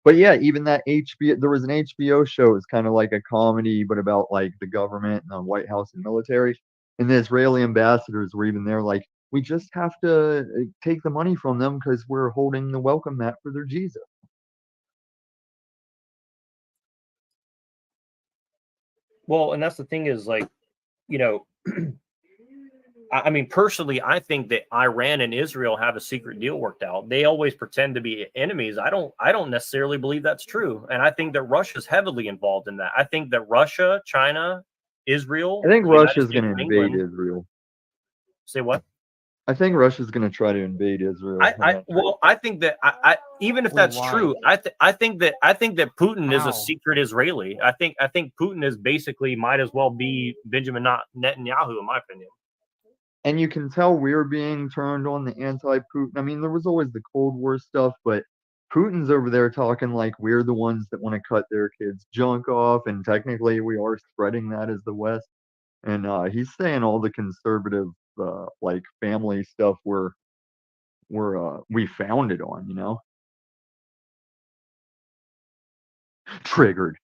But yeah, even that HBO, there was an HBO show. It's kind of like a comedy, but about like the government and the White House and military. And the Israeli ambassadors were even there, like, we just have to take the money from them because we're holding the welcome mat for their Jesus.
well, and that's the thing is like, I mean, personally, I think that Iran and Israel have a secret deal worked out. They always pretend to be enemies. I don't necessarily believe that's true. And I think that Russia's heavily involved in that. I think that Russia, China, Israel,
I think
the United
Russia's
States
going to
and
invade
England.
Israel.
Say what?
I think Russia's going to try to invade Israel.
I think that I even if that's
why?
true, I think that Putin is
How?
a secret Israeli. I think Putin is basically might as well be Benjamin Netanyahu, in my opinion.
And you can tell we're being turned on the anti-Putin. I mean, there was always the Cold War stuff, but Putin's over there talking like we're the ones that want to cut their kids' junk off, and technically we are spreading that as the West. And he's saying all the conservative, like family stuff we founded on, triggered.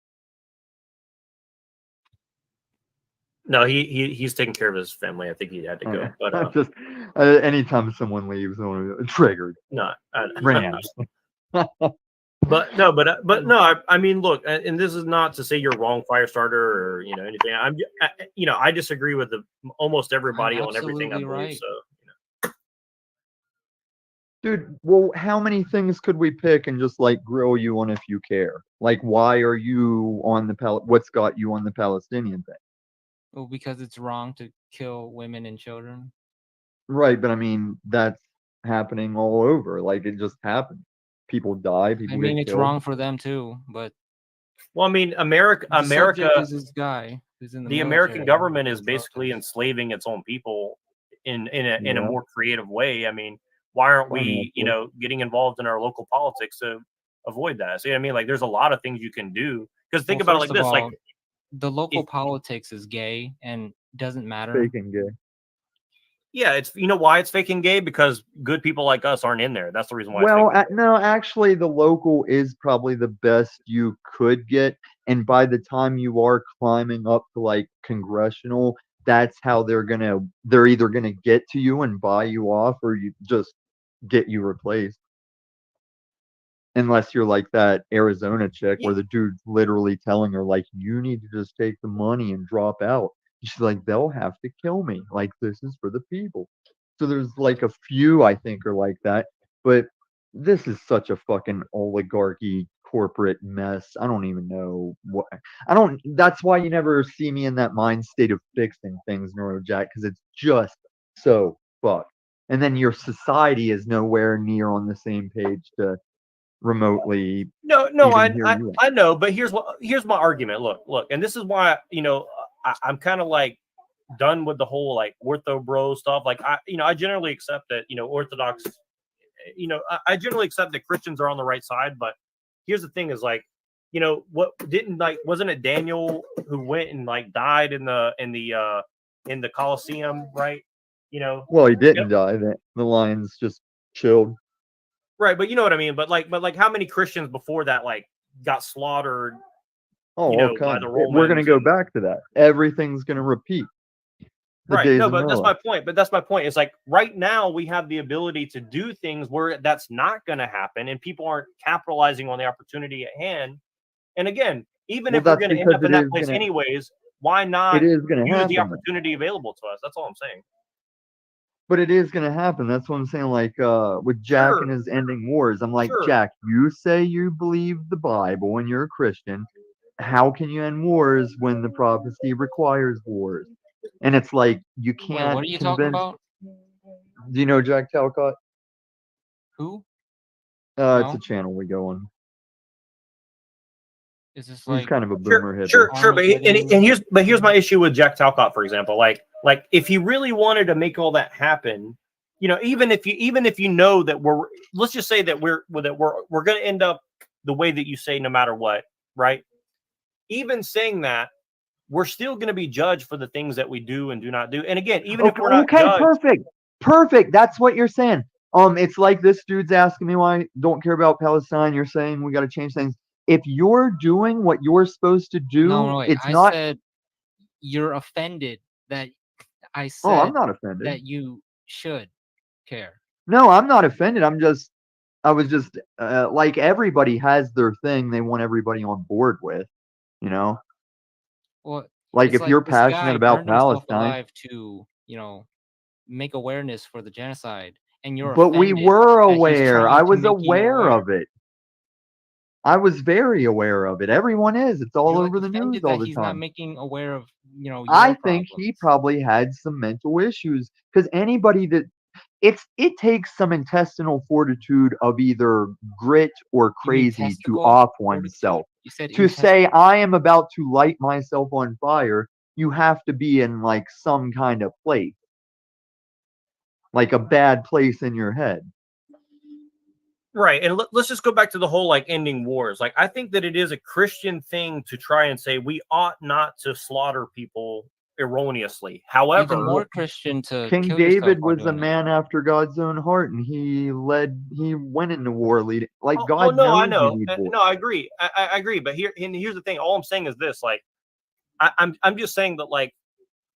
No, he's taking care of his family. I think he had to go.
Okay.
But
Just anytime someone leaves, triggered.
no,
Ran.
But no, I mean, look, and this is not to say you're wrong, Firestarter, or anything. I disagree with almost everybody on everything I
absolutely
believe.
right.
So
Dude, well, how many things could we pick and just like grill you on if you care? Like, why are you on the what's got you on the Palestinian thing?
Well, because it's wrong to kill women and children.
Right, but I mean, that's happening all over. Like, it just happens. People die, people
I mean,
get
it's
killed.
wrong for them too, but
well, I mean, America
is this guy who's in the
American
military.
government is basically enslaving its own people in a
Yeah.
more creative way. I mean, why aren't we, getting involved in our local politics to avoid that? See what I mean? Like, there's a lot of things you can do. Because think about it like this: like,
the local politics is gay and doesn't matter.
Fake and gay.
Yeah, it's why it's fake and gay, because good people like us aren't in there. That's the reason why.
Well,
it's fake
no, actually, the local is probably the best you could get, and by the time you are climbing up to like congressional, that's how they're either gonna get to you and buy you off, or you just get you replaced. Unless you're like that Arizona chick where the dude's literally telling her, like, you need to just take the money and drop out. She's like, they'll have to kill me. Like, this is for the people. So there's like a few I think are like that. But this is such a fucking oligarchy corporate mess. I don't even know what that's why you never see me in that mind state of fixing things, Neurojack, because it's just so fucked. And then your society is nowhere near on the same page to remotely
No,
even hear you out.
I know, but here's my argument. Look, and this is why I'm kind of like done with the whole like ortho bro stuff. Like I generally accept that Orthodox, I generally accept that Christians are on the right side. But here's the thing: is like wasn't it Daniel who went and like died in the Colosseum, right?
Well, he didn't die. The lions just chilled.
Right, but you know what I mean. But how many Christians before that like got slaughtered?
Oh,
By the
we're
Romans?
gonna go back to that. Everything's gonna repeat.
Right. No, but that's my point. But that's my point. It's like right now we have the ability to do things where that's not going to happen, and people aren't capitalizing on the opportunity at hand. And again, even if we're going to end up in that place anyways, why not
It is gonna
use the
happen.
opportunity available to us? That's all I'm saying.
But it is gonna happen. That's what I'm saying. Like with Jack and his ending wars, I'm like, Jack, you say you believe the Bible and you're a Christian. How can you end wars when the prophecy requires wars? And it's like you can't.
Wait, what are you talking about?
Do you know Jack Talcott?
Who?
It's a channel we go on.
Is this
He's
like
kind of a boomer hippie.
Sure. But here's my issue with Jack Talcott, for example. Like if he really wanted to make all that happen, even if you know that let's just say that we're going to end up the way that you say, no matter what, right? Even saying that, we're still going to be judged for the things that we do and do not do. And again, even if we're not judged,
perfect. That's what you're saying. It's like this dude's asking me why I don't care about Palestine. You're saying we got to change things. If you're doing what you're supposed to do,
no,
it's
I
not.
said you're offended that I said
I'm not offended.
that you should care.
No, I'm not offended. I was just like everybody has their thing they want everybody on board with,
Well,
like if you're passionate about Palestine,
to make awareness for the genocide, and you're
but we were aware. I was aware
of
of it. I was very aware of it. Everyone is. It's all over the news all the
he's
time.
not making aware of your
I think he probably had some mental issues because anybody that it takes some intestinal fortitude of either grit or crazy to off oneself. To say I am about to light myself on fire, you have to be in like some kind of place, like a bad place in your head.
right? And let's just go back to the whole like ending wars. Like I think that it is a Christian thing to try and say we ought not to slaughter people erroneously. However,
even more Christian to
King
kill
David
yourself
was a man after God's own heart, and he went into war leading like
Oh,
God
no, I
knows
know.
you need war.
No, I agree. I agree. But here's the thing. All I'm saying is this: like, I'm just saying that like,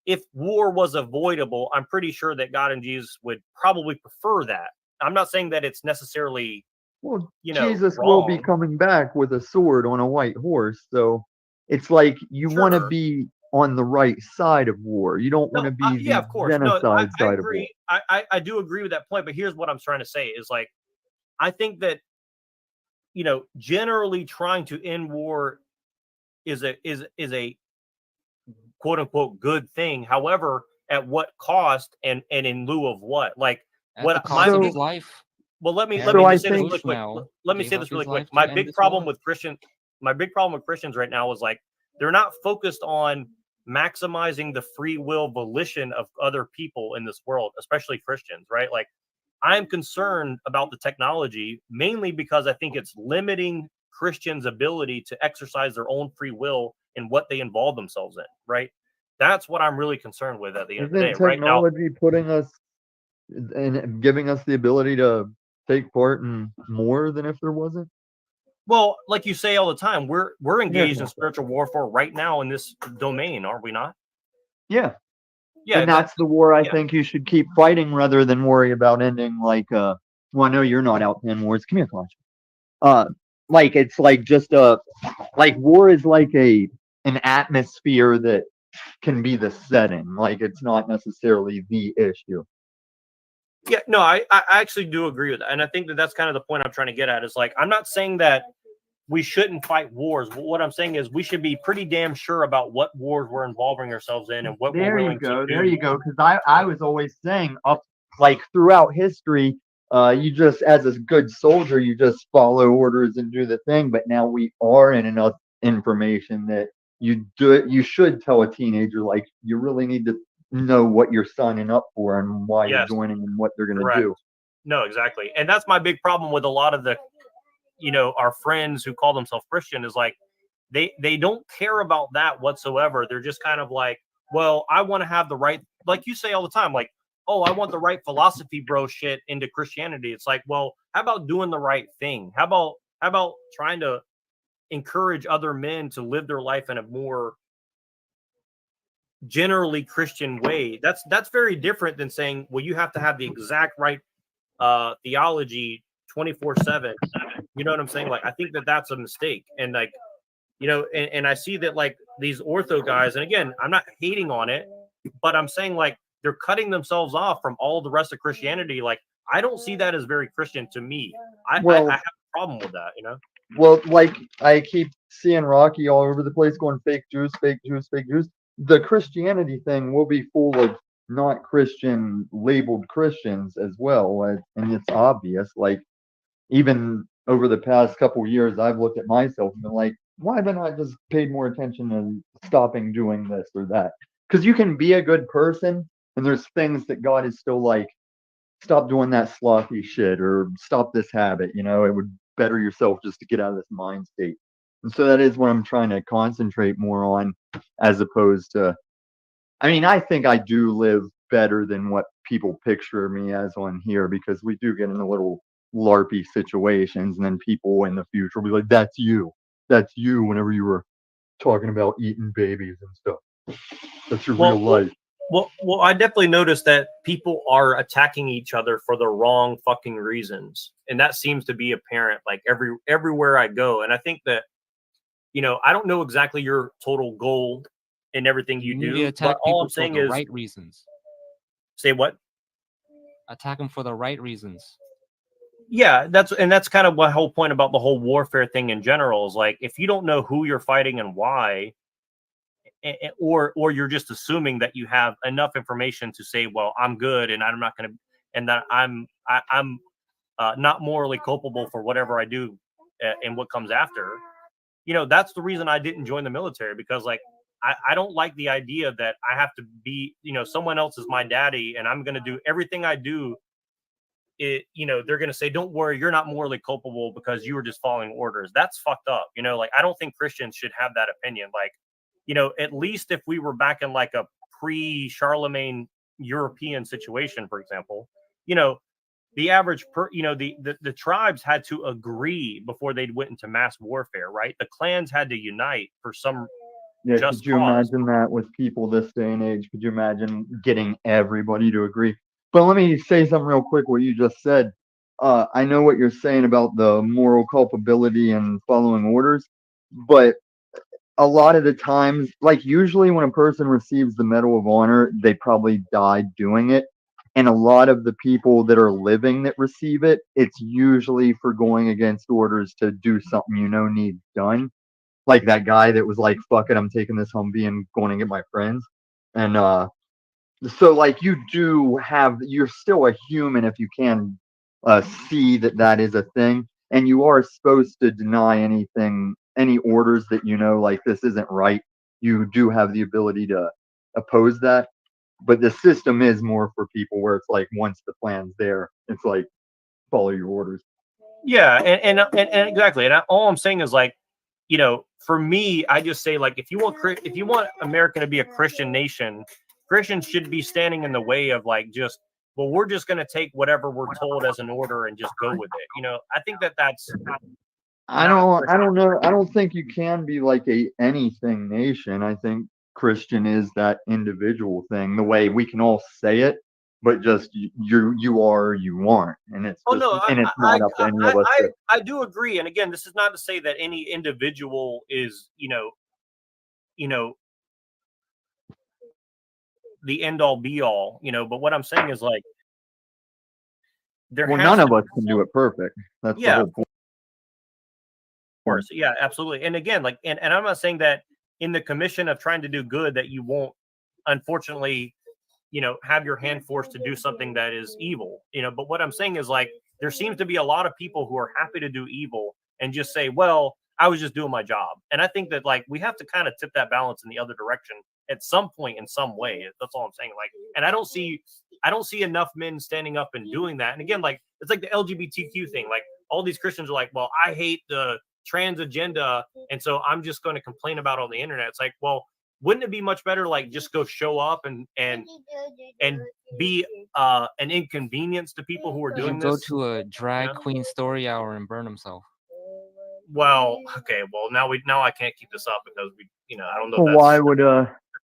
if war was avoidable, I'm pretty sure that God and Jesus would probably prefer that. I'm not saying that it's necessarily,
Well, Jesus will be
wrong.
coming back with a sword on a white horse, so it's like you want to be on the right side of war. You don't want to be
Yeah,
the
of course. No,
genocide
I
side of war.
agree. I do agree with that point, but here's what I'm trying to say is like, I think that, generally trying to end war is a quote unquote good thing. However, at what cost and in lieu of what? Like
At
what
the cost of his
big,
life.
well, let me
Aaron
just say this really quick.
Bushnell
Let me
gave
say
up
this
his
really quick.
life to end this war.
My big problem with Christians right now is like they're not focused on maximizing the free will volition of other people in this world, especially Christians, right? Like I'm concerned about the technology mainly because I think it's limiting Christians' ability to exercise their own free will in what they involve themselves in, right? That's what I'm really concerned with at the end of the day.
Isn't
Right now,
technology putting us and giving us the ability to take part in more than if there wasn't?
well, like you say all the time, we're engaged in
Yeah.
spiritual warfare right now in this domain, are we not?
Yeah.
Yeah,
And that's the war I think you should keep fighting rather than worry about ending like well, I know you're not out in wars. Come here, Clash. Like it's like just like war is like an atmosphere that can be the setting. Like it's not necessarily the issue.
Yeah, no, I actually do agree with that. And I think that that's kind of the point I'm trying to get at is like, I'm not saying that we shouldn't fight wars. What I'm saying is we should be pretty damn sure about what wars we're involving ourselves in and what we're willing to do.
There you go. Because I was always saying up like throughout history, you just as a good soldier, you just follow orders and do the thing. But now we are in enough information that you should tell a teenager like you really need to know what you're signing up for and why you're
Yes.
joining and what they're gonna
Correct.
do.
No, exactly. And that's my big problem with a lot of the, our friends who call themselves Christian is like, they don't care about that whatsoever. They're just kind of like, well, I want to have the right, like you say all the time, like, oh, I want the right philosophy bro shit into Christianity. It's like, well, how about doing the right thing? How about trying to encourage other men to live their life in a more generally Christian way? That's very different than saying, well, you have to have the exact right theology 24/7. You know what I'm saying? Like, I think that that's a mistake. And like, and I see that like these ortho guys, and again, I'm not hating on it, but I'm saying like they're cutting themselves off from all the rest of Christianity. Like, I don't see that as very Christian to me. I have a problem with that,
Well, like I keep seeing Rocky all over the place going fake Jews, fake Jews, fake Jews. The Christianity thing will be full of not Christian labeled Christians as well, and it's obvious. Like even over the past couple of years, I've looked at myself and been like, why have I not just paid more attention to stopping doing this or that? Because you can be a good person, and there's things that God is still like, stop doing that slothy shit or stop this habit. It would better yourself just to get out of this mind state. And so that is what I'm trying to concentrate more on, as opposed to, I mean, I think I do live better than what people picture me as on here, because we do get in a little LARPy situations, and then people in the future will be like, that's you whenever you were talking about eating babies and stuff. That's your real life.
Well, I definitely noticed that people are attacking each other for the wrong fucking reasons, and that seems to be apparent like everywhere I go. And I think that, I don't know exactly your total goal in everything you
need to
do,
attack
but all I'm
people for
saying
the
is
right reasons.
Say what?
Attack them for the right reasons.
Yeah, that's kind of my whole point about the whole warfare thing in general is like, if you don't know who you're fighting and why, or you're just assuming that you have enough information to say, well, I'm good and I'm not going to, and that I'm not morally culpable for whatever I do and what comes after. That's the reason I didn't join the military, because like I don't like the idea that I have to be, someone else is my daddy and I'm going to do everything I do. They're going to say, don't worry, you're not morally culpable because you were just following orders. That's fucked up. Like, I don't think Christians should have that opinion. Like, at least if we were back in like a pre-Charlemagne European situation, for example, the average the tribes had to agree before they went into mass warfare, right? The clans had to unite for some just
could you
cause.
imagine that with people this day and age? Could you imagine getting everybody to agree? But let me say something real quick. What you just said, I know what you're saying about the moral culpability and following orders, but a lot of the times, like usually when a person receives the Medal of Honor, they probably died doing it. And a lot of the people that are living that receive it, it's usually for going against orders to do something needs done. Like that guy that was like, fuck it, I'm taking this Humvee and going to get my friends. And so like you're still a human if you can see that is a thing. And you are supposed to deny any orders that like this isn't right. You do have the ability to oppose that. But the system is more for people where it's like once the plan's there, it's like follow your orders.
Yeah, and exactly. And all I'm saying is like, for me, I just say like if you want America to be a Christian nation, Christians should be standing in the way of like just, well, we're just going to take whatever we're told as an order and just go with it. I think that's.
I don't know. I don't think you can be like a anything nation. I think Christian is that individual thing. The way we can all say it, but just you are or you aren't, and it's it's not up to any of us.
I do agree, and again, this is not to say that any individual is the end all be all, but what I'm saying is like
none of us can do it perfect. That's the whole point.
Course, yeah, absolutely. And again, like, and I'm not saying that in the commission of trying to do good that you won't, unfortunately, have your hand forced to do something that is evil. But what I'm saying is like there seems to be a lot of people who are happy to do evil and just say, well, I was just doing my job. And I think that like we have to kind of tip that balance in the other direction at some point in some way. That's all I'm saying. Like, and I don't see enough men standing up and doing that. And again, like it's like the LGBTQ thing. Like all these Christians are like, well, I hate the trans agenda, and so I'm just going to complain about it on the internet. It's like, well, wouldn't it be much better like just go show up and be an inconvenience to people who are doing
go
this?
to a drag queen story hour and burn himself.
Well, okay, well now I can't keep this up because I don't know.
Well,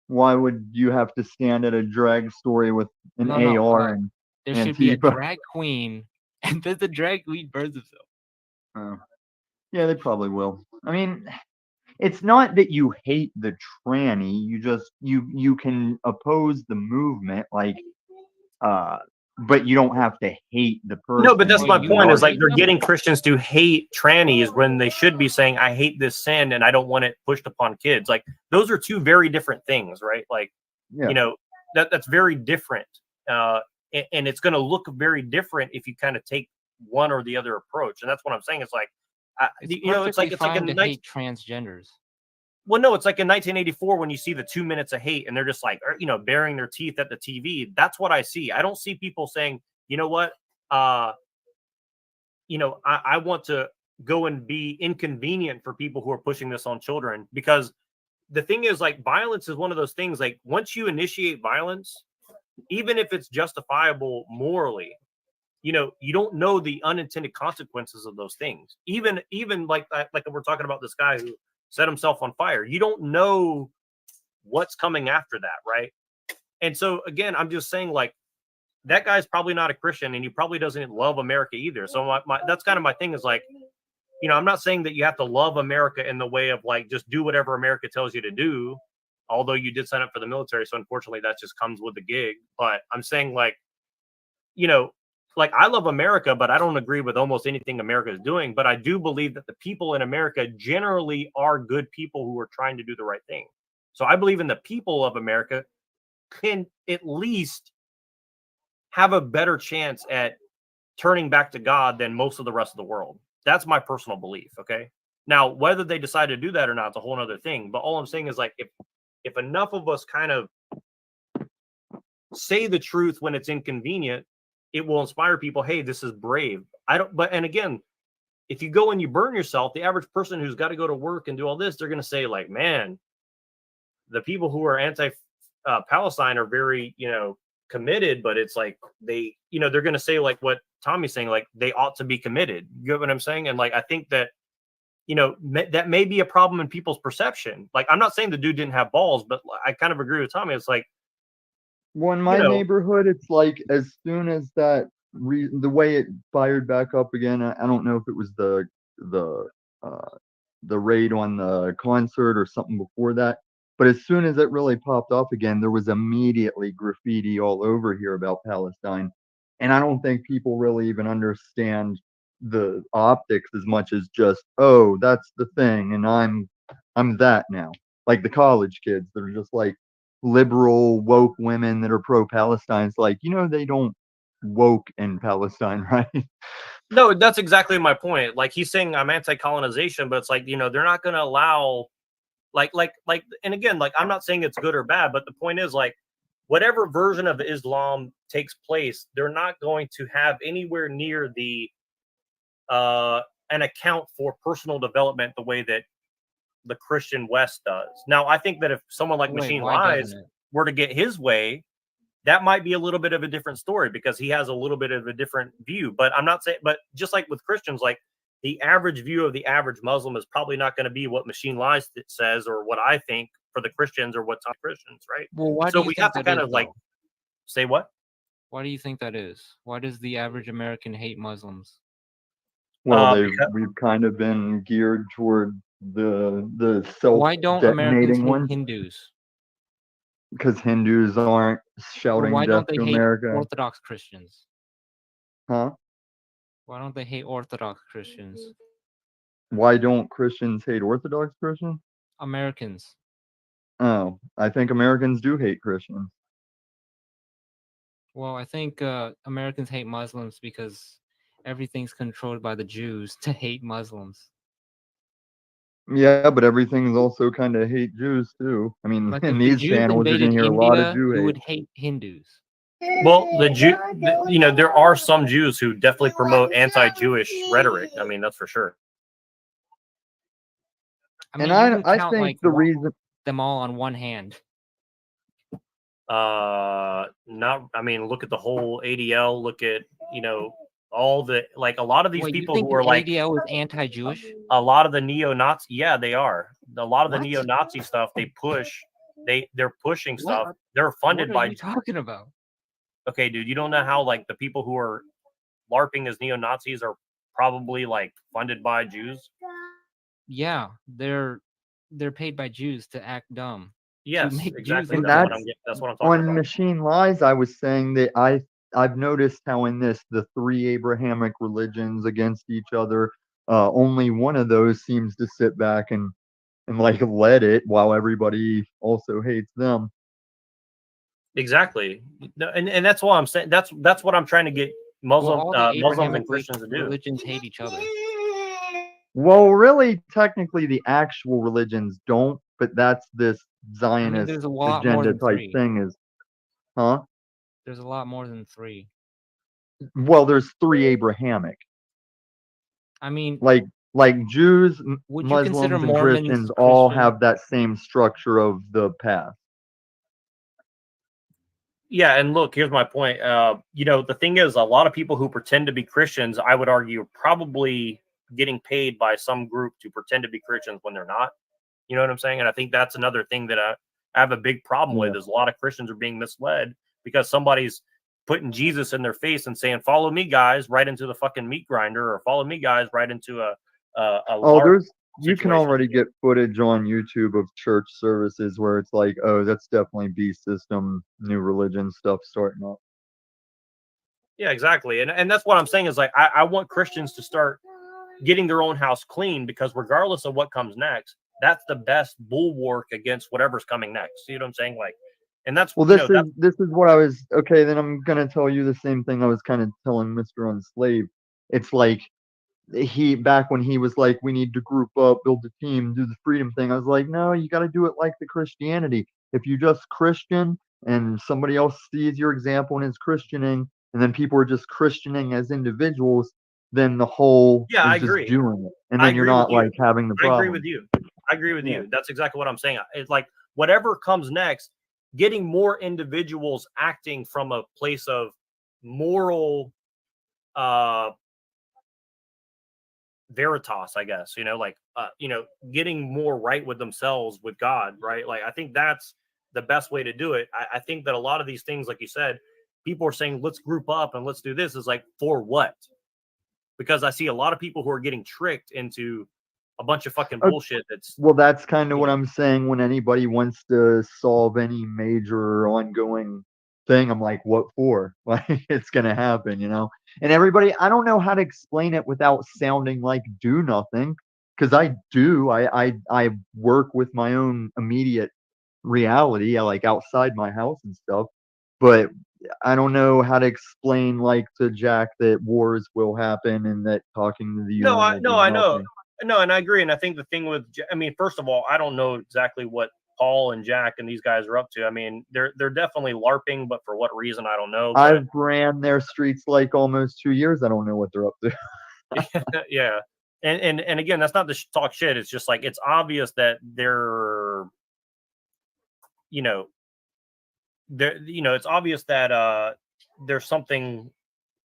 why would you have to stand at a drag story with an AR and
there should be a drag queen, and then the drag queen burns himself.
Oh. Yeah, they probably will. I mean, it's not that you hate the tranny. You just you can oppose the movement, like, but you don't have to hate the person.
No, but that's my point. Is like they're getting Christians to hate trannies when they should be saying, "I hate this sin and I don't want it pushed upon kids." Like those are two very different things, right? Like, that's very different, and it's going to look very different if you kind of take one or the other approach. And that's what I'm saying. It's like.
It's like hate transgenders.
Well, no, it's like in 1984 when you see the 2 minutes of hate and they're just like, baring their teeth at the TV. That's what I see. I don't see people saying, you know what, I want to go and be inconvenient for people who are pushing this on children. Because the thing is, like, violence is one of those things. Like, once you initiate violence, even if it's justifiable morally, you don't know the unintended consequences of those things. Even like we're talking about this guy who set himself on fire. You don't know what's coming after that, right? And so again, I'm just saying like that guy's probably not a Christian and he probably doesn't love America either. So that's kind of my thing is like, I'm not saying that you have to love America in the way of like just do whatever America tells you to do. Although you did sign up for the military, so unfortunately that just comes with the gig. But I'm saying like, like I love America, but I don't agree with almost anything America is doing. But I do believe that the people in America generally are good people who are trying to do the right thing. So I believe in the people of America can at least have a better chance at turning back to God than most of the rest of the world. That's my personal belief. Okay. Now, whether they decide to do that or not, it's a whole other thing. But all I'm saying is like, if enough of us kind of say the truth when it's inconvenient, it will inspire people. Hey, this is brave. And again, if you go and you burn yourself, the average person who's got to go to work and do all this, they're going to say like, man, the people who are anti-Palestine are very, committed, but it's like they, they're going to say like what Tommy's saying, like they ought to be committed. You get what I'm saying? And like, I think that, that may be a problem in people's perception. Like, I'm not saying the dude didn't have balls, but I kind of agree with Tommy. It's like,
well, in my neighborhood, it's like as soon as the way it fired back up again, I don't know if it was the the raid on the concert or something before that. But as soon as it really popped off again, there was immediately graffiti all over here about Palestine. And I don't think people really even understand the optics as much as just, oh, that's the thing, and I'm that now. Like the college kids that are just like liberal woke women that are pro Palestine. It's like, they don't woke in Palestine, right?
No, that's exactly my point. Like he's saying I'm anti-colonization, but it's like, they're not going to allow like, and again, like, I'm not saying it's good or bad, but the point is like, whatever version of Islam takes place, they're not going to have anywhere near the, an account for personal development the way that the Christian West does. Now, I think that if someone like Machine Lies were to get his way, that might be a little bit of a different story because he has a little bit of a different view. But I'm not saying, but just like with Christians, like the average view of the average Muslim is probably not going to be what Machine Lies says or what I think for the Christians or what's on Christians, right?
Well, why
so
do you
we
think
have to
that
kind
is,
of like
though?
say what?
Why do you think that is? Why does the average American hate Muslims?
Well,
Because
we've kind of been geared toward the
Why don't Americans
self-detonating
hate
ones
Hindus?
because Hindus aren't
Or
shouting
why
death
don't they
to
hate
America,
Orthodox Christians?
huh?
Why don't they hate Orthodox Christians?
Why don't Christians hate Orthodox Christians?
Americans.
Oh, I think Americans do hate Christians.
Well, I think Americans hate Muslims because everything's controlled by the Jews to hate Muslims.
Yeah, but everything's also kind of hate Jews too. I mean,
Like
in
if the
these
Jews
channels, you're
invaded
gonna hear a lot of
India,
Jew
you
hate.
would hate Hindus.
well, there are some Jews who definitely promote anti-Jewish rhetoric. I mean, that's for sure.
I mean,
And
you would
I
count
think
like
the reason
them all on one hand.
Not. I mean, look at the whole ADL. Look at all the like a lot of these
Wait, you
people
think
who are like
ADL is anti-Jewish?
a lot of the neo-Nazi. Yeah, they are. A lot of the
What?
neo-Nazi stuff they push. They're pushing
What
stuff.
are-
They're funded
What are
by.
you talking about?
Okay, dude, you don't know how like the people who are LARPing as neo-Nazis are probably like funded by Jews.
Yeah, they're paid by Jews to act dumb.
Yes,
to make
exactly.
Jews
and
dumb.
That's what I'm talking
on
about.
Machine Lies, I was saying that I've noticed how in the three Abrahamic religions against each other, only one of those seems to sit back and like let it while everybody also hates them.
Exactly. No, and that's what I'm saying. That's what I'm trying to get
Well, all the
Muslims and
Abrahamic
Christians to do.
religions hate each other.
Well, really, technically, the actual religions don't, but that's this
I mean,
Zionist
there's a lot more
agenda
than
type
3.
thing is, huh?
There's a lot more than 3.
Well, there's 3 Abrahamic.
I mean,
Like Jews,
would you consider
Muslims, and
Mormons
Christians all
Christian?
have that same structure of the path.
Yeah, and look, here's my point. The thing is, a lot of people who pretend to be Christians, I would argue, are probably getting paid by some group to pretend to be Christians when they're not. You know what I'm saying? And I think that's another thing that I have a big problem with is a lot of Christians are being misled because somebody's putting Jesus in their face and saying, "Follow me, guys," right into the fucking meat grinder, or "Follow me, guys," right into a
Oh, you can
situation.
already get footage on YouTube of church services where it's like, oh, that's definitely beast system, new religion stuff starting up.
Yeah, exactly. And that's what I'm saying is like I want Christians to start getting their own house clean because regardless of what comes next, that's the best bulwark against whatever's coming next. See what I'm saying? Like, and that's
Well, this is what I was okay. Then I'm gonna tell you the same thing I was kind of telling Mr. Unslaved. It's like back when he was like, we need to group up, build a team, do the freedom thing. I was like, no, you got to do it like the Christianity. If you just Christian and somebody else sees your example and is Christianing, and then people are just Christianing as individuals, then the whole
I
is just
agree.
doing it, and
I
then you're
agree with
not
you.
like having the
I
problem.
agree with you. I agree with
Yeah.
you. That's exactly what I'm saying. It's like whatever comes next, getting more individuals acting from a place of moral veritas, I guess, getting more right with themselves, with God, right? Like, I think that's the best way to do it. I think that a lot of these things, like you said, people are saying, let's group up and let's do this, is like, for what? Because I see a lot of people who are getting tricked into a bunch of fucking
Uh,
bullshit. That's
Well, that's kind of what I'm saying when anybody wants to solve any major ongoing thing. I'm like, what for? Like, it's gonna happen, you know? And everybody, I don't know how to explain it without sounding like do nothing, because I do. I work with my own immediate reality, like outside my house and stuff. But I don't know how to explain like to Jack that wars will happen and that talking to the
no,
UN will do
I know,
nothing.
no, and I agree. And I think the thing with, I mean, first of all, I don't know exactly what Paul and Jack and these guys are up to. I mean, they're definitely LARPing, but for what reason I don't know. But
I've ran their streets like almost 2 years. I don't know what they're up to.
yeah, and again, that's not to talk shit. It's just like it's obvious that you know, it's obvious that there's something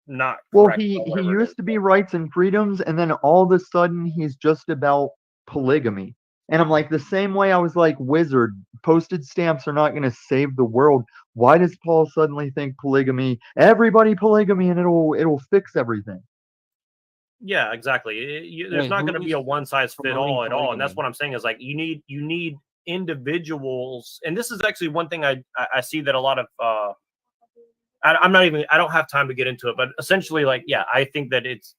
not
Well,
correct.
he
About whatever it is.
used to be rights and freedoms, and then all of a sudden he's just about polygamy. And I'm like, the same way I was like, Wizard, postage stamps are not going to save the world. Why does Paul suddenly think polygamy, everybody polygamy, and it'll fix everything?
Yeah, exactly. There's
Wait,
not going to be a
who's
one size fit
promoting
all at all, and that's
polygamy?
what I'm saying is like you need individuals, and this is actually one thing I see that a lot of I don't have time to get into it, but essentially, like, yeah, I think that it's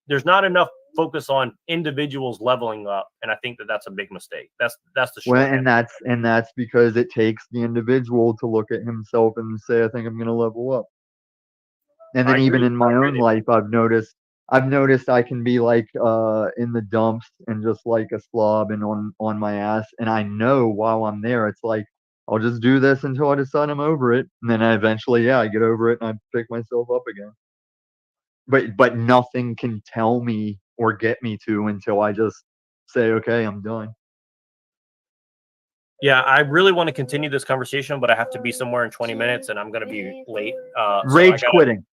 there's not enough focus on individuals leveling up, and I think that that's a big mistake. That's the
Well,
short
and that's because it takes the individual to look at himself and say, I think I'm going to level up. And
I
then even
agree.
in my own life, I've noticed I can be like in the dumps and just like a slob and on my ass, and I know while I'm there, it's like I'll just do this until I decide I'm over it, and then eventually, yeah, I get over it and I pick myself up again. But nothing can tell me or get me to until I just say, okay, I'm done.
Yeah, I really want to continue this conversation, but I have to be somewhere in 20 minutes, and I'm going to be late. So I
Rage
gotta,
quitting.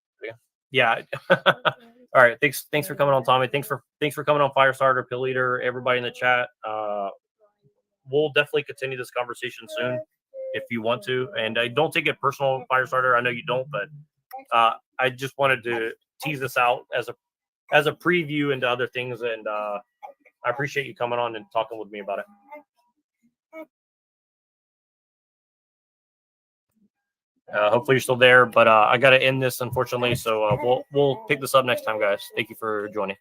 yeah. All right. Thanks for coming on, Tommy. Thanks for coming on, Firestarter, Pill Eater, everybody in the chat. We'll definitely continue this conversation soon if you want to, and don't take it personal, Firestarter. I know you don't, but I just wanted to tease this out as a preview into other things, and I appreciate you coming on and talking with me about it. Hopefully you're still there, but I got to end this, unfortunately. So we'll pick this up next time, guys. Thank you for joining.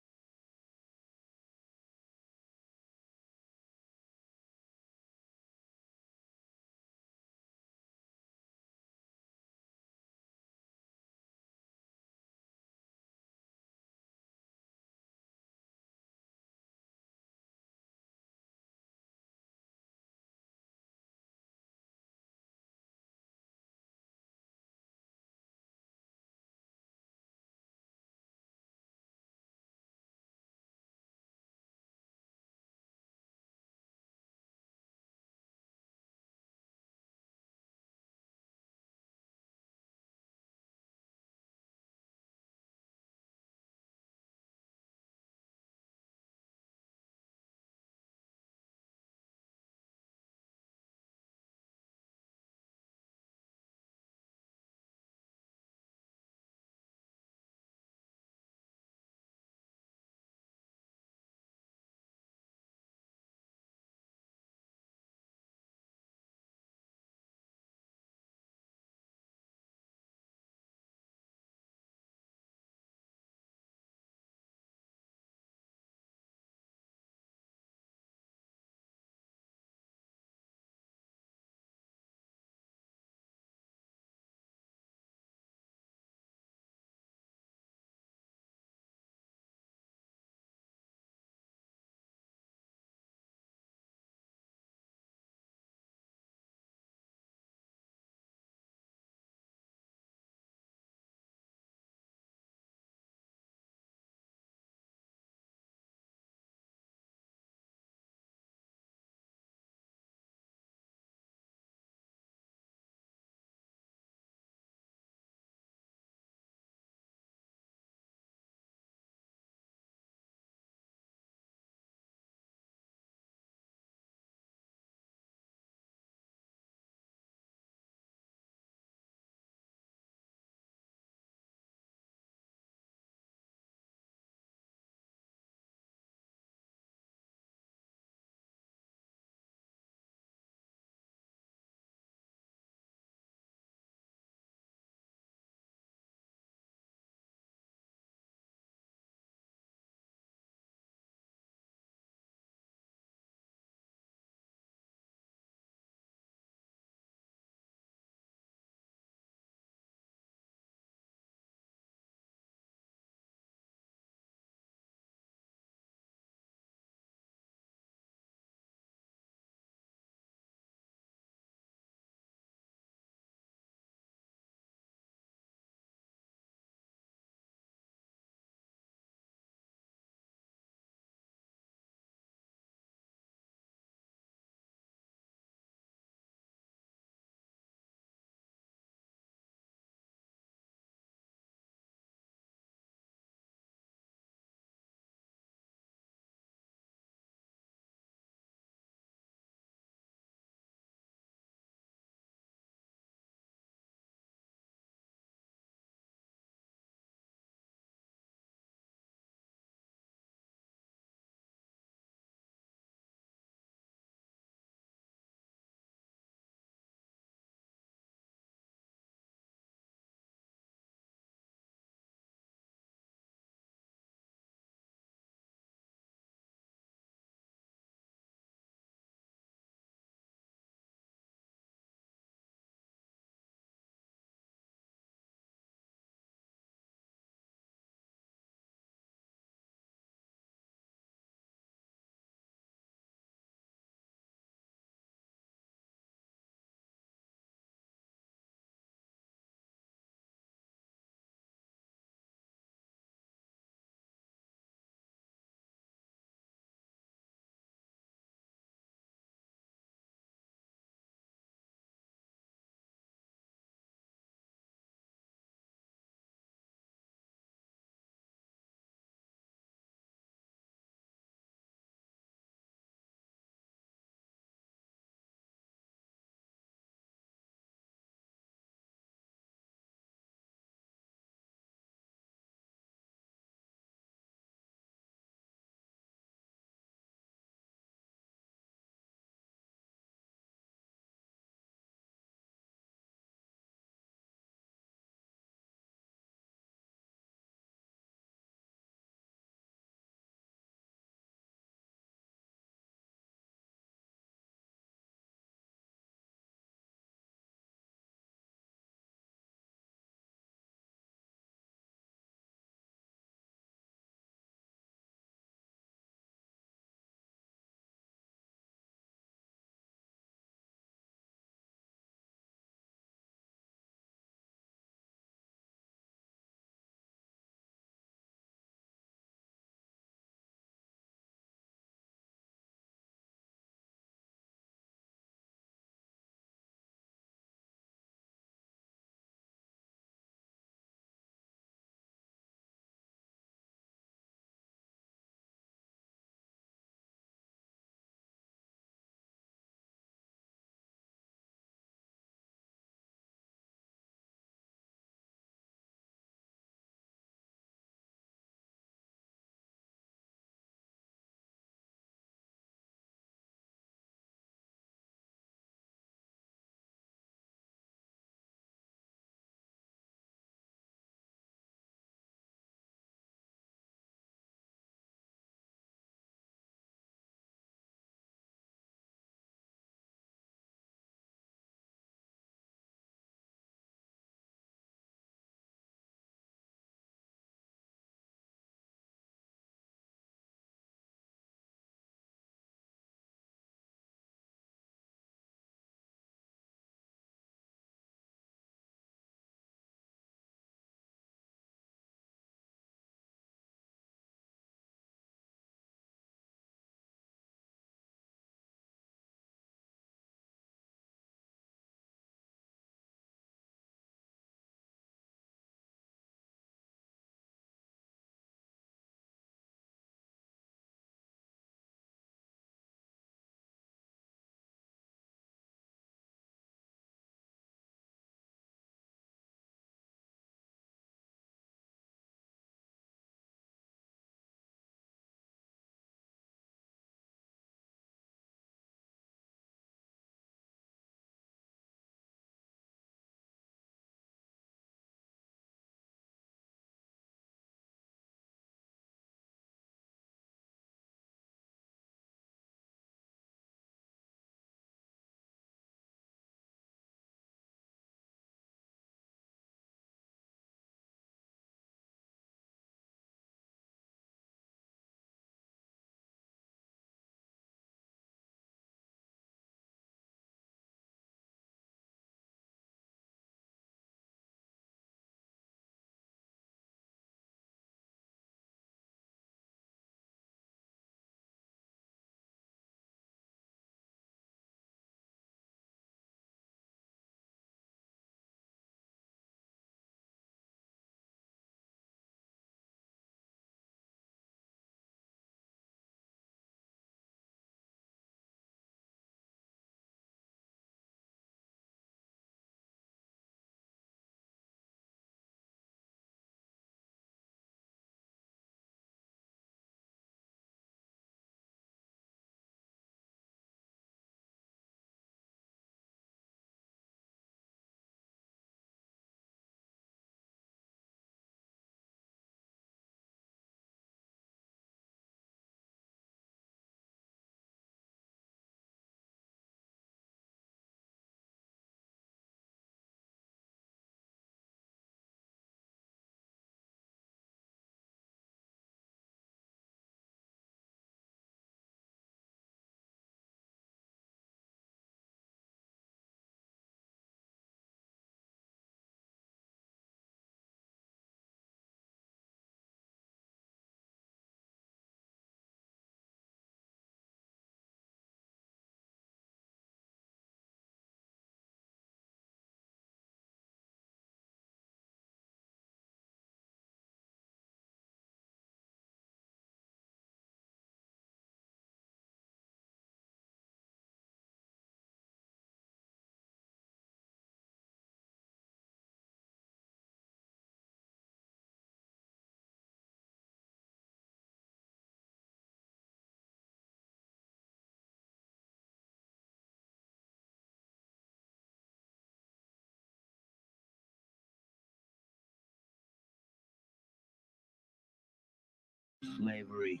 slavery.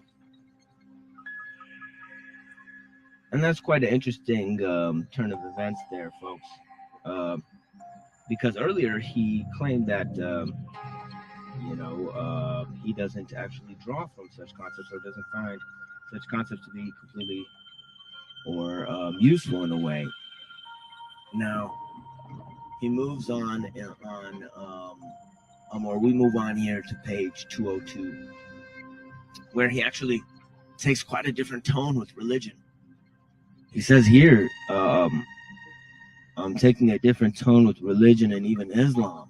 And that's quite an interesting turn of events there, folks. Because earlier he claimed that, he doesn't actually draw from such concepts or doesn't find such concepts to be completely or useful in a way. Now, he moves on, or we move on here to page 202, where he actually takes quite a different tone with religion. He says here, I'm taking a different tone with religion and even Islam.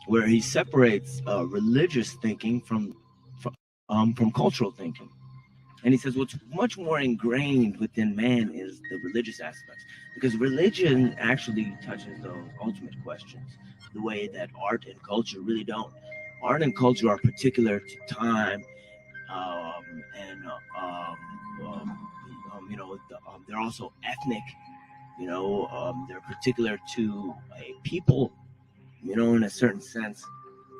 Where he separates religious thinking from cultural thinking. And he says what's much more ingrained within man is the religious aspects, because religion actually touches those ultimate questions, the way that art and culture really don't. Art and culture are particular to time, they're also ethnic. They're particular to a people, in a certain sense.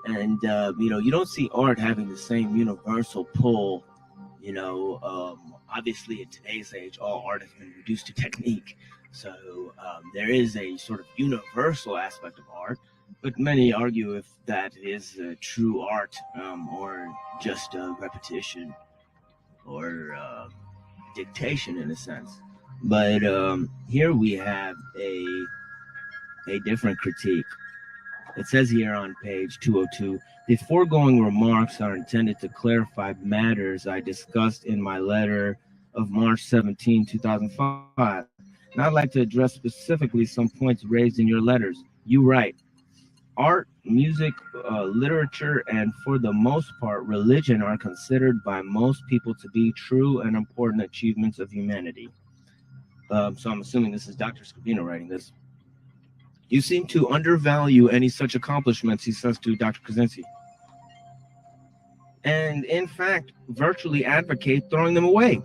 And you don't see art having the same universal pull. Obviously in today's age, all art has been reduced to technique. So there is a sort of universal aspect of art, but many argue if that is true art or just repetition or dictation in a sense. But here we have a different critique. It says here on page 202, the foregoing remarks are intended to clarify matters I discussed in my letter of March 17, 2005. And I'd like to address specifically some points raised in your letters. You write, art, music, literature, and for the most part, religion are considered by most people to be true and important achievements of humanity. So I'm assuming this is Dr. Scavino writing this. You seem to undervalue any such accomplishments, he says to Dr. Krasinski, and in fact, virtually advocate throwing them away.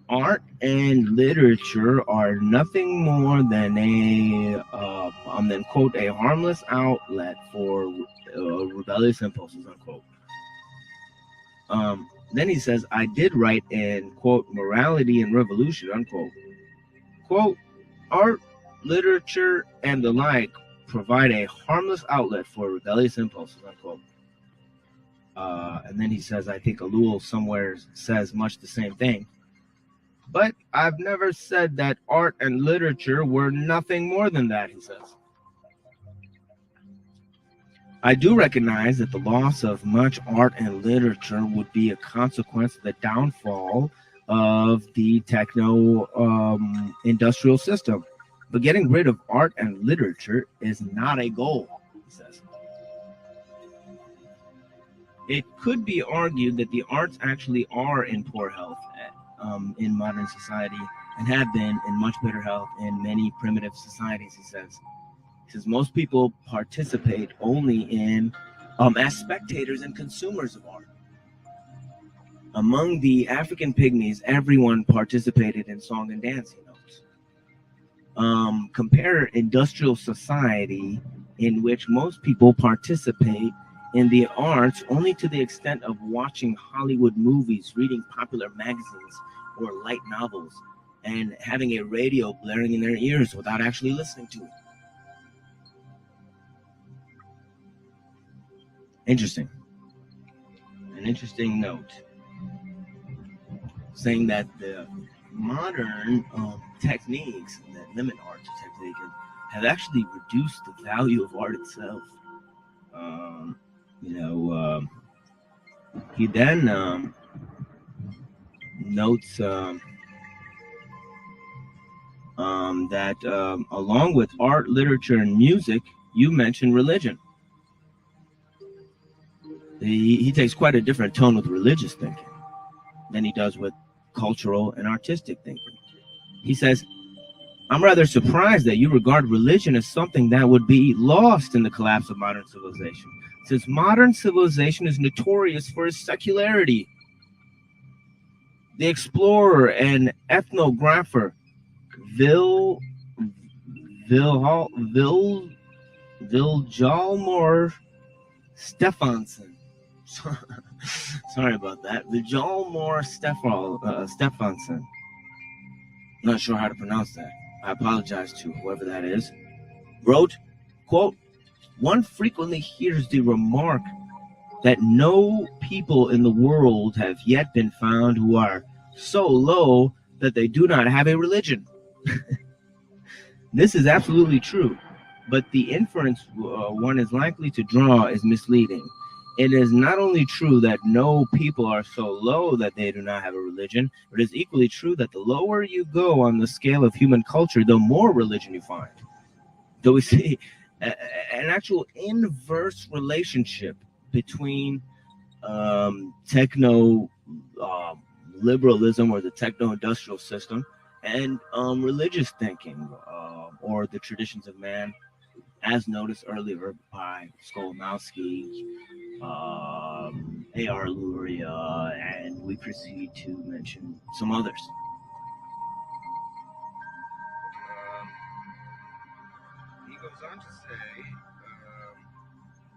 Art and literature are nothing more than quote, a harmless outlet for rebellious impulses, unquote. Then he says, I did write in, quote, morality and revolution, unquote. Quote, art, literature, and the like provide a harmless outlet for rebellious impulses, unquote. And then he says, I think Alul somewhere says much the same thing. But I've never said that art and literature were nothing more than that, he says. I do recognize that the loss of much art and literature would be a consequence of the downfall of the techno-industrial system. But getting rid of art and literature is not a goal, he says. It could be argued that the arts actually are in poor health in modern society and have been in much better health in many primitive societies, he says. He says most people participate only in as spectators and consumers of art. Among the African pygmies, everyone participated in song and dance, he notes. Compare industrial society in which most people participate in the arts only to the extent of watching Hollywood movies, reading popular magazines or light novels, and having a radio blaring in their ears without actually listening to it. Interesting. An interesting note, saying that the modern techniques that limit art to technique have actually reduced the value of art itself. He then notes that along with art, literature, and music, you mentioned religion. He takes quite a different tone with religious thinking than he does with cultural and artistic thinking. He says, I'm rather surprised that you regard religion as something that would be lost in the collapse of modern civilization, since modern civilization is notorious for its secularity. The explorer and ethnographer Vilhjalmur Stefansson. Sorry about that. Vilhjalmur Stefansson. Not sure how to pronounce that. I apologize to whoever that is. Wrote, quote, "One frequently hears the remark that no people in the world have yet been found who are so low that they do not have a religion." This is absolutely true, but the inference one is likely to draw is misleading. It is not only true that no people are so low that they do not have a religion, but it is equally true that the lower you go on the scale of human culture, the more religion you find. So we see an actual inverse relationship between techno liberalism or the techno-industrial system and religious thinking or the traditions of man, as noticed earlier by Skolomowski, A.R. Luria, and we proceed to mention some others. He goes on to say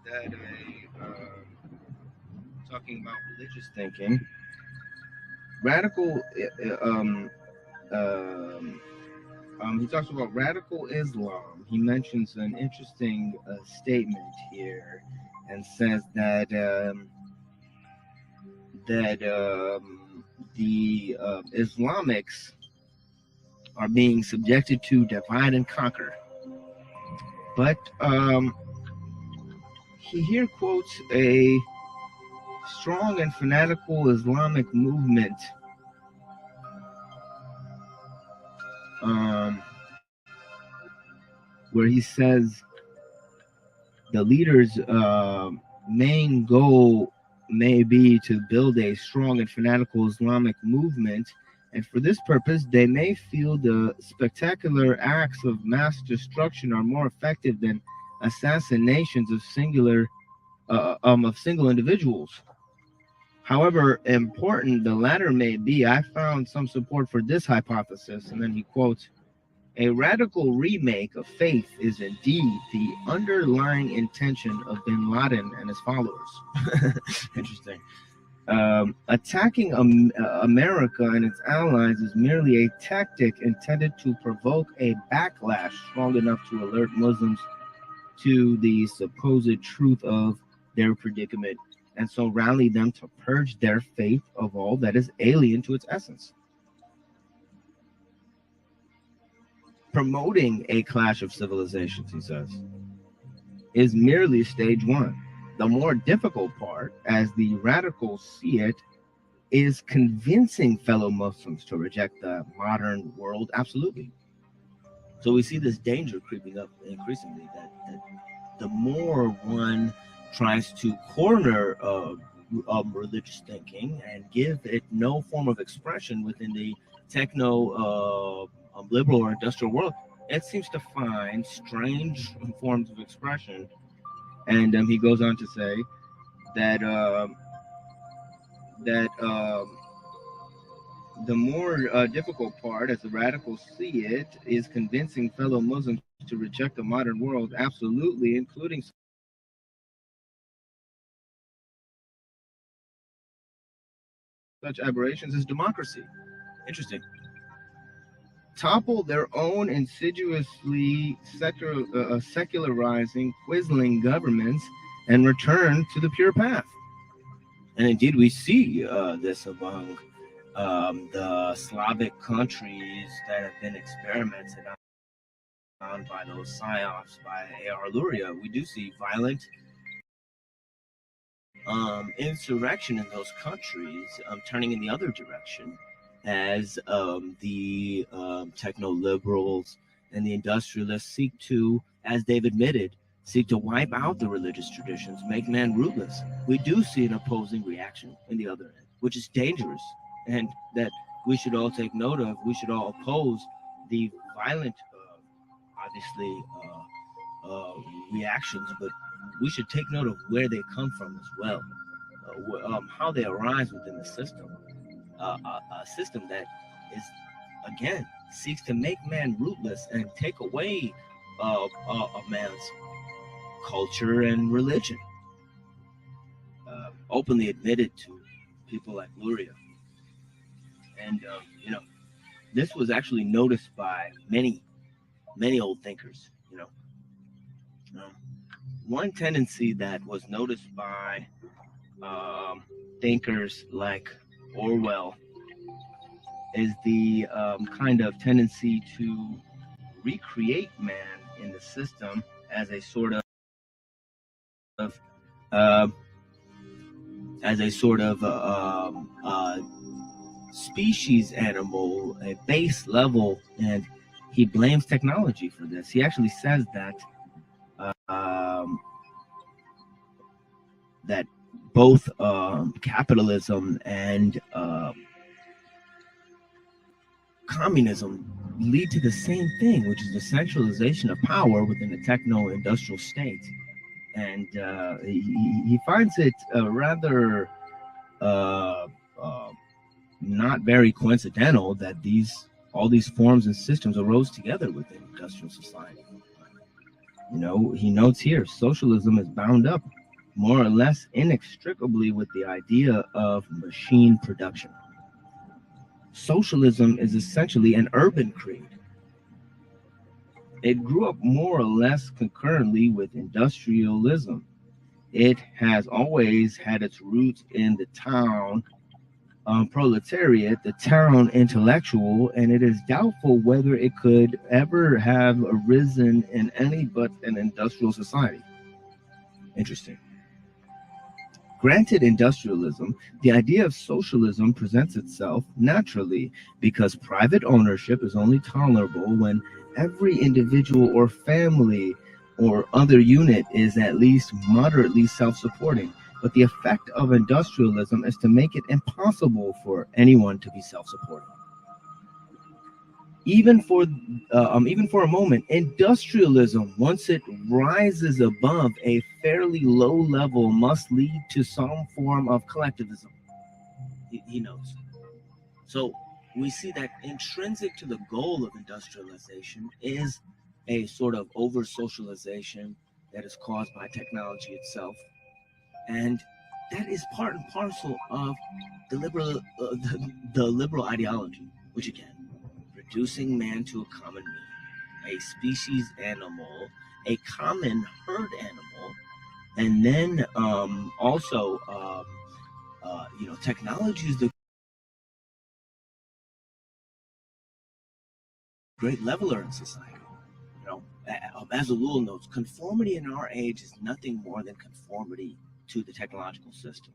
that talking about religious thinking, he talks about radical Islam. He mentions an interesting statement here and says that the Islamics are being subjected to divide and conquer. But he here quotes a strong and fanatical Islamic movement where he says the leader's main goal may be to build a strong and fanatical Islamic movement, and for this purpose they may feel the spectacular acts of mass destruction are more effective than assassinations of single individuals. However important the latter may be, I found some support for this hypothesis. And then he quotes, "A radical remake of faith is indeed the underlying intention of bin Laden and his followers." Interesting. Attacking America and its allies is merely a tactic intended to provoke a backlash strong enough to alert Muslims to the supposed truth of their predicament, and so rally them to purge their faith of all that is alien to its essence. Promoting a clash of civilizations, he says, is merely stage one. The more difficult part, as the radicals see it, is convincing fellow Muslims to reject the modern world absolutely. So we see this danger creeping up increasingly, that the more one tries to corner religious thinking and give it no form of expression within the techno liberal or industrial world, it seems to find strange forms of expression. And he goes on to say that the more difficult part, as the radicals see it, is convincing fellow Muslims to reject the modern world absolutely, including such aberrations as democracy. Interesting. Topple their own insidiously secularizing, quizzling governments and return to the pure path. And indeed, we see this among the Slavic countries that have been experimented on by those psyops by A.R. Luria. We do see violent insurrection in those countries turning in the other direction, as the techno-liberals and the industrialists seek to, as they've admitted, seek to wipe out the religious traditions, make man rootless. We do see an opposing reaction in the other end, which is dangerous, and that we should all take note of. We should all oppose the violent, obviously, reactions, but we should take note of where they come from as well, how they arise within the system. A system that is, again, seeks to make man rootless and take away a man's culture and religion. Openly admitted to people like Luria. And, this was actually noticed by many old thinkers. One tendency that was noticed by thinkers like Orwell is the kind of tendency to recreate man in the system as a sort of species animal, a base level, and he blames technology for this. He actually says that that both capitalism and communism lead to the same thing, which is the centralization of power within the techno-industrial state. And he finds it rather not very coincidental that all these forms and systems arose together within industrial society. He notes here, socialism is bound up more or less inextricably with the idea of machine production. Socialism is essentially an urban creed. It grew up more or less concurrently with industrialism. It has always had its roots in the town proletariat, the town intellectual, and it is doubtful whether it could ever have arisen in any but an industrial society. Interesting. Granted industrialism, the idea of socialism presents itself naturally because private ownership is only tolerable when every individual or family or other unit is at least moderately self-supporting. But the effect of industrialism is to make it impossible for anyone to be self-supporting. Even for a moment, industrialism, once it rises above a fairly low level, must lead to some form of collectivism. He knows. So we see that intrinsic to the goal of industrialization is a sort of over-socialization that is caused by technology itself. And that is part and parcel of the liberal ideology, which again, reducing man to a common mean, a species animal, a common herd animal, and then also, technology is the great leveler in society. As Alul notes, conformity in our age is nothing more than conformity to the technological system.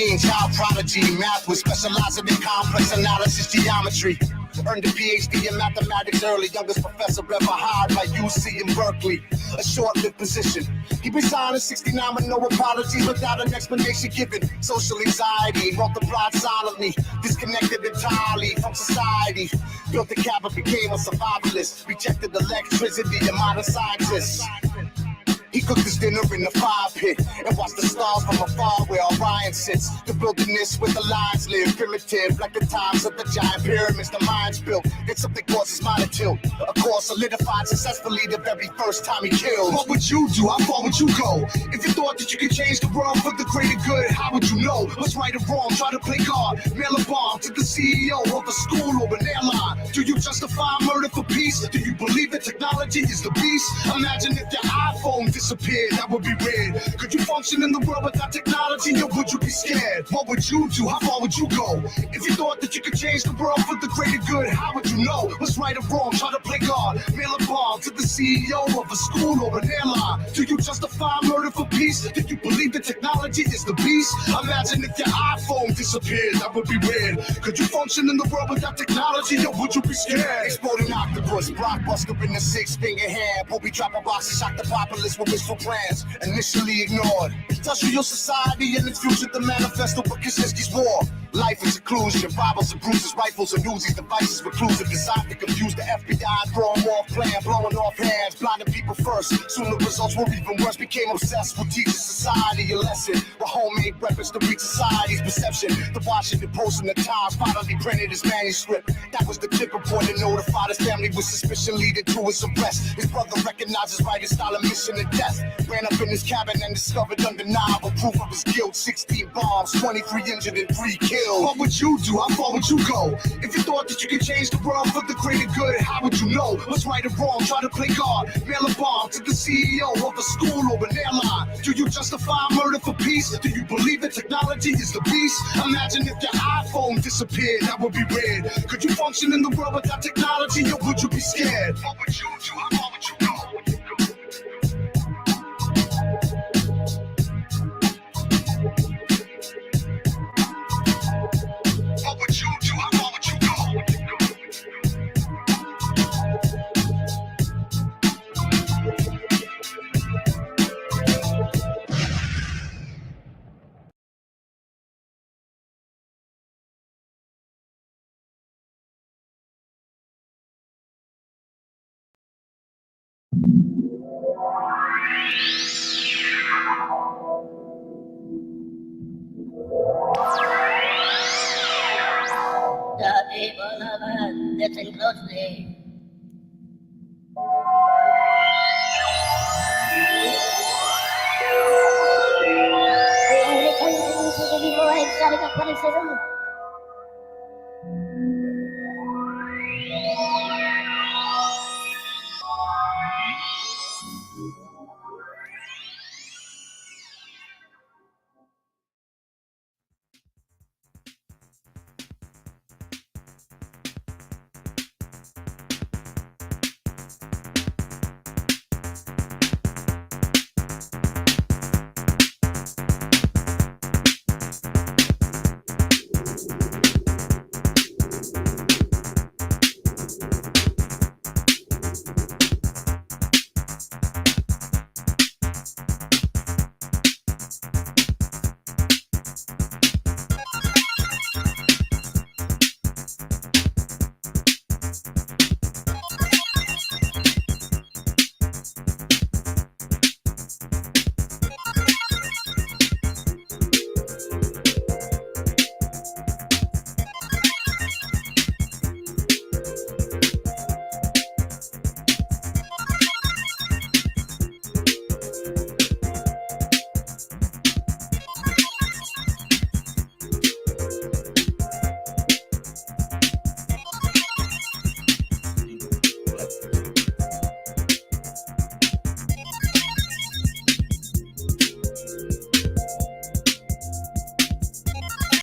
teen, child prodigy. Math was specializing in complex analysis, geometry. Earned a PhD in mathematics early, youngest professor ever hired by UC in Berkeley. A short-lived position. He resigned in '69 with no apologies, without an explanation given. Social anxiety multiplied silently, disconnected entirely from society. Built a cabin, became a survivalist. Rejected electricity and modern scientists. He cooked his dinner in the fire pit and watched the stars from afar where Orion sits. The wilderness where the lions live, primitive, like the times of the giant pyramids the minds built. Then something caused his mind to tilt. A course solidified successfully the very first time he killed. What would you do? How far would you go? If you thought that you could change the world for the greater good, how would you know what's right or wrong? Try to play God, mail a bomb to the CEO of a school or an airline. Do you justify murder for peace? Do you believe that technology is the beast? Imagine if your iPhone disappeared, that would be weird. Could you function in the world without technology, or would you be scared? What would you do? How far would you go? If you thought that you could change the world for the greater good, how would you know what's right or wrong? Try to play God, mail a bomb to the CEO of a school or an airline. Do you justify murder for peace? Do you believe that technology is the beast? Imagine if your iPhone disappeared, that would be weird. Could you function in the world without technology, or would you be scared? Exploding octopus, blockbuster in the six-finger hand. Bobby drop a box and shock the populace with wishful plans, initially ignored. Industrial society and its future, the manifesto of Kaczynski's war. Life is seclusion, Bibles and bruises, rifles and Uzis, devices reclusive, designed to confuse the FBI, throw them off plan, blowing off hands, blinding people first. Soon the results were even worse, became obsessed with teaching society a lesson, with homemade weapons to reach society's perception. The Washington Post and the Times finally printed his manuscript. That was the tipping point that notified his family with suspicion leading to his arrest. His brother recognized his writing style of mission to death. Ran up in his cabin and discovered undeniable proof of his guilt. 16 bombs, 23 injured and 3 killed. What would you do? How far would you go? If you thought that you could change the world for the greater good, how would you know what's right or wrong? Try to play God, mail a bomb to the CEO of a school or an airline. Do you justify murder for peace? Do you believe that technology is the beast? Imagine if your iPhone disappeared, that would be weird. Could you function in the world without technology, or would you be scared? What would you do? How far would you go? What would you do? How far would you go?
The people of Earth, listen closely. We have returned to before exotic aquaticism.